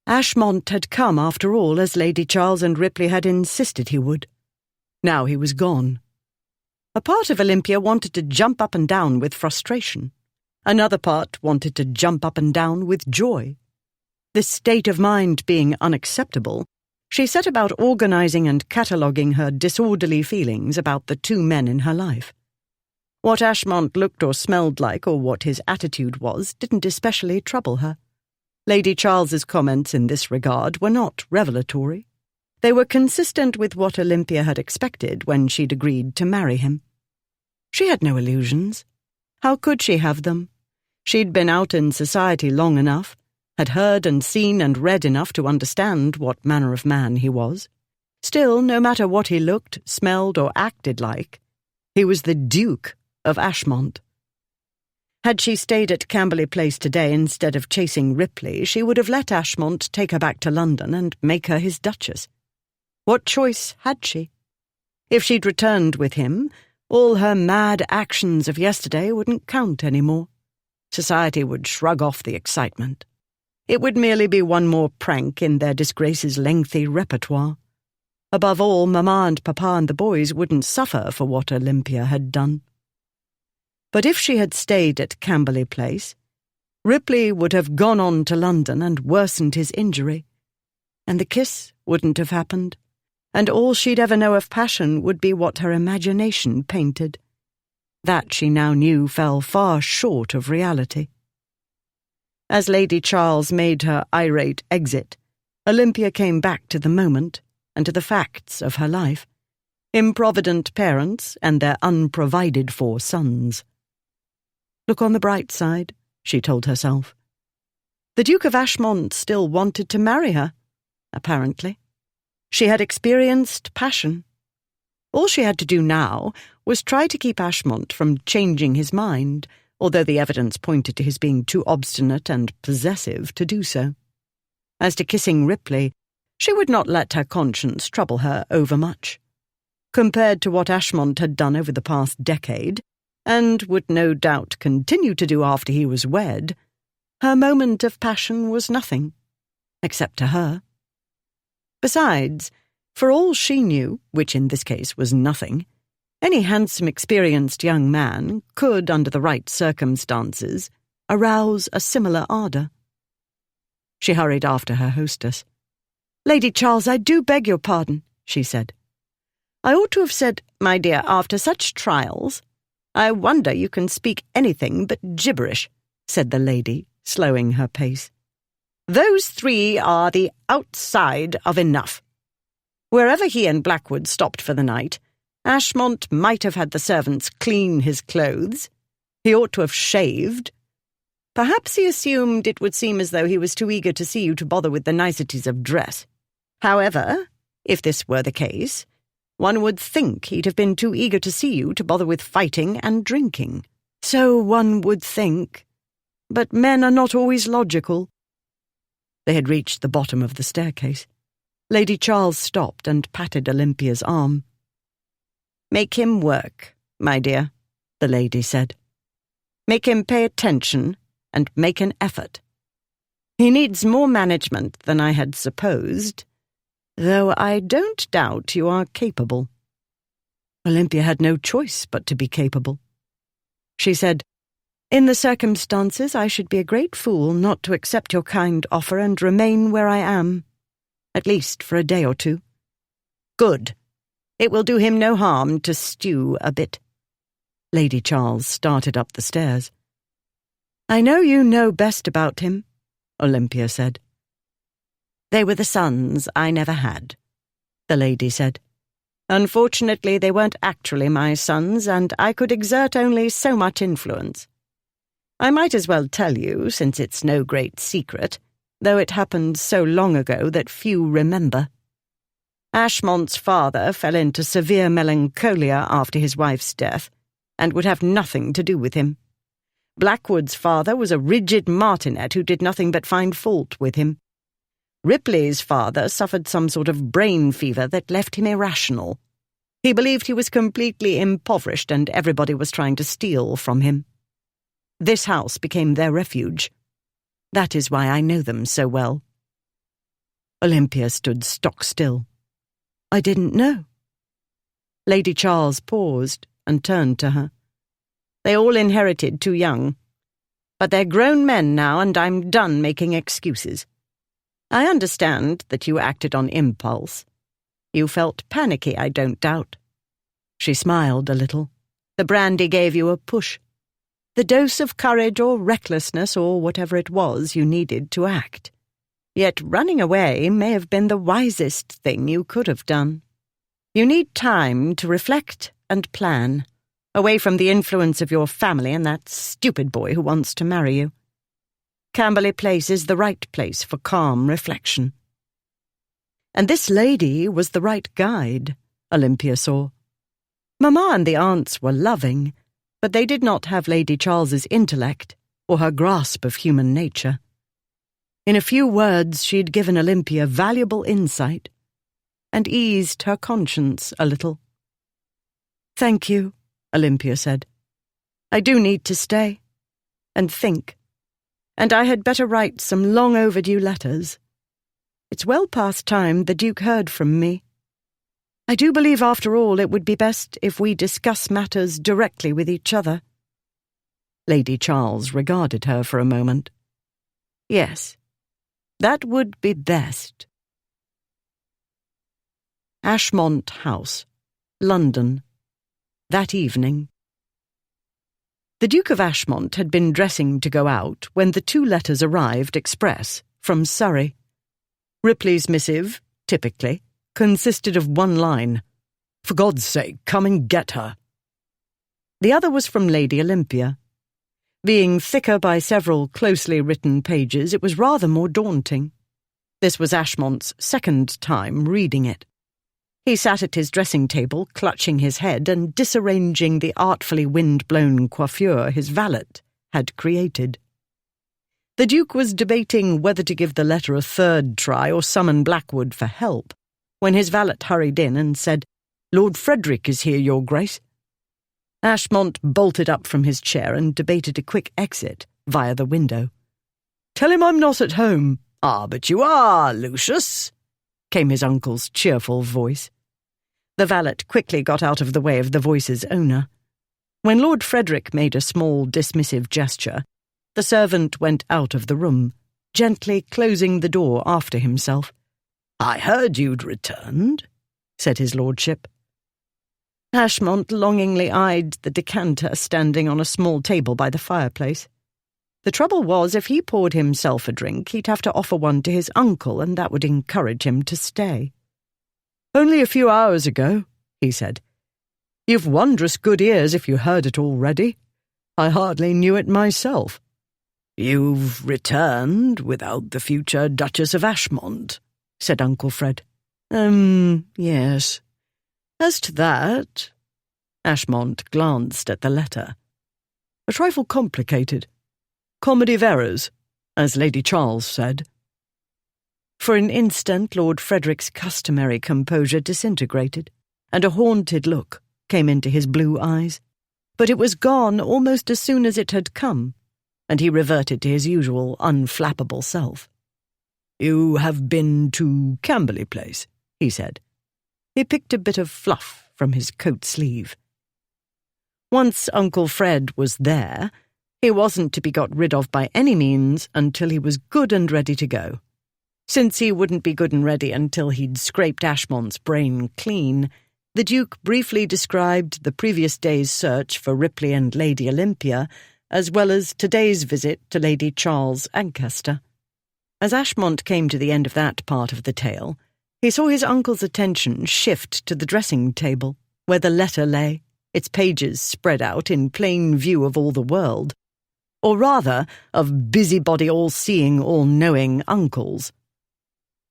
Ashmont had come, after all, as Lady Charles and Ripley had insisted he would. Now he was gone. A part of Olympia wanted to jump up and down with frustration. Another part wanted to jump up and down with joy. This state of mind being unacceptable, she set about organizing and cataloguing her disorderly feelings about the two men in her life. What Ashmont looked or smelled like, or what his attitude was, didn't especially trouble her. Lady Charles's comments in this regard were not revelatory. They were consistent with what Olympia had expected when she'd agreed to marry him. She had no illusions. How could she have them? She'd been out in society long enough, had heard and seen and read enough to understand what manner of man he was. Still, no matter what he looked, smelled, or acted like, he was the Duke of Ashmont. Had she stayed at Camberley Place today instead of chasing Ripley, she would have let Ashmont take her back to London and make her his Duchess. What choice had she? If she'd returned with him, all her mad actions of yesterday wouldn't count any more. Society would shrug off the excitement. It would merely be one more prank in their disgrace's lengthy repertoire. Above all, Mamma and Papa and the boys wouldn't suffer for what Olympia had done. But if she had stayed at Camberley Place, Ripley would have gone on to London and worsened his injury, and the kiss wouldn't have happened, and all she'd ever know of passion would be what her imagination painted. That, she now knew, fell far short of reality. As Lady Charles made her irate exit, Olympia came back to the moment and to the facts of her life, improvident parents and their unprovided-for sons. Look on the bright side, she told herself. The Duke of Ashmont still wanted to marry her, apparently. She had experienced passion. All she had to do now was try to keep Ashmont from changing his mind, although the evidence pointed to his being too obstinate and possessive to do so. As to kissing Ripley, she would not let her conscience trouble her overmuch. Compared to what Ashmont had done over the past decade, and would no doubt continue to do after he was wed, her moment of passion was nothing, except to her. Besides, for all she knew, which in this case was nothing, any handsome, experienced young man could, under the right circumstances, arouse a similar ardour. She hurried after her hostess. "Lady Charles, I do beg your pardon," she said. "I ought to have said, my dear, after such trials. I wonder you can speak anything but gibberish," said the lady, slowing her pace. "Those three are the outside of enough. Wherever he and Blackwood stopped for the night, Ashmont might have had the servants clean his clothes. He ought to have shaved. Perhaps he assumed it would seem as though he was too eager to see you to bother with the niceties of dress. However, if this were the case, one would think he'd have been too eager to see you to bother with fighting and drinking. So one would think. But men are not always logical." They had reached the bottom of the staircase. Lady Charles stopped and patted Olympia's arm. "Make him work, my dear," the lady said. "Make him pay attention and make an effort. He needs more management than I had supposed, though I don't doubt you are capable." Olympia had no choice but to be capable. She said, In the circumstances, I should be a great fool not to accept your kind offer and remain where I am, at least for a day or two. Good. It will do him no harm to stew a bit. Lady Charles started up the stairs. I know you know best about him, Olympia said. They were the sons I never had, the lady said. Unfortunately, they weren't actually my sons, and I could exert only so much influence. I might as well tell you, since it's no great secret, though it happened so long ago that few remember. Ashmont's father fell into severe melancholia after his wife's death, and would have nothing to do with him. Blackwood's father was a rigid martinet who did nothing but find fault with him. Ripley's father suffered some sort of brain fever that left him irrational. He believed he was completely impoverished and everybody was trying to steal from him. This house became their refuge. That is why I know them so well. Olympia stood stock still. I didn't know. Lady Charles paused and turned to her. They all inherited too young. But they're grown men now, and I'm done making excuses. I understand that you acted on impulse. You felt panicky, I don't doubt. She smiled a little. The brandy gave you a push. The dose of courage or recklessness or whatever it was you needed to act. Yet running away may have been the wisest thing you could have done. You need time to reflect and plan, away from the influence of your family and that stupid boy who wants to marry you. Camberley Place is the right place for calm reflection. And this lady was the right guide, Olympia saw. Mamma and the aunts were loving, but they did not have Lady Charles's intellect or her grasp of human nature. In a few words she'd given Olympia valuable insight and eased her conscience a little. Thank you, Olympia said. I do need to stay and think, and I had better write some long overdue letters. It's well past time the Duke heard from me. I do believe, after all, it would be best if we discuss matters directly with each other. Lady Charles regarded her for a moment. Yes, that would be best. Ashmont House, London, that evening. The Duke of Ashmont had been dressing to go out when the 2 letters arrived express from Surrey. Ripley's missive, typically, consisted of 1 line. For God's sake, come and get her. The other was from Lady Olympia. Being thicker by several closely written pages, it was rather more daunting. This was Ashmont's 2nd time reading it. He sat at his dressing table, clutching his head and disarranging the artfully wind-blown coiffure his valet had created. The Duke was debating whether to give the letter a 3rd try or summon Blackwood for help, when his valet hurried in and said, "Lord Frederick is here, Your Grace." Ashmont bolted up from his chair and debated a quick exit via the window. "Tell him I'm not at home." "Ah, but you are, Lucius," came his uncle's cheerful voice. The valet quickly got out of the way of the voice's owner. When Lord Frederick made a small dismissive gesture, the servant went out of the room, gently closing the door after himself. "I heard you'd returned," said his lordship. Ashmont longingly eyed the decanter standing on a small table by the fireplace. The trouble was, if he poured himself a drink, he'd have to offer one to his uncle, and that would encourage him to stay. "Only a few hours ago," he said. "You've wondrous good ears if you heard it already. I hardly knew it myself." "You've returned without the future Duchess of Ashmont," said Uncle Fred. Yes. As to that," Ashmont glanced at the letter. "A trifle complicated. Comedy of errors, as Lady Charles said." For an instant Lord Frederick's customary composure disintegrated, and a haunted look came into his blue eyes. But it was gone almost as soon as it had come, and he reverted to his usual unflappable self. "You have been to Camberley Place," he said. He picked a bit of fluff from his coat sleeve. Once Uncle Fred was there, He wasn't to be got rid of by any means until he was good and ready to go. Since he wouldn't be good and ready until he'd scraped Ashmont's brain clean, the Duke briefly described the previous day's search for Ripley and Lady Olympia, as well as today's visit to Lady Charles Ancaster. As Ashmont came to the end of that part of the tale, he saw his uncle's attention shift to the dressing table, where the letter lay, its pages spread out in plain view of all the world, or rather of busybody all-seeing, all-knowing uncles.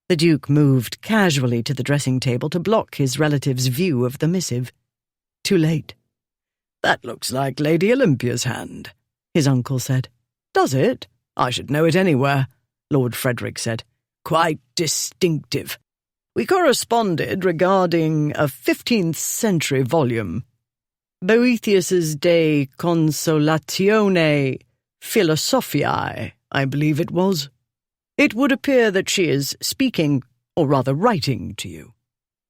The Duke moved casually to the dressing table to block his relative's view of the missive. Too late. "That looks like Lady Olympia's hand," his uncle said. "Does it?" "I should know it anywhere," Lord Frederick said. "Quite distinctive. We corresponded regarding a 15th century volume. Boethius's De Consolatione Philosophiae, I believe it was. It would appear that she is speaking, or rather writing, to you.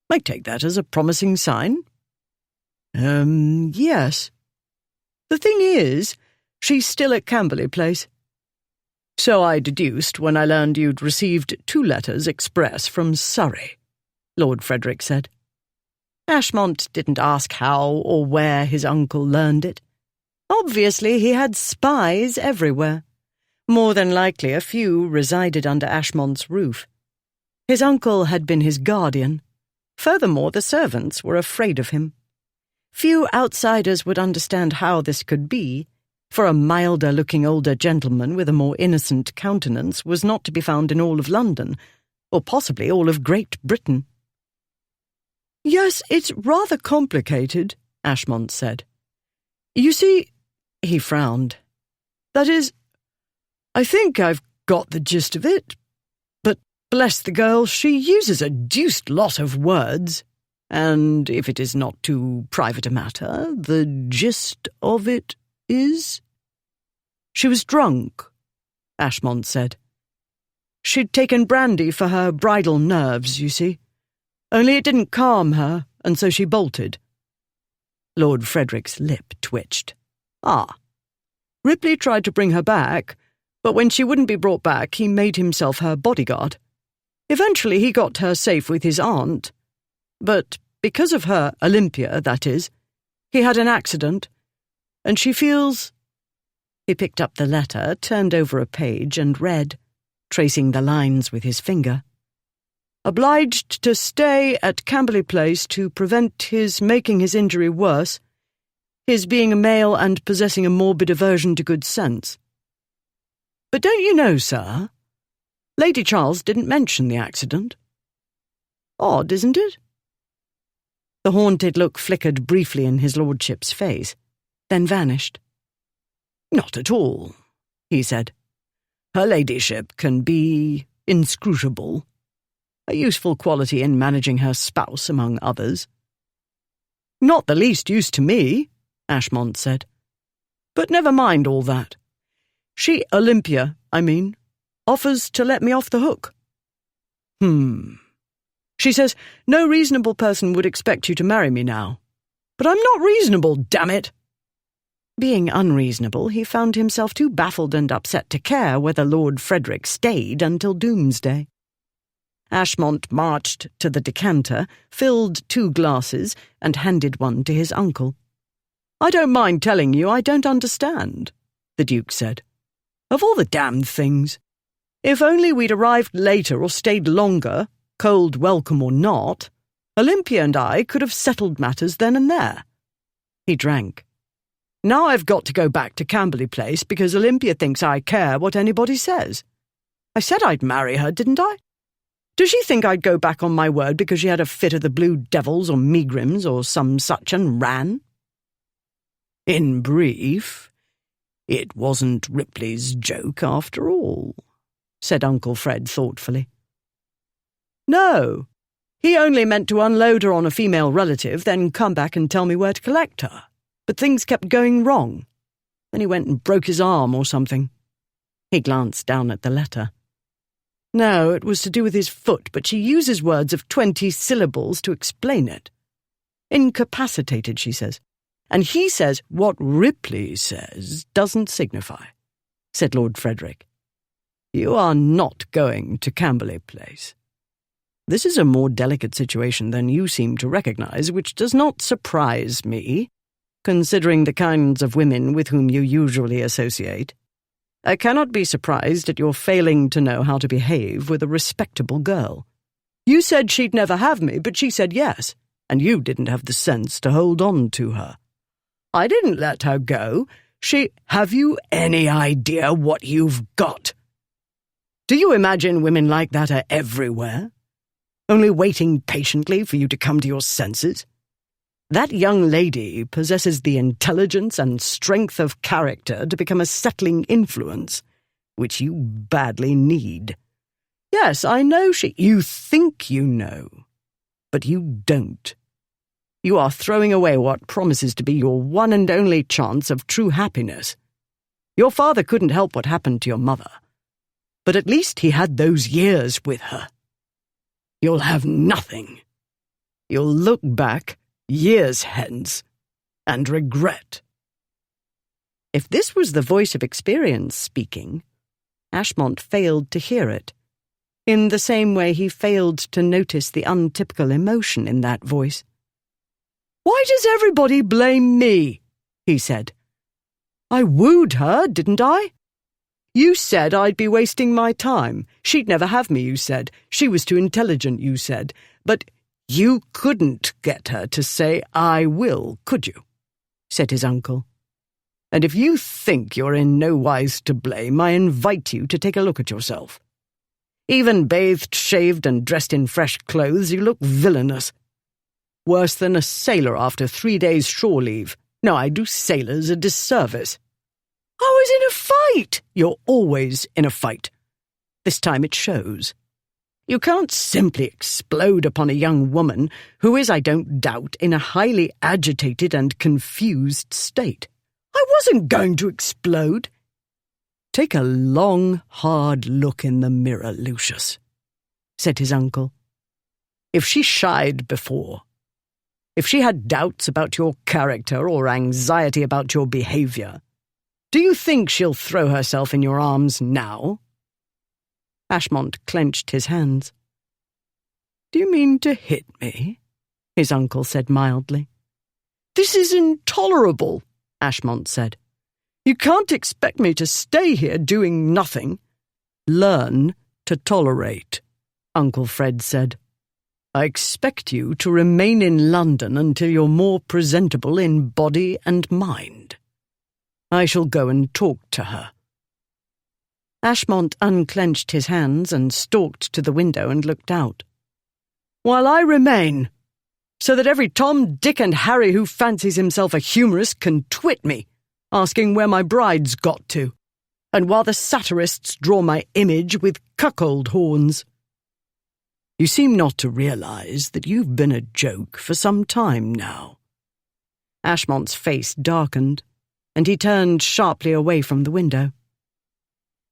I take that as a promising sign." Yes. The thing is, she's still at Camberley Place." "So I deduced when I learned you'd received 2 letters express from Surrey," Lord Frederick said. Ashmont didn't ask how or where his uncle learned it. Obviously, he had spies everywhere. More than likely, a few resided under Ashmont's roof. His uncle had been his guardian. Furthermore, the servants were afraid of him. Few outsiders would understand how this could be, for a milder-looking older gentleman with a more innocent countenance was not to be found in all of London, or possibly all of Great Britain. "Yes, it's rather complicated," Ashmont said. "You see," he frowned, "that is, I think I've got the gist of it, but bless the girl, she uses a deuced lot of words, and if it is not too private a matter, the gist of it is—" "She was drunk," Ashmont said. "She'd taken brandy for her bridal nerves, you see. Only it didn't calm her, and so she bolted." Lord Frederick's lip twitched. "Ah. Ripley tried to bring her back, but when she wouldn't be brought back, he made himself her bodyguard. Eventually he got her safe with his aunt. But because of her, Olympia, that is, he had an accident, and she feels—" He picked up the letter, turned over a page, and read, tracing the lines with his finger. "Obliged to stay at Camberley Place to prevent his making his injury worse, his being a male and possessing a morbid aversion to good sense. But don't you know, sir, Lady Charles didn't mention the accident. Odd, isn't it?" The haunted look flickered briefly in his lordship's face, then vanished. "Not at all," he said. "Her ladyship can be inscrutable, a useful quality in managing her spouse among others." "Not the least use to me," Ashmont said. "But never mind all that. She, Olympia, I mean, offers to let me off the hook. She says no reasonable person would expect you to marry me now. But I'm not reasonable, damn it!" Being unreasonable, he found himself too baffled and upset to care whether Lord Frederick stayed until doomsday. Ashmont marched to the decanter, filled 2 glasses, and handed one to his uncle. "I don't mind telling you I don't understand," the Duke said. "Of all the damned things. If only we'd arrived later or stayed longer, cold welcome or not, Olympia and I could have settled matters then and there." He drank. "Now I've got to go back to Camberley Place because Olympia thinks I care what anybody says. I said I'd marry her, didn't I? Does she think I'd go back on my word because she had a fit of the Blue Devils or megrims or some such and ran?" "In brief, it wasn't Ripley's joke after all," said Uncle Fred thoughtfully. "No. He only meant to unload her on a female relative, then come back and tell me where to collect her. But things kept going wrong. Then he went and broke his arm or something." He glanced down at the letter. "No, it was to do with his foot, but she uses words of 20 syllables to explain it. Incapacitated, she says. And he says what Ripley says doesn't signify, said Lord Frederick. You are not going to Camberley Place. This is a more delicate situation than you seem to recognize, which does not surprise me, considering the kinds of women with whom you usually associate. I cannot be surprised at your failing to know how to behave with a respectable girl. You said she'd never have me, but she said yes, and you didn't have the sense to hold on to her. I didn't let her go. Have you any idea what you've got? Do you imagine women like that are everywhere? Only waiting patiently for you to come to your senses? That young lady possesses the intelligence and strength of character to become a settling influence, which you badly need. Yes, I know you think you know, but you don't. You are throwing away what promises to be your one and only chance of true happiness. Your father couldn't help what happened to your mother, but at least he had those years with her. You'll have nothing. You'll look back years hence and regret. If this was the voice of experience speaking, Ashmont failed to hear it, in the same way he failed to notice the untypical emotion in that voice. Why does everybody blame me? He said. I wooed her, didn't I? You said I'd be wasting my time. She'd never have me, you said. She was too intelligent, you said. But you couldn't get her to say I will, could you? Said his uncle. And if you think you're in no wise to blame, I invite you to take a look at yourself. Even bathed, shaved, and dressed in fresh clothes, you look villainous. Worse than a sailor after 3 days shore leave. No, I do sailors a disservice. I was in a fight. You're always in a fight. This time it shows. You can't simply explode upon a young woman who is, I don't doubt, in a highly agitated and confused state. I wasn't going to explode. Take a long, hard look in the mirror, Lucius, said his uncle. If she shied before, if she had doubts about your character or anxiety about your behavior, do you think she'll throw herself in your arms now? Ashmont clenched his hands. Do you mean to hit me? His uncle said mildly. This is intolerable, Ashmont said. You can't expect me to stay here doing nothing. Learn to tolerate, Uncle Fred said. I expect you to remain in London until you're more presentable in body and mind. I shall go and talk to her. Ashmont unclenched his hands and stalked to the window and looked out. While I remain, so that every Tom, Dick, and Harry who fancies himself a humorist can twit me, asking where my bride's got to, and while the satirists draw my image with cuckold horns. You seem not to realize that you've been a joke for some time now. Ashmont's face darkened, and he turned sharply away from the window.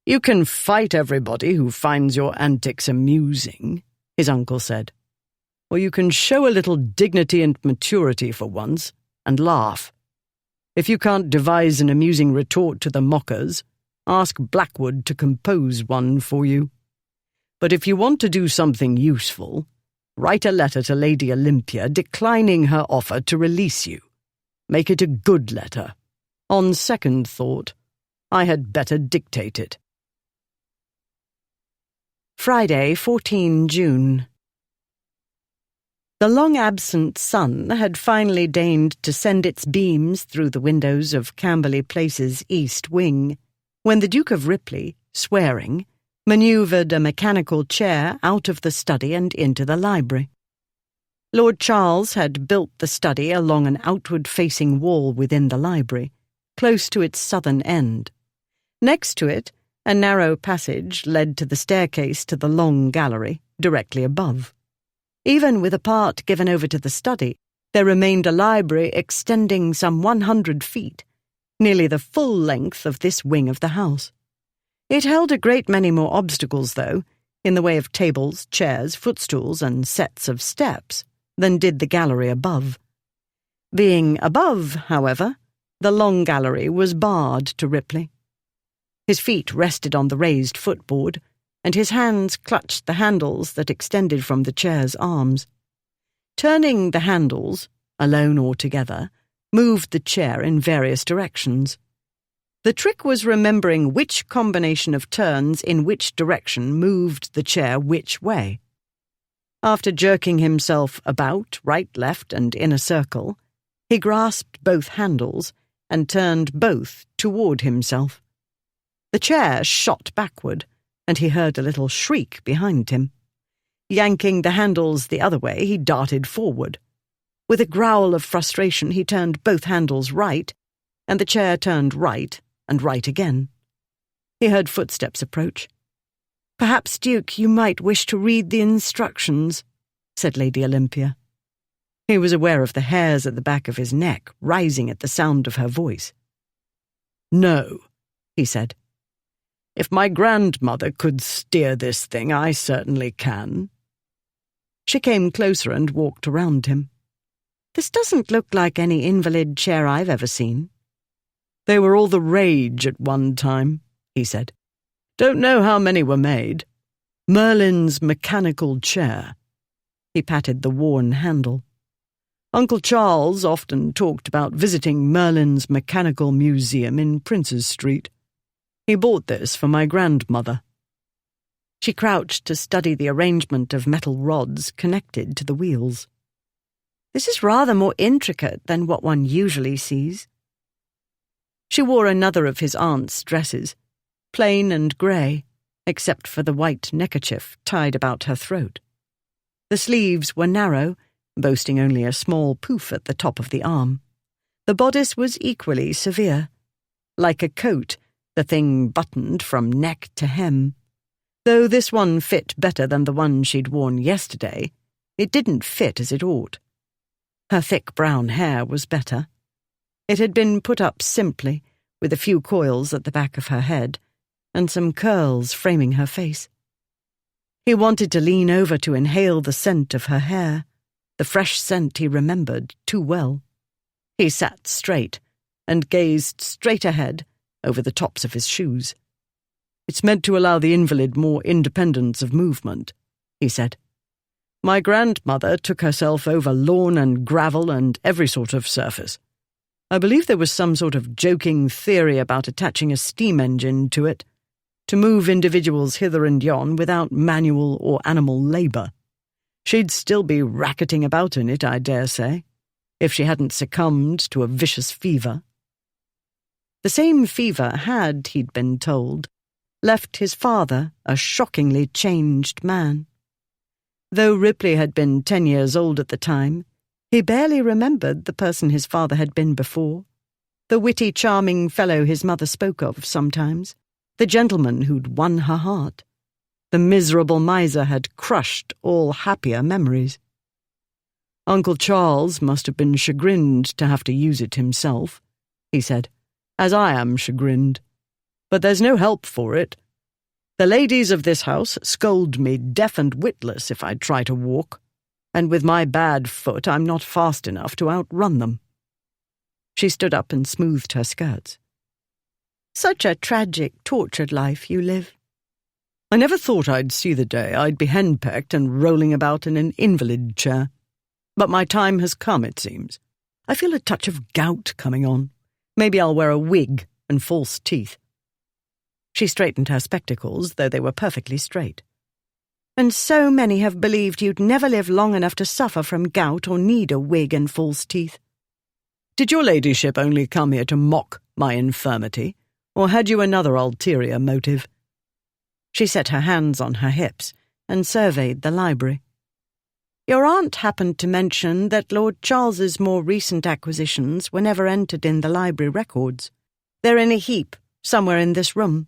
You can fight everybody who finds your antics amusing, his uncle said. Or you can show a little dignity and maturity for once, and laugh. If you can't devise an amusing retort to the mockers, ask Blackwood to compose one for you. But if you want to do something useful, write a letter to Lady Olympia declining her offer to release you. Make it a good letter. On second thought, I had better dictate it. Friday, 14 June. The long-absent sun had finally deigned to send its beams through the windows of Camberley Place's east wing, when the Duke of Ripley, swearing, manoeuvred a mechanical chair out of the study and into the library. Lord Charles had built the study along an outward-facing wall within the library, close to its southern end. Next to it, a narrow passage led to the staircase to the long gallery, directly above. Even with a part given over to the study, there remained a library extending some 100 feet, nearly the full length of this wing of the house. It held a great many more obstacles, though, in the way of tables, chairs, footstools, and sets of steps, than did the gallery above. Being above, however, the long gallery was barred to Ripley. His feet rested on the raised footboard, and his hands clutched the handles that extended from the chair's arms. Turning the handles, alone or together, moved the chair in various directions. The trick was remembering which combination of turns in which direction moved the chair which way. After jerking himself about, right, left, and in a circle, he grasped both handles and turned both toward himself. The chair shot backward, and he heard a little shriek behind him. Yanking the handles the other way, he darted forward. With a growl of frustration, he turned both handles right, and the chair turned right and right again. He heard footsteps approach. "Perhaps, Duke, you might wish to read the instructions," said Lady Olympia. He was aware of the hairs at the back of his neck rising at the sound of her voice. "No," he said. "If my grandmother could steer this thing, I certainly can." She came closer and walked around him. "This doesn't look like any invalid chair I've ever seen." "They were all the rage at one time," he said. "Don't know how many were made. Merlin's mechanical chair." He patted the worn handle. "Uncle Charles often talked about visiting Merlin's Mechanical Museum in Princes Street. He bought this for my grandmother." She crouched to study the arrangement of metal rods connected to the wheels. "This is rather more intricate than what one usually sees." She wore another of his aunt's dresses, plain and grey, except for the white neckerchief tied about her throat. The sleeves were narrow, boasting only a small poof at the top of the arm. The bodice was equally severe. Like a coat, the thing buttoned from neck to hem. Though this one fit better than the one she'd worn yesterday, it didn't fit as it ought. Her thick brown hair was better. It had been put up simply, with a few coils at the back of her head, and some curls framing her face. He wanted to lean over to inhale the scent of her hair, the fresh scent he remembered too well. He sat straight and gazed straight ahead over the tops of his shoes. "It's meant to allow the invalid more independence of movement," he said. "My grandmother took herself over lawn and gravel and every sort of surface. I believe there was some sort of joking theory about attaching a steam engine to it, to move individuals hither and yon without manual or animal labour. She'd still be racketing about in it, I dare say, if she hadn't succumbed to a vicious fever." The same fever had, he'd been told, left his father a shockingly changed man. Though Ripley had been 10 years old at the time, he barely remembered the person his father had been before, the witty, charming fellow his mother spoke of sometimes, the gentleman who'd won her heart. The miserable miser had crushed all happier memories. "Uncle Charles must have been chagrined to have to use it himself," he said, "as I am chagrined. But there's no help for it. The ladies of this house scold me deaf and witless if I try to walk, and with my bad foot I'm not fast enough to outrun them." She stood up and smoothed her skirts. "Such a tragic, tortured life you live." "I never thought I'd see the day I'd be henpecked and rolling about in an invalid chair. But my time has come, it seems. I feel a touch of gout coming on. Maybe I'll wear a wig and false teeth." She straightened her spectacles, though they were perfectly straight. "And so many have believed you'd never live long enough to suffer from gout or need a wig and false teeth." "Did your ladyship only come here to mock my infirmity, or had you another ulterior motive?" She set her hands on her hips and surveyed the library. "Your aunt happened to mention that Lord Charles's more recent acquisitions were never entered in the library records. They're in a heap, somewhere in this room.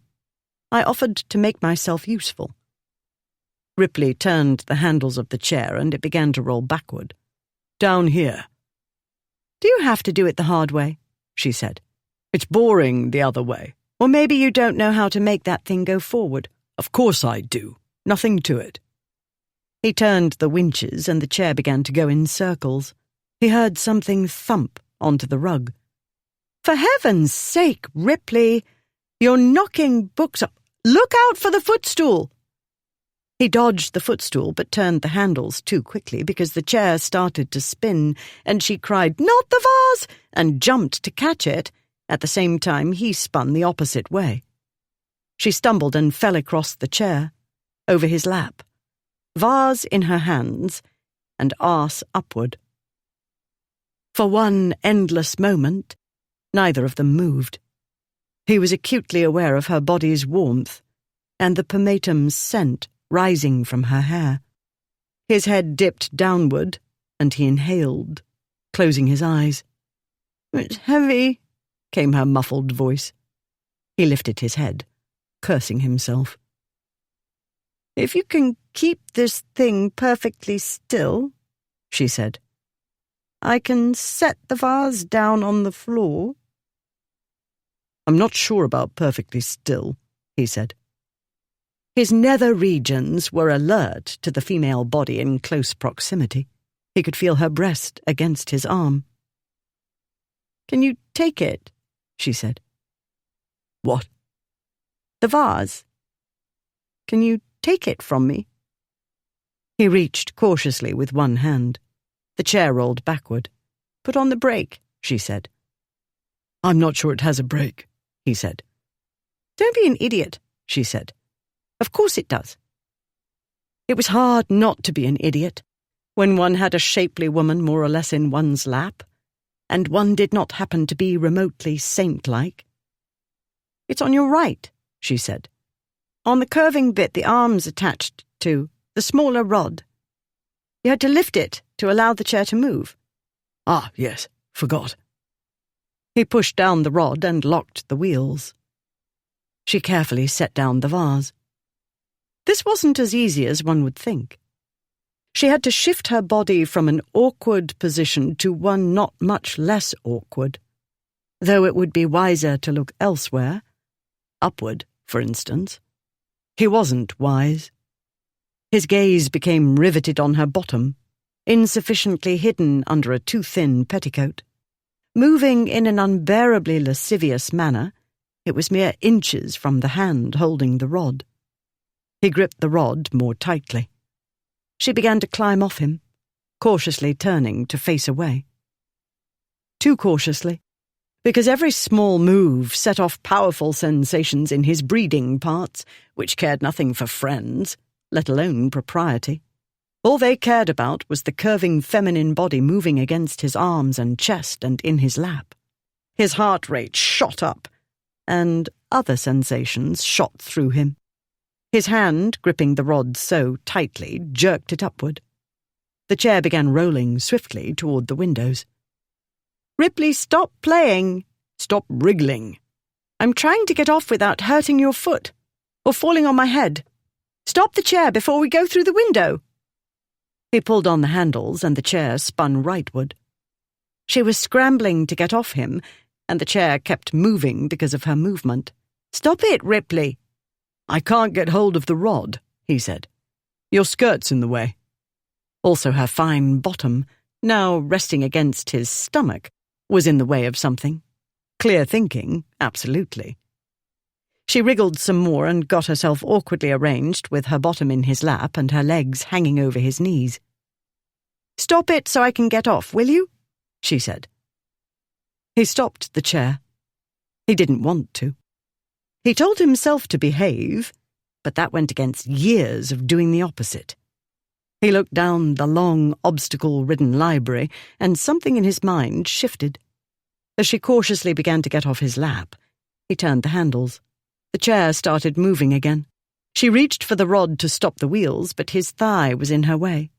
I offered to make myself useful." Ripley turned the handles of the chair and it began to roll backward. "Down here." "Do you have to do it the hard way?" she said. "It's boring the other way." "Or maybe you don't know how to make that thing go forward." "Of course I do. Nothing to it." He turned the winches and the chair began to go in circles. He heard something thump onto the rug. "For heaven's sake, Ripley! You're knocking books up. Look out for the footstool!" He dodged the footstool but turned the handles too quickly because the chair started to spin, and she cried, "Not the vase!" and jumped to catch it. At the same time, he spun the opposite way. She stumbled and fell across the chair, over his lap, vase in her hands, and arse upward. For one endless moment, neither of them moved. He was acutely aware of her body's warmth and the pomatum's scent rising from her hair. His head dipped downward, and he inhaled, closing his eyes. "It's heavy," came her muffled voice. He lifted his head, cursing himself. "If you can keep this thing perfectly still," she said, "I can set the vase down on the floor." "I'm not sure about perfectly still," he said. His nether regions were alert to the female body in close proximity. He could feel her breast against his arm. "Can you take it?" she said. "What?" "The vase. Can you take it from me?" He reached cautiously with one hand. The chair rolled backward. "Put on the brake," she said. "I'm not sure it has a brake," he said. "Don't be an idiot," she said. "Of course it does." It was hard not to be an idiot when one had a shapely woman more or less in one's lap, and one did not happen to be remotely saint-like. "It's on your right," she said. "On the curving bit the arm's attached to, the smaller rod. You had to lift it to allow the chair to move." "Ah, yes, forgot." He pushed down the rod and locked the wheels. She carefully set down the vase. This wasn't as easy as one would think. She had to shift her body from an awkward position to one not much less awkward, though it would be wiser to look elsewhere, upward, for instance. He wasn't wise. His gaze became riveted on her bottom, insufficiently hidden under a too thin petticoat. Moving in an unbearably lascivious manner, it was mere inches from the hand holding the rod. He gripped the rod more tightly. She began to climb off him, cautiously turning to face away. Too cautiously, because every small move set off powerful sensations in his breeding parts, which cared nothing for friends, let alone propriety. All they cared about was the curving feminine body moving against his arms and chest and in his lap. His heart rate shot up, and other sensations shot through him. His hand, gripping the rod so tightly, jerked it upward. The chair began rolling swiftly toward the windows. "Ripley, stop playing. Stop wriggling." "I'm trying to get off without hurting your foot, or falling on my head. Stop the chair before we go through the window." He pulled on the handles and the chair spun rightward. She was scrambling to get off him, and the chair kept moving because of her movement. "Stop it, Ripley." "I can't get hold of the rod," he said. "Your skirt's in the way." Also her fine bottom, now resting against his stomach, was in the way of something. Clear thinking, absolutely. She wriggled some more and got herself awkwardly arranged with her bottom in his lap and her legs hanging over his knees. "Stop it so I can get off, will you?" she said. He stopped the chair. He didn't want to. He told himself to behave, but that went against years of doing the opposite. He looked down the long, obstacle-ridden library, and something in his mind shifted. As she cautiously began to get off his lap, he turned the handles. The chair started moving again. She reached for the rod to stop the wheels, but his thigh was in her way.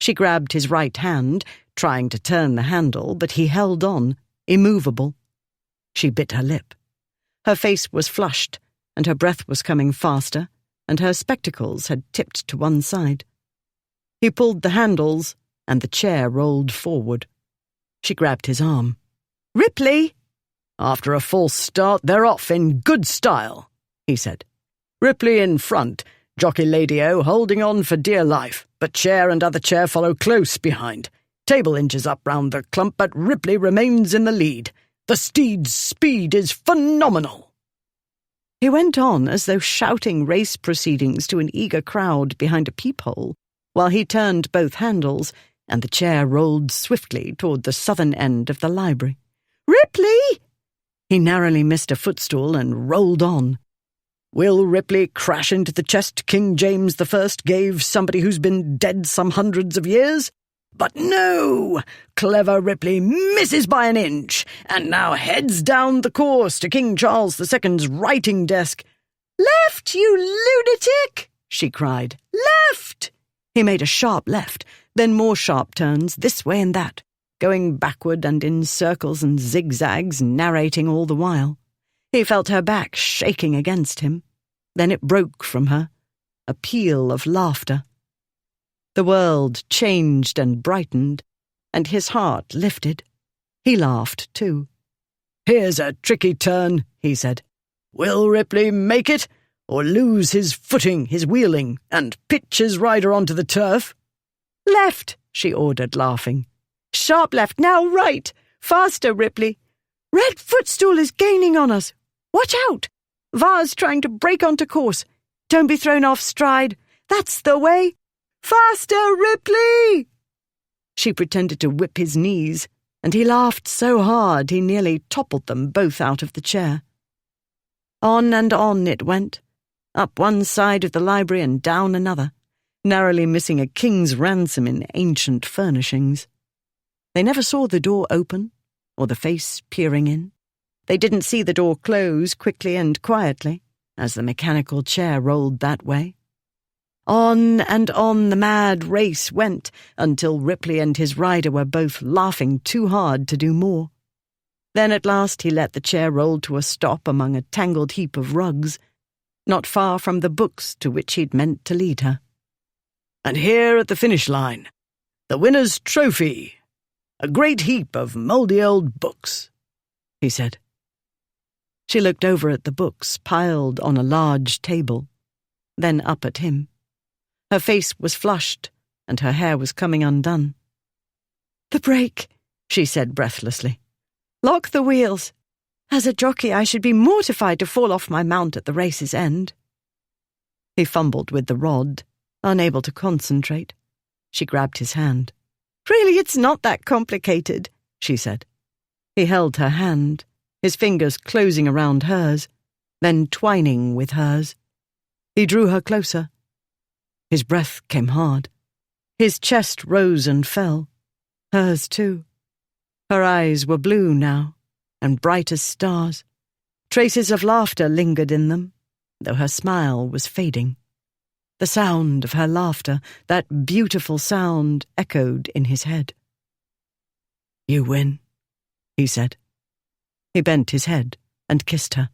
She grabbed his right hand, trying to turn the handle, but he held on, immovable. She bit her lip. Her face was flushed, and her breath was coming faster, and her spectacles had tipped to one side. He pulled the handles, and the chair rolled forward. She grabbed his arm. "Ripley!" "After a false start, they're off in good style," he said. "Ripley in front, Jockey Lady-O holding on for dear life, but chair and other chair follow close behind. table inches up round the clump, but Ripley remains in the lead. The steed's speed is phenomenal." He went on as though shouting race proceedings to an eager crowd behind a peephole, while he turned both handles, and the chair rolled swiftly toward the southern end of the library. "Ripley!" He narrowly missed a footstool and rolled on. Will Ripley crash into the chest King James I gave somebody who's been dead some hundreds of years? But no! Clever Ripley misses by an inch, and now heads down the course to King Charles II's writing desk. "Left, you lunatic!" she cried. "Left!" He made a sharp left, then more sharp turns this way and that, going backward and in circles and zigzags, narrating all the while. He felt her back shaking against him. Then it broke from her, a peal of laughter. The world changed and brightened, and his heart lifted. He laughed too. "Here's a tricky turn," he said. "Will Ripley make it, or lose his footing, his wheeling, and pitch his rider onto the turf?" "Left," she ordered, laughing. "Sharp left, now right. Faster, Ripley. Red footstool is gaining on us. Watch out! Vase trying to break onto course. Don't be thrown off stride. That's the way. Faster, Ripley!" She pretended to whip his knees, and he laughed so hard he nearly toppled them both out of the chair. On and on it went, up one side of the library and down another, narrowly missing a king's ransom in ancient furnishings. They never saw the door open, or the face peering in. They didn't see the door close quickly and quietly, as the mechanical chair rolled that way. On and on the mad race went, until Ripley and his rider were both laughing too hard to do more. Then at last he let the chair roll to a stop among a tangled heap of rugs, not far from the books to which he'd meant to lead her. "And here at the finish line, the winner's trophy, a great heap of mouldy old books," he said. She looked over at the books piled on a large table, then up at him. Her face was flushed, and her hair was coming undone. "The brake," she said breathlessly. "Lock the wheels. As a jockey, I should be mortified to fall off my mount at the race's end." He fumbled with the rod, unable to concentrate. She grabbed his hand. "Really, it's not that complicated," she said. He held her hand, his fingers closing around hers, then twining with hers. He drew her closer. His breath came hard. His chest rose and fell. Hers too. Her eyes were blue now, and bright as stars. Traces of laughter lingered in them, though her smile was fading. The sound of her laughter, that beautiful sound, echoed in his head. "You win," he said. He bent his head and kissed her.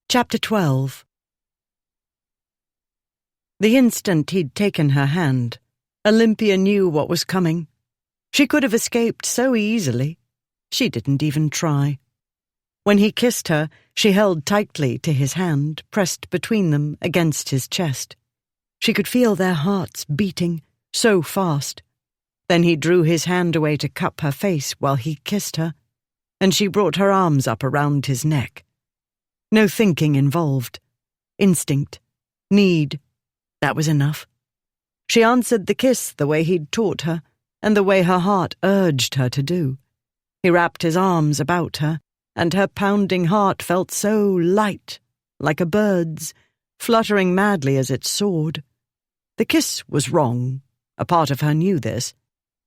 Chapter 12. The instant he'd taken her hand, Olympia knew what was coming. She could have escaped so easily. She didn't even try. When he kissed her, she held tightly to his hand, pressed between them against his chest. She could feel their hearts beating so fast. Then he drew his hand away to cup her face while he kissed her, and she brought her arms up around his neck. No thinking involved. Instinct. Need. That was enough. She answered the kiss the way he'd taught her, and the way her heart urged her to do. He wrapped his arms about her, and her pounding heart felt so light, like a bird's, fluttering madly as it soared. The kiss was wrong. A part of her knew this,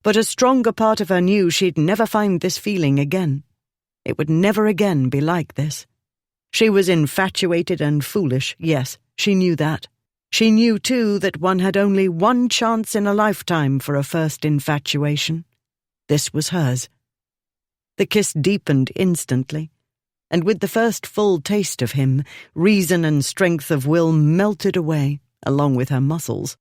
but a stronger part of her knew she'd never find this feeling again. It would never again be like this. She was infatuated and foolish, yes, she knew that. She knew, too, that one had only one chance in a lifetime for a first infatuation. This was hers. The kiss deepened instantly, and with the first full taste of him, reason and strength of will melted away, along with her muscles.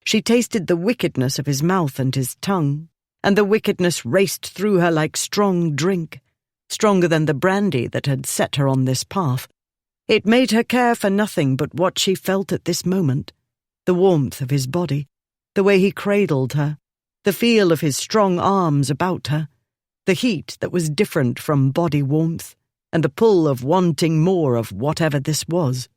She tasted the wickedness of his mouth and his tongue, and the wickedness raced through her like strong drink, stronger than the brandy that had set her on this path. It made her care for nothing but what she felt at this moment, the warmth of his body, The way he cradled her, the feel of his strong arms about her, the heat that was different from body warmth, and the pull of wanting more of whatever this was.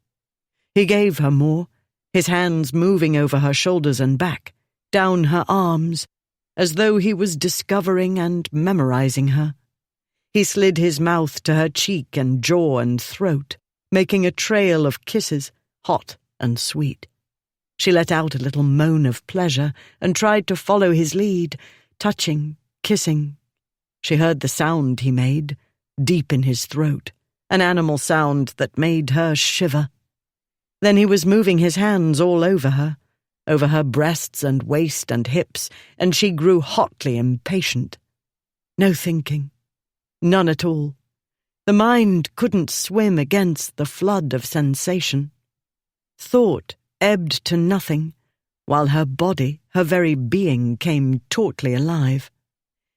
He gave her more, his hands moving over her shoulders and back, down her arms, as though he was discovering and memorizing her. He slid his mouth to her cheek and jaw and throat, making a trail of kisses, hot and sweet. She let out a little moan of pleasure and tried to follow his lead, touching, kissing. She heard the sound he made, deep in his throat, an animal sound that made her shiver. Then he was moving his hands all over her breasts and waist and hips, and she grew hotly impatient. No thinking. None at all. The mind couldn't swim against the flood of sensation. Thought ebbed to nothing, while her body, her very being, came tautly alive.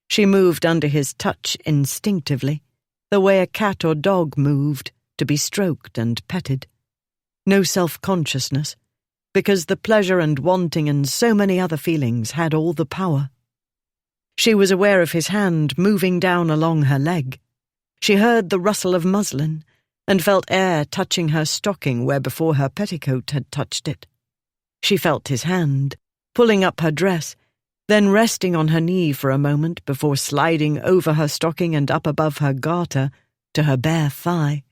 She moved under his touch instinctively, the way a cat or dog moved, to be stroked and petted. No self-consciousness, because the pleasure and wanting and so many other feelings had all the power. She was aware of his hand moving down along her leg. She heard the rustle of muslin, and felt air touching her stocking where before her petticoat had touched it. She felt his hand, pulling up her dress, then resting on her knee for a moment before sliding over her stocking and up above her garter to her bare thigh.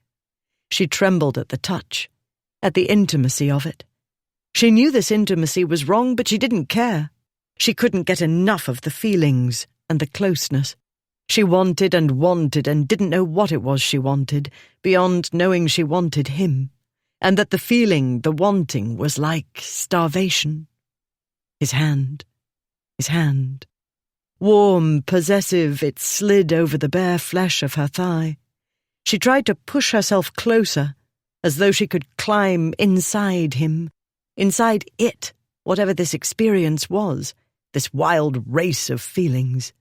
She trembled at the touch, at the intimacy of it. She knew this intimacy was wrong, but she didn't care. She couldn't get enough of the feelings and the closeness. She wanted and didn't know what it was she wanted, beyond knowing she wanted him, and that the feeling, the wanting, was like starvation. His hand. Warm, possessive, it slid over the bare flesh of her thigh. She tried to push herself closer, as though she could climb inside him, inside it, whatever this experience was, this wild race of feelings.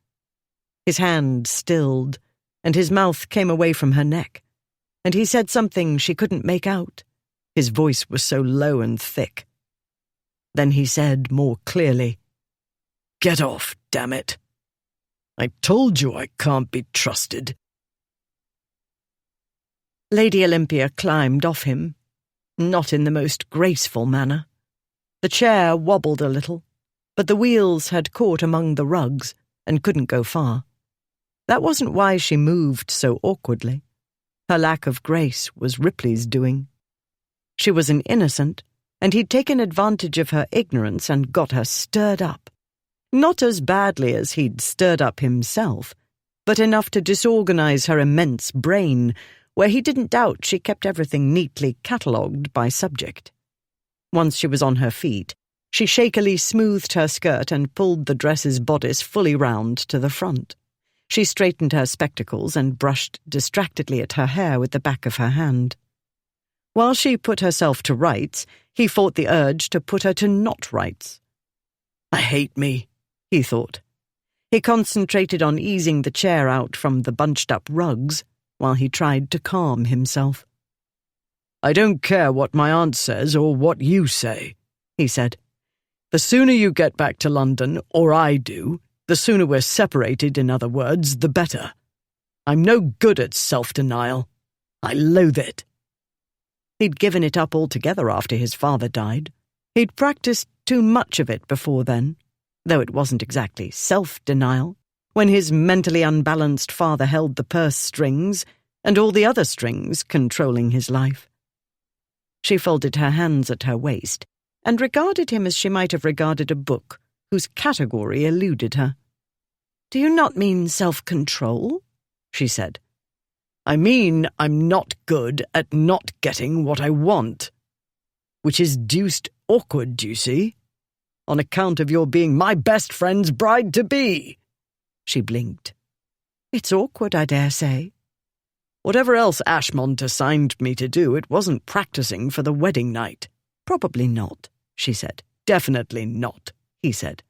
His hand stilled, and his mouth came away from her neck, and he said something she couldn't make out. His voice was so low and thick. Then he said more clearly, "Get off, damn it. I told you I can't be trusted." Lady Olympia climbed off him, not in the most graceful manner. The chair wobbled a little, but the wheels had caught among the rugs and couldn't go far. That wasn't why she moved so awkwardly. Her lack of grace was Ripley's doing. She was an innocent, and he'd taken advantage of her ignorance and got her stirred up. Not as badly as he'd stirred up himself, but enough to disorganize her immense brain, where he didn't doubt she kept everything neatly catalogued by subject. Once she was on her feet, she shakily smoothed her skirt and pulled the dress's bodice fully round to the front. She straightened her spectacles and brushed distractedly at her hair with the back of her hand. While she put herself to rights, he fought the urge to put her to not rights. "I hate me," he thought. He concentrated on easing the chair out from the bunched-up rugs while he tried to calm himself. "I don't care what my aunt says or what you say," he said. "The sooner you get back to London, or I do, the sooner we're separated, in other words, the better. I'm no good at self-denial. I loathe it." He'd given it up altogether after his father died. He'd practiced too much of it before then, though it wasn't exactly self-denial, when his mentally unbalanced father held the purse strings and all the other strings controlling his life. She folded her hands at her waist and regarded him as she might have regarded a book whose category eluded her. "Do you not mean self-control?" she said. "I mean I'm not good at not getting what I want, which is deuced awkward, do you see? On account of your being my best friend's bride-to-be." She blinked. "It's awkward, I dare say." "Whatever else Ashmont assigned me to do, it wasn't practicing for the wedding night." "Probably not," she said. "Definitely not," he said.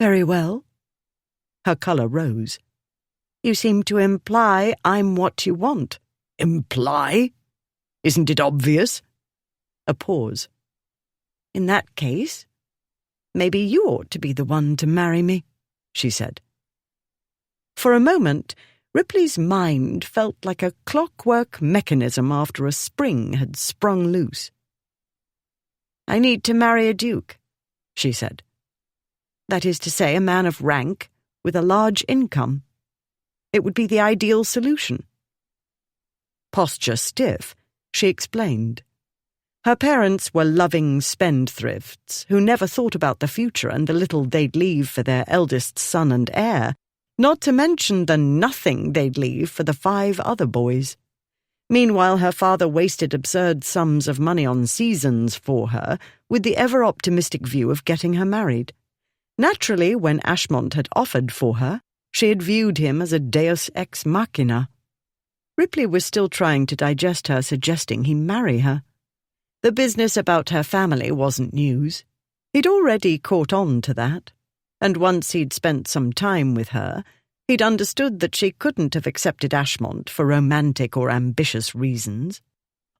"Very well." Her colour rose. "You seem to imply I'm what you want." "Imply? Isn't it obvious?" A pause. "In that case?" maybe you ought to be the one to marry me," she said. For a moment, Ripley's mind felt like a clockwork mechanism after a spring had sprung loose. "I need to marry a duke," she said. "That is to say, a man of rank with a large income. It would be the ideal solution." Posture stiff, she explained. Her parents were loving spendthrifts who never thought about the future and the little they'd leave for their eldest son and heir, not to mention the nothing they'd leave for the 5 other boys. Meanwhile, her father wasted absurd sums of money on seasons for her, with the ever-optimistic view of getting her married. Naturally, when Ashmont had offered for her, she had viewed him as a deus ex machina. Ripley was still trying to digest her suggesting he marry her. The business about her family wasn't news. He'd already caught on to that, and once he'd spent some time with her, he'd understood that she couldn't have accepted Ashmont for romantic or ambitious reasons.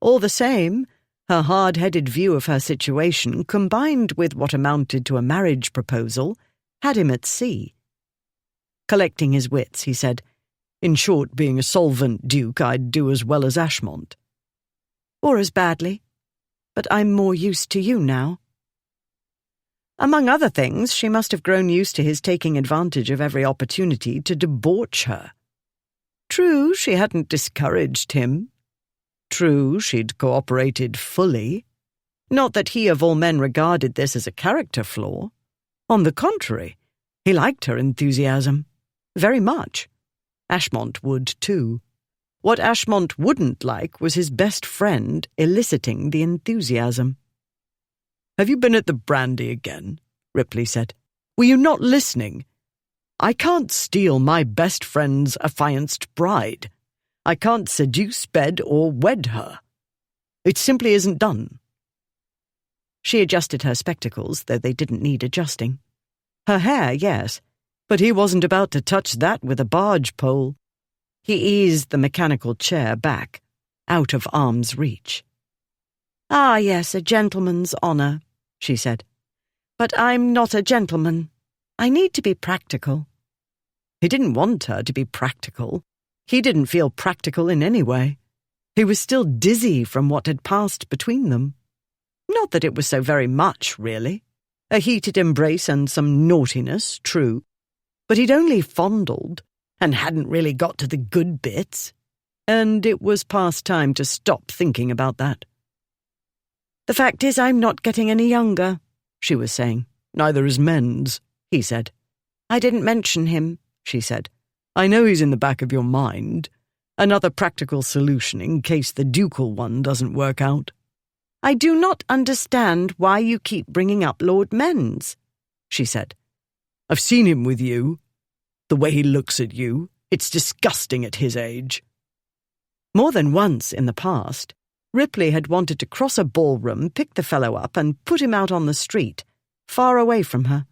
All the same, her hard-headed view of her situation, combined with what amounted to a marriage proposal, had him at sea. Collecting his wits, he said, "In short, being a solvent duke, I'd do as well as Ashmont." "Or as badly. But I'm more used to you now." Among other things, she must have grown used to his taking advantage of every opportunity to debauch her. True, she hadn't discouraged him. True, she'd cooperated fully. Not that he of all men regarded this as a character flaw. On the contrary, he liked her enthusiasm. Very much. Ashmont would, too. What Ashmont wouldn't like was his best friend eliciting the enthusiasm. "Have you been at the brandy again?" Ripley said. "Were you not listening? I can't steal my best friend's affianced bride. I can't seduce, bed, or wed her. It simply isn't done." She adjusted her spectacles, though they didn't need adjusting. Her hair, yes, but he wasn't about to touch that with a barge pole. He eased the mechanical chair back, out of arm's reach. "Ah, yes, a gentleman's honour," she said. "But I'm not a gentleman. I need to be practical." He didn't want her to be practical. He didn't feel practical in any way. He was still dizzy from what had passed between them. Not that it was so very much, really. A heated embrace and some naughtiness, true. But he'd only fondled, and hadn't really got to the good bits. And it was past time to stop thinking about that. "The fact is, I'm not getting any younger," she was saying. "Neither is Men's," he said. "I didn't mention him," she said. "I know he's in the back of your mind. Another practical solution in case the ducal one doesn't work out." "I do not understand why you keep bringing up Lord Men's," she said. "I've seen him with you. The way he looks at you, it's disgusting at his age." More than once in the past, Ripley had wanted to cross a ballroom, pick the fellow up, and put him out on the street, far away from her.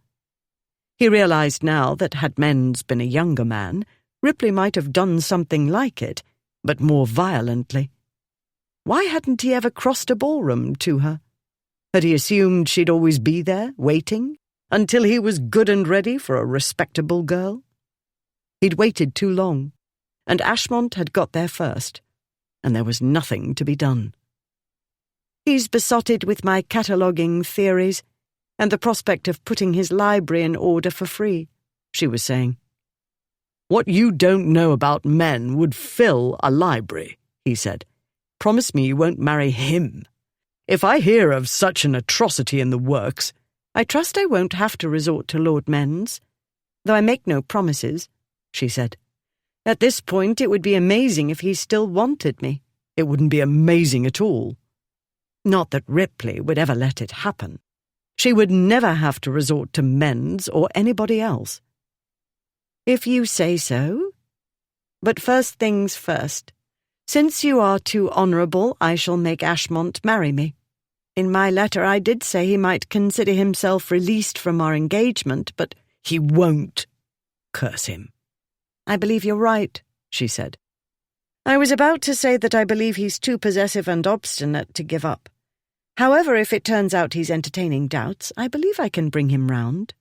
He realized now that had Men's been a younger man, Ripley might have done something like it, but more violently. Why hadn't he ever crossed a ballroom to her? Had he assumed she'd always be there, waiting, until he was good and ready for a respectable girl? He'd waited too long, and Ashmont had got there first, and there was nothing to be done. "He's besotted with my cataloguing theories, and the prospect of putting his library in order for free," she was saying. "What you don't know about men would fill a library," he said. "Promise me you won't marry him. If I hear of such an atrocity in the works—" "I trust I won't have to resort to Lord Men's, though I make no promises," she said. "At this point, it would be amazing if he still wanted me." "It wouldn't be amazing at all." Not that Ripley would ever let it happen. She would never have to resort to Men's or anybody else. "If you say so. But first things first. Since you are too honourable, I shall make Ashmont marry me. In my letter I did say he might consider himself released from our engagement, but—" "He won't. Curse him." "I believe you're right," she said. "I was about to say that I believe he's too possessive and obstinate to give up. However, if it turns out he's entertaining doubts, I believe I can bring him round.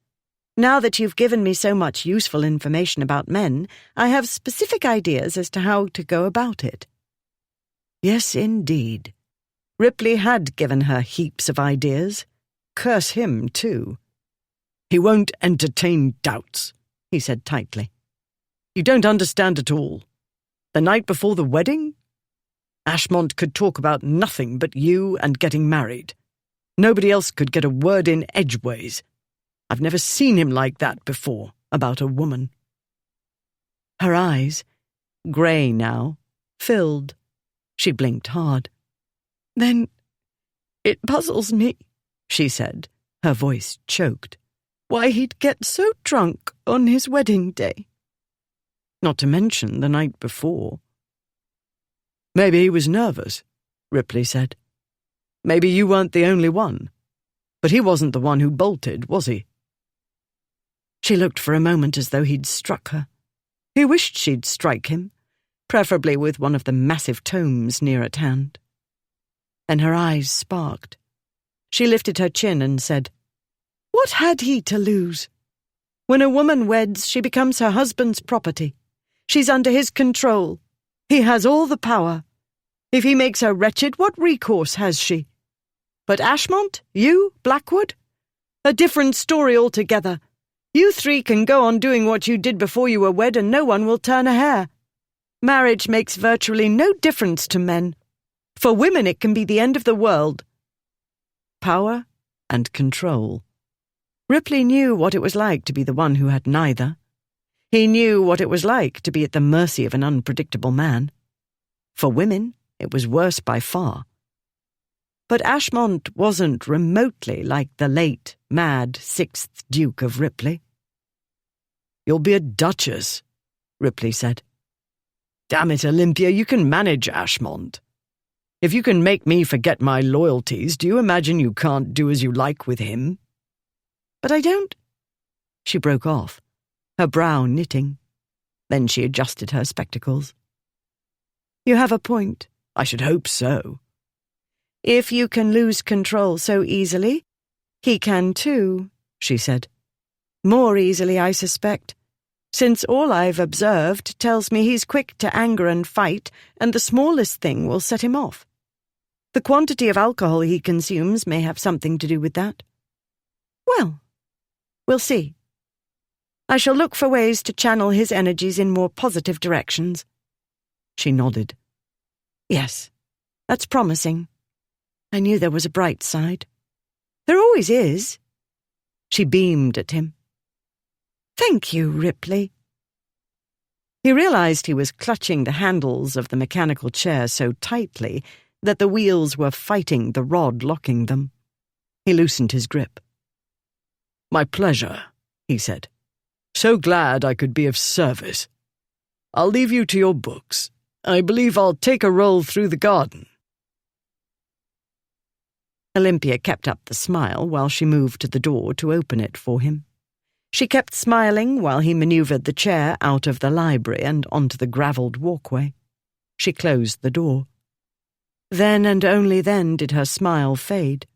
Now that you've given me so much useful information about men, I have specific ideas as to how to go about it." Yes, indeed. Ripley had given her heaps of ideas. Curse him, too. "He won't entertain doubts," he said tightly. "You don't understand at all. The night before the wedding? Ashmont could talk about nothing but you and getting married. Nobody else could get a word in edgeways. I've never seen him like that before, about a woman." Her eyes, grey now, filled. She blinked hard. "Then it puzzles me," she said, her voice choked. "why he'd get so drunk on his wedding day. Not to mention the night before." "Maybe he was nervous," Ripley said. "Maybe you weren't the only one. But he wasn't the one who bolted, was he?" She looked for a moment as though he'd struck her. He wished she'd strike him, preferably with one of the massive tomes near at hand. Then her eyes sparked. She lifted her chin and said, "What had he to lose? When a woman weds, she becomes her husband's property. She's under his control. He has all the power. If he makes her wretched, what recourse has she? But Ashmont, you, Blackwood? A different story altogether. You three can go on doing what you did before you were wed and no one will turn a hair. Marriage makes virtually no difference to men. For women it can be the end of the world." Power and control. Ripley knew what it was like to be the one who had neither. He knew what it was like to be at the mercy of an unpredictable man. For women, it was worse by far. But Ashmont wasn't remotely like the late, mad 6th Duke of Ripley. "You'll be a duchess," Ripley said. "Damn it, Olympia, you can manage Ashmont. If you can make me forget my loyalties, do you imagine you can't do as you like with him?" "But I don't—" She broke off, her brow knitting. Then she adjusted her spectacles. "You have a point." "I should hope so." "If you can lose control so easily, he can too," she said. "More easily, I suspect, since all I've observed tells me he's quick to anger and fight, and the smallest thing will set him off. The quantity of alcohol he consumes may have something to do with that. Well, we'll see. I shall look for ways to channel his energies in more positive directions." She nodded. "Yes, that's promising. I knew there was a bright side. There always is." She beamed at him. "Thank you, Ripley." He realized he was clutching the handles of the mechanical chair so tightly that the wheels were fighting the rod locking them. He loosened his grip. "My pleasure," he said. "So glad I could be of service. I'll leave you to your books. I believe I'll take a roll through the garden." Olympia kept up the smile while she moved to the door to open it for him. She kept smiling while he manoeuvred the chair out of the library and onto the gravelled walkway. She closed the door. Then and only then did her smile fade.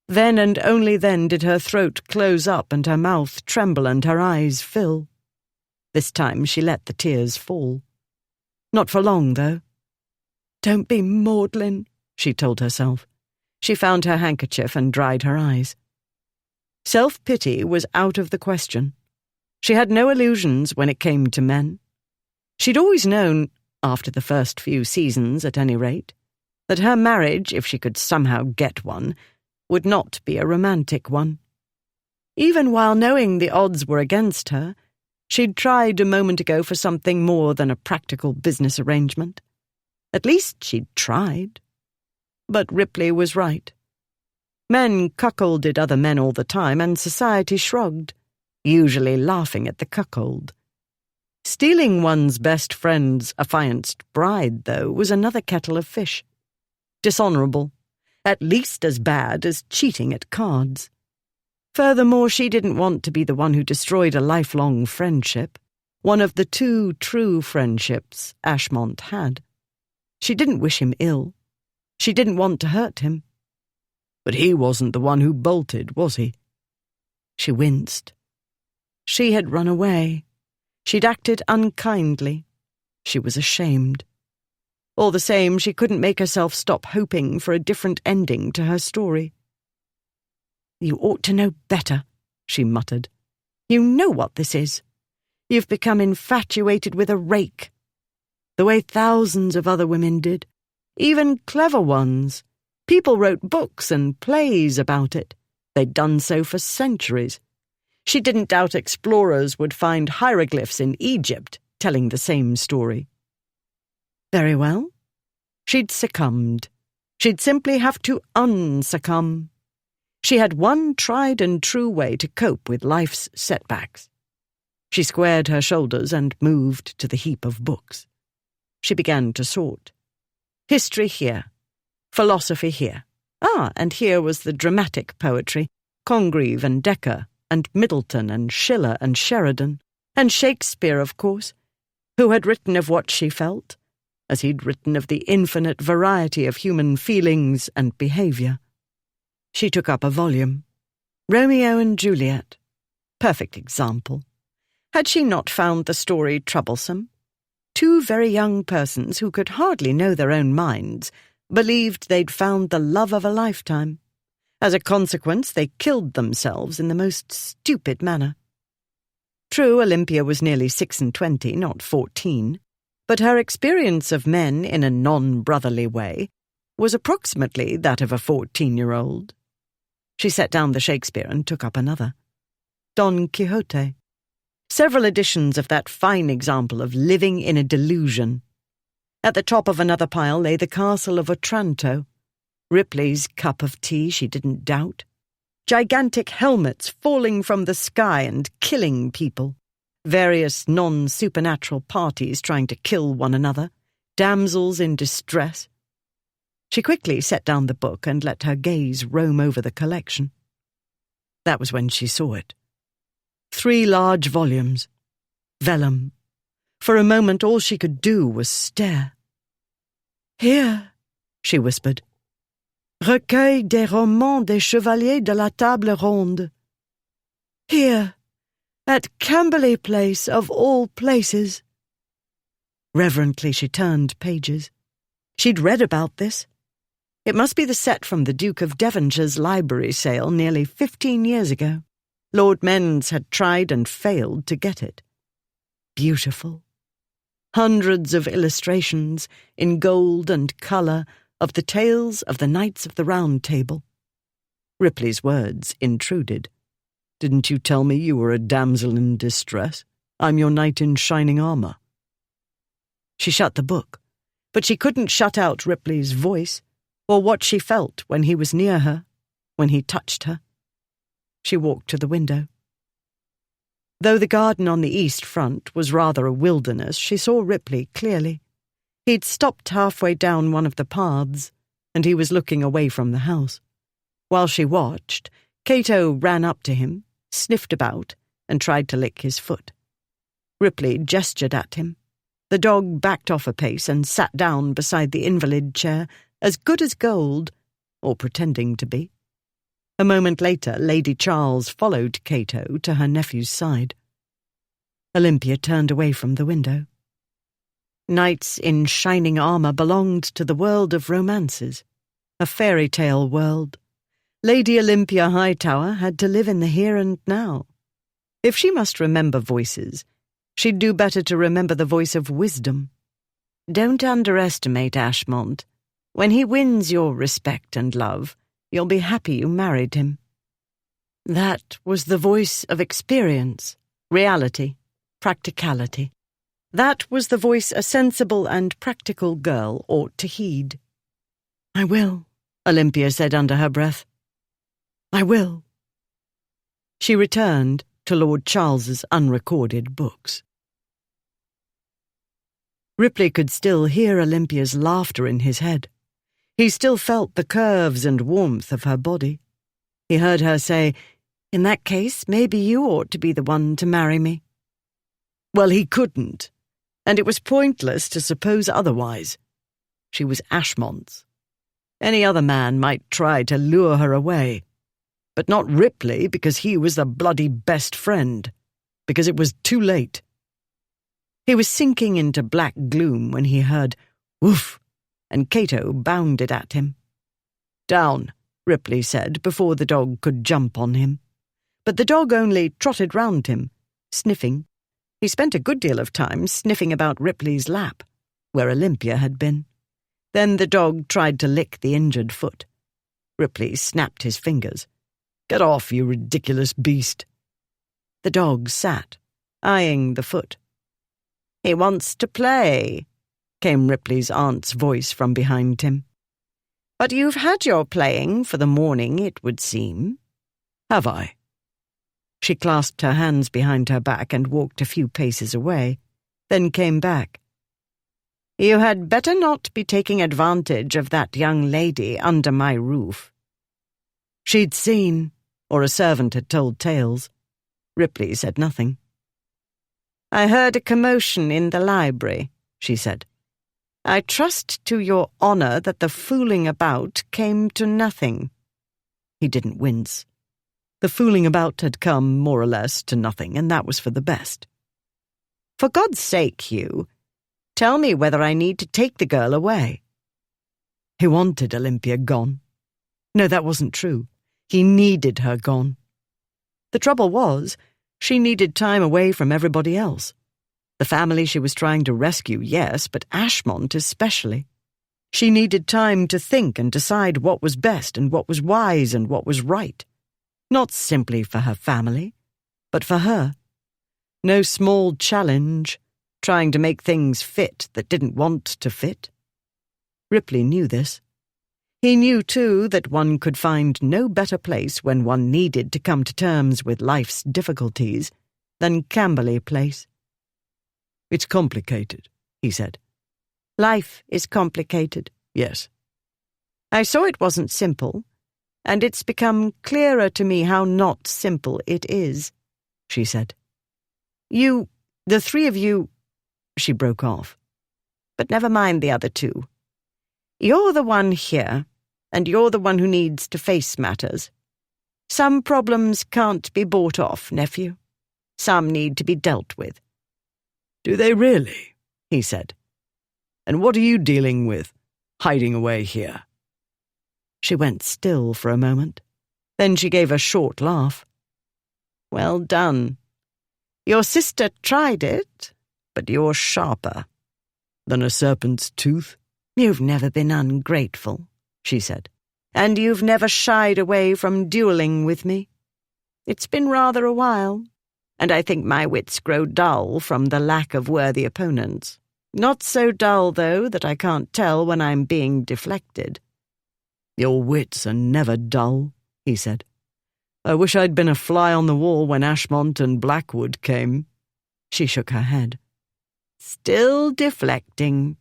Then and only then did her throat close up and her mouth tremble and her eyes fill. This time she let the tears fall. Not for long, though. "Don't be maudlin," she told herself. She found her handkerchief and dried her eyes. Self-pity was out of the question. She had no illusions when it came to men. She'd always known, after the first few seasons at any rate, that her marriage, if she could somehow get one, would not be a romantic one. Even while knowing the odds were against her, she'd tried a moment ago for something more than a practical business arrangement. At least she'd tried. But Ripley was right. Men cuckolded other men all the time, and society shrugged, usually laughing at the cuckold. Stealing one's best friend's affianced bride, though, was another kettle of fish. Dishonourable, at least as bad as cheating at cards. Furthermore, she didn't want to be the one who destroyed a lifelong friendship, one of the 2 true friendships Ashmont had. She didn't wish him ill. She didn't want to hurt him. But he wasn't the one who bolted, was he? She winced. She had run away. She'd acted unkindly. She was ashamed. All the same, she couldn't make herself stop hoping for a different ending to her story. "You ought to know better," she muttered. "You know what this is. You've become infatuated with a rake, the way thousands of other women did, even clever ones. People wrote books and plays about it. They'd done so for centuries. She didn't doubt explorers would find hieroglyphs in Egypt telling the same story." Very well. She'd succumbed. She'd simply have to unsuccumb. She had one tried and true way to cope with life's setbacks. She squared her shoulders and moved to the heap of books. She began to sort. History here. Philosophy here. And here was the dramatic poetry, Congreve and Dekker, and Middleton and Schiller and Sheridan, and Shakespeare, of course, who had written of what she felt, as he'd written of the infinite variety of human feelings and behaviour. She took up a volume. Romeo and Juliet. Perfect example. Had she not found the story troublesome? Two very young persons who could hardly know their own minds believed they'd found the love of a lifetime. As a consequence, they killed themselves in the most stupid manner. True, Olympia was nearly 26, not 14, but her experience of men in a non-brotherly way was approximately that of a 14-year-old. She set down the Shakespeare and took up another. Don Quixote. Several editions of that fine example of living in a delusion. At the top of another pile lay the Castle of Otranto. Ripley's cup of tea, she didn't doubt. Gigantic helmets falling from the sky and killing people. Various non-supernatural parties trying to kill one another. Damsels in distress. She quickly set down the book and let her gaze roam over the collection. That was when she saw it. 3 large volumes. Vellum. For a moment all she could do was stare. "Here," she whispered. "Recueil des romans des chevaliers de la table ronde. Here, at Camberley Place of all places." Reverently she turned pages. She'd read about this. It must be the set from the Duke of Devonshire's library sale nearly 15 years ago. Lord Menz had tried and failed to get it. Beautiful. Hundreds of illustrations in gold and colour of the tales of the Knights of the Round Table. Ripley's words intruded. "Didn't you tell me you were a damsel in distress? I'm your knight in shining armour." She shut the book, but she couldn't shut out Ripley's voice, or what she felt when he was near her, when he touched her. She walked to the window. Though the garden on the east front was rather a wilderness, she saw Ripley clearly. He'd stopped halfway down one of the paths, and he was looking away from the house. While she watched, Cato ran up to him, sniffed about, and tried to lick his foot. Ripley gestured at him. The dog backed off a pace and sat down beside the invalid chair, as good as gold, or pretending to be. A moment later, Lady Charles followed Cato to her nephew's side. Olympia turned away from the window. Knights in shining armour belonged to the world of romances, a fairy tale world. Lady Olympia Hightower had to live in the here and now. If she must remember voices, she'd do better to remember the voice of wisdom. Don't underestimate Ashmont. When he wins your respect and love, you'll be happy you married him. That was the voice of experience, reality, practicality. That was the voice a sensible and practical girl ought to heed. "I will," Olympia said under her breath. "I will." She returned to Lord Charles's unrecorded books. Ripley could still hear Olympia's laughter in his head. He still felt the curves and warmth of her body. He heard her say, "In that case, maybe you ought to be the one to marry me." Well, he couldn't, and it was pointless to suppose otherwise. She was Ashmont's. Any other man might try to lure her away, but not Ripley, because he was the bloody best friend, because it was too late. He was sinking into black gloom when he heard woof, and Cato bounded at him. "Down," Ripley said before the dog could jump on him. But the dog only trotted round him, sniffing. He spent a good deal of time sniffing about Ripley's lap, where Olympia had been. Then the dog tried to lick the injured foot. Ripley snapped his fingers. "Get off, you ridiculous beast." The dog sat, eyeing the foot. "He wants to play," came Ripley's aunt's voice from behind him. "But you've had your playing for the morning, it would seem." "Have I?" She clasped her hands behind her back and walked a few paces away, then came back. "You had better not be taking advantage of that young lady under my roof." She'd seen, or a servant had told tales. Ripley said nothing. "I heard a commotion in the library," she said. "I trust to your honor that the fooling about came to nothing." He didn't wince. The fooling about had come, more or less, to nothing, and that was for the best. "For God's sake, Hugh, tell me whether I need to take the girl away." He wanted Olympia gone. No, that wasn't true. He needed her gone. The trouble was, she needed time away from everybody else. The family she was trying to rescue, yes, but Ashmont especially. She needed time to think and decide what was best and what was wise and what was right. Not simply for her family, but for her. No small challenge, trying to make things fit that didn't want to fit. Ripley knew this. He knew, too, that one could find no better place when one needed to come to terms with life's difficulties than Camberley Place. "It's complicated," he said. "Life is complicated." "Yes." "I saw it wasn't simple, and it's become clearer to me how not simple it is," she said. "You, the three of you—" She broke off. "But never mind the other two. You're the one here, and you're the one who needs to face matters. Some problems can't be bought off, nephew. Some need to be dealt with." "Do they really?" he said. "And what are you dealing with, hiding away here?" She went still for a moment. Then she gave a short laugh. "Well done. Your sister tried it, but you're sharper." "Than a serpent's tooth?" "You've never been ungrateful," she said. "And you've never shied away from duelling with me. It's been rather a while, and I think my wits grow dull from the lack of worthy opponents. Not so dull, though, that I can't tell when I'm being deflected." "Your wits are never dull," he said. "I wish I'd been a fly on the wall when Ashmont and Blackwood came." She shook her head. "Still deflecting.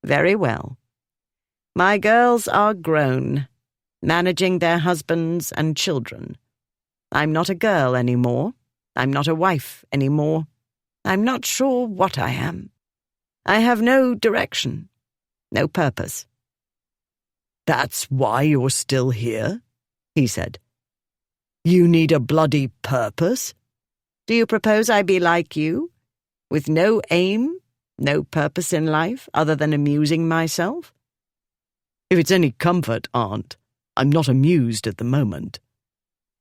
Very well. My girls are grown, managing their husbands and children. I'm not a girl anymore. I'm not a wife anymore. I'm not sure what I am. I have no direction, no purpose." "That's why you're still here?" he said. "You need a bloody purpose?" "Do you propose I be like you, with no aim, no purpose in life other than amusing myself?" "If it's any comfort, Aunt, I'm not amused at the moment."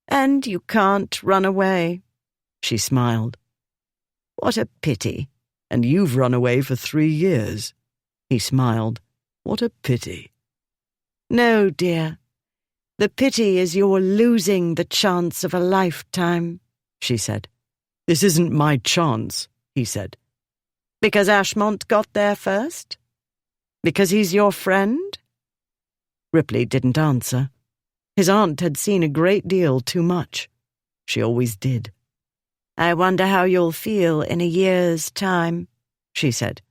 "And you can't run away?" She smiled. "What a pity." "And you've run away for 3 years." He smiled. "What a pity." "No, dear. The pity is you're losing the chance of a lifetime," she said. "This isn't my chance," he said. "Because Ashmont got there first? Because he's your friend?" Ripley didn't answer. His aunt had seen a great deal too much. She always did. "I wonder how you'll feel in a year's time," she said.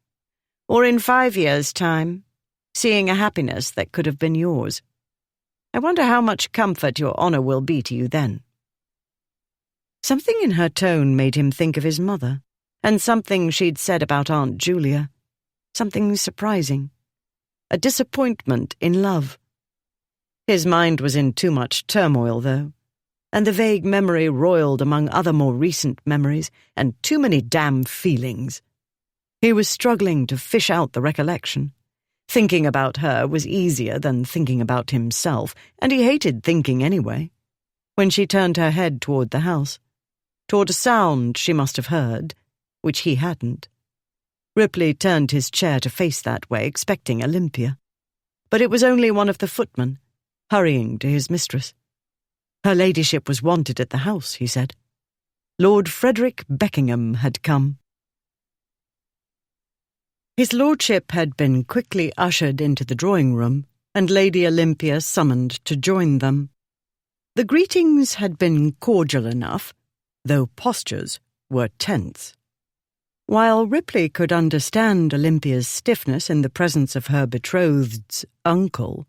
"Or in 5 years' time, seeing a happiness that could have been yours. I wonder how much comfort your honor will be to you then." Something in her tone made him think of his mother, and something she'd said about Aunt Julia. Something surprising. A disappointment in love. His mind was in too much turmoil, though, and the vague memory roiled among other more recent memories, and too many damn feelings. He was struggling to fish out the recollection. Thinking about her was easier than thinking about himself, and he hated thinking anyway. When she turned her head toward the house, toward a sound she must have heard, which he hadn't, Ripley turned his chair to face that way, expecting Olympia. But it was only one of the footmen, hurrying to his mistress. Her ladyship was wanted at the house, he said. Lord Frederick Beckingham had come. His lordship had been quickly ushered into the drawing-room, and Lady Olympia summoned to join them. The greetings had been cordial enough, though postures were tense. While Ripley could understand Olympia's stiffness in the presence of her betrothed's uncle,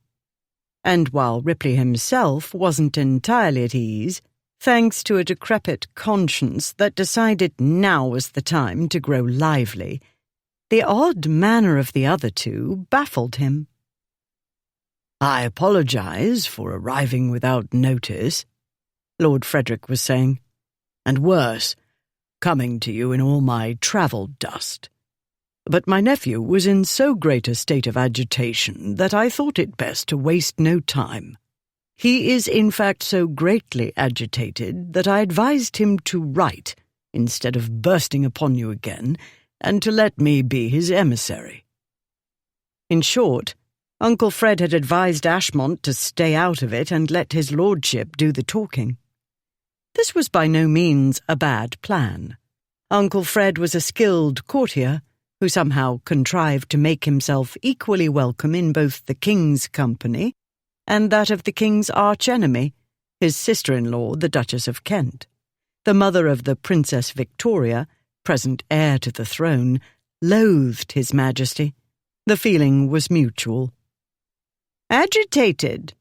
and while Ripley himself wasn't entirely at ease, thanks to a decrepit conscience that decided now was the time to grow lively, the odd manner of the other two baffled him. "I apologize for arriving without notice," Lord Frederick was saying, "and worse, coming to you in all my travel dust. But my nephew was in so great a state of agitation that I thought it best to waste no time. He is in fact so greatly agitated that I advised him to write instead of bursting upon you again, and to let me be his emissary." In short, Uncle Fred had advised Ashmont to stay out of it and let his lordship do the talking. This was by no means a bad plan. Uncle Fred was a skilled courtier who somehow contrived to make himself equally welcome in both the king's company and that of the king's arch-enemy, his sister-in-law, the Duchess of Kent. The mother of the Princess Victoria, present heir to the throne, loathed his majesty. The feeling was mutual. "Agitated,"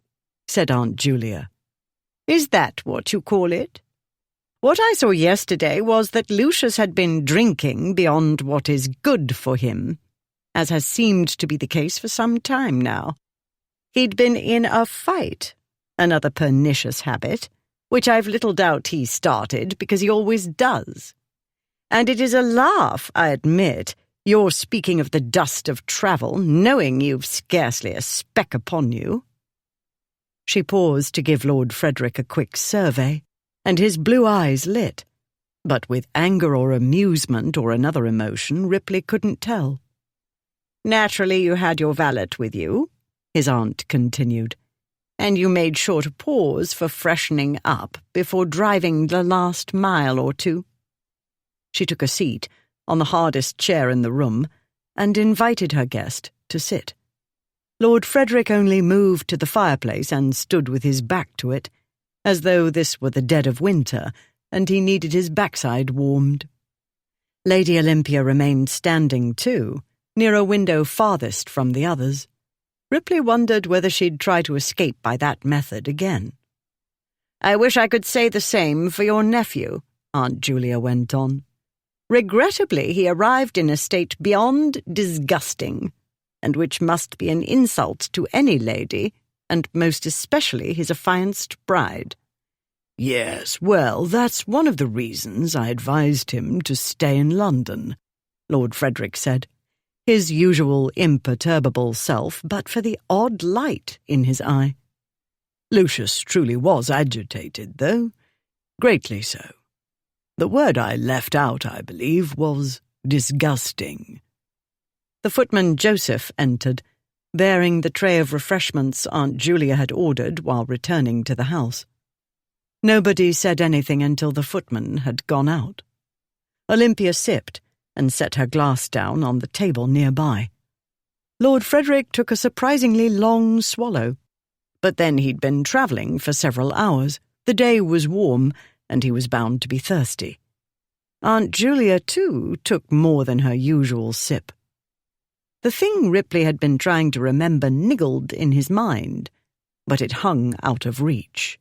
said Aunt Julia. "Is that what you call it? What I saw yesterday was that Lucius had been drinking beyond what is good for him, as has seemed to be the case for some time now. He'd been in a fight, another pernicious habit, which I've little doubt he started because he always does. And it is a laugh, I admit, your speaking of the dust of travel, knowing you've scarcely a speck upon you." She paused to give Lord Frederick a quick survey, and his blue eyes lit, but with anger or amusement or another emotion Ripley couldn't tell. "Naturally you had your valet with you," his aunt continued, "and you made sure to pause for freshening up before driving the last mile or two." She took a seat on the hardest chair in the room and invited her guest to sit. Lord Frederick only moved to the fireplace and stood with his back to it, as though this were the dead of winter and he needed his backside warmed. Lady Olympia remained standing too, near a window farthest from the others. Ripley wondered whether she'd try to escape by that method again. "I wish I could say the same for your nephew," Aunt Julia went on. "Regrettably, he arrived in a state beyond disgusting, and which must be an insult to any lady, and most especially his affianced bride." "Yes, well, that's one of the reasons I advised him to stay in London," Lord Frederick said, his usual imperturbable self, but for the odd light in his eye. "Lucius truly was agitated, though, greatly so. The word I left out, I believe, was disgusting." The footman Joseph entered, bearing the tray of refreshments Aunt Julia had ordered while returning to the house. Nobody said anything until the footman had gone out. Olympia sipped and set her glass down on the table nearby. Lord Frederick took a surprisingly long swallow, but then he'd been travelling for several hours. The day was warm, and he was bound to be thirsty. Aunt Julia, too, took more than her usual sip. The thing Ripley had been trying to remember niggled in his mind, but it hung out of reach.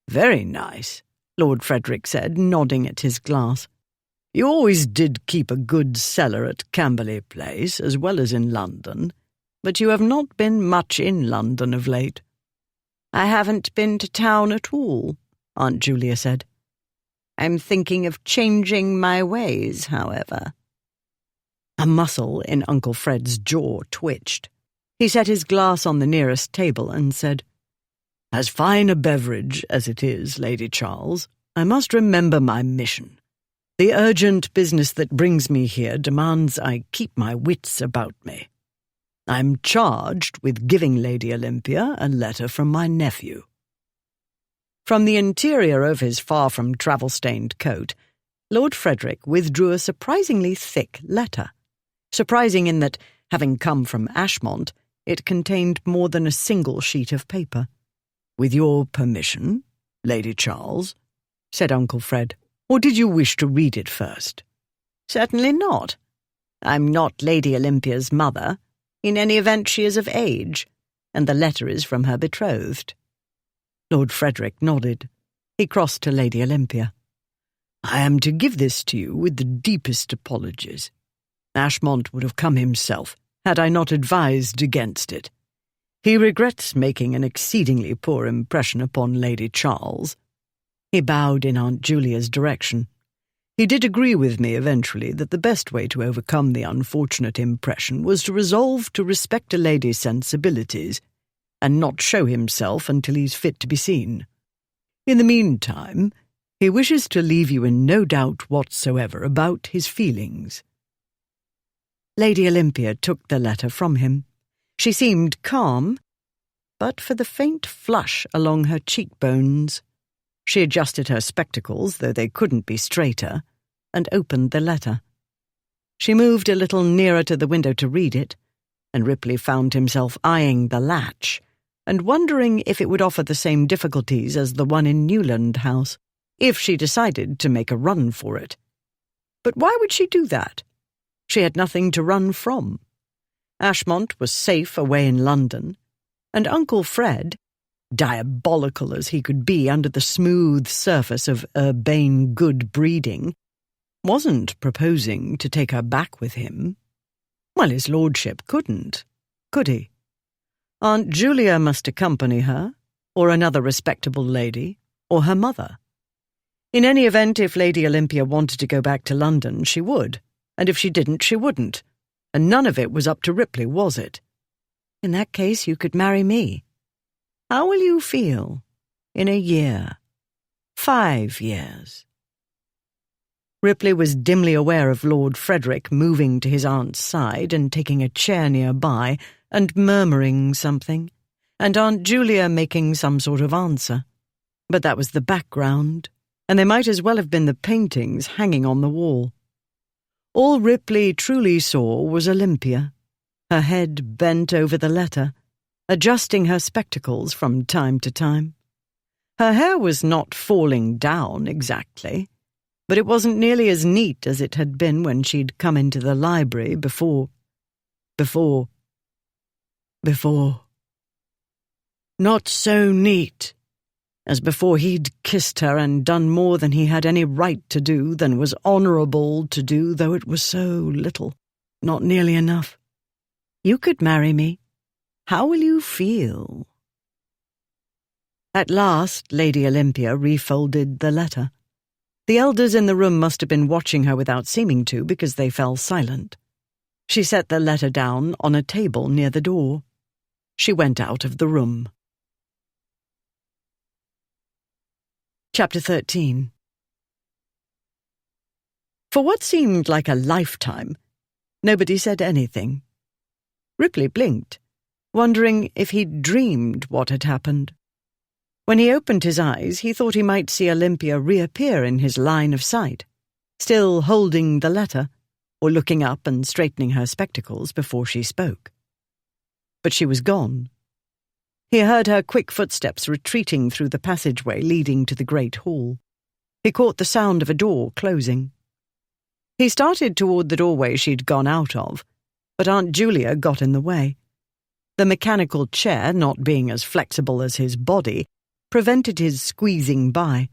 "Very nice," Lord Frederick said, nodding at his glass. "You always did keep a good cellar at Camberley Place, as well as in London, but you have not been much in London of late." "I haven't been to town at all," Aunt Julia said. "I'm thinking of changing my ways, however." A muscle in Uncle Fred's jaw twitched. He set his glass on the nearest table and said, "As fine a beverage as it is, Lady Charles, I must remember my mission. The urgent business that brings me here demands I keep my wits about me. I'm charged with giving Lady Olympia a letter from my nephew." From the interior of his far-from-travel-stained coat, Lord Frederick withdrew a surprisingly thick letter. Surprising in that, having come from Ashmont, it contained more than a single sheet of paper. "With your permission, Lady Charles," said Uncle Fred, "or did you wish to read it first?" "Certainly not. I'm not Lady Olympia's mother. In any event, she is of age, and the letter is from her betrothed." Lord Frederick nodded. He crossed to Lady Olympia. "I am to give this to you with the deepest apologies. Ashmont would have come himself, had I not advised against it. He regrets making an exceedingly poor impression upon Lady Charles." He bowed in Aunt Julia's direction. "He did agree with me eventually that the best way to overcome the unfortunate impression was to resolve to respect a lady's sensibilities, and not show himself until he's fit to be seen. In the meantime, he wishes to leave you in no doubt whatsoever about his feelings." Lady Olympia took the letter from him. She seemed calm, but for the faint flush along her cheekbones. She adjusted her spectacles, though they couldn't be straighter, and opened the letter. She moved a little nearer to the window to read it, and Ripley found himself eyeing the latch and wondering if it would offer the same difficulties as the one in Newland House, if she decided to make a run for it. But why would she do that? She had nothing to run from. Ashmont was safe away in London, and Uncle Fred, diabolical as he could be under the smooth surface of urbane good breeding, wasn't proposing to take her back with him. Well, his lordship couldn't, could he? Aunt Julia must accompany her, or another respectable lady, or her mother. In any event, if Lady Olympia wanted to go back to London, she would, and if she didn't, she wouldn't, and none of it was up to Ripley, was it? "In that case, you could marry me. How will you feel in a year? 5 years?" Ripley was dimly aware of Lord Frederick moving to his aunt's side and taking a chair nearby and murmuring something, and Aunt Julia making some sort of answer. But that was the background, and they might as well have been the paintings hanging on the wall. All Ripley truly saw was Olympia, her head bent over the letter, adjusting her spectacles from time to time. Her hair was not falling down exactly, but it wasn't nearly as neat as it had been when she'd come into the library before. Not so neat as before he'd kissed her and done more than he had any right to do, than was honourable to do, though it was so little, not nearly enough. "You could marry me. How will you feel?" At last, Lady Olympia refolded the letter. The elders in the room must have been watching her without seeming to, because they fell silent. She set the letter down on a table near the door. She went out of the room. Chapter 13. For what seemed like a lifetime, nobody said anything. Ripley blinked, wondering if he'd dreamed what had happened. When he opened his eyes, he thought he might see Olympia reappear in his line of sight, still holding the letter, or looking up and straightening her spectacles before she spoke. But she was gone. He heard her quick footsteps retreating through the passageway leading to the great hall. He caught the sound of a door closing. He started toward the doorway she'd gone out of, but Aunt Julia got in the way. The mechanical chair, not being as flexible as his body, prevented his squeezing by.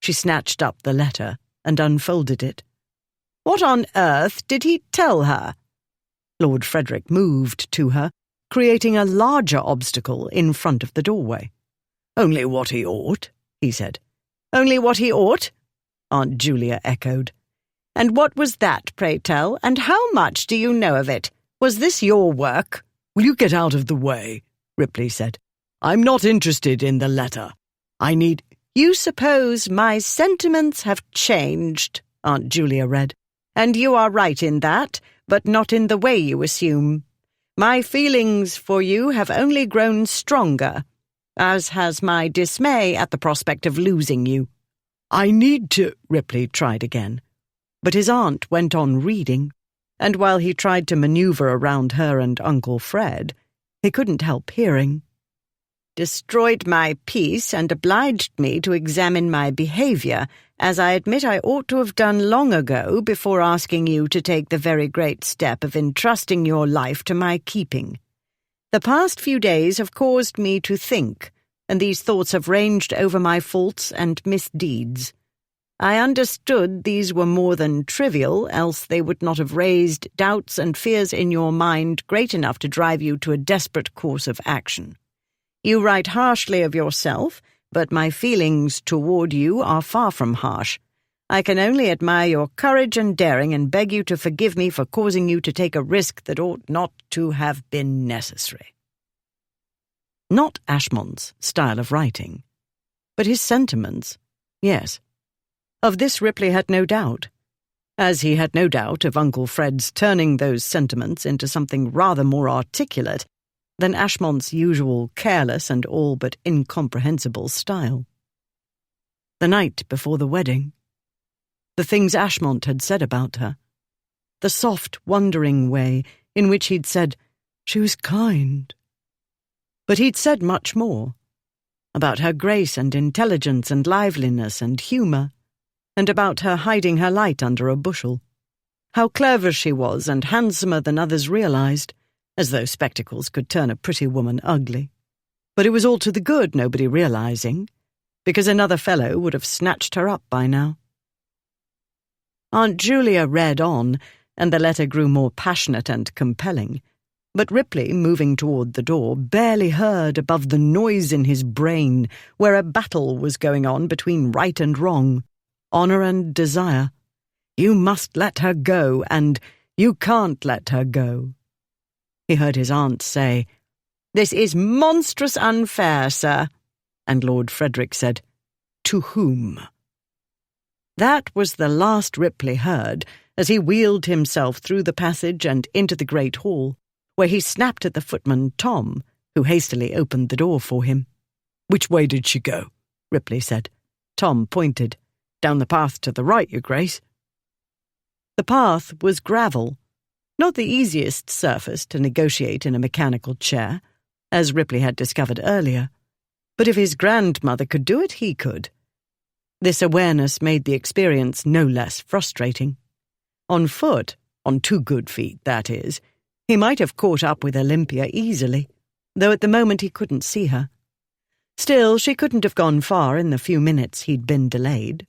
She snatched up the letter and unfolded it. What on earth did he tell her? Lord Frederick moved to her, creating a larger obstacle in front of the doorway. "Only what he ought," he said. "Only what he ought?" Aunt Julia echoed. "And what was that, pray tell, and how much do you know of it? Was this your work?" "Will you get out of the way?" Ripley said. "I'm not interested in the letter. I need—" "You suppose my sentiments have changed," Aunt Julia read. "And you are right in that, but not in the way you assume. My feelings for you have only grown stronger, as has my dismay at the prospect of losing you." "I need to—" Ripley tried again. But his aunt went on reading, and while he tried to maneuver around her and Uncle Fred, he couldn't help hearing. "Destroyed my peace and obliged me to examine my behaviour, as I admit I ought to have done long ago before asking you to take the very great step of entrusting your life to my keeping. The past few days have caused me to think, and these thoughts have ranged over my faults and misdeeds. I understood these were more than trivial, else they would not have raised doubts and fears in your mind great enough to drive you to a desperate course of action. You write harshly of yourself, but my feelings toward you are far from harsh. I can only admire your courage and daring and beg you to forgive me for causing you to take a risk that ought not to have been necessary." Not Ashmont's style of writing, but his sentiments, yes. Of this Ripley had no doubt, as he had no doubt of Uncle Fred's turning those sentiments into something rather more articulate than Ashmont's usual careless and all but incomprehensible style. The night before the wedding, the things Ashmont had said about her, the soft, wondering way in which he'd said she was kind. But he'd said much more, about her grace and intelligence and liveliness and humour, and about her hiding her light under a bushel. How clever she was and handsomer than others realized, as though spectacles could turn a pretty woman ugly. But it was all to the good, nobody realizing, because another fellow would have snatched her up by now. Aunt Julia read on, and the letter grew more passionate and compelling, but Ripley, moving toward the door, barely heard above the noise in his brain where a battle was going on between right and wrong, honour and desire. You must let her go, and you can't let her go. He heard his aunt say, "This is monstrous unfair, sir," and Lord Frederick said, "To whom?" That was the last Ripley heard as he wheeled himself through the passage and into the great hall, where he snapped at the footman, Tom, who hastily opened the door for him. "Which way did she go?" Ripley said. Tom pointed. "Down the path to the right, Your Grace." The path was gravel, not the easiest surface to negotiate in a mechanical chair, as Ripley had discovered earlier, but if his grandmother could do it, he could. This awareness made the experience no less frustrating. On foot, on 2 good feet, that is, he might have caught up with Olympia easily, though at the moment he couldn't see her. Still, she couldn't have gone far in the few minutes he'd been delayed.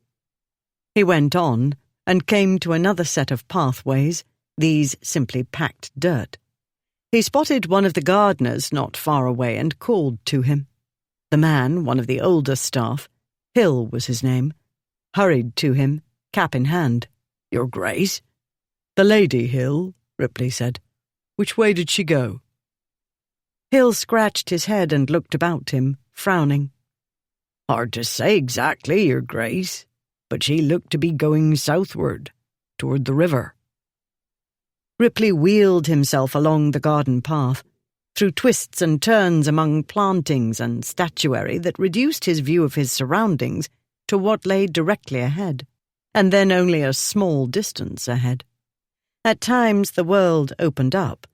He went on and came to another set of pathways, these simply packed dirt. He spotted one of the gardeners not far away and called to him. The man, one of the older staff, Hill was his name, hurried to him, cap in hand. "Your Grace?" "The Lady Hill," Ripley said. "Which way did she go?" Hill scratched his head and looked about him, frowning. "Hard to say exactly, Your Grace, but she looked to be going southward, toward the river." Ripley wheeled himself along the garden path, through twists and turns among plantings and statuary that reduced his view of his surroundings to what lay directly ahead, and then only a small distance ahead. At times the world opened up,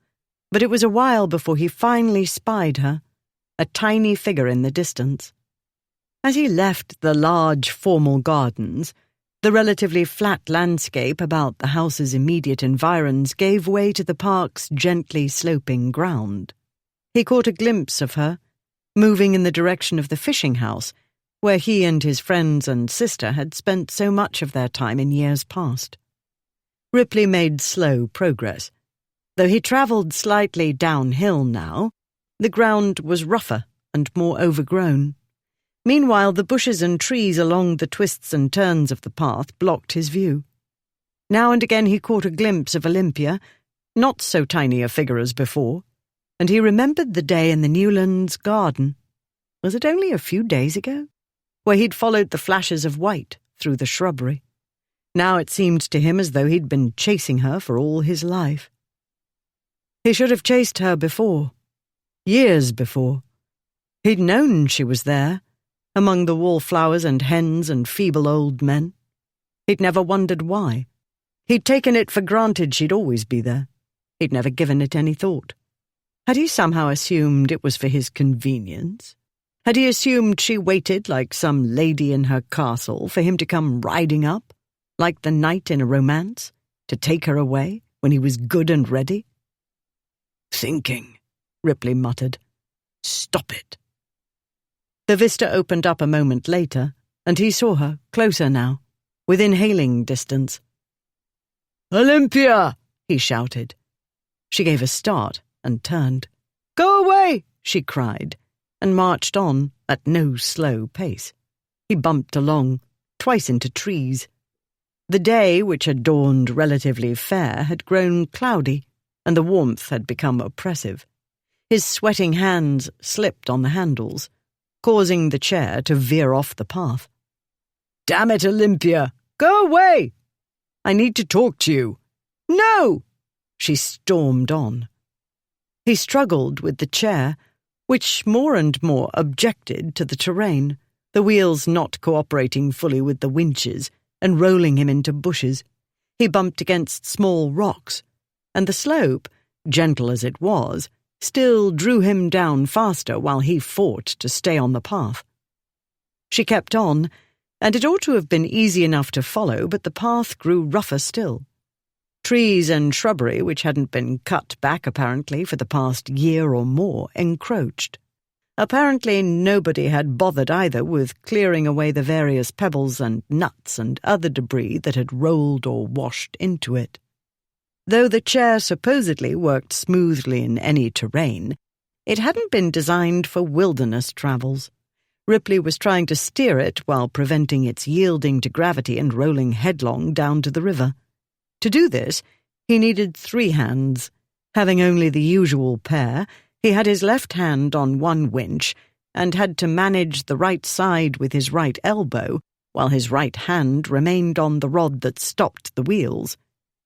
but it was a while before he finally spied her, a tiny figure in the distance. As he left the large formal gardens, the relatively flat landscape about the house's immediate environs gave way to the park's gently sloping ground. He caught a glimpse of her, moving in the direction of the fishing house, where he and his friends and sister had spent so much of their time in years past. Ripley made slow progress. Though he travelled slightly downhill now, the ground was rougher and more overgrown. Meanwhile, the bushes and trees along the twists and turns of the path blocked his view. Now and again he caught a glimpse of Olympia, not so tiny a figure as before, and he remembered the day in the Newlands garden. Was it only a few days ago? Where he'd followed the flashes of white through the shrubbery. Now it seemed to him as though he'd been chasing her for all his life. He should have chased her before, years before. He'd known she was there, among the wallflowers and hens and feeble old men. He'd never wondered why. He'd taken it for granted she'd always be there. He'd never given it any thought. Had he somehow assumed it was for his convenience? Had he assumed she waited like some lady in her castle for him to come riding up, like the knight in a romance, to take her away when he was good and ready? Thinking, Ripley muttered. Stop it. The vista opened up a moment later, and he saw her, closer now, within hailing distance. Olympia! He shouted. She gave a start and turned. Go away! She cried, and marched on at no slow pace. He bumped along, twice into trees. The day, which had dawned relatively fair, had grown cloudy, and the warmth had become oppressive. His sweating hands slipped on the handles, causing the chair to veer off the path. Damn it, Olympia! Go away! I need to talk to you. No! She stormed on. He struggled with the chair, which more and more objected to the terrain, the wheels not cooperating fully with the winches and rolling him into bushes. He bumped against small rocks, and the slope, gentle as it was, still drew him down faster while he fought to stay on the path. She kept on, and it ought to have been easy enough to follow, but the path grew rougher still. Trees and shrubbery, which hadn't been cut back apparently for the past year or more, encroached. Apparently nobody had bothered either with clearing away the various pebbles and nuts and other debris that had rolled or washed into it. Though the chair supposedly worked smoothly in any terrain, it hadn't been designed for wilderness travels. Ripley was trying to steer it while preventing its yielding to gravity and rolling headlong down to the river. To do this, he needed 3 hands. Having only the usual pair, he had his left hand on one winch and had to manage the right side with his right elbow, while his right hand remained on the rod that stopped the wheels,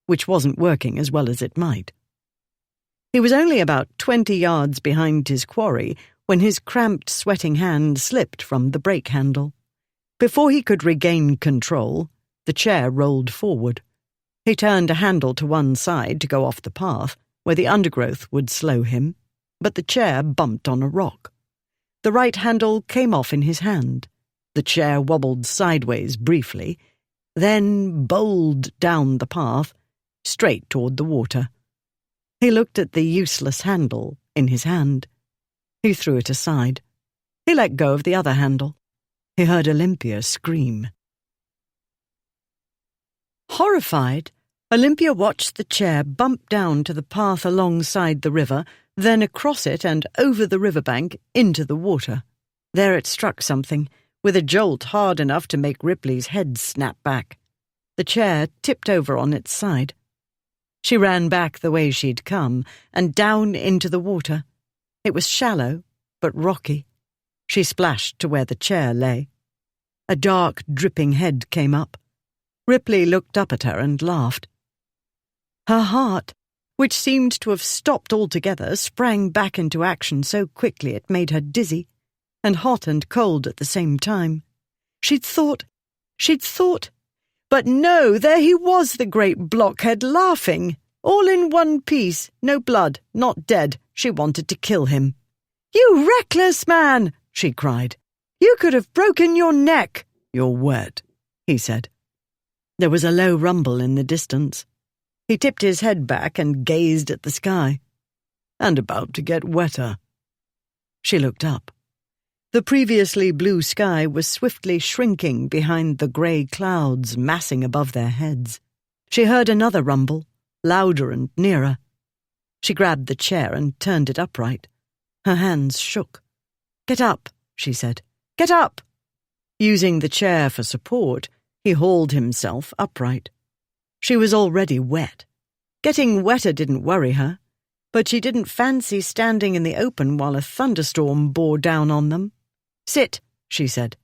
which wasn't working as well as it might. He was only about 20 yards behind his quarry when his cramped, sweating hand slipped from the brake handle. Before he could regain control, the chair rolled forward. He turned a handle to one side to go off the path, where the undergrowth would slow him, but the chair bumped on a rock. The right handle came off in his hand. The chair wobbled sideways briefly, then bowled down the path, straight toward the water. He looked at the useless handle in his hand. He threw it aside. He let go of the other handle. He heard Olympia scream. Horrified, Olympia watched the chair bump down to the path alongside the river, then across it and over the riverbank into the water. There it struck something, with a jolt hard enough to make Ripley's head snap back. The chair tipped over on its side. She ran back the way she'd come, and down into the water. It was shallow, but rocky. She splashed to where the chair lay. A dark, dripping head came up. Ripley looked up at her and laughed. Her heart, which seemed to have stopped altogether, sprang back into action so quickly it made her dizzy, and hot and cold at the same time. She'd thought, but no, there he was, the great blockhead, laughing, all in one piece, no blood, not dead. She wanted to kill him. "You reckless man!" she cried. "You could have broken your neck." "You're wet," he said. There was a low rumble in the distance. He tipped his head back and gazed at the sky. "And about to get wetter." She looked up. The previously blue sky was swiftly shrinking behind the grey clouds massing above their heads. She heard another rumble, louder and nearer. She grabbed the chair and turned it upright. Her hands shook. "Get up," she said. "Get up!" Using the chair for support, he hauled himself upright. She was already wet. Getting wetter didn't worry her, but she didn't fancy standing in the open while a thunderstorm bore down on them. "Sit," she said.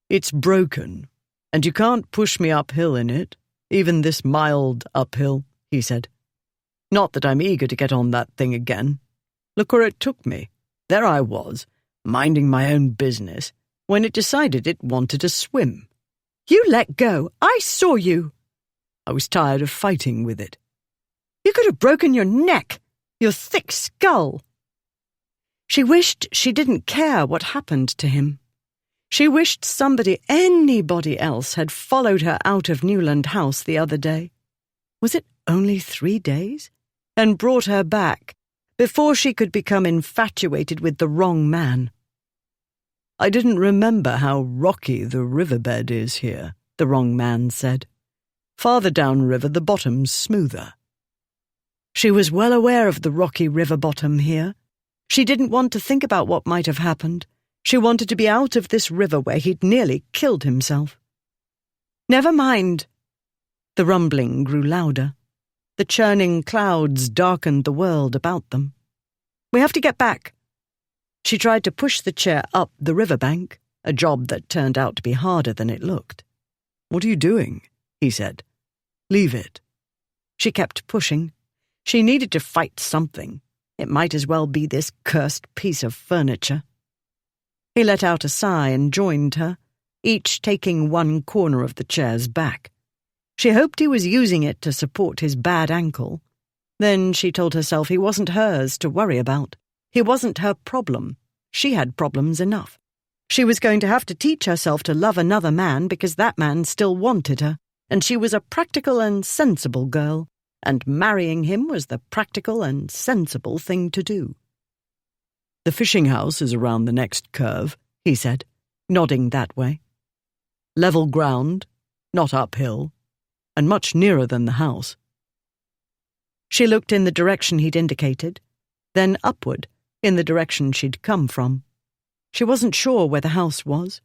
"It's broken, and you can't push me uphill in it, even this mild uphill," he said. "Not that I'm eager to get on that thing again. Look where it took me. There I was, minding my own business, when it decided it wanted to swim. "You let go. I saw you." I was tired of fighting with it." "You could have broken your neck, your thick skull." She wished she didn't care what happened to him. She wished anybody else had followed her out of Newland House the other day. Was it only 3 days? And brought her back before she could become infatuated with the wrong man. "I didn't remember how rocky the riverbed is here," the wrong man said. "Farther downriver the bottom's smoother." She was well aware of the rocky river bottom here. She didn't want to think about what might have happened. She wanted to be out of this river where he'd nearly killed himself. "Never mind." The rumbling grew louder. The churning clouds darkened the world about them. "We have to get back." She tried to push the chair up the riverbank, a job that turned out to be harder than it looked. "What are you doing?" he said. "Leave it." She kept pushing. She needed to fight something. It might as well be this cursed piece of furniture. He let out a sigh and joined her, each taking one corner of the chair's back. She hoped he was using it to support his bad ankle. Then she told herself he wasn't hers to worry about. He wasn't her problem. She had problems enough. She was going to have to teach herself to love another man because that man still wanted her, and she was a practical and sensible girl, and marrying him was the practical and sensible thing to do. "The fishing house is around the next curve," he said, nodding that way. "Level ground, not uphill, and much nearer than the house." She looked in the direction he'd indicated, then upward, in the direction she'd come from. She wasn't sure where the house was.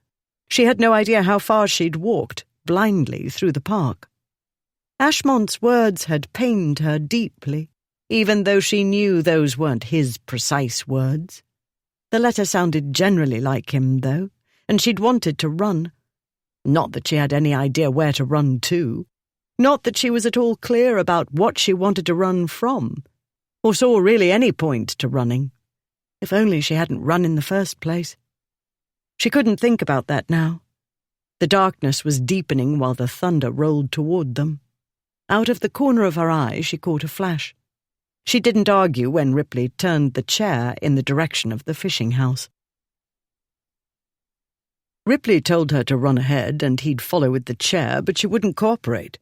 She had no idea how far she'd walked, blindly, through the park. Ashmont's words had pained her deeply, even though she knew those weren't his precise words. The letter sounded generally like him, though, and she'd wanted to run. Not that she had any idea where to run to. Not that she was at all clear about what she wanted to run from, or saw really any point to running. If only she hadn't run in the first place. She couldn't think about that now. The darkness was deepening while the thunder rolled toward them. Out of the corner of her eye she caught a flash. She didn't argue when Ripley turned the chair in the direction of the fishing house. Ripley told her to run ahead and he'd follow with the chair, but she wouldn't cooperate.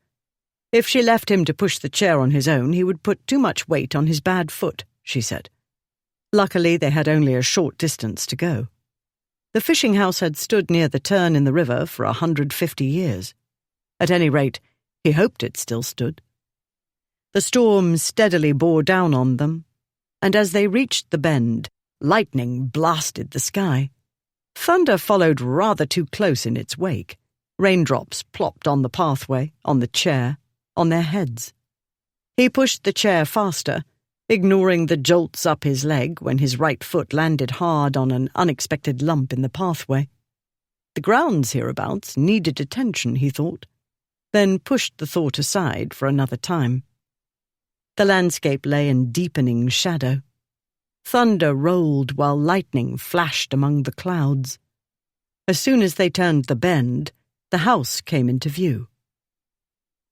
If she left him to push the chair on his own, he would put too much weight on his bad foot, she said. Luckily, they had only a short distance to go. The fishing house had stood near the turn in the river for 150 years. At any rate, he hoped it still stood. The storm steadily bore down on them, and as they reached the bend, lightning blasted the sky. Thunder followed rather too close in its wake. Raindrops plopped on the pathway, on the chair, on their heads. He pushed the chair faster, ignoring the jolts up his leg when his right foot landed hard on an unexpected lump in the pathway. The grounds hereabouts needed attention, he thought, then pushed the thought aside for another time. The landscape lay in deepening shadow. Thunder rolled while lightning flashed among the clouds. As soon as they turned the bend, the house came into view.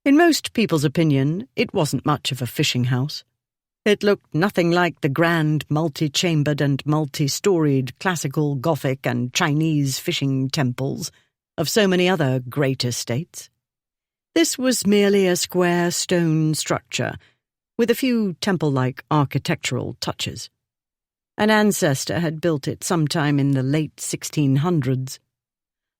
In most people's opinion, it wasn't much of a fishing house. It looked nothing like the grand, multi-chambered and multi-storied classical Gothic and Chinese fishing temples of so many other great estates. This was merely a square stone structure with a few temple-like architectural touches. An ancestor had built it sometime in the late 1600s.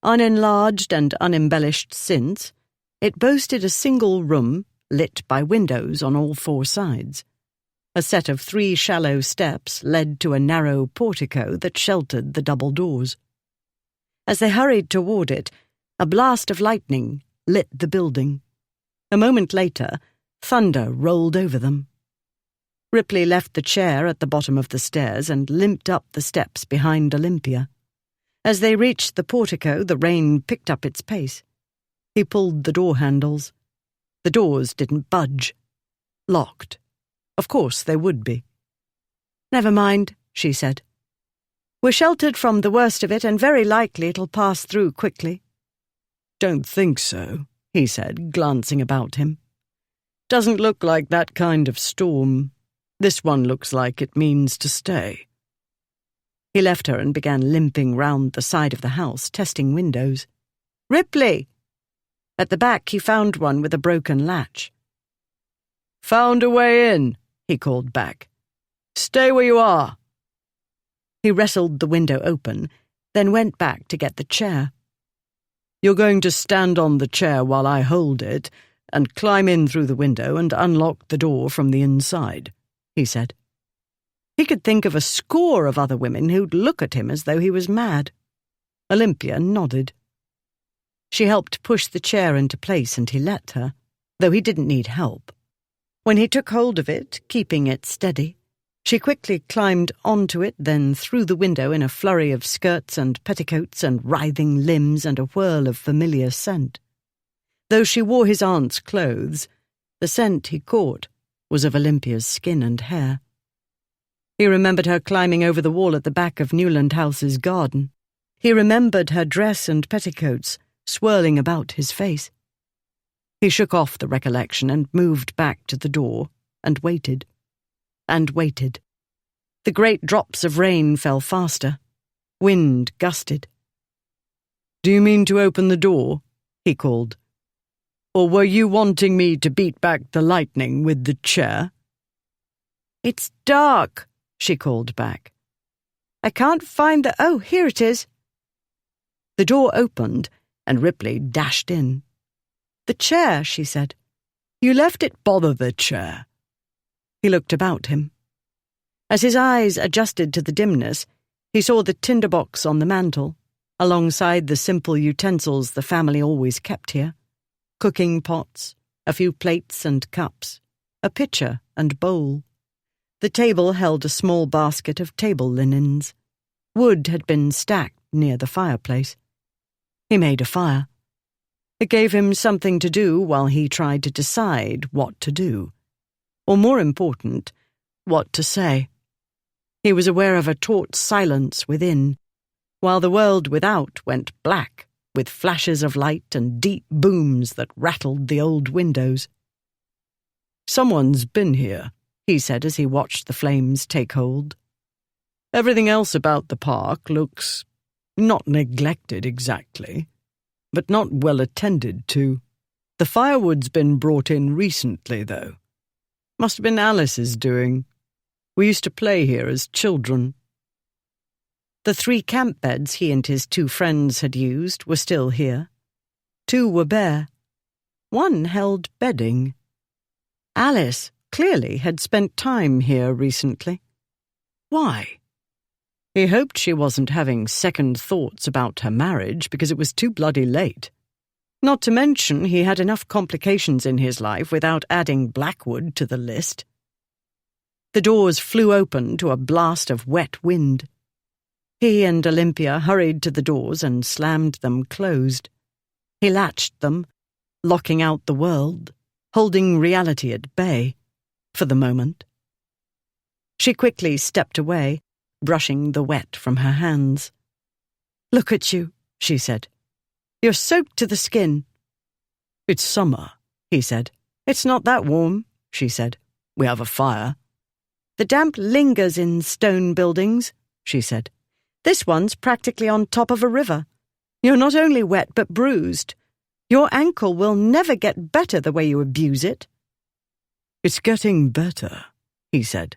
Unenlarged and unembellished since, it boasted a single room lit by windows on all four sides. A set of 3 shallow steps led to a narrow portico that sheltered the double doors. As they hurried toward it, a blast of lightning lit the building. A moment later, thunder rolled over them. Ripley left the chair at the bottom of the stairs and limped up the steps behind Olympia. As they reached the portico, the rain picked up its pace. He pulled the door handles. The doors didn't budge. Locked. Of course they would be. "Never mind," she said. "We're sheltered from the worst of it, and very likely it'll pass through quickly." "Don't think so," he said, glancing about him. "Doesn't look like that kind of storm. This one looks like it means to stay." He left her and began limping round the side of the house, testing windows. "Ripley!" At the back he found one with a broken latch. "Found a way in," he called back. "Stay where you are." He wrestled the window open, then went back to get the chair. "You're going to stand on the chair while I hold it and climb in through the window and unlock the door from the inside," he said. He could think of a score of other women who'd look at him as though he was mad. Olympia nodded. She helped push the chair into place and he let her, though he didn't need help. When he took hold of it, keeping it steady, she quickly climbed onto it, then through the window in a flurry of skirts and petticoats and writhing limbs and a whirl of familiar scent. Though she wore his aunt's clothes, the scent he caught was of Olympia's skin and hair. He remembered her climbing over the wall at the back of Newland House's garden. He remembered her dress and petticoats swirling about his face. He shook off the recollection and moved back to the door and waited. And waited. The great drops of rain fell faster. Wind gusted. "Do you mean to open the door?" he called. "Or were you wanting me to beat back the lightning with the chair?" "It's dark," she called back. "I can't find the— Oh, here it is." The door opened, and Ripley dashed in. "The chair," she said. "You left it—" "Bother the chair." He looked about him. As his eyes adjusted to the dimness, he saw the tinderbox on the mantel, alongside the simple utensils the family always kept here. Cooking pots, a few plates and cups, a pitcher and bowl. The table held a small basket of table linens. Wood had been stacked near the fireplace. He made a fire. It gave him something to do while he tried to decide what to do. Or more important, what to say. He was aware of a taut silence within, while the world without went black, with flashes of light and deep booms that rattled the old windows. "Someone's been here," he said as he watched the flames take hold. "Everything else about the park looks not neglected exactly, but not well attended to. The firewood's been brought in recently, though. Must have been Alice's doing. We used to play here as children." The 3 camp beds he and his 2 friends had used were still here. 2 were bare. 1 held bedding. Alice clearly had spent time here recently. Why? He hoped she wasn't having second thoughts about her marriage because it was too bloody late. Not to mention he had enough complications in his life without adding Blackwood to the list. The doors flew open to a blast of wet wind. He and Olympia hurried to the doors and slammed them closed. He latched them, locking out the world, holding reality at bay, for the moment. She quickly stepped away, brushing the wet from her hands. "Look at you," she said. "You're soaked to the skin." "It's summer," he said. "It's not that warm," she said. "We have a fire." "The damp lingers in stone buildings," she said. "This one's practically on top of a river. You're not only wet but bruised. Your ankle will never get better the way you abuse it." "It's getting better," he said.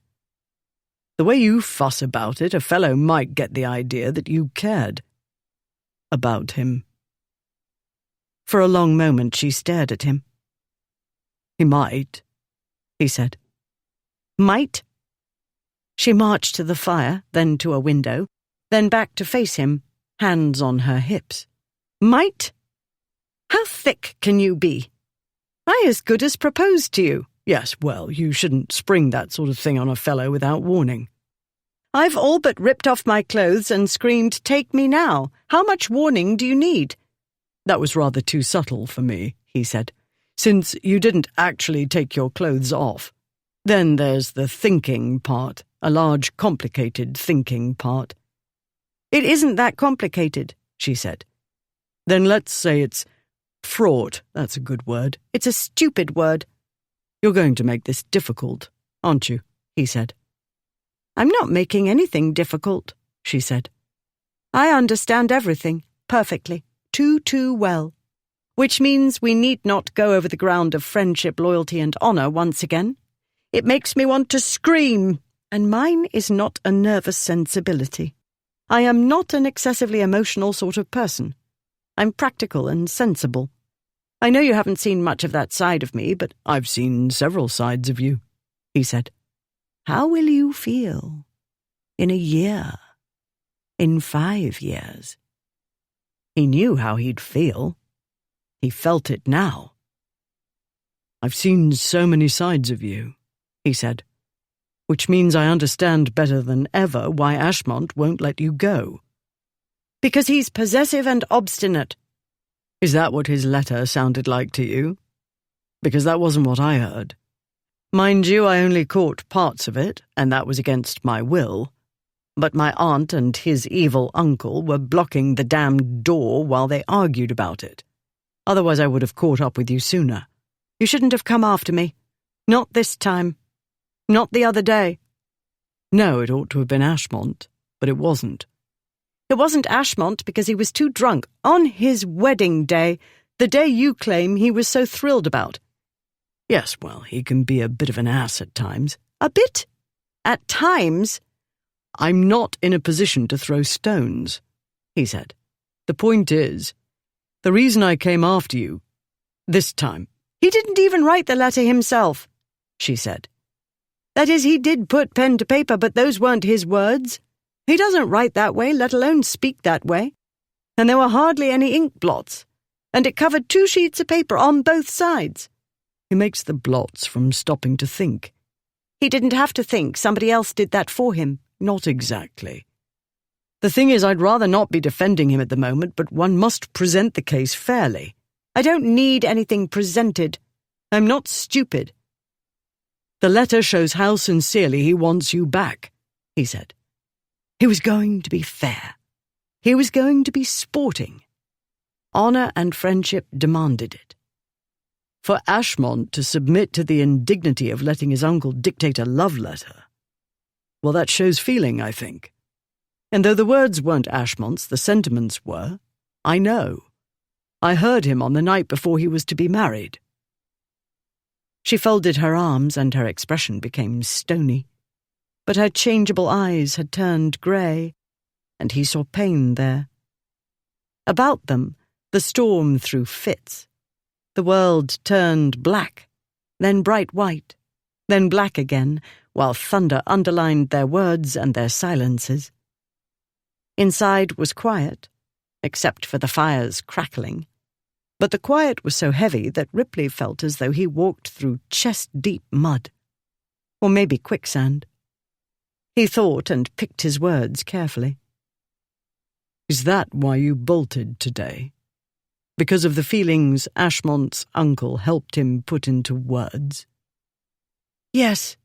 "The way you fuss about it, a fellow might get the idea that you cared about him." For a long moment she stared at him. "He might," he said. "Might?" She marched to the fire, then to a window, then back to face him, hands on her hips. Might? How thick can you be? I as good as proposed to you. Yes, well, you shouldn't spring that sort of thing on a fellow without warning. I've all but ripped off my clothes and screamed, "Take me now." How much warning do you need? That was rather too subtle for me, he said, since you didn't actually take your clothes off. Then there's the thinking part, a large, complicated thinking part. It isn't that complicated, she said. Then let's say it's fraught. That's a good word. It's a stupid word. You're going to make this difficult, aren't you? He said. I'm not making anything difficult, she said. I understand everything perfectly, too well. Which means we need not go over the ground of friendship, loyalty, and honor once again. It makes me want to scream, and mine is not a nervous sensibility. I am not an excessively emotional sort of person. I'm practical and sensible. I know you haven't seen much of that side of me, but I've seen several sides of you, he said. How will you feel in a year, in 5 years? He knew how he'd feel. He felt it now. I've seen so many sides of you, he said, which means I understand better than ever why Ashmont won't let you go. Because he's possessive and obstinate. Is that what his letter sounded like to you? Because that wasn't what I heard. Mind you, I only caught parts of it, and that was against my will. But my aunt and his evil uncle were blocking the damned door while they argued about it. Otherwise I would have caught up with you sooner. You shouldn't have come after me. Not this time. Not the other day. No, it ought to have been Ashmont, but it wasn't. It wasn't Ashmont because he was too drunk on his wedding day, the day you claim he was so thrilled about. Yes, well, he can be a bit of an ass at times. A bit? At times? I'm not in a position to throw stones, he said. The point is, the reason I came after you, this time. He didn't even write the letter himself, she said. That is, he did put pen to paper, but those weren't his words. He doesn't write that way, let alone speak that way. And there were hardly any ink blots, and it covered 2 sheets of paper on both sides. He makes the blots from stopping to think. He didn't have to think. Somebody else did that for him. Not exactly. The thing is, I'd rather not be defending him at the moment, but one must present the case fairly. I don't need anything presented. I'm not stupid. The letter shows how sincerely he wants you back, he said. He was going to be fair. He was going to be sporting. Honor and friendship demanded it. For Ashmont to submit to the indignity of letting his uncle dictate a love letter, well, that shows feeling, I think. And though the words weren't Ashmont's, the sentiments were, I know. I heard him on the night before he was to be married. She folded her arms and her expression became stony, but her changeable eyes had turned grey, and he saw pain there. About them, the storm threw fits. The world turned black, then bright white, then black again, while thunder underlined their words and their silences. Inside was quiet, except for the fire's crackling, but the quiet was so heavy that Ripley felt as though he walked through chest-deep mud, or maybe quicksand. He thought and picked his words carefully. Is that why you bolted today? Because of the feelings Ashmont's uncle helped him put into words? Yes.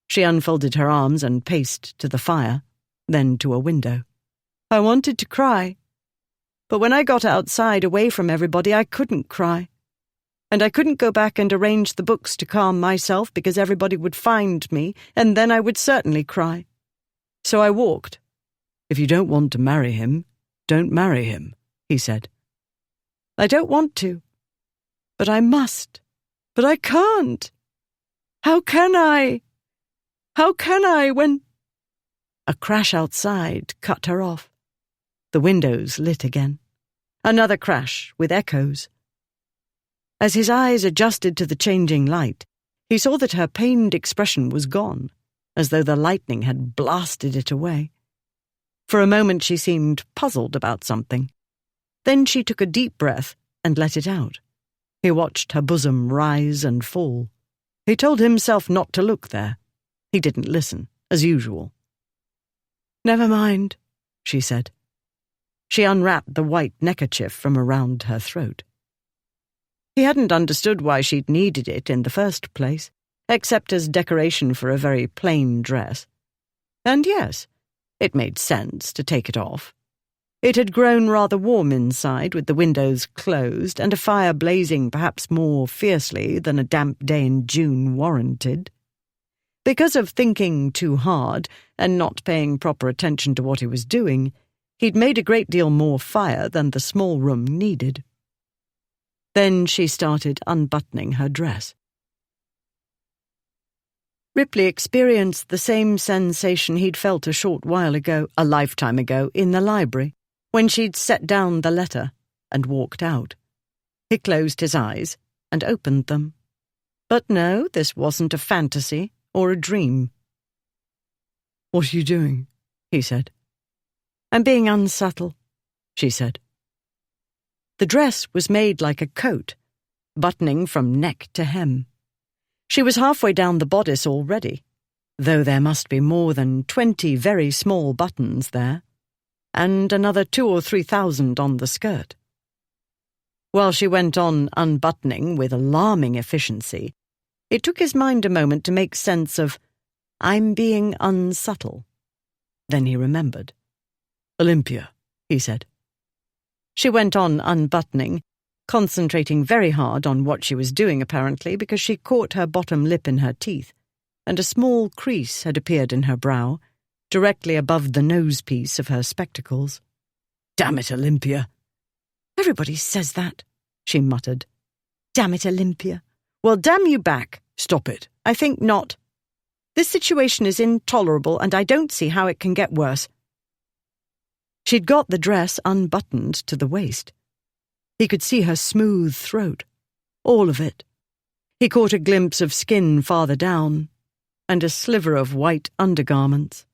She unfolded her arms and paced to the fire, then to a window. I wanted to cry, but when I got outside away from everybody, I couldn't cry. And I couldn't go back and arrange the books to calm myself because everybody would find me, and then I would certainly cry. So I walked. If you don't want to marry him, don't marry him, he said. I don't want to, but I must. But I can't. How can I? How can I when... A crash outside cut her off. The windows lit again. Another crash with echoes. As his eyes adjusted to the changing light, he saw that her pained expression was gone, as though the lightning had blasted it away. For a moment she seemed puzzled about something. Then she took a deep breath and let it out. He watched her bosom rise and fall. He told himself not to look there. He didn't listen, as usual. "Never mind," she said. She unwrapped the white neckerchief from around her throat. He hadn't understood why she'd needed it in the first place, except as decoration for a very plain dress. And yes, it made sense to take it off. It had grown rather warm inside, with the windows closed and a fire blazing perhaps more fiercely than a damp day in June warranted. Because of thinking too hard and not paying proper attention to what he was doing, he'd made a great deal more fire than the small room needed. Then she started unbuttoning her dress. Ripley experienced the same sensation he'd felt a lifetime ago, in the library, when she'd set down the letter and walked out. He closed his eyes and opened them. But no, this wasn't a fantasy or a dream. "What are you doing?" he said. "I'm being unsubtle," she said. The dress was made like a coat, buttoning from neck to hem. She was halfway down the bodice already, though there must be more than 20 very small buttons there, and another 2,000 or 3,000 on the skirt. While she went on unbuttoning with alarming efficiency, it took his mind a moment to make sense of, "I'm being unsubtle." Then he remembered. "Olympia," he said. She went on unbuttoning, concentrating very hard on what she was doing apparently, because she caught her bottom lip in her teeth, and a small crease had appeared in her brow, directly above the nose-piece of her spectacles. "Damn it, Olympia." "Everybody says that," she muttered. "Damn it, Olympia. Well, damn you back." "Stop it." "I think not. This situation is intolerable, and I don't see how it can get worse." She'd got the dress unbuttoned to the waist. He could see her smooth throat, all of it. He caught a glimpse of skin farther down, and a sliver of white undergarments.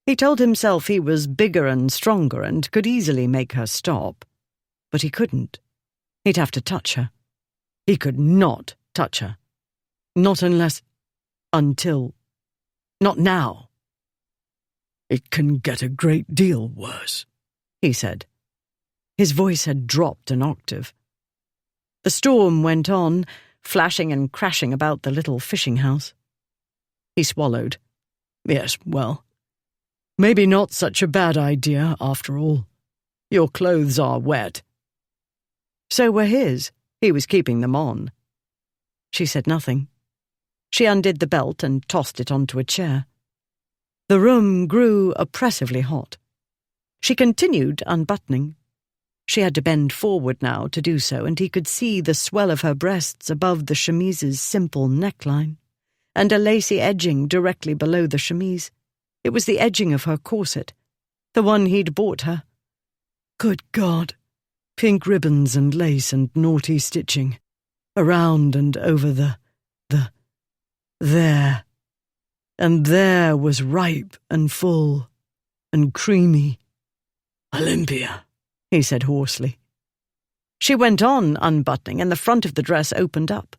He told himself he was bigger and stronger and could easily make her stop. But he couldn't. He'd have to touch her. He could not touch her. Not until... Not now. "It can get a great deal worse," he said. His voice had dropped an octave. The storm went on, flashing and crashing about the little fishing house. He swallowed. "Yes, well, maybe not such a bad idea after all. Your clothes are wet." So were his. He was keeping them on. She said nothing. She undid the belt and tossed it onto a chair. The room grew oppressively hot. She continued unbuttoning. She had to bend forward now to do so, and he could see the swell of her breasts above the chemise's simple neckline, and a lacy edging directly below the chemise. It was the edging of her corset, the one he'd bought her. Good God! Pink ribbons and lace and naughty stitching, around and over there. And there was ripe and full and creamy. "Olympia," he said hoarsely. She went on unbuttoning, and the front of the dress opened up,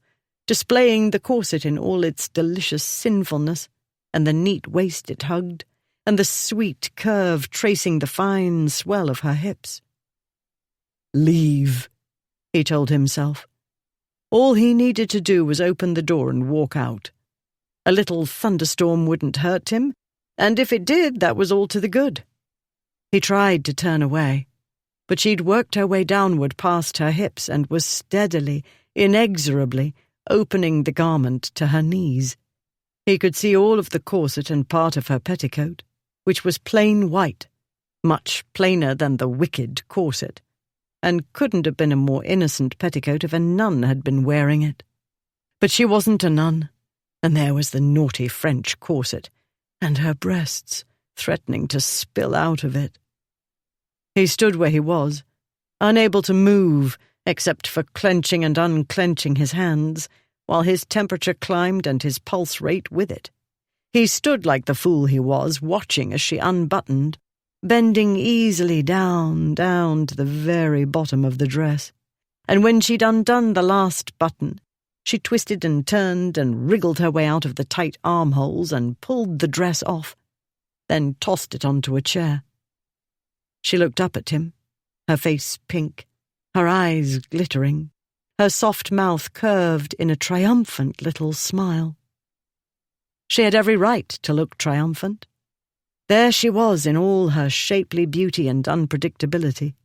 displaying the corset in all its delicious sinfulness, and the neat waist it hugged, and the sweet curve tracing the fine swell of her hips. "Leave," he told himself. All he needed to do was open the door and walk out. A little thunderstorm wouldn't hurt him, and if it did, that was all to the good. He tried to turn away, but she'd worked her way downward past her hips and was steadily, inexorably, opening the garment to her knees. He could see all of the corset and part of her petticoat, which was plain white, much plainer than the wicked corset, and couldn't have been a more innocent petticoat if a nun had been wearing it. But she wasn't a nun, and there was the naughty French corset, and her breasts threatening to spill out of it. He stood where he was, unable to move except for clenching and unclenching his hands, while his temperature climbed and his pulse rate with it. He stood like the fool he was, watching as she unbuttoned, bending easily down to the very bottom of the dress. And when she'd undone the last button, she twisted and turned and wriggled her way out of the tight armholes and pulled the dress off, then tossed it onto a chair. She looked up at him, her face pink, her eyes glittering, her soft mouth curved in a triumphant little smile. She had every right to look triumphant. There she was in all her shapely beauty and unpredictability.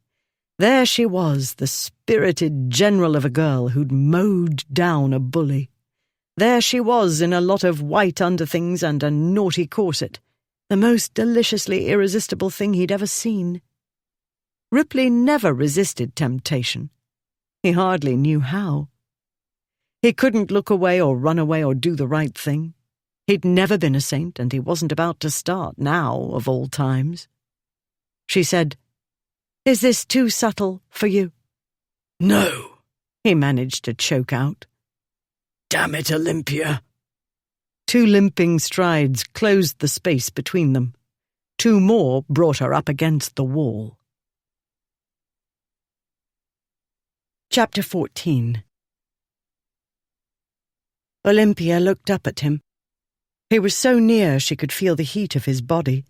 There she was, the spirited general of a girl who'd mowed down a bully. There she was in a lot of white underthings and a naughty corset, the most deliciously irresistible thing he'd ever seen. Ripley never resisted temptation. He hardly knew how. He couldn't look away or run away or do the right thing. He'd never been a saint, and he wasn't about to start now, of all times. She said, "Is this too subtle for you?" "No," he managed to choke out. "Damn it, Olympia." 2 limping strides closed the space between them. 2 more brought her up against the wall. Chapter 14. Olympia looked up at him. He was so near she could feel the heat of his body.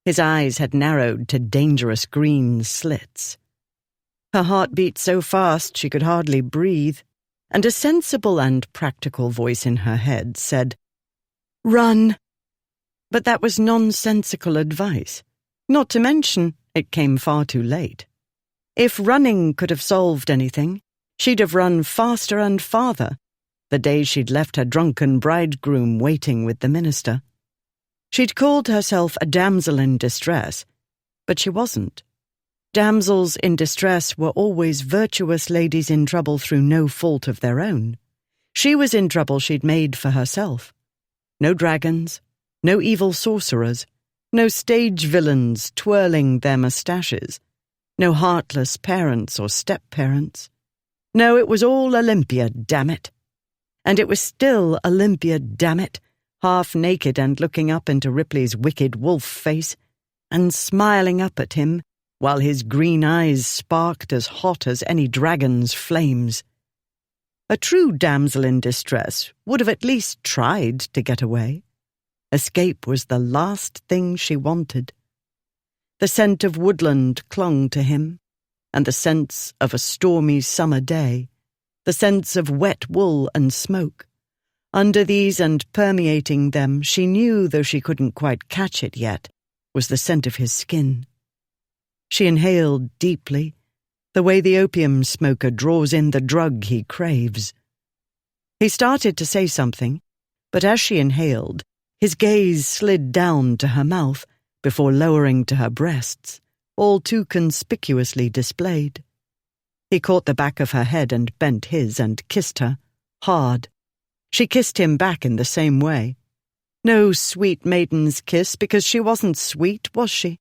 His eyes had narrowed to dangerous green slits. Her heart beat so fast she could hardly breathe, and a sensible and practical voice in her head said, "Run." But that was nonsensical advice. Not to mention, it came far too late. If running could have solved anything, she'd have run faster and farther, the day she'd left her drunken bridegroom waiting with the minister. She'd called herself a damsel in distress, but she wasn't. Damsels in distress were always virtuous ladies in trouble through no fault of their own. She was in trouble she'd made for herself. No dragons, no evil sorcerers, no stage villains twirling their moustaches, no heartless parents or step-parents. No, it was all Olympia, damn it. And it was still Olympia, damn it, half naked and looking up into Ripley's wicked wolf face, and smiling up at him, while his green eyes sparked as hot as any dragon's flames. A true damsel in distress would have at least tried to get away. Escape was the last thing she wanted. The scent of woodland clung to him, and the sense of a stormy summer day, the sense of wet wool and smoke. Under these and permeating them, she knew, though she couldn't quite catch it yet, was the scent of his skin. She inhaled deeply, the way the opium smoker draws in the drug he craves. He started to say something, but as she inhaled, his gaze slid down to her mouth before lowering to her breasts, all too conspicuously displayed. He caught the back of her head and bent his and kissed her, hard. She kissed him back in the same way. No sweet maiden's kiss, because she wasn't sweet, was she?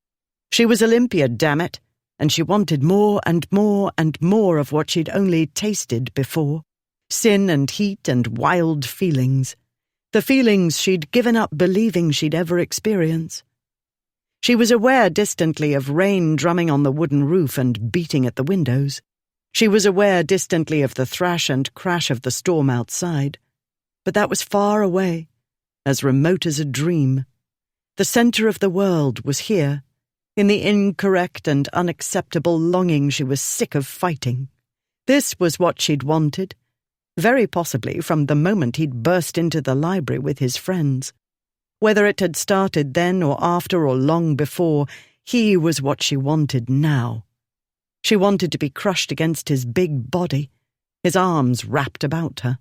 She was Olympia, damn it, and she wanted more and more and more of what she'd only tasted before. Sin and heat and wild feelings. The feelings she'd given up believing she'd ever experience. She was aware distantly of rain drumming on the wooden roof and beating at the windows. She was aware distantly of the thrash and crash of the storm outside. But that was far away, as remote as a dream. The center of the world was here, in the incorrect and unacceptable longing she was sick of fighting. This was what she'd wanted, very possibly from the moment he'd burst into the library with his friends. Whether it had started then or after or long before, he was what she wanted now. She wanted to be crushed against his big body, his arms wrapped about her.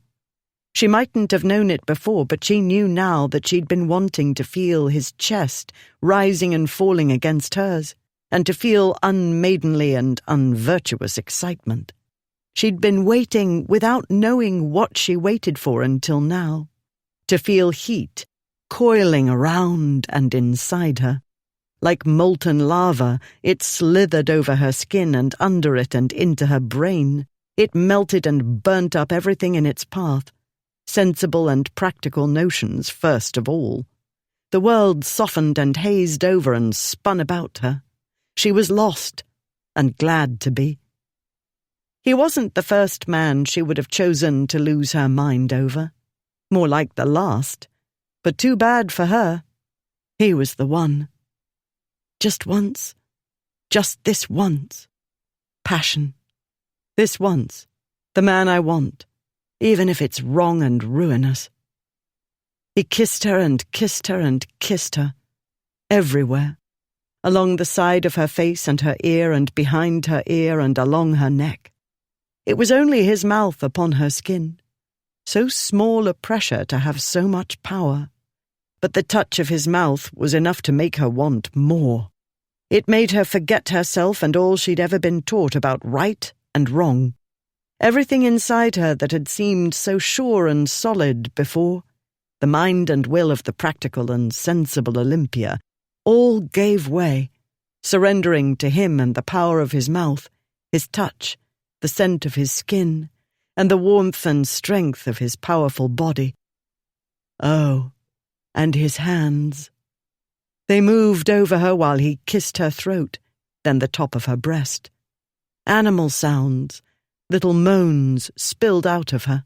She mightn't have known it before, but she knew now that she'd been wanting to feel his chest rising and falling against hers, and to feel unmaidenly and unvirtuous excitement. She'd been waiting without knowing what she waited for until now, to feel heat coiling around and inside her. Like molten lava, it slithered over her skin and under it and into her brain. It melted and burnt up everything in its path. Sensible and practical notions first of all. The world softened and hazed over and spun about her. She was lost, and glad to be. He wasn't the first man she would have chosen to lose her mind over. More like the last, but too bad for her. He was the one. Just once. Just this once. Passion. This once. The man I want, even if it's wrong and ruinous. He kissed her and kissed her and kissed her. Everywhere. Along the side of her face and her ear and behind her ear and along her neck. It was only his mouth upon her skin. So small a pressure to have so much power. But the touch of his mouth was enough to make her want more. It made her forget herself and all she'd ever been taught about right and wrong. Everything inside her that had seemed so sure and solid before, the mind and will of the practical and sensible Olympia, all gave way, surrendering to him and the power of his mouth, his touch, the scent of his skin, and the warmth and strength of his powerful body. Oh, and his hands. They moved over her while he kissed her throat, then the top of her breast. Animal sounds, little moans spilled out of her.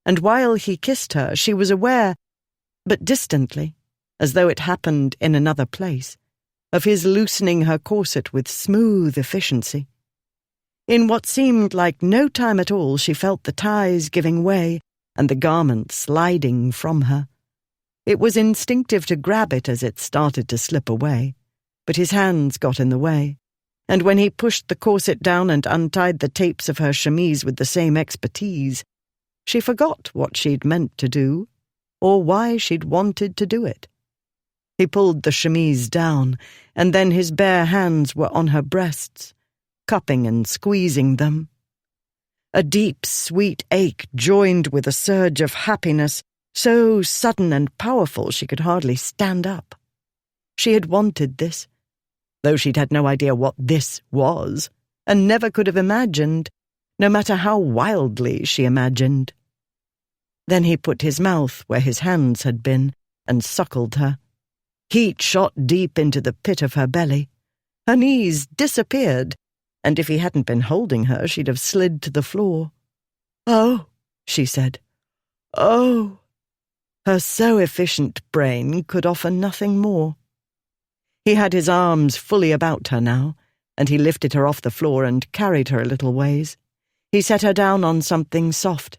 And while he kissed her, she was aware, but distantly, as though it happened in another place, of his loosening her corset with smooth efficiency. In what seemed like no time at all, she felt the ties giving way and the garment sliding from her. It was instinctive to grab it as it started to slip away, but his hands got in the way, and when he pushed the corset down and untied the tapes of her chemise with the same expertise, she forgot what she'd meant to do, or why she'd wanted to do it. He pulled the chemise down, and then his bare hands were on her breasts, cupping and squeezing them. A deep, sweet ache joined with a surge of happiness, so sudden and powerful she could hardly stand up. She had wanted this, though she'd had no idea what this was, and never could have imagined, no matter how wildly she imagined. Then he put his mouth where his hands had been and suckled her. Heat shot deep into the pit of her belly. Her knees disappeared, and if he hadn't been holding her, she'd have slid to the floor. "Oh," she said. "Oh." Her so-efficient brain could offer nothing more. He had his arms fully about her now, and he lifted her off the floor and carried her a little ways. He set her down on something soft.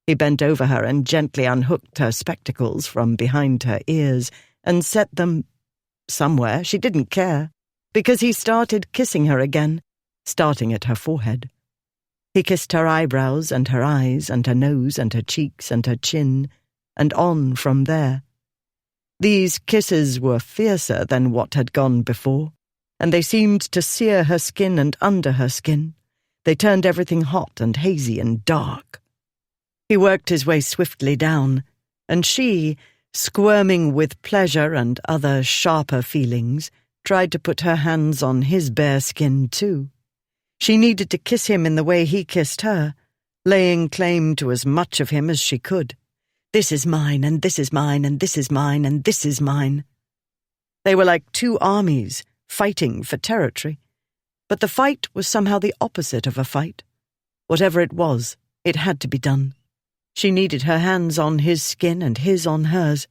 He bent over her and gently unhooked her spectacles from behind her ears and set them somewhere. She didn't care, because he started kissing her again, starting at her forehead. He kissed her eyebrows and her eyes and her nose and her cheeks and her chin, and on from there. These kisses were fiercer than what had gone before, and they seemed to sear her skin and under her skin. They turned everything hot and hazy and dark. He worked his way swiftly down, and she, squirming with pleasure and other sharper feelings, tried to put her hands on his bare skin too. She needed to kiss him in the way he kissed her, laying claim to as much of him as she could. This is mine, and this is mine, and this is mine, and this is mine. They were like two armies fighting for territory, but the fight was somehow the opposite of a fight. Whatever it was, it had to be done. She needed her hands on his skin and his on hers.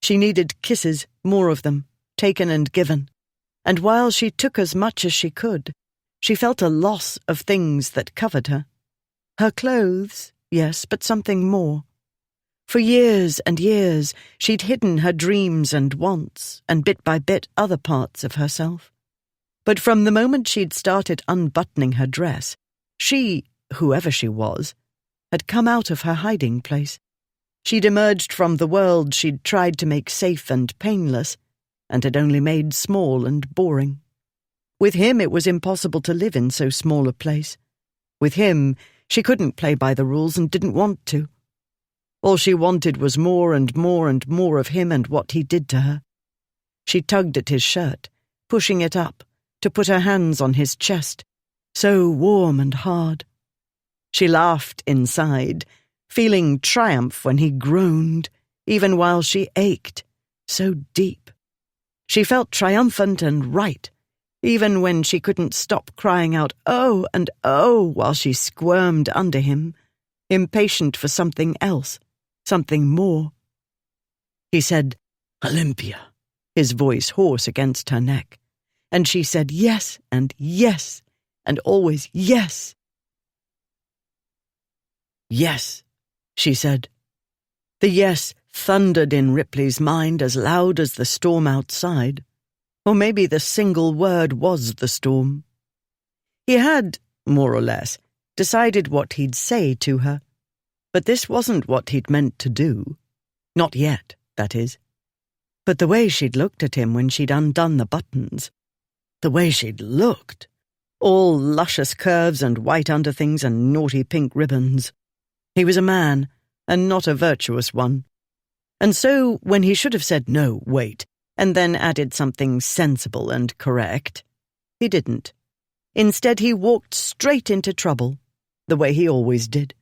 She needed kisses, more of them, taken and given. And while she took as much as she could, she felt a loss of things that covered her. Her clothes, yes, but something more. For years and years, she'd hidden her dreams and wants, and bit by bit other parts of herself. But from the moment she'd started unbuttoning her dress, she, whoever she was, had come out of her hiding place. She'd emerged from the world she'd tried to make safe and painless, and had only made small and boring. With him it was impossible to live in so small a place. With him, she couldn't play by the rules and didn't want to. All she wanted was more and more and more of him and what he did to her. She tugged at his shirt, pushing it up, to put her hands on his chest, so warm and hard. She laughed inside, feeling triumph when he groaned, even while she ached, so deep. She felt triumphant and right, even when she couldn't stop crying out "oh" and "oh" while she squirmed under him, impatient for something else, something more. He said, "Olympia," his voice hoarse against her neck, and she said yes, and always yes. "Yes," she said. The yes thundered in Ripley's mind as loud as the storm outside, or maybe the single word was the storm. He had, more or less, decided what he'd say to her, but this wasn't what he'd meant to do. Not yet, that is. But the way she'd looked at him when she'd undone the buttons, the way she'd looked, all luscious curves and white underthings and naughty pink ribbons. He was a man, and not a virtuous one. And so, when he should have said, "No, wait," and then added something sensible and correct, he didn't. Instead, he walked straight into trouble, the way he always did.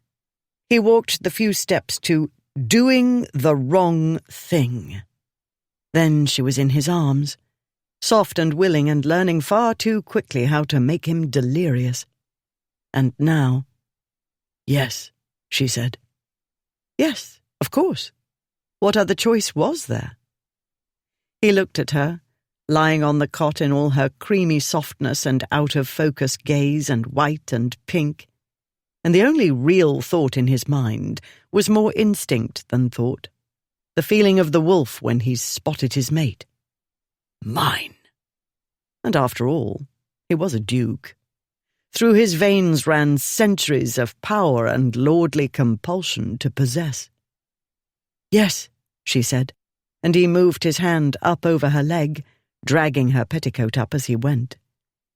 He walked the few steps to doing the wrong thing. Then she was in his arms, soft and willing and learning far too quickly how to make him delirious. And now, "Yes," she said. Yes, of course. What other choice was there? He looked at her, lying on the cot in all her creamy softness and out-of-focus gaze and white and pink, and the only real thought in his mind was more instinct than thought, the feeling of the wolf when he's spotted his mate. Mine. And after all, he was a duke. Through his veins ran centuries of power and lordly compulsion to possess. "Yes," she said, and he moved his hand up over her leg, dragging her petticoat up as he went.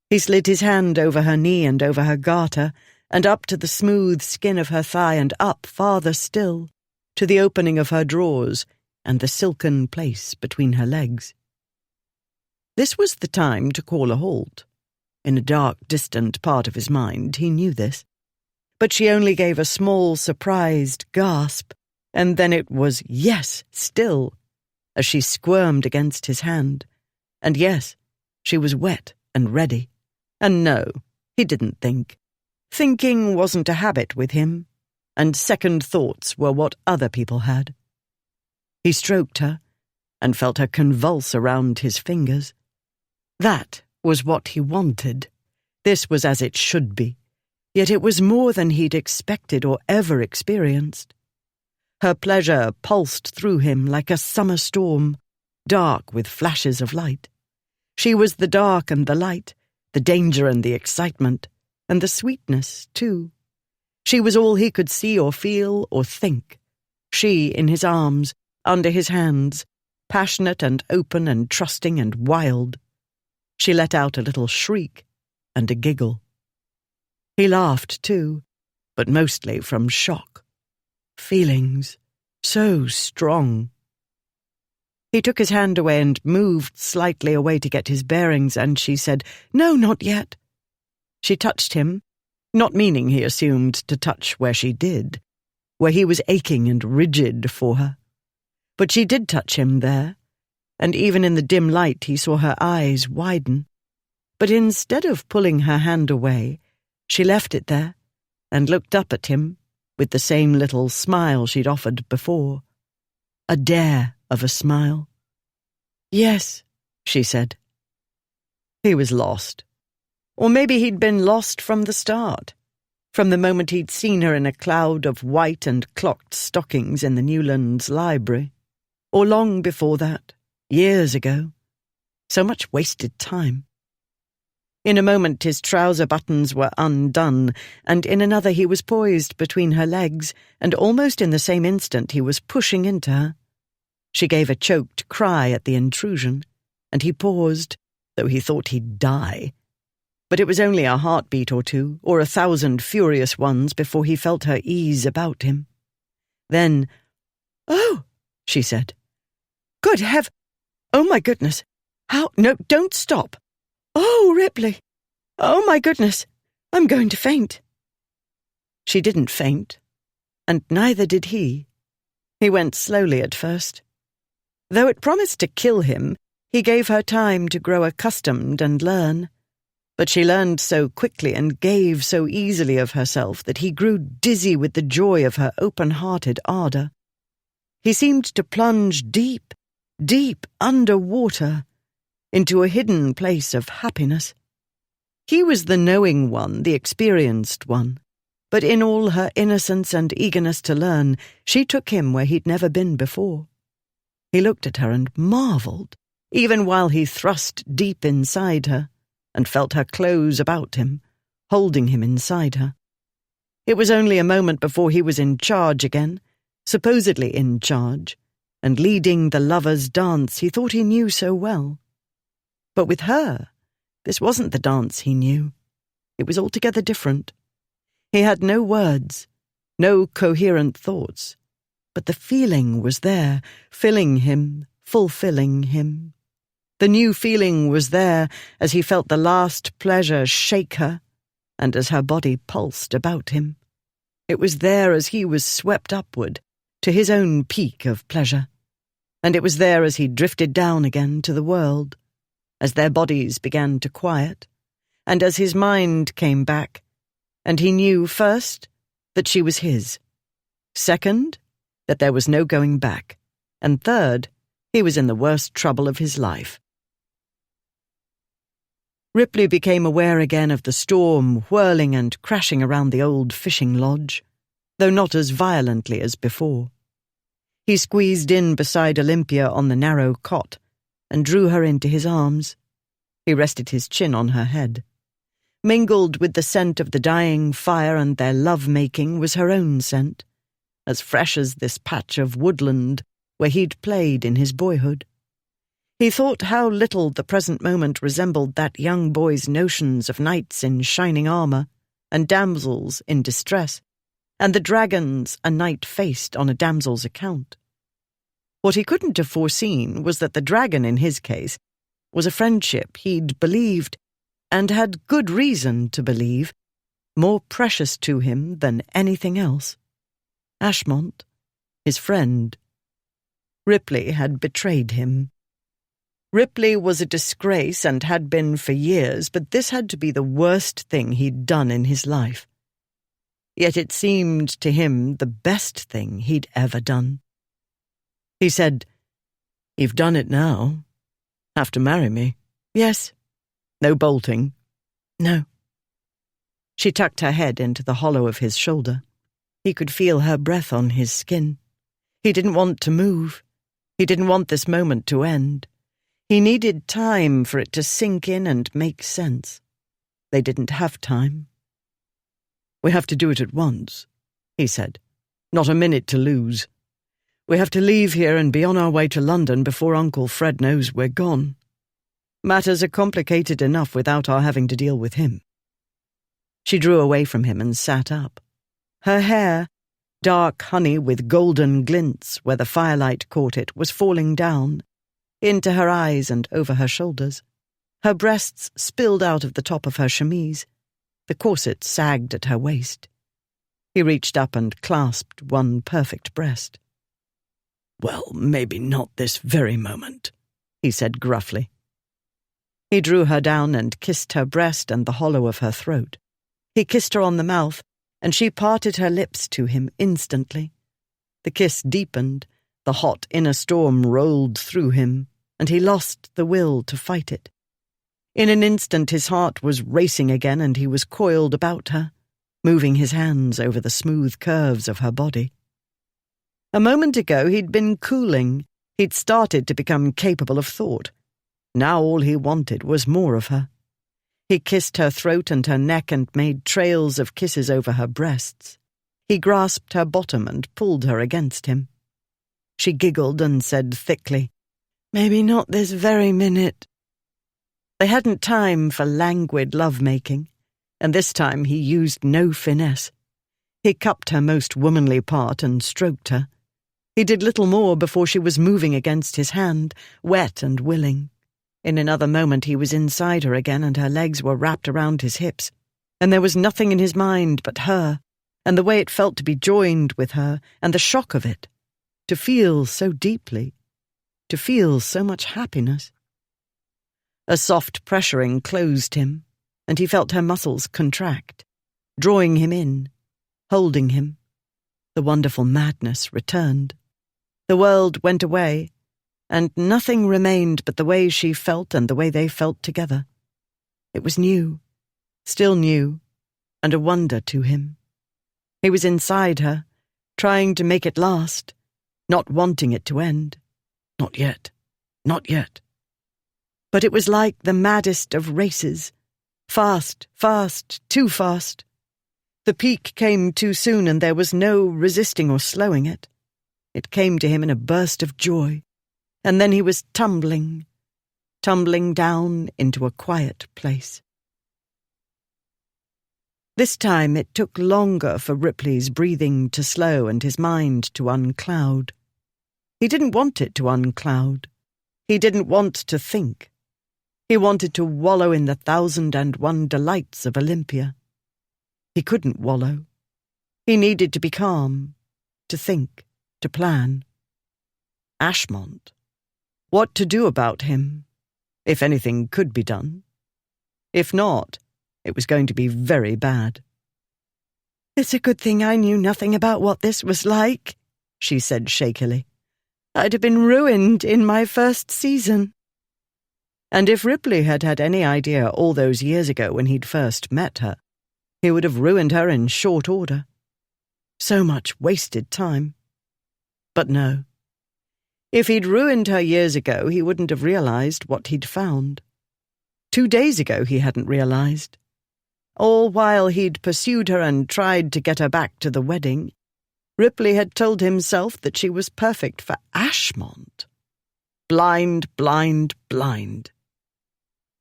He slid his hand over her knee and over her garter, and up to the smooth skin of her thigh and up farther still, to the opening of her drawers and the silken place between her legs. This was the time to call a halt. In a dark, distant part of his mind, he knew this. But she only gave a small, surprised gasp, and then it was yes still, as she squirmed against his hand. And yes, she was wet and ready. And no, he didn't think. Thinking wasn't a habit with him, and second thoughts were what other people had. He stroked her, and felt her convulse around his fingers. That was what he wanted. This was as it should be, yet it was more than he'd expected or ever experienced. Her pleasure pulsed through him like a summer storm, dark with flashes of light. She was the dark and the light, the danger and the excitement, and the sweetness, too. She was all he could see or feel or think. She in his arms, under his hands, passionate and open and trusting and wild. She let out a little shriek and a giggle. He laughed, too, but mostly from shock. Feelings so strong. He took his hand away and moved slightly away to get his bearings, and she said, "No, not yet." She touched him, not meaning, he assumed, to touch where she did, where he was aching and rigid for her. But she did touch him there, and even in the dim light he saw her eyes widen. But instead of pulling her hand away, she left it there and looked up at him with the same little smile she'd offered before. A dare of a smile. "Yes," she said. He was lost. Or maybe he'd been lost from the start, from the moment he'd seen her in a cloud of white and clocked stockings in the Newlands library, or long before that, years ago. So much wasted time. In a moment his trouser buttons were undone, and in another he was poised between her legs, and almost in the same instant he was pushing into her. She gave a choked cry at the intrusion, and he paused, though he thought he'd die. But it was only a heartbeat or two, or 1,000 furious ones, before he felt her ease about him. Then, "Oh," she said. "Good heaven! Oh, my goodness! How? No, don't stop! Oh, Ripley! Oh, my goodness! I'm going to faint." She didn't faint, and neither did he. He went slowly at first. Though it promised to kill him, he gave her time to grow accustomed and learn. But she learned so quickly and gave so easily of herself that he grew dizzy with the joy of her open-hearted ardour. He seemed to plunge deep, deep under water, into a hidden place of happiness. He was the knowing one, the experienced one, but in all her innocence and eagerness to learn, she took him where he'd never been before. He looked at her and marvelled, even while he thrust deep inside her, and felt her close about him, holding him inside her. It was only a moment before he was in charge again, supposedly in charge, and leading the lovers' dance he thought he knew so well. But with her, this wasn't the dance he knew. It was altogether different. He had no words, no coherent thoughts, but the feeling was there, filling him, fulfilling him. The new feeling was there as he felt the last pleasure shake her, and as her body pulsed about him. It was there as he was swept upward to his own peak of pleasure, and it was there as he drifted down again to the world, as their bodies began to quiet, and as his mind came back, and he knew first that she was his, second, that there was no going back, and third, he was in the worst trouble of his life. Ripley became aware again of the storm whirling and crashing around the old fishing lodge, though not as violently as before. He squeezed in beside Olympia on the narrow cot and drew her into his arms. He rested his chin on her head. Mingled with the scent of the dying fire and their love-making was her own scent, as fresh as this patch of woodland where he'd played in his boyhood. He thought how little the present moment resembled that young boy's notions of knights in shining armour, and damsels in distress, and the dragons a knight faced on a damsel's account. What he couldn't have foreseen was that the dragon in his case was a friendship he'd believed, and had good reason to believe, more precious to him than anything else. Ashmont, his friend. Ripley had betrayed him. Ripley was a disgrace and had been for years, but this had to be the worst thing he'd done in his life. Yet it seemed to him the best thing he'd ever done. He said, "You've done it now. Have to marry me." "Yes." "No bolting." "No." She tucked her head into the hollow of his shoulder. He could feel her breath on his skin. He didn't want to move. He didn't want this moment to end. He needed time for it to sink in and make sense. They didn't have time. "We have to do it at once," he said. "Not a minute to lose. We have to leave here and be on our way to London before Uncle Fred knows we're gone. Matters are complicated enough without our having to deal with him." She drew away from him and sat up. Her hair, dark honey with golden glints where the firelight caught it, was falling down, into her eyes and over her shoulders. Her breasts spilled out of the top of her chemise. The corset sagged at her waist. He reached up and clasped one perfect breast. "Well, maybe not this very moment," he said gruffly. He drew her down and kissed her breast and the hollow of her throat. He kissed her on the mouth, and she parted her lips to him instantly. The kiss deepened, the hot inner storm rolled through him, and he lost the will to fight it. In an instant his heart was racing again, and he was coiled about her, moving his hands over the smooth curves of her body. A moment ago he'd been cooling. He'd started to become capable of thought. Now all he wanted was more of her. He kissed her throat and her neck and made trails of kisses over her breasts. He grasped her bottom and pulled her against him. She giggled and said thickly, "Maybe not this very minute." They hadn't time for languid love-making, and this time he used no finesse. He cupped her most womanly part and stroked her. He did little more before she was moving against his hand, wet and willing. In another moment he was inside her again, and her legs were wrapped around his hips, and there was nothing in his mind but her, and the way it felt to be joined with her, and the shock of it, to feel so deeply, to feel so much happiness. A soft pressure enclosed him. and he felt her muscles contract, drawing him in, holding him. The wonderful madness returned. The world went away, and nothing remained but the way she felt and the way they felt together. It was new, still new, and a wonder to him. He was inside her, trying to make it last, not wanting it to end. Not yet, not yet. But it was like the maddest of races. Fast, fast, too fast. The peak came too soon, and there was no resisting or slowing it. It came to him in a burst of joy, and then he was tumbling down into a quiet place. This time it took longer for Ripley's breathing to slow and his mind to uncloud. He didn't want it to uncloud. He didn't want to think. He wanted to wallow in the 1,001 delights of Olympia. He couldn't wallow. He needed to be calm, to think, to plan. Ashmont. What to do about him, if anything could be done. If not, it was going to be very bad. "It's a good thing I knew nothing about what this was like," she said shakily. "I'd have been ruined in my first season." And if Ripley had had any idea all those years ago when he'd first met her, he would have ruined her in short order. So much wasted time. But no. If he'd ruined her years ago, he wouldn't have realized what he'd found. 2 days ago he hadn't realized. All while he'd pursued her and tried to get her back to the wedding, Ripley had told himself that she was perfect for Ashmont. Blind, blind, blind.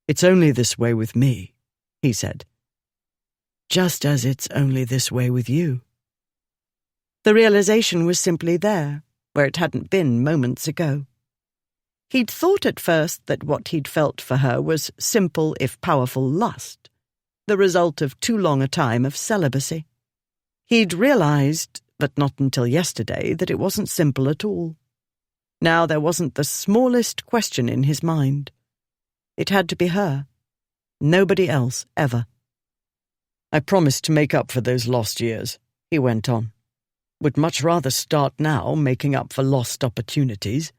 "It's only this way with me," he said. "Just as it's only this way with you." The realization was simply there, where it hadn't been moments ago. He'd thought at first that what he'd felt for her was simple if powerful lust, the result of too long a time of celibacy. He'd realized, but not until yesterday, that it wasn't simple at all. Now there wasn't the smallest question in his mind. It had to be her. Nobody else, ever. "I promised to make up for those lost years," he went on. "Would much rather start now making up for lost opportunities.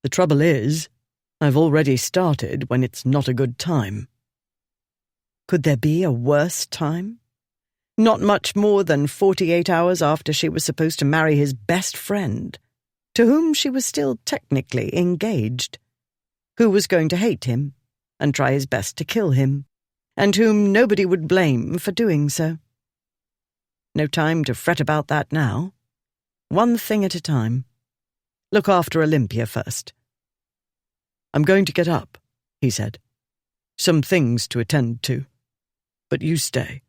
The trouble is, I've already started when it's not a good time." Could there be a worse time? Not much more than 48 hours after she was supposed to marry his best friend, to whom she was still technically engaged, who was going to hate him and try his best to kill him, and whom nobody would blame for doing so. No time to fret about that now. One thing at a time. Look after Olympia first. "I'm going to get up," he said. "Some things to attend to. But you stay."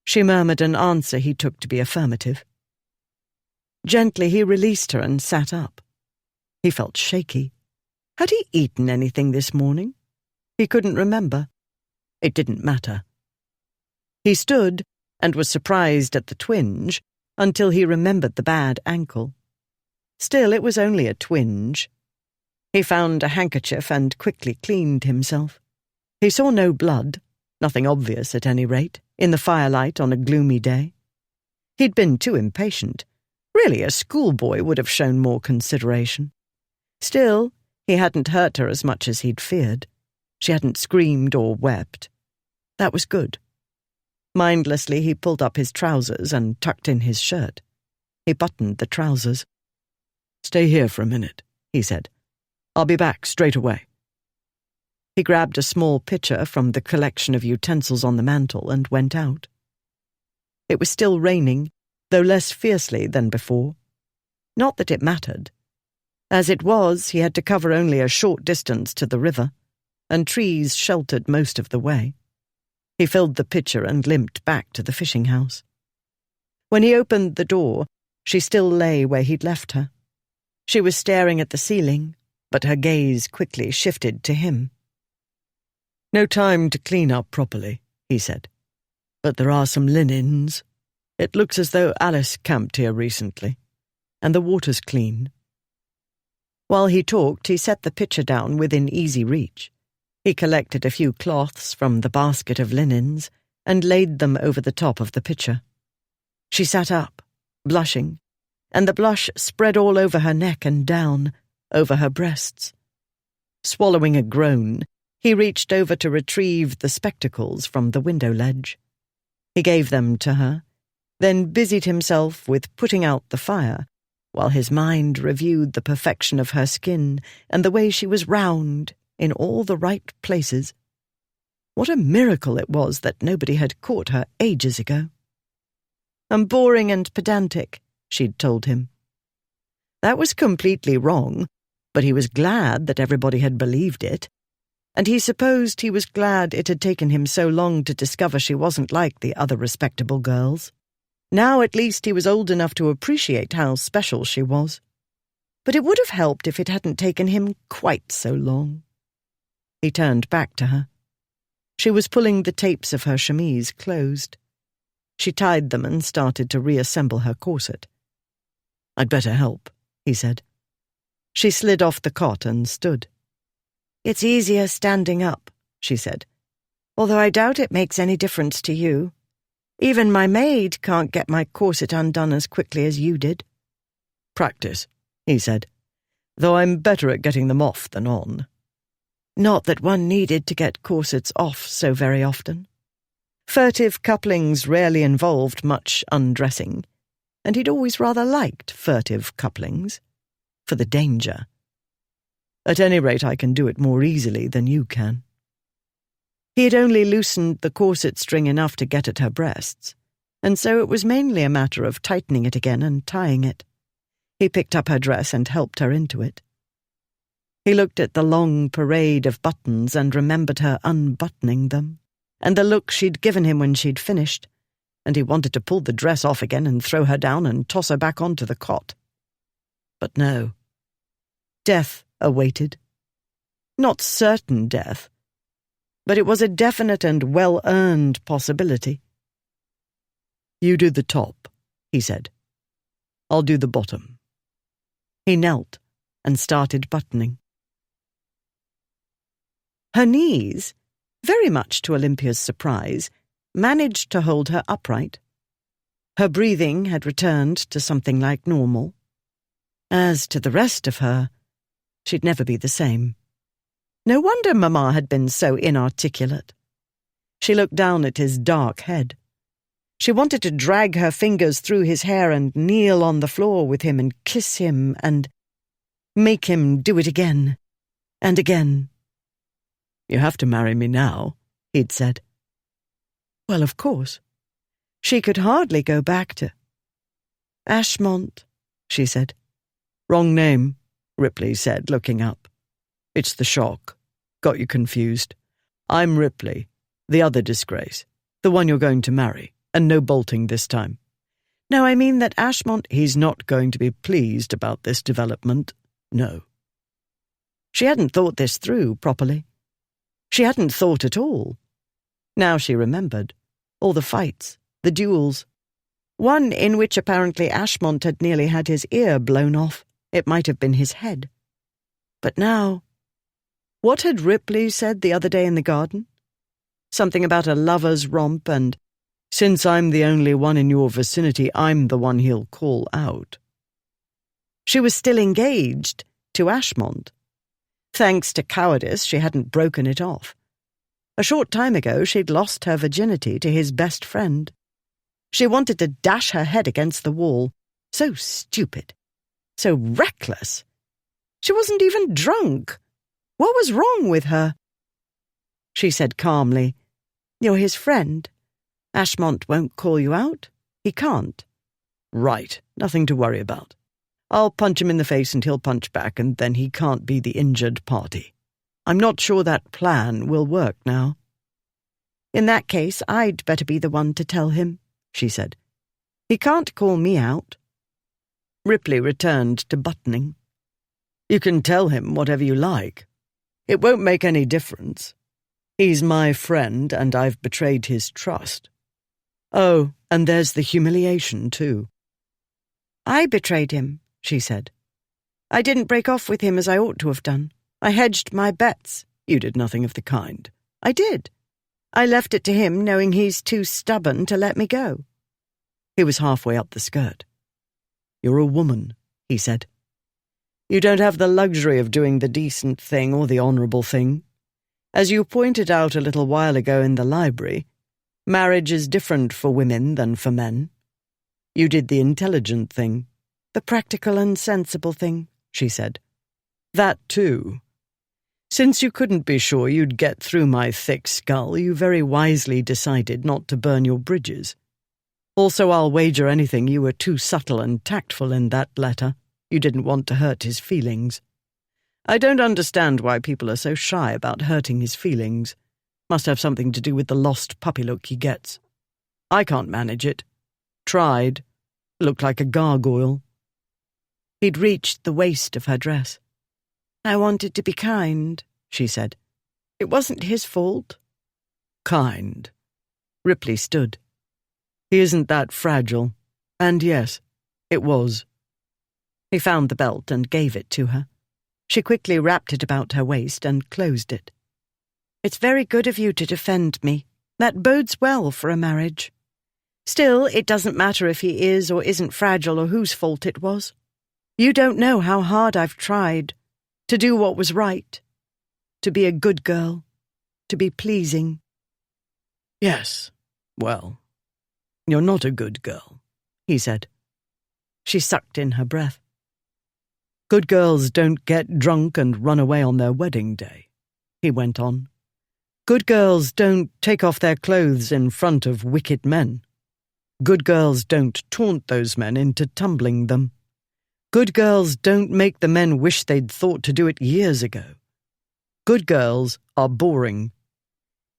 She murmured an answer he took to be affirmative. Gently he released her and sat up. He felt shaky. Had he eaten anything this morning? He couldn't remember. It didn't matter. He stood and was surprised at the twinge until he remembered the bad ankle. Still, it was only a twinge. He found a handkerchief and quickly cleaned himself. He saw no blood, nothing obvious at any rate, in the firelight on a gloomy day. He'd been too impatient. Really, a schoolboy would have shown more consideration. Still, he hadn't hurt her as much as he'd feared. She hadn't screamed or wept. That was good. Mindlessly, he pulled up his trousers and tucked in his shirt. He buttoned the trousers. "Stay here for a minute," he said. "I'll be back straight away." He grabbed a small pitcher from the collection of utensils on the mantel and went out. It was still raining, though less fiercely than before. Not that it mattered. As it was, he had to cover only a short distance to the river, and trees sheltered most of the way. He filled the pitcher and limped back to the fishing house. When he opened the door, she still lay where he'd left her. She was staring at the ceiling, but her gaze quickly shifted to him. "No time to clean up properly," he said. "But there are some linens. It looks as though Alice camped here recently, and the water's clean." While he talked, he set the pitcher down within easy reach. He collected a few cloths from the basket of linens and laid them over the top of the pitcher. She sat up, blushing, and the blush spread all over her neck and down, over her breasts. Swallowing a groan, he reached over to retrieve the spectacles from the window ledge. He gave them to her, then busied himself with putting out the fire, while his mind reviewed the perfection of her skin and the way she was round in all the right places. What a miracle it was that nobody had caught her ages ago. "I'm boring and pedantic," she'd told him. That was completely wrong, but he was glad that everybody had believed it, and he supposed he was glad it had taken him so long to discover she wasn't like the other respectable girls. Now at least he was old enough to appreciate how special she was. But it would have helped if it hadn't taken him quite so long. He turned back to her. She was pulling the tapes of her chemise closed. She tied them and started to reassemble her corset. "I'd better help," he said. She slid off the cot and stood. "It's easier standing up," she said, "although I doubt it makes any difference to you. Even my maid can't get my corset undone as quickly as you did." "Practice," he said, "though I'm better at getting them off than on." Not that one needed to get corsets off so very often. Furtive couplings rarely involved much undressing, and he'd always rather liked furtive couplings, for the danger. "At any rate, I can do it more easily than you can." He had only loosened the corset string enough to get at her breasts, and so it was mainly a matter of tightening it again and tying it. He picked up her dress and helped her into it. He looked at the long parade of buttons and remembered her unbuttoning them, and the look she'd given him when she'd finished, and he wanted to pull the dress off again and throw her down and toss her back onto the cot. But no. Death awaited. Not certain death, but it was a definite and well-earned possibility. "You do the top," he said. "I'll do the bottom." He knelt and started buttoning. Her knees, very much to Olympia's surprise, managed to hold her upright. Her breathing had returned to something like normal. As to the rest of her, she'd never be the same. No wonder Mamma had been so inarticulate. She looked down at his dark head. She wanted to drag her fingers through his hair and kneel on the floor with him and kiss him and make him do it again and again. "You have to marry me now," he'd said. Well, of course. She could hardly go back to Ashmont, she said. "Wrong name," Ripley said, looking up. "It's the shock. Got you confused. I'm Ripley, the other disgrace, the one you're going to marry, and no bolting this time." "No, I mean that Ashmont—" "He's not going to be pleased about this development, no." She hadn't thought this through properly. She hadn't thought at all. Now she remembered. All the fights, the duels. One in which apparently Ashmont had nearly had his ear blown off. It might have been his head. But now— What had Ripley said the other day in the garden? Something about a lover's romp and, "Since I'm the only one in your vicinity, I'm the one he'll call out." She was still engaged to Ashmont. Thanks to cowardice, she hadn't broken it off. A short time ago, she'd lost her virginity to his best friend. She wanted to dash her head against the wall. So stupid. So reckless. She wasn't even drunk. What was wrong with her? She said calmly, "You're his friend. Ashmont won't call you out. He can't." "Right, nothing to worry about. I'll punch him in the face and he'll punch back, and then he can't be the injured party. I'm not sure that plan will work now." "In that case, I'd better be the one to tell him," she said. "He can't call me out." Ripley returned to buttoning. "You can tell him whatever you like. It won't make any difference. He's my friend, and I've betrayed his trust. Oh, and there's the humiliation, too." "I betrayed him," she said. "I didn't break off with him as I ought to have done. I hedged my bets. You did nothing of the kind. I did. I left it to him, knowing he's too stubborn to let me go. He was halfway up the skirt. You're a woman, he said. You don't have the luxury of doing the decent thing or the honourable thing. As you pointed out a little while ago in the library, marriage is different for women than for men. You did the intelligent thing. The practical and sensible thing, she said. That too. Since you couldn't be sure you'd get through my thick skull, you very wisely decided not to burn your bridges. Also, I'll wager anything you were too subtle and tactful in that letter. You didn't want to hurt his feelings. I don't understand why people are so shy about hurting his feelings. Must have something to do with the lost puppy look he gets. I can't manage it. Tried. Looked like a gargoyle. He'd reached the waist of her dress. I wanted to be kind, she said. It wasn't his fault. Kind. Ripley stood. He isn't that fragile. And yes, it was. He found the belt and gave it to her. She quickly wrapped it about her waist and closed it. It's very good of you to defend me. That bodes well for a marriage. Still, it doesn't matter if he is or isn't fragile or whose fault it was. You don't know how hard I've tried to do what was right, to be a good girl, to be pleasing. Yes, well, you're not a good girl, he said. She sucked in her breath. Good girls don't get drunk and run away on their wedding day, he went on. Good girls don't take off their clothes in front of wicked men. Good girls don't taunt those men into tumbling them. Good girls don't make the men wish they'd thought to do it years ago. Good girls are boring.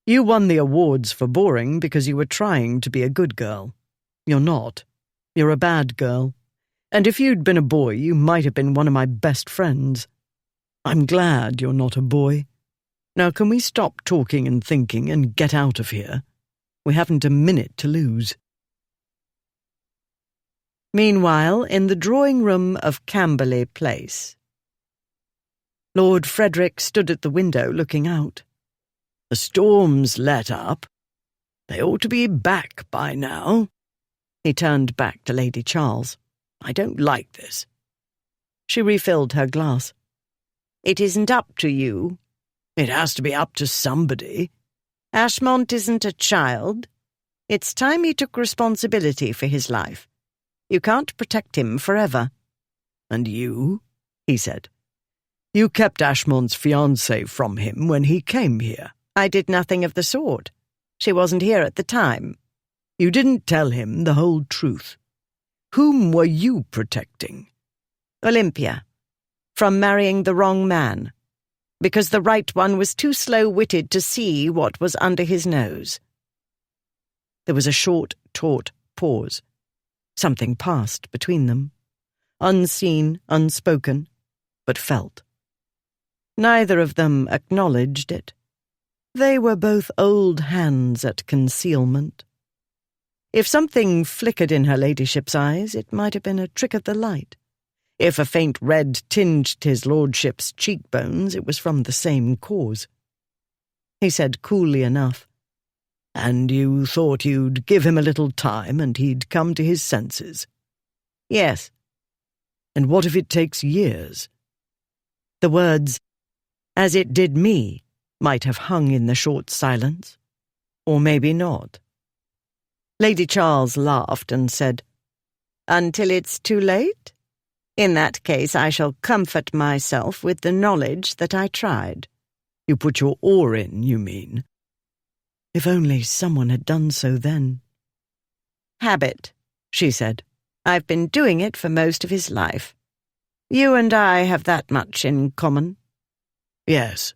You won the awards for boring because you were trying to be a good girl. You're not. You're a bad girl. And if you'd been a boy, you might have been one of my best friends. I'm glad you're not a boy. Now can we stop talking and thinking and get out of here? We haven't a minute to lose. Meanwhile, in the drawing-room of Camberley Place, Lord Frederick stood at the window looking out. The storm's let up. They ought to be back by now. He turned back to Lady Charles. I don't like this. She refilled her glass. It isn't up to you. It has to be up to somebody. Ashmont isn't a child. It's time he took responsibility for his life. You can't protect him forever. And you, he said. You kept Ashmont's fiancée from him when he came here. I did nothing of the sort. She wasn't here at the time. You didn't tell him the whole truth. Whom were you protecting? Olympia. From marrying the wrong man. Because the right one was too slow-witted to see what was under his nose. There was a short, taut pause. Something passed between them, unseen, unspoken, but felt. Neither of them acknowledged it. They were both old hands at concealment. If something flickered in her ladyship's eyes, it might have been a trick of the light. If a faint red tinged his lordship's cheekbones, it was from the same cause. He said coolly enough, "And you thought you'd give him a little time and he'd come to his senses?" "Yes." "And what if it takes years?" The words, "as it did me," might have hung in the short silence. Or maybe not. Lady Charles laughed and said, "Until it's too late? In that case, I shall comfort myself with the knowledge that I tried." "You put your oar in, you mean?" If only someone had done so then. "Habit," she said. "I've been doing it for most of his life. You and I have that much in common." "Yes,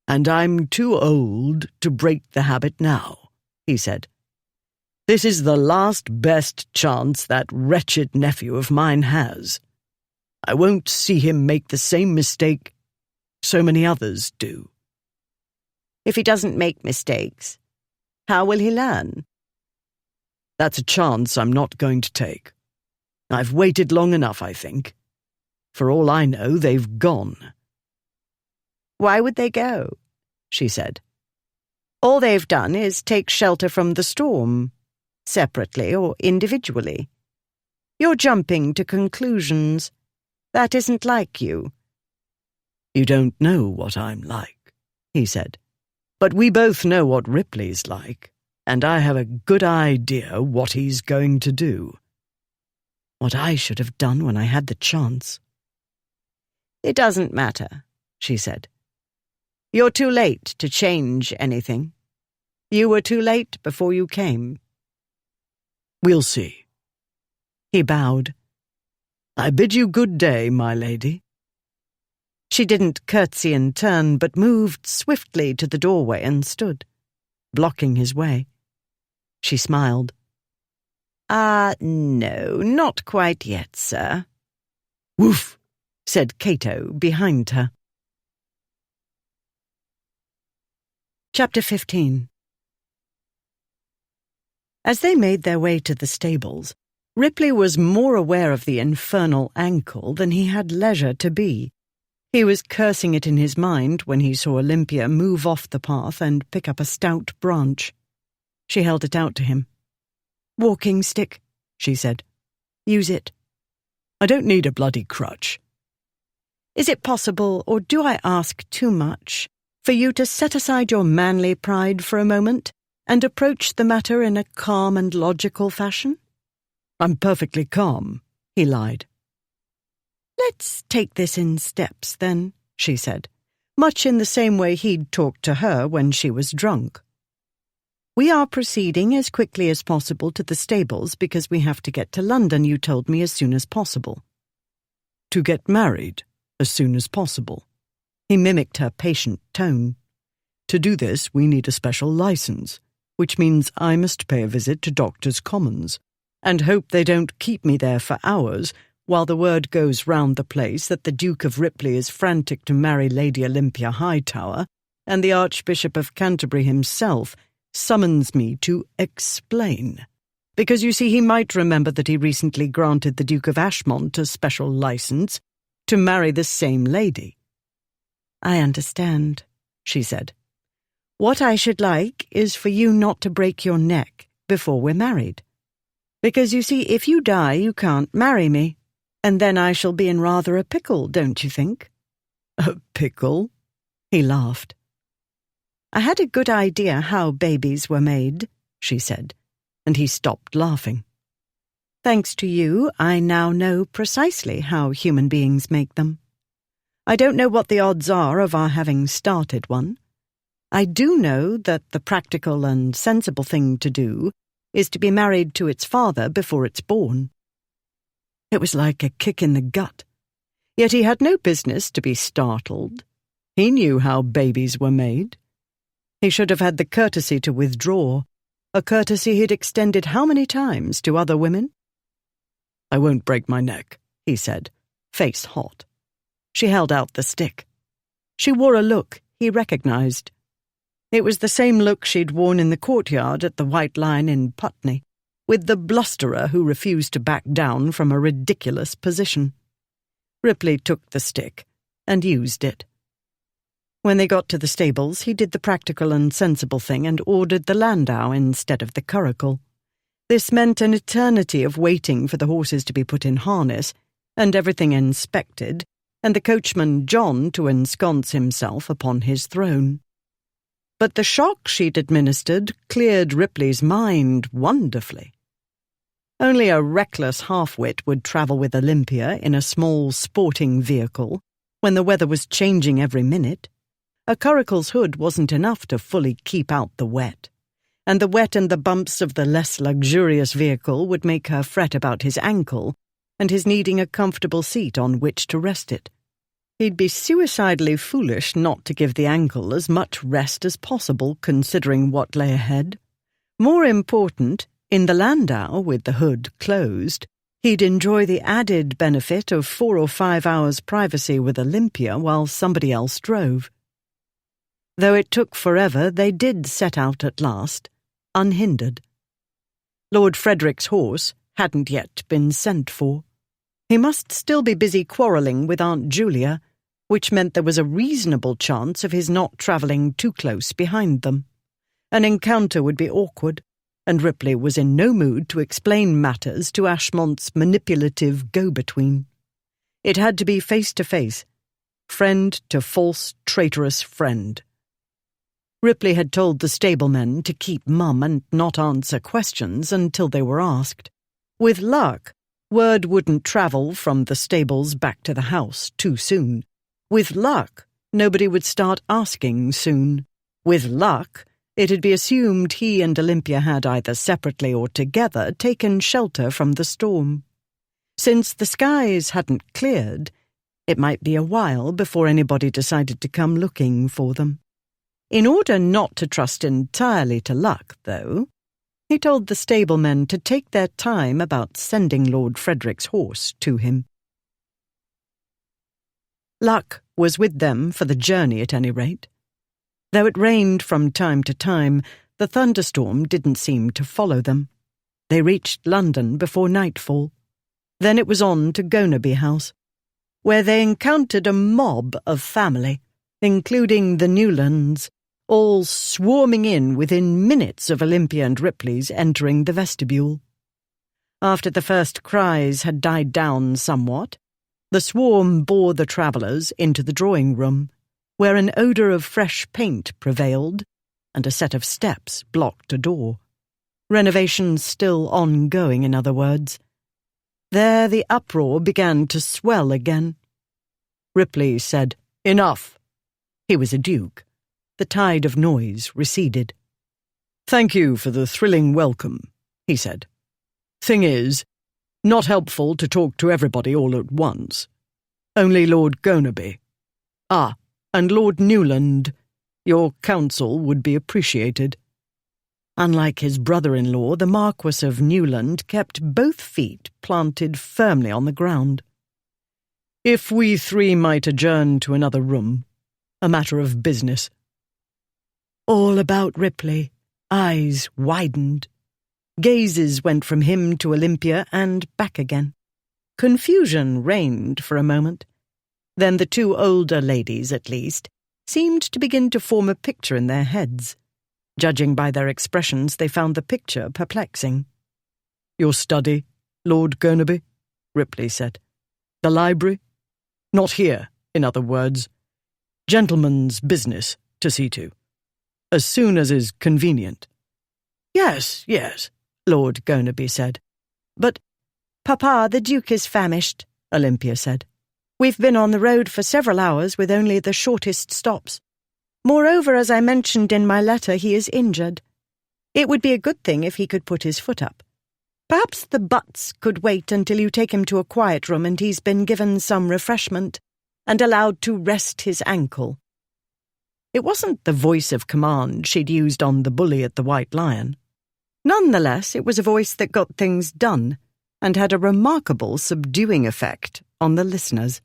and I'm too old to break the habit now," he said. "This is the last best chance that wretched nephew of mine has. I won't see him make the same mistake so many others do." If he doesn't make mistakes, how will he learn? That's a chance I'm not going to take. I've waited long enough, I think. For all I know, they've gone. Why would they go? she said. All they've done is take shelter from the storm, separately or individually. You're jumping to conclusions. That isn't like you. You don't know what I'm like, he said. But we both know what Ripley's like, and I have a good idea what he's going to do. What I should have done when I had the chance. It doesn't matter, she said. You're too late to change anything. You were too late before you came. We'll see. He bowed. I bid you good day, my lady. She didn't curtsy in turn, but moved swiftly to the doorway and stood, blocking his way. She smiled. No, not quite yet, sir. Woof, said Cato behind her. Chapter 15. As they made their way to the stables, Ripley was more aware of the infernal ankle than he had leisure to be. He was cursing it in his mind when he saw Olympia move off the path and pick up a stout branch. She held it out to him. "Walking stick," she said. "Use it." "I don't need a bloody crutch." "Is it possible, or do I ask too much, for you to set aside your manly pride for a moment and approach the matter in a calm and logical fashion?" "I'm perfectly calm," he lied. "Let's take this in steps, then," she said, much in the same way he'd talked to her when she was drunk. "We are proceeding as quickly as possible to the stables because we have to get to London, you told me, as soon as possible." "To get married as soon as possible." He mimicked her patient tone. "To do this, we need a special license, which means I must pay a visit to Doctors' Commons, and hope they don't keep me there for hours while the word goes round the place that the Duke of Ripley is frantic to marry Lady Olympia Hightower, and the Archbishop of Canterbury himself summons me to explain. Because, you see, he might remember that he recently granted the Duke of Ashmont a special license to marry the same lady." "I understand," she said. "What I should like is for you not to break your neck before we're married. Because, you see, if you die, you can't marry me, and then I shall be in rather a pickle, don't you think?" "A pickle?" He laughed. "I had a good idea how babies were made," she said, and he stopped laughing. "Thanks to you, I now know precisely how human beings make them. I don't know what the odds are of our having started one. I do know that the practical and sensible thing to do is to be married to its father before it's born." It was like a kick in the gut. Yet he had no business to be startled. He knew how babies were made. He should have had the courtesy to withdraw, a courtesy he'd extended how many times to other women? "I won't break my neck," he said, face hot. She held out the stick. She wore a look he recognized. It was the same look she'd worn in the courtyard at the White Lion in Putney, with the blusterer who refused to back down from a ridiculous position. Ripley took the stick and used it. When they got to the stables, he did the practical and sensible thing and ordered the landau instead of the curricle. This meant an eternity of waiting for the horses to be put in harness and everything inspected, and the coachman John to ensconce himself upon his throne. But the shock she'd administered cleared Ripley's mind wonderfully. Only a reckless half-wit would travel with Olympia in a small sporting vehicle when the weather was changing every minute. A curricle's hood wasn't enough to fully keep out the wet, and the wet and the bumps of the less luxurious vehicle would make her fret about his ankle and his needing a comfortable seat on which to rest it. He'd be suicidally foolish not to give the ankle as much rest as possible, considering what lay ahead. More important, in the landau, with the hood closed, he'd enjoy the added benefit of 4 or 5 hours' privacy with Olympia while somebody else drove. Though it took forever, they did set out at last, unhindered. Lord Frederick's horse hadn't yet been sent for. He must still be busy quarrelling with Aunt Julia, which meant there was a reasonable chance of his not travelling too close behind them. An encounter would be awkward, and Ripley was in no mood to explain matters to Ashmont's manipulative go-between. It had to be face-to-face, friend to false, traitorous friend. Ripley had told the stablemen to keep mum and not answer questions until they were asked. With luck, word wouldn't travel from the stables back to the house too soon. With luck, nobody would start asking soon. With luck, it'd be assumed he and Olympia had either separately or together taken shelter from the storm. Since the skies hadn't cleared, it might be a while before anybody decided to come looking for them. In order not to trust entirely to luck, though, he told the stablemen to take their time about sending Lord Frederick's horse to him. Luck was with them for the journey at any rate. Though it rained from time to time, the thunderstorm didn't seem to follow them. They reached London before nightfall. Then it was on to Gonaby House, where they encountered a mob of family, including the Newlands, all swarming in within minutes of Olympia and Ripley's entering the vestibule. After the first cries had died down somewhat, the swarm bore the travellers into the drawing-room, where an odour of fresh paint prevailed, and a set of steps blocked a door. Renovations still ongoing, in other words. There the uproar began to swell again. Ripley said, "Enough." He was a duke. The tide of noise receded. "Thank you for the thrilling welcome," he said. "Thing is, not helpful to talk to everybody all at once. Only Lord Gonaby. And Lord Newland. Your counsel would be appreciated." Unlike his brother-in-law, the Marquess of Newland kept both feet planted firmly on the ground. "If we three might adjourn to another room, a matter of business." All about Ripley, eyes widened. Gazes went from him to Olympia and back again. Confusion reigned for a moment. Then the two older ladies, at least, seemed to begin to form a picture in their heads. Judging by their expressions, they found the picture perplexing. "Your study, Lord Gonaby?" Ripley said. "The library? Not here, in other words. Gentleman's business to see to. As soon as is convenient." Yes, Lord Gonaby said. "But, Papa, the Duke is famished," Olympia said. "We've been on the road for several hours with only the shortest stops. Moreover, as I mentioned in my letter, he is injured. It would be a good thing if he could put his foot up. Perhaps the butts could wait until you take him to a quiet room and he's been given some refreshment and allowed to rest his ankle." It wasn't the voice of command she'd used on the bully at the White Lion. Nonetheless, it was a voice that got things done and had a remarkable subduing effect on the listeners.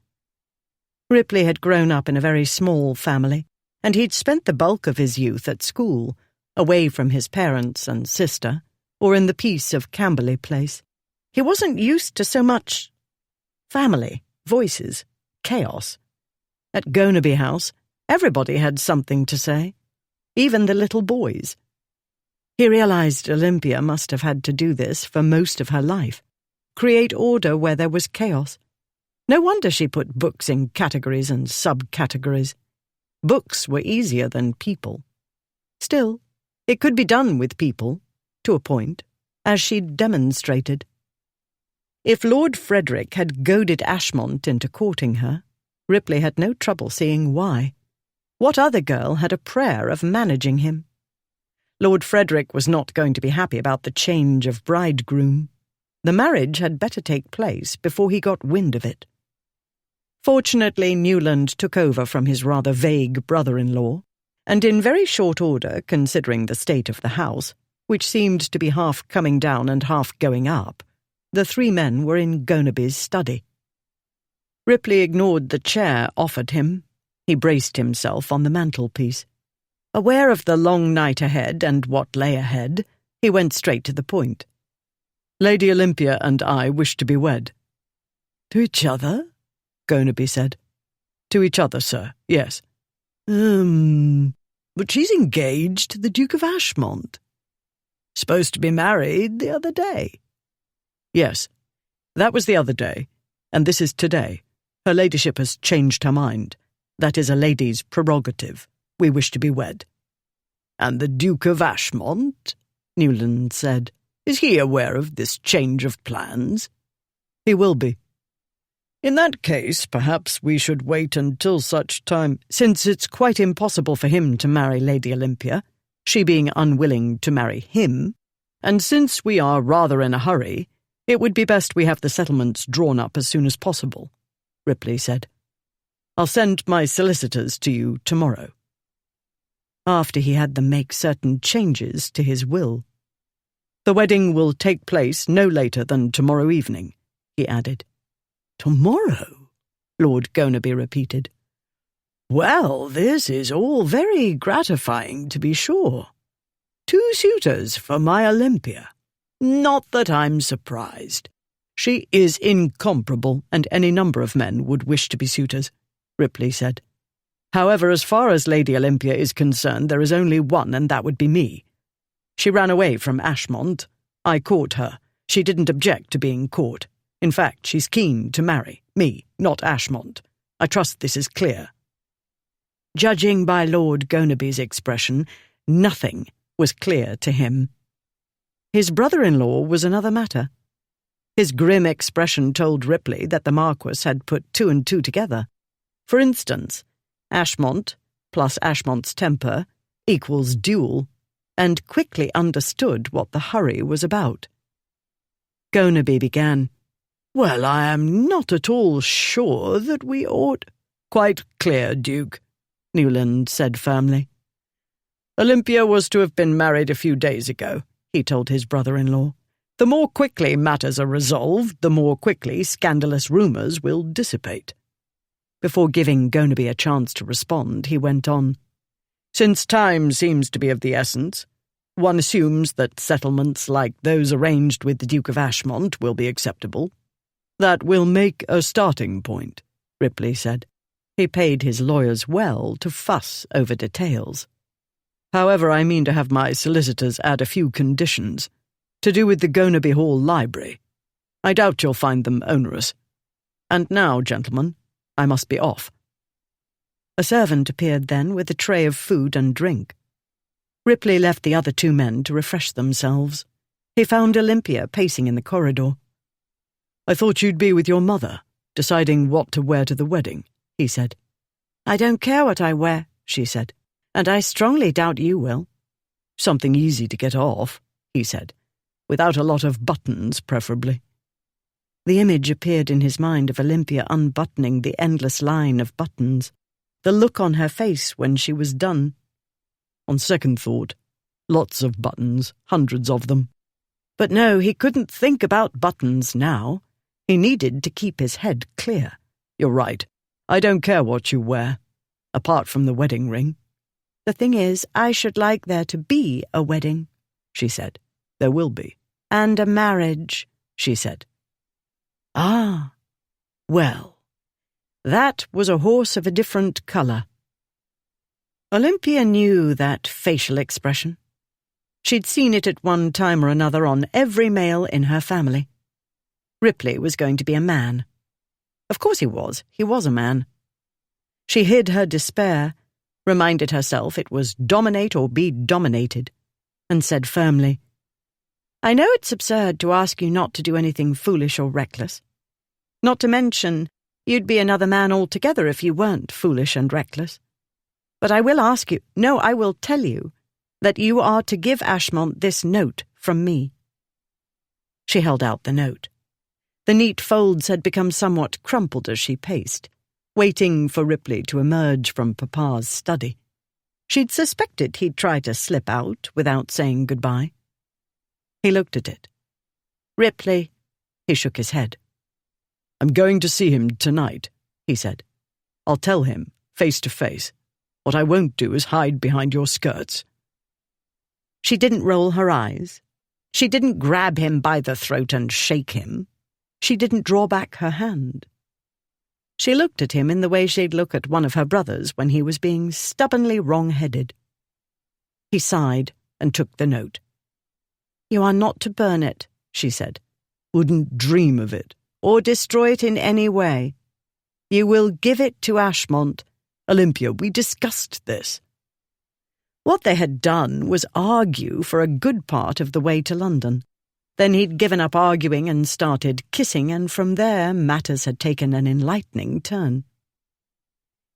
Ripley had grown up in a very small family, and he'd spent the bulk of his youth at school, away from his parents and sister, or in the peace of Camberley Place. He wasn't used to so much family, voices, chaos. At Gonaby House, everybody had something to say, even the little boys. He realized Olympia must have had to do this for most of her life, create order where there was chaos. No wonder she put books in categories and subcategories. Books were easier than people. Still, it could be done with people, to a point, as she'd demonstrated. If Lord Frederick had goaded Ashmont into courting her, Ripley had no trouble seeing why. What other girl had a prayer of managing him? Lord Frederick was not going to be happy about the change of bridegroom. The marriage had better take place before he got wind of it. Fortunately, Newland took over from his rather vague brother-in-law, and in very short order, considering the state of the house, which seemed to be half coming down and half going up, the three men were in Gonaby's study. Ripley ignored the chair offered him. He braced himself on the mantelpiece. Aware of the long night ahead and what lay ahead, he went straight to the point. "Lady Olympia and I wish to be wed." "To each other?" Gonaby said. To each other, sir, yes. But she's engaged to the Duke of Ashmont. Supposed to be married the other day. Yes, that was the other day, and this is today. Her ladyship has changed her mind. That is a lady's prerogative. We wish to be wed. And the Duke of Ashmont, Newland said, is he aware of this change of plans? He will be. In that case, perhaps we should wait until such time, since it's quite impossible for him to marry Lady Olympia, she being unwilling to marry him, and since we are rather in a hurry, it would be best we have the settlements drawn up as soon as possible, Ripley said. I'll send my solicitors to you tomorrow. After he had them make certain changes to his will. The wedding will take place no later than tomorrow evening, he added. Tomorrow? Lord Gonaby repeated. Well, this is all very gratifying, to be sure. 2 suitors for my Olympia. Not that I'm surprised. She is incomparable, and any number of men would wish to be suitors, Ripley said. However, as far as Lady Olympia is concerned, there is only one, and that would be me. She ran away from Ashmont. I caught her. She didn't object to being caught. In fact, she's keen to marry me, not Ashmont. I trust this is clear. Judging by Lord Gonaby's expression, nothing was clear to him. His brother-in-law was another matter. His grim expression told Ripley that the Marquess had put 2 and 2 together. For instance, Ashmont plus Ashmont's temper equals duel, and quickly understood what the hurry was about. Gonaby began. Well, I am not at all sure that we ought— Quite clear, Duke, Newland said firmly. Olympia was to have been married a few days ago, he told his brother-in-law. The more quickly matters are resolved, the more quickly scandalous rumours will dissipate. Before giving Gonaby a chance to respond, he went on. Since time seems to be of the essence, one assumes that settlements like those arranged with the Duke of Ashmont will be acceptable. That will make a starting point, Ripley said. He paid his lawyers well to fuss over details. However, I mean to have my solicitors add a few conditions, to do with the Gonaby Hall library. I doubt you'll find them onerous. And now, gentlemen, I must be off. A servant appeared then with a tray of food and drink. Ripley left the other 2 men to refresh themselves. He found Olympia pacing in the corridor. I thought you'd be with your mother, deciding what to wear to the wedding, he said. I don't care what I wear, she said, and I strongly doubt you will. Something easy to get off, he said, without a lot of buttons, preferably. The image appeared in his mind of Olympia unbuttoning the endless line of buttons, the look on her face when she was done. On second thought, lots of buttons, hundreds of them. But no, he couldn't think about buttons now. He needed to keep his head clear. You're right. I don't care what you wear, apart from the wedding ring. The thing is, I should like there to be a wedding, she said. There will be. And a marriage, she said. Ah, well, that was a horse of a different colour. Olympia knew that facial expression. She'd seen it at one time or another on every male in her family. Ripley was going to be a man. Of course he was a man. She hid her despair, reminded herself it was dominate or be dominated, and said firmly, I know it's absurd to ask you not to do anything foolish or reckless. Not to mention, you'd be another man altogether if you weren't foolish and reckless. But I will ask you, no, I will tell you, that you are to give Ashmont this note from me. She held out the note. The neat folds had become somewhat crumpled as she paced, waiting for Ripley to emerge from Papa's study. She'd suspected he'd try to slip out without saying goodbye. He looked at it. Ripley, he shook his head. I'm going to see him tonight, he said. I'll tell him, face to face. What I won't do is hide behind your skirts. She didn't roll her eyes. She didn't grab him by the throat and shake him. She didn't draw back her hand. She looked at him in the way she'd look at one of her brothers when he was being stubbornly wrong-headed. He sighed and took the note. "You are not to burn it," she said. "Wouldn't dream of it." "Or destroy it in any way. You will give it to Ashmont." "Olympia, we discussed this." What they had done was argue for a good part of the way to London. Then he'd given up arguing and started kissing, and from there matters had taken an enlightening turn.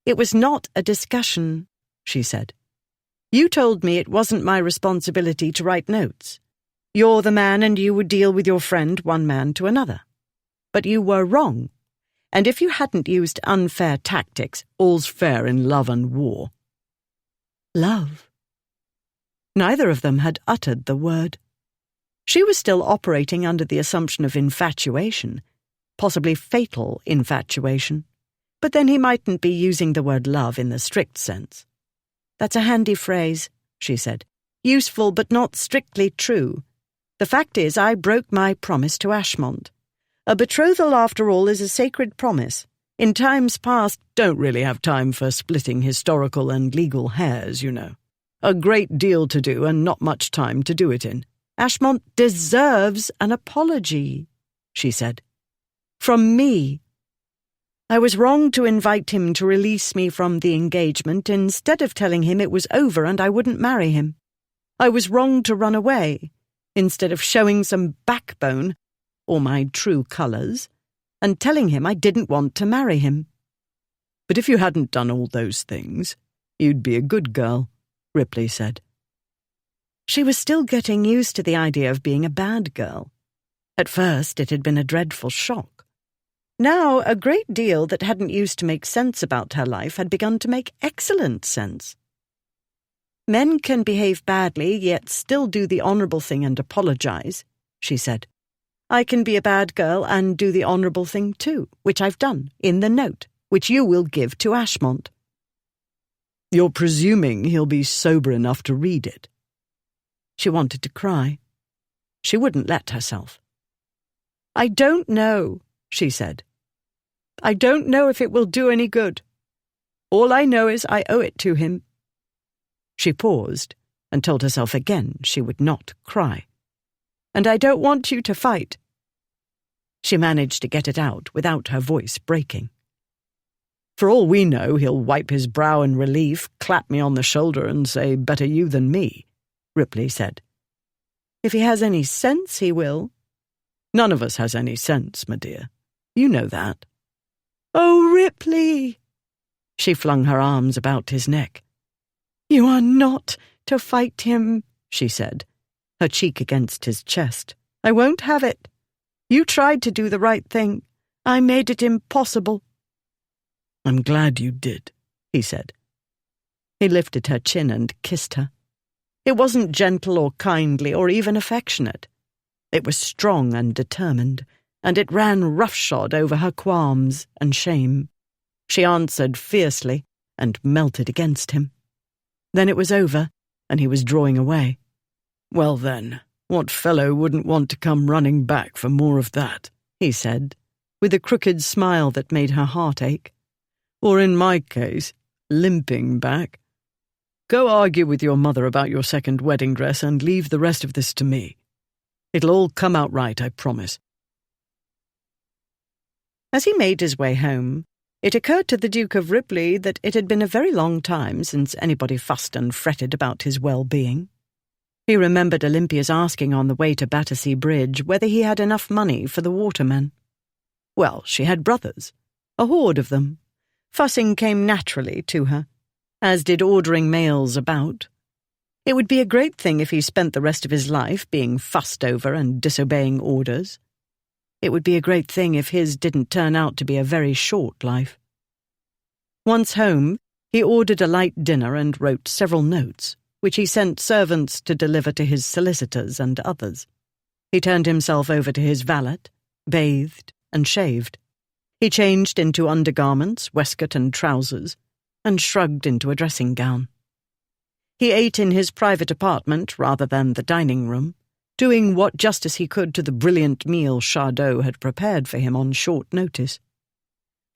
"It was not a discussion," she said. "You told me it wasn't my responsibility to write notes. You're the man and you would deal with your friend one man to another. But you were wrong, and if you hadn't used unfair tactics—" "All's fair in love and war." Love. Neither of them had uttered the word. She was still operating under the assumption of infatuation, possibly fatal infatuation, but then he mightn't be using the word love in the strict sense. "That's a handy phrase," she said. "Useful but not strictly true. The fact is, I broke my promise to Ashmont. A betrothal, after all, is a sacred promise. In times past—" "Don't really have time for splitting historical and legal hairs, you know. A great deal to do and not much time to do it in." "Ashmont deserves an apology," she said. "From me. I was wrong to invite him to release me from the engagement instead of telling him it was over and I wouldn't marry him. I was wrong to run away instead of showing some backbone, or my true colours, and telling him I didn't want to marry him." "But if you hadn't done all those things, you'd be a good girl," Ripley said. She was still getting used to the idea of being a bad girl. At first it had been a dreadful shock. Now a great deal that hadn't used to make sense about her life had begun to make excellent sense. "Men can behave badly, yet still do the honourable thing and apologise," she said. "I can be a bad girl and do the honourable thing too, which I've done, in the note, which you will give to Ashmont." "You're presuming he'll be sober enough to read it." She wanted to cry. She wouldn't let herself. "I don't know," she said. "I don't know if it will do any good. All I know is I owe it to him." She paused and told herself again she would not cry. "And I don't want you to fight." She managed to get it out without her voice breaking. "For all we know, he'll wipe his brow in relief, clap me on the shoulder and say, 'Better you than me,'" Ripley said. "If he has any sense, he will." "None of us has any sense, my dear. You know that." "Oh, Ripley!" She flung her arms about his neck. "You are not to fight him," she said, her cheek against his chest. "I won't have it. You tried to do the right thing. I made it impossible." "I'm glad you did," he said. He lifted her chin and kissed her. It wasn't gentle or kindly or even affectionate. It was strong and determined, and it ran roughshod over her qualms and shame. She answered fiercely and melted against him. Then it was over, and he was drawing away. "Well then, what fellow wouldn't want to come running back for more of that?" he said, with a crooked smile that made her heart ache. "Or in my case, limping back. Go argue with your mother about your second wedding dress and leave the rest of this to me. It'll all come out right, I promise." As he made his way home, it occurred to the Duke of Ripley that it had been a very long time since anybody fussed and fretted about his well-being. He remembered Olympia's asking on the way to Battersea Bridge whether he had enough money for the watermen. Well, she had brothers, a horde of them. Fussing came naturally to her, as did ordering mails about. It would be a great thing if he spent the rest of his life being fussed over and disobeying orders. It would be a great thing if his didn't turn out to be a very short life. Once home, he ordered a light dinner and wrote several notes, which he sent servants to deliver to his solicitors and others. He turned himself over to his valet, bathed and shaved. He changed into undergarments, waistcoat and trousers, and shrugged into a dressing gown. He ate in his private apartment rather than the dining room, doing what justice he could to the brilliant meal Chardot had prepared for him on short notice.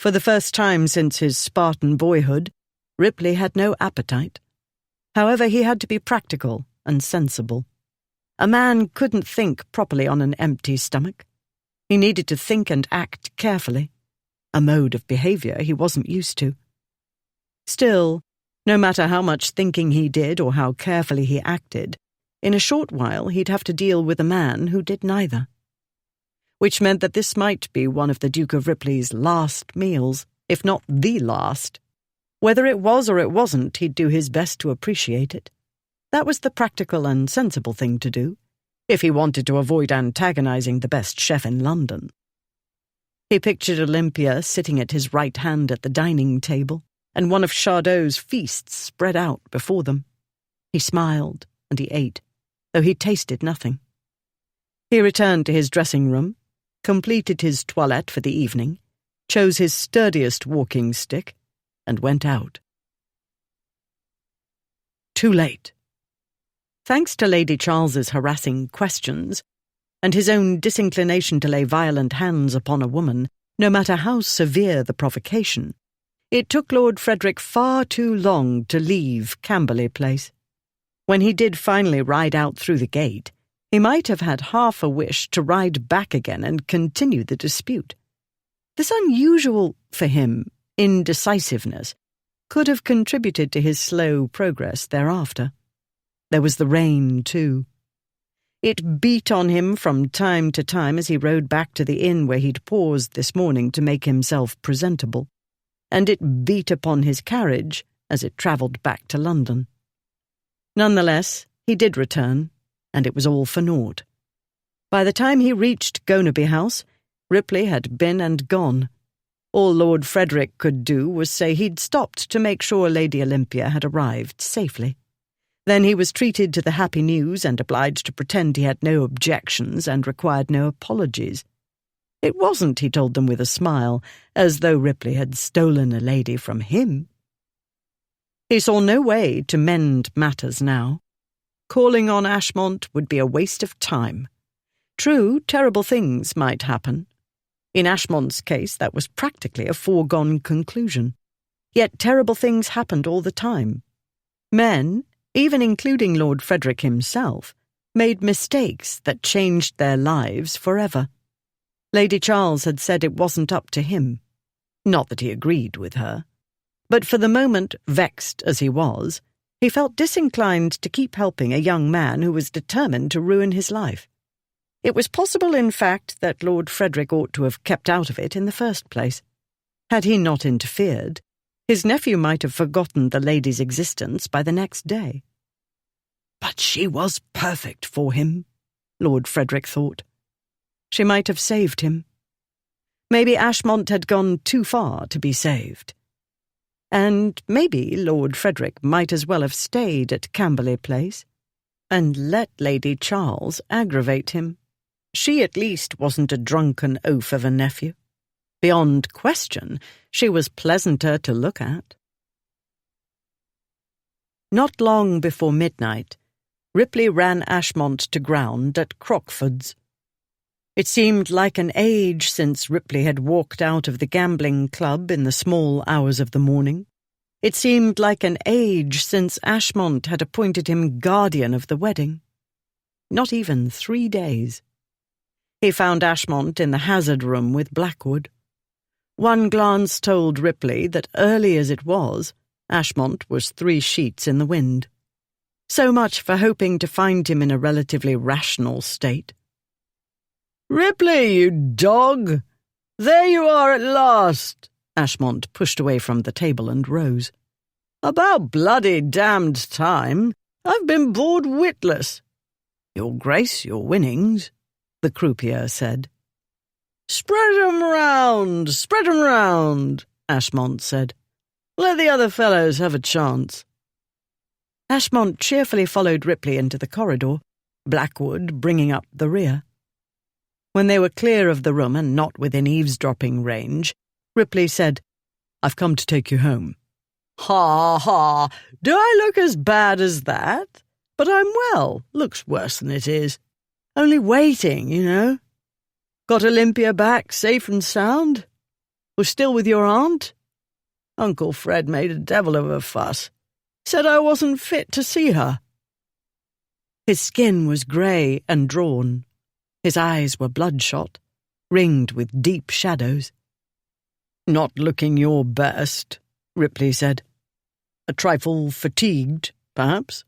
For the first time since his Spartan boyhood, Ripley had no appetite. However, he had to be practical and sensible. A man couldn't think properly on an empty stomach. He needed to think and act carefully, a mode of behaviour he wasn't used to. Still, no matter how much thinking he did or how carefully he acted, in a short while he'd have to deal with a man who did neither. Which meant that this might be one of the Duke of Ripley's last meals, if not the last. Whether it was or it wasn't, he'd do his best to appreciate it. That was the practical and sensible thing to do, if he wanted to avoid antagonizing the best chef in London. He pictured Olympia sitting at his right hand at the dining table, and one of Chardot's feasts spread out before them. He smiled, and he ate, though he tasted nothing. He returned to his dressing room, completed his toilette for the evening, chose his sturdiest walking stick, and went out. Too late. Thanks to Lady Charles's harassing questions, and his own disinclination to lay violent hands upon a woman, no matter how severe the provocation, it took Lord Frederick far too long to leave Camberley Place. When he did finally ride out through the gate, he might have had half a wish to ride back again and continue the dispute. This unusual, for him, indecisiveness could have contributed to his slow progress thereafter. There was the rain, too. It beat on him from time to time as he rode back to the inn where he'd paused this morning to make himself presentable, and it beat upon his carriage as it travelled back to London. Nonetheless, he did return, and it was all for naught. By the time he reached Gonaby House, Ripley had been and gone. All Lord Frederick could do was say he'd stopped to make sure Lady Olympia had arrived safely. Then he was treated to the happy news and obliged to pretend he had no objections and required no apologies. It wasn't, he told them with a smile, as though Ripley had stolen a lady from him. He saw no way to mend matters now. Calling on Ashmont would be a waste of time. True, terrible things might happen. In Ashmont's case, that was practically a foregone conclusion. Yet terrible things happened all the time. Men, even including Lord Frederick himself, made mistakes that changed their lives forever. Lady Charles had said it wasn't up to him. Not that he agreed with her. But for the moment, vexed as he was, he felt disinclined to keep helping a young man who was determined to ruin his life. It was possible, in fact, that Lord Frederick ought to have kept out of it in the first place. Had he not interfered, his nephew might have forgotten the lady's existence by the next day. But she was perfect for him, Lord Frederick thought. She might have saved him. Maybe Ashmont had gone too far to be saved. And maybe Lord Frederick might as well have stayed at Camberley Place and let Lady Charles aggravate him. She at least wasn't a drunken oaf of a nephew. Beyond question, she was pleasanter to look at. Not long before midnight, Ripley ran Ashmont to ground at Crockford's. It seemed like an age since Ripley had walked out of the gambling club in the small hours of the morning. It seemed like an age since Ashmont had appointed him guardian of the wedding. Not even 3 days. He found Ashmont in the hazard room with Blackwood. One glance told Ripley that early as it was, Ashmont was 3 sheets in the wind. So much for hoping to find him in a relatively rational state. "Ripley, you dog! There you are at last!" Ashmont pushed away from the table and rose. "About bloody damned time. I've been bored witless." "Your Grace, your winnings," the croupier said. "Spread 'em round, Ashmont said. "Let the other fellows have a chance." Ashmont cheerfully followed Ripley into the corridor, Blackwood bringing up the rear. When they were clear of the room and not within eavesdropping range, Ripley said, "I've come to take you home." "Ha, ha! Do I look as bad as that? But I'm well. Looks worse than it is. Only waiting, you know. Got Olympia back safe and sound?" Was still with your aunt? Uncle Fred made a devil of a fuss. Said I wasn't fit to see her. His skin was grey and drawn. His eyes were bloodshot, ringed with deep shadows. Not looking your best, Ripley said. A trifle fatigued, perhaps?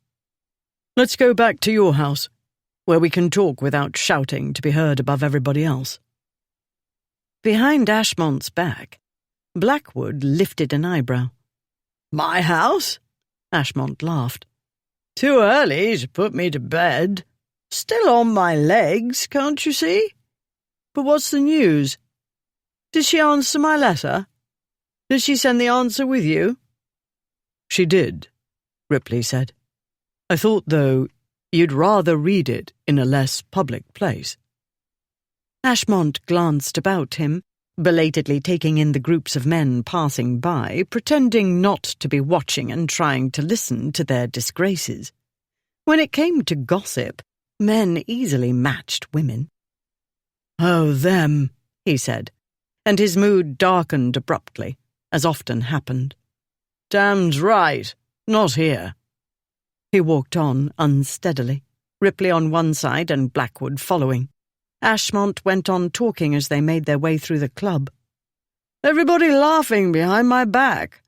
Let's go back to your house, where we can talk without shouting to be heard above everybody else. Behind Ashmont's back, Blackwood lifted an eyebrow. My house? Ashmont laughed. Too early to put me to bed. Still on my legs, can't you see? But what's the news? Did she answer my letter? Did she send the answer with you? She did, Ripley said. I thought, though, you'd rather read it in a less public place. Ashmont glanced about him, belatedly taking in the groups of men passing by, pretending not to be watching and trying to listen to their disgraces. When it came to gossip, men easily matched women. Oh, them, he said, and his mood darkened abruptly, as often happened. Damned right, not here. He walked on unsteadily, Ripley on one side and Blackwood following. Ashmont went on talking as they made their way through the club. Everybody laughing behind my back.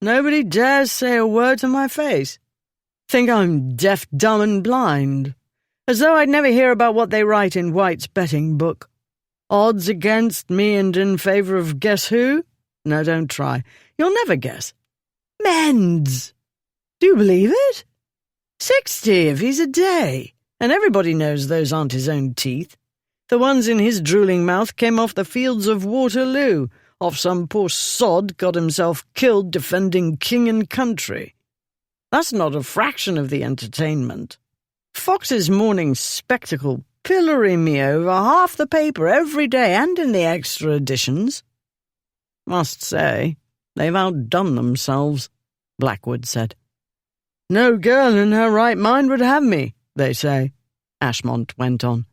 Nobody dares say a word to my face. Think I'm deaf, dumb and blind. As though I'd never hear about what they write in White's betting book. Odds against me and in favour of guess who? No, don't try. You'll never guess. Men's! Do you believe it? 60 if he's a day. And everybody knows those aren't his own teeth. The ones in his drooling mouth came off the fields of Waterloo, off some poor sod got himself killed defending king and country. That's not a fraction of the entertainment. Fox's Morning Spectacle pillory me over half the paper every day and in the extra editions. Must say, they've outdone themselves, Blackwood said. No girl in her right mind would have me, they say, Ashmont went on.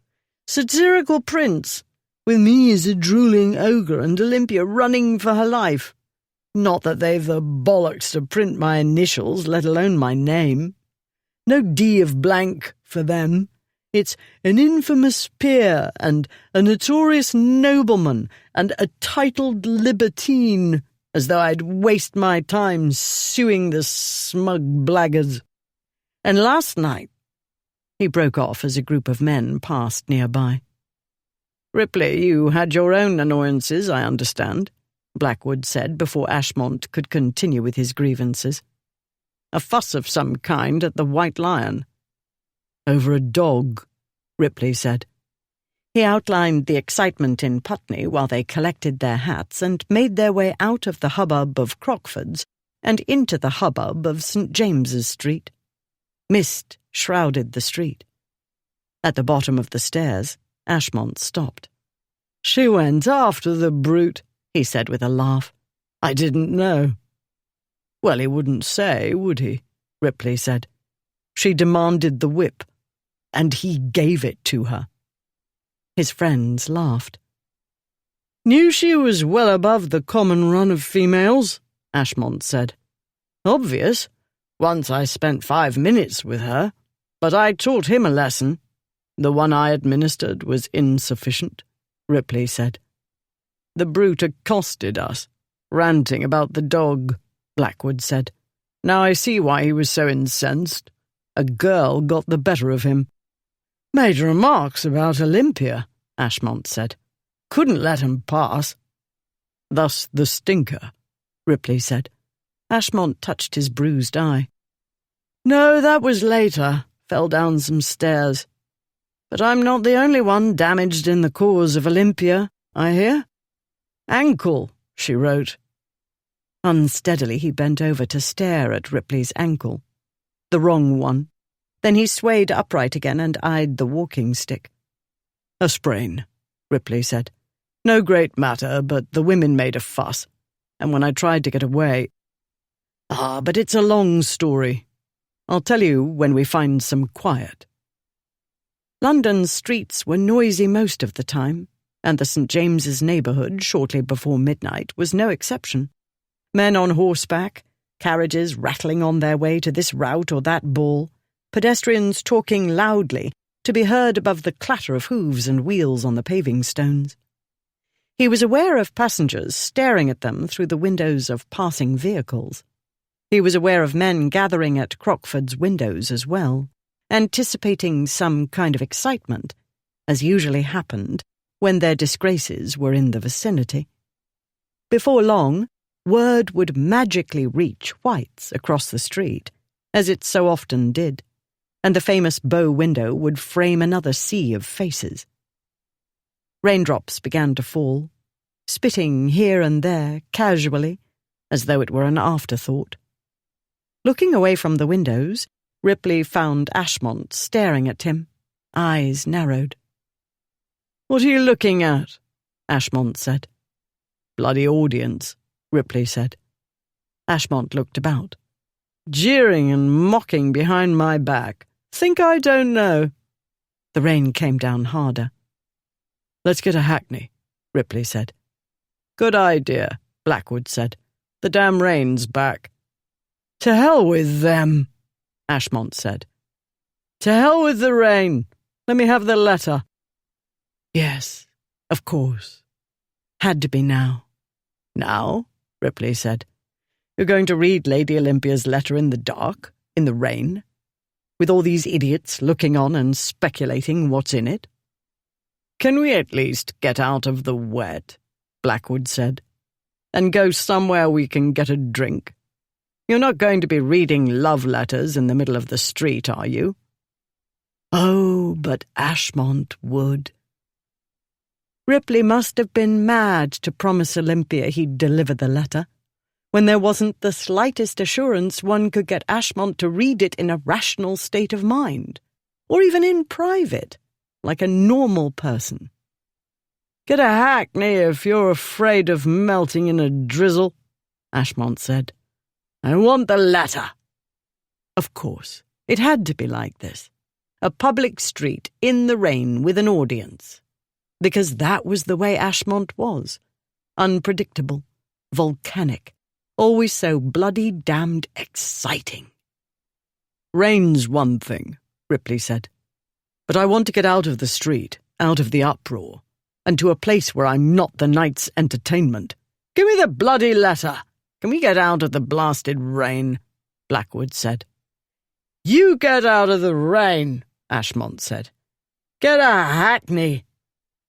Satirical prints, with me as a drooling ogre and Olympia running for her life. Not that they've the bollocks to print my initials, let alone my name. No D of blank for them. It's an infamous peer and a notorious nobleman and a titled libertine, as though I'd waste my time suing the smug blackguards. And last night, he broke off as a group of men passed nearby. Ripley, you had your own annoyances, I understand, Blackwood said before Ashmont could continue with his grievances. A fuss of some kind at the White Lion. Over a dog, Ripley said. He outlined the excitement in Putney while they collected their hats and made their way out of the hubbub of Crockford's and into the hubbub of St. James's Street. Mist shrouded the street. At the bottom of the stairs, Ashmont stopped. She went after the brute, he said with a laugh. I didn't know. Well, he wouldn't say, would he? Ripley said. She demanded the whip, and he gave it to her. His friends laughed. Knew she was well above the common run of females, Ashmont said. Obvious. Once I spent 5 minutes with her, but I taught him a lesson. The one I administered was insufficient, Ripley said. The brute accosted us, ranting about the dog, Blackwood said. Now I see why he was so incensed. A girl got the better of him. Made remarks about Olympia, Ashmont said. Couldn't let him pass. Thus the stinker, Ripley said. Ashmont touched his bruised eye. No, that was later. Fell down some stairs. But I'm not the only one damaged in the cause of Olympia, I hear. Ankle, she wrote. Unsteadily he bent over to stare at Ripley's ankle. The wrong one. Then he swayed upright again and eyed the walking stick. A sprain, Ripley said. No great matter, but the women made a fuss, and when I tried to get away... but it's a long story. I'll tell you when we find some quiet. London's streets were noisy most of the time, and the St. James's neighbourhood shortly before midnight was no exception. Men on horseback, carriages rattling on their way to this rout or that ball, pedestrians talking loudly to be heard above the clatter of hooves and wheels on the paving stones. He was aware of passengers staring at them through the windows of passing vehicles. He was aware of men gathering at Crockford's windows as well, anticipating some kind of excitement, as usually happened when their disgraces were in the vicinity. Before long, word would magically reach White's across the street, as it so often did, and the famous bow window would frame another sea of faces. Raindrops began to fall, spitting here and there casually, as though it were an afterthought. Looking away from the windows, Ripley found Ashmont staring at him, eyes narrowed. "What are you looking at?" Ashmont said. "Bloody audience," Ripley said. Ashmont looked about. "Jeering and mocking behind my back. Think I don't know?" The rain came down harder. "Let's get a hackney," Ripley said. "Good idea," Blackwood said. "The damn rain's back." "To hell with them," Ashmont said. "To hell with the rain. Let me have the letter." Yes, of course. Had to be now. "Now?" Ripley said. "You're going to read Lady Olympia's letter in the dark, in the rain, with all these idiots looking on and speculating what's in it?" "Can we at least get out of the wet?" Blackwood said. "And go somewhere we can get a drink? You're not going to be reading love letters in the middle of the street, are you?" Oh, but Ashmont would. Ripley must have been mad to promise Olympia he'd deliver the letter, when there wasn't the slightest assurance one could get Ashmont to read it in a rational state of mind, or even in private, like a normal person. "Get a hackney if you're afraid of melting in a drizzle," Ashmont said. "I want the letter." Of course, it had to be like this. A public street in the rain with an audience. Because that was the way Ashmont was. Unpredictable, volcanic, always so bloody damned exciting. "Rain's one thing," Ripley said. "But I want to get out of the street, out of the uproar, and to a place where I'm not the night's entertainment. Give me the bloody letter. Can we get out of the blasted rain?" Blackwood said. "You get out of the rain," Ashmont said. "Get a hackney.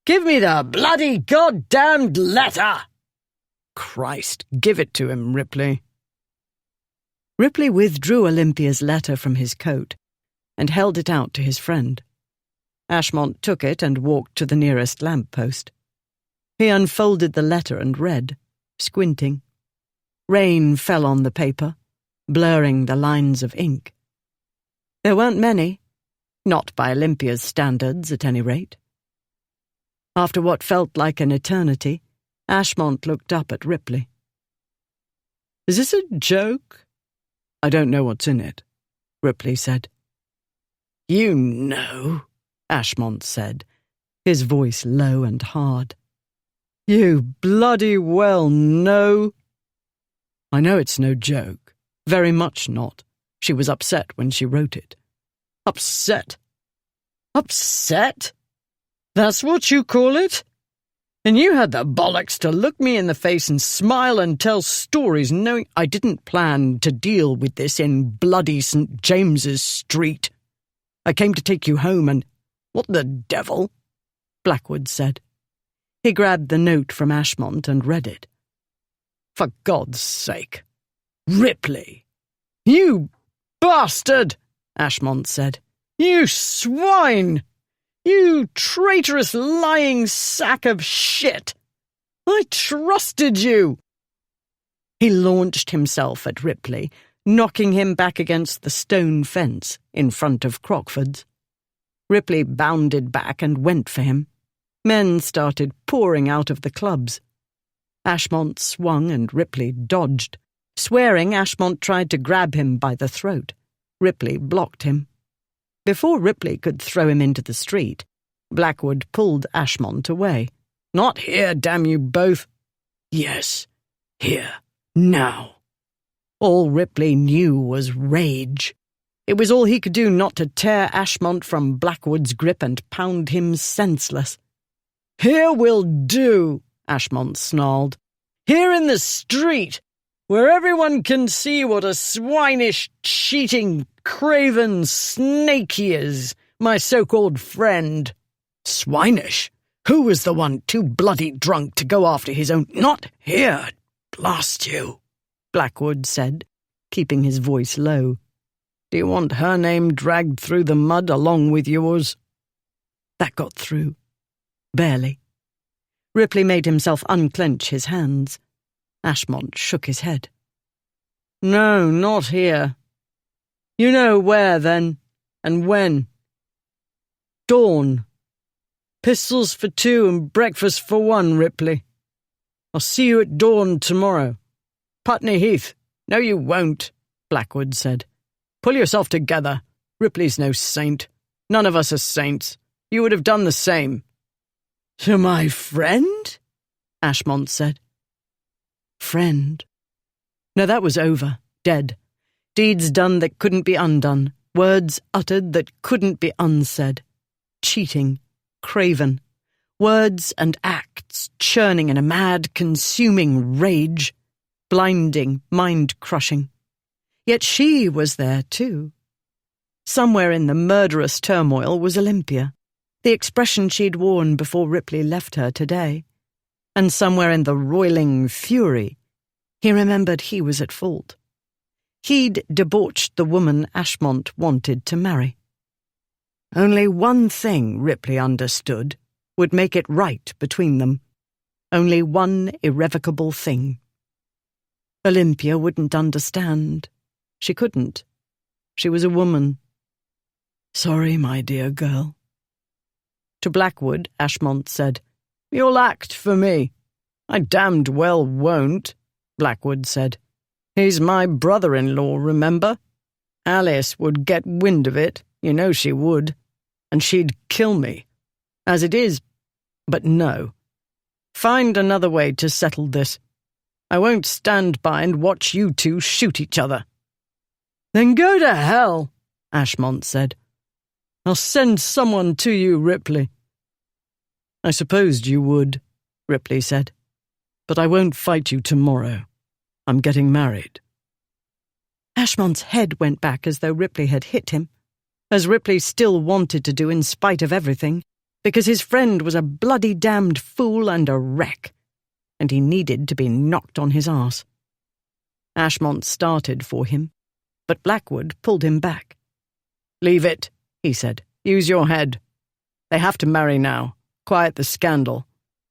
Give me the bloody goddamned letter." "Christ, give it to him, Ripley." Ripley withdrew Olympia's letter from his coat and held it out to his friend. Ashmont took it and walked to the nearest lamp-post. He unfolded the letter and read, squinting. Rain fell on the paper, blurring the lines of ink. There weren't many, not by Olympia's standards at any rate. After what felt like an eternity, Ashmont looked up at Ripley. "Is this a joke?" "I don't know what's in it," Ripley said. "You know," Ashmont said, his voice low and hard. "You bloody well know." "I know it's no joke. Very much not. She was upset when she wrote it." "Upset? Upset? That's what you call it? And you had the bollocks to look me in the face and smile and tell stories knowing I didn't plan to deal with this in bloody St. James's Street. I came to take you home and—" "What the devil?" Blackwood said. He grabbed the note from Ashmont and read it. "For God's sake. Ripley! You bastard!" Ashmont said. "You swine! You traitorous lying sack of shit! I trusted you!" He launched himself at Ripley, knocking him back against the stone fence in front of Crockford's. Ripley bounded back and went for him. Men started pouring out of the clubs. Ashmont swung and Ripley dodged. Swearing, Ashmont tried to grab him by the throat. Ripley blocked him. Before Ripley could throw him into the street, Blackwood pulled Ashmont away. Not here, damn you both. Yes, here, now. All Ripley knew was rage. It was all he could do not to tear Ashmont from Blackwood's grip and pound him senseless. "Here will do," Ashmont snarled. "Here in the street, where everyone can see what a swinish, cheating, craven snake he is, my so-called friend." "Swinish? Who was the one too bloody drunk to go after his own—" "Not here, blast you," Blackwood said, keeping his voice low. "Do you want her name dragged through the mud along with yours?" That got through. Barely. Ripley made himself unclench his hands. Ashmont shook his head. "No, not here. You know where, then, and when. Dawn. Pistols for 2 and breakfast for 1, Ripley. I'll see you at dawn tomorrow. Putney Heath." "No, you won't," Blackwood said. "Pull yourself together. Ripley's no saint. None of us are saints. You would have done the same." "To my friend?" Ashmont said. Friend. No, that was over. Dead. Deeds done that couldn't be undone. Words uttered that couldn't be unsaid. Cheating. Craven. Words and acts churning in a mad, consuming rage. Blinding, mind-crushing. Yet she was there too. Somewhere in the murderous turmoil was Olympia, the expression she'd worn before Ripley left her today. And somewhere in the roiling fury, he remembered he was at fault. He'd debauched the woman Ashmont wanted to marry. Only one thing, Ripley understood, would make it right between them. Only one irrevocable thing. Olympia wouldn't understand. She couldn't. She was a woman. "Sorry, my dear girl." To Blackwood, Ashmont said, "You'll act for me." "I damned well won't," Blackwood said. "He's my brother-in-law, remember? Alice would get wind of it, you know she would, and she'd kill me. As it is, but no. Find another way to settle this. I won't stand by and watch you two shoot each other." "Then go to hell," Ashmont said. "I'll send someone to you, Ripley." "I supposed you would," Ripley said. "But I won't fight you tomorrow. I'm getting married." Ashmont's head went back as though Ripley had hit him, as Ripley still wanted to do in spite of everything, because his friend was a bloody damned fool and a wreck, and he needed to be knocked on his arse. Ashmont started for him, but Blackwood pulled him back. "Leave it," he said. "Use your head. They have to marry now. Quiet the scandal.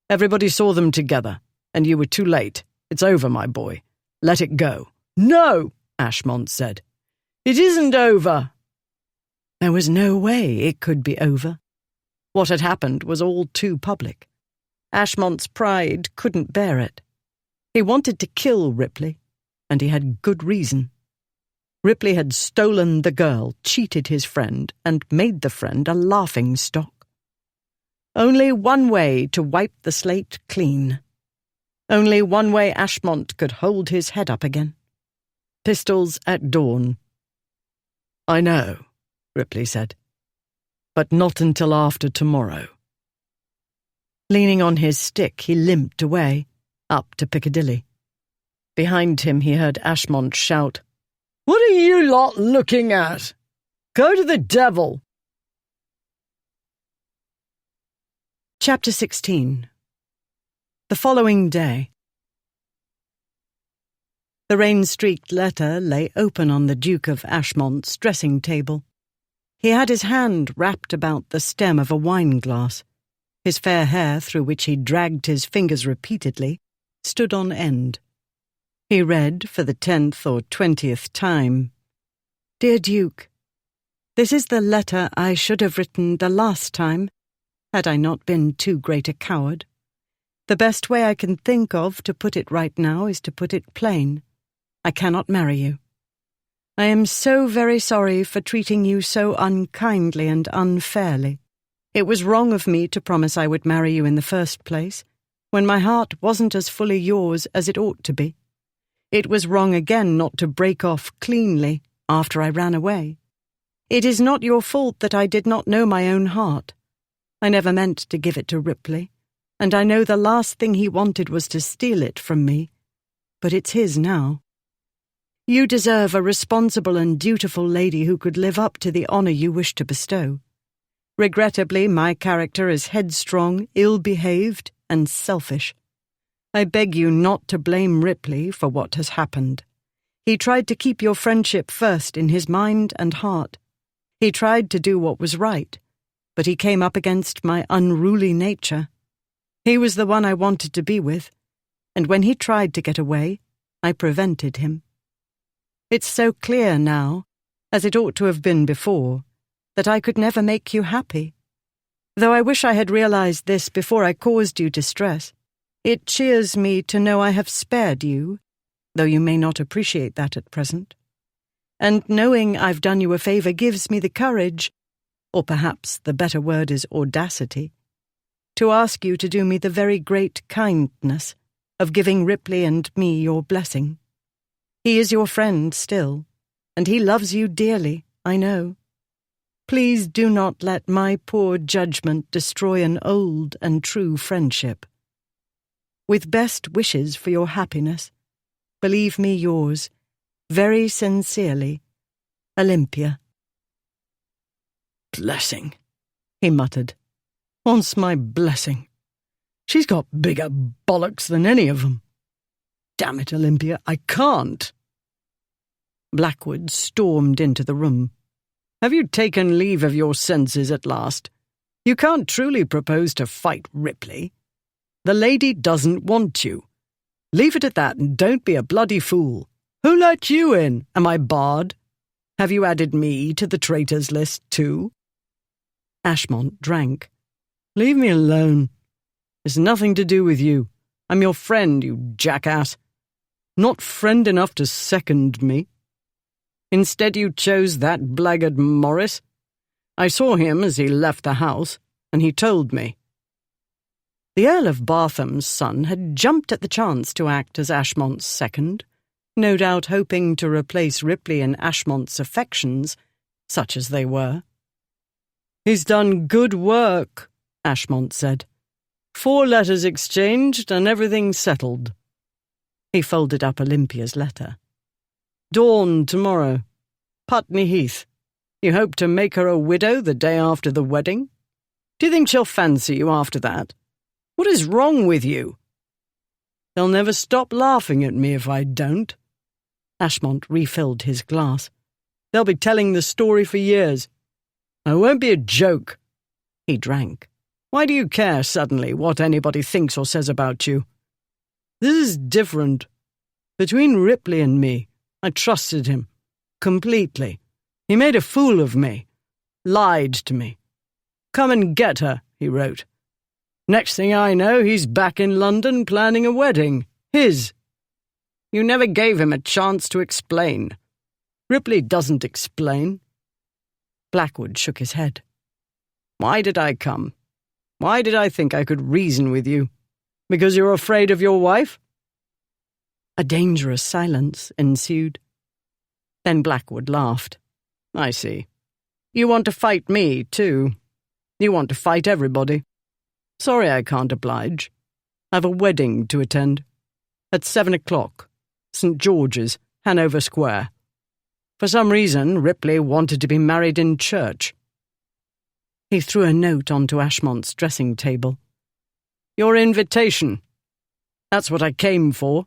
Everybody saw them together, and you were too late. It's over, my boy. Let it go." "No," Ashmont said. "It isn't over." There was no way it could be over. What had happened was all too public. Ashmont's pride couldn't bear it. He wanted to kill Ripley, and he had good reason. Ripley had stolen the girl, cheated his friend, and made the friend a laughing-stock. Only one way to wipe the slate clean. Only one way Ashmont could hold his head up again. Pistols at dawn. "I know," Ripley said, "but not until after tomorrow." Leaning on his stick, he limped away, up to Piccadilly. Behind him he heard Ashmont shout, "What are you lot looking at? Go to the devil!" Chapter 16. The following day. The rain-streaked letter lay open on the Duke of Ashmont's dressing table. He had his hand wrapped about the stem of a wine-glass. His fair hair, through which he dragged his fingers repeatedly, stood on end. He read for the 10th or 20th time, "Dear Duke, this is the letter I should have written the last time, had I not been too great a coward. The best way I can think of to put it right now is to put it plain. I cannot marry you. I am so very sorry for treating you so unkindly and unfairly. It was wrong of me to promise I would marry you in the first place, when my heart wasn't as fully yours as it ought to be. It was wrong again not to break off cleanly after I ran away. It is not your fault that I did not know my own heart. I never meant to give it to Ripley, and I know the last thing he wanted was to steal it from me, but it's his now. You deserve a responsible and dutiful lady who could live up to the honour you wish to bestow. Regrettably, my character is headstrong, ill-behaved, and selfish. I beg you not to blame Ripley for what has happened. He tried to keep your friendship first in his mind and heart. He tried to do what was right, but he came up against my unruly nature. He was the one I wanted to be with, and when he tried to get away, I prevented him. It's so clear now, as it ought to have been before, that I could never make you happy. Though I wish I had realized this before I caused you distress, it cheers me to know I have spared you, though you may not appreciate that at present. And knowing I've done you a favor gives me the courage, or perhaps the better word is audacity, to ask you to do me the very great kindness of giving Ripley and me your blessing. He is your friend still, and he loves you dearly, I know. Please do not let my poor judgment destroy an old and true friendship. With best wishes for your happiness, believe me yours, very sincerely, Olympia. Blessing, he muttered. Wants my blessing. She's got bigger bollocks than any of them. Damn it, Olympia, I can't. Blackwood stormed into the room. Have you taken leave of your senses at last? You can't truly propose to fight Ripley. The lady doesn't want you. Leave it at that and don't be a bloody fool. Who let you in? Am I barred? Have you added me to the traitors list too? Ashmont drank. Leave me alone. It's nothing to do with you. I'm your friend, you jackass. Not friend enough to second me. Instead you chose that blackguard Morris. I saw him as he left the house, and he told me. The Earl of Bartham's son had jumped at the chance to act as Ashmont's second, no doubt hoping to replace Ripley in Ashmont's affections, such as they were. He's done good work, Ashmont said. 4 letters exchanged and everything settled. He folded up Olympia's letter. Dawn tomorrow. Putney Heath. You hope to make her a widow the day after the wedding? Do you think she'll fancy you after that? What is wrong with you? They'll never stop laughing at me if I don't. Ashmont refilled his glass. They'll be telling the story for years. I won't be a joke. He drank. Why do you care suddenly what anybody thinks or says about you? This is different. Between Ripley and me, I trusted him. Completely. He made a fool of me. Lied to me. Come and get her, he wrote. Next thing I know, he's back in London planning a wedding. His. You never gave him a chance to explain. Ripley doesn't explain. Blackwood shook his head. Why did I come? Why did I think I could reason with you? Because you're afraid of your wife? A dangerous silence ensued. Then Blackwood laughed. I see. You want to fight me, too. You want to fight everybody. Sorry I can't oblige. I've a wedding to attend. At 7 o'clock. St. George's, Hanover Square. For some reason, Ripley wanted to be married in church. He threw a note onto Ashmont's dressing table. Your invitation. That's what I came for,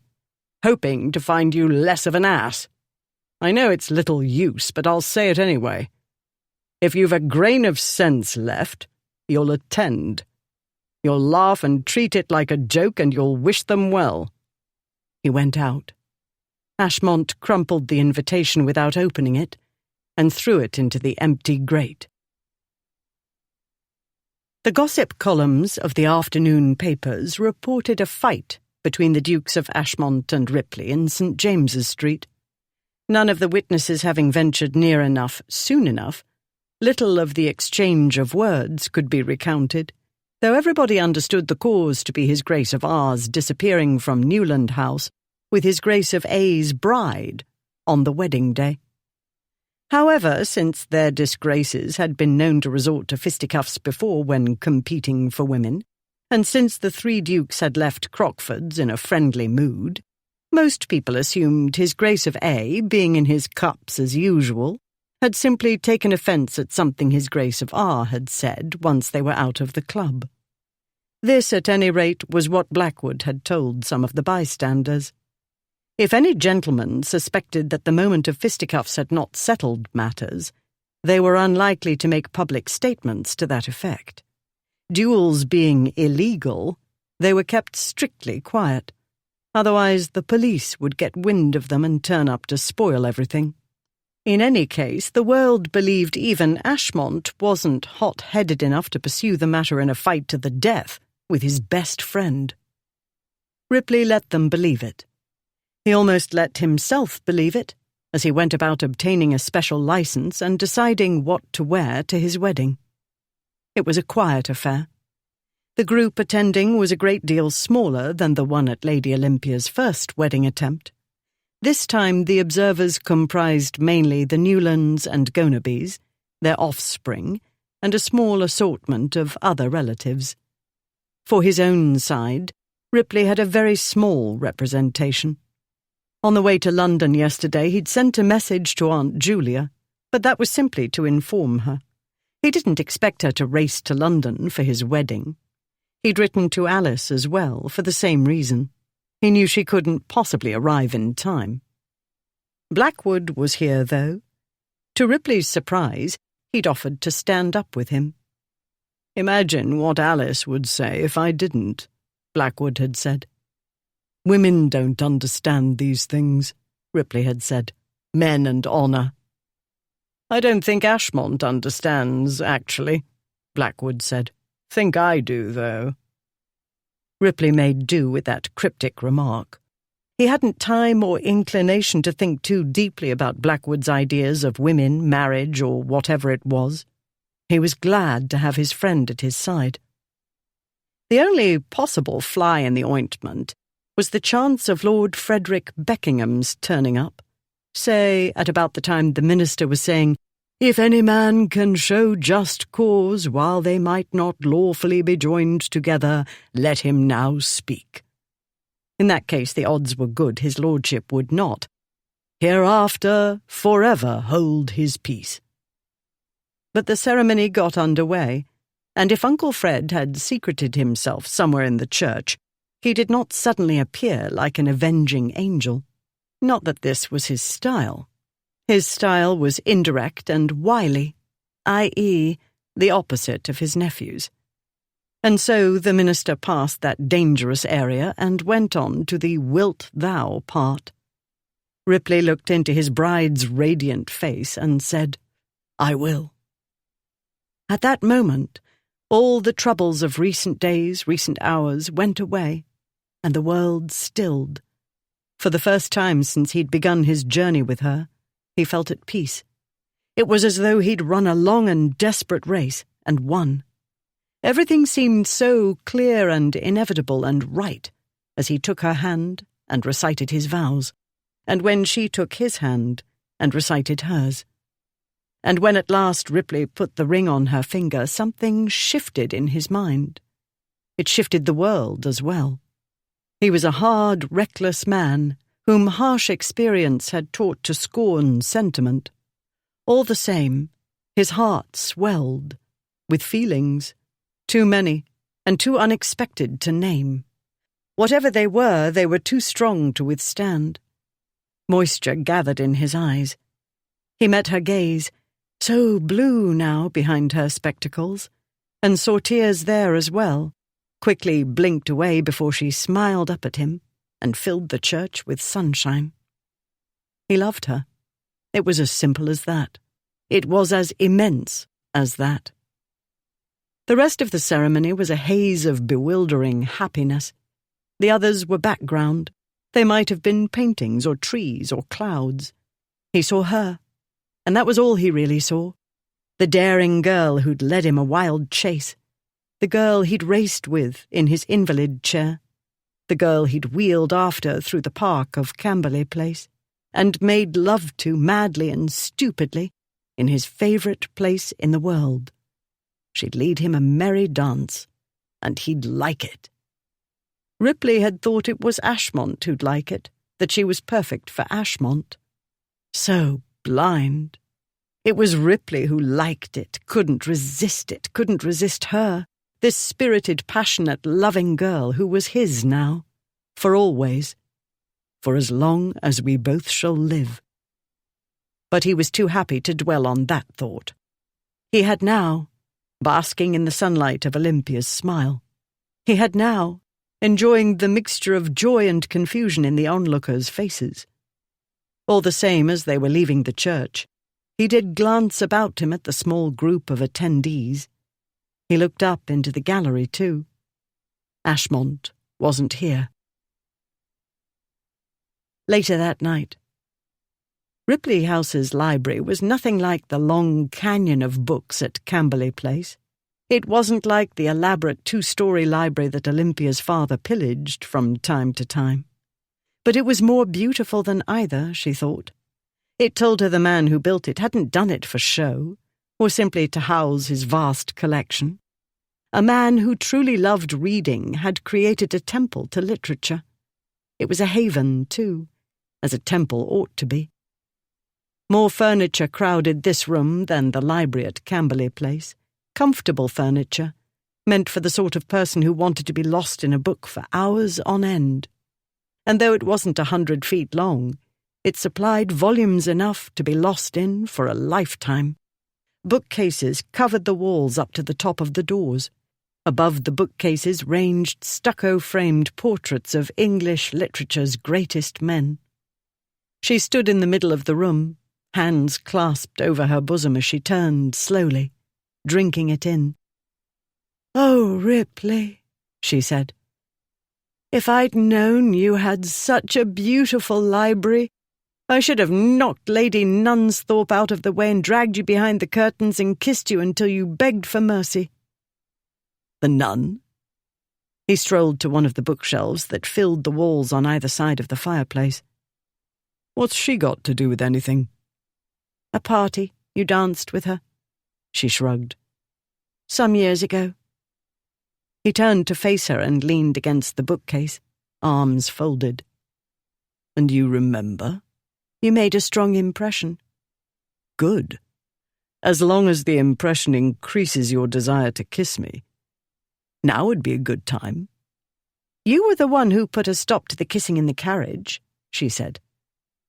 hoping to find you less of an ass. I know it's little use, but I'll say it anyway. If you've a grain of sense left, you'll attend. You'll laugh and treat it like a joke, and you'll wish them well. He went out. Ashmont crumpled the invitation without opening it and threw it into the empty grate. The gossip columns of the afternoon papers reported a fight between the Dukes of Ashmont and Ripley in St. James's Street. None of the witnesses having ventured near enough soon enough, little of the exchange of words could be recounted, Though everybody understood the cause to be His Grace of R's disappearing from Newland House with His Grace of A's bride on the wedding day. However, since their disgraces had been known to resort to fisticuffs before when competing for women, and since the three dukes had left Crockford's in a friendly mood, most people assumed His Grace of A, being in his cups as usual, had simply taken offence at something His Grace of R had said once they were out of the club. This, at any rate, was what Blackwood had told some of the bystanders. If any gentleman suspected that the moment of fisticuffs had not settled matters, they were unlikely to make public statements to that effect. Duels being illegal, they were kept strictly quiet. Otherwise, the police would get wind of them and turn up to spoil everything. In any case, the world believed even Ashmont wasn't hot-headed enough to pursue the matter in a fight to the death with his best friend. Ripley let them believe it. He almost let himself believe it, as he went about obtaining a special license and deciding what to wear to his wedding. It was a quiet affair. The group attending was a great deal smaller than the one at Lady Olympia's first wedding attempt. This time the observers comprised mainly the Newlands and Gonabys, their offspring, and a small assortment of other relatives. For his own side, Ripley had a very small representation. On the way to London yesterday, he'd sent a message to Aunt Julia, but that was simply to inform her. He didn't expect her to race to London for his wedding. He'd written to Alice as well, for the same reason. He knew she couldn't possibly arrive in time. Blackwood was here, though. To Ripley's surprise, he'd offered to stand up with him. "Imagine what Alice would say if I didn't," Blackwood had said. "Women don't understand these things," Ripley had said. "Men and honour." "I don't think Ashmont understands, actually," Blackwood said. "Think I do, though." Ripley made do with that cryptic remark. He hadn't time or inclination to think too deeply about Blackwood's ideas of women, marriage, or whatever it was. He was glad to have his friend at his side. The only possible fly in the ointment was the chance of Lord Frederick Beckingham's turning up, say, at about the time the minister was saying, "If any man can show just cause while they might not lawfully be joined together, let him now speak." In that case, the odds were good his lordship would not, hereafter, forever hold his peace. But the ceremony got under way, and if Uncle Fred had secreted himself somewhere in the church, he did not suddenly appear like an avenging angel. Not that this was his style. His style was indirect and wily, i.e., the opposite of his nephew's. And so the minister passed that dangerous area and went on to the "wilt thou" part. Ripley looked into his bride's radiant face and said, "I will." At that moment, all the troubles of recent days, recent hours, went away, and the world stilled. For the first time since he'd begun his journey with her, he felt at peace. It was as though he'd run a long and desperate race and won. Everything seemed so clear and inevitable and right as he took her hand and recited his vows, and when she took his hand and recited hers. And when at last Ripley put the ring on her finger, something shifted in his mind. It shifted the world as well. He was a hard, reckless man whom harsh experience had taught to scorn sentiment. All the same, his heart swelled with feelings, too many and too unexpected to name. Whatever they were too strong to withstand. Moisture gathered in his eyes. He met her gaze, so blue now behind her spectacles, and saw tears there as well, quickly blinked away before she smiled up at him and filled the church with sunshine. He loved her. It was as simple as that. It was as immense as that. The rest of the ceremony was a haze of bewildering happiness. The others were background. They might have been paintings or trees or clouds. He saw her, and that was all he really saw. The daring girl who'd led him a wild chase. the girl he'd raced with in his invalid chair, the girl he'd wheeled after through the park of Camberley Place, and made love to madly and stupidly in his favourite place in the world. She'd lead him a merry dance, and he'd like it. Ripley had thought it was Ashmont who'd like it, that she was perfect for Ashmont. So blind. It was Ripley who liked it, couldn't resist her, this spirited, passionate, loving girl who was his now, for always, for as long as we both shall live. But he was too happy to dwell on that thought. He had now, basking in the sunlight of Olympia's smile, he had now, enjoying the mixture of joy and confusion in the onlookers' faces. All the same, as they were leaving the church, he did glance about him at the small group of attendees. He looked up into the gallery, too. Ashmont wasn't here. Later that night, Ripley House's library was nothing like the long canyon of books at Camberley Place. It wasn't like the elaborate 2-story library that Olympia's father pillaged from time to time. But it was more beautiful than either, she thought. It told her the man who built it hadn't done it for show, or simply to house his vast collection. A man who truly loved reading had created a temple to literature. It was a haven, too, as a temple ought to be. More furniture crowded this room than the library at Camberley Place. Comfortable furniture, meant for the sort of person who wanted to be lost in a book for hours on end. And though it wasn't 100 feet long, it supplied volumes enough to be lost in for a lifetime. Bookcases covered the walls up to the top of the doors. Above the bookcases ranged stucco-framed portraits of English literature's greatest men. She stood in the middle of the room, hands clasped over her bosom as she turned slowly, drinking it in. "Oh, Ripley," she said, "if I'd known you had such a beautiful library, I should have knocked Lady Nunsthorpe out of the way and dragged you behind the curtains and kissed you until you begged for mercy." "The nun?" He strolled to one of the bookshelves that filled the walls on either side of the fireplace. "What's she got to do with anything?" "A party. You danced with her." She shrugged. "Some years ago." He turned to face her and leaned against the bookcase, arms folded. "And you remember?" "You made a strong impression." "Good. As long as the impression increases your desire to kiss me. Now would be a good time." "You were the one who put a stop to the kissing in the carriage," she said.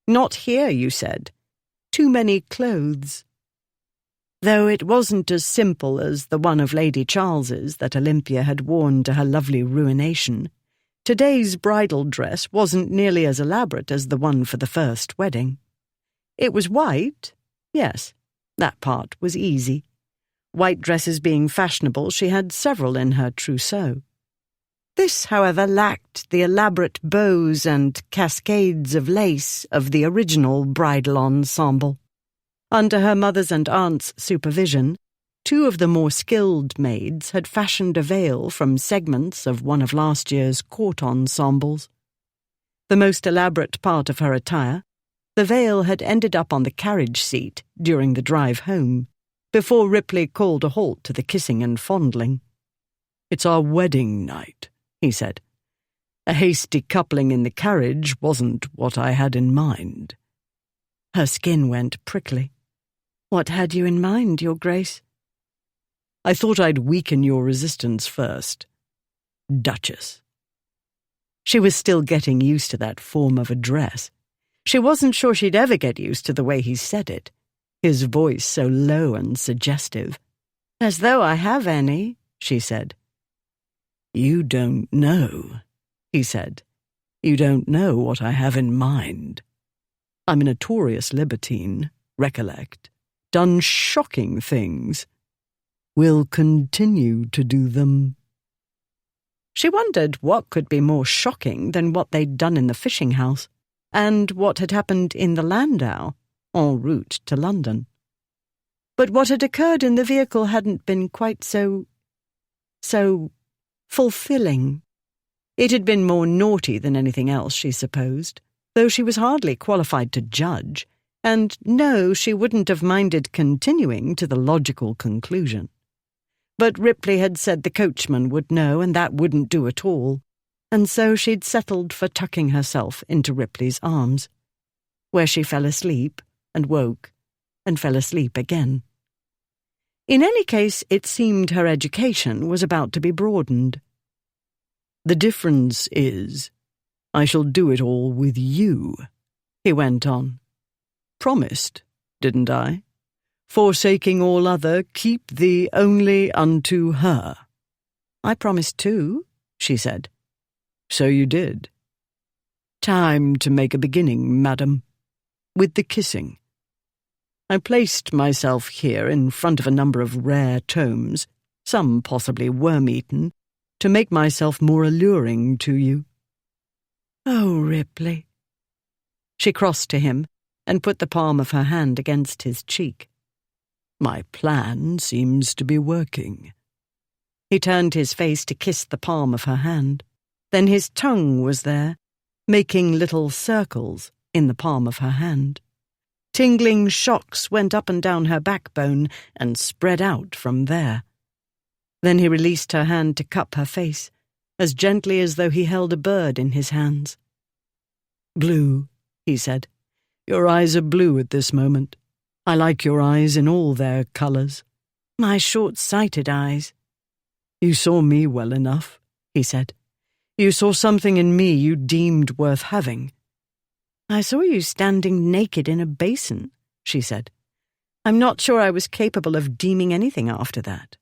"Not here, you said. Too many clothes." Though it wasn't as simple as the one of Lady Charles's that Olympia had worn to her lovely ruination, today's bridal dress wasn't nearly as elaborate as the one for the first wedding. It was white, yes, that part was easy. White dresses being fashionable, she had several in her trousseau. This, however, lacked the elaborate bows and cascades of lace of the original bridal ensemble. Under her mother's and aunt's supervision, 2 of the more skilled maids had fashioned a veil from segments of one of last year's court ensembles. The most elaborate part of her attire, the veil had ended up on the carriage seat during the drive home, before Ripley called a halt to the kissing and fondling. "It's our wedding night," he said. "A hasty coupling in the carriage wasn't what I had in mind." Her skin went prickly. "What had you in mind, Your Grace?" "I thought I'd weaken your resistance first. Duchess." She was still getting used to that form of address. She wasn't sure she'd ever get used to the way he said it, his voice so low and suggestive. "As though I have any," she said. "You don't know," he said. "You don't know what I have in mind. I'm a notorious libertine, recollect. Done shocking things. Will continue to do them." She wondered what could be more shocking than what they'd done in the fishing house, and what had happened in the landau, en route to London. But what had occurred in the vehicle hadn't been quite so so fulfilling. It had been more naughty than anything else, she supposed, though she was hardly qualified to judge, and no, she wouldn't have minded continuing to the logical conclusion. But Ripley had said the coachman would know, and that wouldn't do at all, and so she'd settled for tucking herself into Ripley's arms, where she fell asleep and woke and fell asleep again. In any case, it seemed her education was about to be broadened. "The difference is, I shall do it all with you," he went on. "Promised, didn't I? Forsaking all other, keep thee only unto her." "I promised too," she said. "So you did. Time to make a beginning, madam, with the kissing. I placed myself here in front of a number of rare tomes, some possibly worm-eaten, to make myself more alluring to you." "Oh, Ripley." She crossed to him and put the palm of her hand against his cheek. "My plan seems to be working." He turned his face to kiss the palm of her hand. Then his tongue was there, making little circles in the palm of her hand. Tingling shocks went up and down her backbone and spread out from there. Then he released her hand to cup her face, as gently as though he held a bird in his hands. "Blue," he said. "Your eyes are blue at this moment. I like your eyes in all their colours." "My short-sighted eyes." "You saw me well enough," he said. "You saw something in me you deemed worth having." "I saw you standing naked in a basin," she said. "I'm not sure I was capable of deeming anything after that."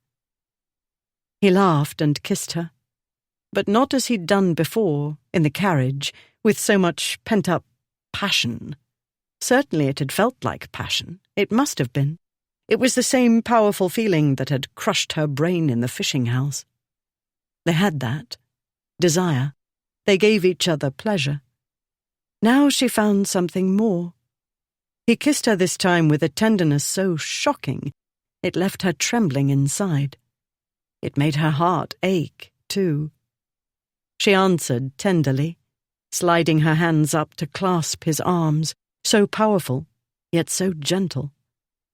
He laughed and kissed her, but not as he'd done before, in the carriage, with so much pent-up passion. Certainly it had felt like passion. It must have been. It was the same powerful feeling that had crushed her brain in the fishing house. They had that. Desire. They gave each other pleasure. Now she found something more. He kissed her this time with a tenderness so shocking it left her trembling inside. It made her heart ache, too. She answered tenderly, sliding her hands up to clasp his arms, so powerful, yet so gentle.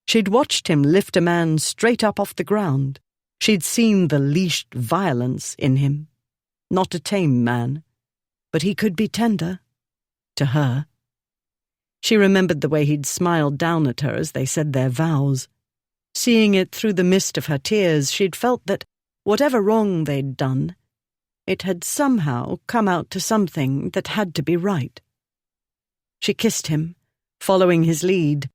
She'd watched him lift a man straight up off the ground. She'd seen the leashed violence in him. Not a tame man, but he could be tender. To her. She remembered the way he'd smiled down at her as they said their vows. Seeing it through the mist of her tears, she'd felt that, whatever wrong they'd done, it had somehow come out to something that had to be right. She kissed him, following his lead,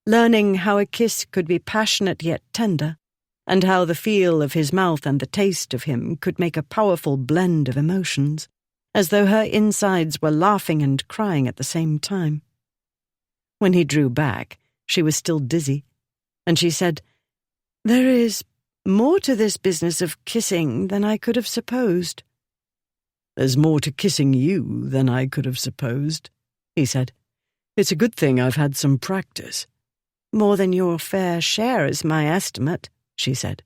learning how a kiss could be passionate yet tender, and how the feel of his mouth and the taste of him could make a powerful blend of emotions, as though her insides were laughing and crying at the same time. When he drew back, she was still dizzy, and she said, "There is more to this business of kissing than I could have supposed." "There's more to kissing you than I could have supposed," he said. "It's a good thing I've had some practice." "More than your fair share is my estimate," she said.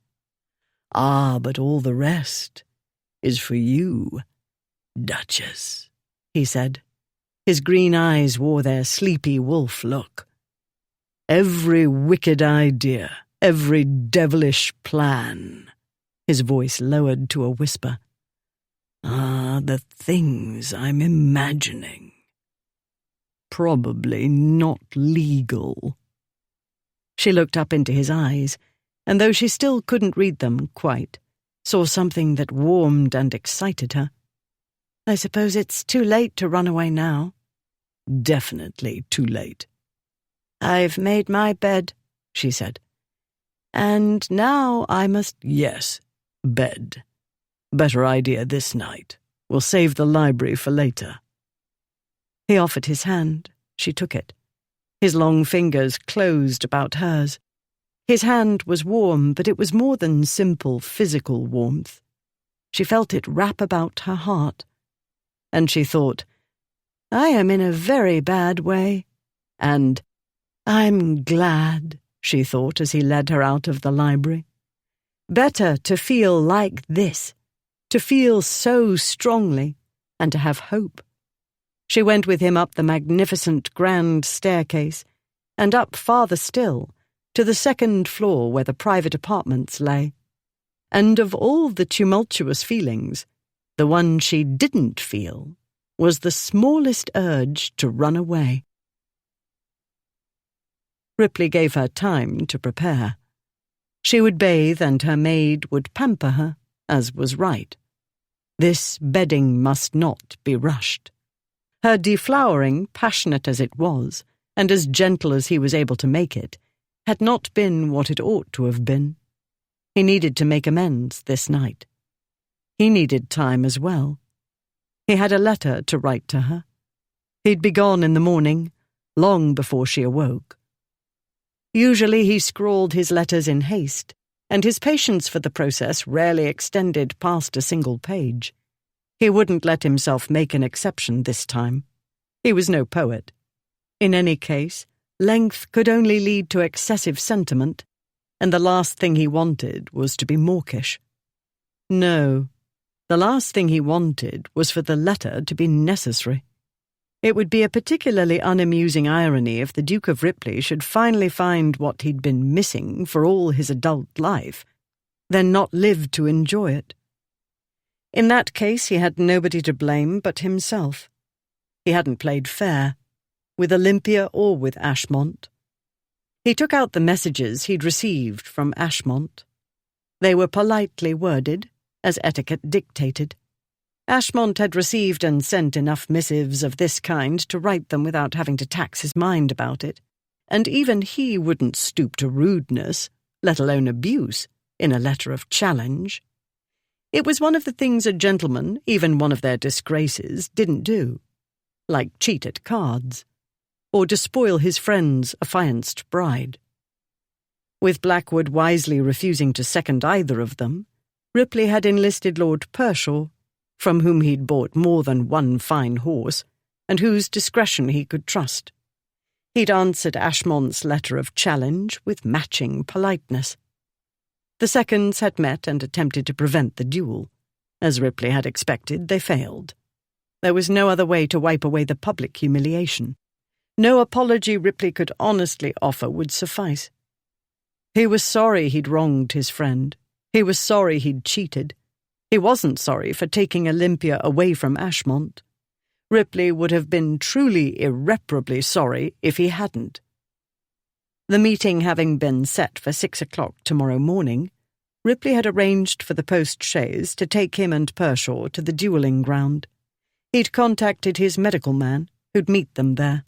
"Ah, but all the rest is for you, Duchess," he said. His green eyes wore their sleepy wolf look. "Every wicked idea, every devilish plan," his voice lowered to a whisper. "Ah, the things I'm imagining. Probably not legal." She looked up into his eyes, and though she still couldn't read them quite, saw something that warmed and excited her. "I suppose it's too late to run away now." "Definitely too late." "I've made my bed," she said. "And now I must—" "Yes, bed. Better idea this night. We'll save the library for later." He offered his hand. She took it. His long fingers closed about hers. His hand was warm, but it was more than simple physical warmth. She felt it wrap about her heart. And she thought, "I am in a very bad way." And, "I'm glad," she thought as he led her out of the library. Better to feel like this, to feel so strongly, and to have hope. She went with him up the magnificent grand staircase, and up farther still, to the second floor where the private apartments lay. And of all the tumultuous feelings, the one she didn't feel was the smallest urge to run away. Ripley gave her time to prepare. She would bathe and her maid would pamper her, as was right. This bedding must not be rushed. Her deflowering, passionate as it was, and as gentle as he was able to make it, had not been what it ought to have been. He needed to make amends this night. He needed time as well. He had a letter to write to her. He'd be gone in the morning, long before she awoke. Usually he scrawled his letters in haste, and his patience for the process rarely extended past a single page. He wouldn't let himself make an exception this time. He was no poet. In any case, length could only lead to excessive sentiment, and the last thing he wanted was to be mawkish. No, the last thing he wanted was for the letter to be necessary. It would be a particularly unamusing irony if the Duke of Ripley should finally find what he'd been missing for all his adult life, then not live to enjoy it. In that case, he had nobody to blame but himself. He hadn't played fair, with Olympia or with Ashmont. He took out the messages he'd received from Ashmont. They were politely worded, as etiquette dictated. Ashmont had received and sent enough missives of this kind to write them without having to tax his mind about it, and even he wouldn't stoop to rudeness, let alone abuse, in a letter of challenge. It was one of the things a gentleman, even one of their disgraces, didn't do, like cheat at cards, or despoil his friend's affianced bride. With Blackwood wisely refusing to second either of them, Ripley had enlisted Lord Pershaw, from whom he'd bought more than one fine horse, and whose discretion he could trust. He'd answered Ashmont's letter of challenge with matching politeness. The seconds had met and attempted to prevent the duel. As Ripley had expected, they failed. There was no other way to wipe away the public humiliation. No apology Ripley could honestly offer would suffice. He was sorry he'd wronged his friend. He was sorry he'd cheated. He wasn't sorry for taking Olympia away from Ashmont. Ripley would have been truly irreparably sorry if he hadn't. The meeting having been set for 6 o'clock tomorrow morning, Ripley had arranged for the post-chaise to take him and Pershaw to the duelling ground. He'd contacted his medical man, who'd meet them there.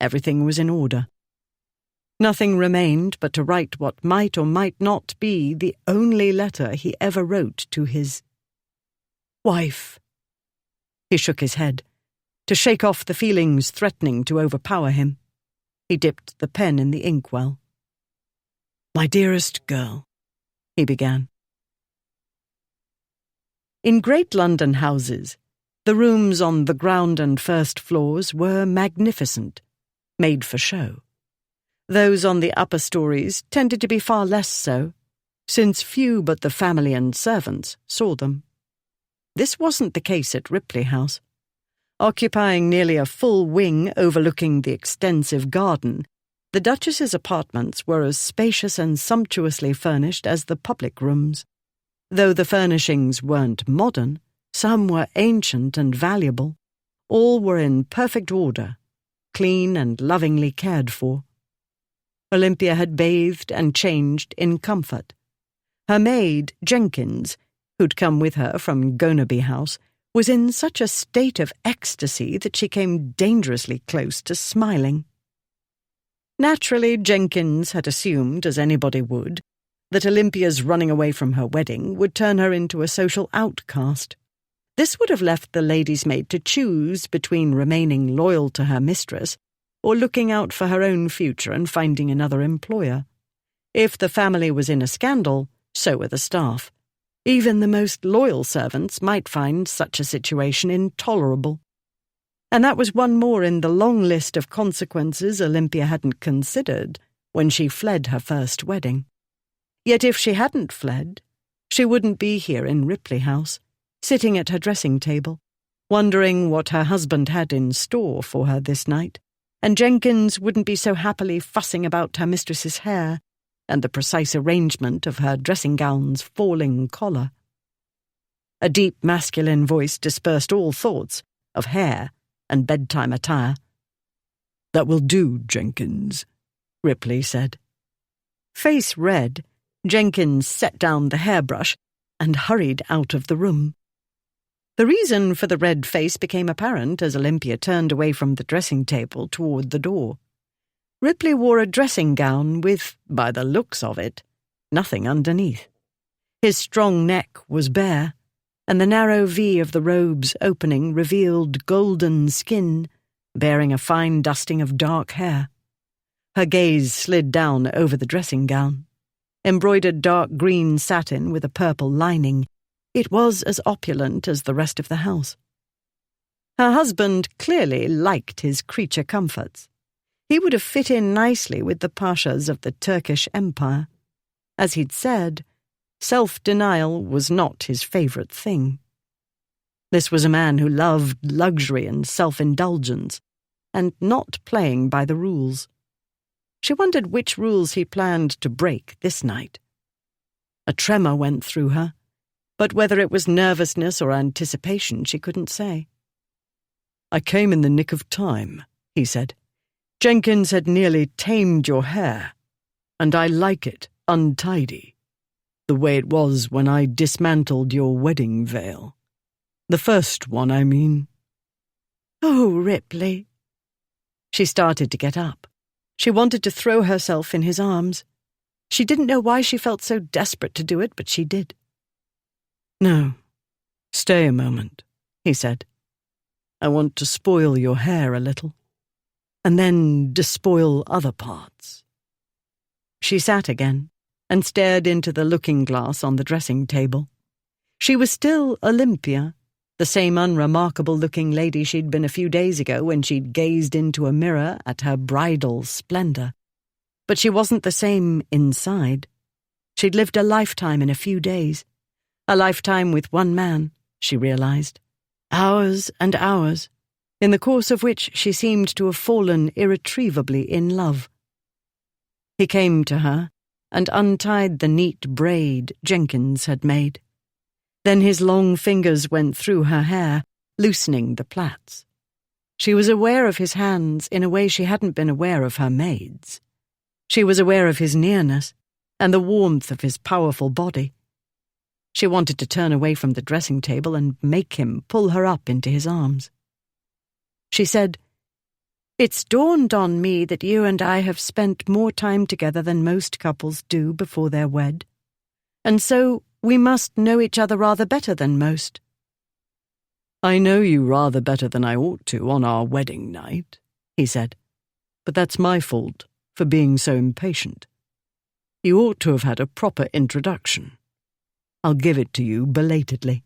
Everything was in order. Nothing remained but to write what might or might not be the only letter he ever wrote to his wife. He shook his head, to shake off the feelings threatening to overpower him. He dipped the pen in the inkwell. "My dearest girl," he began. In great London houses, the rooms on the ground and first floors were magnificent, made for show. Those on the upper stories tended to be far less so, since few but the family and servants saw them. This wasn't the case at Ripley House. Occupying nearly a full wing overlooking the extensive garden, the Duchess's apartments were as spacious and sumptuously furnished as the public rooms. Though the furnishings weren't modern, some were ancient and valuable. All were in perfect order, clean and lovingly cared for. Olympia had bathed and changed in comfort. Her maid, Jenkins, who'd come with her from Gonaby House, was in such a state of ecstasy that she came dangerously close to smiling. Naturally, Jenkins had assumed, as anybody would, that Olympia's running away from her wedding would turn her into a social outcast. This would have left the lady's maid to choose between remaining loyal to her mistress or looking out for her own future and finding another employer. If the family was in a scandal, so were the staff. Even the most loyal servants might find such a situation intolerable. And that was one more in the long list of consequences Olympia hadn't considered when she fled her first wedding. Yet if she hadn't fled, she wouldn't be here in Ripley House, sitting at her dressing table, wondering what her husband had in store for her this night, and Jenkins wouldn't be so happily fussing about her mistress's hair and the precise arrangement of her dressing-gown's falling collar. A deep masculine voice dispersed all thoughts of hair and bedtime attire. "That will do, Jenkins," Ripley said. Face red, Jenkins set down the hairbrush and hurried out of the room. The reason for the red face became apparent as Olympia turned away from the dressing table toward the door. Ripley wore a dressing gown with, by the looks of it, nothing underneath. His strong neck was bare, and the narrow V of the robe's opening revealed golden skin, bearing a fine dusting of dark hair. Her gaze slid down over the dressing gown. Embroidered dark green satin with a purple lining, it was as opulent as the rest of the house. Her husband clearly liked his creature comforts. He would have fit in nicely with the pashas of the Turkish Empire. As he'd said, self-denial was not his favourite thing. This was a man who loved luxury and self-indulgence, and not playing by the rules. She wondered which rules he planned to break this night. A tremor went through her, but whether it was nervousness or anticipation she couldn't say. "I came in the nick of time," he said. "Jenkins had nearly tamed your hair, and I like it untidy, the way it was when I dismantled your wedding veil. The first one, I mean." "Oh, Ripley." She started to get up. She wanted to throw herself in his arms. She didn't know why she felt so desperate to do it, but she did. "No, stay a moment," he said. "I want to spoil your hair a little, and then despoil other parts." She sat again and stared into the looking-glass on the dressing table. She was still Olympia, the same unremarkable-looking lady she'd been a few days ago when she'd gazed into a mirror at her bridal splendor. But she wasn't the same inside. She'd lived a lifetime in a few days. A lifetime with one man, she realized. Hours and hours, in the course of which she seemed to have fallen irretrievably in love. He came to her and untied the neat braid Jenkins had made. Then his long fingers went through her hair, loosening the plaits. She was aware of his hands in a way she hadn't been aware of her maid's. She was aware of his nearness and the warmth of his powerful body. She wanted to turn away from the dressing table and make him pull her up into his arms. She said, "It's dawned on me that you and I have spent more time together than most couples do before they're wed, and so we must know each other rather better than most." "I know you rather better than I ought to on our wedding night," he said, "but that's my fault for being so impatient. You ought to have had a proper introduction. I'll give it to you belatedly."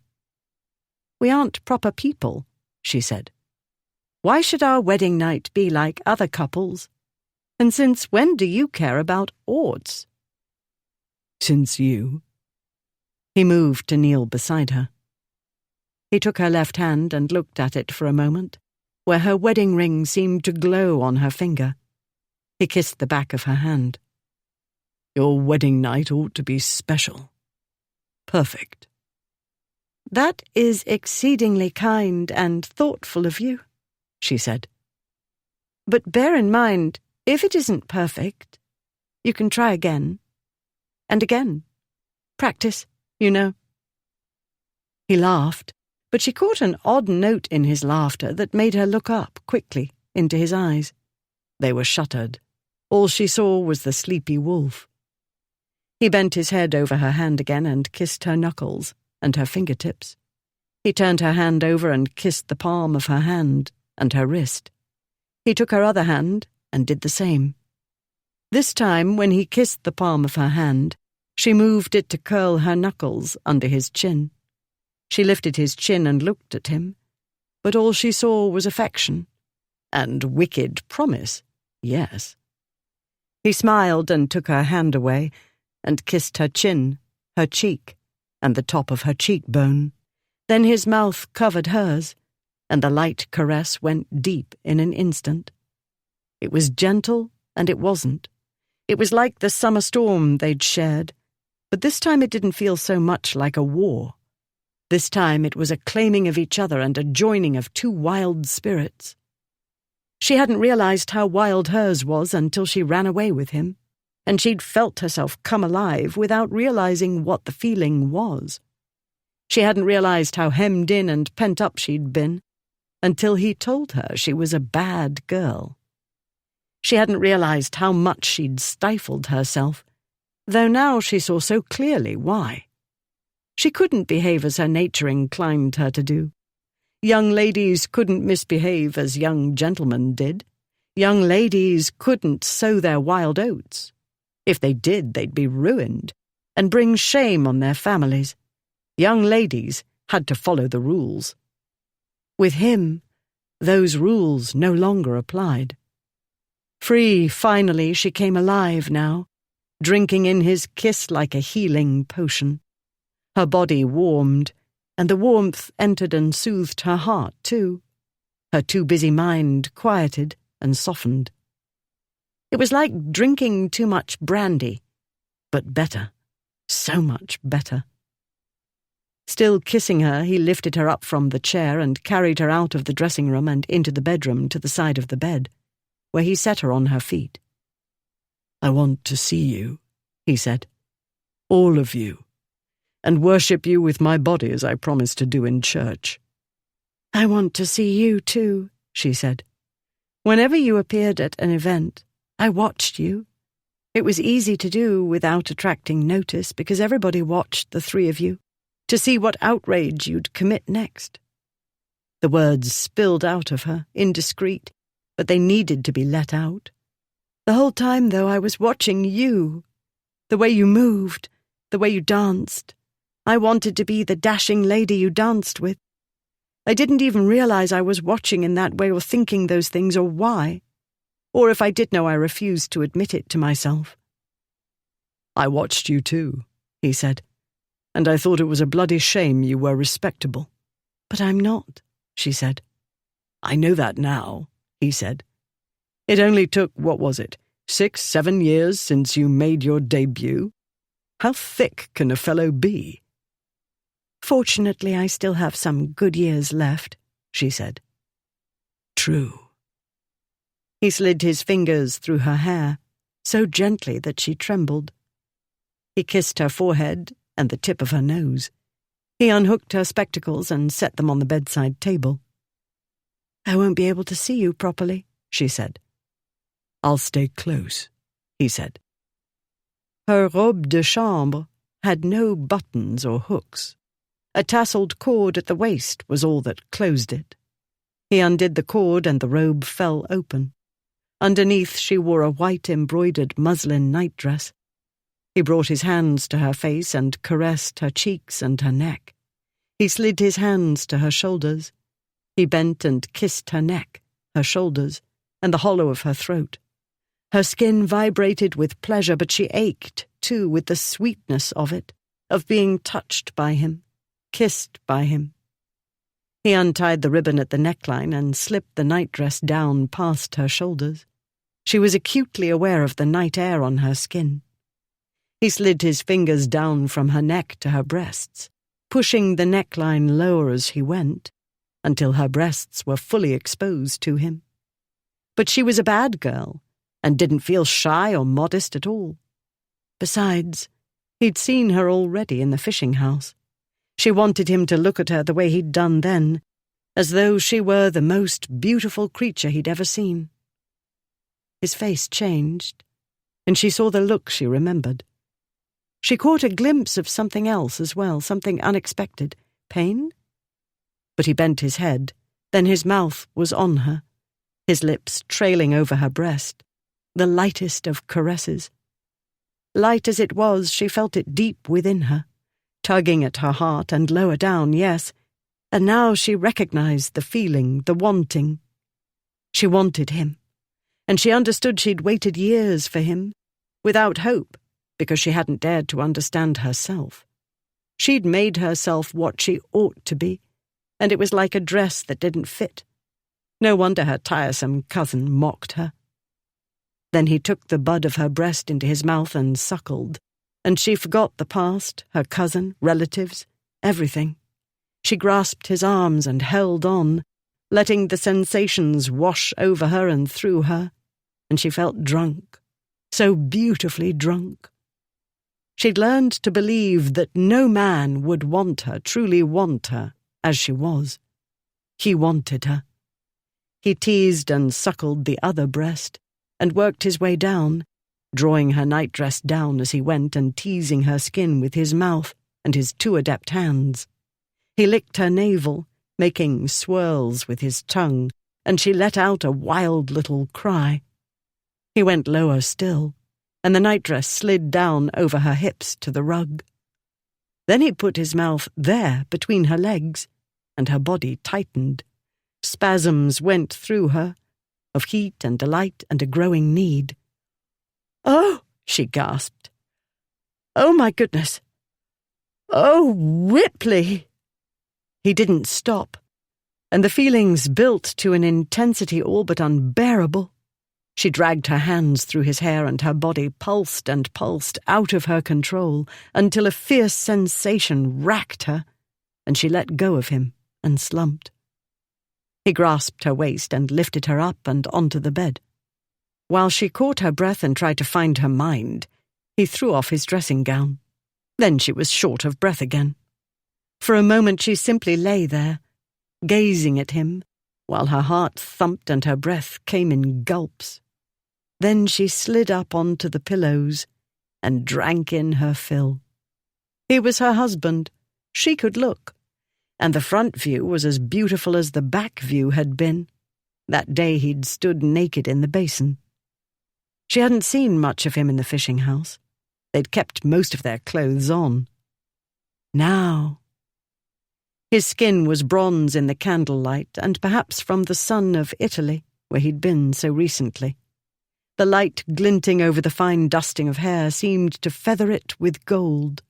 "We aren't proper people," she said. "Why should our wedding night be like other couples? And since when do you care about oughts?" "Since you." He moved to kneel beside her. He took her left hand and looked at it for a moment, where her wedding ring seemed to glow on her finger. He kissed the back of her hand. "Your wedding night ought to be special. Perfect." "That is exceedingly kind and thoughtful of you," she said. "But bear in mind, if it isn't perfect, you can try again. And again. Practice, you know." He laughed, but she caught an odd note in his laughter that made her look up quickly into his eyes. They were shuttered. All she saw was the sleepy wolf. He bent his head over her hand again and kissed her knuckles and her fingertips. He turned her hand over and kissed the palm of her hand and her wrist. He took her other hand and did the same. This time, when he kissed the palm of her hand, she moved it to curl her knuckles under his chin. She lifted his chin and looked at him, but all she saw was affection. And wicked promise, yes. He smiled and took her hand away, and kissed her chin, her cheek, and the top of her cheekbone. Then his mouth covered hers, and the light caress went deep in an instant. It was gentle, and it wasn't. It was like the summer storm they'd shared, but this time it didn't feel so much like a war. This time it was a claiming of each other and a joining of two wild spirits. She hadn't realized how wild hers was until she ran away with him, and she'd felt herself come alive without realizing what the feeling was. She hadn't realized how hemmed in and pent up she'd been until he told her she was a bad girl. She hadn't realized how much she'd stifled herself, though now she saw so clearly why. She couldn't behave as her nature inclined her to do. Young ladies couldn't misbehave as young gentlemen did. Young ladies couldn't sow their wild oats. If they did, they'd be ruined and bring shame on their families. Young ladies had to follow the rules. With him, those rules no longer applied. Free, finally, she came alive now, drinking in his kiss like a healing potion. Her body warmed, and the warmth entered and soothed her heart, too. Her too busy mind quieted and softened. It was like drinking too much brandy, but better, so much better. Still kissing her, he lifted her up from the chair and carried her out of the dressing room and into the bedroom to the side of the bed, where he set her on her feet. "I want to see you," he said. "All of you. And worship you with my body as I promised to do in church." "I want to see you too," she said. "Whenever you appeared at an event, I watched you. It was easy to do without attracting notice because everybody watched the three of you to see what outrage you'd commit next." The words spilled out of her, indiscreet, but they needed to be let out. "The whole time, though, I was watching you. The way you moved, the way you danced. I wanted to be the dashing lady you danced with. I didn't even realize I was watching in that way or thinking those things or why. Or if I did know, I refused to admit it to myself." "I watched you too," he said, "and I thought it was a bloody shame you were respectable." "But I'm not," she said. "I know that now," he said. "It only took, 6, 7 years since you made your debut? How thick can a fellow be?" "Fortunately, I still have some good years left," she said. "True." He slid his fingers through her hair, so gently that she trembled. He kissed her forehead and the tip of her nose. He unhooked her spectacles and set them on the bedside table. "I won't be able to see you properly," she said. "I'll stay close," he said. Her robe de chambre had no buttons or hooks. A tasseled cord at the waist was all that closed it. He undid the cord and the robe fell open. Underneath she wore a white embroidered muslin nightdress. He brought his hands to her face and caressed her cheeks and her neck. He slid his hands to her shoulders. He bent and kissed her neck, her shoulders, and the hollow of her throat. Her skin vibrated with pleasure, but she ached, too, with the sweetness of it, of being touched by him, kissed by him. He untied the ribbon at the neckline and slipped the nightdress down past her shoulders. She was acutely aware of the night air on her skin. He slid his fingers down from her neck to her breasts, pushing the neckline lower as he went, until her breasts were fully exposed to him. But she was a bad girl, and didn't feel shy or modest at all. Besides, he'd seen her already in the fishing house. She wanted him to look at her the way he'd done then, as though she were the most beautiful creature he'd ever seen. His face changed, and she saw the look she remembered. She caught a glimpse of something else as well, something unexpected. Pain? But he bent his head, then his mouth was on her, his lips trailing over her breast, the lightest of caresses. Light as it was, she felt it deep within her, tugging at her heart and lower down, yes, and now she recognized the feeling, the wanting. She wanted him, and she understood she'd waited years for him, without hope, because she hadn't dared to understand herself. She'd made herself what she ought to be, and it was like a dress that didn't fit. No wonder her tiresome cousin mocked her. Then he took the bud of her breast into his mouth and suckled, and she forgot the past, her cousin, relatives, everything. She grasped his arms and held on, letting the sensations wash over her and through her, and she felt drunk, so beautifully drunk. She'd learned to believe that no man would want her, truly want her, as she was. He wanted her. He teased and suckled the other breast, and worked his way down, drawing her nightdress down as he went and teasing her skin with his mouth and his too adept hands. He licked her navel, making swirls with his tongue, and she let out a wild little cry. He went lower still, and the nightdress slid down over her hips to the rug. Then he put his mouth there between her legs, and her body tightened. Spasms went through her, of heat and delight and a growing need. "Oh," she gasped. "Oh, my goodness. Oh, Ripley!" He didn't stop, and the feelings built to an intensity all but unbearable. She dragged her hands through his hair, and her body pulsed and pulsed out of her control until a fierce sensation racked her, and she let go of him and slumped. He grasped her waist and lifted her up and onto the bed. While she caught her breath and tried to find her mind, he threw off his dressing gown. Then she was short of breath again. For a moment she simply lay there, gazing at him, while her heart thumped and her breath came in gulps. Then she slid up onto the pillows and drank in her fill. He was her husband. She could look. And the front view was as beautiful as the back view had been, that day he'd stood naked in the basin. She hadn't seen much of him in the fishing house. They'd kept most of their clothes on. Now, his skin was bronze in the candlelight, and perhaps from the sun of Italy, where he'd been so recently. The light glinting over the fine dusting of hair seemed to feather it with gold.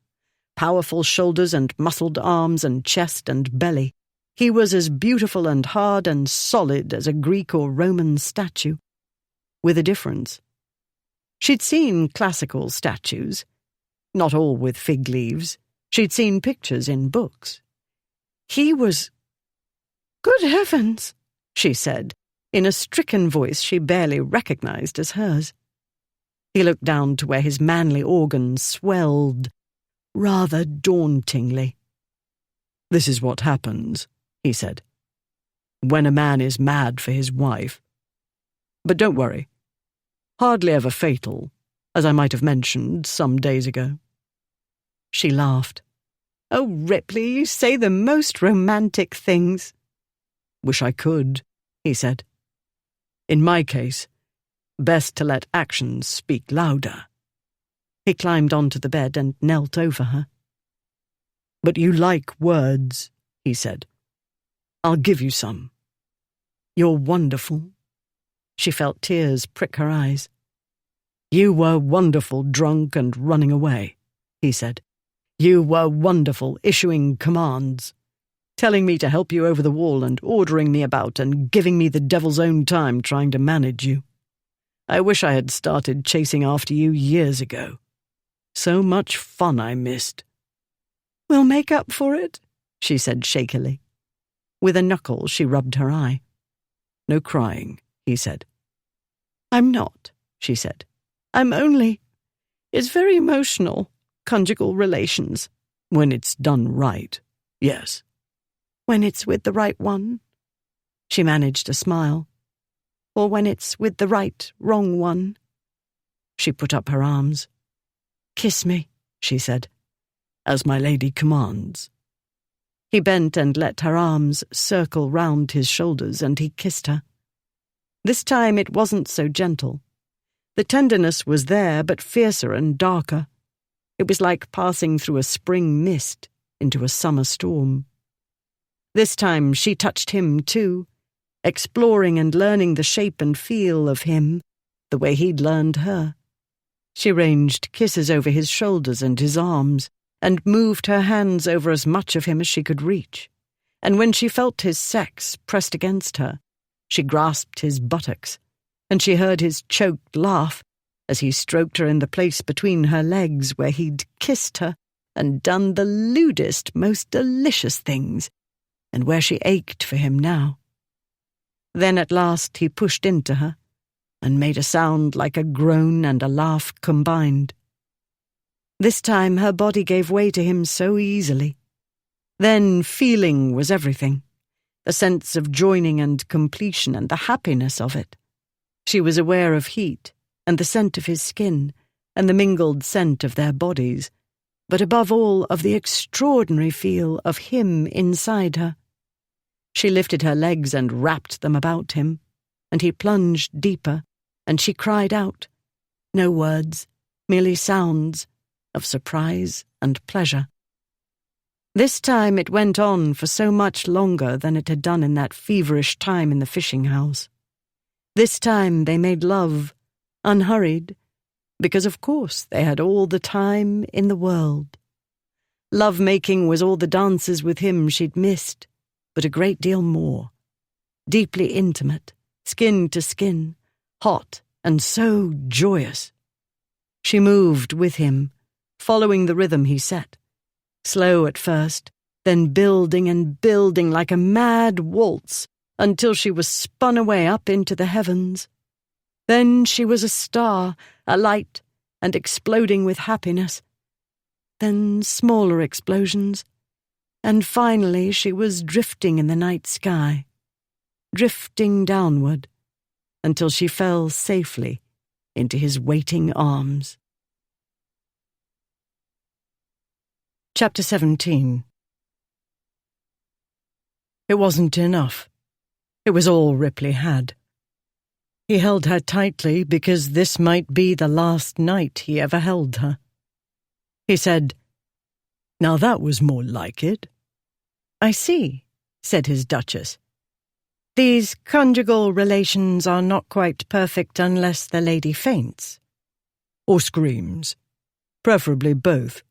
Powerful shoulders and muscled arms and chest and belly. He was as beautiful and hard and solid as a Greek or Roman statue, with a difference. She'd seen classical statues, not all with fig leaves. She'd seen pictures in books. He was... "Good heavens," she said, in a stricken voice she barely recognized as hers. He looked down to where his manly organs swelled, rather dauntingly. "This is what happens," he said, "when a man is mad for his wife. But don't worry. Hardly ever fatal, as I might have mentioned some days ago." She laughed. "Oh, Ripley, you say the most romantic things." "Wish I could," he said. "In my case, best to let actions speak louder." He climbed onto the bed and knelt over her. "But you like words," he said. "I'll give you some." "You're wonderful." She felt tears prick her eyes. "You were wonderful drunk and running away," he said. "You were wonderful issuing commands, telling me to help you over the wall and ordering me about and giving me the devil's own time trying to manage you. I wish I had started chasing after you years ago. So much fun I missed." "We'll make up for it," she said shakily. With a knuckle she rubbed her eye. "No crying," he said. "I'm not," she said. "I'm only... It's very emotional, conjugal relations." "When it's done right, yes." "When it's with the right one?" She managed a smile. "Or when it's with the right, wrong one?" She put up her arms. "Kiss me," she said. "As my lady commands." He bent and let her arms circle round his shoulders, and he kissed her. This time it wasn't so gentle. The tenderness was there, but fiercer and darker. It was like passing through a spring mist into a summer storm. This time she touched him too, exploring and learning the shape and feel of him, the way he'd learned her. She ranged kisses over his shoulders and his arms, and moved her hands over as much of him as she could reach. And when she felt his sex pressed against her, she grasped his buttocks, and she heard his choked laugh as he stroked her in the place between her legs where he'd kissed her and done the lewdest, most delicious things, and where she ached for him now. Then at last he pushed into her and made a sound like a groan and a laugh combined. This time her body gave way to him so easily. Then feeling was everything, the sense of joining and completion and the happiness of it. She was aware of heat and the scent of his skin and the mingled scent of their bodies, but above all of the extraordinary feel of him inside her. She lifted her legs and wrapped them about him, and he plunged deeper, and she cried out, no words, merely sounds, of surprise and pleasure. This time it went on for so much longer than it had done in that feverish time in the fishing house. This time they made love, unhurried, because of course they had all the time in the world. Love-making was all the dances with him she'd missed, but a great deal more. Deeply intimate, skin to skin, hot and so joyous. She moved with him, following the rhythm he set, slow at first, then building and building like a mad waltz until she was spun away up into the heavens. Then she was a star, alight and exploding with happiness. Then smaller explosions, and finally she was drifting in the night sky, drifting downward, until she fell safely into his waiting arms. Chapter 17. It wasn't enough. It was all Ripley had. He held her tightly because this might be the last night he ever held her. He said, "Now that was more like it." "I see," said his Duchess. "These conjugal relations are not quite perfect unless the lady faints." "Or screams. Preferably both."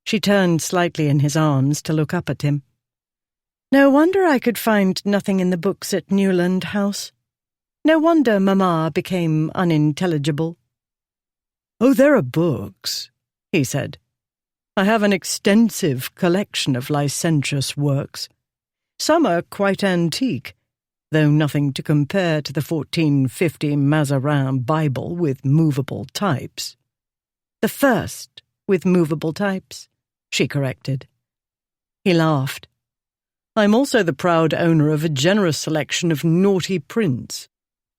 She turned slightly in his arms to look up at him. "No wonder I could find nothing in the books at Newland House. No wonder Mamma became unintelligible." "Oh, there are books," he said. "I have an extensive collection of licentious works. Some are quite antique, though nothing to compare to the 1450 Mazarin Bible with movable types." "The first with movable types," she corrected. He laughed. "I'm also the proud owner of a generous selection of naughty prints,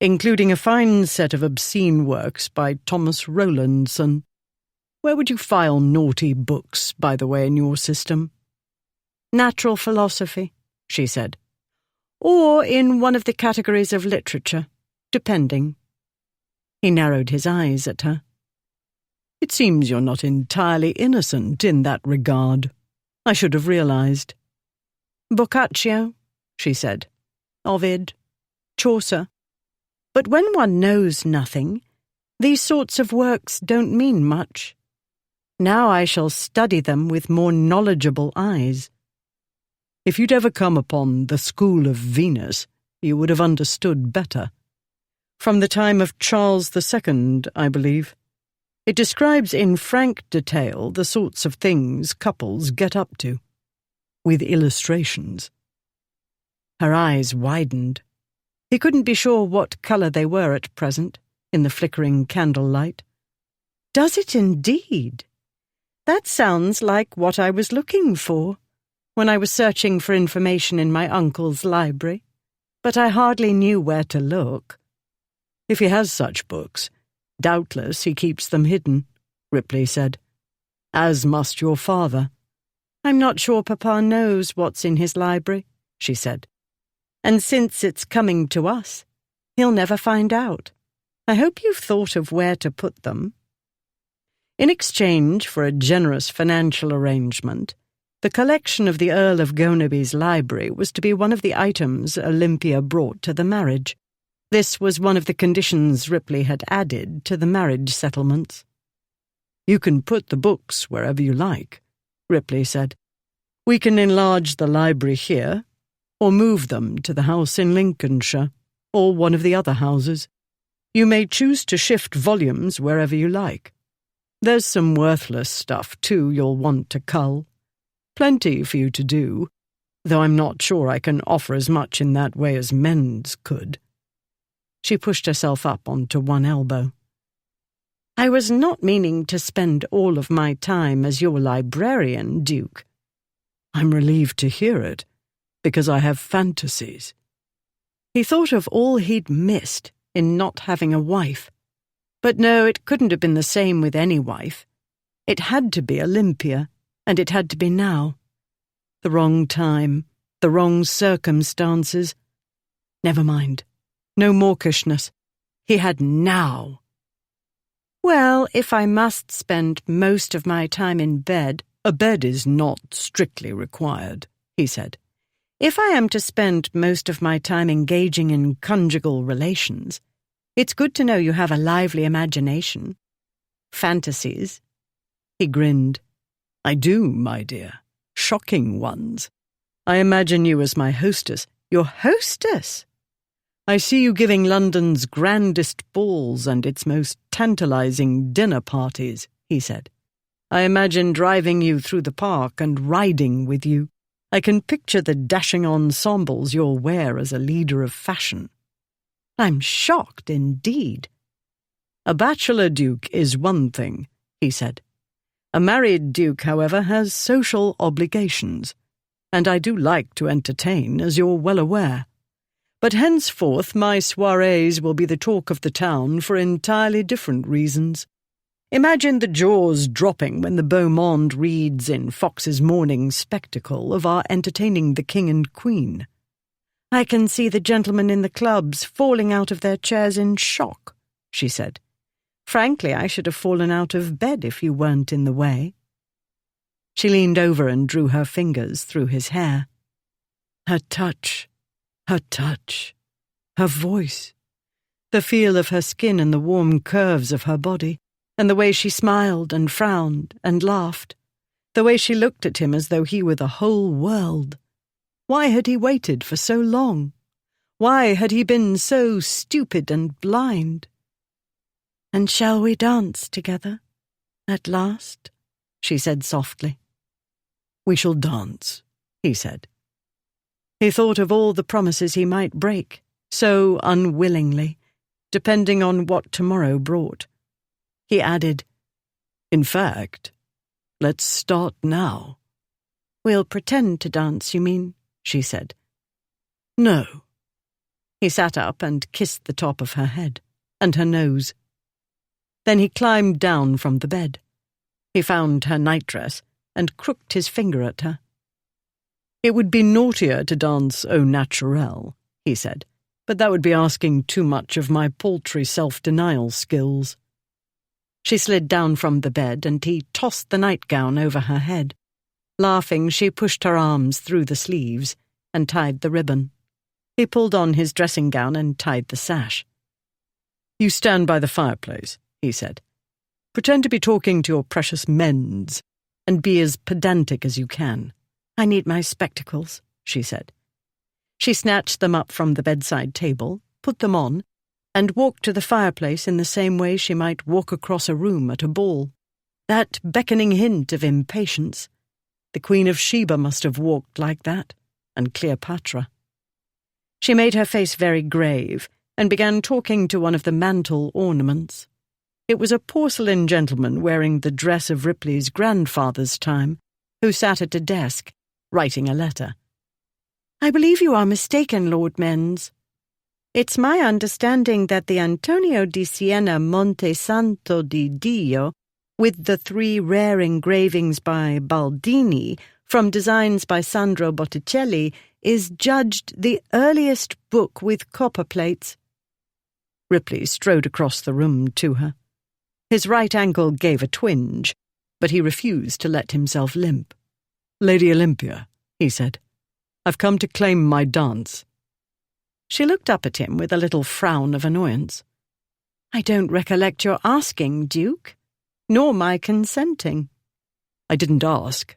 including a fine set of obscene works by Thomas Rowlandson. Where would you file naughty books, by the way, in your system?" "Natural philosophy," she said. "Or in one of the categories of literature, depending." He narrowed his eyes at her. "It seems you're not entirely innocent in that regard. I should have realized." "Boccaccio," she said. "Ovid, Chaucer. But when one knows nothing, these sorts of works don't mean much. Now I shall study them with more knowledgeable eyes." "If you'd ever come upon the School of Venus, you would have understood better. From the time of Charles II, I believe. It describes in frank detail the sorts of things couples get up to, with illustrations." Her eyes widened. He couldn't be sure what colour they were at present, in the flickering candlelight. "Does it indeed? That sounds like what I was looking for when I was searching for information in my uncle's library, but I hardly knew where to look." "If he has such books, doubtless he keeps them hidden," Ripley said. "As must your father." "I'm not sure Papa knows what's in his library," she said. "And since it's coming to us, he'll never find out. I hope you've thought of where to put them." In exchange for a generous financial arrangement, the collection of the Earl of Gonaby's library was to be one of the items Olympia brought to the marriage. This was one of the conditions Ripley had added to the marriage settlements. "You can put the books wherever you like," Ripley said. "We can enlarge the library here, or move them to the house in Lincolnshire, or one of the other houses. You may choose to shift volumes wherever you like. There's some worthless stuff, too, you'll want to cull. Plenty for you to do, though I'm not sure I can offer as much in that way as men's could." She pushed herself up onto one elbow. "I was not meaning to spend all of my time as your librarian, Duke." "I'm relieved to hear it, because I have fantasies." He thought of all he'd missed in not having a wife. But no, it couldn't have been the same with any wife. It had to be Olympia, and it had to be now. The wrong time, the wrong circumstances. Never mind. No mawkishness. He had now. "Well, if I must spend most of my time in bed—" "A bed is not strictly required," he said. "If I am to spend most of my time engaging in conjugal relations, it's good to know you have a lively imagination. Fantasies." He grinned. "I do, my dear. Shocking ones. I imagine you as my hostess." "Your hostess?" "I see you giving London's grandest balls and its most tantalizing dinner parties," he said. "I imagine driving you through the park and riding with you. I can picture the dashing ensembles you'll wear as a leader of fashion." "I'm shocked indeed." "A bachelor duke is one thing," he said. "A married duke, however, has social obligations, and I do like to entertain, as you're well aware. But henceforth my soirees will be the talk of the town for entirely different reasons. Imagine the jaws dropping when the beau monde reads in Fox's Morning Spectacle of our entertaining the King and Queen." "I can see the gentlemen in the clubs falling out of their chairs in shock," she said. "Frankly, I should have fallen out of bed if you weren't in the way." She leaned over and drew her fingers through his hair. Her touch, her voice, the feel of her skin and the warm curves of her body, and the way she smiled and frowned and laughed, the way she looked at him as though he were the whole world. Why had he waited for so long? Why had he been so stupid and blind? "And shall we dance together, at last?" she said softly. "We shall dance," he said. He thought of all the promises he might break, so unwillingly, depending on what tomorrow brought. He added, "In fact, let's start now." "We'll pretend to dance, you mean?" she said. "No." He sat up and kissed the top of her head, and her nose. Then he climbed down from the bed. He found her nightdress and crooked his finger at her. "It would be naughtier to dance au naturel," he said, "but that would be asking too much of my paltry self-denial skills." She slid down from the bed, and he tossed the nightgown over her head. Laughing, she pushed her arms through the sleeves and tied the ribbon. He pulled on his dressing gown and tied the sash. "You stand by the fireplace," he said. "Pretend to be talking to your precious mends, and be as pedantic as you can." "I need my spectacles," she said. She snatched them up from the bedside table, put them on, and walked to the fireplace in the same way she might walk across a room at a ball. That beckoning hint of impatience. The Queen of Sheba must have walked like that, and Cleopatra. She made her face very grave and began talking to one of the mantel ornaments. It was a porcelain gentleman wearing the dress of Ripley's grandfather's time, who sat at a desk, writing a letter. "I believe you are mistaken, Lord Menz. It's my understanding that the Antonio di Siena Monte Santo di Dio, with the 3 rare engravings by Baldini from designs by Sandro Botticelli, is judged the earliest book with copper plates." Ripley strode across the room to her. His right ankle gave a twinge, but he refused to let himself limp. "Lady Olympia," he said, "I've come to claim my dance." She looked up at him with a little frown of annoyance. "I don't recollect your asking, Duke, nor my consenting." "I didn't ask.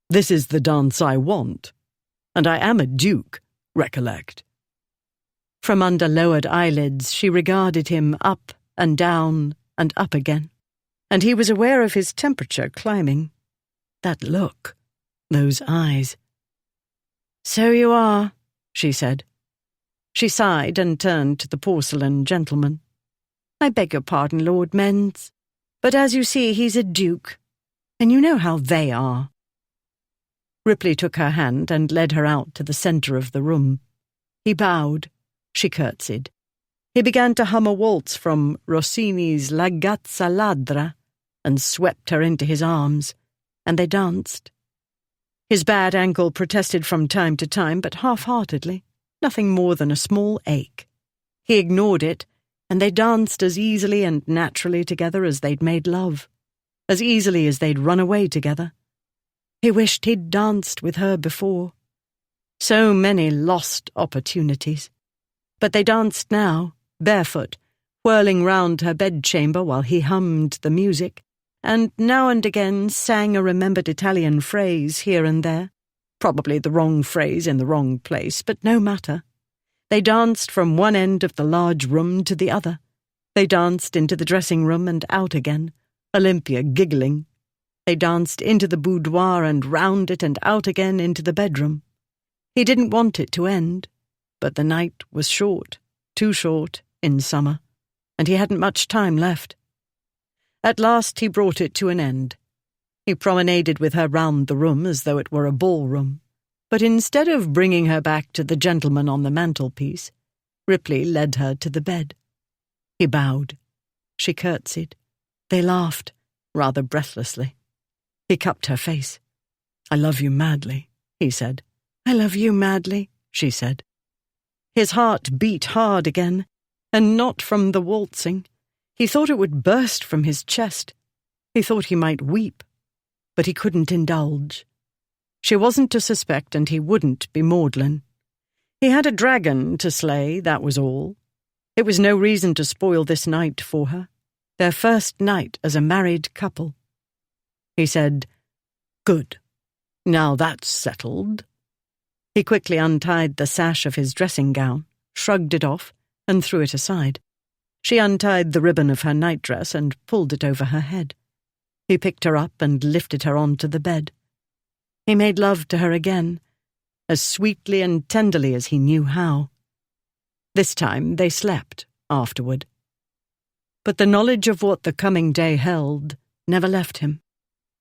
This is the dance I want. And I am a duke, recollect." From under lowered eyelids she regarded him up and down and up again, and he was aware of his temperature climbing. That look, those eyes. "So you are," she said. She sighed and turned to the porcelain gentleman. "I beg your pardon, Lord Menz, but as you see, he's a duke, and you know how they are." Ripley took her hand and led her out to the centre of the room. He bowed. She curtsied. He began to hum a waltz from Rossini's La Gazza Ladra and swept her into his arms, and they danced. His bad ankle protested from time to time, but half-heartedly, nothing more than a small ache. He ignored it, and they danced as easily and naturally together as they'd made love, as easily as they'd run away together. He wished he'd danced with her before. So many lost opportunities. But they danced now, barefoot, whirling round her bedchamber while he hummed the music, and now and again sang a remembered Italian phrase here and there, probably the wrong phrase in the wrong place, but no matter. They danced from one end of the large room to the other. They danced into the dressing-room and out again, Olympia giggling. They danced into the boudoir and round it and out again into the bedroom. He didn't want it to end, but the night was short, too short, in summer, and he hadn't much time left. At last he brought it to an end. He promenaded with her round the room as though it were a ballroom, but instead of bringing her back to the gentleman on the mantelpiece, Ripley led her to the bed. He bowed. She curtsied. They laughed, rather breathlessly. He cupped her face. "I love you madly," he said. "I love you madly," she said. His heart beat hard again, and not from the waltzing. He thought it would burst from his chest. He thought he might weep, but he couldn't indulge. She wasn't to suspect, and he wouldn't be maudlin. He had a dragon to slay, that was all. It was no reason to spoil this night for her, their first night as a married couple. He said, "Good. Now that's settled." He quickly untied the sash of his dressing gown, shrugged it off, and threw it aside. She untied the ribbon of her nightdress and pulled it over her head. He picked her up and lifted her onto the bed. He made love to her again, as sweetly and tenderly as he knew how. This time they slept afterward. But the knowledge of what the coming day held never left him.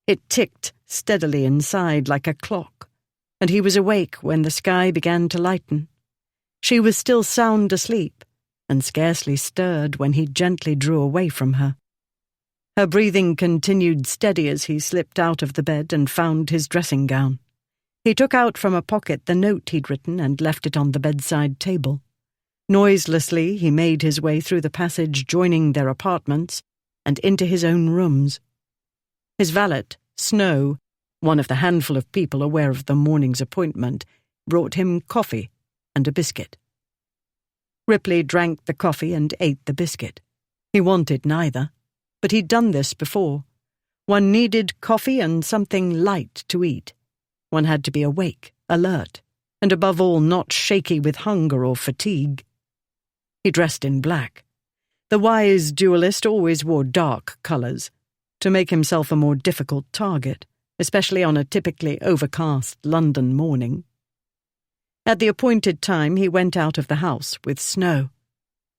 It ticked steadily inside like a clock, and he was awake when the sky began to lighten. She was still sound asleep, and scarcely stirred when he gently drew away from her. Her breathing continued steady as he slipped out of the bed and found his dressing gown. He took out from a pocket the note he'd written and left it on the bedside table. Noiselessly he made his way through the passage joining their apartments and into his own rooms. His valet, Snow, one of the handful of people aware of the morning's appointment, brought him coffee and a biscuit. Ripley drank the coffee and ate the biscuit. He wanted neither, but he'd done this before. One needed coffee and something light to eat. One had to be awake, alert, and above all not shaky with hunger or fatigue. He dressed in black. The wise duellist always wore dark colours, to make himself a more difficult target, especially on a typically overcast London morning. At the appointed time he went out of the house with Snow.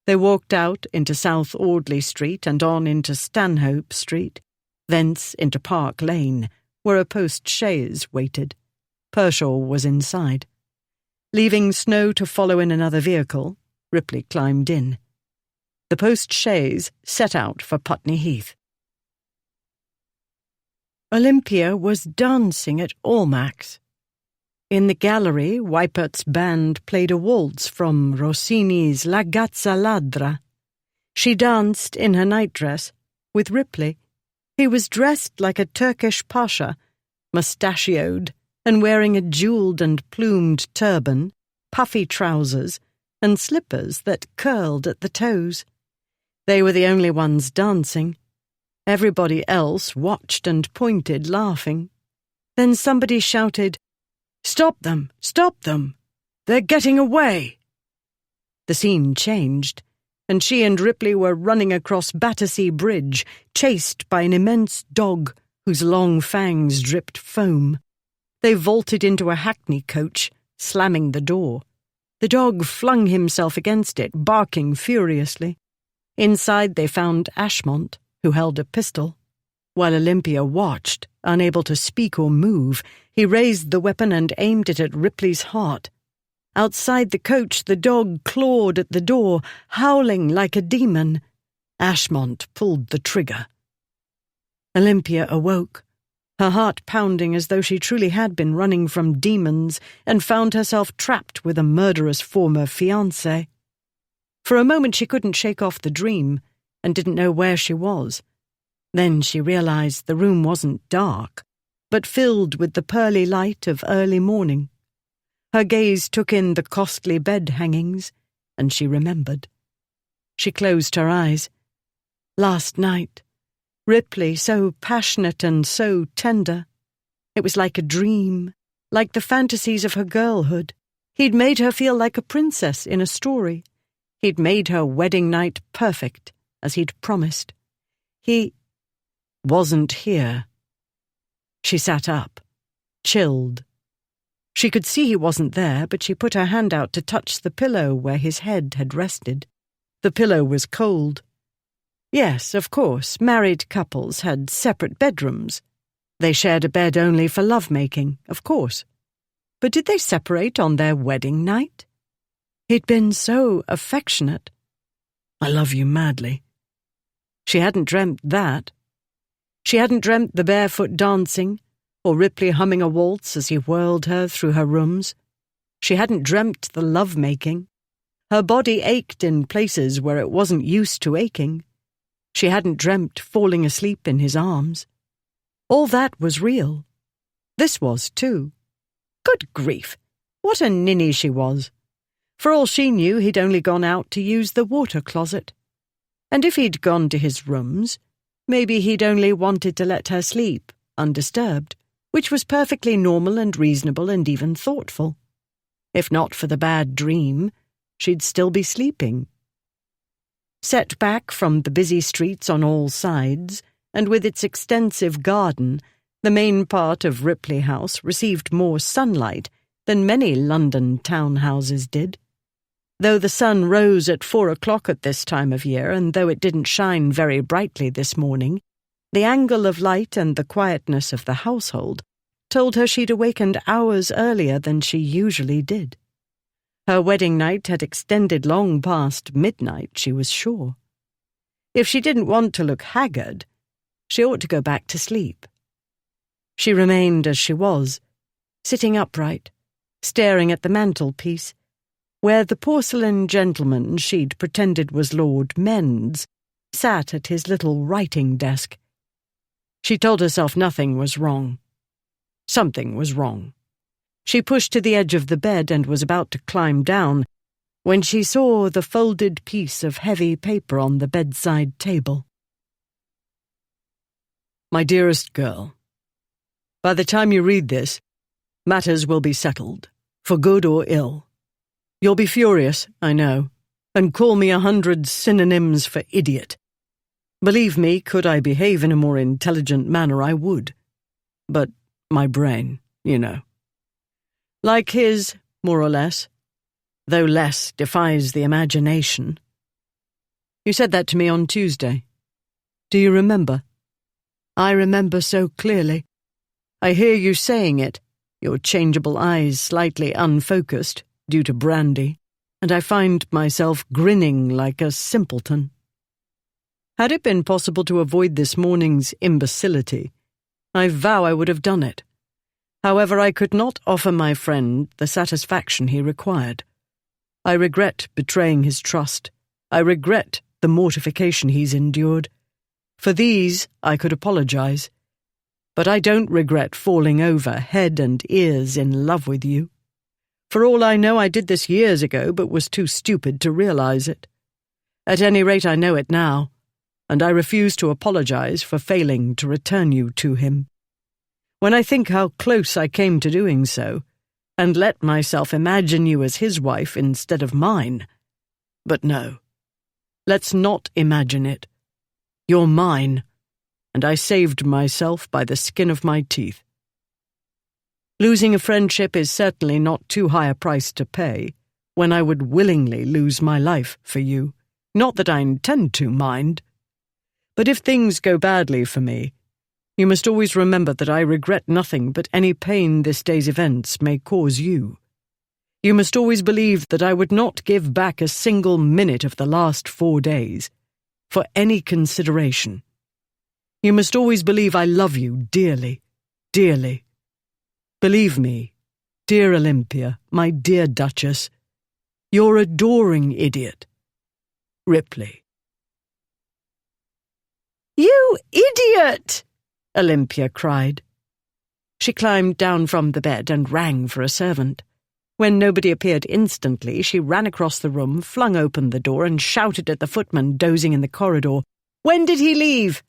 They walked out into South Audley Street and on into Stanhope Street, thence into Park Lane, where a post-chaise waited. Pershaw was inside. Leaving Snow to follow in another vehicle, Ripley climbed in. The post-chaise set out for Putney Heath. Olympia was dancing at Almack's. In the gallery, Weipert's band played a waltz from Rossini's La Gazza Ladra. She danced in her nightdress with Ripley. He was dressed like a Turkish pasha, mustachioed and wearing a jewelled and plumed turban, puffy trousers, and slippers that curled at the toes. They were the only ones dancing. Everybody else watched and pointed, laughing. Then somebody shouted, "Stop them! Stop them! They're getting away!" The scene changed, and she and Ripley were running across Battersea Bridge, chased by an immense dog whose long fangs dripped foam. They vaulted into a hackney coach, slamming the door. The dog flung himself against it, barking furiously. Inside they found Ashmont, who held a pistol. While Olympia watched, unable to speak or move, he raised the weapon and aimed it at Ripley's heart. Outside the coach, the dog clawed at the door, howling like a demon. Ashmont pulled the trigger. Olympia awoke, her heart pounding as though she truly had been running from demons, and found herself trapped with a murderous former fiancé. For a moment she couldn't shake off the dream, and didn't know where she was. Then she realized the room wasn't dark, but filled with the pearly light of early morning. Her gaze took in the costly bed hangings, and she remembered. She closed her eyes. Last night, Ripley, so passionate and so tender. It was like a dream, like the fantasies of her girlhood. He'd made her feel like a princess in a story. He'd made her wedding night perfect, as he'd promised. He wasn't here. She sat up, chilled. She could see he wasn't there, but she put her hand out to touch the pillow where his head had rested. The pillow was cold. Yes, of course, married couples had separate bedrooms. They shared a bed only for lovemaking, of course. But did they separate on their wedding night? He'd been so affectionate. "I love you madly." She hadn't dreamt that. She hadn't dreamt the barefoot dancing, or Ripley humming a waltz as he whirled her through her rooms. She hadn't dreamt the love-making. Her body ached in places where it wasn't used to aching. She hadn't dreamt falling asleep in his arms. All that was real. This was, too. Good grief! What a ninny she was! For all she knew, he'd only gone out to use the water closet. And if he'd gone to his rooms, maybe he'd only wanted to let her sleep, undisturbed, which was perfectly normal and reasonable and even thoughtful. If not for the bad dream, she'd still be sleeping. Set back from the busy streets on all sides, and with its extensive garden, the main part of Ripley House received more sunlight than many London townhouses did. Though the sun rose at 4 o'clock at this time of year, and though it didn't shine very brightly this morning, the angle of light and the quietness of the household told her she'd awakened hours earlier than she usually did. Her wedding night had extended long past midnight, she was sure. If she didn't want to look haggard, she ought to go back to sleep. She remained as she was, sitting upright, staring at the mantelpiece, where the porcelain gentleman she'd pretended was Lord Mendes sat at his little writing desk. She told herself nothing was wrong. Something was wrong. She pushed to the edge of the bed and was about to climb down when she saw the folded piece of heavy paper on the bedside table. My dearest girl, by the time you read this, matters will be settled, for good or ill. You'll be furious, I know, and call me 100 synonyms for idiot. Believe me, could I behave in a more intelligent manner, I would. But my brain, you know. Like his, more or less, though less defies the imagination. You said that to me on Tuesday. Do you remember? I remember so clearly. I hear you saying it, your changeable eyes slightly unfocused due to brandy, and I find myself grinning like a simpleton. Had it been possible to avoid this morning's imbecility, I vow I would have done it. However, I could not offer my friend the satisfaction he required. I regret betraying his trust. I regret the mortification he's endured. For these I could apologize. But I don't regret falling over head and ears in love with you. For all I know, I did this years ago, but was too stupid to realize it. At any rate, I know it now, and I refuse to apologize for failing to return you to him. When I think how close I came to doing so, and let myself imagine you as his wife instead of mine. But no, let's not imagine it. You're mine, and I saved myself by the skin of my teeth. Losing a friendship is certainly not too high a price to pay, when I would willingly lose my life for you. Not that I intend to, mind. But if things go badly for me, you must always remember that I regret nothing but any pain this day's events may cause you. You must always believe that I would not give back a single minute of the last 4 days, for any consideration. You must always believe I love you dearly, dearly. Believe me, dear Olympia, my dear Duchess, your adoring idiot, Ripley. You idiot! Olympia cried. She climbed down from the bed and rang for a servant. When nobody appeared instantly, she ran across the room, flung open the door, and shouted at the footman dozing in the corridor, "When did he leave?"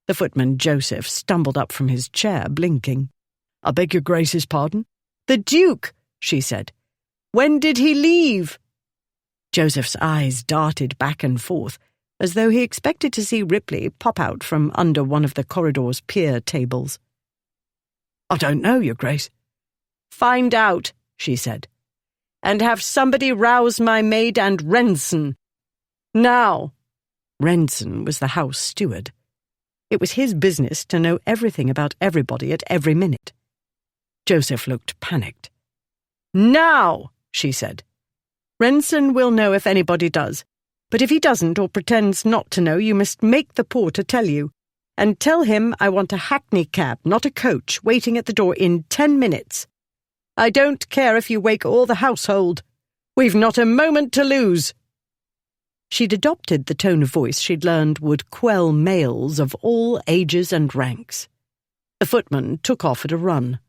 The footman, Joseph, stumbled up from his chair, blinking. "I beg your Grace's pardon?" "The Duke," she said. "When did he leave?" Joseph's eyes darted back and forth, as though he expected to see Ripley pop out from under one of the corridor's pier tables. "I don't know, Your Grace." "Find out," she said, "and have somebody rouse my maid and Renson. Now." Renson was the house steward. It was his business to know everything about everybody at every minute. Joseph looked panicked. "Now," she said. "Renson will know if anybody does, but if he doesn't or pretends not to know, you must make the porter tell you, and tell him I want a hackney cab, not a coach, waiting at the door in 10 minutes. I don't care if you wake all the household. We've not a moment to lose." She'd adopted the tone of voice she'd learned would quell males of all ages and ranks. The footman took off at a run.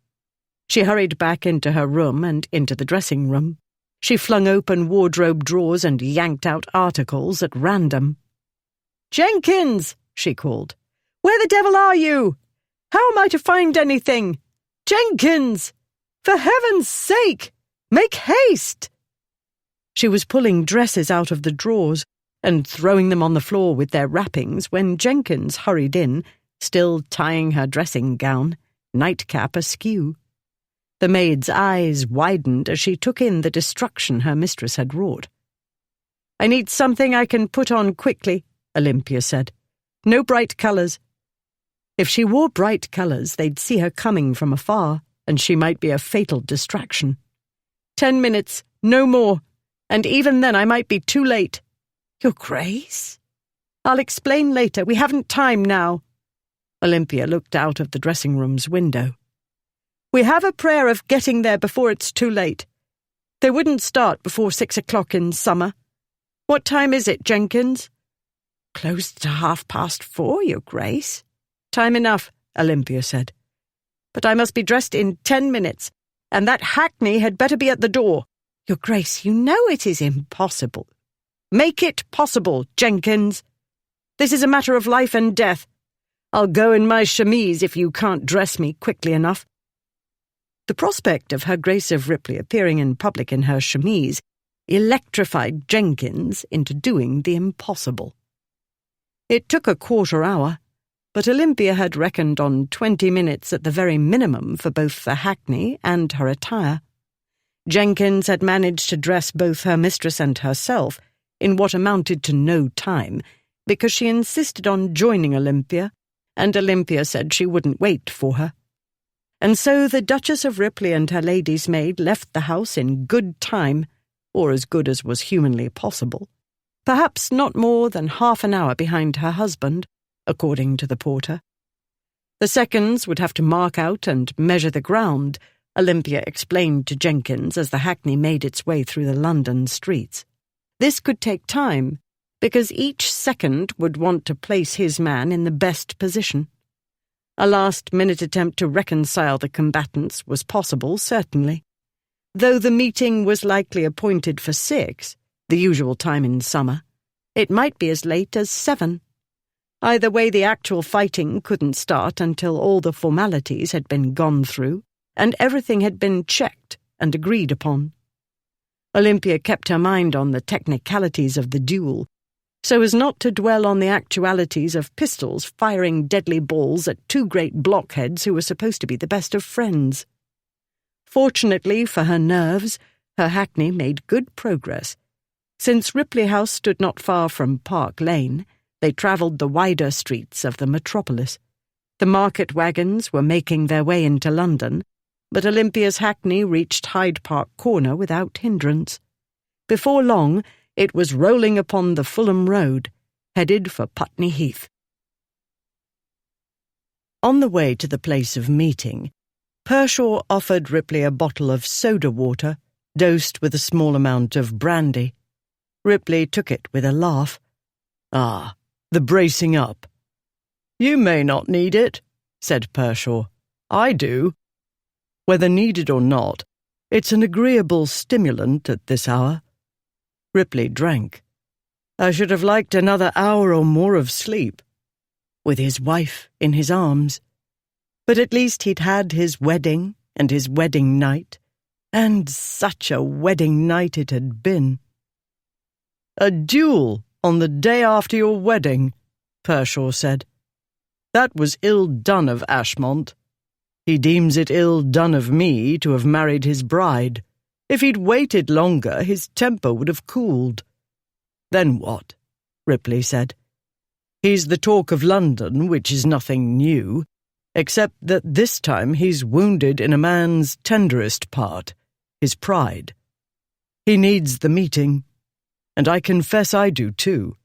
She hurried back into her room and into the dressing room. She flung open wardrobe drawers and yanked out articles at random. "Jenkins!" she called. "Where the devil are you? How am I to find anything? Jenkins! For heaven's sake, make haste!" She was pulling dresses out of the drawers and throwing them on the floor with their wrappings when Jenkins hurried in, still tying her dressing gown, nightcap askew. The maid's eyes widened as she took in the destruction her mistress had wrought. "I need something I can put on quickly," Olympia said. "No bright colours." If she wore bright colours, they'd see her coming from afar, and she might be a fatal distraction. 10 minutes, no more, and even then I might be too late. "Your Grace?" "I'll explain later. We haven't time now." Olympia looked out of the dressing-room's window. "We have a prayer of getting there before it's too late. They wouldn't start before 6 o'clock in summer. What time is it, Jenkins?" "Close to 4:30, Your Grace." "Time enough," Olympia said. "But I must be dressed in 10 minutes, and that hackney had better be at the door." "Your Grace, you know it is impossible." "Make it possible, Jenkins. This is a matter of life and death. I'll go in my chemise if you can't dress me quickly enough." The prospect of Her Grace of Ripley appearing in public in her chemise electrified Jenkins into doing the impossible. It took a quarter hour, but Olympia had reckoned on 20 minutes at the very minimum for both the hackney and her attire. Jenkins had managed to dress both her mistress and herself in what amounted to no time, because she insisted on joining Olympia, and Olympia said she wouldn't wait for her. And so the Duchess of Ripley and her lady's maid left the house in good time, or as good as was humanly possible, perhaps not more than half an hour behind her husband, according to the porter. The seconds would have to mark out and measure the ground, Olympia explained to Jenkins as the hackney made its way through the London streets. This could take time, because each second would want to place his man in the best position. A last-minute attempt to reconcile the combatants was possible, certainly. Though the meeting was likely appointed for 6, the usual time in summer, it might be as late as 7. Either way, the actual fighting couldn't start until all the formalities had been gone through and everything had been checked and agreed upon. Olympia kept her mind on the technicalities of the duel, so as not to dwell on the actualities of pistols firing deadly balls at 2 great blockheads who were supposed to be the best of friends. Fortunately for her nerves, her hackney made good progress. Since Ripley House stood not far from Park Lane, they travelled the wider streets of the metropolis. The market wagons were making their way into London, but Olympia's hackney reached Hyde Park Corner without hindrance. Before long, it was rolling upon the Fulham Road, headed for Putney Heath. On the way to the place of meeting, Pershaw offered Ripley a bottle of soda water, dosed with a small amount of brandy. Ripley took it with a laugh. "Ah, the bracing up." "You may not need it," said Pershaw. "I do. Whether needed or not, it's an agreeable stimulant at this hour." Ripley drank. "I should have liked another hour or more of sleep, with his wife in his arms. But at least he'd had his wedding and his wedding night, and such a wedding night it had been." "A duel on the day after your wedding," Pershaw said. "That was ill done of Ashmont. He deems it ill done of me to have married his bride. If he'd waited longer, his temper would have cooled." "Then what?" Ripley said. "He's the talk of London, which is nothing new, except that this time he's wounded in a man's tenderest part, his pride. He needs the meeting, and I confess I do too.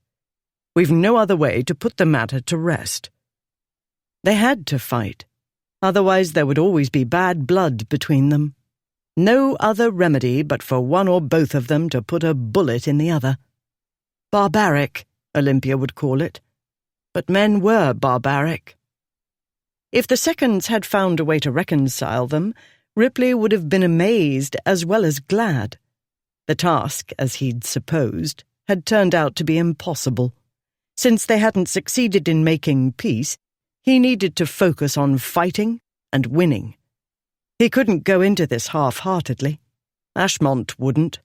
We've no other way to put the matter to rest." They had to fight, otherwise there would always be bad blood between them. No other remedy but for one or both of them to put a bullet in the other. Barbaric, Olympia would call it. But men were barbaric. If the seconds had found a way to reconcile them, Ripley would have been amazed as well as glad. The task, as he'd supposed, had turned out to be impossible. Since they hadn't succeeded in making peace, he needed to focus on fighting and winning. He couldn't go into this half-heartedly. Ashmont wouldn't.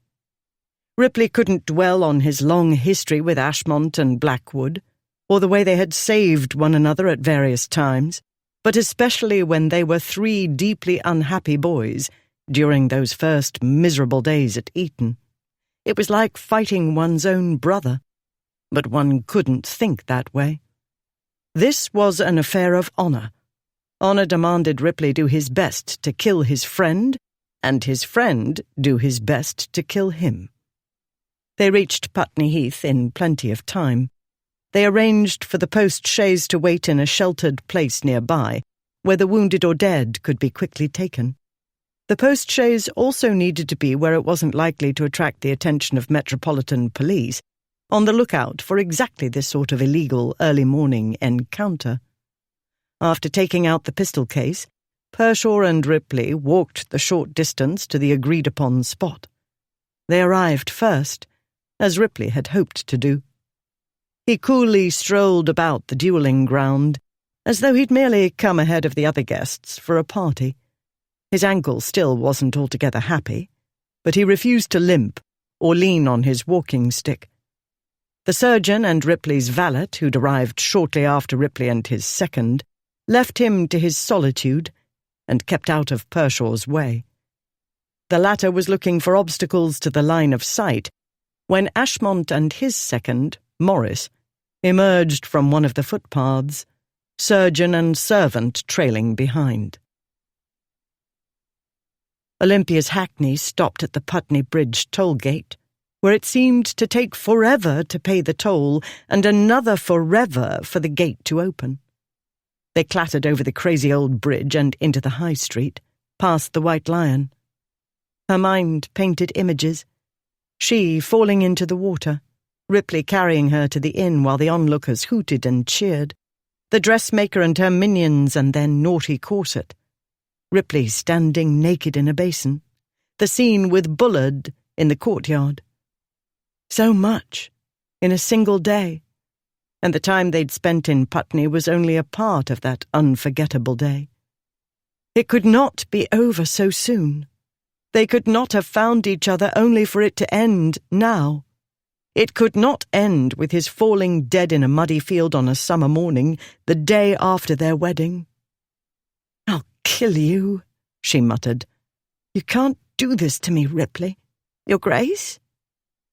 Ripley couldn't dwell on his long history with Ashmont and Blackwood, or the way they had saved one another at various times, but especially when they were 3 deeply unhappy boys during those first miserable days at Eton. It was like fighting one's own brother, but one couldn't think that way. This was an affair of honour. Honour demanded Ripley do his best to kill his friend, and his friend do his best to kill him. They reached Putney Heath in plenty of time. They arranged for the post-chaise to wait in a sheltered place nearby, where the wounded or dead could be quickly taken. The post-chaise also needed to be where it wasn't likely to attract the attention of metropolitan police, on the lookout for exactly this sort of illegal early-morning encounter. After taking out the pistol case, Pershaw and Ripley walked the short distance to the agreed-upon spot. They arrived first, as Ripley had hoped to do. He coolly strolled about the duelling ground, as though he'd merely come ahead of the other guests for a party. His ankle still wasn't altogether happy, but he refused to limp or lean on his walking stick. The surgeon and Ripley's valet, who'd arrived shortly after Ripley and his second, left him to his solitude and kept out of Pershaw's way. The latter was looking for obstacles to the line of sight when Ashmont and his second, Morris, emerged from one of the footpaths, surgeon and servant trailing behind. Olympia's hackney stopped at the Putney Bridge toll gate, where it seemed to take forever to pay the toll and another forever for the gate to open. They clattered over the crazy old bridge and into the High Street, past the White Lion. Her mind painted images. She falling into the water, Ripley carrying her to the inn while the onlookers hooted and cheered, the dressmaker and her minions and their naughty corset, Ripley standing naked in a basin, the scene with Bullard in the courtyard. So much in a single day, and the time they'd spent in Putney was only a part of that unforgettable day. It could not be over so soon. They could not have found each other only for it to end now. It could not end with his falling dead in a muddy field on a summer morning, the day after their wedding. "I'll kill you," she muttered. "You can't do this to me, Ripley. Your Grace?"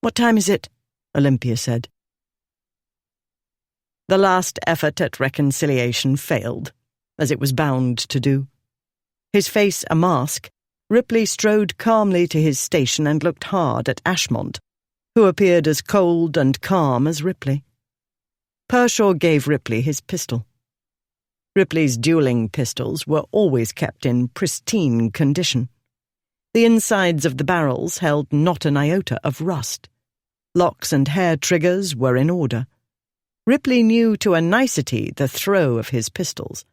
"What time is it?" Olympia said. The last effort at reconciliation failed, as it was bound to do. His face a mask, Ripley strode calmly to his station and looked hard at Ashmont, who appeared as cold and calm as Ripley. Pershaw gave Ripley his pistol. Ripley's dueling pistols were always kept in pristine condition. The insides of the barrels held not an iota of rust. Locks and hair triggers were in order. Ripley knew to a nicety the throw of his pistols.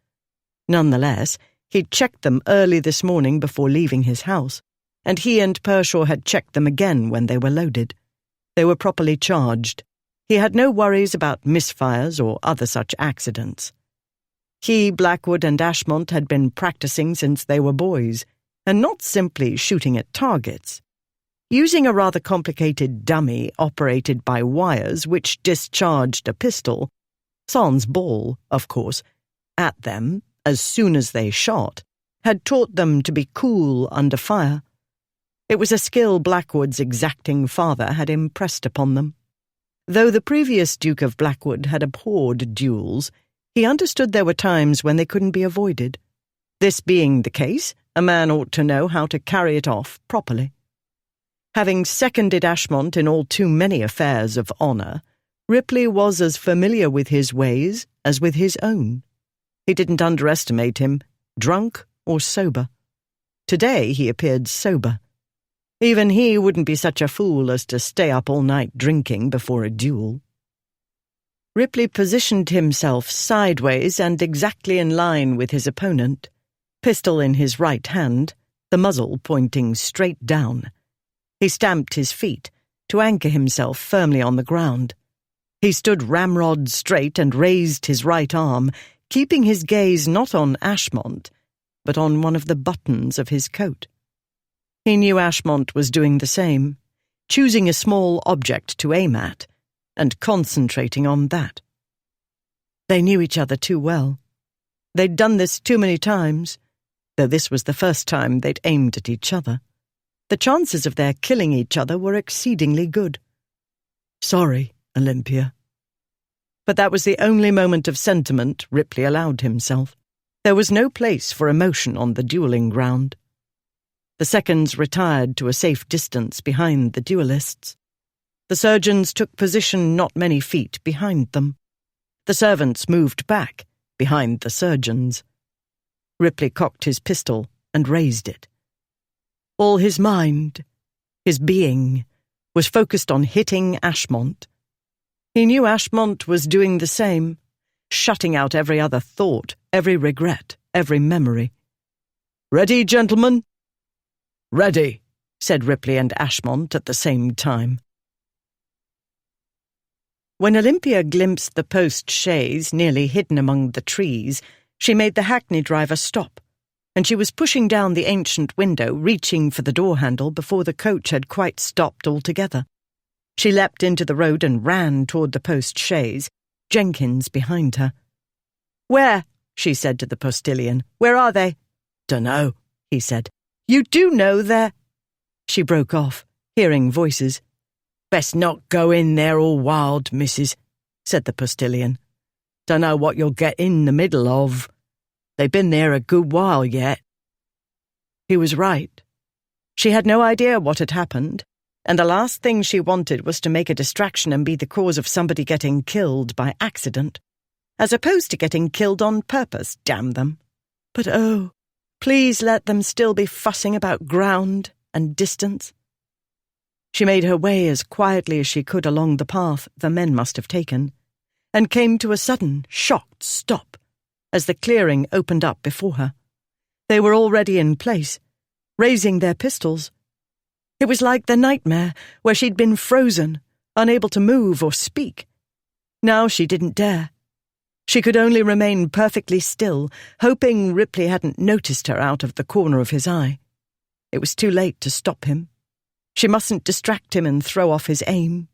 Nonetheless, he'd checked them early this morning before leaving his house, and he and Pershaw had checked them again when they were loaded. They were properly charged. He had no worries about misfires or other such accidents. He, Blackwood, and Ashmont had been practicing since they were boys, and not simply shooting at targets. Using a rather complicated dummy operated by wires which discharged a pistol, sans ball, of course, at them as soon as they shot, had taught them to be cool under fire. It was a skill Blackwood's exacting father had impressed upon them. Though the previous Duke of Blackwood had abhorred duels, he understood there were times when they couldn't be avoided. This being the case, a man ought to know how to carry it off properly. Having seconded Ashmont in all too many affairs of honour, Ripley was as familiar with his ways as with his own. He didn't underestimate him, drunk or sober. Today he appeared sober. Even he wouldn't be such a fool as to stay up all night drinking before a duel. Ripley positioned himself sideways and exactly in line with his opponent, pistol in his right hand, the muzzle pointing straight down. He stamped his feet to anchor himself firmly on the ground. He stood ramrod straight and raised his right arm, keeping his gaze not on Ashmont, but on one of the buttons of his coat. He knew Ashmont was doing the same, choosing a small object to aim at, and concentrating on that. They knew each other too well. They'd done this too many times, though this was the first time they'd aimed at each other. The chances of their killing each other were exceedingly good. "Sorry, Olympia." But that was the only moment of sentiment Ripley allowed himself. There was no place for emotion on the dueling ground. The seconds retired to a safe distance behind the duelists. The surgeons took position not many feet behind them. The servants moved back behind the surgeons. Ripley cocked his pistol and raised it. All his mind, his being, was focused on hitting Ashmont. He knew Ashmont was doing the same, shutting out every other thought, every regret, every memory. "Ready, gentlemen?" "Ready," said Ripley and Ashmont at the same time. When Olympia glimpsed the post-chaise nearly hidden among the trees, she made the hackney driver stop, and she was pushing down the ancient window, reaching for the door-handle before the coach had quite stopped altogether. She leapt into the road and ran toward the post-chaise, Jenkins behind her. "Where?" she said to the postilion. "Where are they?" "Dunno," he said. "You do know they're—" She broke off, hearing voices. "Best not go in there all wild, missus," said the postilion. "Dunno what you'll get in the middle of. They've been there a good while yet." He was right. She had no idea what had happened, and the last thing she wanted was to make a distraction and be the cause of somebody getting killed by accident, as opposed to getting killed on purpose, damn them. But oh, please let them still be fussing about ground and distance. She made her way as quietly as she could along the path the men must have taken, and came to a sudden, shocked stop as the clearing opened up before her. They were already in place, raising their pistols, It was like the nightmare where she'd been frozen, unable to move or speak. Now she didn't dare. She could only remain perfectly still, hoping Ripley hadn't noticed her out of the corner of his eye. It was too late to stop him. She mustn't distract him and throw off his aim.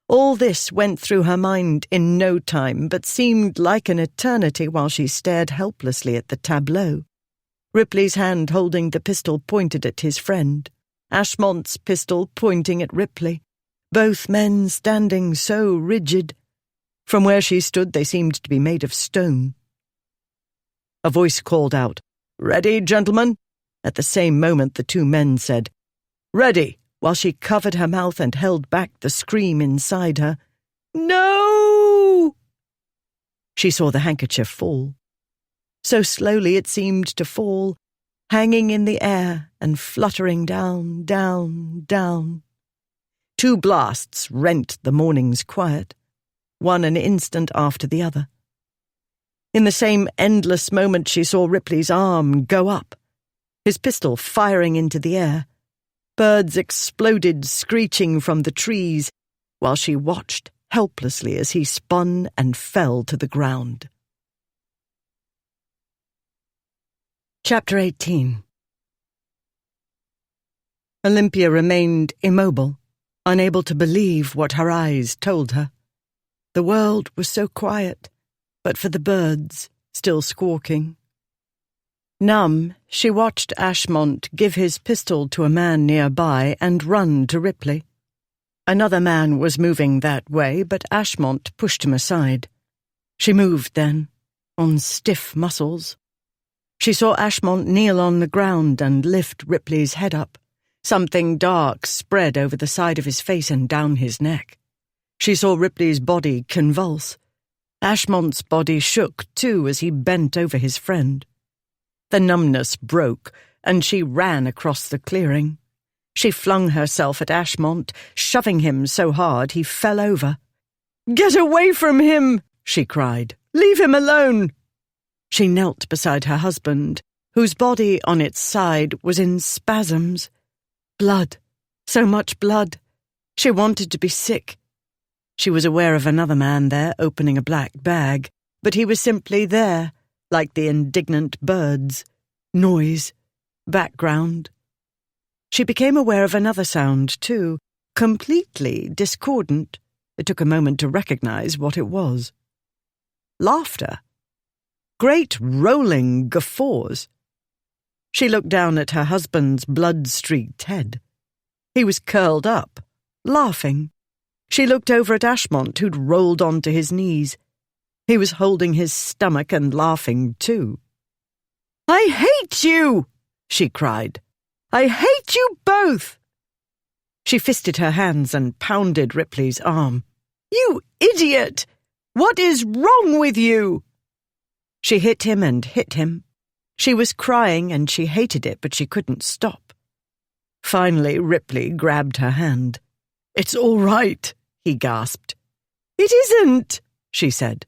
All this went through her mind in no time, but seemed like an eternity while she stared helplessly at the tableau. Ripley's hand holding the pistol pointed at his friend, Ashmont's pistol pointing at Ripley, both men standing so rigid. From where she stood, they seemed to be made of stone. A voice called out, "Ready, gentlemen?" At the same moment, the two men said, "Ready," while she covered her mouth and held back the scream inside her. "No!" She saw the handkerchief fall. So slowly it seemed to fall, hanging in the air and fluttering down, down, down. Two blasts rent the morning's quiet, one an instant after the other. In the same endless moment she saw Ripley's arm go up, his pistol firing into the air. Birds exploded, screeching from the trees, while she watched helplessly as he spun and fell to the ground. Chapter 18. Olympia remained immobile, unable to believe what her eyes told her. The world was so quiet, but for the birds still squawking. Numb, she watched Ashmont give his pistol to a man nearby and run to Ripley. Another man was moving that way, but Ashmont pushed him aside. She moved then, on stiff muscles. She saw Ashmont kneel on the ground and lift Ripley's head up. Something dark spread over the side of his face and down his neck. She saw Ripley's body convulse. Ashmont's body shook, too, as he bent over his friend. The numbness broke, and she ran across the clearing. She flung herself at Ashmont, shoving him so hard he fell over. "Get away from him!" she cried. "Leave him alone!" She knelt beside her husband, whose body on its side was in spasms. Blood, so much blood. She wanted to be sick. She was aware of another man there opening a black bag, but he was simply there, like the indignant birds. Noise. Background. She became aware of another sound, too, completely discordant. It took a moment to recognize what it was. Laughter. Great rolling guffaws. She looked down at her husband's blood-streaked head. He was curled up, laughing. She looked over at Ashmont, who'd rolled onto his knees. He was holding his stomach and laughing, too. "I hate you!" she cried. "I hate you both!" She fisted her hands and pounded Ripley's arm. "You idiot! What is wrong with you?" She hit him and hit him. She was crying and she hated it, but she couldn't stop. Finally, Ripley grabbed her hand. "It's all right," he gasped. "It isn't," she said.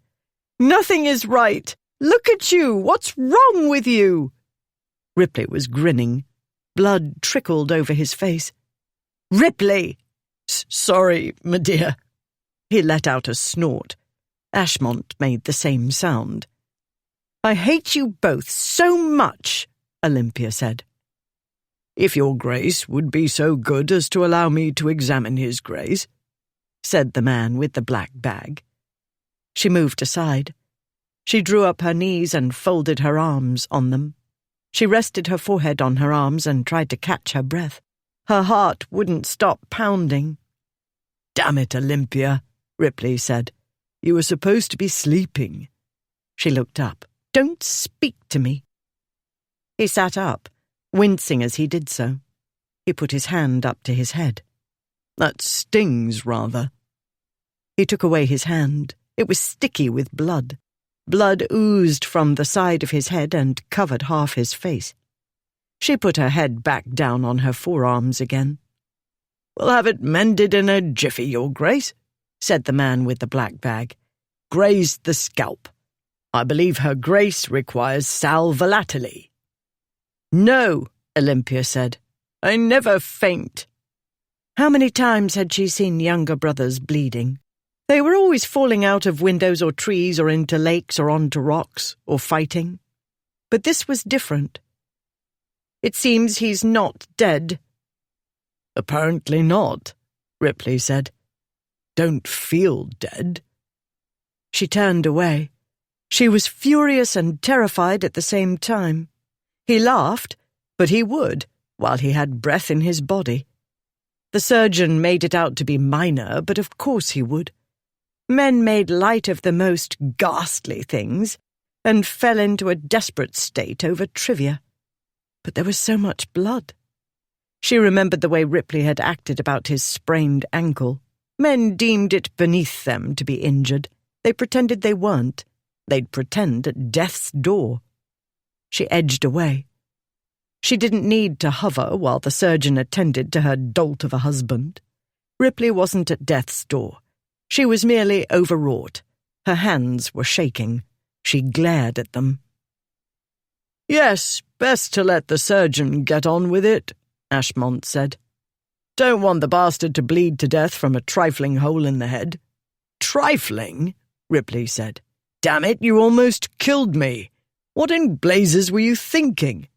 "Nothing is right. Look at you. What's wrong with you?" Ripley was grinning. Blood trickled over his face. "Ripley!" "Sorry, my dear." He let out a snort. Ashmont made the same sound. "I hate you both so much," Olympia said. "If your Grace would be so good as to allow me to examine his Grace," said the man with the black bag. She moved aside. She drew up her knees and folded her arms on them. She rested her forehead on her arms and tried to catch her breath. Her heart wouldn't stop pounding. "Damn it, Olympia," Ripley said. "You were supposed to be sleeping." She looked up. "Don't speak to me." He sat up, wincing as he did so. He put his hand up to his head. "That stings, rather." He took away his hand. It was sticky with blood. Blood oozed from the side of his head and covered half his face. She put her head back down on her forearms again. "We'll have it mended in a jiffy, Your Grace," said the man with the black bag. "Graze the scalp. I believe Her Grace requires sal volatile." "No," Olympia said. I never faint." How many times had she seen younger brothers bleeding? They were always falling out of windows or trees or into lakes or onto rocks or fighting. But this was different. "It seems he's not dead." "Apparently not," Ripley said. "Don't feel dead." She turned away. She was furious and terrified at the same time. He laughed, but he would, while he had breath in his body. The surgeon made it out to be minor, but of course he would. Men made light of the most ghastly things and fell into a desperate state over trivia. But there was so much blood. She remembered the way Ripley had acted about his sprained ankle. Men deemed it beneath them to be injured. They pretended they weren't. They'd pretend at death's door. She edged away. She didn't need to hover while the surgeon attended to her dolt of a husband. Ripley wasn't at death's door. She was merely overwrought. Her hands were shaking. She glared at them. "Yes, best to let the surgeon get on with it," Ashmont said. "Don't want the bastard to bleed to death from a trifling hole in the head." "Trifling?" Ripley said. "Damn it, you almost killed me. What in blazes were you thinking?"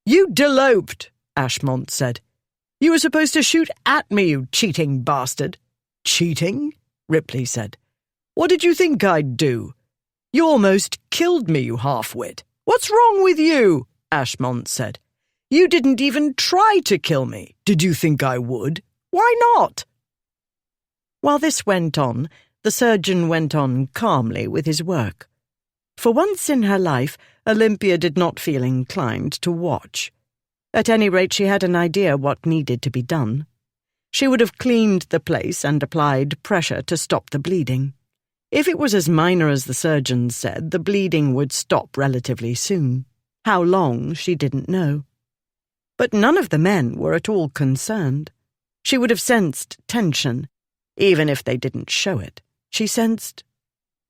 "You deloped," Ashmont said. "You were supposed to shoot at me, you cheating bastard." "Cheating?" Ripley said. "What did you think I'd do? You almost killed me, you half-wit." "What's wrong with you?" Ashmont said. "You didn't even try to kill me. Did you think I would? Why not?" While this went on, the surgeon went on calmly with his work. For once in her life, Olympia did not feel inclined to watch. At any rate, she had an idea what needed to be done. She would have cleaned the place and applied pressure to stop the bleeding. If it was as minor as the surgeon said, the bleeding would stop relatively soon. How long, she didn't know. But none of the men were at all concerned. She would have sensed tension, even if they didn't show it. She sensed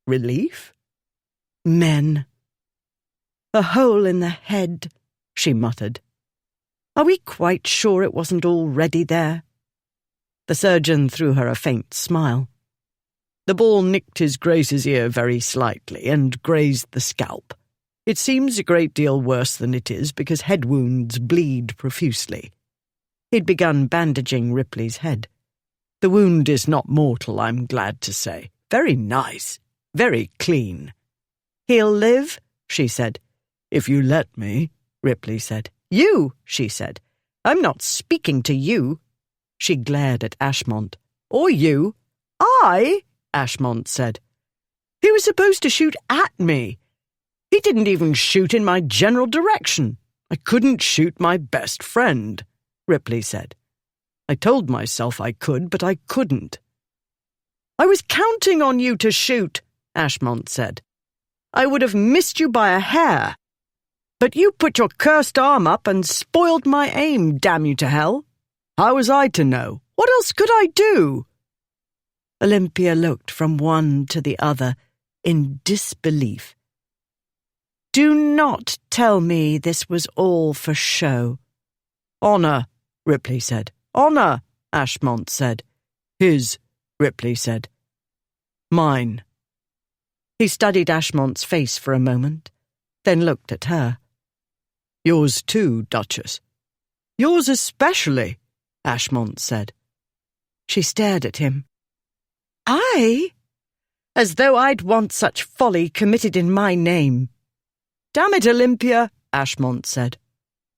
relief. Men. "A hole in the head," she muttered. "Are we quite sure it wasn't already there?" The surgeon threw her a faint smile. "The ball nicked his Grace's ear very slightly and grazed the scalp. It seems a great deal worse than it is because head wounds bleed profusely." He'd begun bandaging Ripley's head. "The wound is not mortal, I'm glad to say. Very nice. Very clean." "He'll live?" she said. "If you let me," Ripley said. "You," she said. "I'm not speaking to you." She glared at Ashmont. "Or you." "I?" Ashmont said. "He was supposed to shoot at me. He didn't even shoot in my general direction. I couldn't shoot my best friend," Ripley said. "I told myself I could, but I couldn't." "I was counting on you to shoot," Ashmont said. "I would have missed you by a hair. But you put your cursed arm up and spoiled my aim, damn you to hell. How was I to know? What else could I do?" Olympia looked from one to the other in disbelief. "Do not tell me this was all for show." "Honor," Ripley said. "Honor," Ashmont said. "His," Ripley said. "Mine." He studied Ashmont's face for a moment, then looked at her. "Yours too, Duchess." "Yours especially," Ashmont said. She stared at him. "I? As though I'd want such folly committed in my name." "Damn it, Olympia," Ashmont said.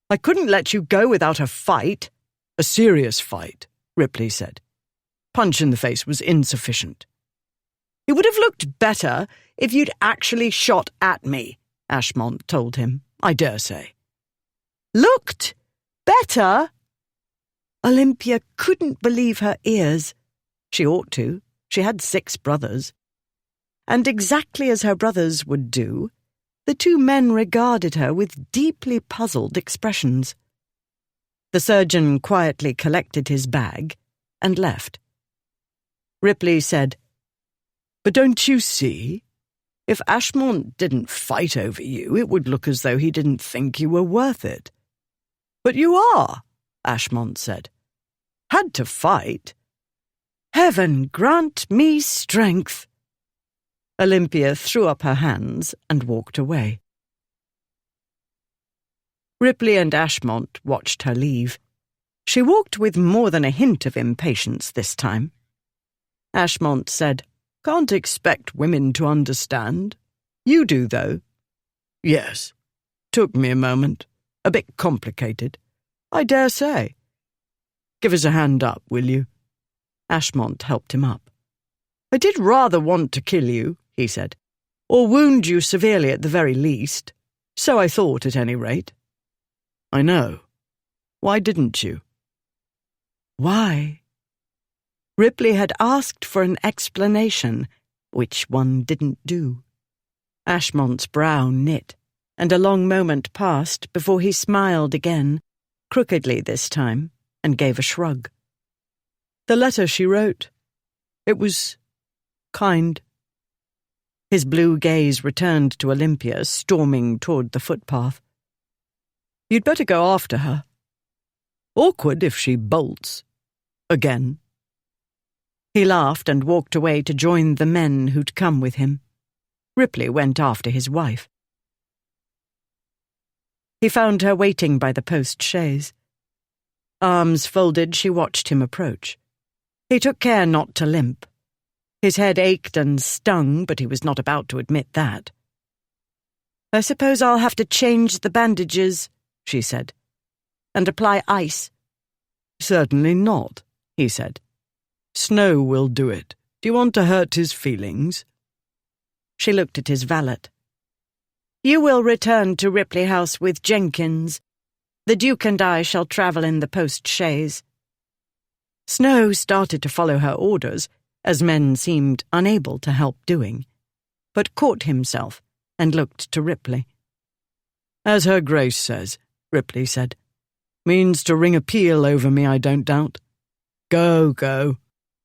"I couldn't let you go without a fight." "A serious fight," Ripley said. Punch in the face was insufficient. "It would have looked better if you'd actually shot at me," Ashmont told him. "I dare say." "Looked better?" Olympia couldn't believe her ears. She ought to. She had 6 brothers. And exactly as her brothers would do, the 2 men regarded her with deeply puzzled expressions. The surgeon quietly collected his bag and left. Ripley said, "But don't you see? If Ashmont didn't fight over you, it would look as though he didn't think you were worth it. But you are. Ashmont said. Had to fight. Heaven grant me strength. Olympia threw up her hands and walked away. Ripley and Ashmont watched her leave. She walked with more than a hint of impatience this time. Ashmont said, Can't expect women to understand. You do, though. Yes. Took me a moment. A bit complicated. I dare say. Give us a hand up, will you? Ashmont helped him up. I did rather want to kill you, he said, or wound you severely at the very least. So I thought, at any rate. I know. Why didn't you? Why? Ripley had asked for an explanation, which one didn't do. Ashmont's brow knit, and a long moment passed before he smiled again, crookedly this time, and gave a shrug. The letter she wrote. It was kind. His blue gaze returned to Olympia, storming toward the footpath. You'd better go after her. Awkward if she bolts. Again. He laughed and walked away to join the men who'd come with him. Ripley went after his wife. He found her waiting by the post-chaise. Arms folded, she watched him approach. He took care not to limp. His head ached and stung, but he was not about to admit that. I suppose I'll have to change the bandages, she said, and apply ice. Certainly not, he said. Snow will do it. Do you want to hurt his feelings? She looked at his valet. You will return to Ripley House with Jenkins. The Duke and I shall travel in the post-chaise. Snow started to follow her orders, as men seemed unable to help doing, but caught himself and looked to Ripley. As Her Grace says, Ripley said. Means to ring a peal over me, I don't doubt. Go, go.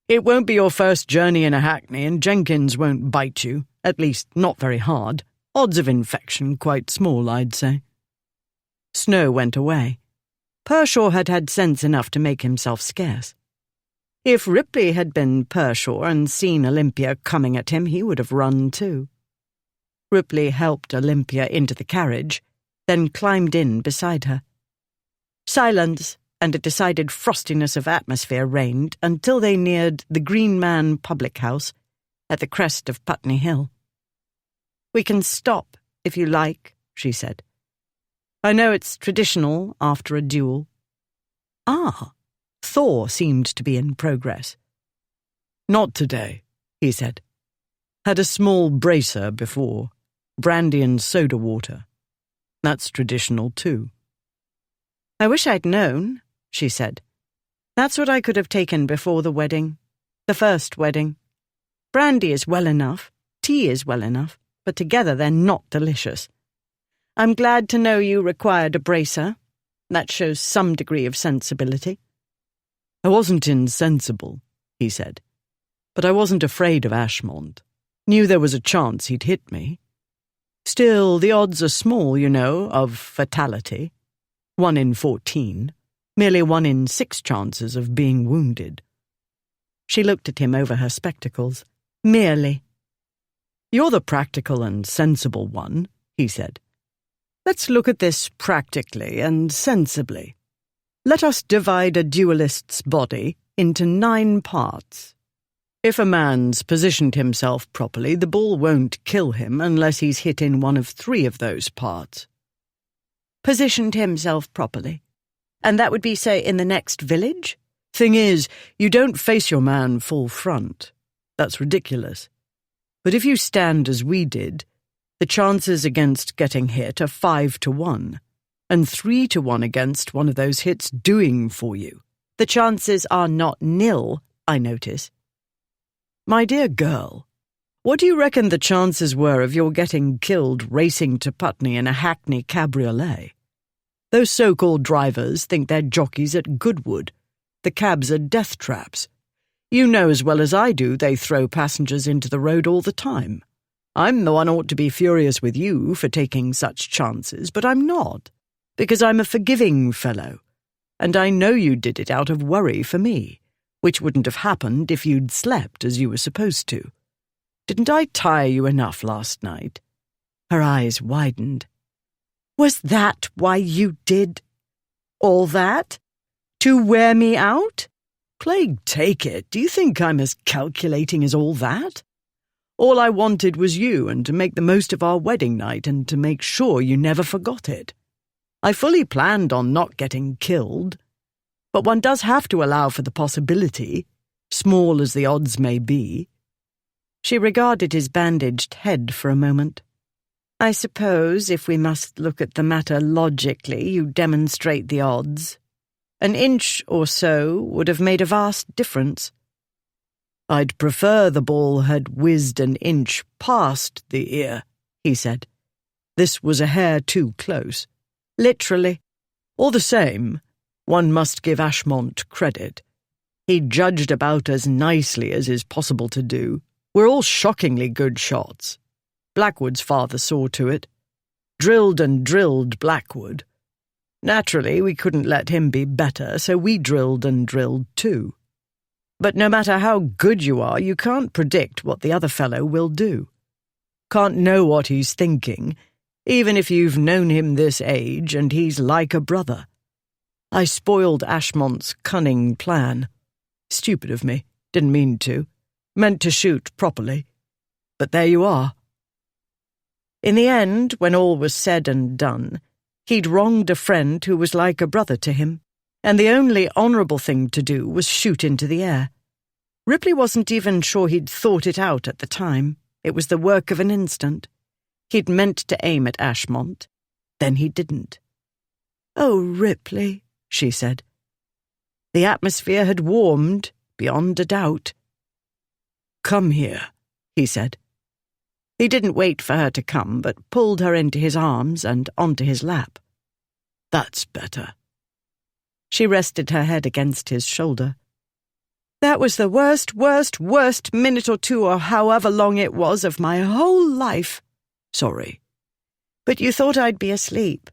It won't be your first journey in a hackney, and Jenkins won't bite you, at least not very hard. Odds of infection quite small, I'd say. Snow went away. Pershaw had had sense enough to make himself scarce. If Ripley had been Pershaw and seen Olympia coming at him, he would have run too. Ripley helped Olympia into the carriage, then climbed in beside her. Silence and a decided frostiness of atmosphere reigned until they neared the Green Man public house at the crest of Putney Hill. We can stop, if you like, she said. I know it's traditional after a duel. Ah, Thor seemed to be in progress. Not today, he said. Had a small bracer before, brandy and soda water. That's traditional too. I wish I'd known, she said. That's what I could have taken before the wedding. The first wedding. Brandy is well enough, tea is well enough, but together they're not delicious. I'm glad to know you required a bracer. That shows some degree of sensibility. I wasn't insensible, he said, but I wasn't afraid of Ashmont. Knew there was a chance he'd hit me. Still, the odds are small, you know, of fatality. 1 in 14, merely 1 in 6 chances of being wounded. She looked at him over her spectacles. Merely. You're the practical and sensible one, he said. Let's look at this practically and sensibly. Let us divide a duelist's body into 9 parts. If a man's positioned himself properly, the ball won't kill him unless he's hit in one of 3 of those parts. Positioned himself properly. And that would be, say, in the next village? Thing is, you don't face your man full front. That's ridiculous. But if you stand as we did, the chances against getting hit are 5 to 1, and 3 to 1 against one of those hits doing for you. The chances are not nil, I notice. My dear girl, what do you reckon the chances were of your getting killed racing to Putney in a hackney cabriolet? Those so-called drivers think they're jockeys at Goodwood. The cabs are death traps. You know as well as I do they throw passengers into the road all the time. I'm the one ought to be furious with you for taking such chances, but I'm not, because I'm a forgiving fellow. and I know you did it out of worry for me, which wouldn't have happened if you'd slept as you were supposed to. Didn't I tire you enough last night?" Her eyes widened. "Was that why you did all that? To wear me out?" "Plague take it, do you think I'm as calculating as all that? All I wanted was you and to make the most of our wedding night and to make sure you never forgot it. I fully planned on not getting killed, but one does have to allow for the possibility, small as the odds may be." She regarded his bandaged head for a moment. "I suppose, if we must look at the matter logically, you demonstrate the odds. An inch or so would have made a vast difference." "I'd prefer the ball had whizzed an inch past the ear," he said. "This was a hair too close." "Literally." "All the same, one must give Ashmont credit. He judged about as nicely as is possible to do. We're all shockingly good shots. Blackwood's father saw to it. Drilled and drilled Blackwood. Naturally, we couldn't let him be better, so we drilled and drilled too. But no matter how good you are, you can't predict what the other fellow will do. Can't know what he's thinking, even if you've known him this age and he's like a brother. I spoiled Ashmont's cunning plan. Stupid of me, didn't mean to. Meant to shoot properly. But there you are." In the end, when all was said and done, he'd wronged a friend who was like a brother to him, and the only honourable thing to do was shoot into the air. Ripley wasn't even sure he'd thought it out at the time. It was the work of an instant. He'd meant to aim at Ashmont. Then he didn't. "Oh, Ripley," she said. The atmosphere had warmed, beyond a doubt. "Come here," he said. He didn't wait for her to come, but pulled her into his arms and onto his lap. "That's better." She rested her head against his shoulder. "That was the worst minute or two, or however long it was, of my whole life." "Sorry." "But you thought I'd be asleep,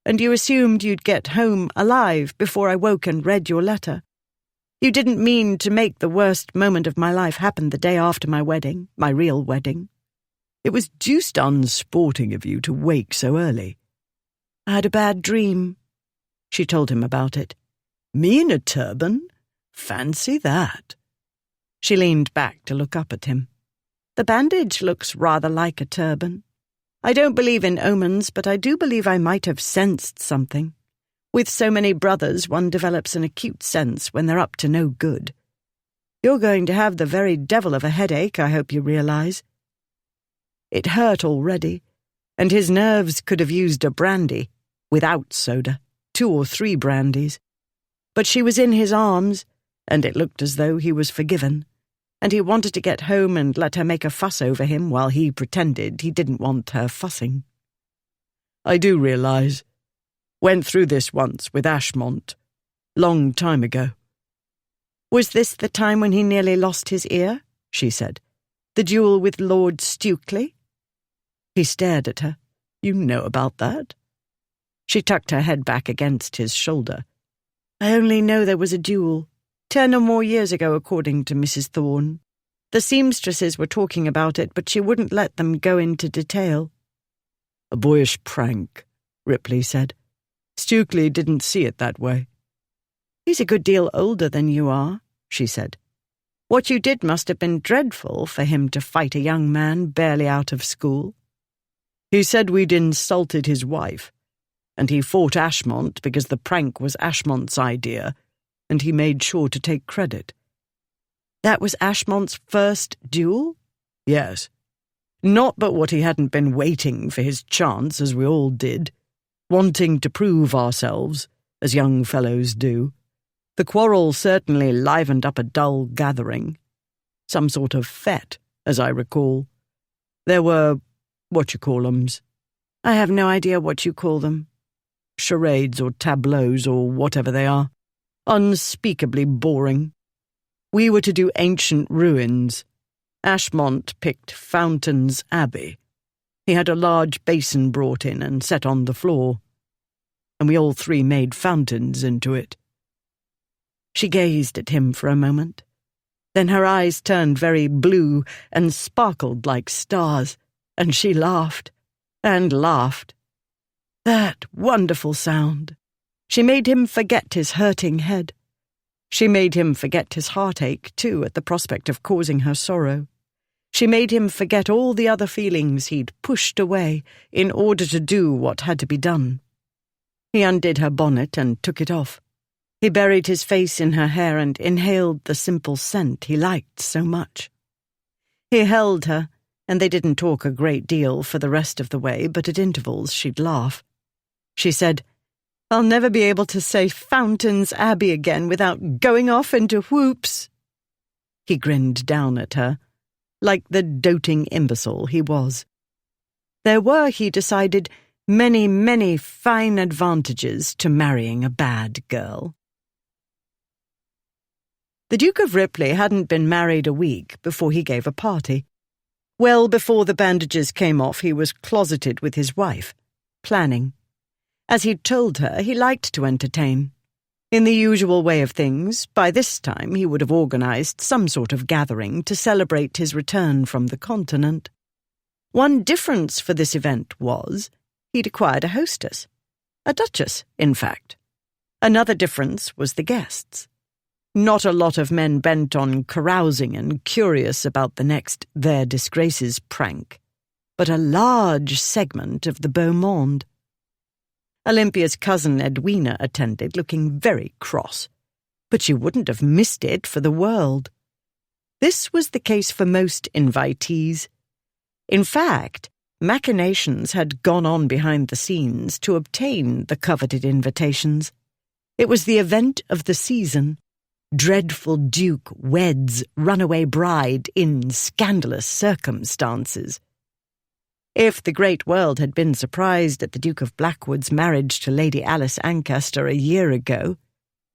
and you assumed you'd get home alive before I woke and read your letter. You didn't mean to make the worst moment of my life happen the day after my wedding, my real wedding." "It was deuced unsporting of you to wake so early." "I had a bad dream." She told him about it. "Me in a turban? Fancy that." She leaned back to look up at him. "The bandage looks rather like a turban. I don't believe in omens, but I do believe I might have sensed something. With so many brothers, one develops an acute sense when they're up to no good. You're going to have the very devil of a headache, I hope you realize." It hurt already, and his nerves could have used a brandy, without soda, 2 or 3 brandies. But she was in his arms, and it looked as though he was forgiven, and he wanted to get home and let her make a fuss over him while he pretended he didn't want her fussing. "I do realize. Went through this once with Ashmont. Long time ago." "Was this the time when he nearly lost his ear?" she said. "The duel with Lord Stukely?" He stared at her. "You know about that?" She tucked her head back against his shoulder. "I only know there was a duel, 10 or more years ago, according to Mrs. Thorne. The seamstresses were talking about it, but she wouldn't let them go into detail." "A boyish prank," Ripley said. "Stukely didn't see it that way." "He's a good deal older than you are," she said. "What you did must have been dreadful for him to fight a young man barely out of school." "He said we'd insulted his wife, and he fought Ashmont because the prank was Ashmont's idea, and he made sure to take credit." "That was Ashmont's first duel?" "Yes. Not but what he hadn't been waiting for his chance, as we all did, wanting to prove ourselves, as young fellows do. The quarrel certainly livened up a dull gathering. Some sort of fete, as I recall. There were whatchamacallums." "I have no idea what you call them." "Charades or tableaus or whatever they are. Unspeakably boring. We were to do ancient ruins. Ashmont picked Fountains Abbey. He had a large basin brought in and set on the floor, and we all 3 made fountains into it." She gazed at him for a moment. Then her eyes turned very blue and sparkled like stars, and she laughed and laughed. That wonderful sound. She made him forget his hurting head. She made him forget his heartache, too, at the prospect of causing her sorrow. She made him forget all the other feelings he'd pushed away in order to do what had to be done. He undid her bonnet and took it off. He buried his face in her hair and inhaled the simple scent he liked so much. He held her, and they didn't talk a great deal for the rest of the way, but at intervals she'd laugh. She said, "I'll never be able to say Fountains Abbey again without going off into whoops." He grinned down at her, like the doting imbecile he was. There were, he decided, many, many fine advantages to marrying a bad girl. The Duke of Ripley hadn't been married a week before he gave a party. Well before the bandages came off, he was closeted with his wife, planning. As he'd told her, he liked to entertain. In the usual way of things, by this time he would have organised some sort of gathering to celebrate his return from the continent. One difference for this event was he'd acquired a hostess. A duchess, in fact. Another difference was the guests. Not a lot of men bent on carousing and curious about the next Their Disgraces prank, but a large segment of the beau monde. Olympia's cousin Edwina attended, looking very cross, but she wouldn't have missed it for the world. This was the case for most invitees. In fact, machinations had gone on behind the scenes to obtain the coveted invitations. It was the event of the season. Dreadful Duke weds runaway bride in scandalous circumstances. If the great world had been surprised at the Duke of Blackwood's marriage to Lady Alice Ancaster a year ago,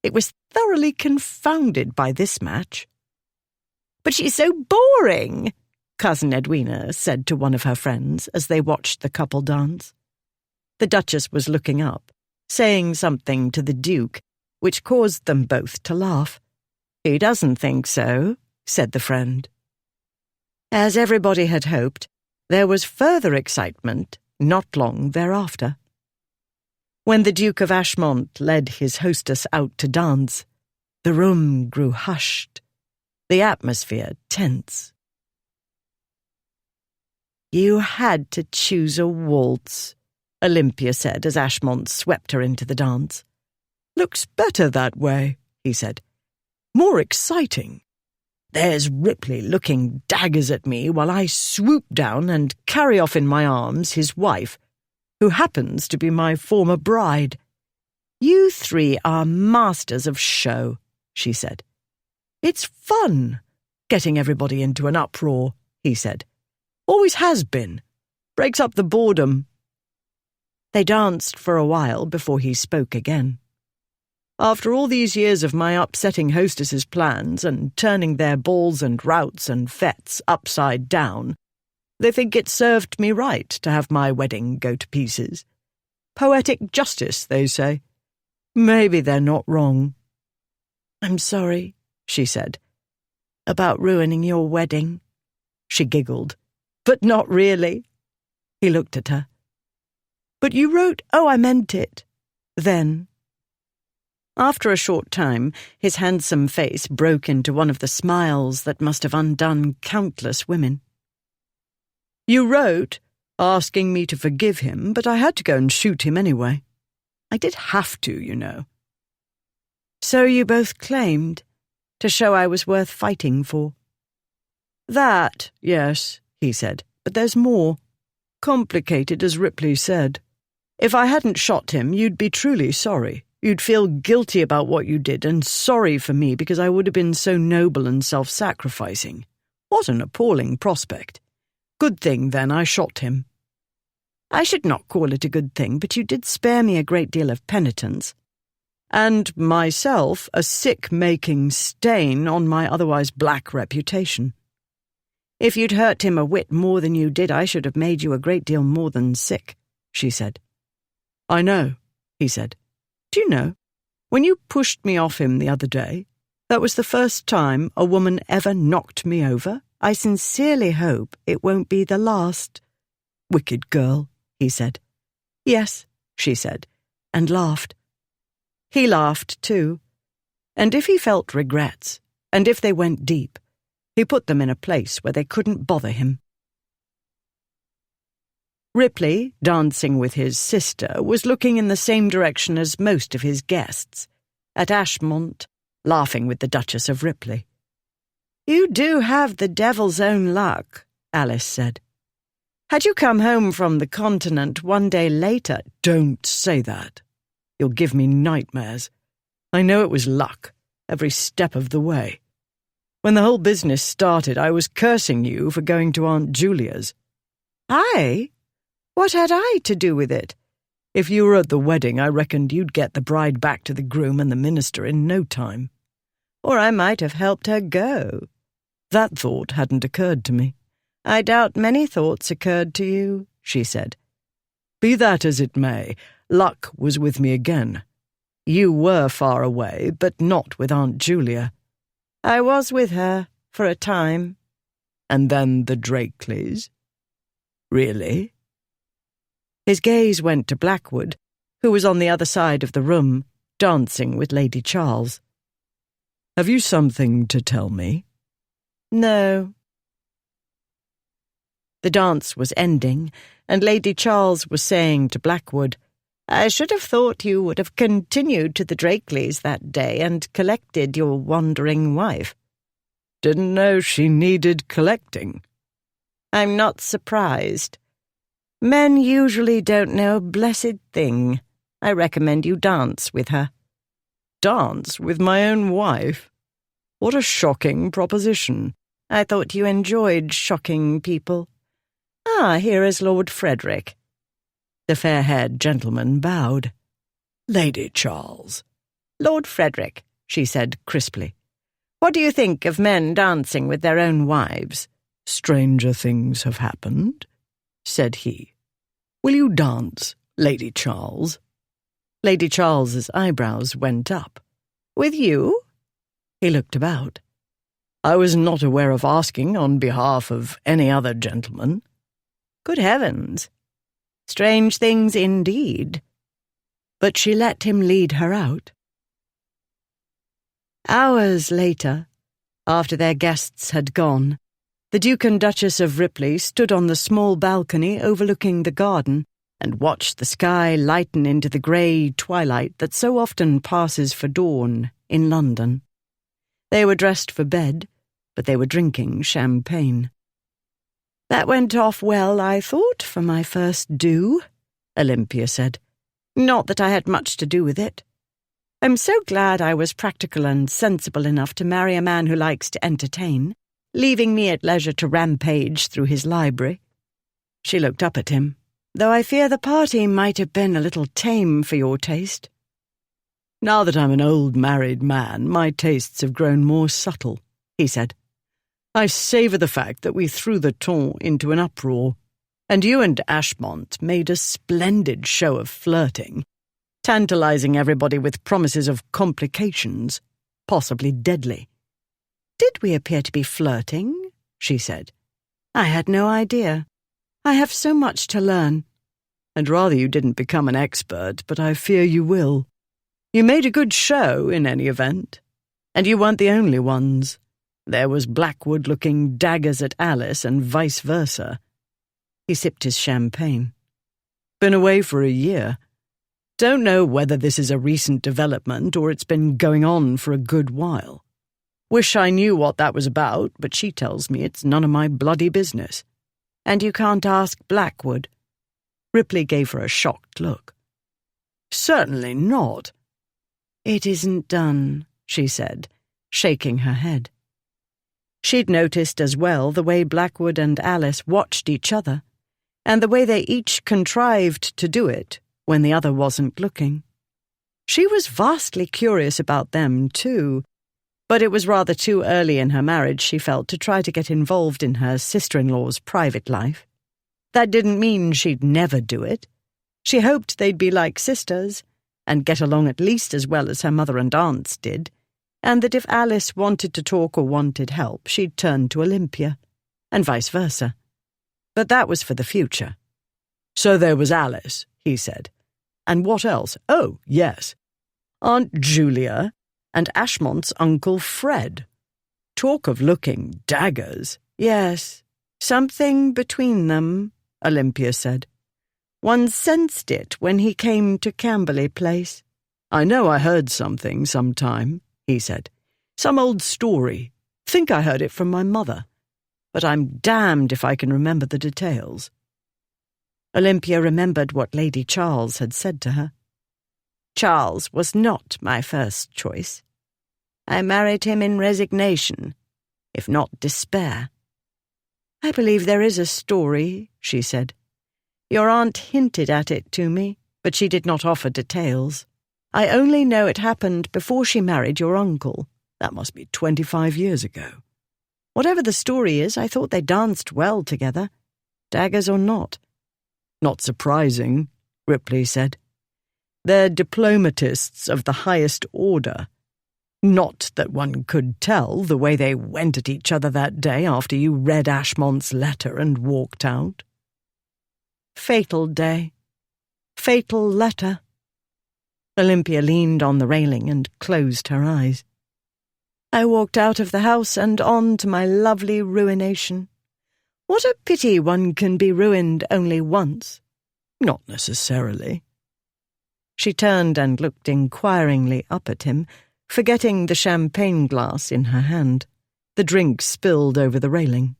it was thoroughly confounded by this match. "But she's so boring," Cousin Edwina said to one of her friends as they watched the couple dance. The Duchess was looking up, saying something to the Duke, which caused them both to laugh. "He doesn't think so," said the friend. As everybody had hoped, there was further excitement not long thereafter. When the Duke of Ashmont led his hostess out to dance, the room grew hushed, the atmosphere tense. "You had to choose a waltz," Olympia said as Ashmont swept her into the dance. "Looks better that way," he said. "More exciting. There's Ripley looking daggers at me while I swoop down and carry off in my arms his wife, who happens to be my former bride. You three are masters of show," she said. "It's fun, getting everybody into an uproar," he said. "Always has been. Breaks up the boredom." They danced for a while before he spoke again. "After all these years of my upsetting hostesses' plans and turning their balls and routs and fetes upside down, they think it served me right to have my wedding go to pieces. Poetic justice, they say. Maybe they're not wrong." "I'm sorry," she said, "about ruining your wedding." She giggled. "But not really." He looked at her. "But you wrote—" "Oh, I meant it. Then." After a short time, his handsome face broke into one of the smiles that must have undone countless women. "You wrote, asking me to forgive him, but I had to go and shoot him anyway. I did have to, you know." "So you both claimed, to show I was worth fighting for." "That, yes," he said, "but there's more. Complicated, as Ripley said. If I hadn't shot him, you'd be truly sorry. You'd feel guilty about what you did and sorry for me because I would have been so noble and self-sacrificing. What an appalling prospect. Good thing, then, I shot him." "I should not call it a good thing, but you did spare me a great deal of penitence." "And myself a sick-making stain on my otherwise black reputation." "If you'd hurt him a whit more than you did, I should have made you a great deal more than sick," she said. "I know," he said. "Do you know, when you pushed me off him the other day, That was the first time a woman ever knocked me over. I sincerely hope it won't be the last." "Wicked girl," he said. "Yes," she said, and laughed. He laughed too, and if he felt regrets, and if they went deep, he put them in a place where they couldn't bother him. Ripley, dancing with his sister, was looking in the same direction as most of his guests, at Ashmont, laughing with the Duchess of Ripley. "You do have the devil's own luck," Alice said. "Had you come home from the continent one day later—" "Don't say that. You'll give me nightmares. I know it was luck, every step of the way. When the whole business started, I was cursing you for going to Aunt Julia's." "I? What had I to do with it?" "If you were at the wedding, I reckoned you'd get the bride back to the groom and the minister in no time." "Or I might have helped her go." "That thought hadn't occurred to me." "I doubt many thoughts occurred to you," she said. "Be that as it may, luck was with me again. You were far away, but not with Aunt Julia." "I was with her, for a time." "And then the Drakeleys?" "Really?" His gaze went to Blackwood, who was on the other side of the room, dancing with Lady Charles. "Have you something to tell me?" "No." The dance was ending, and Lady Charles was saying to Blackwood, "I should have thought you would have continued to the Drakeleys that day and collected your wandering wife." "Didn't know she needed collecting." "I'm not surprised. Men usually don't know a blessed thing. I recommend you dance with her." "Dance with my own wife? What a shocking proposition." "I thought you enjoyed shocking people. Ah, here is Lord Frederick." The fair-haired gentleman bowed. "Lady Charles." "Lord Frederick," she said crisply. "What do you think of men dancing with their own wives?" "Stranger things have happened," said he. "Will you dance, Lady Charles?" Lady Charles's eyebrows went up. "With you?" He looked about. "I was not aware of asking on behalf of any other gentleman." "Good heavens! Strange things indeed." But she let him lead her out. Hours later, after their guests had gone, the Duke and Duchess of Ripley stood on the small balcony overlooking the garden and watched the sky lighten into the grey twilight that so often passes for dawn in London. They were dressed for bed, but they were drinking champagne. "That went off well, I thought, for my first do," Olympia said. "Not that I had much to do with it. I'm so glad I was practical and sensible enough to marry a man who likes to entertain, leaving me at leisure to rampage through his library." She looked up at him, "Though I fear the party might have been a little tame for your taste." "Now that I'm an old married man, my tastes have grown more subtle," he said. "I savour the fact that we threw the ton into an uproar, and you and Ashmont made a splendid show of flirting, tantalising everybody with promises of complications, possibly deadly." "Did we appear to be flirting?" she said. "I had no idea. I have so much to learn." "I'd rather you didn't become an expert, but I fear you will. You made a good show, in any event. And you weren't the only ones. There was Blackwood looking daggers at Alice and vice versa." He sipped his champagne. "Been away for a year. Don't know whether this is a recent development or it's been going on for a good while. Wish I knew what that was about, but she tells me it's none of my bloody business." "And you can't ask Blackwood?" Ripley gave her a shocked look. "Certainly not." "It isn't done," she said, shaking her head. She'd noticed as well the way Blackwood and Alice watched each other, and the way they each contrived to do it when the other wasn't looking. She was vastly curious about them, too, but it was rather too early in her marriage, she felt, to try to get involved in her sister-in-law's private life. That didn't mean she'd never do it. She hoped they'd be like sisters, and get along at least as well as her mother and aunts did, and that if Alice wanted to talk or wanted help, she'd turn to Olympia, and vice versa. But that was for the future. So there was Alice, he said. And what else? Oh, yes. Aunt Julia and Ashmont's Uncle Fred. Talk of looking daggers. Yes, something between them, Olympia said. One sensed it when he came to Camberley Place. I know I heard something sometime, he said. Some old story. Think I heard it from my mother. But I'm damned if I can remember the details. Olympia remembered what Lady Charles had said to her. Charles was not my first choice. I married him in resignation, if not despair. I believe there is a story, she said. Your aunt hinted at it to me, but she did not offer details. I only know it happened before she married your uncle. That must be 25 years ago. Whatever the story is, I thought they danced well together, daggers or not. Not surprising, Ripley said. They're diplomatists of the highest order. Not that one could tell the way they went at each other that day after you read Ashmont's letter and walked out. Fatal day. Fatal letter. Olympia leaned on the railing and closed her eyes. I walked out of the house and on to my lovely ruination. What a pity one can be ruined only once. Not necessarily. She turned and looked inquiringly up at him, forgetting the champagne glass in her hand. The drink spilled over the railing.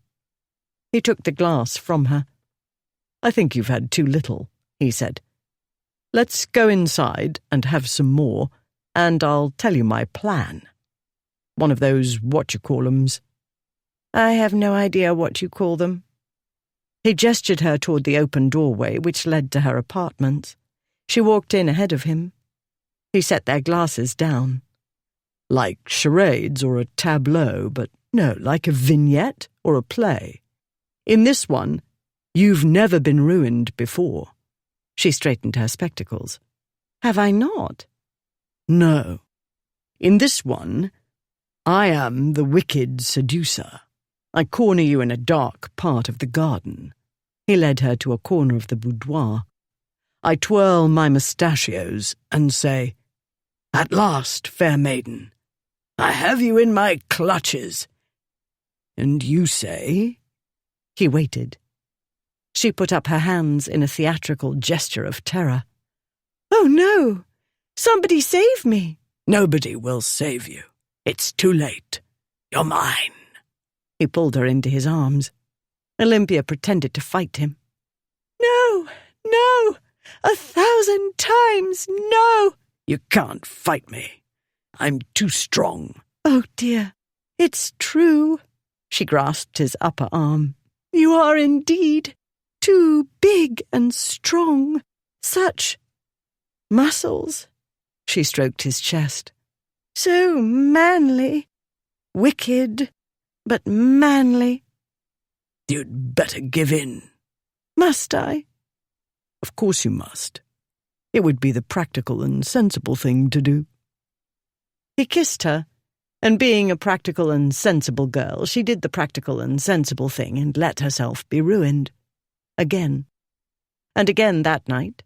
He took the glass from her. I think you've had too little, he said. Let's go inside and have some more, and I'll tell you my plan. One of those what-you-call-ems. I have no idea what you call them. He gestured her toward the open doorway which led to her apartments. She walked in ahead of him. He set their glasses down. Like charades or a tableau, but no, like a vignette or a play. In this one, you've never been ruined before. She straightened her spectacles. Have I not? No. In this one, I am the wicked seducer. I corner you in a dark part of the garden. He led her to a corner of the boudoir. I twirl my mustachios and say, At last, fair maiden, I have you in my clutches. And you say? He waited. She put up her hands in a theatrical gesture of terror. Oh, no! Somebody save me! Nobody will save you. It's too late. You're mine. He pulled her into his arms. Olympia pretended to fight him. No, no! 1,000 times no! You can't fight me. I'm too strong. Oh, dear, it's true. She grasped his upper arm. You are indeed too big and strong. Such muscles. She stroked his chest. So manly. Wicked, but manly. You'd better give in. Must I? Of course you must. It would be the practical and sensible thing to do. He kissed her, and being a practical and sensible girl, she did the practical and sensible thing and let herself be ruined. Again. And again that night,